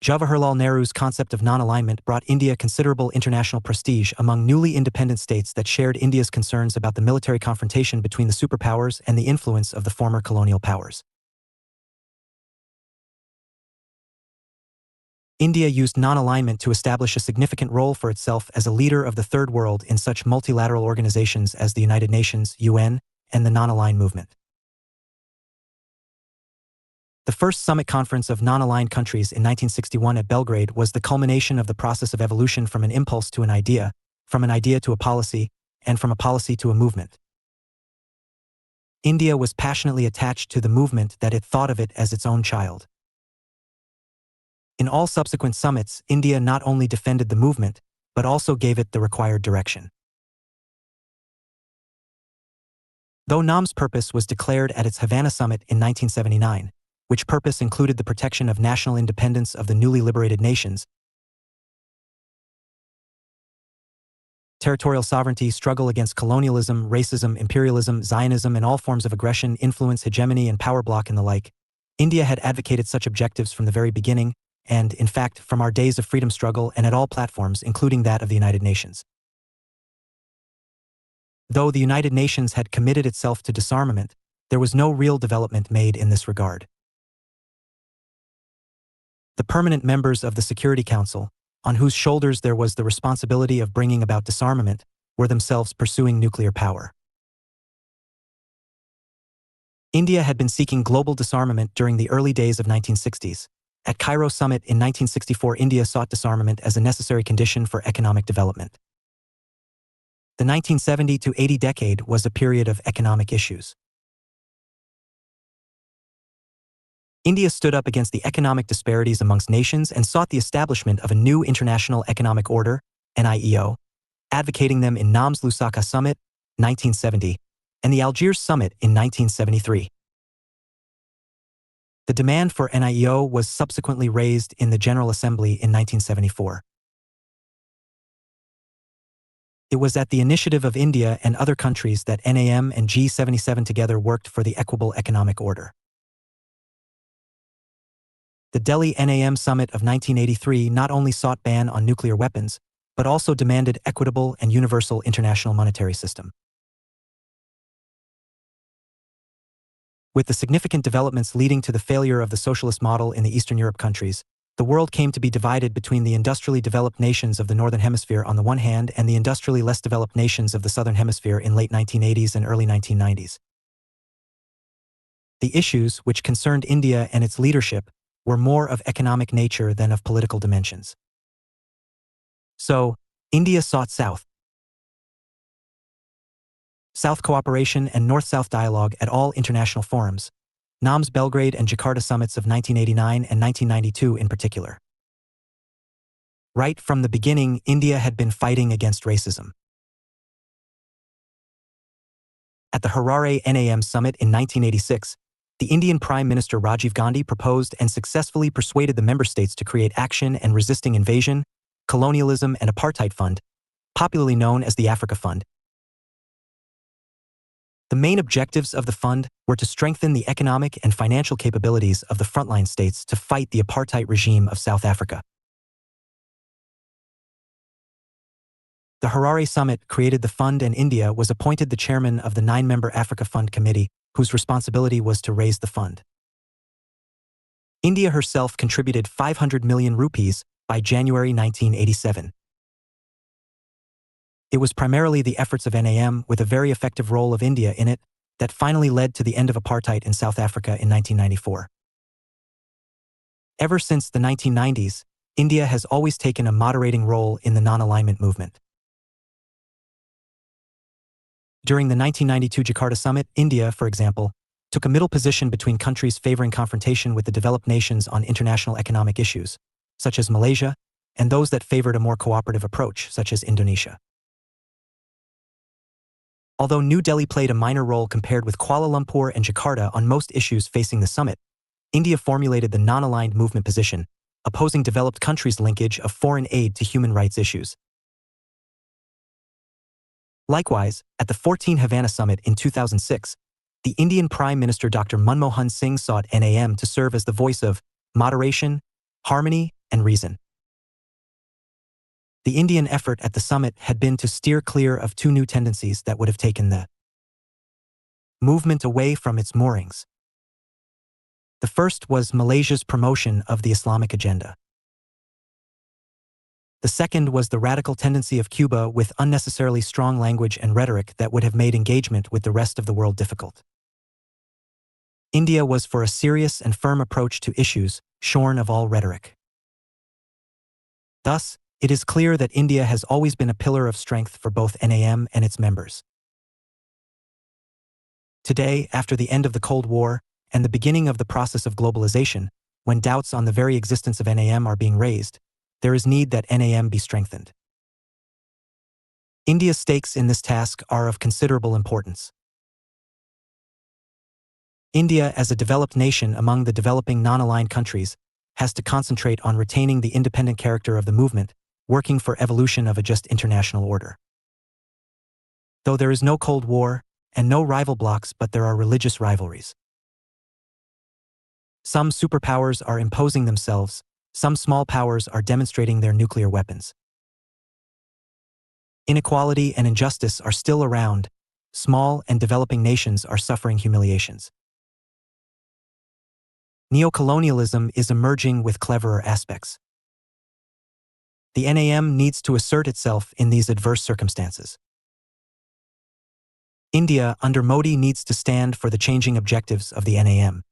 Jawaharlal Nehru's concept of non-alignment brought India considerable international prestige among newly independent states that shared India's concerns about the military confrontation between the superpowers and the influence of the former colonial powers. India used non-alignment to establish a significant role for itself as a leader of the Third World in such multilateral organizations as the United Nations, UN, and the non-aligned movement. The first summit conference of non-aligned countries in 1961 at Belgrade was the culmination of the process of evolution from an impulse to an idea, from an idea to a policy, and from a policy to a movement. India was passionately attached to the movement that it thought of it as its own child. In all subsequent summits, India not only defended the movement, but also gave it the required direction. Though NAM's purpose was declared at its Havana summit in 1979, which purpose included the protection of national independence of the newly liberated nations, territorial sovereignty, struggle against colonialism, racism, imperialism, Zionism, and all forms of aggression, influence, hegemony, and power block and the like, India had advocated such objectives from the very beginning, and, in fact, from our days of freedom struggle and at all platforms, including that of the United Nations. Though the United Nations had committed itself to disarmament, there was no real development made in this regard. The permanent members of the Security Council, on whose shoulders there was the responsibility of bringing about disarmament, were themselves pursuing nuclear power. India had been seeking global disarmament during the early days of 1960s. At Cairo Summit in 1964, India sought disarmament as a necessary condition for economic development. The 1970 to 80 decade was a period of economic issues. India stood up against the economic disparities amongst nations and sought the establishment of a new international economic order, NIEO, advocating them in NAM's Lusaka Summit, 1970, and the Algiers Summit in 1973. The demand for NIEO was subsequently raised in the General Assembly in 1974. It was at the initiative of India and other countries that NAM and G77 together worked for the equable economic order. The Delhi NAM Summit of 1983 not only sought ban on nuclear weapons, but also demanded equitable and universal international monetary system. With the significant developments leading to the failure of the socialist model in the Eastern Europe countries, the world came to be divided between the industrially developed nations of the Northern Hemisphere on the one hand and the industrially less developed nations of the Southern Hemisphere in late 1980s and early 1990s. The issues which concerned India and its leadership were more of economic nature than of political dimensions. So, India sought South cooperation and North-South dialogue at all international forums, NAM's Belgrade and Jakarta summits of 1989 and 1992 in particular. Right from the beginning, India had been fighting against racism. At the Harare NAM summit in 1986, the Indian Prime Minister Rajiv Gandhi proposed and successfully persuaded the member states to create Action and Resisting Invasion, Colonialism and Apartheid Fund, popularly known as the Africa Fund. The main objectives of the fund were to strengthen the economic and financial capabilities of the frontline states to fight the apartheid regime of South Africa. The Harare Summit created the fund and India was appointed the chairman of the 9-member Africa Fund Committee, whose responsibility was to raise the fund. India herself contributed 500 million rupees by January 1987. It was primarily the efforts of NAM, with a very effective role of India in it, that finally led to the end of apartheid in South Africa in 1994. Ever since the 1990s, India has always taken a moderating role in the non-alignment movement. During the 1992 Jakarta summit, India, for example, took a middle position between countries favoring confrontation with the developed nations on international economic issues, such as Malaysia, and those that favored a more cooperative approach, such as Indonesia. Although New Delhi played a minor role compared with Kuala Lumpur and Jakarta on most issues facing the summit, India formulated the non-aligned movement position, opposing developed countries' linkage of foreign aid to human rights issues. Likewise, at the 14 Havana summit in 2006, the Indian Prime Minister Dr. Manmohan Singh sought NAM to serve as the voice of moderation, harmony, and reason. The Indian effort at the summit had been to steer clear of two new tendencies that would have taken the movement away from its moorings. The first was Malaysia's promotion of the Islamic agenda. The second was the radical tendency of Cuba with unnecessarily strong language and rhetoric that would have made engagement with the rest of the world difficult. India was for a serious and firm approach to issues, shorn of all rhetoric. Thus, it is clear that India has always been a pillar of strength for both NAM and its members. Today, after the end of the Cold War and the beginning of the process of globalization, when doubts on the very existence of NAM are being raised, there is need that NAM be strengthened. India's stakes in this task are of considerable importance. India, as a developed nation among the developing non-aligned countries, has to concentrate on retaining the independent character of the movement, working for evolution of a just international order. Though there is no Cold War and no rival blocs, but there are religious rivalries. Some superpowers are imposing themselves, some small powers are demonstrating their nuclear weapons. Inequality and injustice are still around. Small and developing nations are suffering humiliations. Neocolonialism is emerging with cleverer aspects. The NAM needs to assert itself in these adverse circumstances. India, under Modi, needs to stand for the changing objectives of the NAM.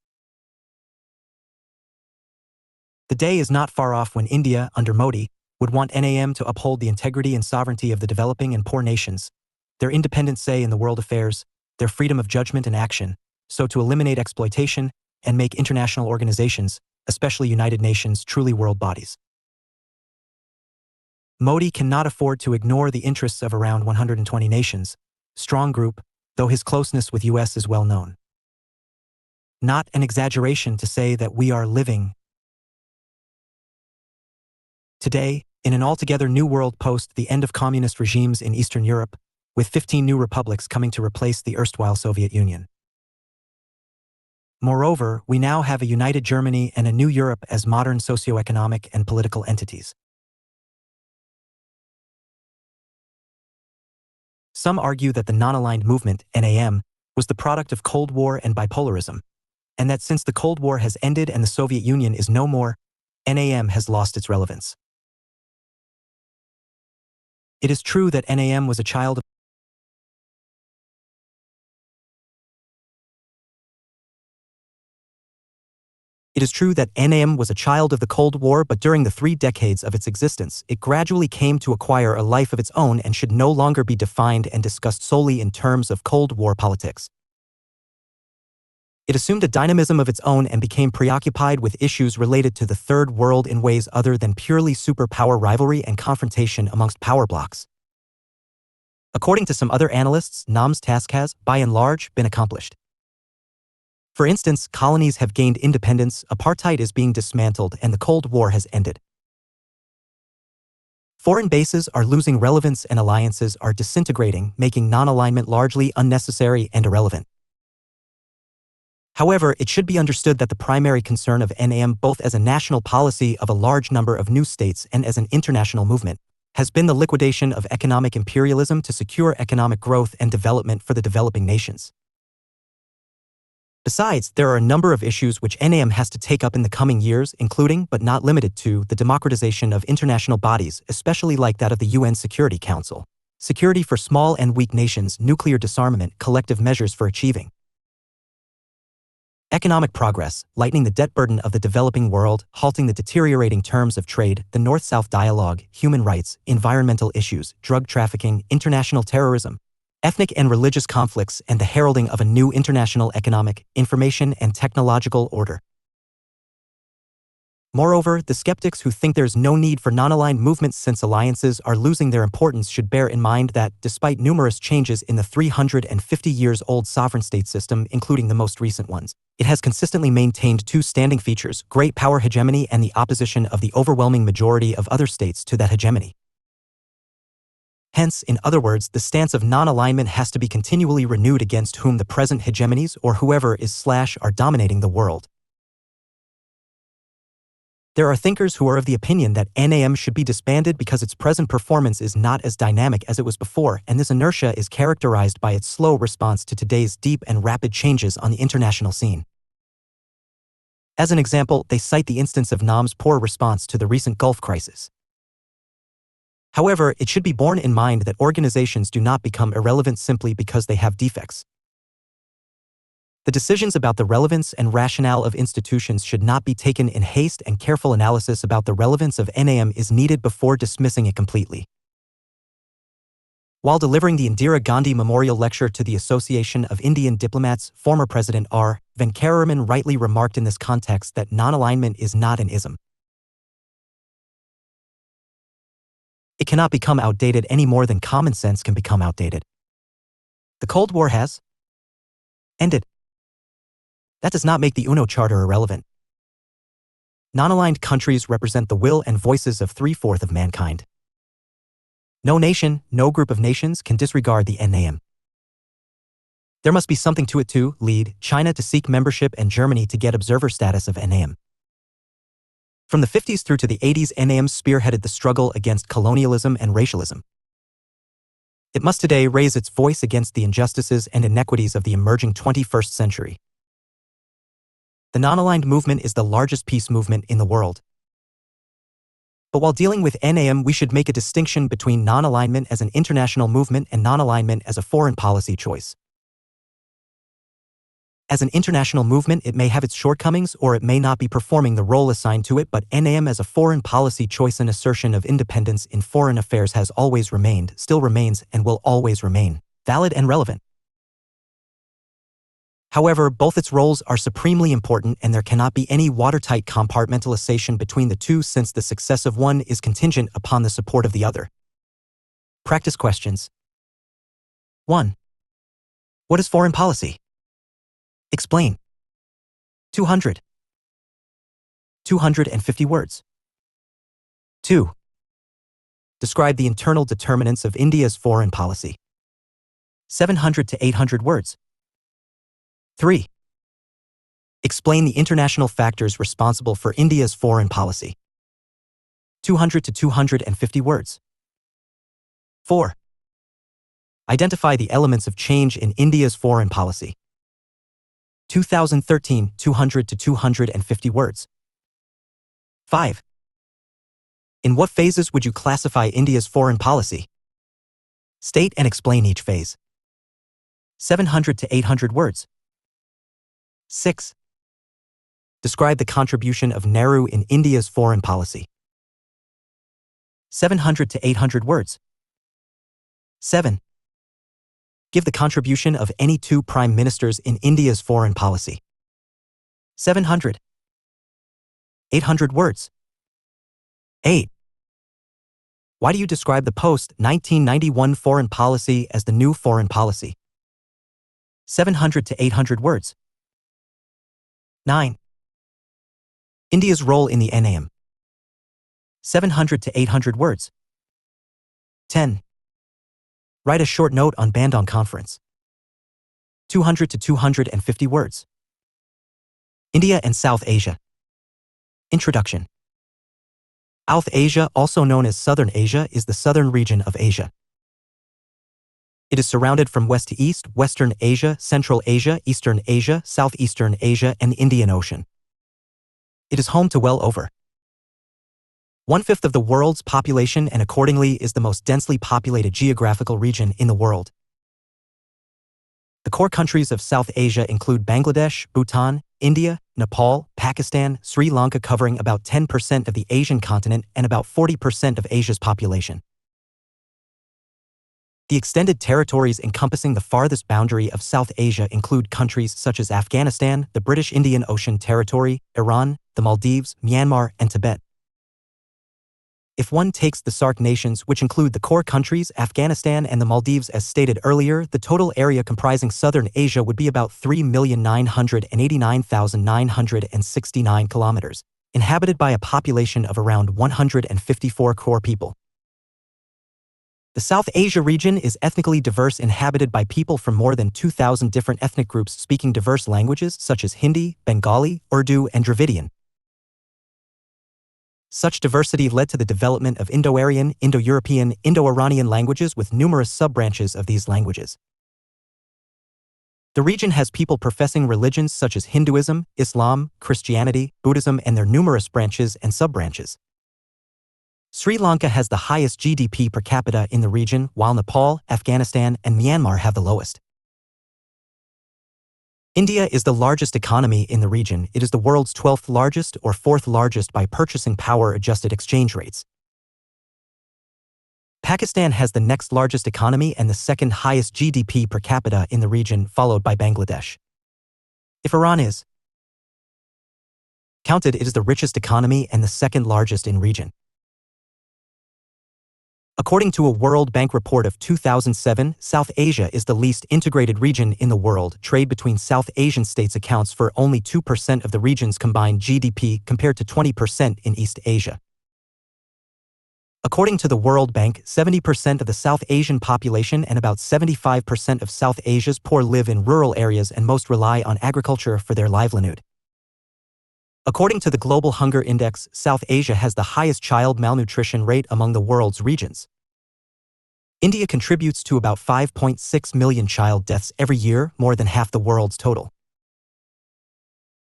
The day is not far off when India, under Modi, would want NAM to uphold the integrity and sovereignty of the developing and poor nations, their independent say in the world affairs, their freedom of judgment and action, so to eliminate exploitation and make international organizations, especially United Nations, truly world bodies. Modi cannot afford to ignore the interests of around 120 nations, strong group, though his closeness with US is well known. Not an exaggeration to say that we are living today in an altogether new world post the end of communist regimes in Eastern Europe, with 15 new republics coming to replace the erstwhile Soviet Union. Moreover, we now have a united Germany and a new Europe as modern socio-economic and political entities. Some argue that the non-aligned movement, NAM, was the product of Cold War and bipolarism, and that since the Cold War has ended and the Soviet Union is no more, NAM has lost its relevance. It is true that NAM was a child of the Cold War, but during the 3 decades of its existence, it gradually came to acquire a life of its own and should no longer be defined and discussed solely in terms of Cold War politics. It assumed a dynamism of its own and became preoccupied with issues related to the Third World in ways other than purely superpower rivalry and confrontation amongst power blocs. According to some other analysts, NAM's task has, by and large, been accomplished. For instance, colonies have gained independence, apartheid is being dismantled, and the Cold War has ended. Foreign bases are losing relevance and alliances are disintegrating, making non-alignment largely unnecessary and irrelevant. However, it should be understood that the primary concern of NAM, both as a national policy of a large number of new states and as an international movement, has been the liquidation of economic imperialism to secure economic growth and development for the developing nations. Besides, there are a number of issues which NAM has to take up in the coming years, including, but not limited to, the democratization of international bodies, especially like that of the UN Security Council, security for small and weak nations, nuclear disarmament, collective measures for achieving Economic progress, lightening the debt burden of the developing world, halting the deteriorating terms of trade, the North-South dialogue, human rights, environmental issues, drug trafficking, international terrorism, ethnic and religious conflicts, and the heralding of a new international economic, information, and technological order. Moreover, the skeptics who think there's no need for non-aligned movements since alliances are losing their importance should bear in mind that, despite numerous changes in the 350-years-old sovereign state system, including the most recent ones, it has consistently maintained two standing features: great power hegemony and the opposition of the overwhelming majority of other states to that hegemony. Hence, in other words, the stance of non-alignment has to be continually renewed against whom the present hegemonies or whoever are dominating the world. There are thinkers who are of the opinion that NAM should be disbanded because its present performance is not as dynamic as it was before, and this inertia is characterized by its slow response to today's deep and rapid changes on the international scene. As an example, they cite the instance of NAM's poor response to the recent Gulf crisis. However, it should be borne in mind that organizations do not become irrelevant simply because they have defects. The decisions about the relevance and rationale of institutions should not be taken in haste, and careful analysis about the relevance of NAM is needed before dismissing it completely. While delivering the Indira Gandhi Memorial Lecture to the Association of Indian Diplomats, former President R. Venkataraman rightly remarked in this context that non-alignment is not an ism. It cannot become outdated any more than common sense can become outdated. The Cold War has ended. That does not make the UNO Charter irrelevant. Non-aligned countries represent the will and voices of 3/4 of mankind. No nation, no group of nations can disregard the NAM. There must be something to it to lead China to seek membership and Germany to get observer status of NAM. From the 50s through to the 80s, NAM spearheaded the struggle against colonialism and racialism. It must today raise its voice against the injustices and inequities of the emerging 21st century. The non-aligned movement is the largest peace movement in the world. But while dealing with NAM, we should make a distinction between non-alignment as an international movement and non-alignment as a foreign policy choice. As an international movement, it may have its shortcomings or it may not be performing the role assigned to it, but NAM as a foreign policy choice and assertion of independence in foreign affairs has always remained, still remains, and will always remain valid and relevant. However, both its roles are supremely important, and there cannot be any watertight compartmentalization between the two, since the success of one is contingent upon the support of the other. Practice questions. 1. What is foreign policy? Explain. 200. 250 words. 2. Describe the internal determinants of India's foreign policy. 700 to 800 words. 3. Explain the international factors responsible for India's foreign policy. 200 to 250 words. 4. Identify the elements of change in India's foreign policy. 2013, 200 to 250 words. 5. In what phases would you classify India's foreign policy? State and explain each phase. 700 to 800 words. 6. Describe the contribution of Nehru in India's foreign policy. 700 to 800 words. 7. Give the contribution of any two prime ministers in India's foreign policy. 700. 800 words. 8. Why do you describe the post-1991 foreign policy as the new foreign policy? 700 to 800 words. 9. India's role in the NAM. 700 to 800 words. 10. Write a short note on Bandung Conference. 200 to 250 words. India and South Asia. Introduction. South Asia, also known as Southern Asia, is the southern region of Asia. It is surrounded from west to east: Western Asia, Central Asia, Eastern Asia, Southeastern Asia, and the Indian Ocean. It is home to well over 1/5 of the world's population, and accordingly is the most densely populated geographical region in the world. The core countries of South Asia include Bangladesh, Bhutan, India, Nepal, Pakistan, Sri Lanka covering about 10% of the Asian continent and about 40% of Asia's population. The extended territories encompassing the farthest boundary of South Asia include countries such as Afghanistan, the British Indian Ocean Territory, Iran, the Maldives, Myanmar, and Tibet. If one takes the SAARC nations, which include the core countries, Afghanistan and the Maldives as stated earlier, the total area comprising Southern Asia would be about 3,989,969 kilometers, inhabited by a population of around 154 crore people. The South Asia region is ethnically diverse, inhabited by people from more than 2,000 different ethnic groups speaking diverse languages such as Hindi, Bengali, Urdu, and Dravidian. Such diversity led to the development of Indo-Aryan, Indo-European, Indo-Iranian languages with numerous sub-branches of these languages. The region has people professing religions such as Hinduism, Islam, Christianity, Buddhism, and their numerous branches and sub-branches. Sri Lanka has the highest GDP per capita in the region, while Nepal, Afghanistan, and Myanmar have the lowest. India is the largest economy in the region. It is the world's 12th largest or 4th largest by purchasing power adjusted exchange rates. Pakistan has the next largest economy and the second highest GDP per capita in the region, followed by Bangladesh. If Iran is counted, it is the richest economy and the second largest in region. According to a World Bank report of 2007, South Asia is the least integrated region in the world. Trade between South Asian states accounts for only 2% of the region's combined GDP compared to 20% in East Asia. According to the World Bank, 70% of the South Asian population and about 75% of South Asia's poor live in rural areas and most rely on agriculture for their livelihood. According to the Global Hunger Index, South Asia has the highest child malnutrition rate among the world's regions. India contributes to about 5.6 million child deaths every year, more than half the world's total.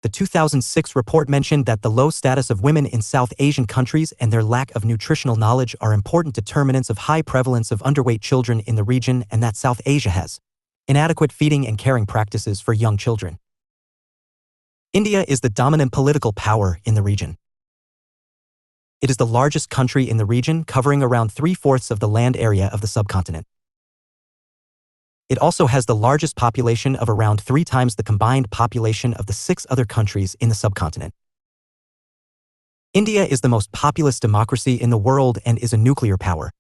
The 2006 report mentioned that the low status of women in South Asian countries and their lack of nutritional knowledge are important determinants of high prevalence of underweight children in the region, and that South Asia has inadequate feeding and caring practices for young children. India is the dominant political power in the region. It is the largest country in the region, covering around 3/4 of the land area of the subcontinent. It also has the largest population of around 3 times the combined population of the 6 other countries in the subcontinent. India is the most populous democracy in the world and is a nuclear power.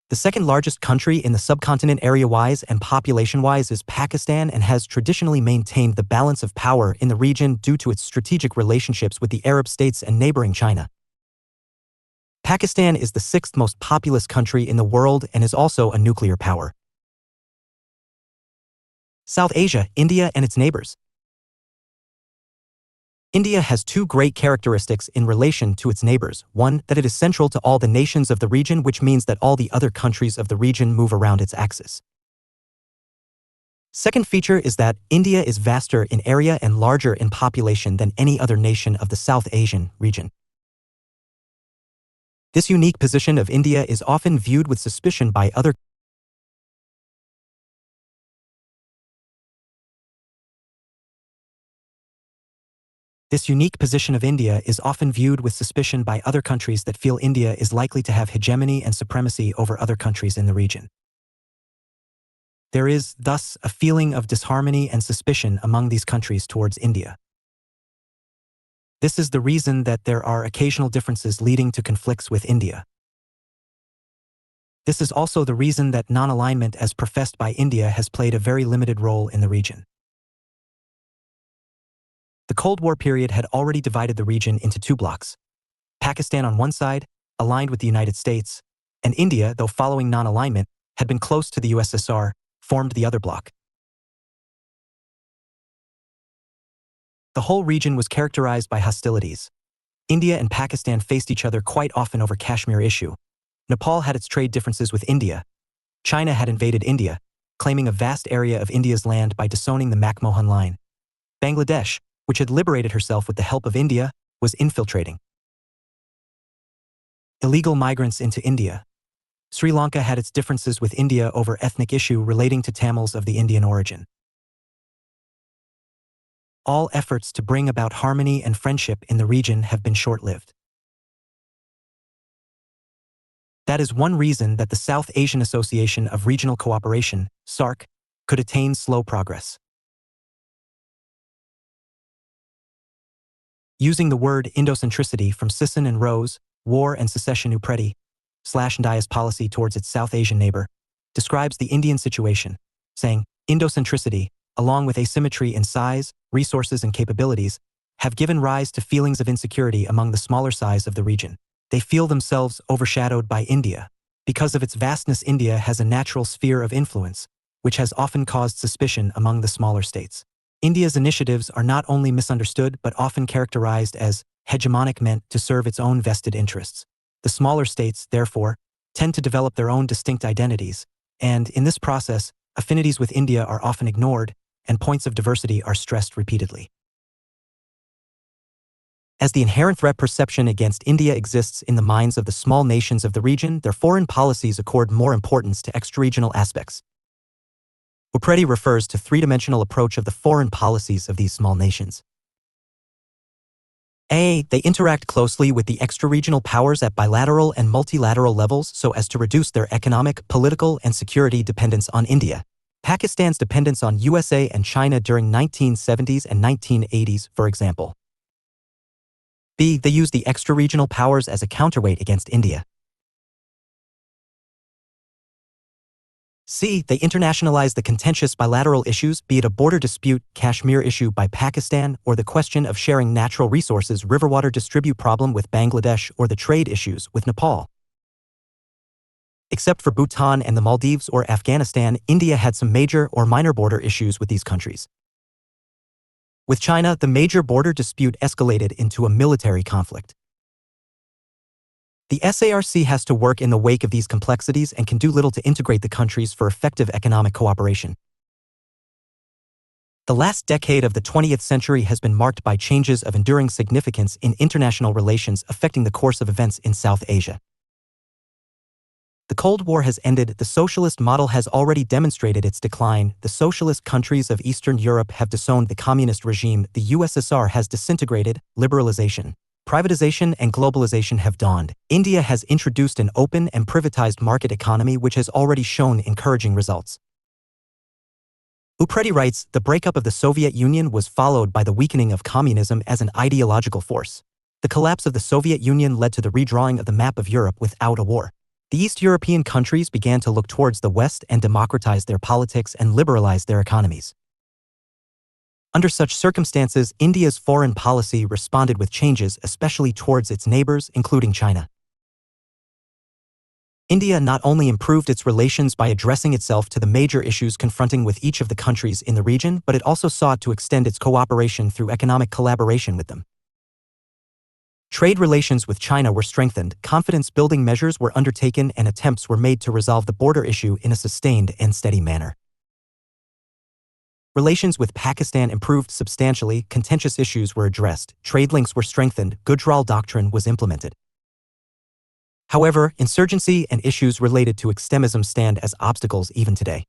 The second largest country in the subcontinent area-wise and population-wise is Pakistan and has traditionally maintained the balance of power in the region due to its strategic relationships with the Arab states and neighboring China. Pakistan is the 6th most populous country in the world and is also a nuclear power. South Asia, India and its neighbors. India has 2 great characteristics in relation to its neighbors. One, that it is central to all the nations of the region, which means that all the other countries of the region move around its axis. Second feature is that India is vaster in area and larger in population than any other nation of the South Asian region. This unique position of India is often viewed with suspicion by other countries that feel India is likely to have hegemony and supremacy over other countries in the region. There is, thus, a feeling of disharmony and suspicion among these countries towards India. This is the reason that there are occasional differences leading to conflicts with India. This is also the reason that non-alignment as professed by India has played a very limited role in the region. The Cold War period had already divided the region into 2 blocks. Pakistan on one side, aligned with the United States, and India, though following non-alignment, had been close to the USSR, formed the other bloc. The whole region was characterized by hostilities. India and Pakistan faced each other quite often over Kashmir issue. Nepal had its trade differences with India. China had invaded India, claiming a vast area of India's land by disowning the McMahon Line. Bangladesh, which had liberated herself with the help of India, was infiltrating illegal migrants into India. Sri Lanka had its differences with India over ethnic issue relating to Tamils of the Indian origin. all efforts to bring about harmony and friendship in the region have been short-lived. That is one reason that the South Asian Association of Regional Cooperation, SAARC, could attain slow progress. Using the word Indocentricity from Sisson and Rose, War and Secession India's policy towards its South Asian neighbor, describes the Indian situation, saying, Indocentricity, along with asymmetry in size, resources and capabilities, have given rise to feelings of insecurity among the smaller size of the region. They feel themselves overshadowed by India. Because of its vastness, India has a natural sphere of influence, which has often caused suspicion among the smaller states. India's initiatives are not only misunderstood but often characterized as hegemonic, meant to serve its own vested interests. The smaller states, therefore, tend to develop their own distinct identities, and in this process, affinities with India are often ignored and points of diversity are stressed repeatedly. As the inherent threat perception against India exists in the minds of the small nations of the region, their foreign policies accord more importance to extra-regional aspects. Upreti refers to three-dimensional approach of the foreign policies of these small nations. A. They interact closely with the extra-regional powers at bilateral and multilateral levels so as to reduce their economic, political, and security dependence on India. Pakistan's dependence on USA and China during 1970s and 1980s, for example. B. They use the extra-regional powers as a counterweight against India. C. They internationalize the contentious bilateral issues, be it a border dispute, Kashmir issue by Pakistan, or the question of sharing natural resources, riverwater dispute problem with Bangladesh, or the trade issues with Nepal. Except for Bhutan and the Maldives or Afghanistan, India had some major or minor border issues with these countries. With China, the major border dispute escalated into a military conflict. The SARC has to work in the wake of these complexities and can do little to integrate the countries for effective economic cooperation. The last decade of the 20th century has been marked by changes of enduring significance in international relations affecting the course of events in South Asia. The Cold War has ended, the socialist model has already demonstrated its decline, the socialist countries of Eastern Europe have disowned the communist regime, the USSR has disintegrated, liberalization, privatization and globalization have dawned. India has introduced an open and privatized market economy which has already shown encouraging results. Upreti writes, the breakup of the Soviet Union was followed by the weakening of communism as an ideological force. The collapse of the Soviet Union led to the redrawing of the map of Europe without a war. The East European countries began to look towards the West and democratize their politics and liberalize their economies. Under such circumstances, India's foreign policy responded with changes, especially towards its neighbors, including China. India not only improved its relations by addressing itself to the major issues confronting with each of the countries in the region, but it also sought to extend its cooperation through economic collaboration with them. Trade relations with China were strengthened, confidence-building measures were undertaken, and attempts were made to resolve the border issue in a sustained and steady manner. Relations with Pakistan improved substantially, contentious issues were addressed, trade links were strengthened, Gujral Doctrine was implemented. However, insurgency and issues related to extremism stand as obstacles even today.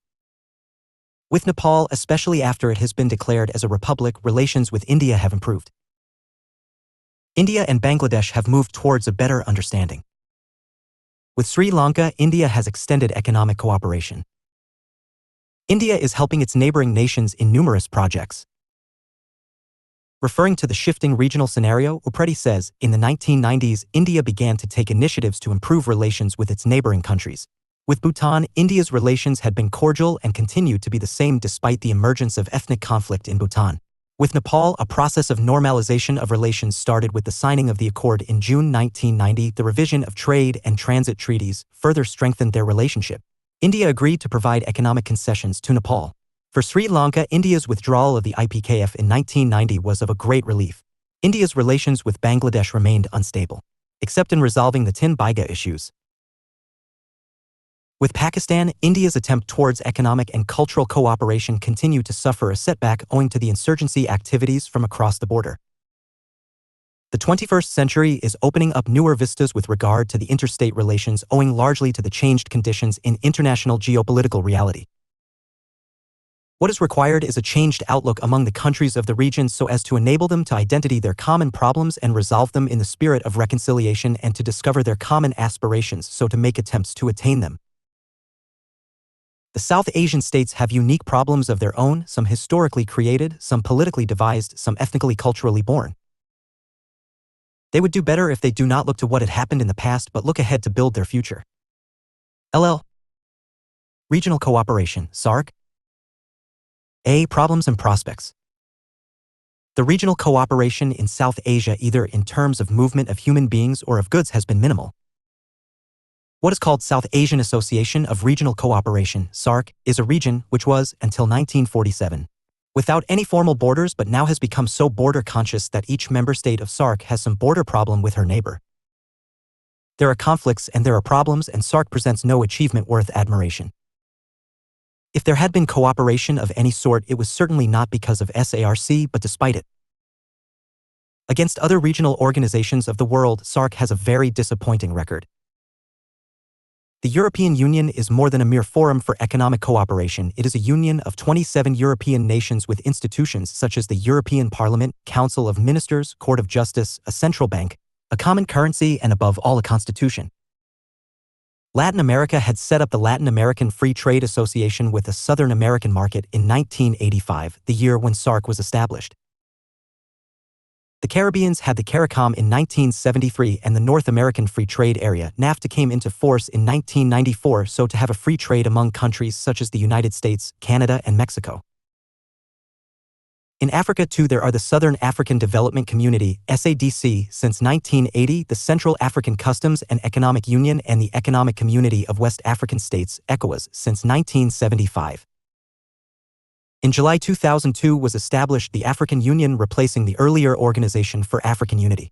With Nepal, especially after it has been declared as a republic, relations with India have improved. India and Bangladesh have moved towards a better understanding. With Sri Lanka, India has extended economic cooperation. India is helping its neighboring nations in numerous projects. Referring to the shifting regional scenario, Upreti says, in the 1990s, India began to take initiatives to improve relations with its neighboring countries. With Bhutan, India's relations had been cordial and continued to be the same despite the emergence of ethnic conflict in Bhutan. With Nepal, a process of normalization of relations started with the signing of the accord in June 1990. The revision of trade and transit treaties further strengthened their relationship. India agreed to provide economic concessions to Nepal. For Sri Lanka, India's withdrawal of the IPKF in 1990 was of a great relief. India's relations with Bangladesh remained unstable, except in resolving the Tin Baiga issues. With Pakistan, India's attempt towards economic and cultural cooperation continued to suffer a setback owing to the insurgency activities from across the border. The 21st century is opening up newer vistas with regard to the interstate relations owing largely to the changed conditions in international geopolitical reality. What is required is a changed outlook among the countries of the region so as to enable them to identify their common problems and resolve them in the spirit of reconciliation and to discover their common aspirations so to make attempts to attain them. The South Asian states have unique problems of their own, some historically created, some politically devised, some ethnically culturally born. They would do better if they do not look to what had happened in the past but look ahead to build their future. LL. Regional Cooperation, SAARC. A. Problems and prospects. The regional cooperation in South Asia either in terms of movement of human beings or of goods has been minimal. What is called South Asian Association of Regional Cooperation, SAARC, is a region which was, until 1947, without any formal borders but now has become so border-conscious that each member state of SAARC has some border problem with her neighbor. There are conflicts and there are problems and SAARC presents no achievement worth admiration. If there had been cooperation of any sort it was certainly not because of SARC but despite it. Against other regional organizations of the world, SAARC has a very disappointing record. The European Union is more than a mere forum for economic cooperation. It is a union of 27 European nations with institutions such as the European Parliament, Council of Ministers, Court of Justice, a central bank, a common currency, and above all a constitution. Latin America had set up the Latin American Free Trade Association with the Southern American market in 1985, the year when SAARC was established. The Caribbeans had the CARICOM in 1973 and the North American Free Trade Area, NAFTA, came into force in 1994 so to have a free trade among countries such as the United States, Canada, and Mexico. In Africa too there are the Southern African Development Community, SADC, since 1980, the Central African Customs and Economic Union and the Economic Community of West African States, ECOWAS, since 1975. In July 2002 was established the African Union, replacing the earlier Organization for African Unity.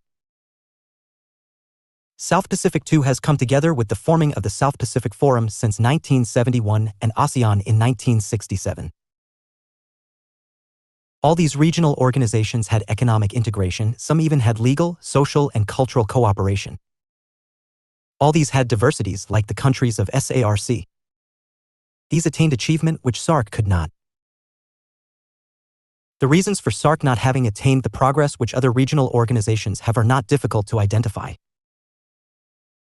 South Pacific too has come together with the forming of the South Pacific Forum since 1971 and ASEAN in 1967. All these regional organizations had economic integration, some even had legal, social, and cultural cooperation. All these had diversities like the countries of SARC. These attained achievement which SAARC could not. The reasons for SAARC not having attained the progress which other regional organizations have are not difficult to identify.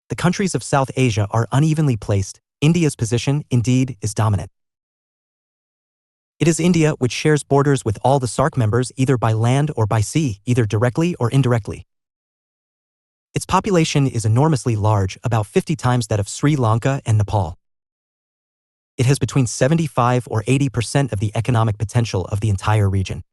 The countries of South Asia are unevenly placed. India's position, indeed, is dominant. It is India which shares borders with all the SAARC members either by land or by sea, either directly or indirectly. Its population is enormously large, about 50 times that of Sri Lanka and Nepal. It has between 75 or 80% of the economic potential of the entire region.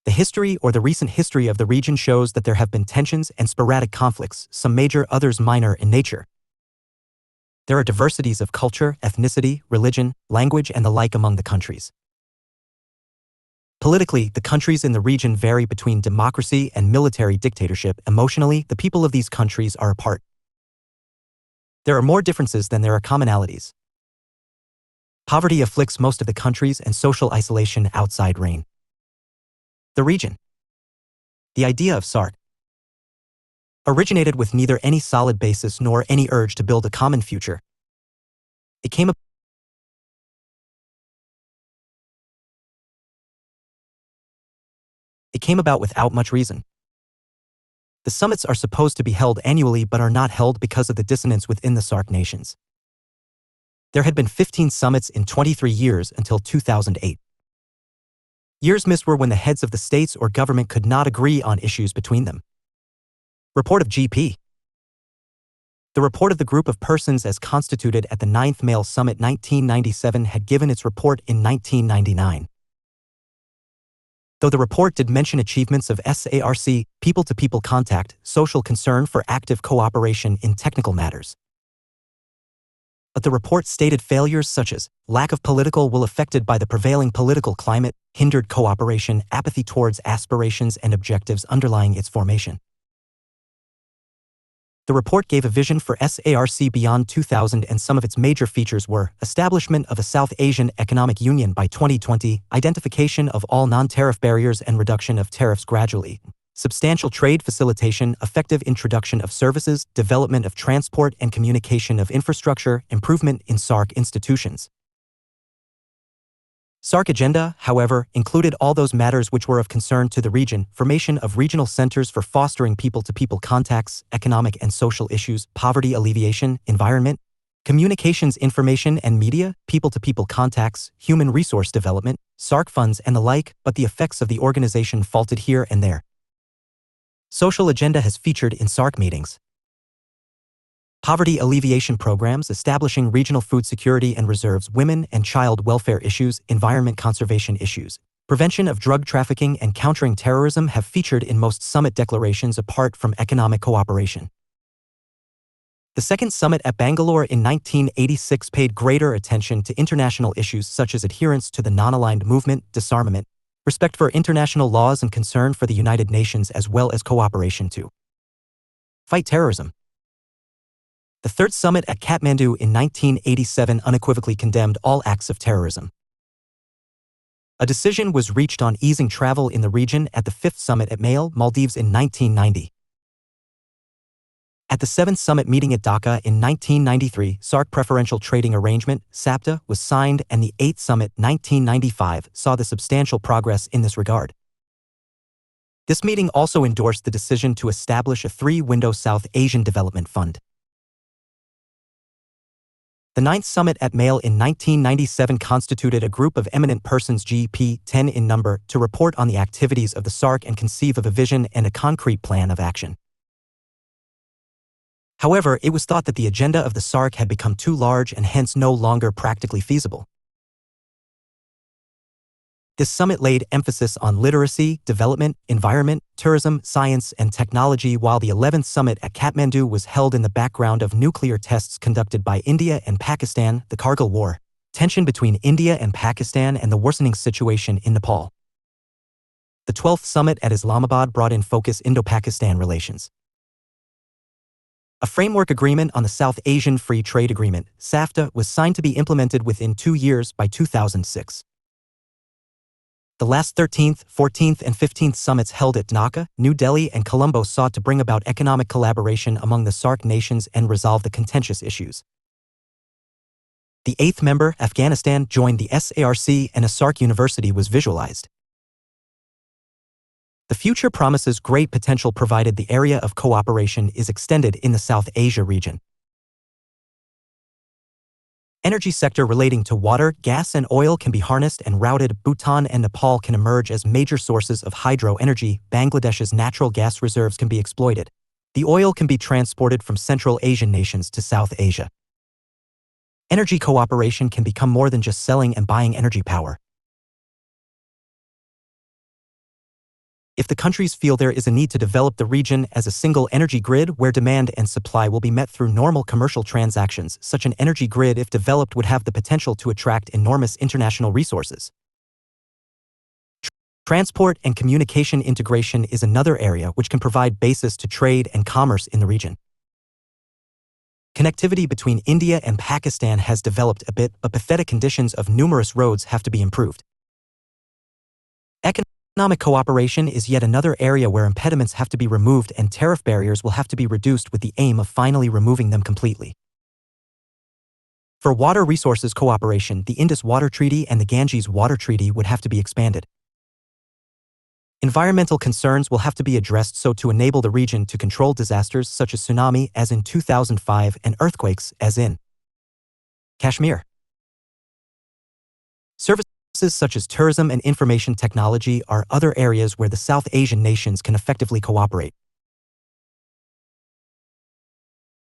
The history or the recent history of the region shows that there have been tensions and sporadic conflicts, some major, others minor in nature. There are diversities of culture, ethnicity, religion, language, and the like among the countries. Politically, the countries in the region vary between democracy and military dictatorship. Emotionally, the people of these countries are apart. There are more differences than there are commonalities. Poverty afflicts most of the countries and social isolation outside reign. The region. The idea of SAARC originated with neither any solid basis nor any urge to build a common future. It came about without much reason. The summits are supposed to be held annually but are not held because of the dissonance within the SAARC nations. There had been 15 summits in 23 years until 2008. Years missed were when the heads of the states or government could not agree on issues between them. Report of GP. The report of the group of persons as constituted at the 9th Male Summit 1997 had given its report in 1999. Though the report did mention achievements of SARC, people-to-people contact, social concern for active cooperation in technical matters. But the report stated failures such as lack of political will affected by the prevailing political climate, hindered cooperation, apathy towards aspirations and objectives underlying its formation. The report gave a vision for SARC beyond 2000 and some of its major features were establishment of a South Asian Economic Union by 2020, identification of all non-tariff barriers and reduction of tariffs gradually, substantial trade facilitation, effective introduction of services, development of transport and communication of infrastructure, improvement in SAARC institutions. SAARC agenda, however, included all those matters which were of concern to the region: formation of regional centers for fostering people-to-people contacts, economic and social issues, poverty alleviation, environment, communications, information and media, people-to-people contacts, human resource development, SAARC funds and the like, but the effects of the organization faltered here and there. Social agenda has featured in SAARC meetings. Poverty alleviation programs, establishing regional food security and reserves, women and child welfare issues, environment conservation issues, prevention of drug trafficking and countering terrorism have featured in most summit declarations apart from economic cooperation. The second summit at Bangalore in 1986 paid greater attention to international issues such as adherence to the non-aligned movement, disarmament, respect for international laws and concern for the United Nations, as well as cooperation to fight terrorism. The third summit at Kathmandu in 1987 unequivocally condemned all acts of terrorism. A decision was reached on easing travel in the region at the fifth summit at Male, Maldives in 1990. At the seventh summit meeting at Dhaka in 1993, SAARC Preferential Trading Arrangement, SAPTA, was signed, and the eighth summit, 1995, saw the substantial progress in this regard. This meeting also endorsed the decision to establish a three-window South Asian Development Fund. The ninth summit at Male in 1997 constituted a group of eminent persons, GP 10 in number, to report on the activities of the SAARC and conceive of a vision and a concrete plan of action. However, it was thought that the agenda of the SAARC had become too large and hence no longer practically feasible. This summit laid emphasis on literacy, development, environment, tourism, science, and technology, while the 11th summit at Kathmandu was held in the background of nuclear tests conducted by India and Pakistan, the Kargil War, tension between India and Pakistan, and the worsening situation in Nepal. The 12th summit at Islamabad brought in focus Indo-Pakistan relations. A framework agreement on the South Asian Free Trade Agreement, SAFTA, was signed to be implemented within 2 years by 2006. The last 13th, 14th, and 15th summits held at Dhaka, New Delhi, and Colombo sought to bring about economic collaboration among the SAARC nations and resolve the contentious issues. The eighth member, Afghanistan, joined the SARC, and a SAARC university was visualized. The future promises great potential provided the area of cooperation is extended in the South Asia region. Energy sector relating to water, gas, and oil can be harnessed and routed. Bhutan and Nepal can emerge as major sources of hydro energy. Bangladesh's natural gas reserves can be exploited. The oil can be transported from Central Asian nations to South Asia. Energy cooperation can become more than just selling and buying energy power. If the countries feel there is a need to develop the region as a single energy grid where demand and supply will be met through normal commercial transactions, such an energy grid, if developed, would have the potential to attract enormous international resources. Transport and communication integration is another area which can provide basis to trade and commerce in the region. Connectivity between India and Pakistan has developed a bit, but pathetic conditions of numerous roads have to be improved. Economic cooperation is yet another area where impediments have to be removed and tariff barriers will have to be reduced with the aim of finally removing them completely. For water resources cooperation, the Indus Water Treaty and the Ganges Water Treaty would have to be expanded. Environmental concerns will have to be addressed so to enable the region to control disasters such as tsunami as in 2005 and earthquakes as in Kashmir. Services such as tourism and information technology are other areas where the South Asian nations can effectively cooperate.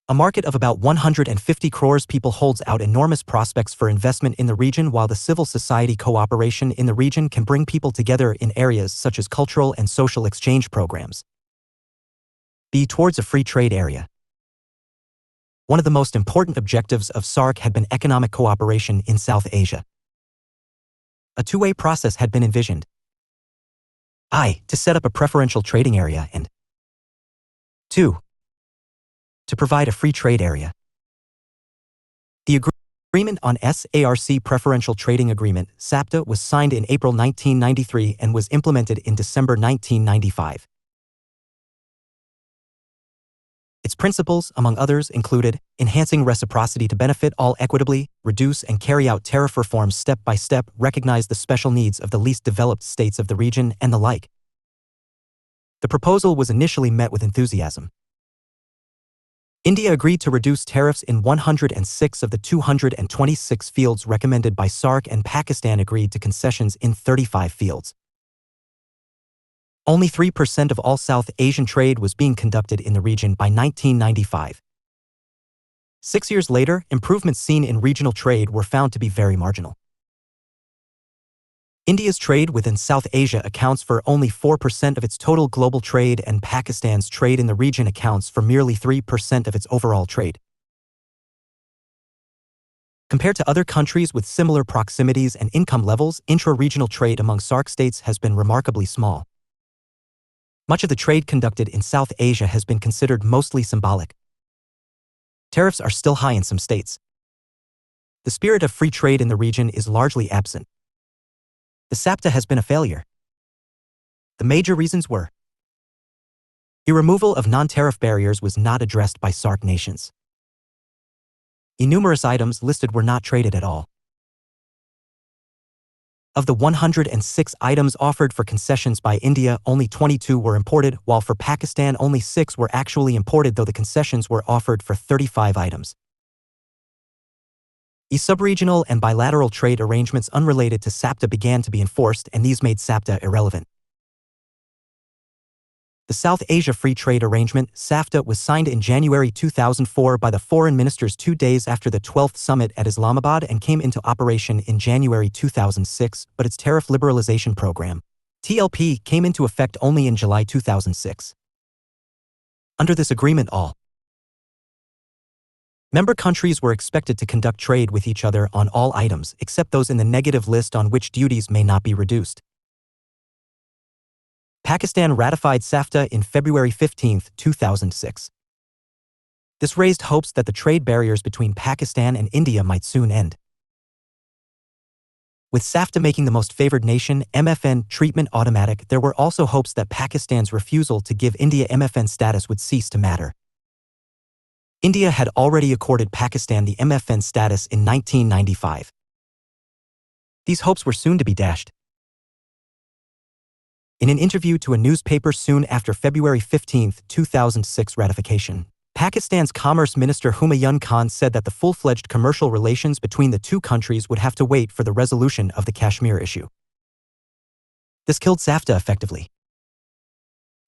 A market of about 150 crores people holds out enormous prospects for investment in the region, while the civil society cooperation in the region can bring people together in areas such as cultural and social exchange programs. B towards a free trade area. One of the most important objectives of SAARC had been economic cooperation in South Asia. A two-way process had been envisioned. To set up a preferential trading area, and 2. To provide a free trade area. The agreement on SARC Preferential Trading Agreement, SAPTA, was signed in April 1993 and was implemented in December 1995. Its principles, among others, included enhancing reciprocity to benefit all equitably, reduce and carry out tariff reforms step by step, recognize the special needs of the least developed states of the region, and the like. The proposal was initially met with enthusiasm. India agreed to reduce tariffs in 106 of the 226 fields recommended by SAARC, and Pakistan agreed to concessions in 35 fields. Only 3% of all South Asian trade was being conducted in the region by 1995. 6 years later, improvements seen in regional trade were found to be very marginal. India's trade within South Asia accounts for only 4% of its total global trade, and Pakistan's trade in the region accounts for merely 3% of its overall trade. Compared to other countries with similar proximities and income levels, intra-regional trade among SAARC states has been remarkably small. Much of the trade conducted in South Asia has been considered mostly symbolic. Tariffs are still high in some states. The spirit of free trade in the region is largely absent. The SAPTA has been a failure. The major reasons were: the removal of non-tariff barriers was not addressed by SAARC nations. Numerous items listed were not traded at all. Of the 106 items offered for concessions by India, only 22 were imported, while for Pakistan only 6 were actually imported, though the concessions were offered for 35 items. Sub-regional and bilateral trade arrangements unrelated to SAPTA began to be enforced, and these made SAPTA irrelevant. The South Asia Free Trade Arrangement, SAFTA, was signed in January 2004 by the foreign ministers 2 days after the 12th summit at Islamabad and came into operation in January 2006, but its tariff liberalization program, TLP, came into effect only in July 2006. Under this agreement, all member countries were expected to conduct trade with each other on all items except those in the negative list on which duties may not be reduced. Pakistan ratified SAFTA in February 15, 2006. This raised hopes that the trade barriers between Pakistan and India might soon end. With SAFTA making the most favored nation MFN treatment automatic, there were also hopes that Pakistan's refusal to give India MFN status would cease to matter. India had already accorded Pakistan the MFN status in 1995. These hopes were soon to be dashed. In an interview to a newspaper soon after February 15, 2006 ratification, Pakistan's Commerce Minister Humayun Khan said that the full-fledged commercial relations between the two countries would have to wait for the resolution of the Kashmir issue. This killed SAFTA effectively.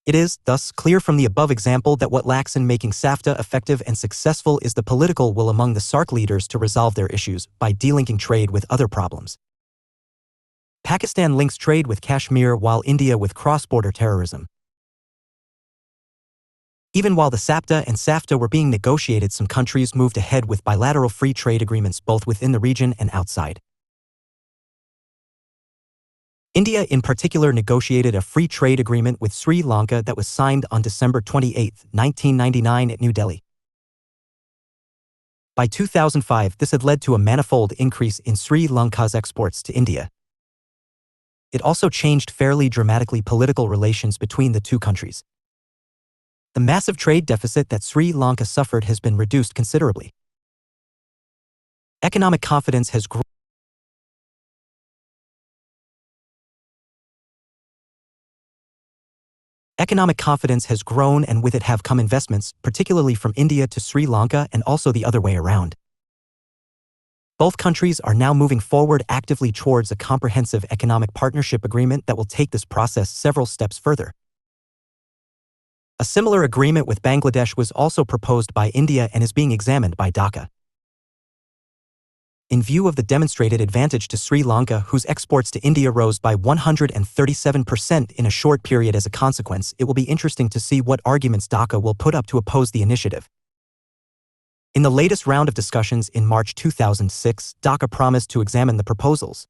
It is, thus, clear from the above example that what lacks in making SAFTA effective and successful is the political will among the SAARC leaders to resolve their issues by delinking trade with other problems. Pakistan links trade with Kashmir while India with cross-border terrorism. Even while the SAPTA and SAFTA were being negotiated, some countries moved ahead with bilateral free trade agreements both within the region and outside. India in particular negotiated a free trade agreement with Sri Lanka that was signed on December 28, 1999 at New Delhi. By 2005, this had led to a manifold increase in Sri Lanka's exports to India. It also changed fairly dramatically political relations between the two countries. The massive trade deficit that Sri Lanka suffered has been reduced considerably. Economic confidence has grown. Economic confidence has grown, and with it have come investments, particularly from India to Sri Lanka and also the other way around. Both countries are now moving forward actively towards a comprehensive economic partnership agreement that will take this process several steps further. A similar agreement with Bangladesh was also proposed by India and is being examined by Dhaka. In view of the demonstrated advantage to Sri Lanka, whose exports to India rose by 137% in a short period as a consequence, it will be interesting to see what arguments Dhaka will put up to oppose the initiative. In the latest round of discussions in March 2006, Dhaka promised to examine the proposals.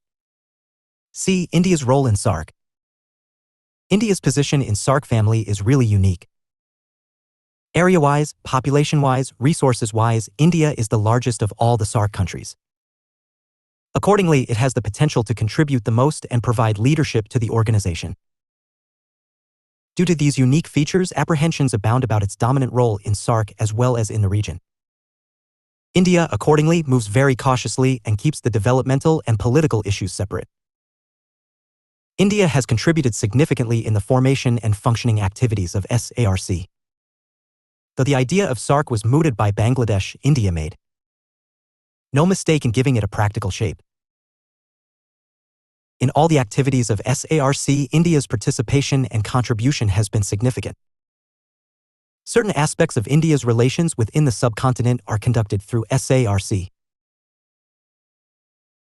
See India's role in SAARC. India's position in SAARC family is really unique. Area-wise, population-wise, resources-wise, India is the largest of all the SAARC countries. Accordingly, it has the potential to contribute the most and provide leadership to the organization. Due to these unique features, apprehensions abound about its dominant role in SAARC as well as in the region. India, accordingly, moves very cautiously and keeps the developmental and political issues separate. India has contributed significantly in the formation and functioning activities of SARC. Though the idea of SAARC was mooted by Bangladesh, India made no mistake in giving it a practical shape. In all the activities of SARC, India's participation and contribution has been significant. Certain aspects of India's relations within the subcontinent are conducted through SARC.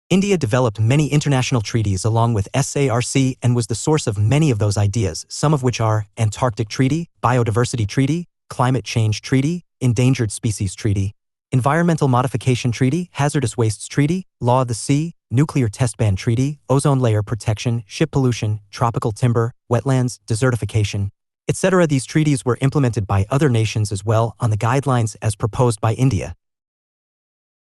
India developed many international treaties along with SARC and was the source of many of those ideas, some of which are Antarctic Treaty, Biodiversity Treaty, Climate Change Treaty, Endangered Species Treaty, Environmental Modification Treaty, Hazardous Wastes Treaty, Law of the Sea, Nuclear Test Ban Treaty, Ozone Layer Protection, Ship Pollution, Tropical Timber, Wetlands, Desertification, etc. These treaties were implemented by other nations as well on the guidelines as proposed by India.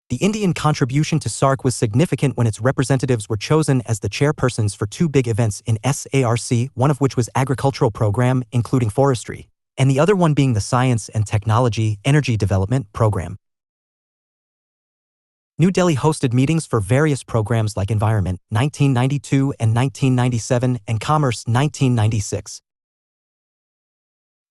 The Indian contribution to SAARC was significant when its representatives were chosen as the chairpersons for two big events in SARC, one of which was agricultural program, including forestry, and the other one being the Science and Technology Energy Development Program. New Delhi hosted meetings for various programs like Environment, 1992 and 1997, and Commerce, 1996.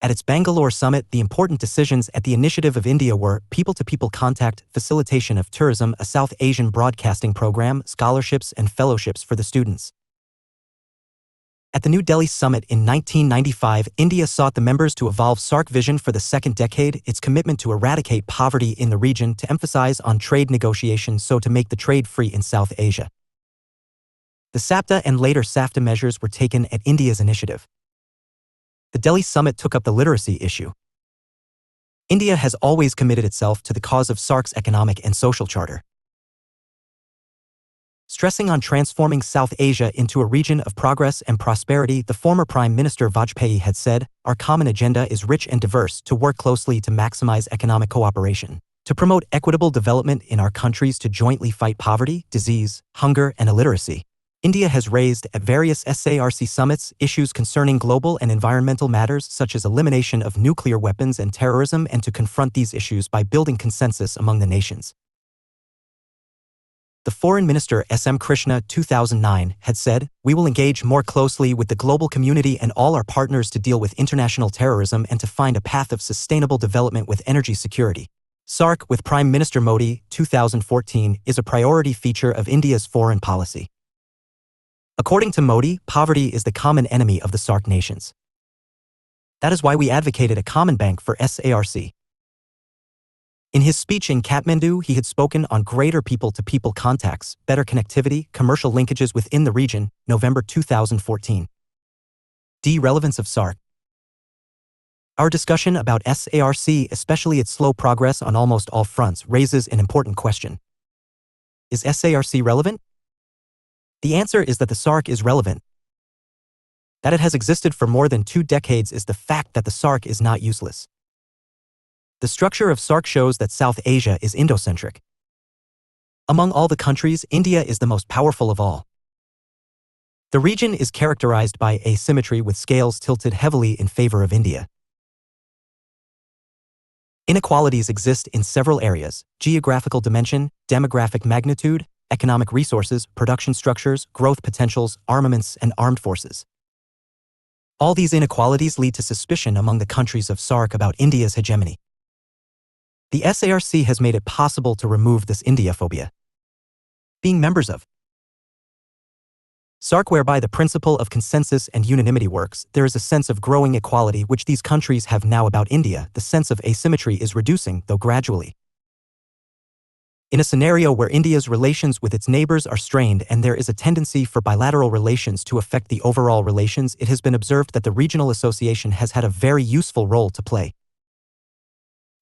At its Bangalore summit, the important decisions at the initiative of India were people-to-people contact, facilitation of tourism, a South Asian broadcasting program, scholarships and fellowships for the students. At the New Delhi summit in 1995, India sought the members to evolve SAARC vision for the second decade, its commitment to eradicate poverty in the region, to emphasize on trade negotiations so to make the trade free in South Asia. The SAPTA and later SAFTA measures were taken at India's initiative. The Delhi summit took up the literacy issue. India has always committed itself to the cause of SAARC's economic and social charter. Stressing on transforming South Asia into a region of progress and prosperity, the former Prime Minister Vajpayee had said, "Our common agenda is rich and diverse, to work closely to maximize economic cooperation, to promote equitable development in our countries, to jointly fight poverty, disease, hunger, and illiteracy." India has raised at various SARC summits issues concerning global and environmental matters such as elimination of nuclear weapons and terrorism, and to confront these issues by building consensus among the nations. The Foreign Minister S.M. Krishna, 2009, had said, "We will engage more closely with the global community and all our partners to deal with international terrorism and to find a path of sustainable development with energy security." SAARC, with Prime Minister Modi, 2014, is a priority feature of India's foreign policy. According to Modi, poverty is the common enemy of the SAARC nations. That is why we advocated a common bank for SARC. In his speech in Kathmandu, he had spoken on greater people-to-people contacts, better connectivity, commercial linkages within the region, November 2014. Relevance of SAARC. Our discussion about SARC, especially its slow progress on almost all fronts, raises an important question. Is SARC relevant? The answer is that the SAARC is relevant. That it has existed for more than 2 decades is the fact that the SAARC is not useless. The structure of SAARC shows that South Asia is Indo-centric. Among all the countries, India is the most powerful of all. The region is characterized by asymmetry, with scales tilted heavily in favor of India. Inequalities exist in several areas: geographical dimension, demographic magnitude, economic resources, production structures, growth potentials, armaments, and armed forces. All these inequalities lead to suspicion among the countries of SAARC about India's hegemony. The SARC has made it possible to remove this India-phobia. Being members of SAARC, whereby the principle of consensus and unanimity works, there is a sense of growing equality which these countries have now about India. The sense of asymmetry is reducing, though gradually. In a scenario where India's relations with its neighbors are strained and there is a tendency for bilateral relations to affect the overall relations, it has been observed that the regional association has had a very useful role to play.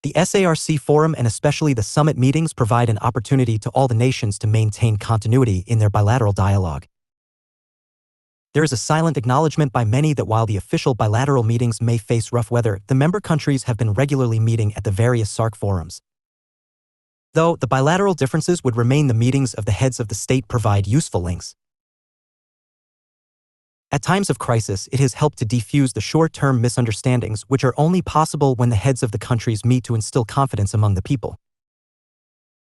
The SARC Forum and especially the summit meetings provide an opportunity to all the nations to maintain continuity in their bilateral dialogue. There is a silent acknowledgement by many that while the official bilateral meetings may face rough weather, the member countries have been regularly meeting at the various SAARC forums. Though the bilateral differences would remain, the meetings of the heads of the state provide useful links. At times of crisis, it has helped to defuse the short-term misunderstandings which are only possible when the heads of the countries meet to instill confidence among the people.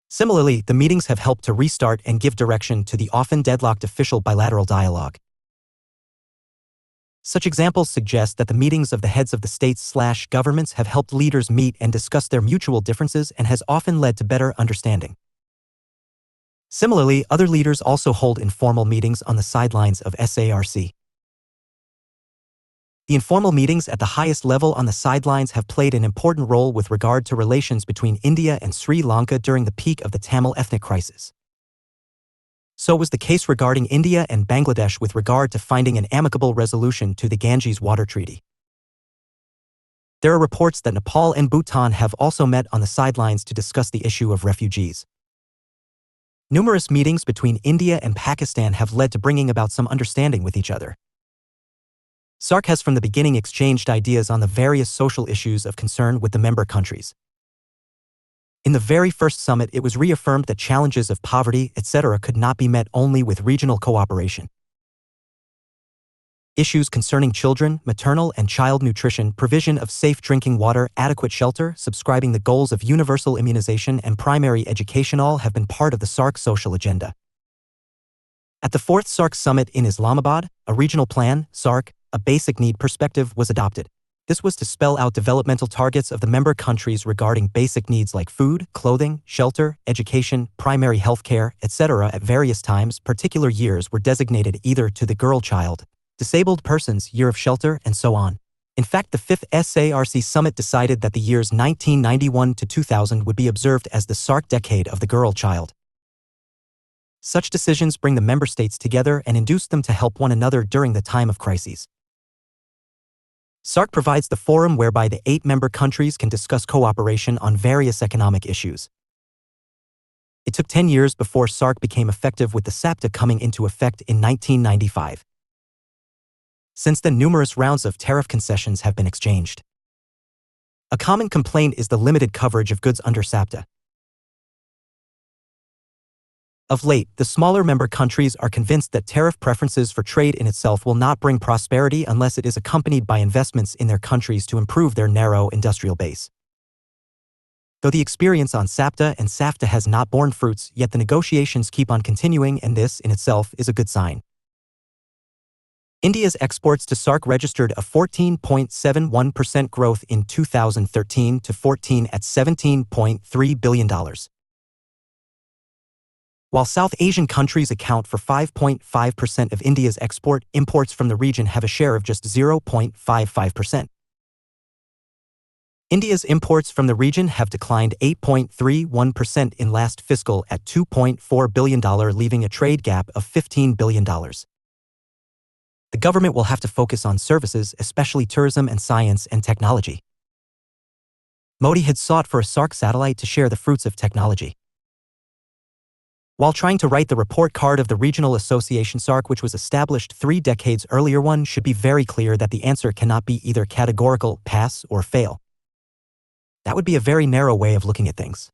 Similarly, the meetings have helped to restart and give direction to the often deadlocked official bilateral dialogue. Such examples suggest that the meetings of the heads of the states/governments have helped leaders meet and discuss their mutual differences and has often led to better understanding. Similarly, other leaders also hold informal meetings on the sidelines of SARC. The informal meetings at the highest level on the sidelines have played an important role with regard to relations between India and Sri Lanka during the peak of the Tamil ethnic crisis. So was the case regarding India and Bangladesh with regard to finding an amicable resolution to the Ganges Water Treaty. There are reports that Nepal and Bhutan have also met on the sidelines to discuss the issue of refugees. Numerous meetings between India and Pakistan have led to bringing about some understanding with each other. SARC has from the beginning exchanged ideas on the various social issues of concern with the member countries. In the very first summit, it was reaffirmed that challenges of poverty, etc. could not be met only with regional cooperation. Issues concerning children, maternal and child nutrition, provision of safe drinking water, adequate shelter, subscribing the goals of universal immunization and primary education all have been part of the SARC social agenda. At the fourth SARC summit in Islamabad, a regional plan, SARC, a basic need perspective was adopted. This was to spell out developmental targets of the member countries regarding basic needs like food, clothing, shelter, education, primary health care, etc. At various times, particular years were designated either to the girl child, disabled persons, year of shelter, and so on. In fact, the fifth SARC summit decided that the years 1991 to 2000 would be observed as the SARC decade of the girl child. Such decisions bring the member states together and induce them to help one another during the time of crises. SARC provides the forum whereby the 8 member countries can discuss cooperation on various economic issues. It took 10 years before SARC became effective, with the SAPTA coming into effect in 1995. Since then, numerous rounds of tariff concessions have been exchanged. A common complaint is the limited coverage of goods under SAPTA. Of late, the smaller member countries are convinced that tariff preferences for trade in itself will not bring prosperity unless it is accompanied by investments in their countries to improve their narrow industrial base. Though the experience on SAPTA and SAFTA has not borne fruits, yet the negotiations keep on continuing, and this in itself is a good sign. India's exports to SARC registered a 14.71% growth in 2013 to 14 at $17.3 billion. While South Asian countries account for 5.5% of India's export, imports from the region have a share of just 0.55%. India's imports from the region have declined 8.31% in last fiscal at $2.4 billion, leaving a trade gap of $15 billion. The government will have to focus on services, especially tourism and science and technology. Modi had sought for a SARC satellite to share the fruits of technology. While trying to write the report card of the regional association SARC, which was established 3 decades earlier, one should be very clear that the answer cannot be either categorical, pass, or fail. That would be a very narrow way of looking at things.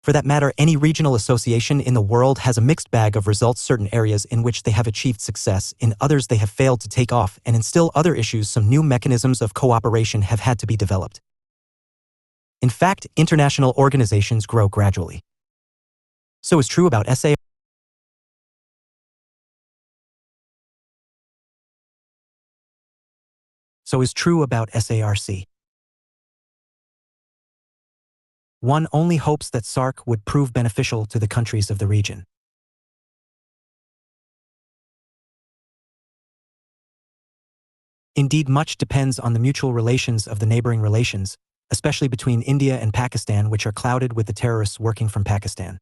For that matter, any regional association in the world has a mixed bag of results, certain areas in which they have achieved success, in others they have failed to take off, and in still other issues some new mechanisms of cooperation have had to be developed. In fact, international organizations grow gradually. So is true about SARC. So is true about SARC. One only hopes that SARC would prove beneficial to the countries of the region. Indeed, much depends on the mutual relations of the neighboring relations, especially between India and Pakistan, which are clouded with the terrorists working from Pakistan.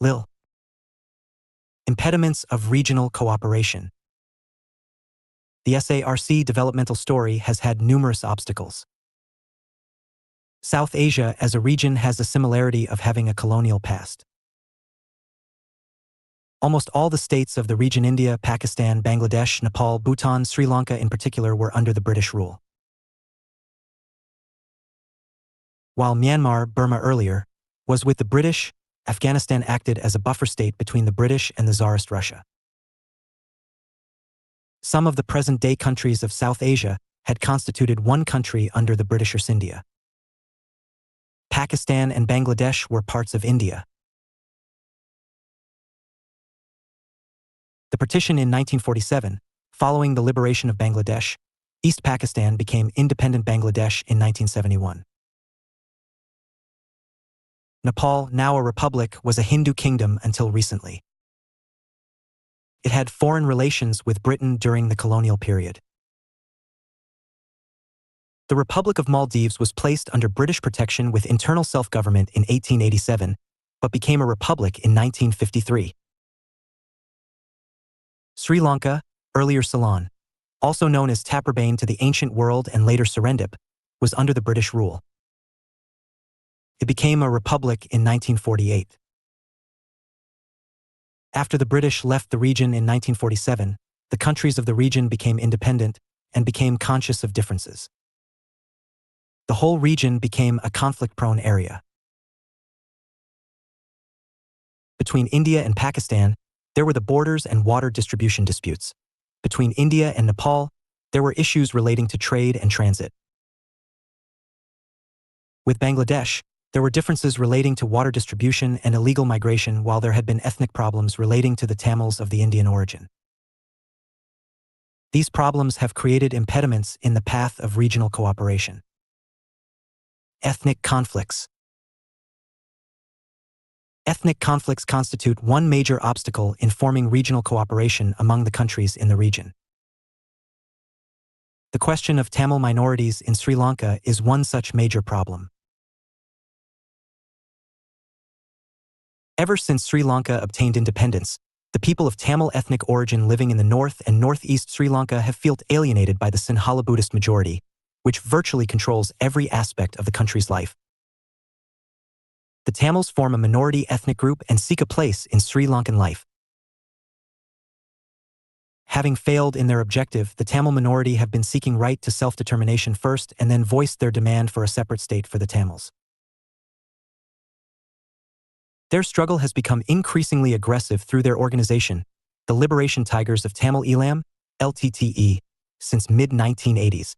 Lil. Impediments of regional cooperation. The SARC developmental story has had numerous obstacles. South Asia as a region has the similarity of having a colonial past. Almost all the states of the region, India, Pakistan, Bangladesh, Nepal, Bhutan, Sri Lanka in particular, were under the British rule. While Myanmar, Burma earlier, was with the British, Afghanistan acted as a buffer state between the British and the Tsarist Russia. Some of the present-day countries of South Asia had constituted one country under the British India. Pakistan and Bangladesh were parts of India. The partition in 1947, following the liberation of Bangladesh, East Pakistan became independent Bangladesh in 1971. Nepal, now a republic, was a Hindu kingdom until recently. It had foreign relations with Britain during the colonial period. The Republic of Maldives was placed under British protection with internal self-government in 1887, but became a republic in 1953. Sri Lanka, earlier Ceylon, also known as Taprobane to the ancient world and later Serendip, was under the British rule. It became a republic in 1948. After the British left the region in 1947, the countries of the region became independent and became conscious of differences. The whole region became a conflict-prone area. Between India and Pakistan, there were the borders and water distribution disputes. Between India and Nepal, there were issues relating to trade and transit. With Bangladesh, there were differences relating to water distribution and illegal migration, while there had been ethnic problems relating to the Tamils of the Indian origin. These problems have created impediments in the path of regional cooperation. Ethnic conflicts. Ethnic conflicts constitute one major obstacle in forming regional cooperation among the countries in the region. The question of Tamil minorities in Sri Lanka is one such major problem. Ever since Sri Lanka obtained independence, the people of Tamil ethnic origin living in the north and northeast Sri Lanka have felt alienated by the Sinhala Buddhist majority, which virtually controls every aspect of the country's life. The Tamils form a minority ethnic group and seek a place in Sri Lankan life. Having failed in their objective, the Tamil minority have been seeking right to self-determination first and then voiced their demand for a separate state for the Tamils. Their struggle has become increasingly aggressive through their organization, the Liberation Tigers of Tamil Eelam, LTTE, since mid-1980s.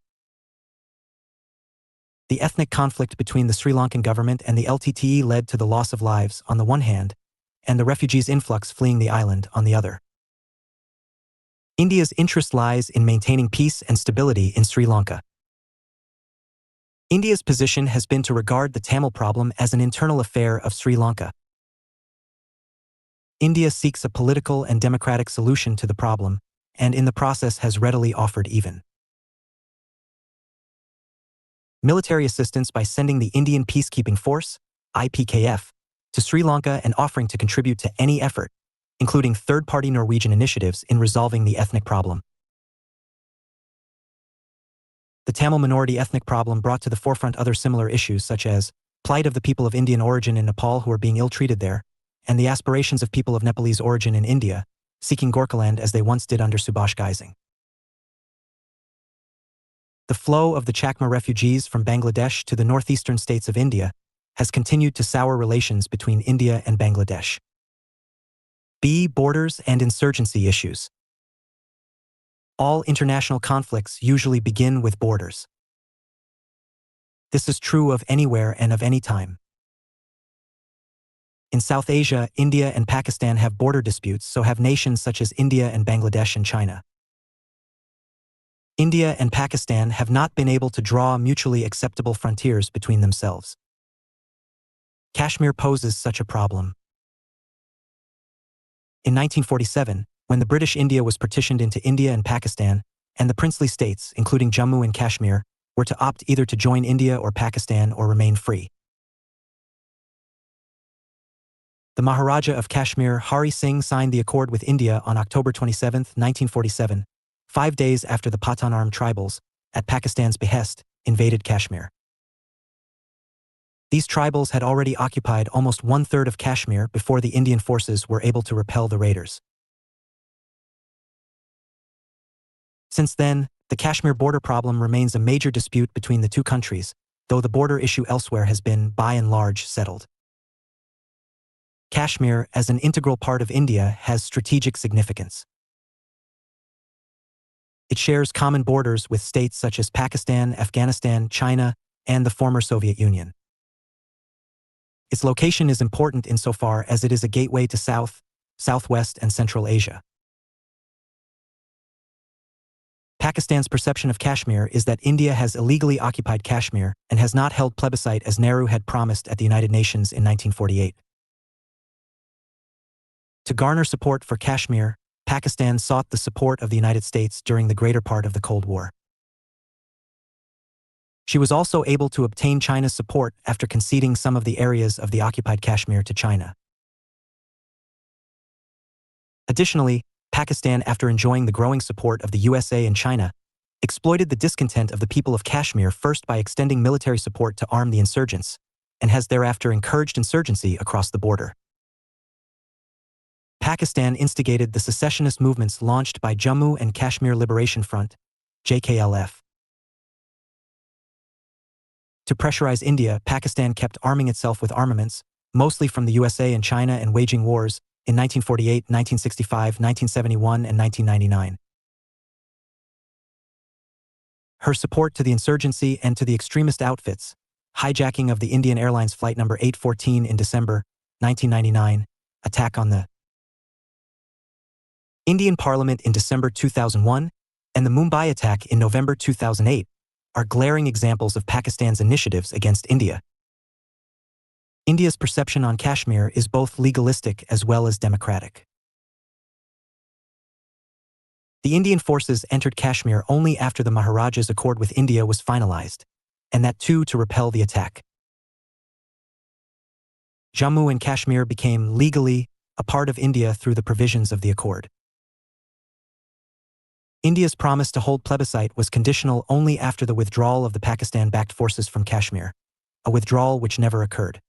The ethnic conflict between the Sri Lankan government and the LTTE led to the loss of lives on the one hand, and the refugees' influx fleeing the island on the other. India's interest lies in maintaining peace and stability in Sri Lanka. India's position has been to regard the Tamil problem as an internal affair of Sri Lanka. India seeks a political and democratic solution to the problem, and in the process has readily offered even military assistance by sending the Indian Peacekeeping Force, IPKF, to Sri Lanka and offering to contribute to any effort, including third-party Norwegian initiatives in resolving the ethnic problem. The Tamil minority ethnic problem brought to the forefront other similar issues such as plight of the people of Indian origin in Nepal who are being ill-treated there, and the aspirations of people of Nepalese origin in India, seeking Gorkhaland as they once did under Subhash Gaising. The flow of the Chakma refugees from Bangladesh to the northeastern states of India has continued to sour relations between India and Bangladesh. Borders and insurgency issues. All international conflicts usually begin with borders. This is true of anywhere and of any time. In South Asia, India and Pakistan have border disputes, so have nations such as India and Bangladesh and China. India and Pakistan have not been able to draw mutually acceptable frontiers between themselves. Kashmir poses such a problem. In 1947, when the British India was partitioned into India and Pakistan, and the princely states, including Jammu and Kashmir, were to opt either to join India or Pakistan or remain free. The Maharaja of Kashmir, Hari Singh, signed the accord with India on October 27, 1947, 5 days after the Pathan armed tribals, at Pakistan's behest, invaded Kashmir. These tribals had already occupied almost 1/3 of Kashmir before the Indian forces were able to repel the raiders. Since then, the Kashmir border problem remains a major dispute between the two countries, though the border issue elsewhere has been, by and large, settled. Kashmir, as an integral part of India, has strategic significance. It shares common borders with states such as Pakistan, Afghanistan, China, and the former Soviet Union. Its location is important insofar as it is a gateway to South, Southwest, and Central Asia. Pakistan's perception of Kashmir is that India has illegally occupied Kashmir and has not held plebiscite as Nehru had promised at the United Nations in 1948. To garner support for Kashmir, Pakistan sought the support of the United States during the greater part of the Cold War. She was also able to obtain China's support after conceding some of the areas of the occupied Kashmir to China. Additionally, Pakistan, after enjoying the growing support of the USA and China, exploited the discontent of the people of Kashmir first by extending military support to arm the insurgents, and has thereafter encouraged insurgency across the border. Pakistan instigated the secessionist movements launched by Jammu and Kashmir Liberation Front, JKLF. To pressurize India, Pakistan kept arming itself with armaments, mostly from the USA and China, and waging wars in 1948, 1965, 1971, and 1999. Her support to the insurgency and to the extremist outfits, hijacking of the Indian Airlines Flight number 814 in December 1999, attack on the Indian Parliament in December 2001, and the Mumbai attack in November 2008 are glaring examples of Pakistan's initiatives against India. India's perception on Kashmir is both legalistic as well as democratic. The Indian forces entered Kashmir only after the Maharaja's accord with India was finalized, and that too to repel the attack. Jammu and Kashmir became legally a part of India through the provisions of the accord. India's promise to hold plebiscite was conditional only after the withdrawal of the Pakistan-backed forces from Kashmir, a withdrawal which never occurred.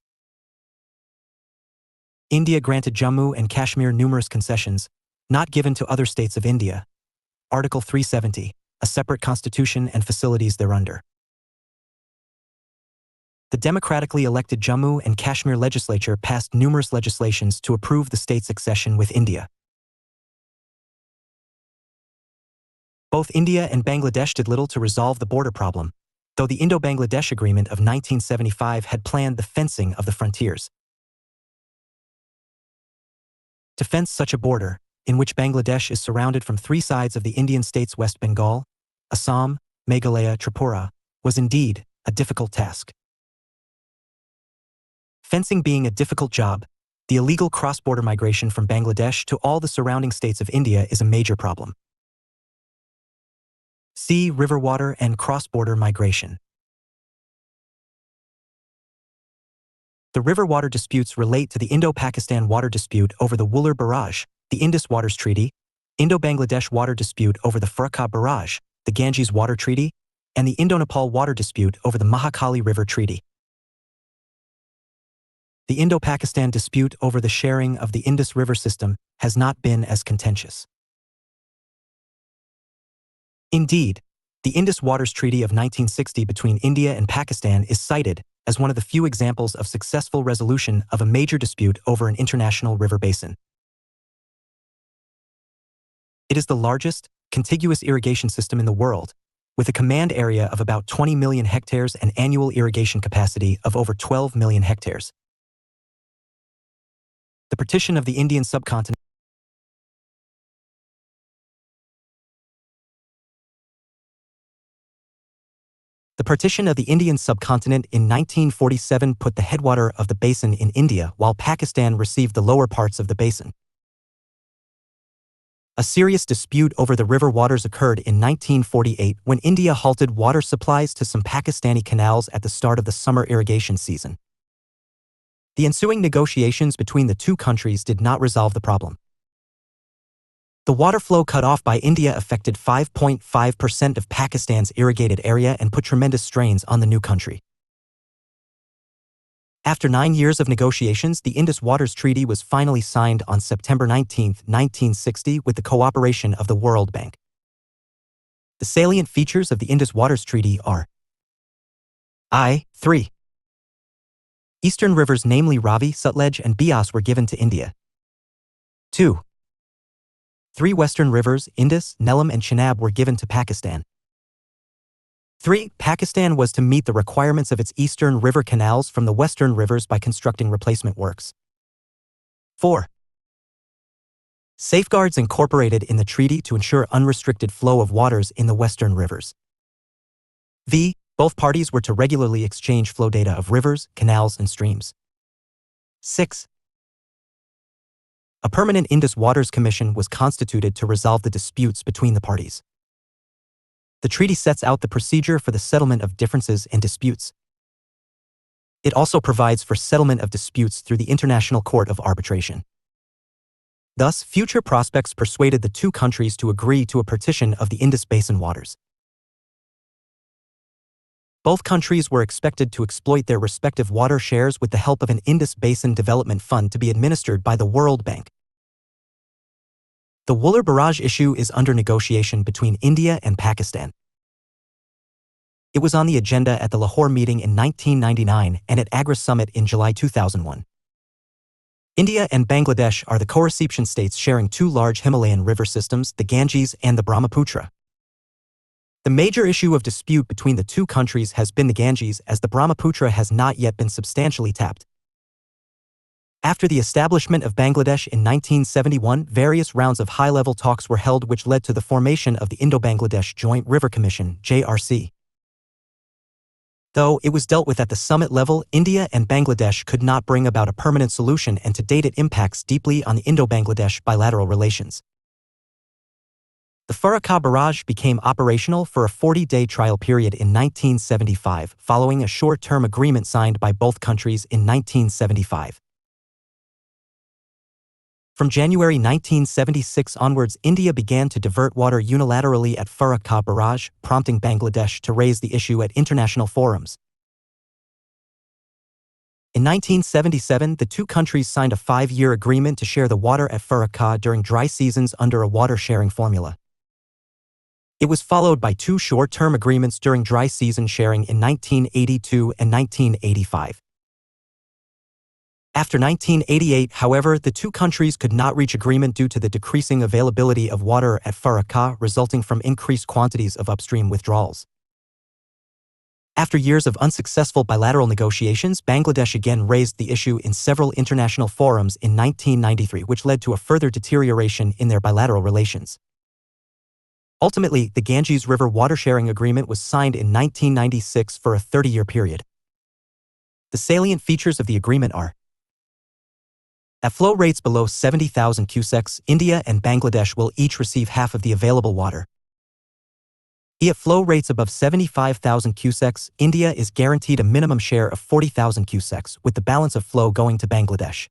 India granted Jammu and Kashmir numerous concessions, not given to other states of India. Article 370, a separate constitution and facilities thereunder. The democratically elected Jammu and Kashmir legislature passed numerous legislations to approve the state's accession with India. Both India and Bangladesh did little to resolve the border problem, though the Indo-Bangladesh Agreement of 1975 had planned the fencing of the frontiers. To fence such a border, in which Bangladesh is surrounded from three sides of the Indian states West Bengal, Assam, Meghalaya, Tripura, was indeed a difficult task. Fencing being a difficult job, the illegal cross-border migration from Bangladesh to all the surrounding states of India is a major problem. See river water and cross-border migration. The river water disputes relate to the Indo-Pakistan water dispute over the Wular Barrage, the Indus Waters Treaty, Indo-Bangladesh water dispute over the Faraka Barrage, the Ganges Water Treaty, and the Indo-Nepal water dispute over the Mahakali River Treaty. The Indo-Pakistan dispute over the sharing of the Indus River system has not been as contentious. Indeed, the Indus Waters Treaty of 1960 between India and Pakistan is cited as one of the few examples of successful resolution of a major dispute over an international river basin. It is the largest, contiguous irrigation system in the world, with a command area of about 20 million hectares and annual irrigation capacity of over 12 million hectares. The partition of the Indian subcontinent The partition of the Indian subcontinent in 1947 put the headwater of the basin in India, while Pakistan received the lower parts of the basin. A serious dispute over the river waters occurred in 1948 when India halted water supplies to some Pakistani canals at the start of the summer irrigation season. The ensuing negotiations between the two countries did not resolve the problem. The water flow cut off by India affected 5.5% of Pakistan's irrigated area and put tremendous strains on the new country. After 9 years of negotiations, the Indus Waters Treaty was finally signed on September 19, 1960 with the cooperation of the World Bank. The salient features of the Indus Waters Treaty are I.3. Eastern rivers, namely Ravi, Sutlej, and Beas, were given to India. 2. 3 western rivers, Indus, Nelam and Chenab, were given to Pakistan. 3. Pakistan was to meet the requirements of its eastern river canals from the western rivers by constructing replacement works. 4. Safeguards incorporated in the treaty to ensure unrestricted flow of waters in the western rivers. V. Both parties were to regularly exchange flow data of rivers, canals, and streams. 6. A permanent Indus Waters Commission was constituted to resolve the disputes between the parties. The treaty sets out the procedure for the settlement of differences and disputes. It also provides for settlement of disputes through the International Court of Arbitration. Thus, future prospects persuaded the two countries to agree to a partition of the Indus Basin waters. Both countries were expected to exploit their respective water shares with the help of an Indus Basin Development Fund to be administered by the World Bank. The Wular Barrage issue is under negotiation between India and Pakistan. It was on the agenda at the Lahore meeting in 1999 and at Agra Summit in July 2001. India and Bangladesh are the co-reception states sharing two large Himalayan river systems, the Ganges and the Brahmaputra. The major issue of dispute between the two countries has been the Ganges, as the Brahmaputra has not yet been substantially tapped. After the establishment of Bangladesh in 1971, various rounds of high-level talks were held which led to the formation of the Indo-Bangladesh Joint River Commission, JRC. Though it was dealt with at the summit level, India and Bangladesh could not bring about a permanent solution, and to date it impacts deeply on the Indo-Bangladesh bilateral relations. The Farakah Barrage became operational for a 40-day trial period in 1975, following a short-term agreement signed by both countries in 1975. From January 1976 onwards, India began to divert water unilaterally at Farakah Barrage, prompting Bangladesh to raise the issue at international forums. In 1977, the two countries signed a 5-year agreement to share the water at Farakah during dry seasons under a water-sharing formula. It was followed by 2 short-term agreements during dry season sharing in 1982 and 1985. After 1988, however, the two countries could not reach agreement due to the decreasing availability of water at Farakah, resulting from increased quantities of upstream withdrawals. After years of unsuccessful bilateral negotiations, Bangladesh again raised the issue in several international forums in 1993, which led to a further deterioration in their bilateral relations. Ultimately, the Ganges River Water Sharing Agreement was signed in 1996 for a 30-year period. The salient features of the agreement are: at flow rates below 70,000 cusecs, India and Bangladesh will each receive half of the available water. At flow rates above 75,000 cusecs, India is guaranteed a minimum share of 40,000 cusecs, with the balance of flow going to Bangladesh.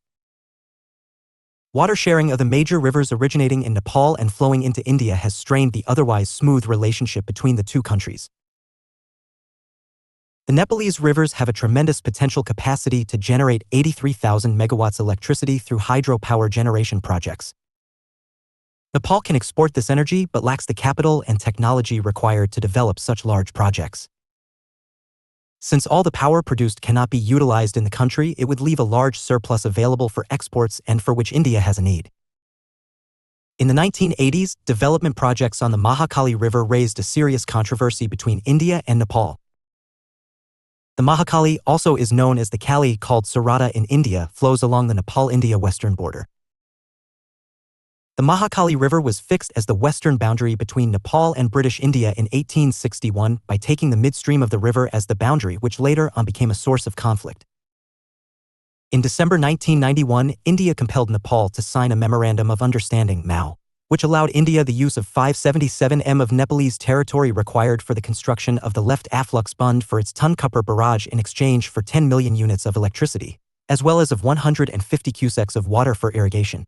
Water sharing of the major rivers originating in Nepal and flowing into India has strained the otherwise smooth relationship between the two countries. The Nepalese rivers have a tremendous potential capacity to generate 83,000 megawatts electricity through hydropower generation projects. Nepal can export this energy but lacks the capital and technology required to develop such large projects. Since all the power produced cannot be utilized in the country, it would leave a large surplus available for exports and for which India has a need. In the 1980s, development projects on the Mahakali River raised a serious controversy between India and Nepal. The Mahakali, also is known as the Kali, called Sarada in India, flows along the Nepal-India western border. The Mahakali River was fixed as the western boundary between Nepal and British India in 1861 by taking the midstream of the river as the boundary, which later on became a source of conflict. In December 1991, India compelled Nepal to sign a Memorandum of Understanding (MOU), which allowed India the use of 577 m of Nepalese territory required for the construction of the left afflux bund for its Tunkupper barrage in exchange for 10 million units of electricity, as well as of 150 cusecs of water for irrigation.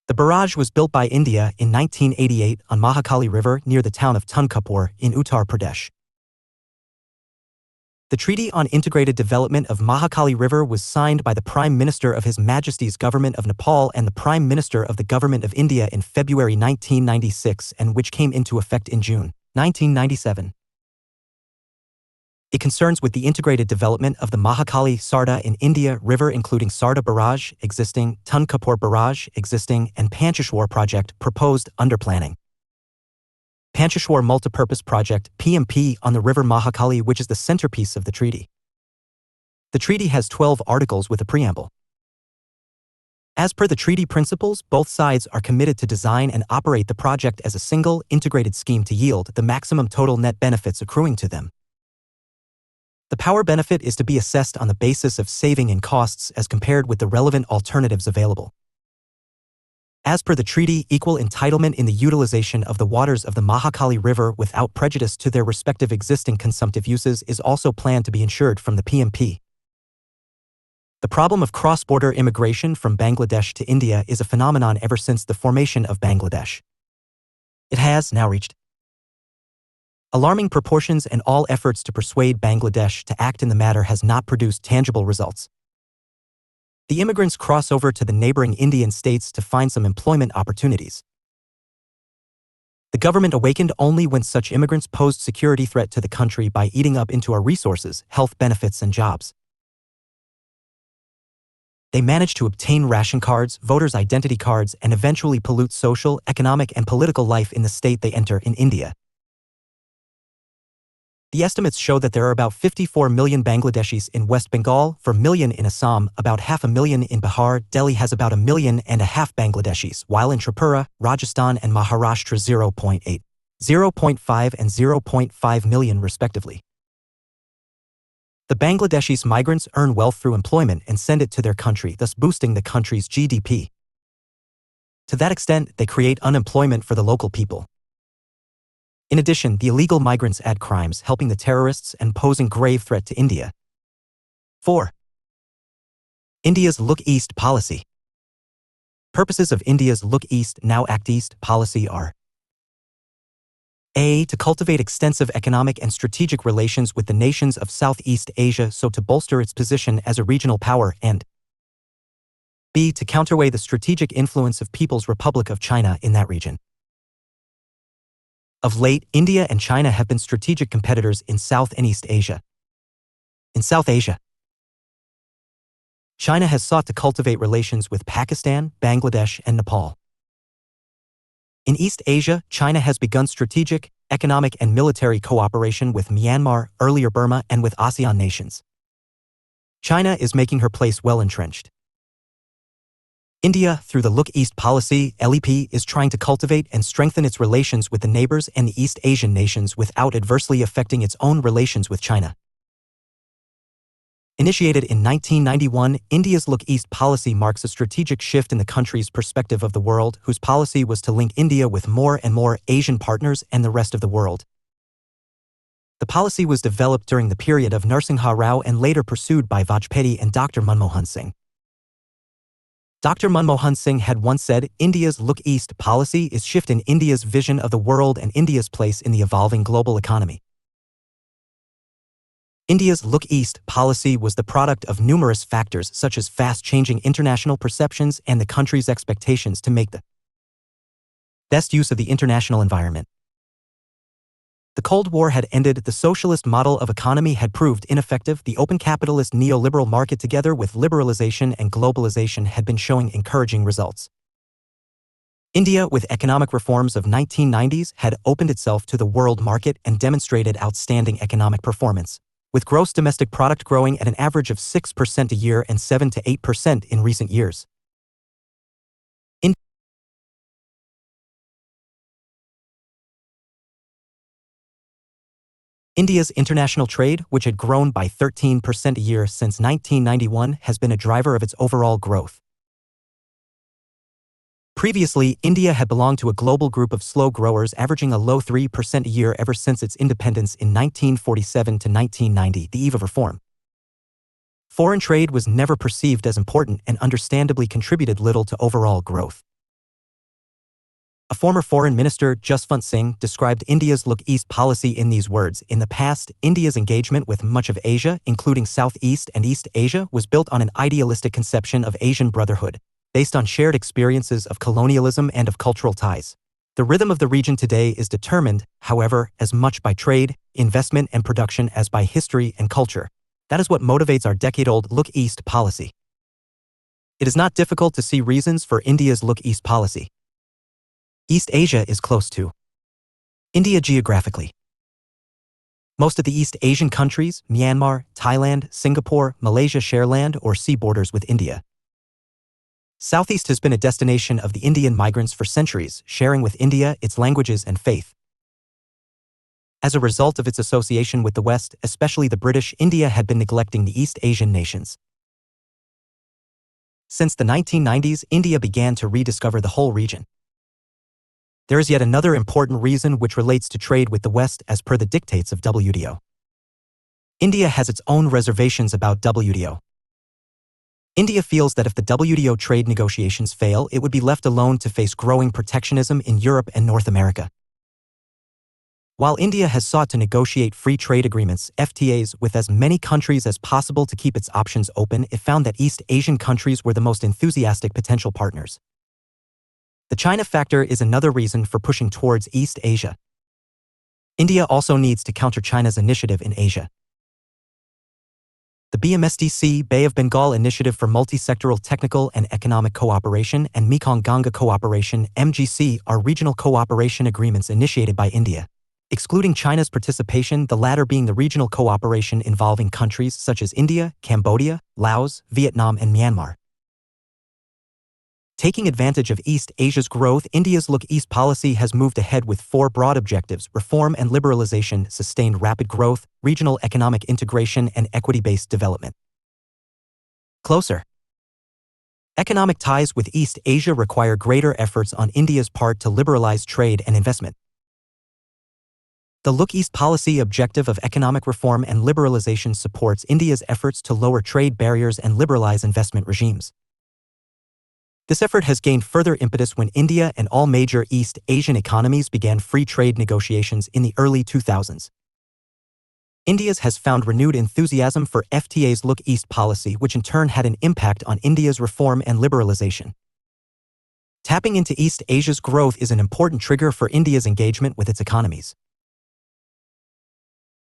The barrage was built by India in 1988 on Mahakali River near the town of Tunkupur in Uttar Pradesh. The Treaty on Integrated Development of Mahakali River was signed by the Prime Minister of His Majesty's Government of Nepal and the Prime Minister of the Government of India in February 1996, and which came into effect in June 1997. It concerns with the integrated development of the Mahakali Sarda in India river including Sarda Barrage, existing, Tunkapur Barrage, existing, and Pancheshwar project, proposed, under planning. Pancheshwar Multipurpose Project, PMP, on the river Mahakali, which is the centerpiece of the treaty. The treaty has 12 articles with a preamble. As per the treaty principles, both sides are committed to design and operate the project as a single, integrated scheme to yield the maximum total net benefits accruing to them. The power benefit is to be assessed on the basis of saving in costs as compared with the relevant alternatives available. As per the treaty, equal entitlement in the utilization of the waters of the Mahakali River without prejudice to their respective existing consumptive uses is also planned to be ensured from the PMP. The problem of cross-border immigration from Bangladesh to India is a phenomenon ever since the formation of Bangladesh. It has now reached alarming proportions, and all efforts to persuade Bangladesh to act in the matter has not produced tangible results. The immigrants cross over to the neighboring Indian states to find some employment opportunities. The government awakened only when such immigrants posed security threat to the country by eating up into our resources, health benefits, and jobs. They managed to obtain ration cards, voters' identity cards, and eventually pollute social, economic, and political life in the state they enter in India. The estimates show that there are about 54 million Bangladeshis in West Bengal, 4 million in Assam, about 500,000 in Bihar. Delhi has about 1.5 million Bangladeshis, while in Tripura, Rajasthan, and Maharashtra 0.8, 0.5, and 0.5 million respectively. The Bangladeshis migrants earn wealth through employment and send it to their country, thus boosting the country's GDP. To that extent, they create unemployment for the local people. In addition, the illegal migrants add crimes, helping the terrorists and posing grave threat to India. 4. India's Look East policy. Purposes of India's Look East, Now Act East policy are: A. To cultivate extensive economic and strategic relations with the nations of Southeast Asia so to bolster its position as a regional power, and B. To counterweigh the strategic influence of People's Republic of China in that region. Of late, India and China have been strategic competitors in South and East Asia. In South Asia, China has sought to cultivate relations with Pakistan, Bangladesh, and Nepal. In East Asia, China has begun strategic, economic, and military cooperation with Myanmar, earlier Burma, and with ASEAN nations. China is making her place well entrenched. India, through the Look East policy, LEP, is trying to cultivate and strengthen its relations with the neighbors and the East Asian nations without adversely affecting its own relations with China. Initiated in 1991, India's Look East policy marks a strategic shift in the country's perspective of the world, whose policy was to link India with more and more Asian partners and the rest of the world. The policy was developed during the period of Narasimha Rao and later pursued by Vajpayee and Dr. Manmohan Singh. Dr. Manmohan Singh had once said, India's Look East policy is shift in India's vision of the world and India's place in the evolving global economy. India's Look East policy was the product of numerous factors such as fast-changing international perceptions and the country's expectations to make the best use of the international environment. The Cold War had ended, the socialist model of economy had proved ineffective, the open capitalist neoliberal market together with liberalization and globalization had been showing encouraging results. India, with economic reforms of 1990s, had opened itself to the world market and demonstrated outstanding economic performance, with gross domestic product growing at an average of 6% a year and 7 to 8% in recent years. India's international trade, which had grown by 13% a year since 1991, has been a driver of its overall growth. Previously, India had belonged to a global group of slow growers averaging a low 3% a year ever since its independence in 1947 to 1990, the eve of reform. Foreign trade was never perceived as important and understandably contributed little to overall growth. A former foreign minister, Jaswant Singh, described India's Look East policy in these words: in the past, India's engagement with much of Asia, including Southeast and East Asia, was built on an idealistic conception of Asian brotherhood, based on shared experiences of colonialism and of cultural ties. The rhythm of the region today is determined, however, as much by trade, investment and production as by history and culture. That is what motivates our decade-old Look East policy. It is not difficult to see reasons for India's Look East policy. East Asia is close to India geographically. Most of the East Asian countries, Myanmar, Thailand, Singapore, Malaysia share land or sea borders with India. Southeast has been a destination of the Indian migrants for centuries, sharing with India its languages and faith. As a result of its association with the West, especially the British, India had been neglecting the East Asian nations. Since the 1990s, India began to rediscover the whole region. There is yet another important reason which relates to trade with the West as per the dictates of WTO. India has its own reservations about WTO. India feels that if the WTO trade negotiations fail, it would be left alone to face growing protectionism in Europe and North America. While India has sought to negotiate free trade agreements, FTAs, with as many countries as possible to keep its options open, it found that East Asian countries were the most enthusiastic potential partners. The China factor is another reason for pushing towards East Asia. India also needs to counter China's initiative in Asia. The BMSDC Bay of Bengal Initiative for Multi-Sectoral Technical and Economic Cooperation and Mekong-Ganga Cooperation (MGC) are regional cooperation agreements initiated by India, excluding China's participation, the latter being the regional cooperation involving countries such as India, Cambodia, Laos, Vietnam and Myanmar. Taking advantage of East Asia's growth, India's Look East policy has moved ahead with 4 broad objectives: reform and liberalization, sustained rapid growth, regional economic integration, and equity-based development. Closer. Economic ties with East Asia require greater efforts on India's part to liberalize trade and investment. The Look East policy objective of economic reform and liberalization supports India's efforts to lower trade barriers and liberalize investment regimes. This effort has gained further impetus when India and all major East Asian economies began free trade negotiations in the early 2000s. India's has found renewed enthusiasm for FTA's Look East policy, which in turn had an impact on India's reform and liberalization. Tapping into East Asia's growth is an important trigger for India's engagement with its economies.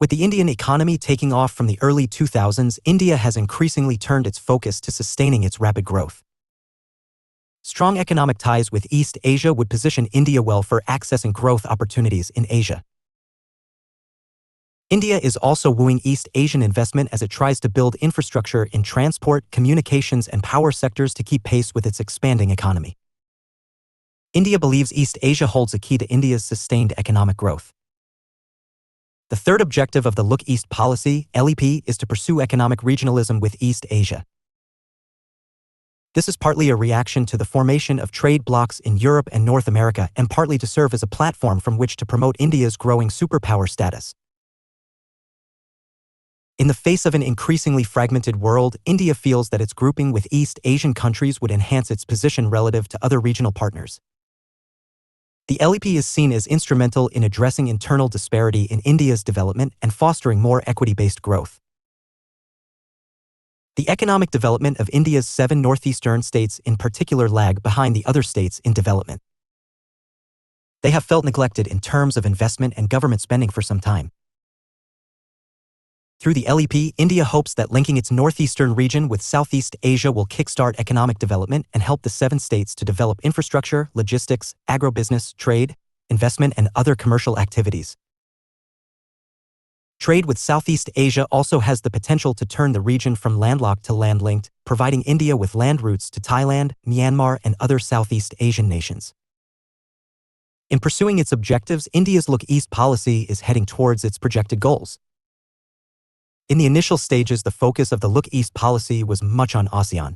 With the Indian economy taking off from the early 2000s, India has increasingly turned its focus to sustaining its rapid growth. Strong economic ties with East Asia would position India well for accessing growth opportunities in Asia. India is also wooing East Asian investment as it tries to build infrastructure in transport, communications, and power sectors to keep pace with its expanding economy. India believes East Asia holds a key to India's sustained economic growth. The third objective of the Look East policy, LEP, is to pursue economic regionalism with East Asia. This is partly a reaction to the formation of trade blocs in Europe and North America, and partly to serve as a platform from which to promote India's growing superpower status. In the face of an increasingly fragmented world, India feels that its grouping with East Asian countries would enhance its position relative to other regional partners. The LEP is seen as instrumental in addressing internal disparity in India's development and fostering more equity-based growth. The economic development of India's 7 northeastern states in particular lag behind the other states in development. They have felt neglected in terms of investment and government spending for some time. Through the LEP, India hopes that linking its northeastern region with Southeast Asia will kickstart economic development and help the 7 states to develop infrastructure, logistics, agrobusiness, trade, investment, and other commercial activities. Trade with Southeast Asia also has the potential to turn the region from landlocked to land-linked, providing India with land routes to Thailand, Myanmar, and other Southeast Asian nations. In pursuing its objectives, India's Look East policy is heading towards its projected goals. In the initial stages, the focus of the Look East policy was much on ASEAN.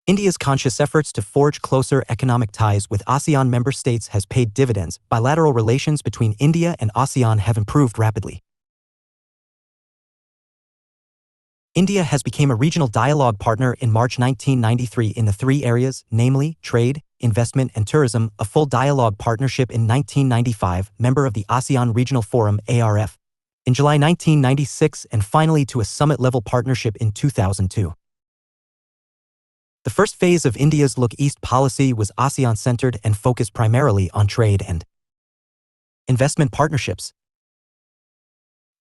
India's conscious efforts to forge closer economic ties with ASEAN member states has paid dividends. Bilateral relations between India and ASEAN have improved rapidly. India has become a regional dialogue partner in March 1993 in the 3 areas, namely trade, investment, and tourism, a full dialogue partnership in 1995, member of the ASEAN Regional Forum (ARF), in July 1996, and finally to a summit-level partnership in 2002. The first phase of India's Look East policy was ASEAN-centered and focused primarily on trade and investment partnerships.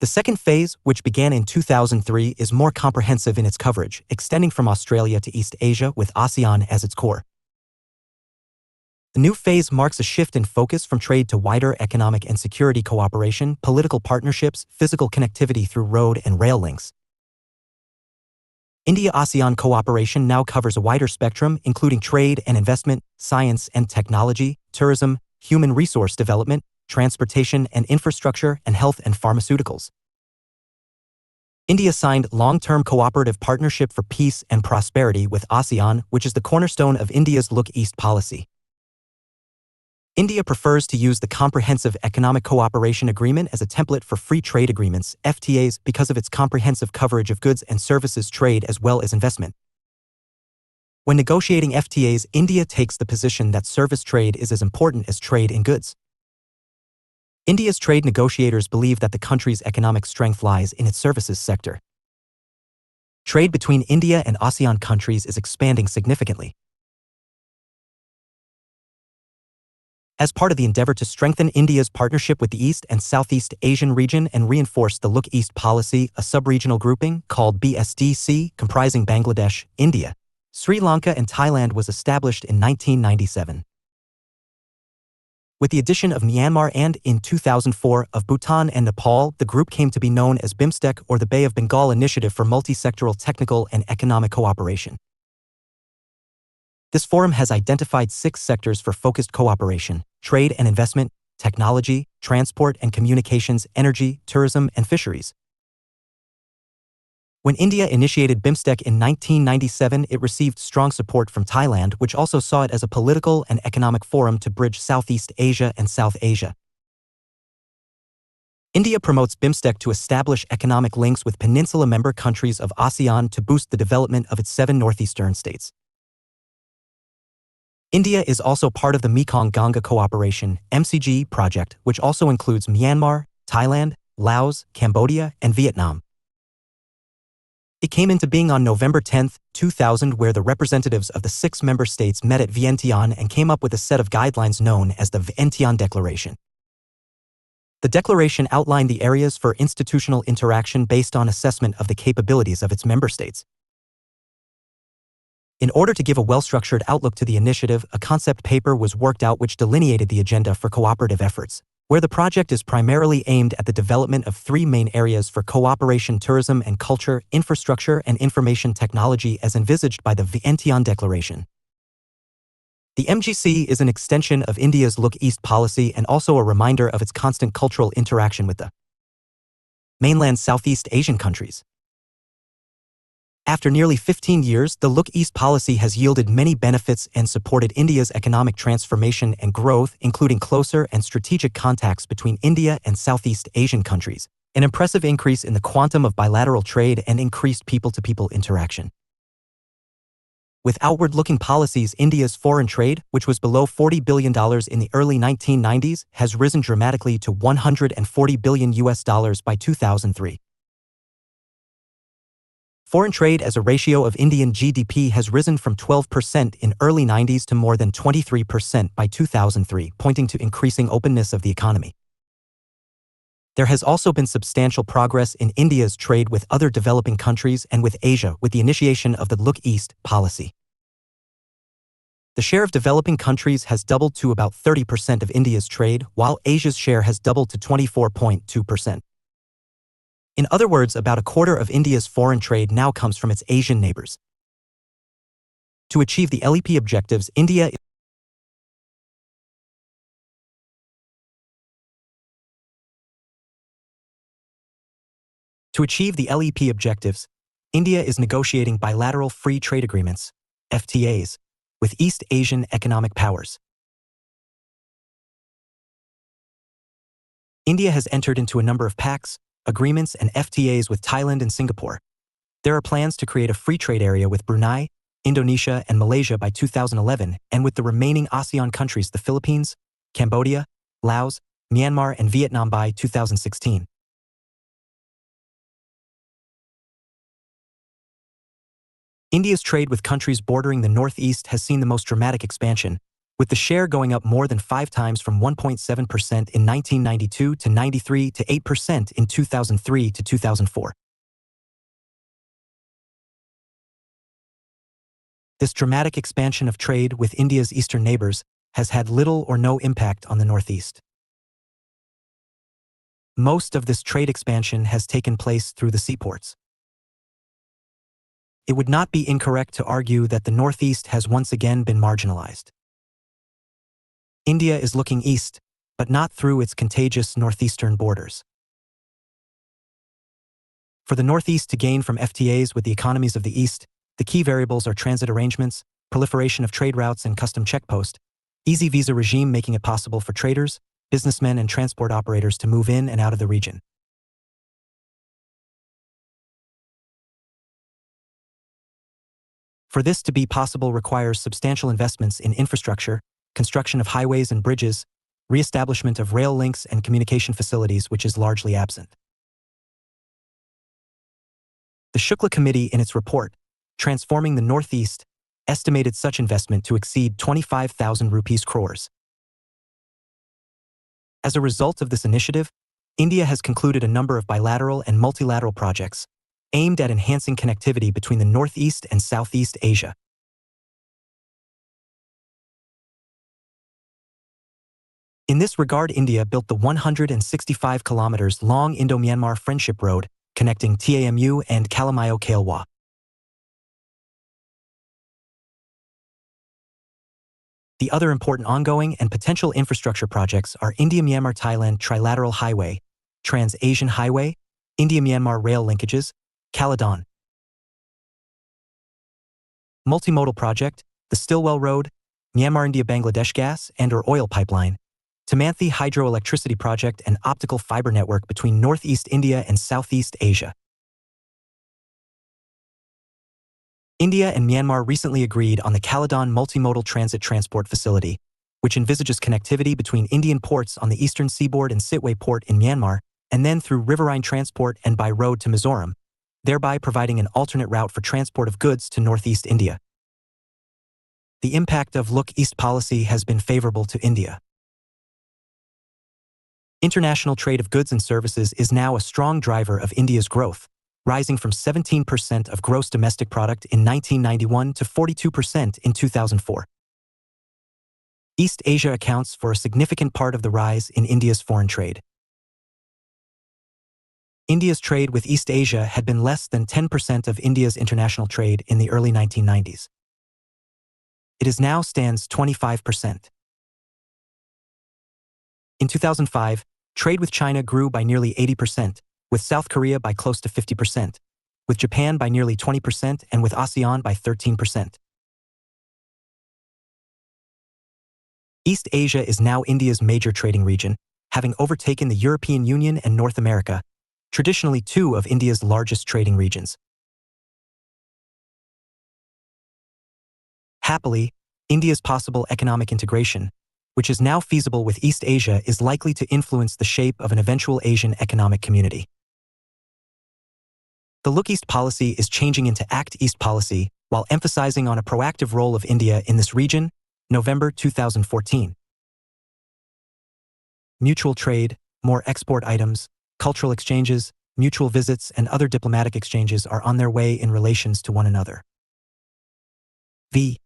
The second phase, which began in 2003, is more comprehensive in its coverage, extending from Australia to East Asia with ASEAN as its core. The new phase marks a shift in focus from trade to wider economic and security cooperation, political partnerships, physical connectivity through road and rail links. India-ASEAN cooperation now covers a wider spectrum, including trade and investment, science and technology, tourism, human resource development, transportation and infrastructure, and health and pharmaceuticals. India signed long-term cooperative partnership for peace and prosperity with ASEAN, which is the cornerstone of India's Look East policy. India prefers to use the Comprehensive Economic Cooperation Agreement as a template for free trade agreements, FTAs, because of its comprehensive coverage of goods and services trade as well as investment. When negotiating FTAs, India takes the position that service trade is as important as trade in goods. India's trade negotiators believe that the country's economic strength lies in its services sector. Trade between India and ASEAN countries is expanding significantly. As part of the endeavor to strengthen India's partnership with the East and Southeast Asian region and reinforce the Look East policy, a sub-regional grouping called BSDC, comprising Bangladesh, India, Sri Lanka and Thailand, was established in 1997. With the addition of Myanmar and, in 2004, of Bhutan and Nepal, the group came to be known as BIMSTEC, or the Bay of Bengal Initiative for Multi-Sectoral Technical and Economic Cooperation. This forum has identified 6 sectors for focused cooperation: trade and investment, technology, transport and communications, energy, tourism, and fisheries. When India initiated BIMSTEC in 1997, it received strong support from Thailand, which also saw it as a political and economic forum to bridge Southeast Asia and South Asia. India promotes BIMSTEC to establish economic links with peninsula member countries of ASEAN to boost the development of its 7 northeastern states. India is also part of the Mekong-Ganga Cooperation (MCG) project, which also includes Myanmar, Thailand, Laos, Cambodia, and Vietnam. It came into being on November 10, 2000, where the representatives of the 6 member states met at Vientiane and came up with a set of guidelines known as the Vientiane Declaration. The declaration outlined the areas for institutional interaction based on assessment of the capabilities of its member states. In order to give a well-structured outlook to the initiative, a concept paper was worked out which delineated the agenda for cooperative efforts, where the project is primarily aimed at the development of 3 main areas for cooperation: tourism and culture, infrastructure and information technology, as envisaged by the Vientiane Declaration. The MGC is an extension of India's Look East policy and also a reminder of its constant cultural interaction with the mainland Southeast Asian countries. After nearly 15 years, the Look East policy has yielded many benefits and supported India's economic transformation and growth, including closer and strategic contacts between India and Southeast Asian countries, an impressive increase in the quantum of bilateral trade, and increased people-to-people interaction. With outward-looking policies, India's foreign trade, which was below $40 billion in the early 1990s, has risen dramatically to $140 billion by 2003. Foreign trade as a ratio of Indian GDP has risen from 12% in early 90s to more than 23% by 2003, pointing to increasing openness of the economy. There has also been substantial progress in India's trade with other developing countries and with Asia with the initiation of the Look East policy. The share of developing countries has doubled to about 30% of India's trade, while Asia's share has doubled to 24.2%. In other words, about a quarter of India's foreign trade now comes from its Asian neighbors. To achieve the LEP objectives, India is negotiating bilateral free trade agreements, FTAs, with East Asian economic powers. India has entered into a number of pacts, agreements and FTAs with Thailand and Singapore. There are plans to create a free trade area with Brunei, Indonesia and Malaysia by 2011, and with the remaining ASEAN countries, the Philippines, Cambodia, Laos, Myanmar and Vietnam by 2016. India's trade with countries bordering the northeast has seen the most dramatic expansion, with the share going up more than 5 times from 1.7% in 1992 to 93 to 8% in 2003 to 2004. This dramatic expansion of trade with India's eastern neighbors has had little or no impact on the northeast. Most of this trade expansion has taken place through the seaports. It would not be incorrect to argue that the northeast has once again been marginalized. India is looking east, but not through its contagious northeastern borders. For the northeast to gain from FTAs with the economies of the east, the key variables are transit arrangements, proliferation of trade routes and custom checkpost, easy visa regime making it possible for traders, businessmen and transport operators to move in and out of the region. For this to be possible requires substantial investments in infrastructure, construction of highways and bridges, re-establishment of rail links and communication facilities, which is largely absent. The Shukla Committee in its report, Transforming the Northeast, estimated such investment to exceed 25,000 rupees crores. As a result of this initiative, India has concluded a number of bilateral and multilateral projects aimed at enhancing connectivity between the Northeast and Southeast Asia. In this regard, India built the 165 kilometers long Indo-Myanmar Friendship Road connecting TAMU and Kalamayo Kailwa. The other important ongoing and potential infrastructure projects are India-Myanmar-Thailand Trilateral Highway, Trans-Asian Highway, India-Myanmar rail linkages, Caledon. Multimodal project, the Stillwell Road, Myanmar-India-Bangladesh gas and/or oil pipeline, Tamanthi hydroelectricity project and optical fiber network between Northeast India and Southeast Asia. India and Myanmar recently agreed on the Caledon Multimodal Transit Transport Facility, which envisages connectivity between Indian ports on the eastern seaboard and Sitwe Port in Myanmar, and then through riverine transport and by road to Mizoram, thereby providing an alternate route for transport of goods to Northeast India. The impact of Look East policy has been favorable to India. International trade of goods and services is now a strong driver of India's growth, rising from 17% of gross domestic product in 1991 to 42% in 2004. East Asia accounts for a significant part of the rise in India's foreign trade. India's trade with East Asia had been less than 10% of India's international trade in the early 1990s. It now stands 25%. In 2005, trade with China grew by nearly 80%, with South Korea by close to 50%, with Japan by nearly 20% and with ASEAN by 13%. East Asia is now India's major trading region, having overtaken the European Union and North America, traditionally two of India's largest trading regions. Happily, India's possible economic integration, which is now feasible with East Asia, is likely to influence the shape of an eventual Asian economic community. The Look East policy is changing into Act East policy while emphasizing on a proactive role of India in this region, November 2014. Mutual trade, more export items, cultural exchanges, mutual visits, and other diplomatic exchanges are on their way in relations to one another. V.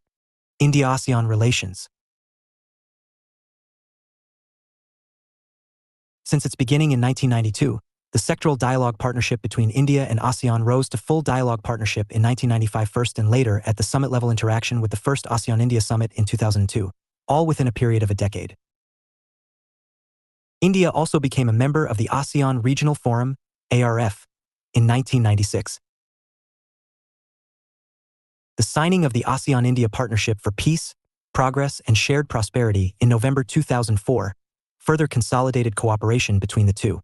India-ASEAN relations. Since its beginning in 1992, the sectoral dialogue partnership between India and ASEAN rose to full dialogue partnership in 1995 first and later at the summit-level interaction with the first ASEAN-India summit in 2002, all within a period of a decade. India also became a member of the ASEAN Regional Forum, ARF, in 1996. The signing of the ASEAN-India Partnership for Peace, Progress, and Shared Prosperity in November 2004 further consolidated cooperation between the two.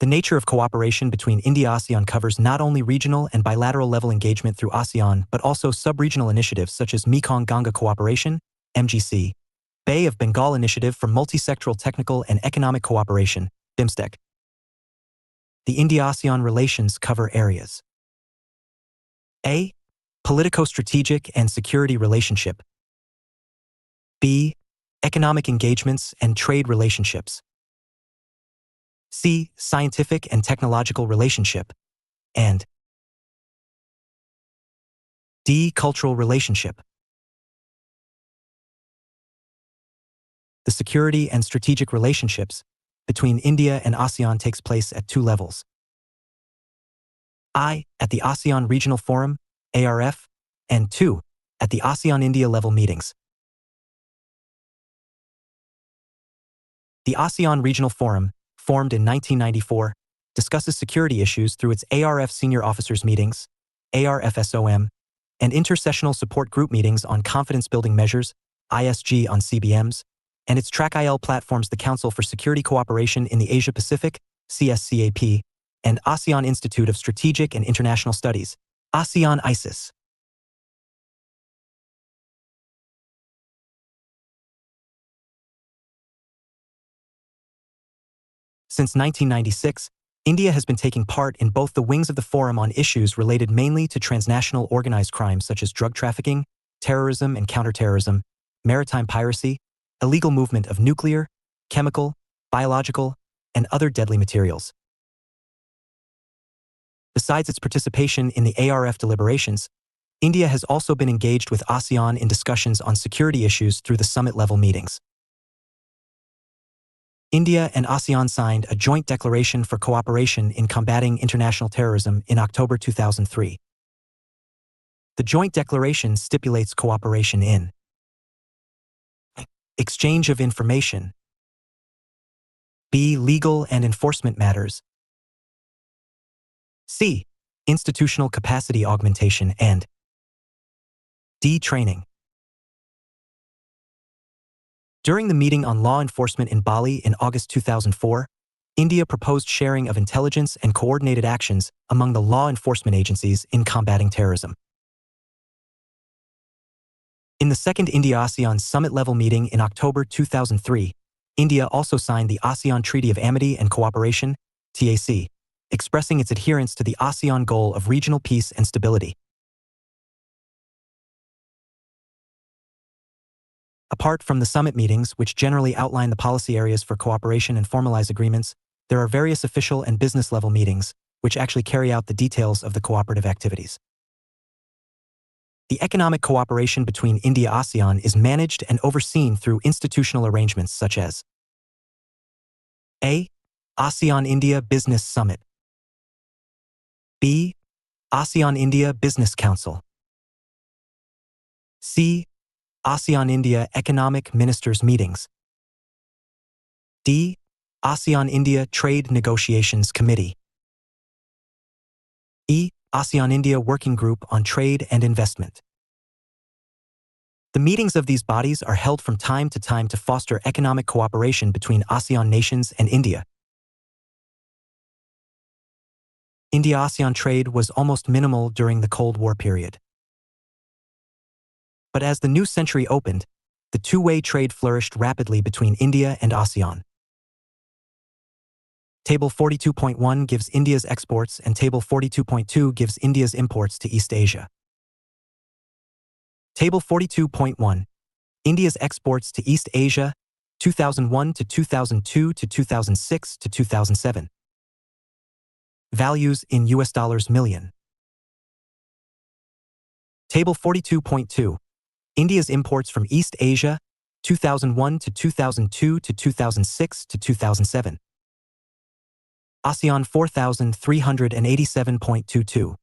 The nature of cooperation between India-ASEAN covers not only regional and bilateral level engagement through ASEAN but also sub-regional initiatives such as Mekong-Ganga Cooperation, MGC, Bay of Bengal Initiative for Multisectoral Technical and Economic Cooperation, BIMSTEC. the India-ASEAN relations cover areas. A. Politico-strategic and security relationship. B. Economic engagements and trade relationships. C. Scientific and technological relationship. And D. Cultural relationship. The security and strategic relationships between India and ASEAN takes place at two levels. I. At the ASEAN Regional Forum, ARF, and 2. At the ASEAN-India level meetings. The ASEAN Regional Forum, formed in 1994, discusses security issues through its ARF Senior Officers Meetings, ARFSOM, and Intersessional Support Group meetings on confidence-building measures, ISG on CBMs, and its TRAC-IL platforms the Council for Security Cooperation in the Asia-Pacific, CSCAP, and ASEAN Institute of Strategic and International Studies, ASEAN ISIS. Since 1996, India has been taking part in both the wings of the forum on issues related mainly to transnational organized crimes such as drug trafficking, terrorism and counterterrorism, maritime piracy, illegal movement of nuclear, chemical, biological, and other deadly materials. Besides its participation in the ARF deliberations, India has also been engaged with ASEAN in discussions on security issues through the summit-level meetings. India and ASEAN signed a joint declaration for cooperation in combating international terrorism in October 2003. The joint declaration stipulates cooperation in exchange of information, B. Legal and enforcement matters, C. Institutional capacity augmentation, and D. Training. During the meeting on law enforcement in Bali in August 2004, India proposed sharing of intelligence and coordinated actions among the law enforcement agencies in combating terrorism. In the second India-ASEAN summit-level meeting in October 2003, India also signed the ASEAN Treaty of Amity and Cooperation, TAC, expressing its adherence to the ASEAN goal of regional peace and stability. Apart from the summit meetings, which generally outline the policy areas for cooperation and formalize agreements, there are various official and business-level meetings, which actually carry out the details of the cooperative activities. The economic cooperation between India-ASEAN is managed and overseen through institutional arrangements such as A. ASEAN-India Business Summit, B. ASEAN-India Business Council, C. ASEAN-India Economic Ministers Meetings, D. ASEAN-India Trade Negotiations Committee, E. ASEAN-India Working Group on Trade and Investment. The meetings of these bodies are held from time to time to foster economic cooperation between ASEAN nations and India. India-ASEAN trade was almost minimal during the Cold War period. But as the new century opened, the two-way trade flourished rapidly between India and ASEAN. Table 42.1 gives India's exports and Table 42.2 gives India's imports to East Asia. Table 42.1, India's exports to East Asia, 2001 to 2002 to 2006 to 2007. Values in US dollars million. Table 42.2, India's imports from East Asia, 2001 to 2002 to 2006 to 2007. ASEAN 4,387.22.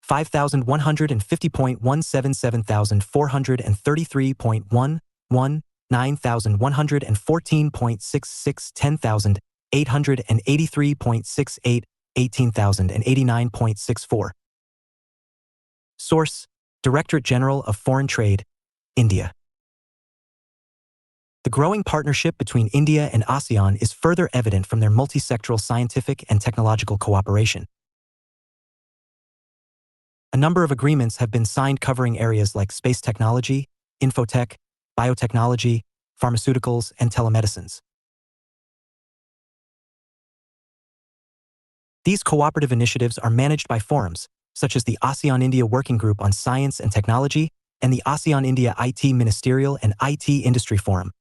$5,150.177,433.11, 9,114.66, 10,883.68, 18,089.64. Source: Directorate General of Foreign Trade, India. The growing partnership between India and ASEAN is further evident from their multi-sectoral scientific and technological cooperation. A number of agreements have been signed covering areas like space technology, infotech, biotechnology, pharmaceuticals, and telemedicines. These cooperative initiatives are managed by forums, such as the ASEAN-India Working Group on Science and Technology and the ASEAN-India IT Ministerial and IT Industry Forum.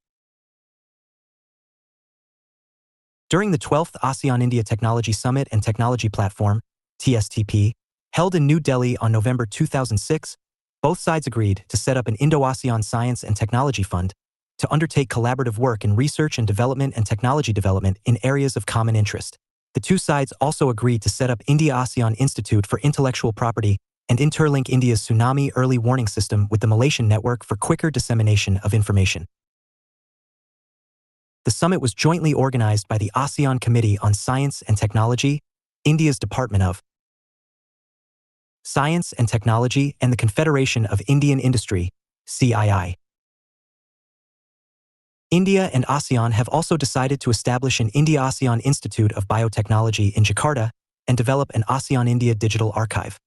During the 12th ASEAN-India Technology Summit and Technology Platform, TSTP, held in New Delhi on November 2006, both sides agreed to set up an Indo-ASEAN Science and Technology Fund to undertake collaborative work in research and development and technology development in areas of common interest. The two sides also agreed to set up India-ASEAN Institute for Intellectual Property and interlink India's tsunami early warning system with the Malaysian network for quicker dissemination of information. The summit was jointly organized by the ASEAN Committee on Science and Technology, India's Department of Science and Technology, and the Confederation of Indian Industry, CII. India and ASEAN have also decided to establish an India-ASEAN Institute of Biotechnology in Jakarta and develop an ASEAN-India digital archive.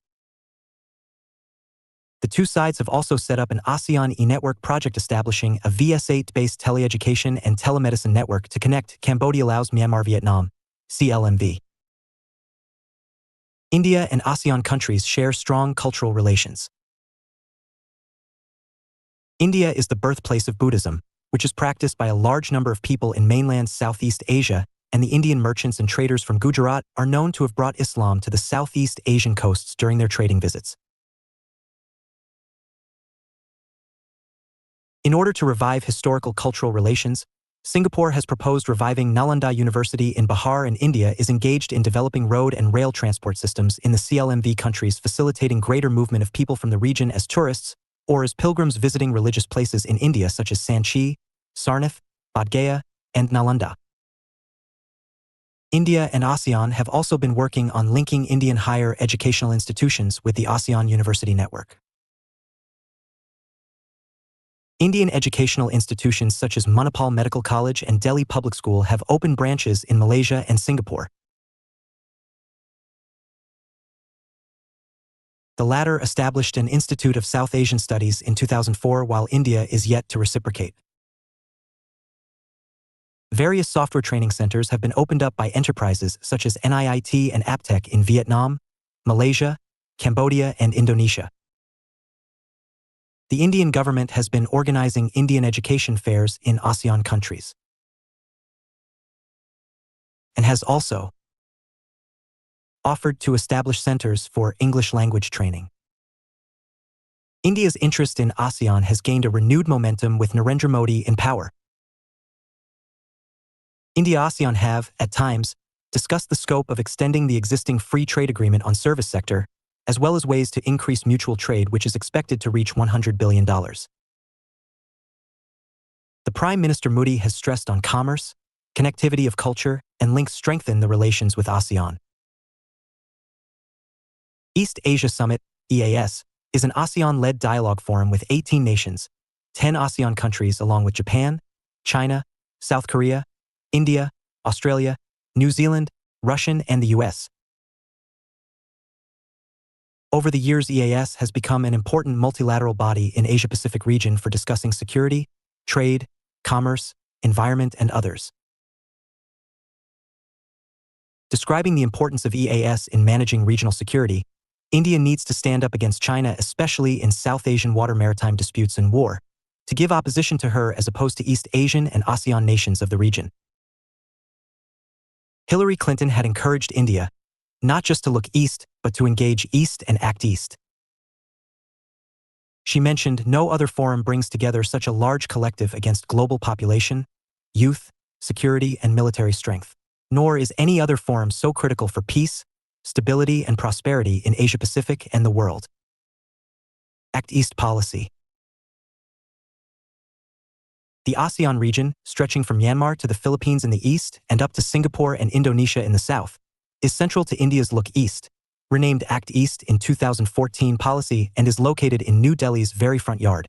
The two sides have also set up an ASEAN e-network project establishing a VS8-based teleeducation and telemedicine network to connect Cambodia, Laos, Myanmar, Vietnam, CLMV. India and ASEAN countries share strong cultural relations. India is the birthplace of Buddhism, which is practiced by a large number of people in mainland Southeast Asia, and the Indian merchants and traders from Gujarat are known to have brought Islam to the Southeast Asian coasts during their trading visits. In order to revive historical cultural relations, Singapore has proposed reviving Nalanda University in Bihar, and India is engaged in developing road and rail transport systems in the CLMV countries, facilitating greater movement of people from the region as tourists or as pilgrims visiting religious places in India such as Sanchi, Sarnath, Bodh Gaya, and Nalanda. India and ASEAN have also been working on linking Indian higher educational institutions with the ASEAN University Network. Indian educational institutions such as Manipal Medical College and Delhi Public School have opened branches in Malaysia and Singapore. The latter established an Institute of South Asian Studies in 2004, while India is yet to reciprocate. Various software training centers have been opened up by enterprises such as NIIT and Aptech in Vietnam, Malaysia, Cambodia, and Indonesia. The Indian government has been organizing Indian education fairs in ASEAN countries and has also offered to establish centers for English language training. India's interest in ASEAN has gained a renewed momentum with Narendra Modi in power. India-ASEAN have, at times, discussed the scope of extending the existing free trade agreement on service sector, as well as ways to increase mutual trade, which is expected to reach $100 billion. The Prime Minister Modi has stressed on commerce, connectivity of culture, and links strengthen the relations with ASEAN. East Asia Summit, EAS, is an ASEAN-led dialogue forum with 18 nations, 10 ASEAN countries along with Japan, China, South Korea, India, Australia, New Zealand, Russia, and the US. Over the years, EAS has become an important multilateral body in Asia-Pacific region for discussing security, trade, commerce, environment, and others. Describing the importance of EAS in managing regional security, India needs to stand up against China, especially in South Asian water maritime disputes and war, to give opposition to her as opposed to East Asian and ASEAN nations of the region. Hillary Clinton had encouraged India not just to look east, but to engage east and act east. She mentioned no other forum brings together such a large collective against global population, youth, security, and military strength, nor is any other forum so critical for peace, stability, and prosperity in Asia-Pacific and the world. Act East policy. The ASEAN region, stretching from Myanmar to the Philippines in the east and up to Singapore and Indonesia in the south, is central to India's Look East, renamed Act East in 2014 policy, and is located in New Delhi's very front yard.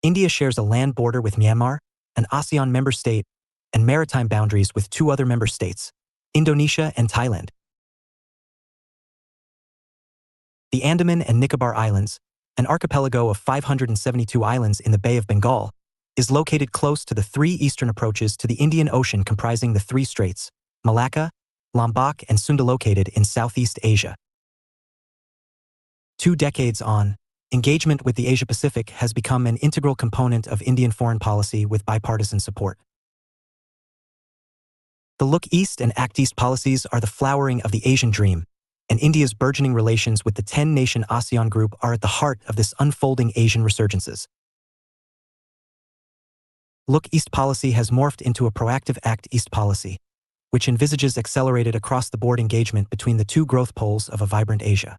India shares a land border with Myanmar, an ASEAN member state, and maritime boundaries with two other member states, Indonesia and Thailand. The Andaman and Nicobar Islands, an archipelago of 572 islands in the Bay of Bengal, is located close to the three eastern approaches to the Indian Ocean comprising the three straits, Malacca, Lombok and Sunda, located in Southeast Asia. 2 decades on, engagement with the Asia-Pacific has become an integral component of Indian foreign policy with bipartisan support. The Look East and Act East policies are the flowering of the Asian dream, and India's burgeoning relations with the 10-nation ASEAN group are at the heart of this unfolding Asian resurgences. Look East policy has morphed into a proactive Act East policy, which envisages accelerated across-the-board engagement between the two growth poles of a vibrant Asia.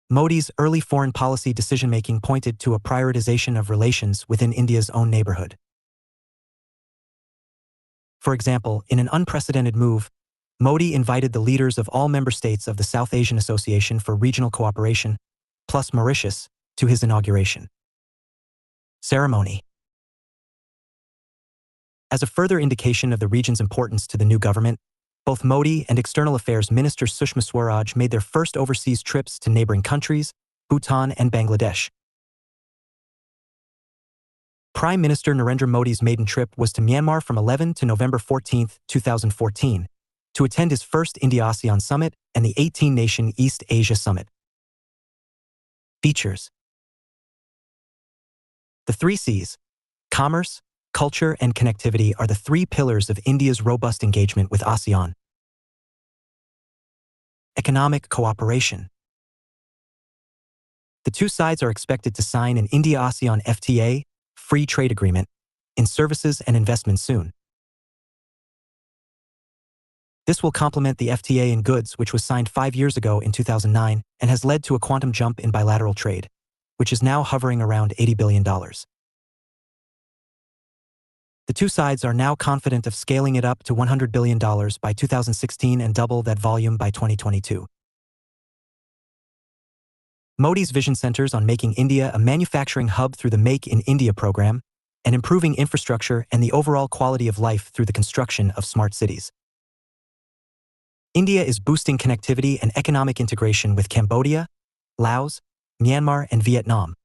Modi's early foreign policy decision-making pointed to a prioritization of relations within India's own neighborhood. For example, in an unprecedented move, Modi invited the leaders of all member states of the South Asian Association for Regional Cooperation, plus Mauritius, to his inauguration ceremony. As a further indication of the region's importance to the new government, both Modi and External Affairs Minister Sushma Swaraj made their first overseas trips to neighboring countries, Bhutan and Bangladesh. Prime Minister Narendra Modi's maiden trip was to Myanmar from 11 to November 14, 2014, to attend his first India-ASEAN Summit and the 18-nation East Asia Summit. Features: the 3 Cs, commerce, culture and connectivity, are the 3 pillars of India's robust engagement with ASEAN. Economic cooperation. The 2 sides are expected to sign an India-ASEAN FTA, free trade agreement, in services and investment soon. This will complement the FTA in goods, which was signed 5 years ago in 2009 and has led to a quantum jump in bilateral trade, which is now hovering around $80 billion. The 2 sides are now confident of scaling it up to $100 billion by 2016 and double that volume by 2022. Modi's vision centers on making India a manufacturing hub through the Make in India program and improving infrastructure and the overall quality of life through the construction of smart cities. India is boosting connectivity and economic integration with Cambodia, Laos, Myanmar, and Vietnam.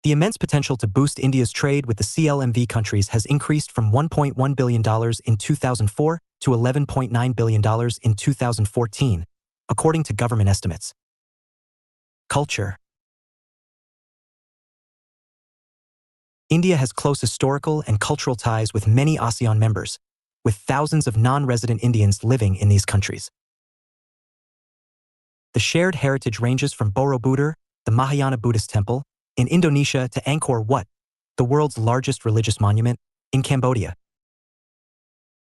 The immense potential to boost India's trade with the CLMV countries has increased from $1.1 billion in 2004 to $11.9 billion in 2014, according to government estimates. Culture. India has close historical and cultural ties with many ASEAN members, with thousands of non-resident Indians living in these countries. The shared heritage ranges from Borobudur, the Mahayana Buddhist temple, in Indonesia, to Angkor Wat, the world's largest religious monument, in Cambodia.